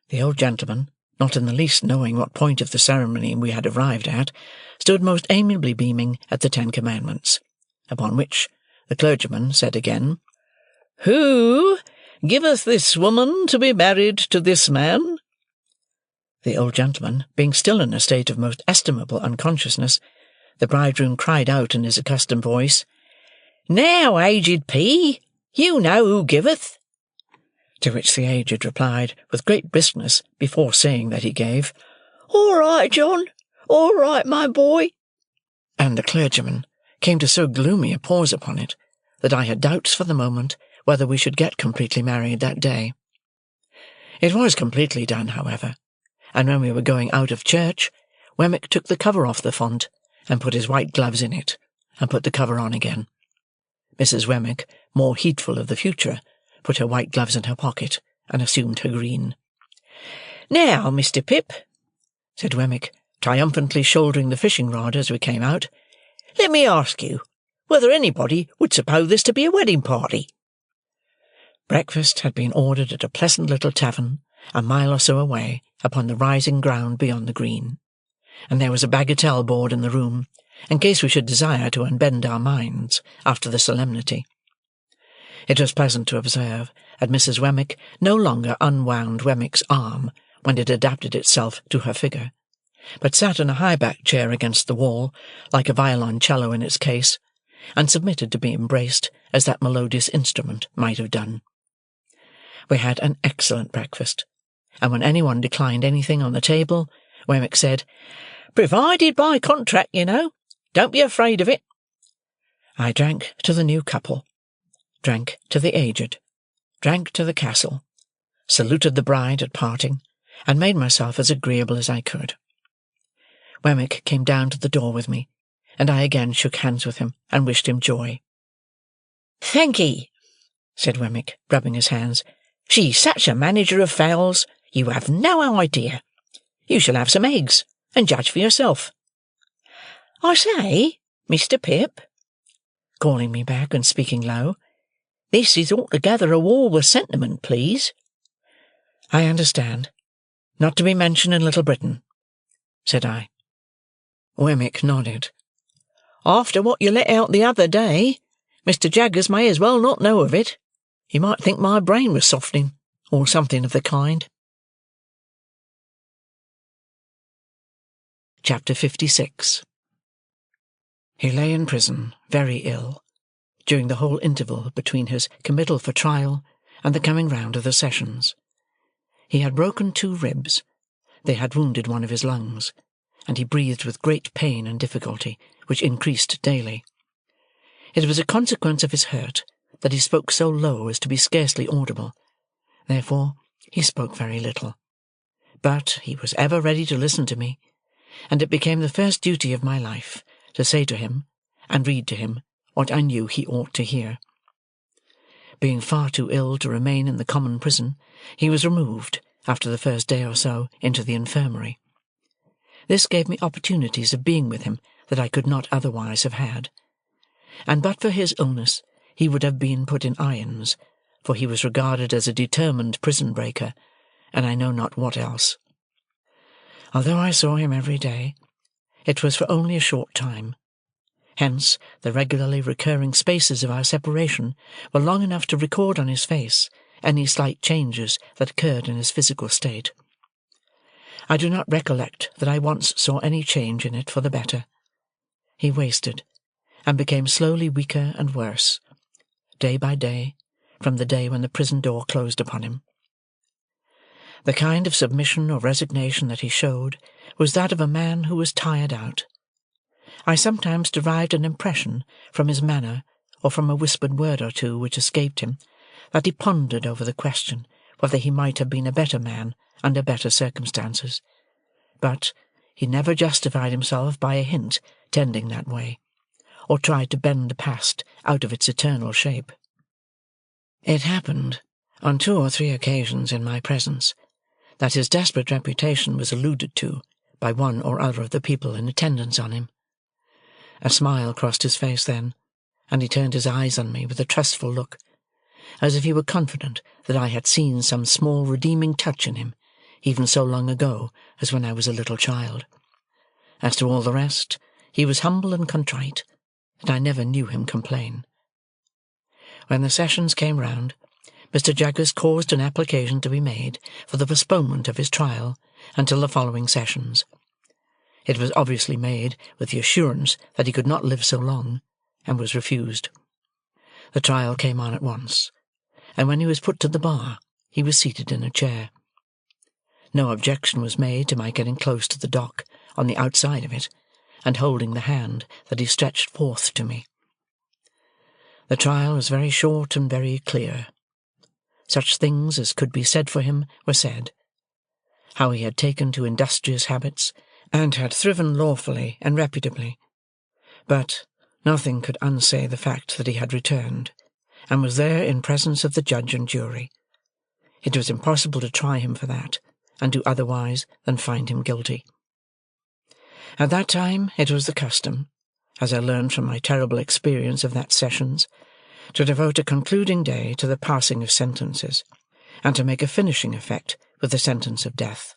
Speaker 1: the old gentleman, not in the least knowing what point of the ceremony we had arrived at, stood most amiably beaming at the 10 Commandments, upon which the clergyman said again, "Who giveth this woman to be married to this man?" The old gentleman being still in a state of most estimable unconsciousness, the bridegroom cried out in his accustomed voice, "Now, aged P., you know who giveth." To which the aged replied with great briskness, before saying that he gave, "All right, John, all right, my boy." And the clergyman came to so gloomy a pause upon it, that I had doubts for the moment whether we should get completely married that day. It was completely done, however, and when we were going out of church, Wemmick took the cover off the font, and put his white gloves in it, and put the cover on again. Mrs. Wemmick, more heedful of the future, put her white gloves in her pocket, and assumed her green. "Now, Mr. Pip," said Wemmick, triumphantly shouldering the fishing-rod as we came out, "let me ask you whether anybody would suppose this to be a wedding party?" Breakfast had been ordered at a pleasant little tavern, a mile or so away, upon the rising ground beyond the green, and there was a bagatelle board in the room, in case we should desire to unbend our minds after the solemnity. It was pleasant to observe that Mrs. Wemmick no longer unwound Wemmick's arm when it adapted itself to her figure, but sat in a high-backed chair against the wall, like a violoncello in its case, and submitted to be embraced as that melodious instrument might have done. We had an excellent breakfast, and when any one declined anything on the table, Wemmick said, "Provided by contract, you know. Don't be afraid of it." I drank to the new couple, drank to the aged, drank to the castle, saluted the bride at parting, and made myself as agreeable as I could. Wemmick came down to the door with me, and I again shook hands with him and wished him joy. "Thank'ee," said Wemmick, rubbing his hands.
Speaker 2: She's such a manager of fowls, you have no idea. You shall have some eggs, and judge for yourself. I say, Mr. Pip," calling me back and speaking low, "this is altogether a war with sentiment, please." "I understand. Not to be mentioned in Little Britain," said I. Wemmick nodded. "After what you let out the other day, Mr. Jaggers may as well not know of it. He might think my brain was softening, or something of the kind." Chapter 56. He lay in prison, very ill, during the whole interval between his committal for trial and the coming round of the sessions. He had broken 2 ribs, they had wounded one of his lungs, and he breathed with great pain and difficulty, which increased daily. It was a consequence of his hurt that he spoke so low as to be scarcely audible. Therefore he spoke very little. But he was ever ready to listen to me, and it became the first duty of my life to say to him, and read to him, what I knew he ought to hear. Being far too ill to remain in the common prison, he was removed, after the first day or so, into the infirmary. This gave me opportunities of being with him that I could not otherwise have had. And but for his illness, he would have been put in irons, for he was regarded as a determined prison-breaker, and I know not what else. Although I saw him every day, it was for only a short time. Hence the regularly recurring spaces of our separation were long enough to record on his face any slight changes that occurred in his physical state. I do not recollect that I once saw any change in it for the better. He wasted, and became slowly weaker and worse, day by day, from the day when the prison door closed upon him. The kind of submission or resignation that he showed was that of a man who was tired out. I sometimes derived an impression from his manner, or from a whispered word or two which escaped him, that he pondered over the question whether he might have been a better man under better circumstances. But he never justified himself by a hint tending that way, or tried to bend the past out of its eternal shape. It happened, on 2 or 3 occasions in my presence, that his desperate reputation was alluded to by one or other of the people in attendance on him. A smile crossed his face then, and he turned his eyes on me with a trustful look, as if he were confident that I had seen some small redeeming touch in him, even so long ago as when I was a little child. As to all the rest, he was humble and contrite, and I never knew him complain. When the sessions came round, Mr. Jaggers caused an application to be made for the postponement of his trial until the following sessions. It was obviously made with the assurance that he could not live so long, and was refused. The trial came on at once, and when he was put to the bar, he was seated in a chair. No objection was made to my getting close to the dock, on the outside of it, and holding the hand that he stretched forth to me. The trial was very short and very clear. Such things as could be said for him were said. How he had taken to industrious habits, and had thriven lawfully and reputably. But nothing could unsay the fact that he had returned, and was there in presence of the judge and jury. It was impossible to try him for that, and do otherwise than find him guilty. At that time it was the custom, as I learned from my terrible experience of that sessions, to devote a concluding day to the passing of sentences, and to make a finishing effect with the sentence of death.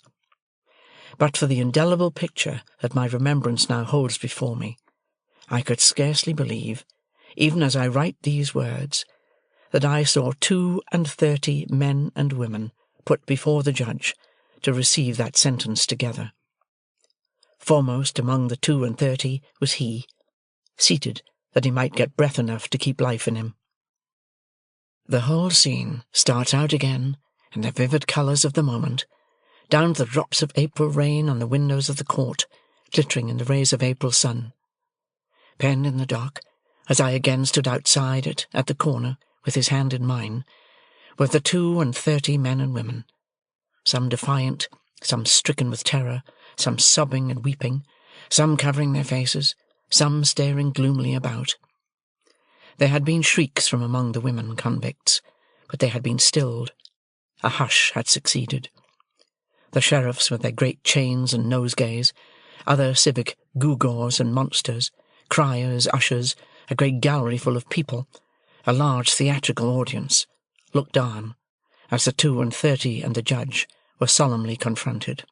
Speaker 2: But for the indelible picture that my remembrance now holds before me, I could scarcely believe, even as I write these words, that I saw 32 men and women put before the judge to receive that sentence together. Foremost among the 32 was he, seated that he might get breath enough to keep life in him. The whole scene starts out again in the vivid colours of the moment, down to the drops of April rain on the windows of the court, glittering in the rays of April sun. Penned in the dock, as I again stood outside it at the corner, with his hand in mine, were the 32 men and women, some defiant, some stricken with terror, some sobbing and weeping, some covering their faces, some staring gloomily about. There had been shrieks from among the women convicts, but they had been stilled.
Speaker 1: a hush had succeeded. The sheriffs, with their great chains and nosegays, other civic gewgaws and monsters, criers, ushers, a great gallery full of people, a large theatrical audience, looked on, as the 32 and the judge were solemnly confronted.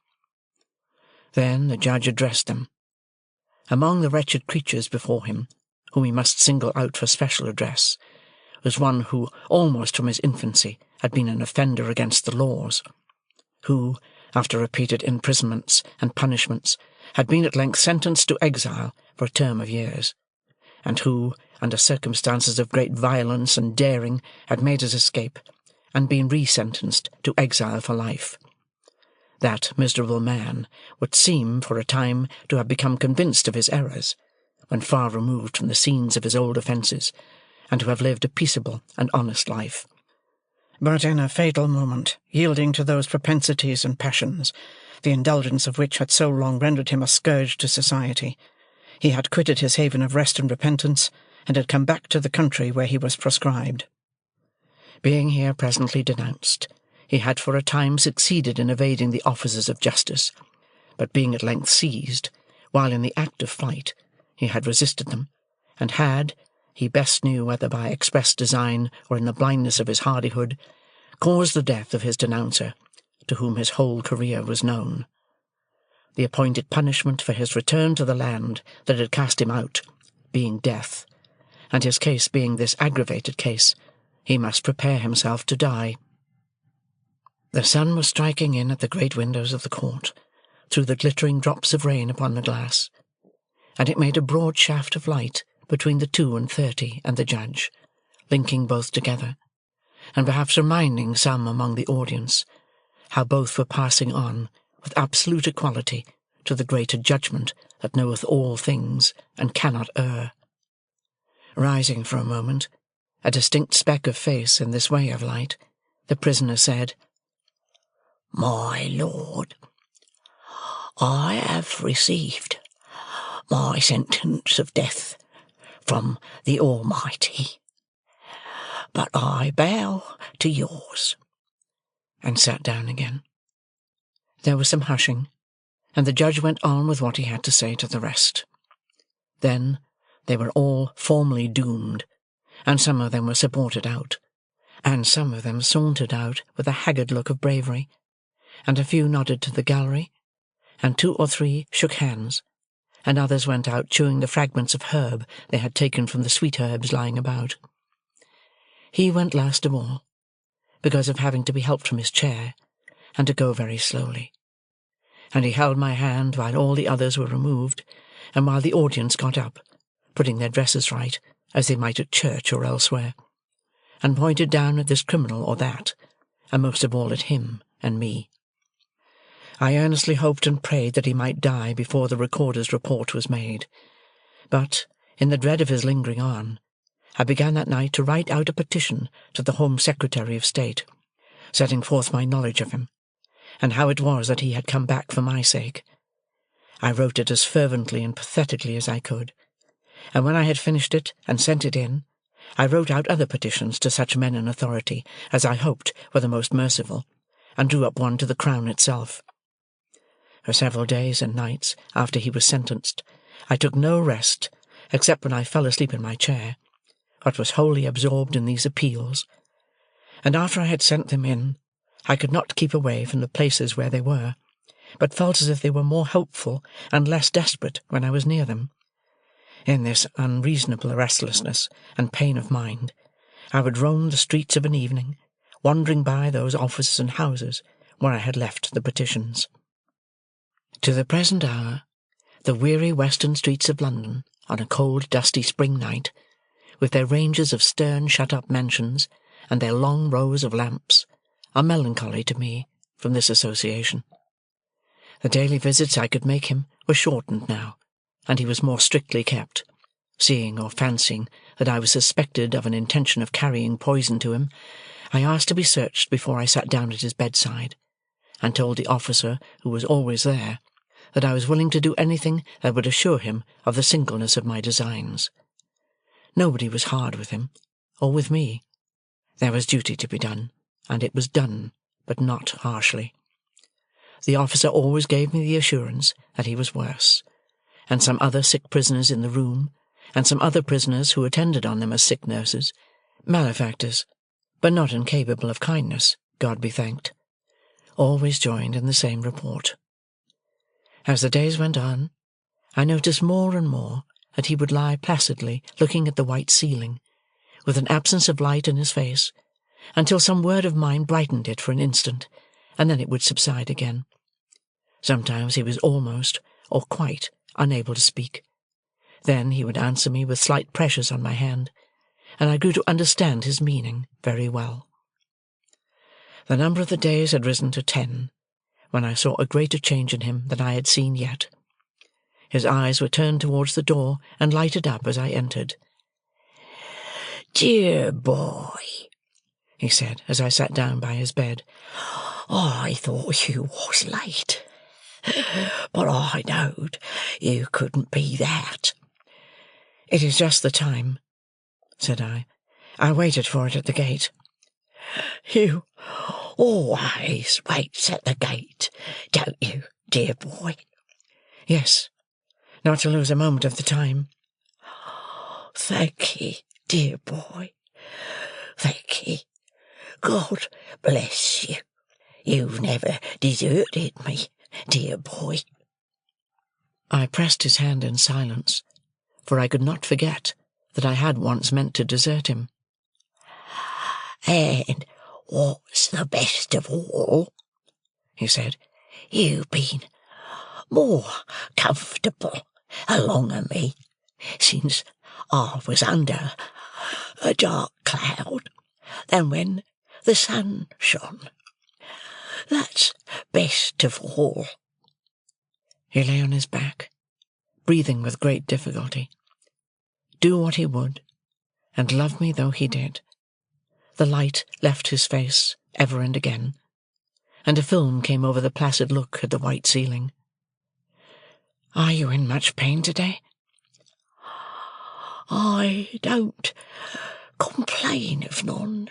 Speaker 1: Then the judge addressed them. Among the wretched creatures before him, whom he must single out for special address, was one who, almost from his infancy, had been an offender against the laws, who, after repeated imprisonments and punishments, had been at length sentenced to exile for a term of years, and who, under circumstances of great violence and daring, had made his escape, and been re-sentenced to exile for life. That miserable man would seem, for a time, to have become convinced of his errors, when far removed from the scenes of his old offences, and to have lived a peaceable and honest life. But in a fatal moment, yielding to those propensities and passions, the indulgence of which had so long rendered him a scourge to society, he had quitted his haven of rest and repentance, and had come back to the country where he was proscribed. Being here presently denounced, he had for a time succeeded in evading the officers of justice, but being at length seized, while in the act of flight, he had resisted them, and had, he best knew whether by express design or in the blindness of his hardihood, caused the death of his denouncer, to whom his whole career was known. The appointed punishment for his return to the land that had cast him out, being death, and his case being this aggravated case, he must prepare himself to die. The sun was striking in at the great windows of the court, through the glittering drops of rain upon the glass, and it made a broad shaft of light between the 32 and the judge, linking both together, and perhaps reminding some among the audience how both were passing on, with absolute equality, to the greater judgment that knoweth all things and cannot err. Rising for a moment, a distinct speck of face in this way of light, the prisoner said, "My lord, I have received my sentence of death from the Almighty, but I bow to yours," and sat down again. There was some hushing, and the judge went on with what he had to say to the rest. Then they were all formally doomed, and some of them were supported out, and some of them sauntered out with a haggard look of bravery, and a few nodded to the gallery, and 2 or 3 shook hands, and others went out chewing the fragments of herb they had taken from the sweet herbs lying about. He went last of all, because of having to be helped from his chair, and to go very slowly, and he held my hand while all the others were removed, and while the audience got up, putting their dresses right, as they might at church or elsewhere, and pointed down at this criminal or that, and most of all at him and me. I earnestly hoped and prayed that he might die before the recorder's report was made, but, in the dread of his lingering on, I began that night to write out a petition to the Home Secretary of State, setting forth my knowledge of him, and how it was that he had come back for my sake. I wrote it as fervently and pathetically as I could, and when I had finished it and sent it in, I wrote out other petitions to such men in authority as I hoped were the most merciful, and drew up one to the Crown itself. For several days and nights after he was sentenced, I took no rest, except when I fell asleep in my chair, but was wholly absorbed in these appeals, and after I had sent them in, I could not keep away from the places where they were, but felt as if they were more hopeful and less desperate when I was near them. In this unreasonable restlessness and pain of mind, I would roam the streets of an evening, wandering by those offices and houses where I had left the petitions. To the present hour, the weary western streets of London, on a cold, dusty spring night, with their ranges of stern, shut-up mansions, and their long rows of lamps, are melancholy to me from this association. The daily visits I could make him were shortened now, and he was more strictly kept. Seeing or fancying that I was suspected of an intention of carrying poison to him, I asked to be searched before I sat down at his bedside, and told the officer, who was always there, that I was willing to do anything that would assure him of the singleness of my designs. Nobody was hard with him, or with me. There was duty to be done, and it was done, but not harshly. The officer always gave me the assurance that he was worse, and some other sick prisoners in the room, and some other prisoners who attended on them as sick nurses, malefactors, but not incapable of kindness, God be thanked, always joined in the same report. As the days went on, I noticed more and more that he would lie placidly looking at the white ceiling, with an absence of light in his face, until some word of mine brightened it for an instant, and then it would subside again. Sometimes he was almost, or quite, unable to speak. Then he would answer me with slight pressures on my hand, and I grew to understand his meaning very well. The number of the days had risen to 10, when I saw a greater change in him than I had seen yet. His eyes were turned towards the door and lighted up as I entered.
Speaker 4: "Dear boy," he said, as I sat down by his bed, "I thought you was late, but I knowed you couldn't be that."
Speaker 1: "It is just the time," said I. "I waited for it at the gate."
Speaker 4: "You always waits at the gate, don't you, dear boy?"
Speaker 1: "Yes, not to lose a moment of the time."
Speaker 4: "Thank'ee, dear boy, thank'ee. God bless you. You've never deserted me, dear boy."
Speaker 1: I pressed his hand in silence, for I could not forget that I had once meant to desert him.
Speaker 4: "And what's the best of all," he said, "you've been more comfortable along of me since I was under a dark cloud than when the sun shone. That's best of all."
Speaker 1: He lay on his back, breathing with great difficulty. Do what he would, and love me though he did, the light left his face ever and again, and a film came over the placid look at the white ceiling. "Are you in much pain today?"
Speaker 4: "I don't complain of none,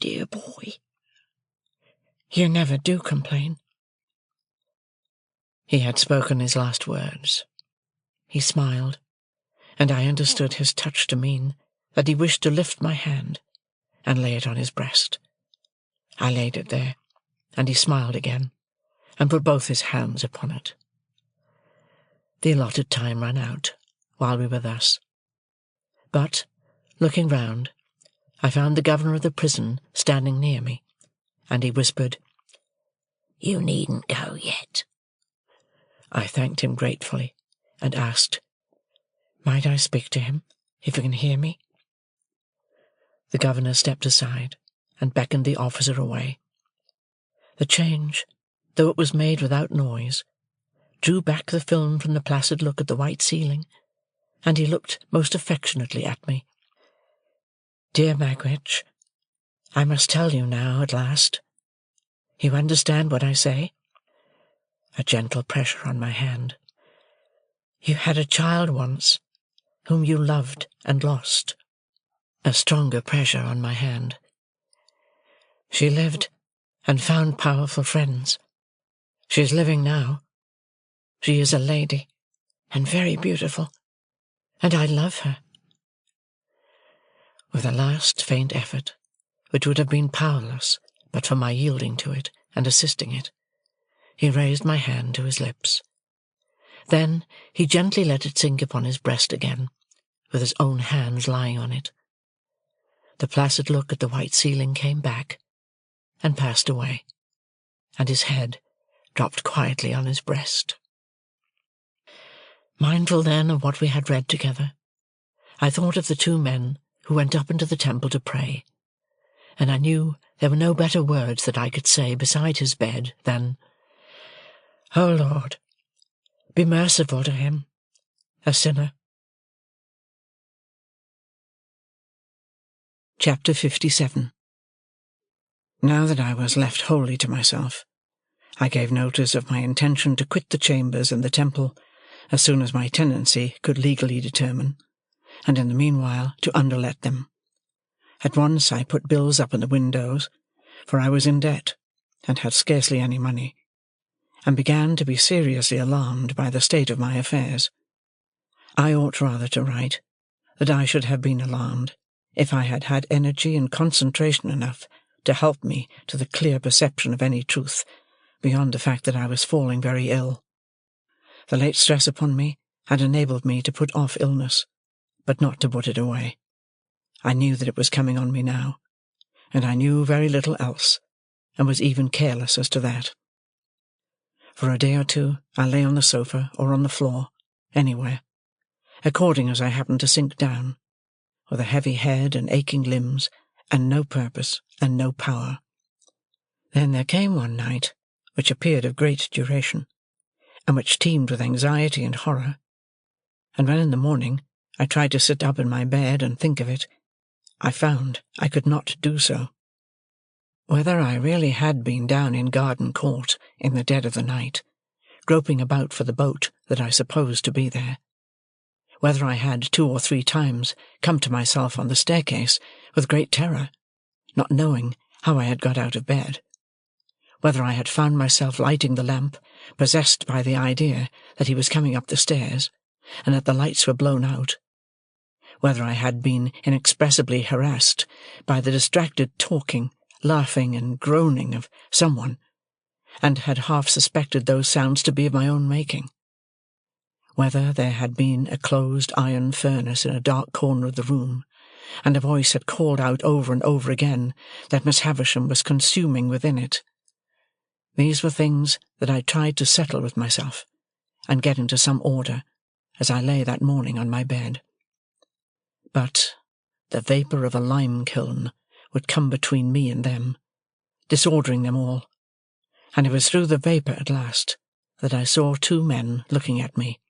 Speaker 4: dear boy."
Speaker 1: "You never do complain." He had spoken his last words. He smiled, and I understood his touch to mean that he wished to lift my hand and lay it on his breast. I laid it there, and he smiled again, and put both his hands upon it. The allotted time ran out while we were thus. But, looking round, I found the governor of the prison standing near me, and he whispered,
Speaker 4: "You needn't go yet."
Speaker 1: I thanked him gratefully, and asked, "Might I speak to him, if he can hear me?" The governor stepped aside, and beckoned the officer away. The change, though it was made without noise, drew back the film from the placid look at the white ceiling, and he looked most affectionately at me. "Dear Magwitch, I must tell you now, at last. You understand what I say?" A gentle pressure on my hand. "You had a child once, whom you loved and lost." A stronger pressure on my hand. "She lived and found powerful friends. She is living now. She is a lady, and very beautiful, and I love her." With a last faint effort, which would have been powerless but for my yielding to it and assisting it, he raised my hand to his lips. Then he gently let it sink upon his breast again, with his own hands lying on it. The placid look at the white ceiling came back, and passed away, and his head dropped quietly on his breast. Mindful then of what we had read together, I thought of the 2 men who went up into the temple to pray, and I knew there were no better words that I could say beside his bed than, "O Lord, be merciful to him, a sinner." Chapter 57. Now that I was left wholly to myself, I gave notice of my intention to quit the chambers in the temple as soon as my tenancy could legally determine, and in the meanwhile to underlet them. At once I put bills up in the windows, for I was in debt, and had scarcely any money, and began to be seriously alarmed by the state of my affairs. I ought rather to write that I should have been alarmed if I had had energy and concentration enough to help me to the clear perception of any truth, beyond the fact that I was falling very ill. The late stress upon me had enabled me to put off illness, but not to put it away. I knew that it was coming on me now, and I knew very little else, and was even careless as to that. For a day or two I lay on the sofa or on the floor, anywhere, according as I happened to sink down, with a heavy head and aching limbs, and no purpose and no power. Then there came one night, which appeared of great duration, and which teemed with anxiety and horror, and when in the morning I tried to sit up in my bed and think of it, I found I could not do so. Whether I really had been down in Garden Court in the dead of the night, groping about for the boat that I supposed to be there, whether I had 2 or 3 times come to myself on the staircase with great terror, not knowing how I had got out of bed, whether I had found myself lighting the lamp, possessed by the idea that he was coming up the stairs, and that the lights were blown out, whether I had been inexpressibly harassed by the distracted talking, laughing, and groaning of someone, and had half suspected those sounds to be of my own making, whether there had been a closed iron furnace in a dark corner of the room, and a voice had called out over and over again that Miss Havisham was consuming within it. These were things that I tried to settle with myself, and get into some order, as I lay that morning on my bed. But the vapour of a lime-kiln would come between me and them, disordering them all, and it was through the vapour at last that I saw 2 men looking at me.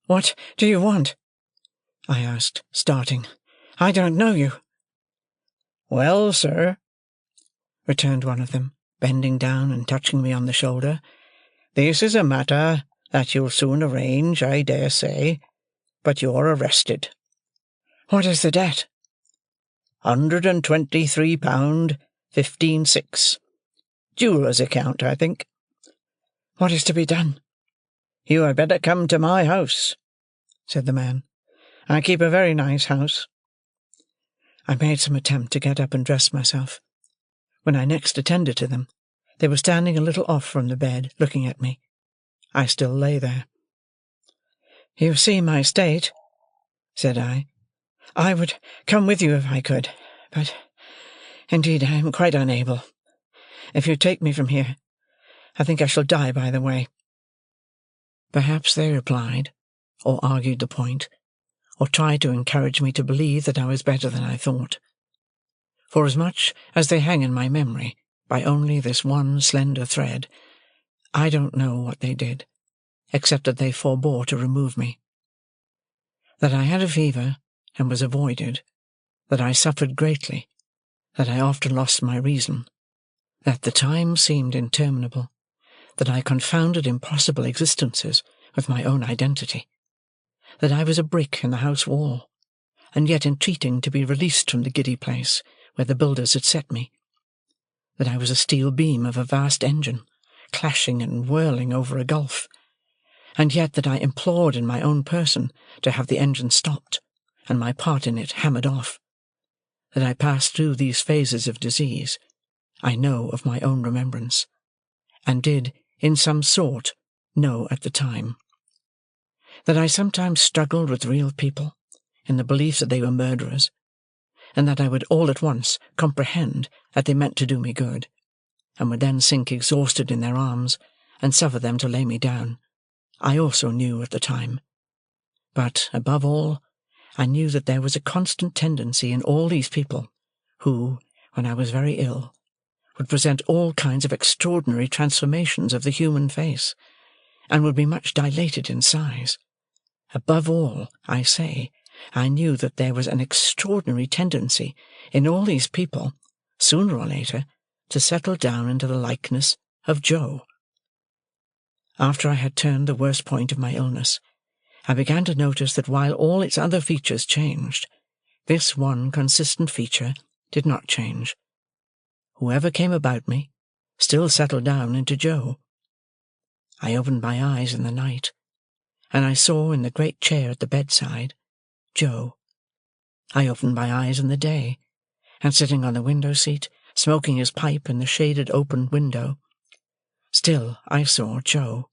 Speaker 1: "What do you want?" I asked, starting. "I don't know you." "Well, sir," returned one of them, bending down and touching me on the shoulder, "this is a matter that you'll soon arrange, I dare say, but you're arrested." "What is the debt?" £123, 15/6. Jeweller's account, I think. "What is to be done?" "You had better come to my house," said the man. "I keep a very nice house." I made some attempt to get up and dress myself. When I next attended to them, they were standing a little off from the bed, looking at me. I still lay there. "You see my state," said I. "I would come with you if I could, but indeed I am quite unable. If you take me from here, I think I shall die by the way." Perhaps they replied, or argued the point, or tried to encourage me to believe that I was better than I thought. Forasmuch as they hang in my memory by only this one slender thread, I don't know what they did, except that they forbore to remove me. That I had a fever and was avoided, that I suffered greatly, that I often lost my reason, that the time seemed interminable, that I confounded impossible existences with my own identity, that I was a brick in the house wall, and yet entreating to be released from the giddy place where the builders had set me, that I was a steel beam of a vast engine, clashing and whirling over a gulf, and yet that I implored in my own person to have the engine stopped, and my part in it hammered off, that I passed through these phases of disease, I know of my own remembrance, and did, in some sort, know at the time. That I sometimes struggled with real people, in the belief that they were murderers, and that I would all at once comprehend that they meant to do me good, and would then sink exhausted in their arms, and suffer them to lay me down, I also knew at the time. But, above all, I knew that there was a constant tendency in all these people, who, when I was very ill, would present all kinds of extraordinary transformations of the human face, and would be much dilated in size. Above all, I say, I knew that there was an extraordinary tendency in all these people, sooner or later, to settle down into the likeness of Joe. After I had turned the worst point of my illness, I began to notice that while all its other features changed, this one consistent feature did not change. Whoever came about me, still settled down into Joe. I opened my eyes in the night, and I saw in the great chair at the bedside Joe. I opened my eyes in the day, and sitting on the window-seat, smoking his pipe in the shaded open window, still I saw Joe.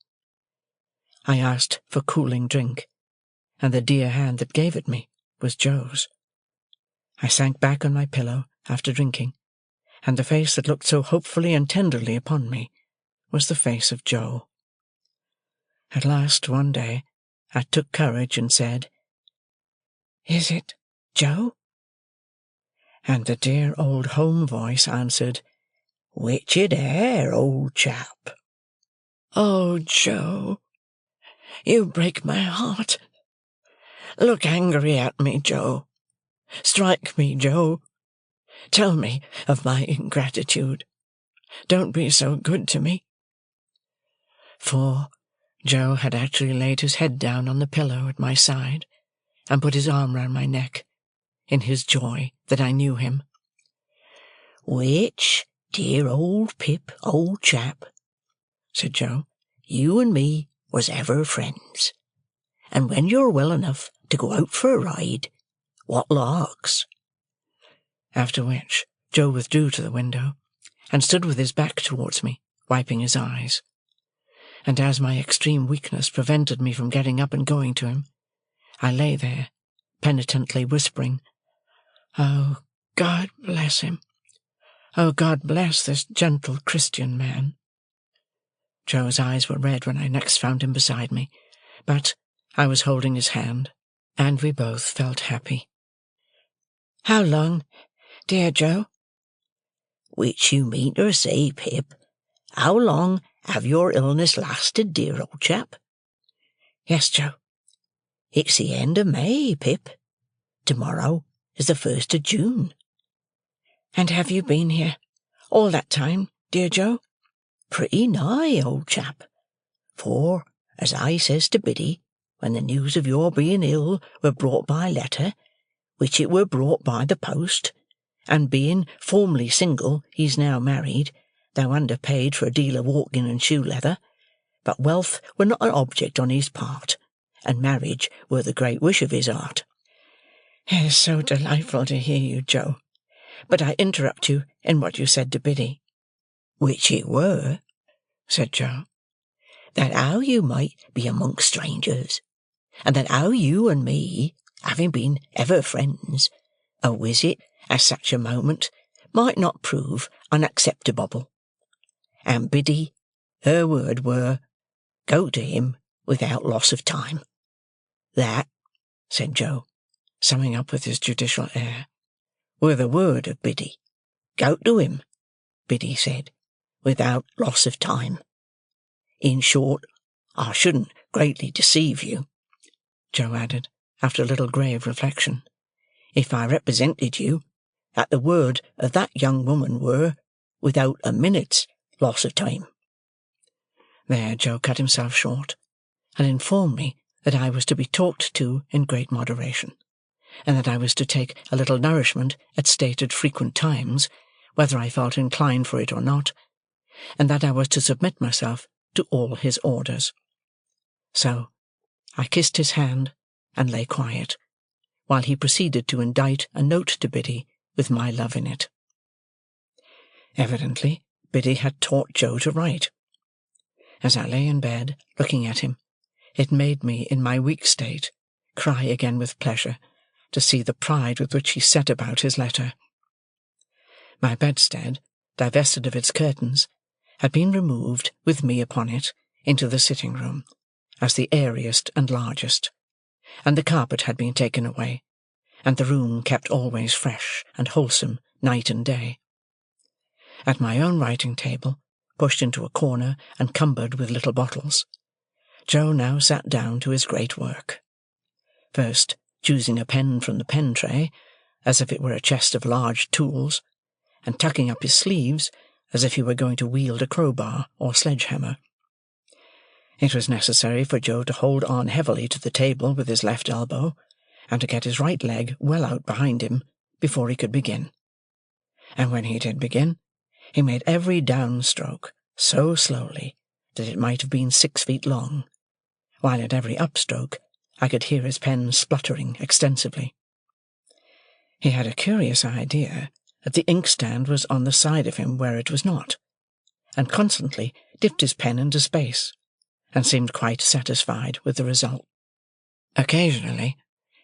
Speaker 1: I asked for cooling drink, and the dear hand that gave it me was Joe's. I sank back on my pillow after drinking, and the face that looked so hopefully and tenderly upon me was the face of Joe. At last, one day, I took courage and said, "Is it Joe?" And the dear old home voice answered, "Richard Hare, old chap." "Oh, Joe, you break my heart. Look angry at me, Joe. Strike me, Joe. Tell me of my ingratitude. Don't be so good to me." For Joe had actually laid his head down on the pillow at my side, and put his arm round my neck, in his joy that I knew him. "Which, dear old Pip, old chap," said Joe, "you and me was ever friends, and when you're well enough to go out for a ride, what larks?" After which Joe withdrew to the window, and stood with his back towards me, wiping his eyes. And as my extreme weakness prevented me from getting up and going to him, I lay there, penitently whispering, "Oh, God bless him! Oh, God bless this gentle Christian man!" Joe's eyes were red when I next found him beside me, but I was holding his hand, and we both felt happy. "How long, dear Joe?" "Which you mean to say, Pip, how long have your illness lasted, dear old chap?" "Yes, Joe." "It's the end of May, Pip. Tomorrow is the 1st of June." "And have you been here all that time, dear Joe?" "Pretty nigh, old chap. For, as I says to Biddy, when the news of your being ill were brought by letter, which it were brought by the post, and being formerly single he's now married, though underpaid for a deal of walking and shoe leather, but wealth were not an object on his part, and marriage were the great wish of his heart." "It is so delightful to hear you, Joe, but I interrupt you in what you said to Biddy." "Which it were," said Joe, "that how you might be amongst strangers, and that how you and me, having been ever friends, a visit at such a moment might not prove unacceptable. And Biddy, her word were, go to him without loss of time. That," said Joe, summing up with his judicial air, "were the word of Biddy. Go to him, Biddy said, without loss of time. In short, I shouldn't greatly deceive you," Joe added, after a little grave reflection, "if I represented you that the word of that young woman were, without a minute's loss of time." There Joe cut himself short, and informed me that I was to be talked to in great moderation, and that I was to take a little nourishment at stated frequent times, whether I felt inclined for it or not, and that I was to submit myself to all his orders. So I kissed his hand and lay quiet, while he proceeded to indite a note to Biddy with my love in it. Evidently Biddy had taught Joe to write. As I lay in bed, looking at him, it made me, in my weak state, cry again with pleasure to see the pride with which he set about his letter. My bedstead, divested of its curtains, had been removed, with me upon it, into the sitting-room, as the airiest and largest, and the carpet had been taken away, and the room kept always fresh and wholesome night and day. At my own writing-table, pushed into a corner and cumbered with little bottles, Joe now sat down to his great work. First choosing a pen from the pen-tray, as if it were a chest of large tools, and tucking up his sleeves, as if he were going to wield a crowbar or sledge-hammer. It was necessary for Joe to hold on heavily to the table with his left elbow, and to get his right leg well out behind him, before he could begin. And when he did begin, He made every downstroke so slowly that it might have been 6 feet long, while at every upstroke I could hear his pen spluttering extensively. He had a curious idea that the inkstand was on the side of him where it was not, and constantly dipped his pen into space, and seemed quite satisfied with the result. Occasionally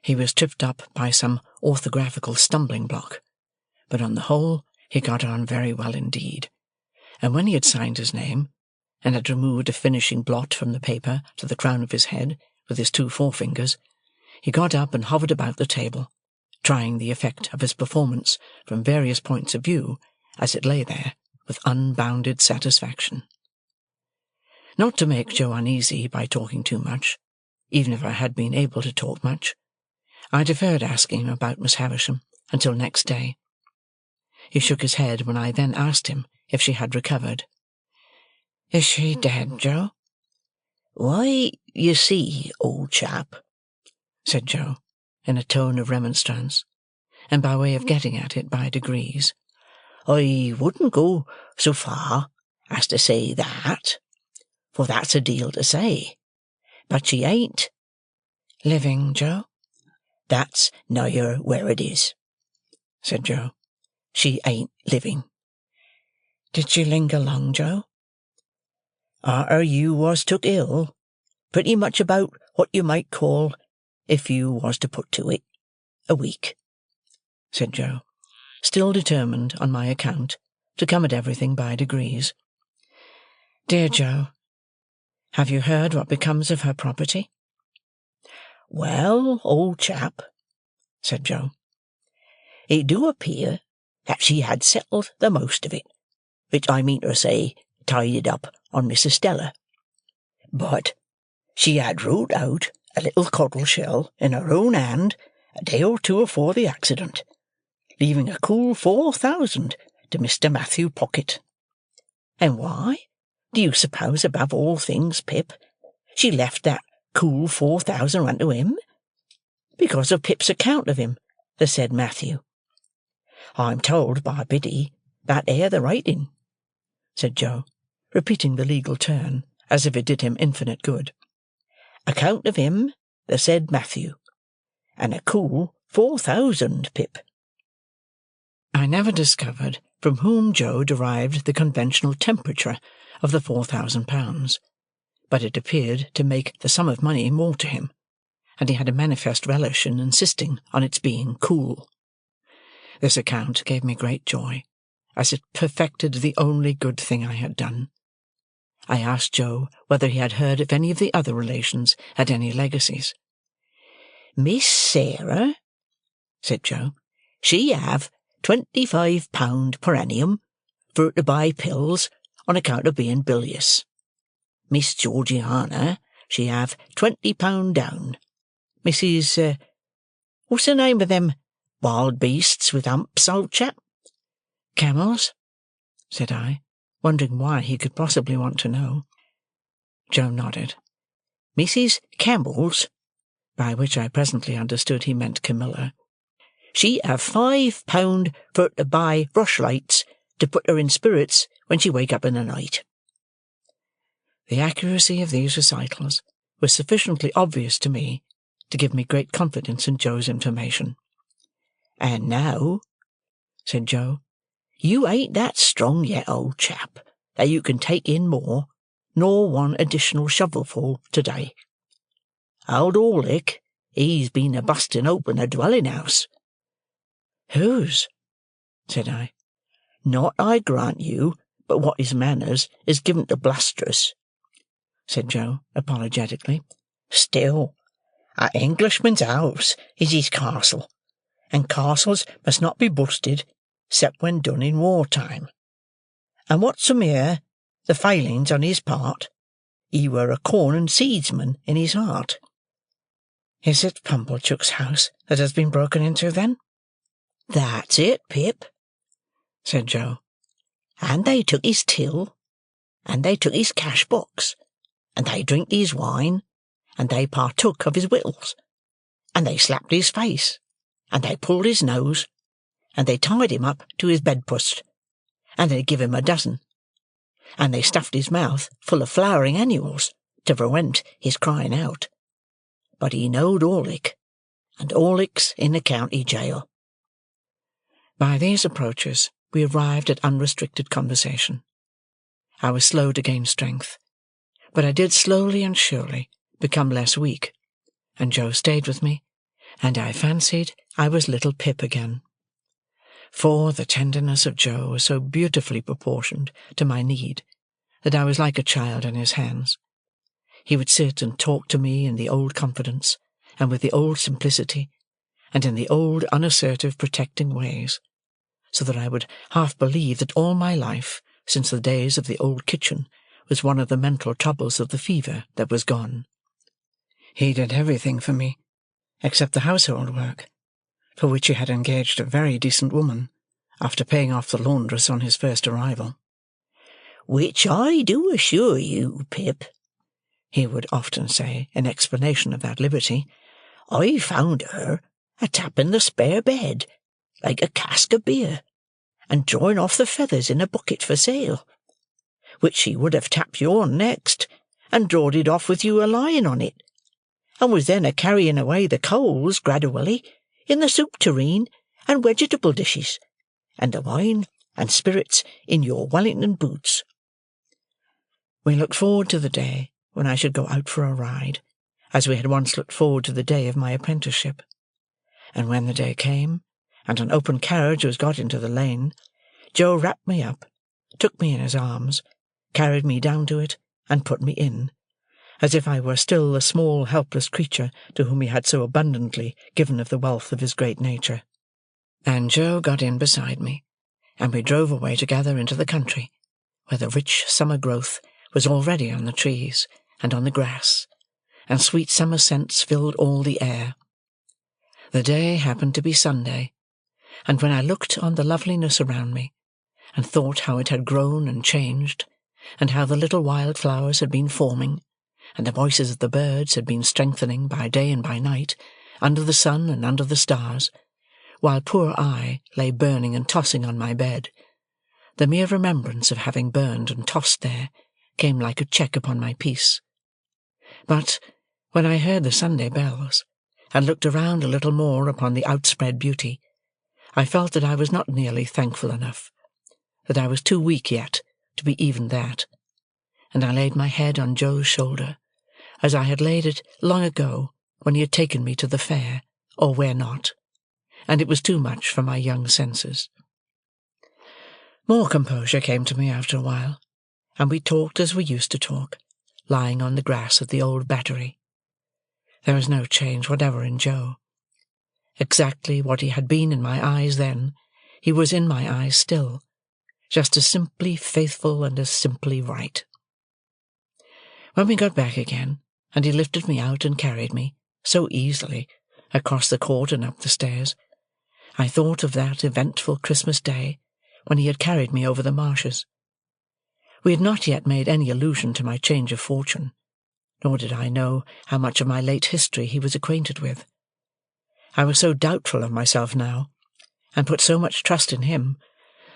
Speaker 1: he was tripped up by some orthographical stumbling block, but on the whole he got on very well indeed, and when he had signed his name, and had removed a finishing blot from the paper to the crown of his head with his 2 forefingers, he got up and hovered about the table, trying the effect of his performance from various points of view as it lay there with unbounded satisfaction. Not to make Joe uneasy by talking too much, even if I had been able to talk much, I deferred asking him about Miss Havisham until next day. He shook his head when I then asked him if she had recovered. "Is she dead, Joe?"
Speaker 4: "Why, you see, old chap,"
Speaker 1: said Joe, in a tone of remonstrance, and by way of getting at it by degrees,
Speaker 4: "I wouldn't go so far as to say that, for that's a deal to say. But she ain't."
Speaker 1: "Living, Joe?"
Speaker 4: "That's nigher where it is,"
Speaker 1: said Joe.
Speaker 4: "She ain't living."
Speaker 1: "Did she linger long, Joe?"
Speaker 4: "Arter you was took ill, pretty much about what you might call, if you was to put to it, a week,"
Speaker 1: said Joe, still determined, on my account, to come at everything by degrees. "Dear Joe, have you heard what becomes of her property?"
Speaker 4: "Well, old chap," said Joe, "it do appear that she had settled the most of it, which I mean to say tied up on Miss Estella. But she had wrote out a little coddle shell in her own hand a day or 2 afore the accident, leaving a cool 4,000 to Mr. Matthew Pocket. And why do you suppose, above all things, Pip, she left that cool 4,000 unto him? Because of Pip's account of him, the said Matthew. I'm told by Biddy that air the writing," said Joe, repeating the legal turn as if it did him infinite good. "Account of him, the said Matthew, and a cool 4,000, Pip."
Speaker 1: I never discovered from whom Joe derived the conventional temperature of the £4,000, but it appeared to make the sum of money more to him, and he had a manifest relish in insisting on its being cool. This account gave me great joy, as it perfected the only good thing I had done. I asked Joe whether he had heard if any of the other relations had any legacies.
Speaker 4: "Miss Sarah," said Joe, "she have £25 per annum for to buy pills on account of being bilious. Miss Georgiana, she have £20 down. Mrs. What's the name of them wild beasts with humps, old chap?"
Speaker 1: "Camels?" said I, wondering why he could possibly want to know. Joe nodded.
Speaker 4: "Mrs. Campbell's,"
Speaker 1: by which I presently understood he meant Camilla,
Speaker 4: "she have £5 for to buy rushlights to put her in spirits when she wake up in the night."
Speaker 1: The accuracy of these recitals was sufficiently obvious to me to give me great confidence in Joe's information.
Speaker 4: "And now," said Joe, "you ain't that strong yet, old chap, that you can take in more nor one additional shovelful to-day. Old Orlick, he's been a-busting open a dwelling-house."
Speaker 1: "Whose?" said I.
Speaker 4: "Not, I grant you, but what his manners is given to blusterous," said Joe, apologetically. "Still, a Englishman's house is his castle, and castles must not be busted, 'cept when done in war-time. And whatsome'er the failings on his part, he were a corn and seedsman in his heart."
Speaker 1: "Is it Pumblechook's house that has been broken into, then?"
Speaker 4: "That's it, Pip,"
Speaker 1: said Joe.
Speaker 4: "And they took his till, and they took his cash-box, and they drinked his wine, and they partook of his wittles, and they slapped his face, and they pulled his nose, and they tied him up to his bedpost, and they give him a dozen, and they stuffed his mouth full of flowering annuals to prevent his crying out. But he knowed Orlick, and Orlick's in the county jail."
Speaker 1: By these approaches we arrived at unrestricted conversation. I was slow to gain strength, but I did slowly and surely become less weak, and Joe stayed with me, and I fancied I was little Pip again. For the tenderness of Joe was so beautifully proportioned to my need that I was like a child in his hands. He would sit and talk to me in the old confidence, and with the old simplicity, and in the old unassertive protecting ways, so that I would half believe that all my life, since the days of the old kitchen, was one of the mental troubles of the fever that was gone. He did everything for me, except the household work, for which he had engaged a very decent woman, after paying off the laundress on his first arrival.
Speaker 4: "Which I do assure you, Pip,"
Speaker 1: he would often say in explanation of that liberty,
Speaker 4: "I found her a-tapping the spare bed, like a cask of beer, and drawing off the feathers in a bucket for sale, which she would have tapped you on next, and drawed it off with you a-lying on it, and was then a-carrying away the coals gradually in the soup tureen and vegetable dishes, and the wine and spirits in your Wellington boots."
Speaker 1: We looked forward to the day when I should go out for a ride, as we had once looked forward to the day of my apprenticeship. And when the day came, and an open carriage was got into the lane, Joe wrapped me up, took me in his arms, carried me down to it, and put me in, as if I were still the small helpless creature to whom he had so abundantly given of the wealth of his great nature. And Joe got in beside me, and we drove away together into the country, where the rich summer growth was already on the trees and on the grass, and sweet summer scents filled all the air. The day happened to be Sunday, and when I looked on the loveliness around me, and thought how it had grown and changed, and how the little wild flowers had been forming, and the voices of the birds had been strengthening by day and by night, under the sun and under the stars, while poor I lay burning and tossing on my bed, the mere remembrance of having burned and tossed there came like a check upon my peace. But when I heard the Sunday bells, and looked around a little more upon the outspread beauty, I felt that I was not nearly thankful enough, that I was too weak yet to be even that, and I laid my head on Joe's shoulder, as I had laid it long ago when he had taken me to the fair, or where not, and it was too much for my young senses. More composure came to me after a while, and we talked as we used to talk, lying on the grass of the old battery. There was no change whatever in Joe. Exactly what he had been in my eyes then, he was in my eyes still, just as simply faithful and as simply right. When we got back again, and he lifted me out and carried me, so easily, across the court and up the stairs, I thought of that eventful Christmas day when he had carried me over the marshes. We had not yet made any allusion to my change of fortune, nor did I know how much of my late history he was acquainted with. I was so doubtful of myself now, and put so much trust in him,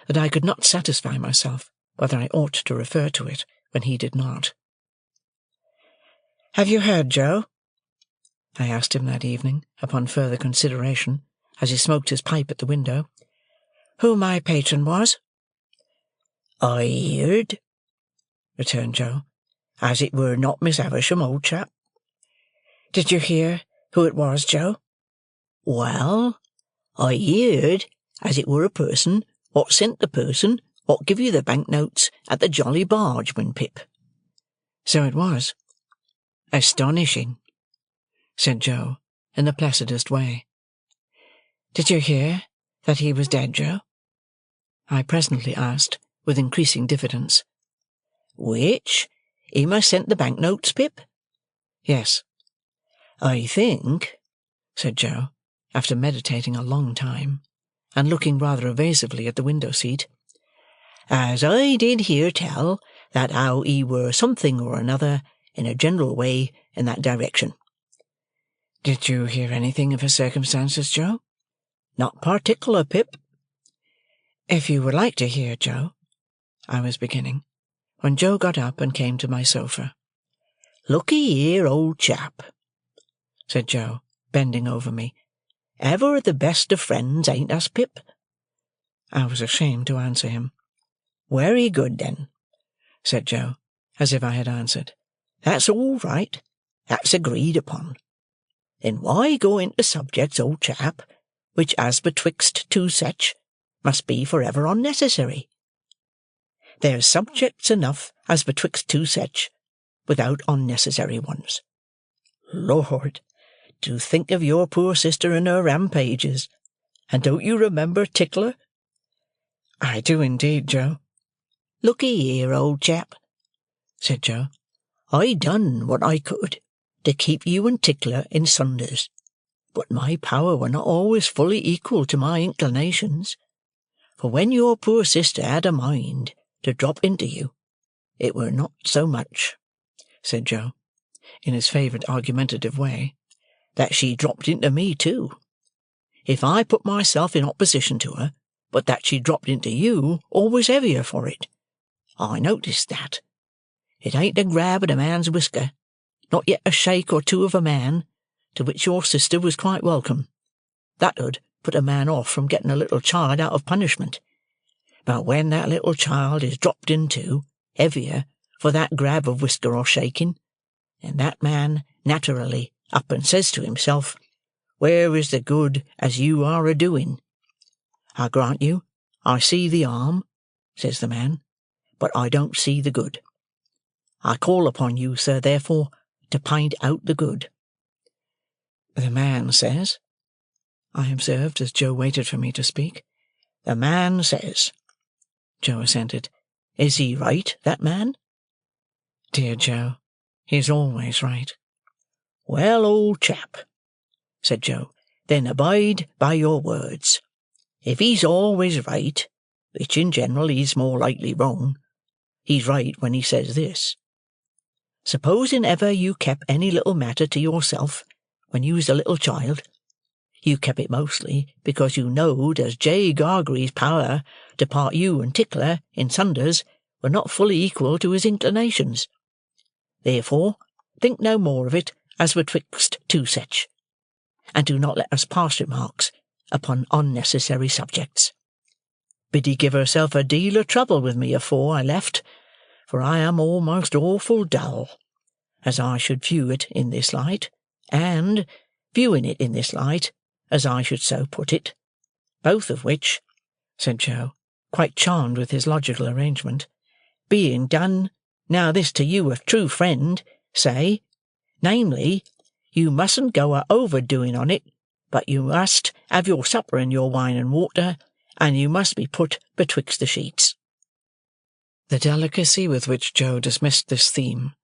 Speaker 1: that I could not satisfy myself whether I ought to refer to it when he did not. "Have you heard, Joe?" I asked him that evening, upon further consideration, as he smoked his pipe at the window, "who my patron was?"
Speaker 4: "I heard," returned Joe, "as it were not Miss Havisham, old chap."
Speaker 1: "Did you hear who it was, Joe?"
Speaker 4: "Well, I heard as it were a person what sent the person what give you the bank-notes at the Jolly Bargeman, Pip."
Speaker 1: "So it was. Astonishing," said Joe, in the placidest way. "Did you hear that he was dead, Joe?" I presently asked, with increasing diffidence.
Speaker 4: "Which? Him as sent the bank-notes, Pip?"
Speaker 1: "Yes."
Speaker 4: "I think,"
Speaker 1: said Joe, after meditating a long time, and looking rather evasively at the window-seat,
Speaker 4: "as I did hear tell that how he were something or another in a general way in that direction."
Speaker 1: "Did you hear anything of his circumstances, Joe?"
Speaker 4: "Not particular, Pip."
Speaker 1: "If you would like to hear, Joe, I was beginning, when Joe got up and came to my sofa.
Speaker 4: "Look'ee here, old chap,"
Speaker 1: said Joe, bending over me.
Speaker 4: "Ever the best of friends, ain't us, Pip?"
Speaker 1: I was ashamed to answer him.
Speaker 4: "Wery good, then,"
Speaker 1: said Joe, as if I had answered.
Speaker 4: "That's all right. That's agreed upon. Then why go into subjects, old chap, which, as betwixt two sech, must be for ever unnecessary? There's subjects enough as betwixt two sech, without unnecessary ones. Lord, do think of your poor sister and her rampages, and don't you remember Tickler?"
Speaker 1: "I do indeed, Joe."
Speaker 4: "Look'ee here, old chap,"
Speaker 1: said Joe.
Speaker 4: "I done what I could to keep you and Tickler in sunders, but my power were not always fully equal to my inclinations, for when your poor sister had a mind to drop into you, it were not so much,"
Speaker 1: said Joe, in his favourite argumentative way,
Speaker 4: "that she dropped into me too. If I put myself in opposition to her, but that she dropped into you always heavier for it. I noticed that. It ain't a grab at a man's whisker, not yet a shake or two of a man, to which your sister was quite welcome. That 'ud put a man off from getting a little child out of punishment. But when that little child is dropped into, heavier, for that grab of whisker or shaking, then that man naturally up and says to himself, 'Where is the good as you are a-doing?' 'I grant you, I see the harm,' says the man, 'but I don't see the good. I call upon you, sir, therefore, to point out the good.'"
Speaker 1: "The man says," I observed, as Joe waited for me to speak.
Speaker 4: "The man says," Joe assented. "Is he right, that man?"
Speaker 1: "Dear Joe, he's always right."
Speaker 4: "Well, old chap," said Joe, "then abide by your words. If he's always right, which in general he's more likely wrong, he's right when he says this. Supposing ever you kep any little matter to yourself when you was a little child, you kep it mostly because you knowed as J. Gargery's power to part you and Tickler in sunders were not fully equal to his inclinations. Therefore, think no more of it as betwixt two sech, and do not let us pass remarks upon unnecessary subjects. Biddy give herself a deal of trouble with me afore I left, for I am almost awful dull, as I should view it in this light, and, viewing it in this light, as I should so put it, both of which," said Joe, quite charmed with his logical arrangement, "being done, now this to you a true friend, say, namely, you mustn't go a-overdoing on it, but you must have your supper and your wine and water, and you must be put betwixt the sheets."
Speaker 1: The delicacy with which Joe dismissed this theme,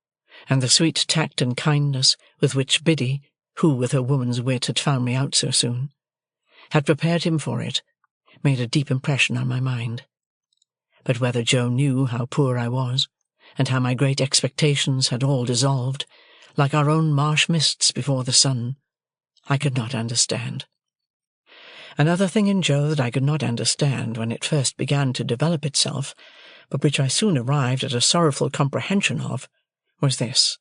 Speaker 1: and the sweet tact and kindness with which Biddy, who with her woman's wit had found me out so soon, had prepared him for it, made a deep impression on my mind. But whether Joe knew how poor I was, and how my great expectations had all dissolved, like our own marsh mists before the sun, I could not understand. Another thing in Joe that I could not understand when it first began to develop itself, but which I soon arrived at a sorrowful comprehension of, was this.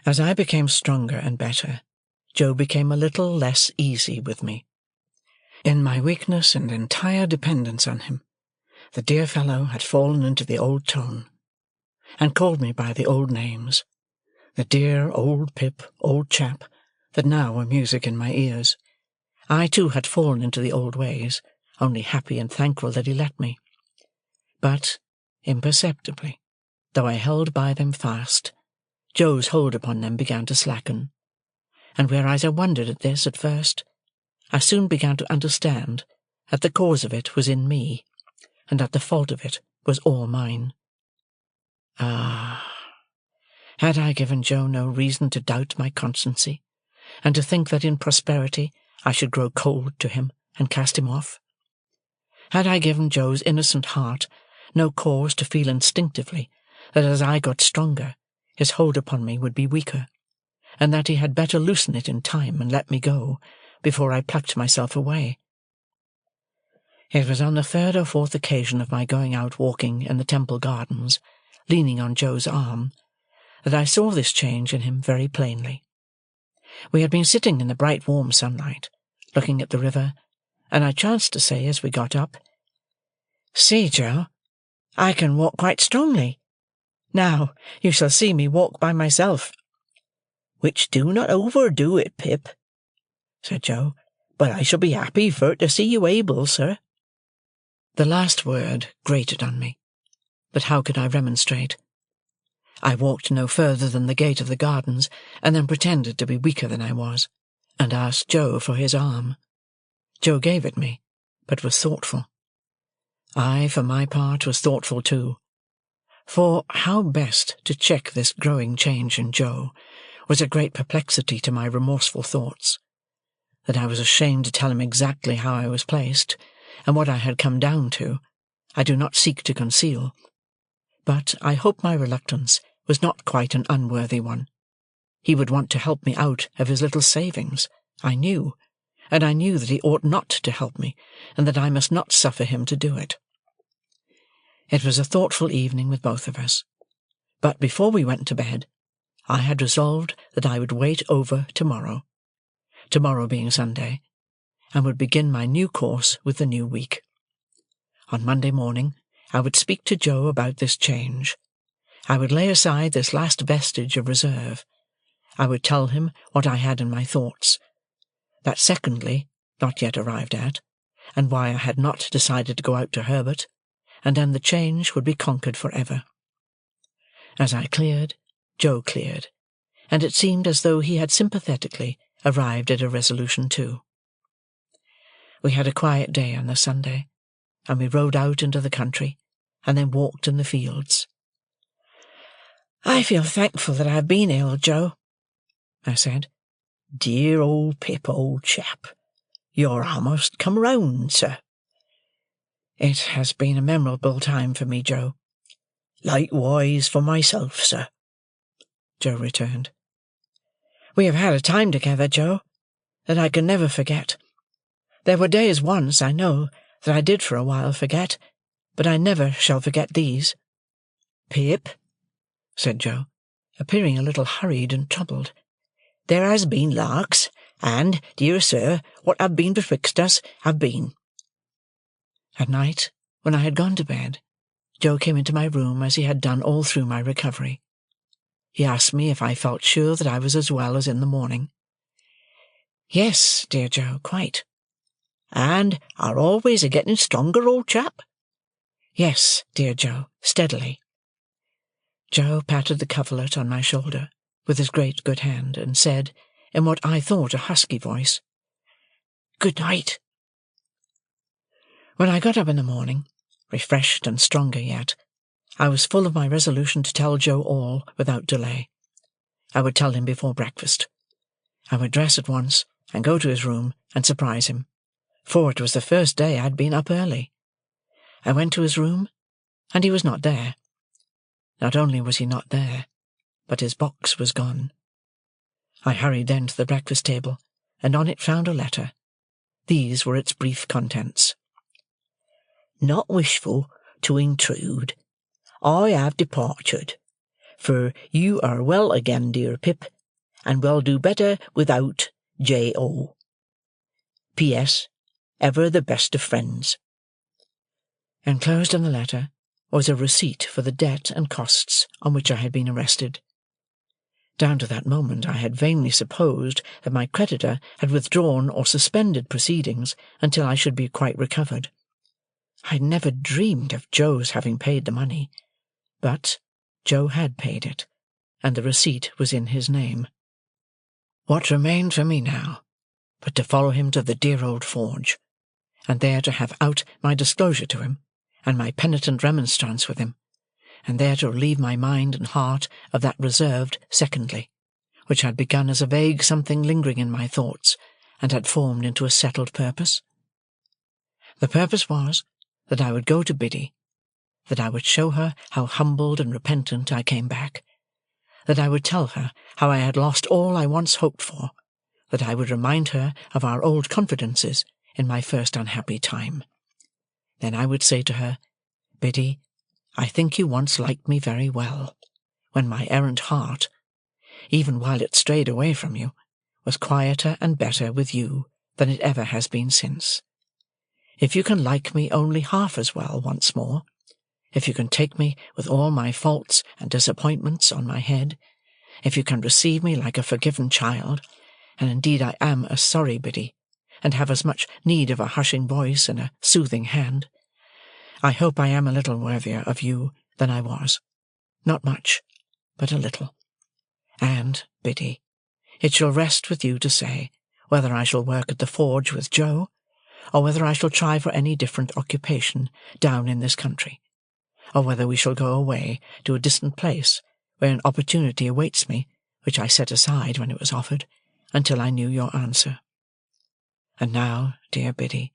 Speaker 1: As I became stronger and better, Joe became a little less easy with me. In my weakness and entire dependence on him, the dear fellow had fallen into the old tone, and called me by the old names, the dear old Pip, old chap, that now were music in my ears. I too had fallen into the old ways, only happy and thankful that he let me. But, imperceptibly, though I held by them fast, Joe's hold upon them began to slacken, and whereas I wondered at this at first, I soon began to understand that the cause of it was in me, and that the fault of it was all mine. Ah! Had I given Joe no reason to doubt my constancy, and to think that in prosperity I should grow cold to him and cast him off? Had I given Joe's innocent heart no cause to feel instinctively that as I got stronger, his hold upon me would be weaker, and that he had better loosen it in time and let me go, before I plucked myself away? It was on the third or fourth occasion of my going out walking in the Temple Gardens, leaning on Joe's arm, that I saw this change in him very plainly. We had been sitting in the bright warm sunlight, looking at the river, and I chanced to say as we got up, "See, Joe, I can walk quite strongly. Now you shall see me walk by myself."
Speaker 3: "Which do not overdo it, Pip," said Joe, "but I shall be happy for to see you able, sir."
Speaker 1: The last word grated on me, but how could I remonstrate? I walked no further than the gate of the gardens, and then pretended to be weaker than I was, and asked Joe for his arm. Joe gave it me, but was thoughtful. I, for my part, was thoughtful too, for how best to check this growing change in Joe was a great perplexity to my remorseful thoughts. That I was ashamed to tell him exactly how I was placed, and what I had come down to, I do not seek to conceal, but I hope my reluctance was not quite an unworthy one. He would want to help me out of his little savings, I knew, and I knew that he ought not to help me, and that I must not suffer him to do it. It was a thoughtful evening with both of us, but before we went to bed, I had resolved that I would wait over tomorrow being Sunday, and would begin my new course with the new week. On Monday morning I would speak to Joe about this change. I would lay aside this last vestige of reserve. I would tell him what I had in my thoughts, that secondly, not yet arrived at, and why I had not decided to go out to Herbert, and then the change would be conquered for ever. As I cleared, Joe cleared, and it seemed as though he had sympathetically arrived at a resolution too. We had a quiet day on the Sunday, and we rode out into the country, and then walked in the fields. "I feel thankful that I have been ill, Joe," I said.
Speaker 3: "Dear old Pip, old chap, you're almost come round, sir."
Speaker 1: "It has been a memorable time for me, Joe."
Speaker 3: "Likewise for myself, sir,"
Speaker 1: Joe returned. "We have had a time together, Joe, that I can never forget. There were days once, I know, that I did for a while forget, but I never shall forget these."
Speaker 3: "Pip,"
Speaker 1: said Joe, appearing a little hurried and troubled,
Speaker 3: "there has been larks, and, dear sir, what have been betwixt us have been."
Speaker 1: At night, when I had gone to bed, Joe came into my room as he had done all through my recovery. He asked me if I felt sure that I was as well as in the morning. "Yes, dear Joe, quite."
Speaker 3: "And are always a-getting stronger, old chap?"
Speaker 1: "Yes, dear Joe, steadily." Joe patted the coverlet on my shoulder with his great good hand, and said, in what I thought a husky voice, "Good night." When I got up in the morning, refreshed and stronger yet, I was full of my resolution to tell Joe all without delay. I would tell him before breakfast. I would dress at once, and go to his room, and surprise him, for it was the first day I had been up early. I went to his room, and he was not there. Not only was he not there, but his box was gone. I hurried then to the breakfast table, and on it found a letter. These were its brief contents.
Speaker 3: "Not wishful to intrude, I have departed, for you are well again, dear Pip, and will do better without J.O. P.S. Ever the best of friends."
Speaker 1: Enclosed in the letter was a receipt for the debt and costs on which I had been arrested. Down to that moment I had vainly supposed that my creditor had withdrawn or suspended proceedings until I should be quite recovered. I had never dreamed of Joe's having paid the money, but Joe had paid it, and the receipt was in his name. What remained for me now but to follow him to the dear old forge, and there to have out my disclosure to him, and my penitent remonstrance with him, and there to relieve my mind and heart of that reserved secondly, which had begun as a vague something lingering in my thoughts, and had formed into a settled purpose? The purpose was that I would go to Biddy, that I would show her how humbled and repentant I came back, that I would tell her how I had lost all I once hoped for, that I would remind her of our old confidences in my first unhappy time. Then I would say to her, "Biddy, I think you once liked me very well, when my errant heart, even while it strayed away from you, was quieter and better with you than it ever has been since. If you can like me only half as well once more, if you can take me with all my faults and disappointments on my head, if you can receive me like a forgiven child, and indeed I am a sorry Biddy, and have as much need of a hushing voice and a soothing hand, I hope I am a little worthier of you than I was. Not much, but a little. And, Biddy, it shall rest with you to say whether I shall work at the forge with Joe, or whether I shall try for any different occupation down in this country, or whether we shall go away to a distant place where an opportunity awaits me, which I set aside when it was offered, until I knew your answer. And now, dear Biddy,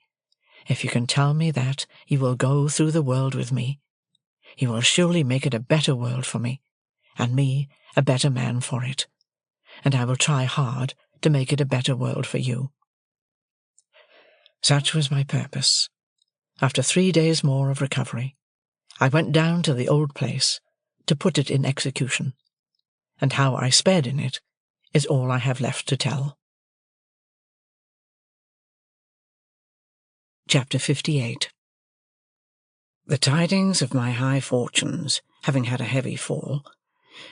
Speaker 1: if you can tell me that you will go through the world with me, you will surely make it a better world for me, and me a better man for it, and I will try hard to make it a better world for you." Such was my purpose. After 3 days more of recovery, I went down to the old place to put it in execution, and how I sped in it is all I have left to tell. Chapter 58. The tidings of my high fortunes, having had a heavy fall,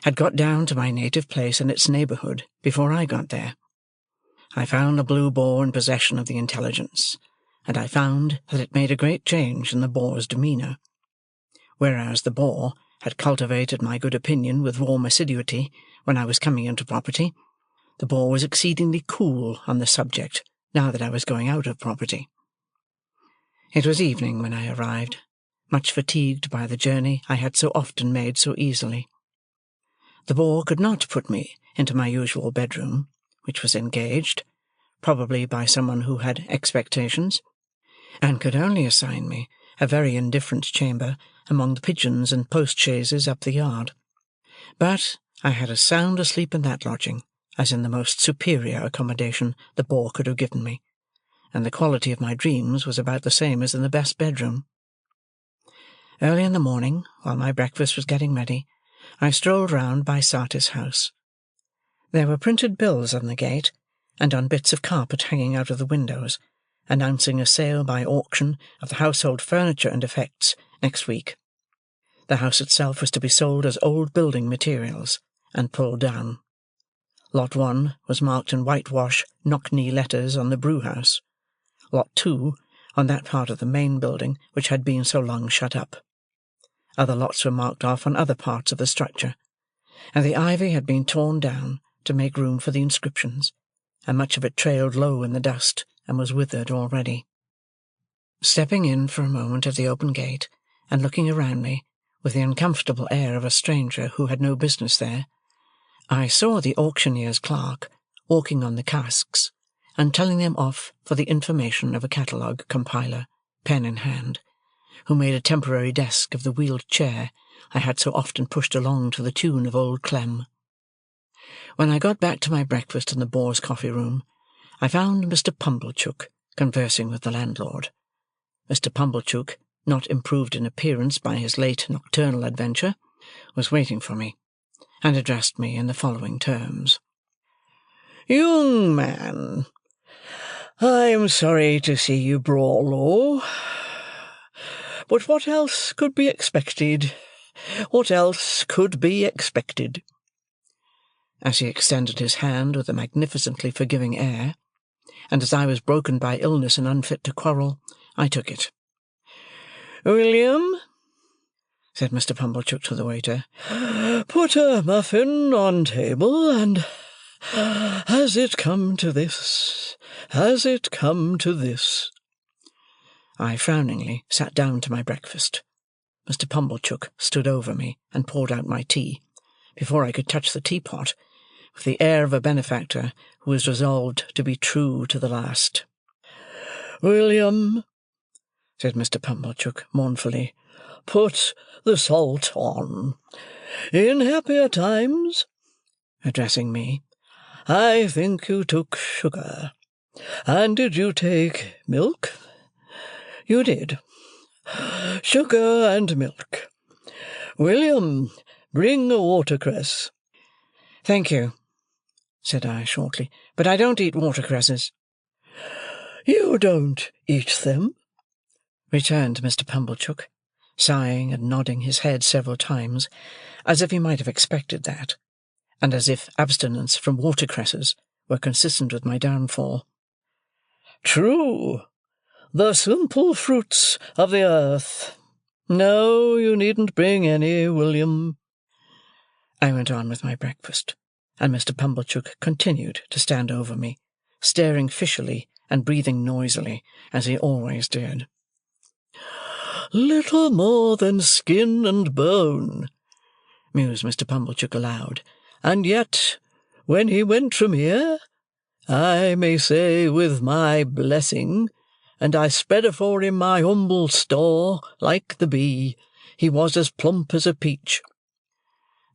Speaker 1: had got down to my native place and its neighbourhood before I got there. I found the Blue Boar in possession of the intelligence, and I found that it made a great change in the Boar's demeanour. Whereas the Boar had cultivated my good opinion with warm assiduity when I was coming into property, the Boar was exceedingly cool on the subject now that I was going out of property. It was evening when I arrived, much fatigued by the journey I had so often made so easily. The Boar could not put me into my usual bedroom, which was engaged, probably by someone who had expectations, and could only assign me a very indifferent chamber among the pigeons and post-chaises up the yard. But I had as sound a sleep in that lodging as in the most superior accommodation the Boar could have given me, and the quality of my dreams was about the same as in the best bedroom. Early in the morning, while my breakfast was getting ready, I strolled round by Sartis' house. There were printed bills on the gate, and on bits of carpet hanging out of the windows, announcing a sale by auction of the household furniture and effects next week. The house itself was to be sold as old building materials, and pulled down. Lot 1 was marked in whitewash knock-knee letters on the brewhouse. Lot 2 on that part of the main building which had been so long shut up. Other lots were marked off on other parts of the structure, and the ivy had been torn down to make room for the inscriptions, and much of it trailed low in the dust and was withered already. Stepping in for a moment at the open gate, and looking around me with the uncomfortable air of a stranger who had no business there, I saw the auctioneer's clerk walking on the casks, and telling them off for the information of a catalogue compiler, pen in hand, who made a temporary desk of the wheeled chair I had so often pushed along to the tune of Old Clem. When I got back to my breakfast in the Boar's coffee-room, I found Mr. Pumblechook conversing with the landlord. Mr. Pumblechook, not improved in appearance by his late nocturnal adventure, was waiting for me, and addressed me in the following terms. "Young man, I am sorry to see you brought low. But what else could be expected? What else could be expected?" As he extended his hand with a magnificently forgiving air, and as I was broken by illness and unfit to quarrel, I took it. "William," said Mr. Pumblechook to the waiter, "put a muffin on table, and has it come to this? Has it come to this?" I frowningly sat down to my breakfast. Mr. Pumblechook stood over me and poured out my tea, before I could touch the teapot, with the air of a benefactor who is resolved to be true to the last. "William," said Mr. Pumblechook mournfully, "put the salt on. In happier times," addressing me, "I think you took sugar. And did you take milk? You did.
Speaker 3: Sugar and milk. William, bring a watercress."
Speaker 1: "Thank you," said I shortly, "but I don't eat watercresses."
Speaker 3: "You don't eat them?"
Speaker 1: returned Mr. Pumblechook, sighing and nodding his head several times, as if he might have expected that, and as if abstinence from watercresses were consistent with my downfall.
Speaker 3: "True. The simple fruits of the earth. No, you needn't bring any, William."
Speaker 1: I went on with my breakfast, and Mr. Pumblechook continued to stand over me, staring fishily and breathing noisily, as he always did.
Speaker 3: "Little more than skin and bone," mused Mr. Pumblechook aloud, "and yet, when he went from here, I may say with my blessing, and I spread afore him my humble store, like the bee, he was as plump as a peach."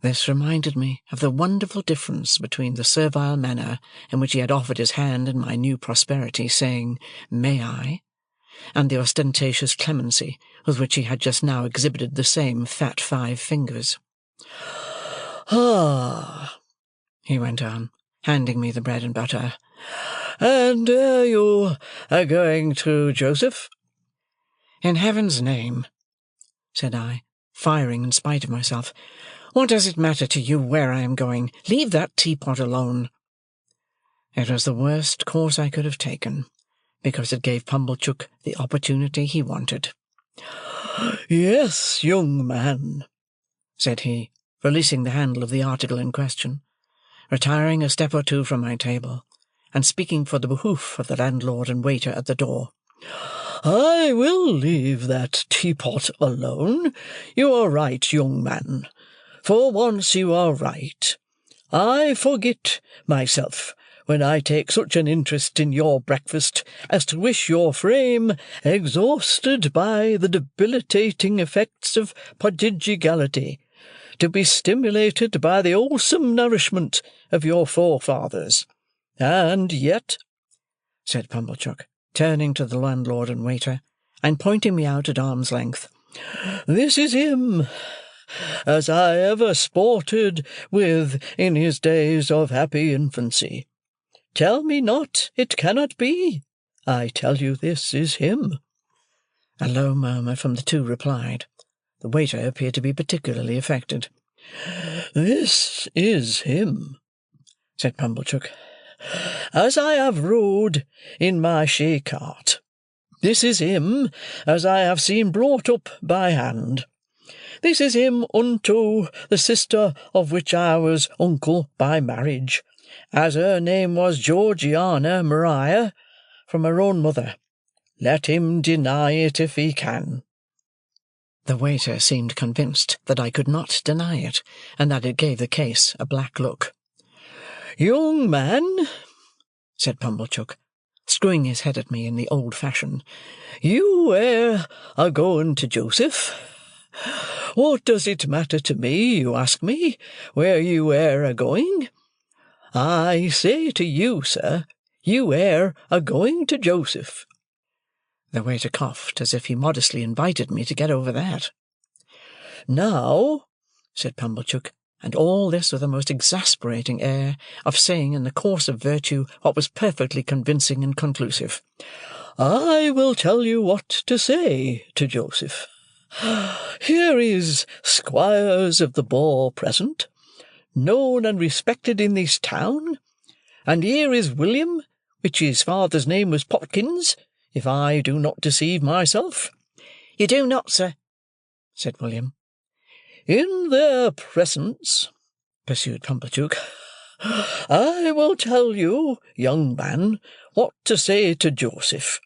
Speaker 1: This reminded me of the wonderful difference between the servile manner in which he had offered his hand in my new prosperity, saying, "May I?" and the ostentatious clemency with which he had just now exhibited the same fat 5 fingers.
Speaker 3: "Ah,"
Speaker 1: he went on, handing me the bread and butter,
Speaker 3: "and you are going to Joseph?"
Speaker 1: "In heaven's name," said I, firing in spite of myself, "what does it matter to you where I am going? Leave that teapot alone." It was the worst course I could have taken, because it gave Pumblechook the opportunity he wanted.
Speaker 3: "Yes, young man,"
Speaker 1: said he, releasing the handle of the article in question, retiring a step or two from my table, and speaking for the behoof of the landlord and waiter at the door.
Speaker 3: "I will leave that teapot alone. You are right, young man. For once you are right. I forget myself when I take such an interest in your breakfast as to wish your frame, exhausted by the debilitating effects of prodigality, to be stimulated by the wholesome nourishment of your forefathers. And yet,"
Speaker 1: said Pumblechook, turning to the landlord and waiter, and pointing me out at arm's length,
Speaker 3: "this is him, as I ever sported with in his days of happy infancy. Tell me not it cannot be. I tell you this is him."
Speaker 1: A low murmur from the two replied. The waiter appeared to be particularly affected.
Speaker 3: "This is him," said Pumblechook, "as I have rode in my shay-cart. This is him, as I have seen brought up by hand. This is him unto the sister of which I was uncle by marriage, as her name was Georgiana Maria, from her own mother. Let him deny it if he can."
Speaker 1: The waiter seemed convinced that I could not deny it, and that it gave the case a black look.
Speaker 3: "Young man,"
Speaker 1: said Pumblechook, screwing his head at me in the old fashion,
Speaker 3: "you were a-going to Joseph. What does it matter to me, you ask me, where you were a-going? I say to you, sir, you were a-going to Joseph."
Speaker 1: The waiter coughed, as if he modestly invited me to get over that.
Speaker 3: "Now,"
Speaker 1: said Pumblechook, and all this with a most exasperating air of saying in the course of virtue what was perfectly convincing and conclusive,
Speaker 3: "I will tell you what to say to Joseph. Here is Squires of the Boar present, known and respected in this town, and here is William, which his father's name was Popkins, if I do not deceive myself."
Speaker 2: "You do not, sir,"
Speaker 1: said William.
Speaker 3: "In their presence," pursued Pumblechook, "I will tell you, young man, what to say to Joseph.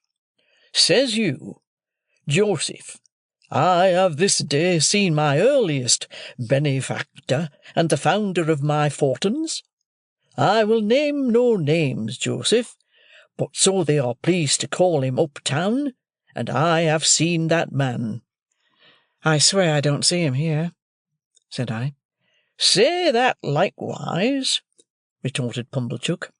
Speaker 3: Says you, 'Joseph, I have this day seen my earliest benefactor and the founder of my fortunes. I will name no names, Joseph, but so they are pleased to call him uptown, and I have seen that man.'"
Speaker 1: "I swear I don't see him here," said I.
Speaker 3: "Say that likewise," retorted Pumblechook.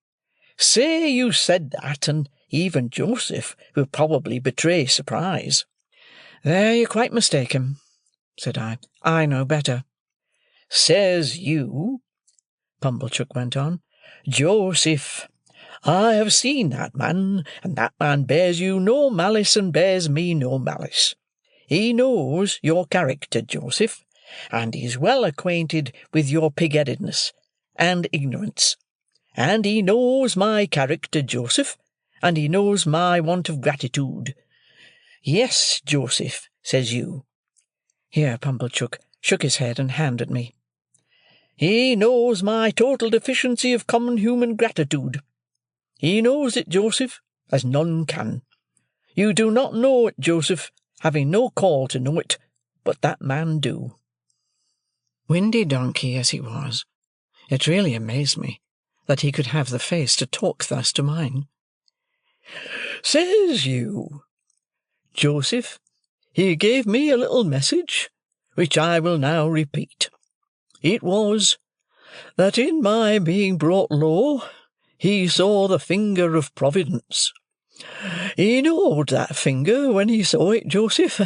Speaker 3: "Say you said that, and even Joseph will probably betray surprise."
Speaker 1: "There you're quite mistaken," said I. "I know better."
Speaker 3: "Says you," Pumblechook went on, "Joseph, I have seen that man, and that man bears you no malice and bears me no malice. He knows your character, Joseph, and is well acquainted with your pig-headedness and ignorance. And he knows my character, Joseph, and he knows my want of gratitude. Yes, Joseph, says you."
Speaker 1: Here Pumblechook shook his head and hand at me.
Speaker 3: "He knows my total deficiency of common human gratitude. He knows it, Joseph, as none can. You do not know it, Joseph, having no call to know it, but that man do."
Speaker 1: Windy donkey as he was, it really amazed me that he could have the face to talk thus to mine.
Speaker 3: "Says you, Joseph, he gave me a little message, which I will now repeat. It was, that in my being brought low, he saw the finger of Providence. He knowed that finger when he saw it, Joseph,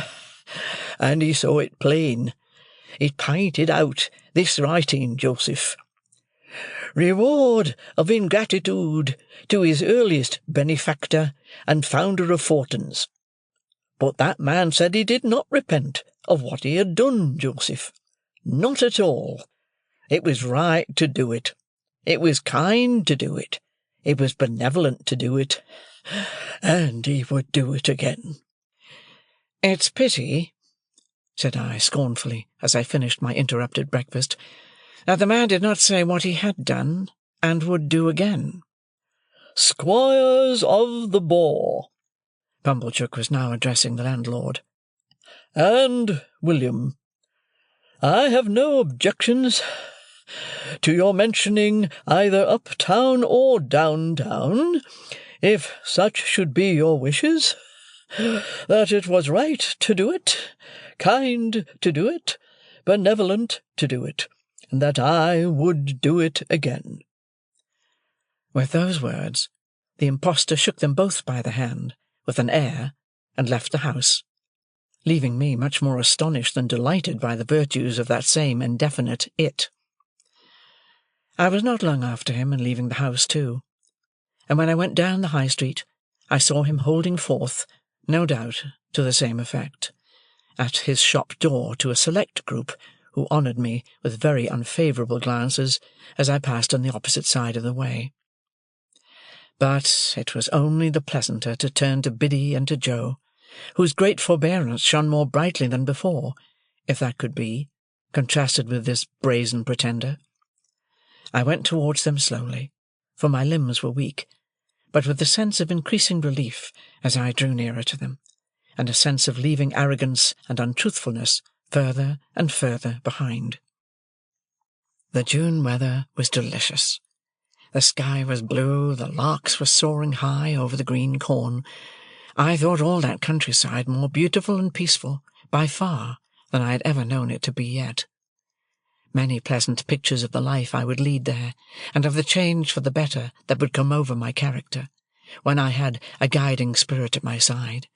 Speaker 3: and he saw it plain. It painted out this writing, Joseph: "Reward of ingratitude to his earliest benefactor and founder of fortunes." But that man said he did not repent of what he had done, Joseph. Not at all. It was right to do it. It was kind to do it. It was benevolent to do it. And he would do it again.
Speaker 1: "It's pity," said I scornfully, as I finished my interrupted breakfast, "that the man did not say what he had done and would do again."
Speaker 3: "Squires of the Boar,"
Speaker 1: Pumblechook was now addressing the landlord,
Speaker 3: "and William, I have no objections to your mentioning either up-town or down-town, if such should be your wishes, that it was right to do it, kind to do it, benevolent to do it, and that I would do it again."
Speaker 1: With those words, the impostor shook them both by the hand, with an air, and left the house, leaving me much more astonished than delighted by the virtues of that same indefinite it. I was not long after him in leaving the house too, and when I went down the High Street, I saw him holding forth, no doubt to the same effect, at his shop door to a select group who honoured me with very unfavourable glances as I passed on the opposite side of the way. But it was only the pleasanter to turn to Biddy and to Joe, whose great forbearance shone more brightly than before, if that could be, contrasted with this brazen pretender. I went towards them slowly, for my limbs were weak, but with a sense of increasing relief as I drew nearer to them, and a sense of leaving arrogance and untruthfulness further and further behind. The June weather was delicious. The sky was blue, the larks were soaring high over the green corn. I thought all that countryside more beautiful and peaceful, by far, than I had ever known it to be yet. Many pleasant pictures of the life I would lead there, and of the change for the better that would come over my character, when I had a guiding spirit at my side,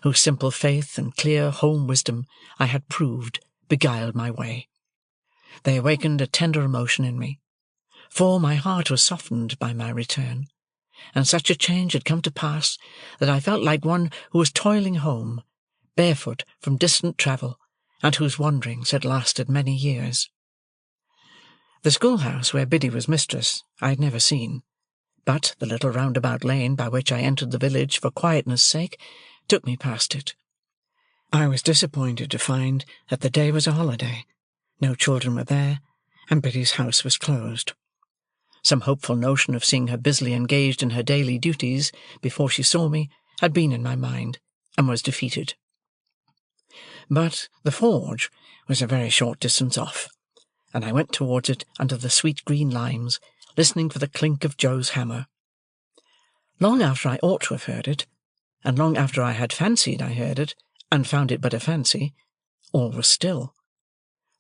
Speaker 1: whose simple faith and clear home wisdom I had proved beguiled my way. They awakened a tender emotion in me, for my heart was softened by my return, and such a change had come to pass that I felt like one who was toiling home, barefoot from distant travel, and whose wanderings had lasted many years. The schoolhouse where Biddy was mistress I had never seen, but the little roundabout lane by which I entered the village for quietness' sake took me past it. I was disappointed to find that the day was a holiday. No children were there, and Biddy's house was closed. Some hopeful notion of seeing her busily engaged in her daily duties before she saw me had been in my mind, and was defeated. But the forge was a very short distance off, and I went towards it under the sweet green limes, listening for the clink of Joe's hammer. Long after I ought to have heard it, and long after I had fancied I heard it, and found it but a fancy, all was still.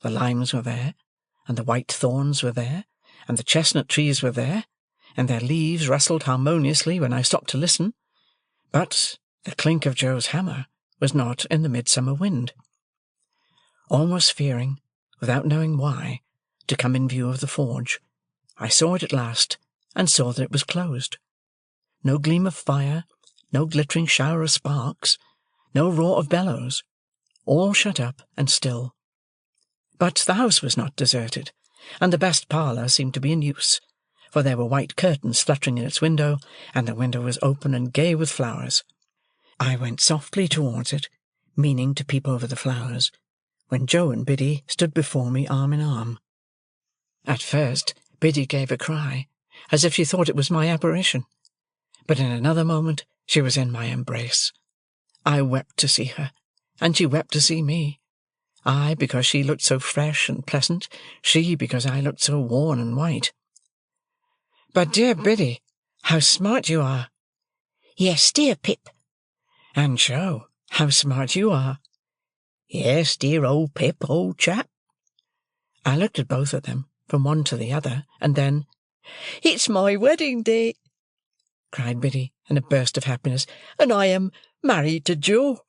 Speaker 1: The limes were there, and the white thorns were there, and the chestnut trees were there, and their leaves rustled harmoniously when I stopped to listen, but the clink of Joe's hammer was not in the midsummer wind. Almost fearing, without knowing why, to come in view of the forge, I saw it at last, and saw that it was closed. No gleam of fire, no glittering shower of sparks, no roar of bellows, all shut up and still. But the house was not deserted, and the best parlour seemed to be in use, for there were white curtains fluttering in its window, and the window was open and gay with flowers. I went softly towards it, meaning to peep over the flowers, when Joe and Biddy stood before me arm in arm. At first Biddy gave a cry, as if she thought it was my apparition, but in another moment she was in my embrace. I wept to see her, and she wept to see me. I, because she looked so fresh and pleasant, she, because I looked so worn and white. "But, dear Biddy, how smart you are!"
Speaker 2: "Yes, dear Pip."
Speaker 1: "And Joe, how smart you are!"
Speaker 4: "Yes, dear old Pip, old chap."
Speaker 1: I looked at both of them, from one to the other, and then—
Speaker 2: "It's my wedding day,"
Speaker 1: cried Biddy, in a burst of happiness,
Speaker 2: "and I am married to Joe."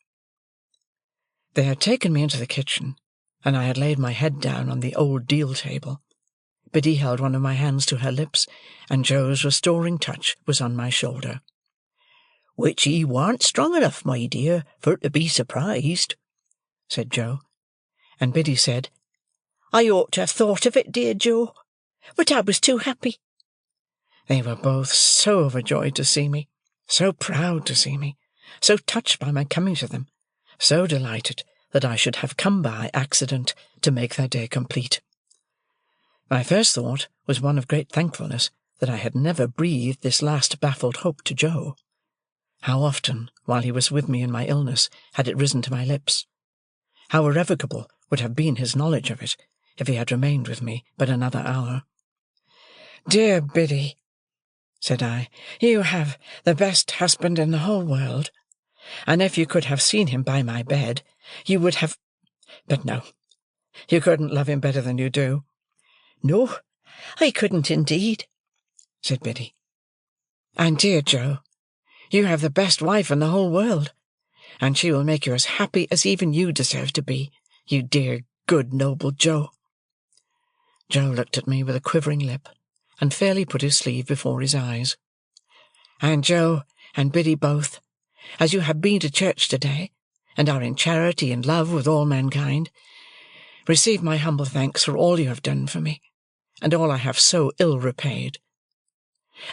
Speaker 1: They had taken me into the kitchen, and I had laid my head down on the old deal table. Biddy held one of my hands to her lips, and Joe's restoring touch was on my shoulder.
Speaker 4: "Which he warn't strong enough, my dear, for to be surprised,"
Speaker 1: said Joe. And Biddy said,
Speaker 2: "I ought to have thought of it, dear Joe, but I was too happy."
Speaker 1: They were both so overjoyed to see me, so proud to see me, so touched by my coming to them, so delighted that I should have come by accident to make their day complete. My first thought was one of great thankfulness that I had never breathed this last baffled hope to Joe. How often, while he was with me in my illness, had it risen to my lips! How irrevocable would have been his knowledge of it, if he had remained with me but another hour. "Dear Biddy," said I, "you have the best husband in the whole world, and if you could have seen him by my bed, you would have— But no, you couldn't love him better than you do."
Speaker 2: "No, I couldn't indeed,"
Speaker 1: said Biddy. "And, dear Joe, you have the best wife in the whole world, and she will make you as happy as even you deserve to be, you dear, good, noble Joe." Joe looked at me with a quivering lip, and fairly put his sleeve before his eyes. "And Joe and Biddy both, as you have been to church to-day, and are in charity and love with all mankind, receive my humble thanks for all you have done for me, and all I have so ill repaid.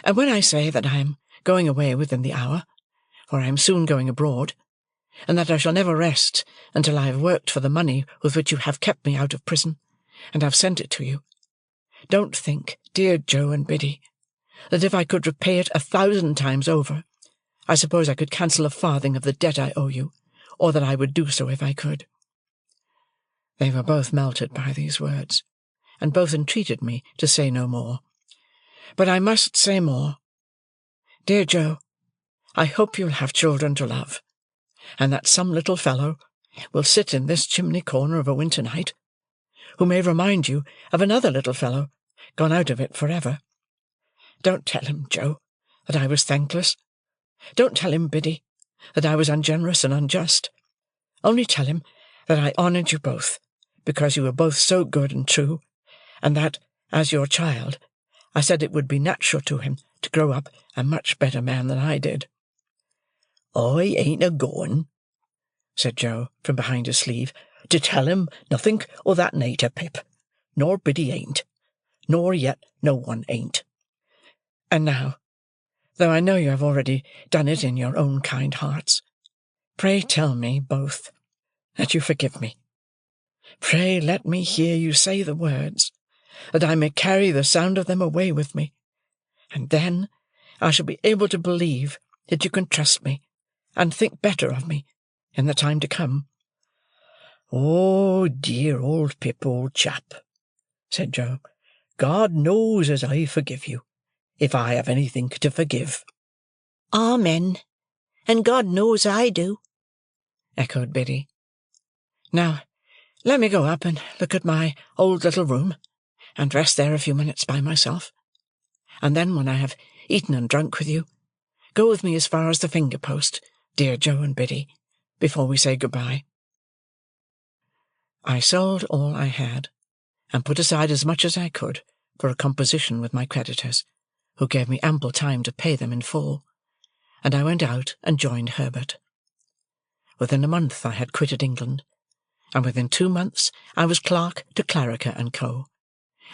Speaker 1: And when I say that I am going away within the hour, for I am soon going abroad, and that I shall never rest until I have worked for the money with which you have kept me out of prison, and have sent it to you, don't think, dear Joe and Biddy, that if I could repay it 1,000 times over, I suppose I could cancel a farthing of the debt I owe you, or that I would do so if I could." They were both melted by these words, and both entreated me to say no more. But I must say more. Dear Joe, I hope you'll have children to love, and that some little fellow will sit in this chimney corner of a winter night, who may remind you of another little fellow gone out of it for ever. Don't tell him, Joe, that I was thankless. Don't tell him, Biddy, that I was ungenerous and unjust. Only tell him that I honoured you both, because you were both so good and true, and that, as your child, I said it would be natural to him to grow up a much better man than I did."
Speaker 4: "I ain't a-going,"
Speaker 1: said Joe, from behind his sleeve,
Speaker 4: "to tell him nothink o' that nater, Pip, nor Biddy ain't, nor yet no one ain't."
Speaker 1: And now, though I know you have already done it in your own kind hearts, pray tell me, both, that you forgive me. Pray let me hear you say the words, that I may carry the sound of them away with me, and then I shall be able to believe that you can trust me, and think better of me, in the time to come."
Speaker 4: "Oh, dear old Pip, old chap," said Joe, "God knows as I forgive you, if I have anythink to forgive."
Speaker 2: "Amen, and God knows I do,"
Speaker 1: echoed Biddy. "Now, let me go up and look at my old little room, and rest there a few minutes by myself, and then, when I have eaten and drunk with you, go with me as far as the finger-post, dear Joe and Biddy, before we say good-bye." I sold all I had, and put aside as much as I could for a composition with my creditors, who gave me ample time to pay them in full, and I went out and joined Herbert. Within a month I had quitted England, and within 2 months I was clerk to Clarriker and Co.,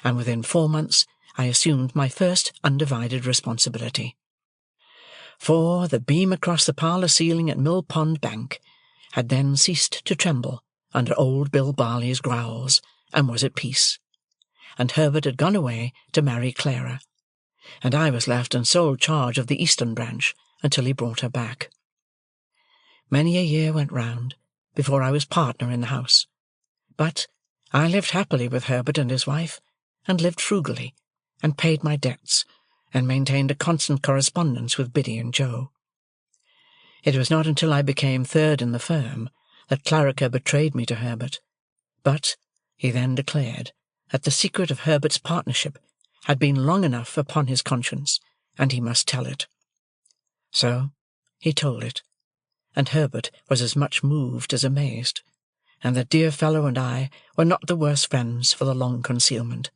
Speaker 1: and within 4 months I assumed my first undivided responsibility. For the beam across the parlour ceiling at Mill Pond Bank had then ceased to tremble under old Bill Barley's growls, and was at peace, and Herbert had gone away to marry Clara, and I was left in sole charge of the eastern branch until he brought her back. Many a year went round before I was partner in the house, but I lived happily with Herbert and his wife, and lived frugally, and paid my debts, and maintained a constant correspondence with Biddy and Joe. It was not until I became third in the firm that Clarriker betrayed me to Herbert, but he then declared that the secret of Herbert's partnership had been long enough upon his conscience, and he must tell it. So he told it, and Herbert was as much moved as amazed, and the dear fellow and I were not the worse friends for the long concealment.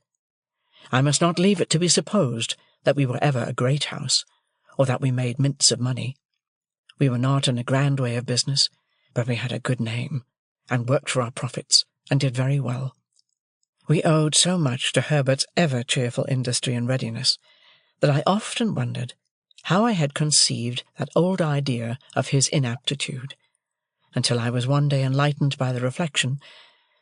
Speaker 1: I must not leave it to be supposed that we were ever a great house, or that we made mints of money. We were not in a grand way of business, but we had a good name, and worked for our profits, and did very well. We owed so much to Herbert's ever-cheerful industry and readiness, that I often wondered how I had conceived that old idea of his inaptitude, until I was one day enlightened by the reflection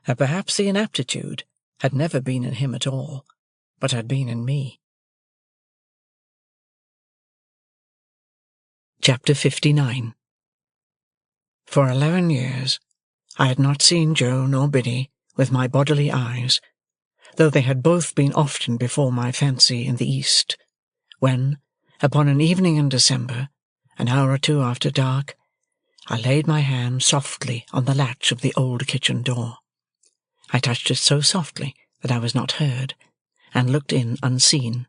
Speaker 1: that perhaps the inaptitude had never been in him at all, but had been in me. Chapter 59. For 11 years I had not seen Joe nor Biddy with my bodily eyes, though they had both been often before my fancy in the East, when, upon an evening in December, an hour or 2 after dark, I laid my hand softly on the latch of the old kitchen door. I touched it so softly that I was not heard, and looked in unseen.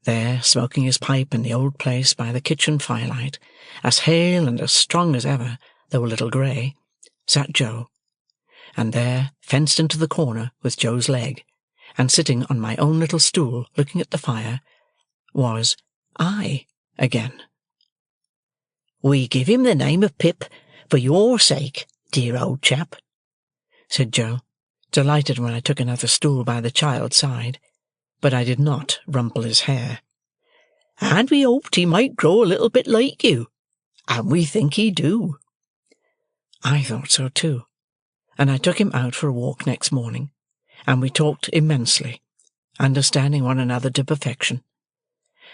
Speaker 1: There, smoking his pipe in the old place by the kitchen firelight, as hale and as strong as ever, though a little grey, sat Joe, and there, fenced into the corner with Joe's leg, and sitting on my own little stool looking at the fire, was I again. "We give him the name of Pip for your sake, dear old chap," said Joe, delighted when I took another stool by the child's side, but I did not rumple his hair. "And we hoped he might grow a little bit like you, and we think he do." I thought so too, and I took him out for a walk next morning, and we talked immensely, understanding one another to perfection,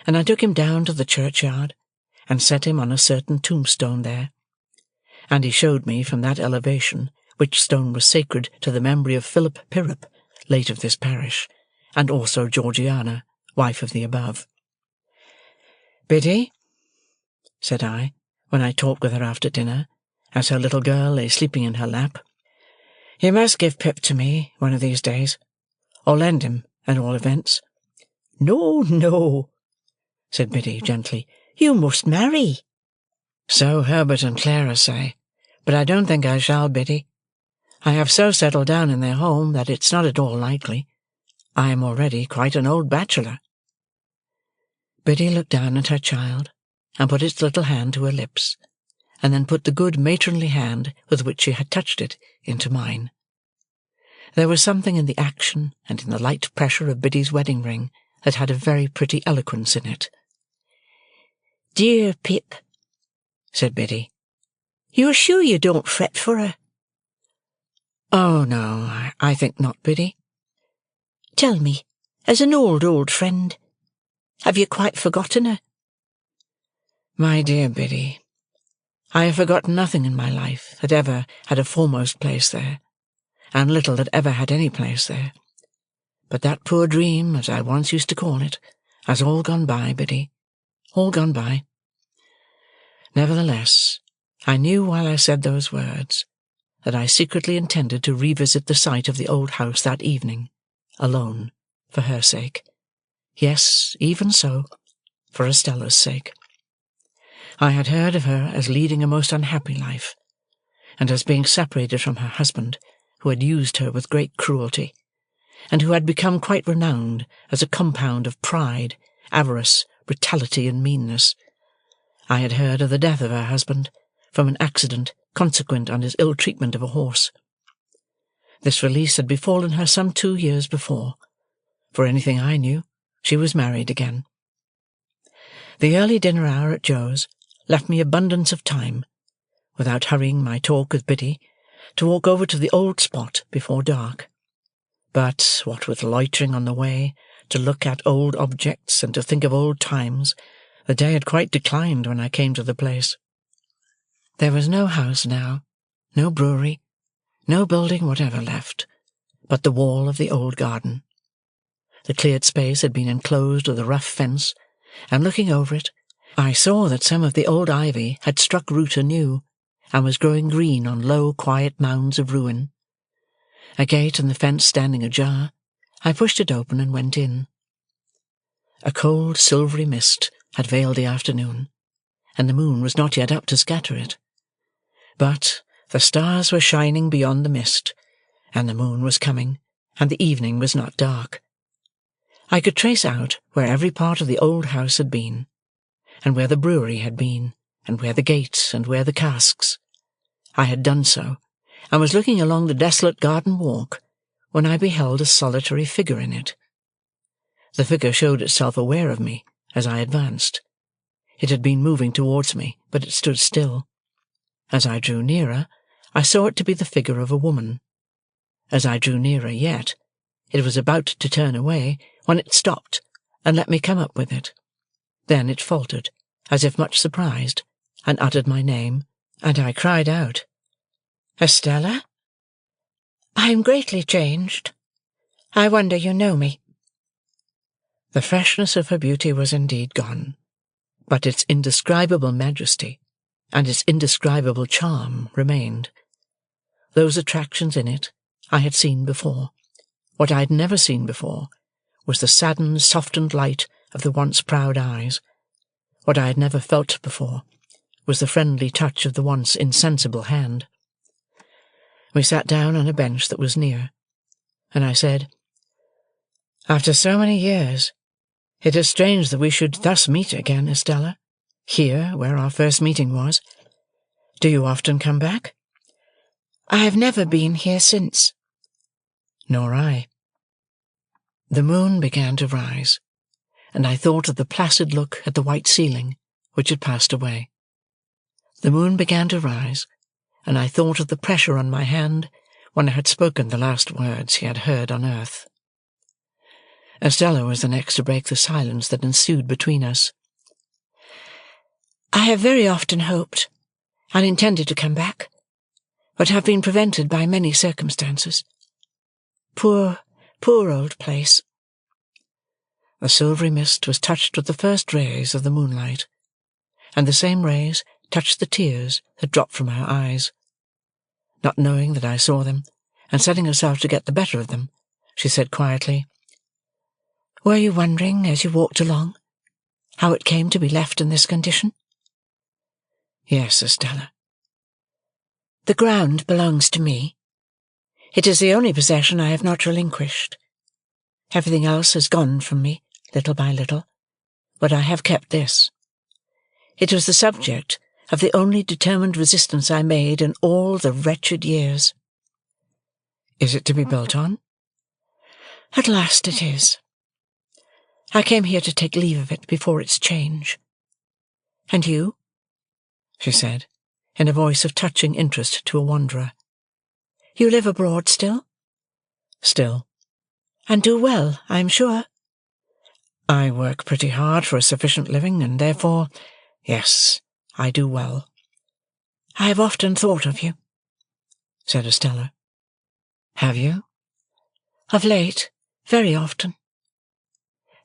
Speaker 1: and I took him down to the churchyard, and set him on a certain tombstone there, and he showed me from that elevation which stone was sacred to the memory of Philip Pirrip, late of this parish, and also Georgiana, wife of the above. "Biddy," said I, when I talked with her after dinner, as her little girl lay sleeping in her lap, "you must give Pip to me one of these days, or lend him, at all events." "No, no," said Biddy gently, "you must marry." "So Herbert and Clara say, but I don't think I shall, Biddy. I have so settled down in their home that it's not at all likely. I am already quite an old bachelor." Biddy looked down at her child, and put its little hand to her lips, and then put the good matronly hand with which she had touched it into mine. There was something in the action and in the light pressure of Biddy's wedding ring that had a very pretty eloquence in it. "Dear Pip," said Biddy, "you are sure you don't fret for her?" "Oh, no, I think not, Biddy." "Tell me, as an old friend, have you quite forgotten her?" "My dear Biddy, I have forgotten nothing in my life that ever had a foremost place there, and little that ever had any place there. But that poor dream, as I once used to call it, has all gone by, Biddy, all gone by. Nevertheless, I knew while I said those words that I secretly intended to revisit the site of the old house that evening, alone, for her sake. Yes, even so, for Estella's sake. I had heard of her as leading a most unhappy life, and as being separated from her husband, who had used her with great cruelty, and who had become quite renowned as a compound of pride, avarice, brutality, and meanness. I had heard of the death of her husband, from an accident consequent on his ill treatment of a horse. This release had befallen her some 2 years before. For anything I knew, she was married again. The early dinner hour at Joe's left me abundance of time, without hurrying my talk with Biddy, to walk over to the old spot before dark. But, what with loitering on the way, to look at old objects, and to think of old times, the day had quite declined when I came to the place. There was no house now, no brewery, no building whatever left, but the wall of the old garden. The cleared space had been enclosed with a rough fence, and looking over it, I saw that some of the old ivy had struck root anew, and was growing green on low, quiet mounds of ruin. A gate in the fence standing ajar, I pushed it open and went in. A cold, silvery mist had veiled the afternoon, and the moon was not yet up to scatter it. But the stars were shining beyond the mist, and the moon was coming, and the evening was not dark. I could trace out where every part of the old house had been, and where the brewery had been, and where the gates, and where the casks. I had done so, and was looking along the desolate garden walk, when I beheld a solitary figure in it. The figure showed itself aware of me as I advanced. It had been moving towards me, but it stood still. As I drew nearer, I saw it to be the figure of a woman. As I drew nearer yet, it was about to turn away, when it stopped, and let me come up with it. Then it faltered, as if much surprised, and uttered my name, and I cried out, "Estella? I am greatly changed. I wonder you know me." The freshness of her beauty was indeed gone, but its indescribable majesty and its indescribable charm remained. Those attractions in it I had seen before. What I had never seen before was the saddened, softened light of the once proud eyes. What I had never felt before was the friendly touch of the once insensible hand. We sat down on a bench that was near, and I said, "After so many years, it is strange that we should thus meet again, Estella, here where our first meeting was. Do you often come back?"
Speaker 2: "I have never been here since."
Speaker 1: "Nor I." The moon began to rise, and I thought of the placid look at the white ceiling, which had passed away. The moon began to rise, and I thought of the pressure on my hand when I had spoken the last words he had heard on earth. Estella was the next to break the silence that ensued between us.
Speaker 2: "I have very often hoped and intended to come back, but have been prevented by many circumstances. Poor, poor old place."
Speaker 1: The silvery mist was touched with the first rays of the moonlight, and the same rays touched the tears that dropped from her eyes. Not knowing that I saw them, and setting herself to get the better of them, she said quietly,
Speaker 2: "Were you wondering, as you walked along, how it came to be left in this condition?"
Speaker 1: "Yes, Estella."
Speaker 2: "The ground belongs to me. It is the only possession I have not relinquished. Everything else has gone from me, little by little, but I have kept this. It was the subject of the only determined resistance I made in all the wretched years."
Speaker 1: "Is it to be built on?"
Speaker 2: "At last it is. I came here to take leave of it before its change. And you?"
Speaker 1: she said, in a voice of touching interest to a wanderer.
Speaker 2: "You live abroad still?"
Speaker 1: "Still."
Speaker 2: "And do well, I am sure."
Speaker 1: "I work pretty hard for a sufficient living, and therefore, yes, I do well."
Speaker 2: "I have often thought of you,"
Speaker 1: said Estella. "Have you?"
Speaker 2: "Of late, very often.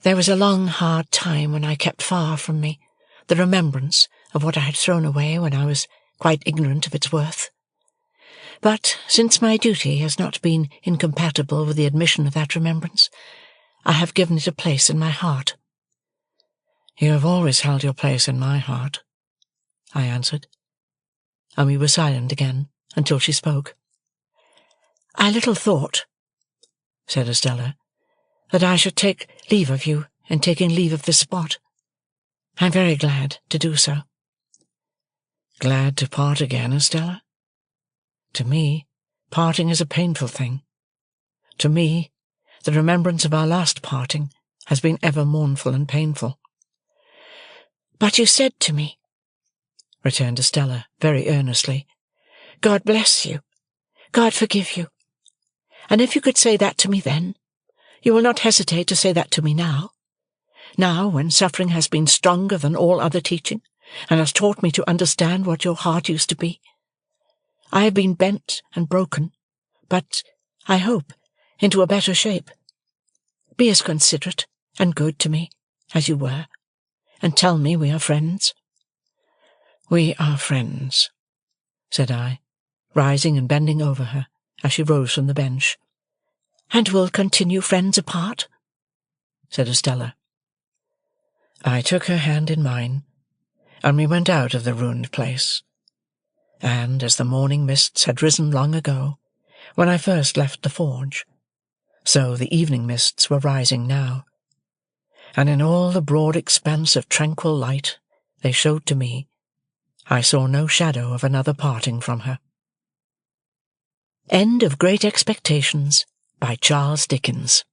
Speaker 2: There was a long, hard time when I kept far from me the remembrance of what I had thrown away when I was quite ignorant of its worth. But since my duty has not been incompatible with the admission of that remembrance, I have given it a place in my heart."
Speaker 1: "You have always held your place in my heart," I answered, and we were silent again until she spoke. "I little thought," said Estella, "that I should take leave of you in taking leave of this spot. I am very glad to do so." "Glad to part again, Estella? To me, parting is a painful thing. To me, the remembrance of our last parting has been ever mournful and painful." "But you said to me," returned Estella very earnestly, "God bless you, God forgive you. And if you could say that to me then, you will not hesitate to say that to me now. Now, when suffering has been stronger than all other teaching, and has taught me to understand what your heart used to be. I have been bent and broken, but, I hope, into a better shape. Be as considerate and good to me as you were, and tell me we are friends." "We are friends," said I, rising and bending over her as she rose from the bench. "And will continue friends apart?" said Estella. I took her hand in mine, and we went out of the ruined place. And as the morning mists had risen long ago, when I first left the forge, so the evening mists were rising now, and in all the broad expanse of tranquil light they showed to me, I saw no shadow of another parting from her. End of Great Expectations by Charles Dickens.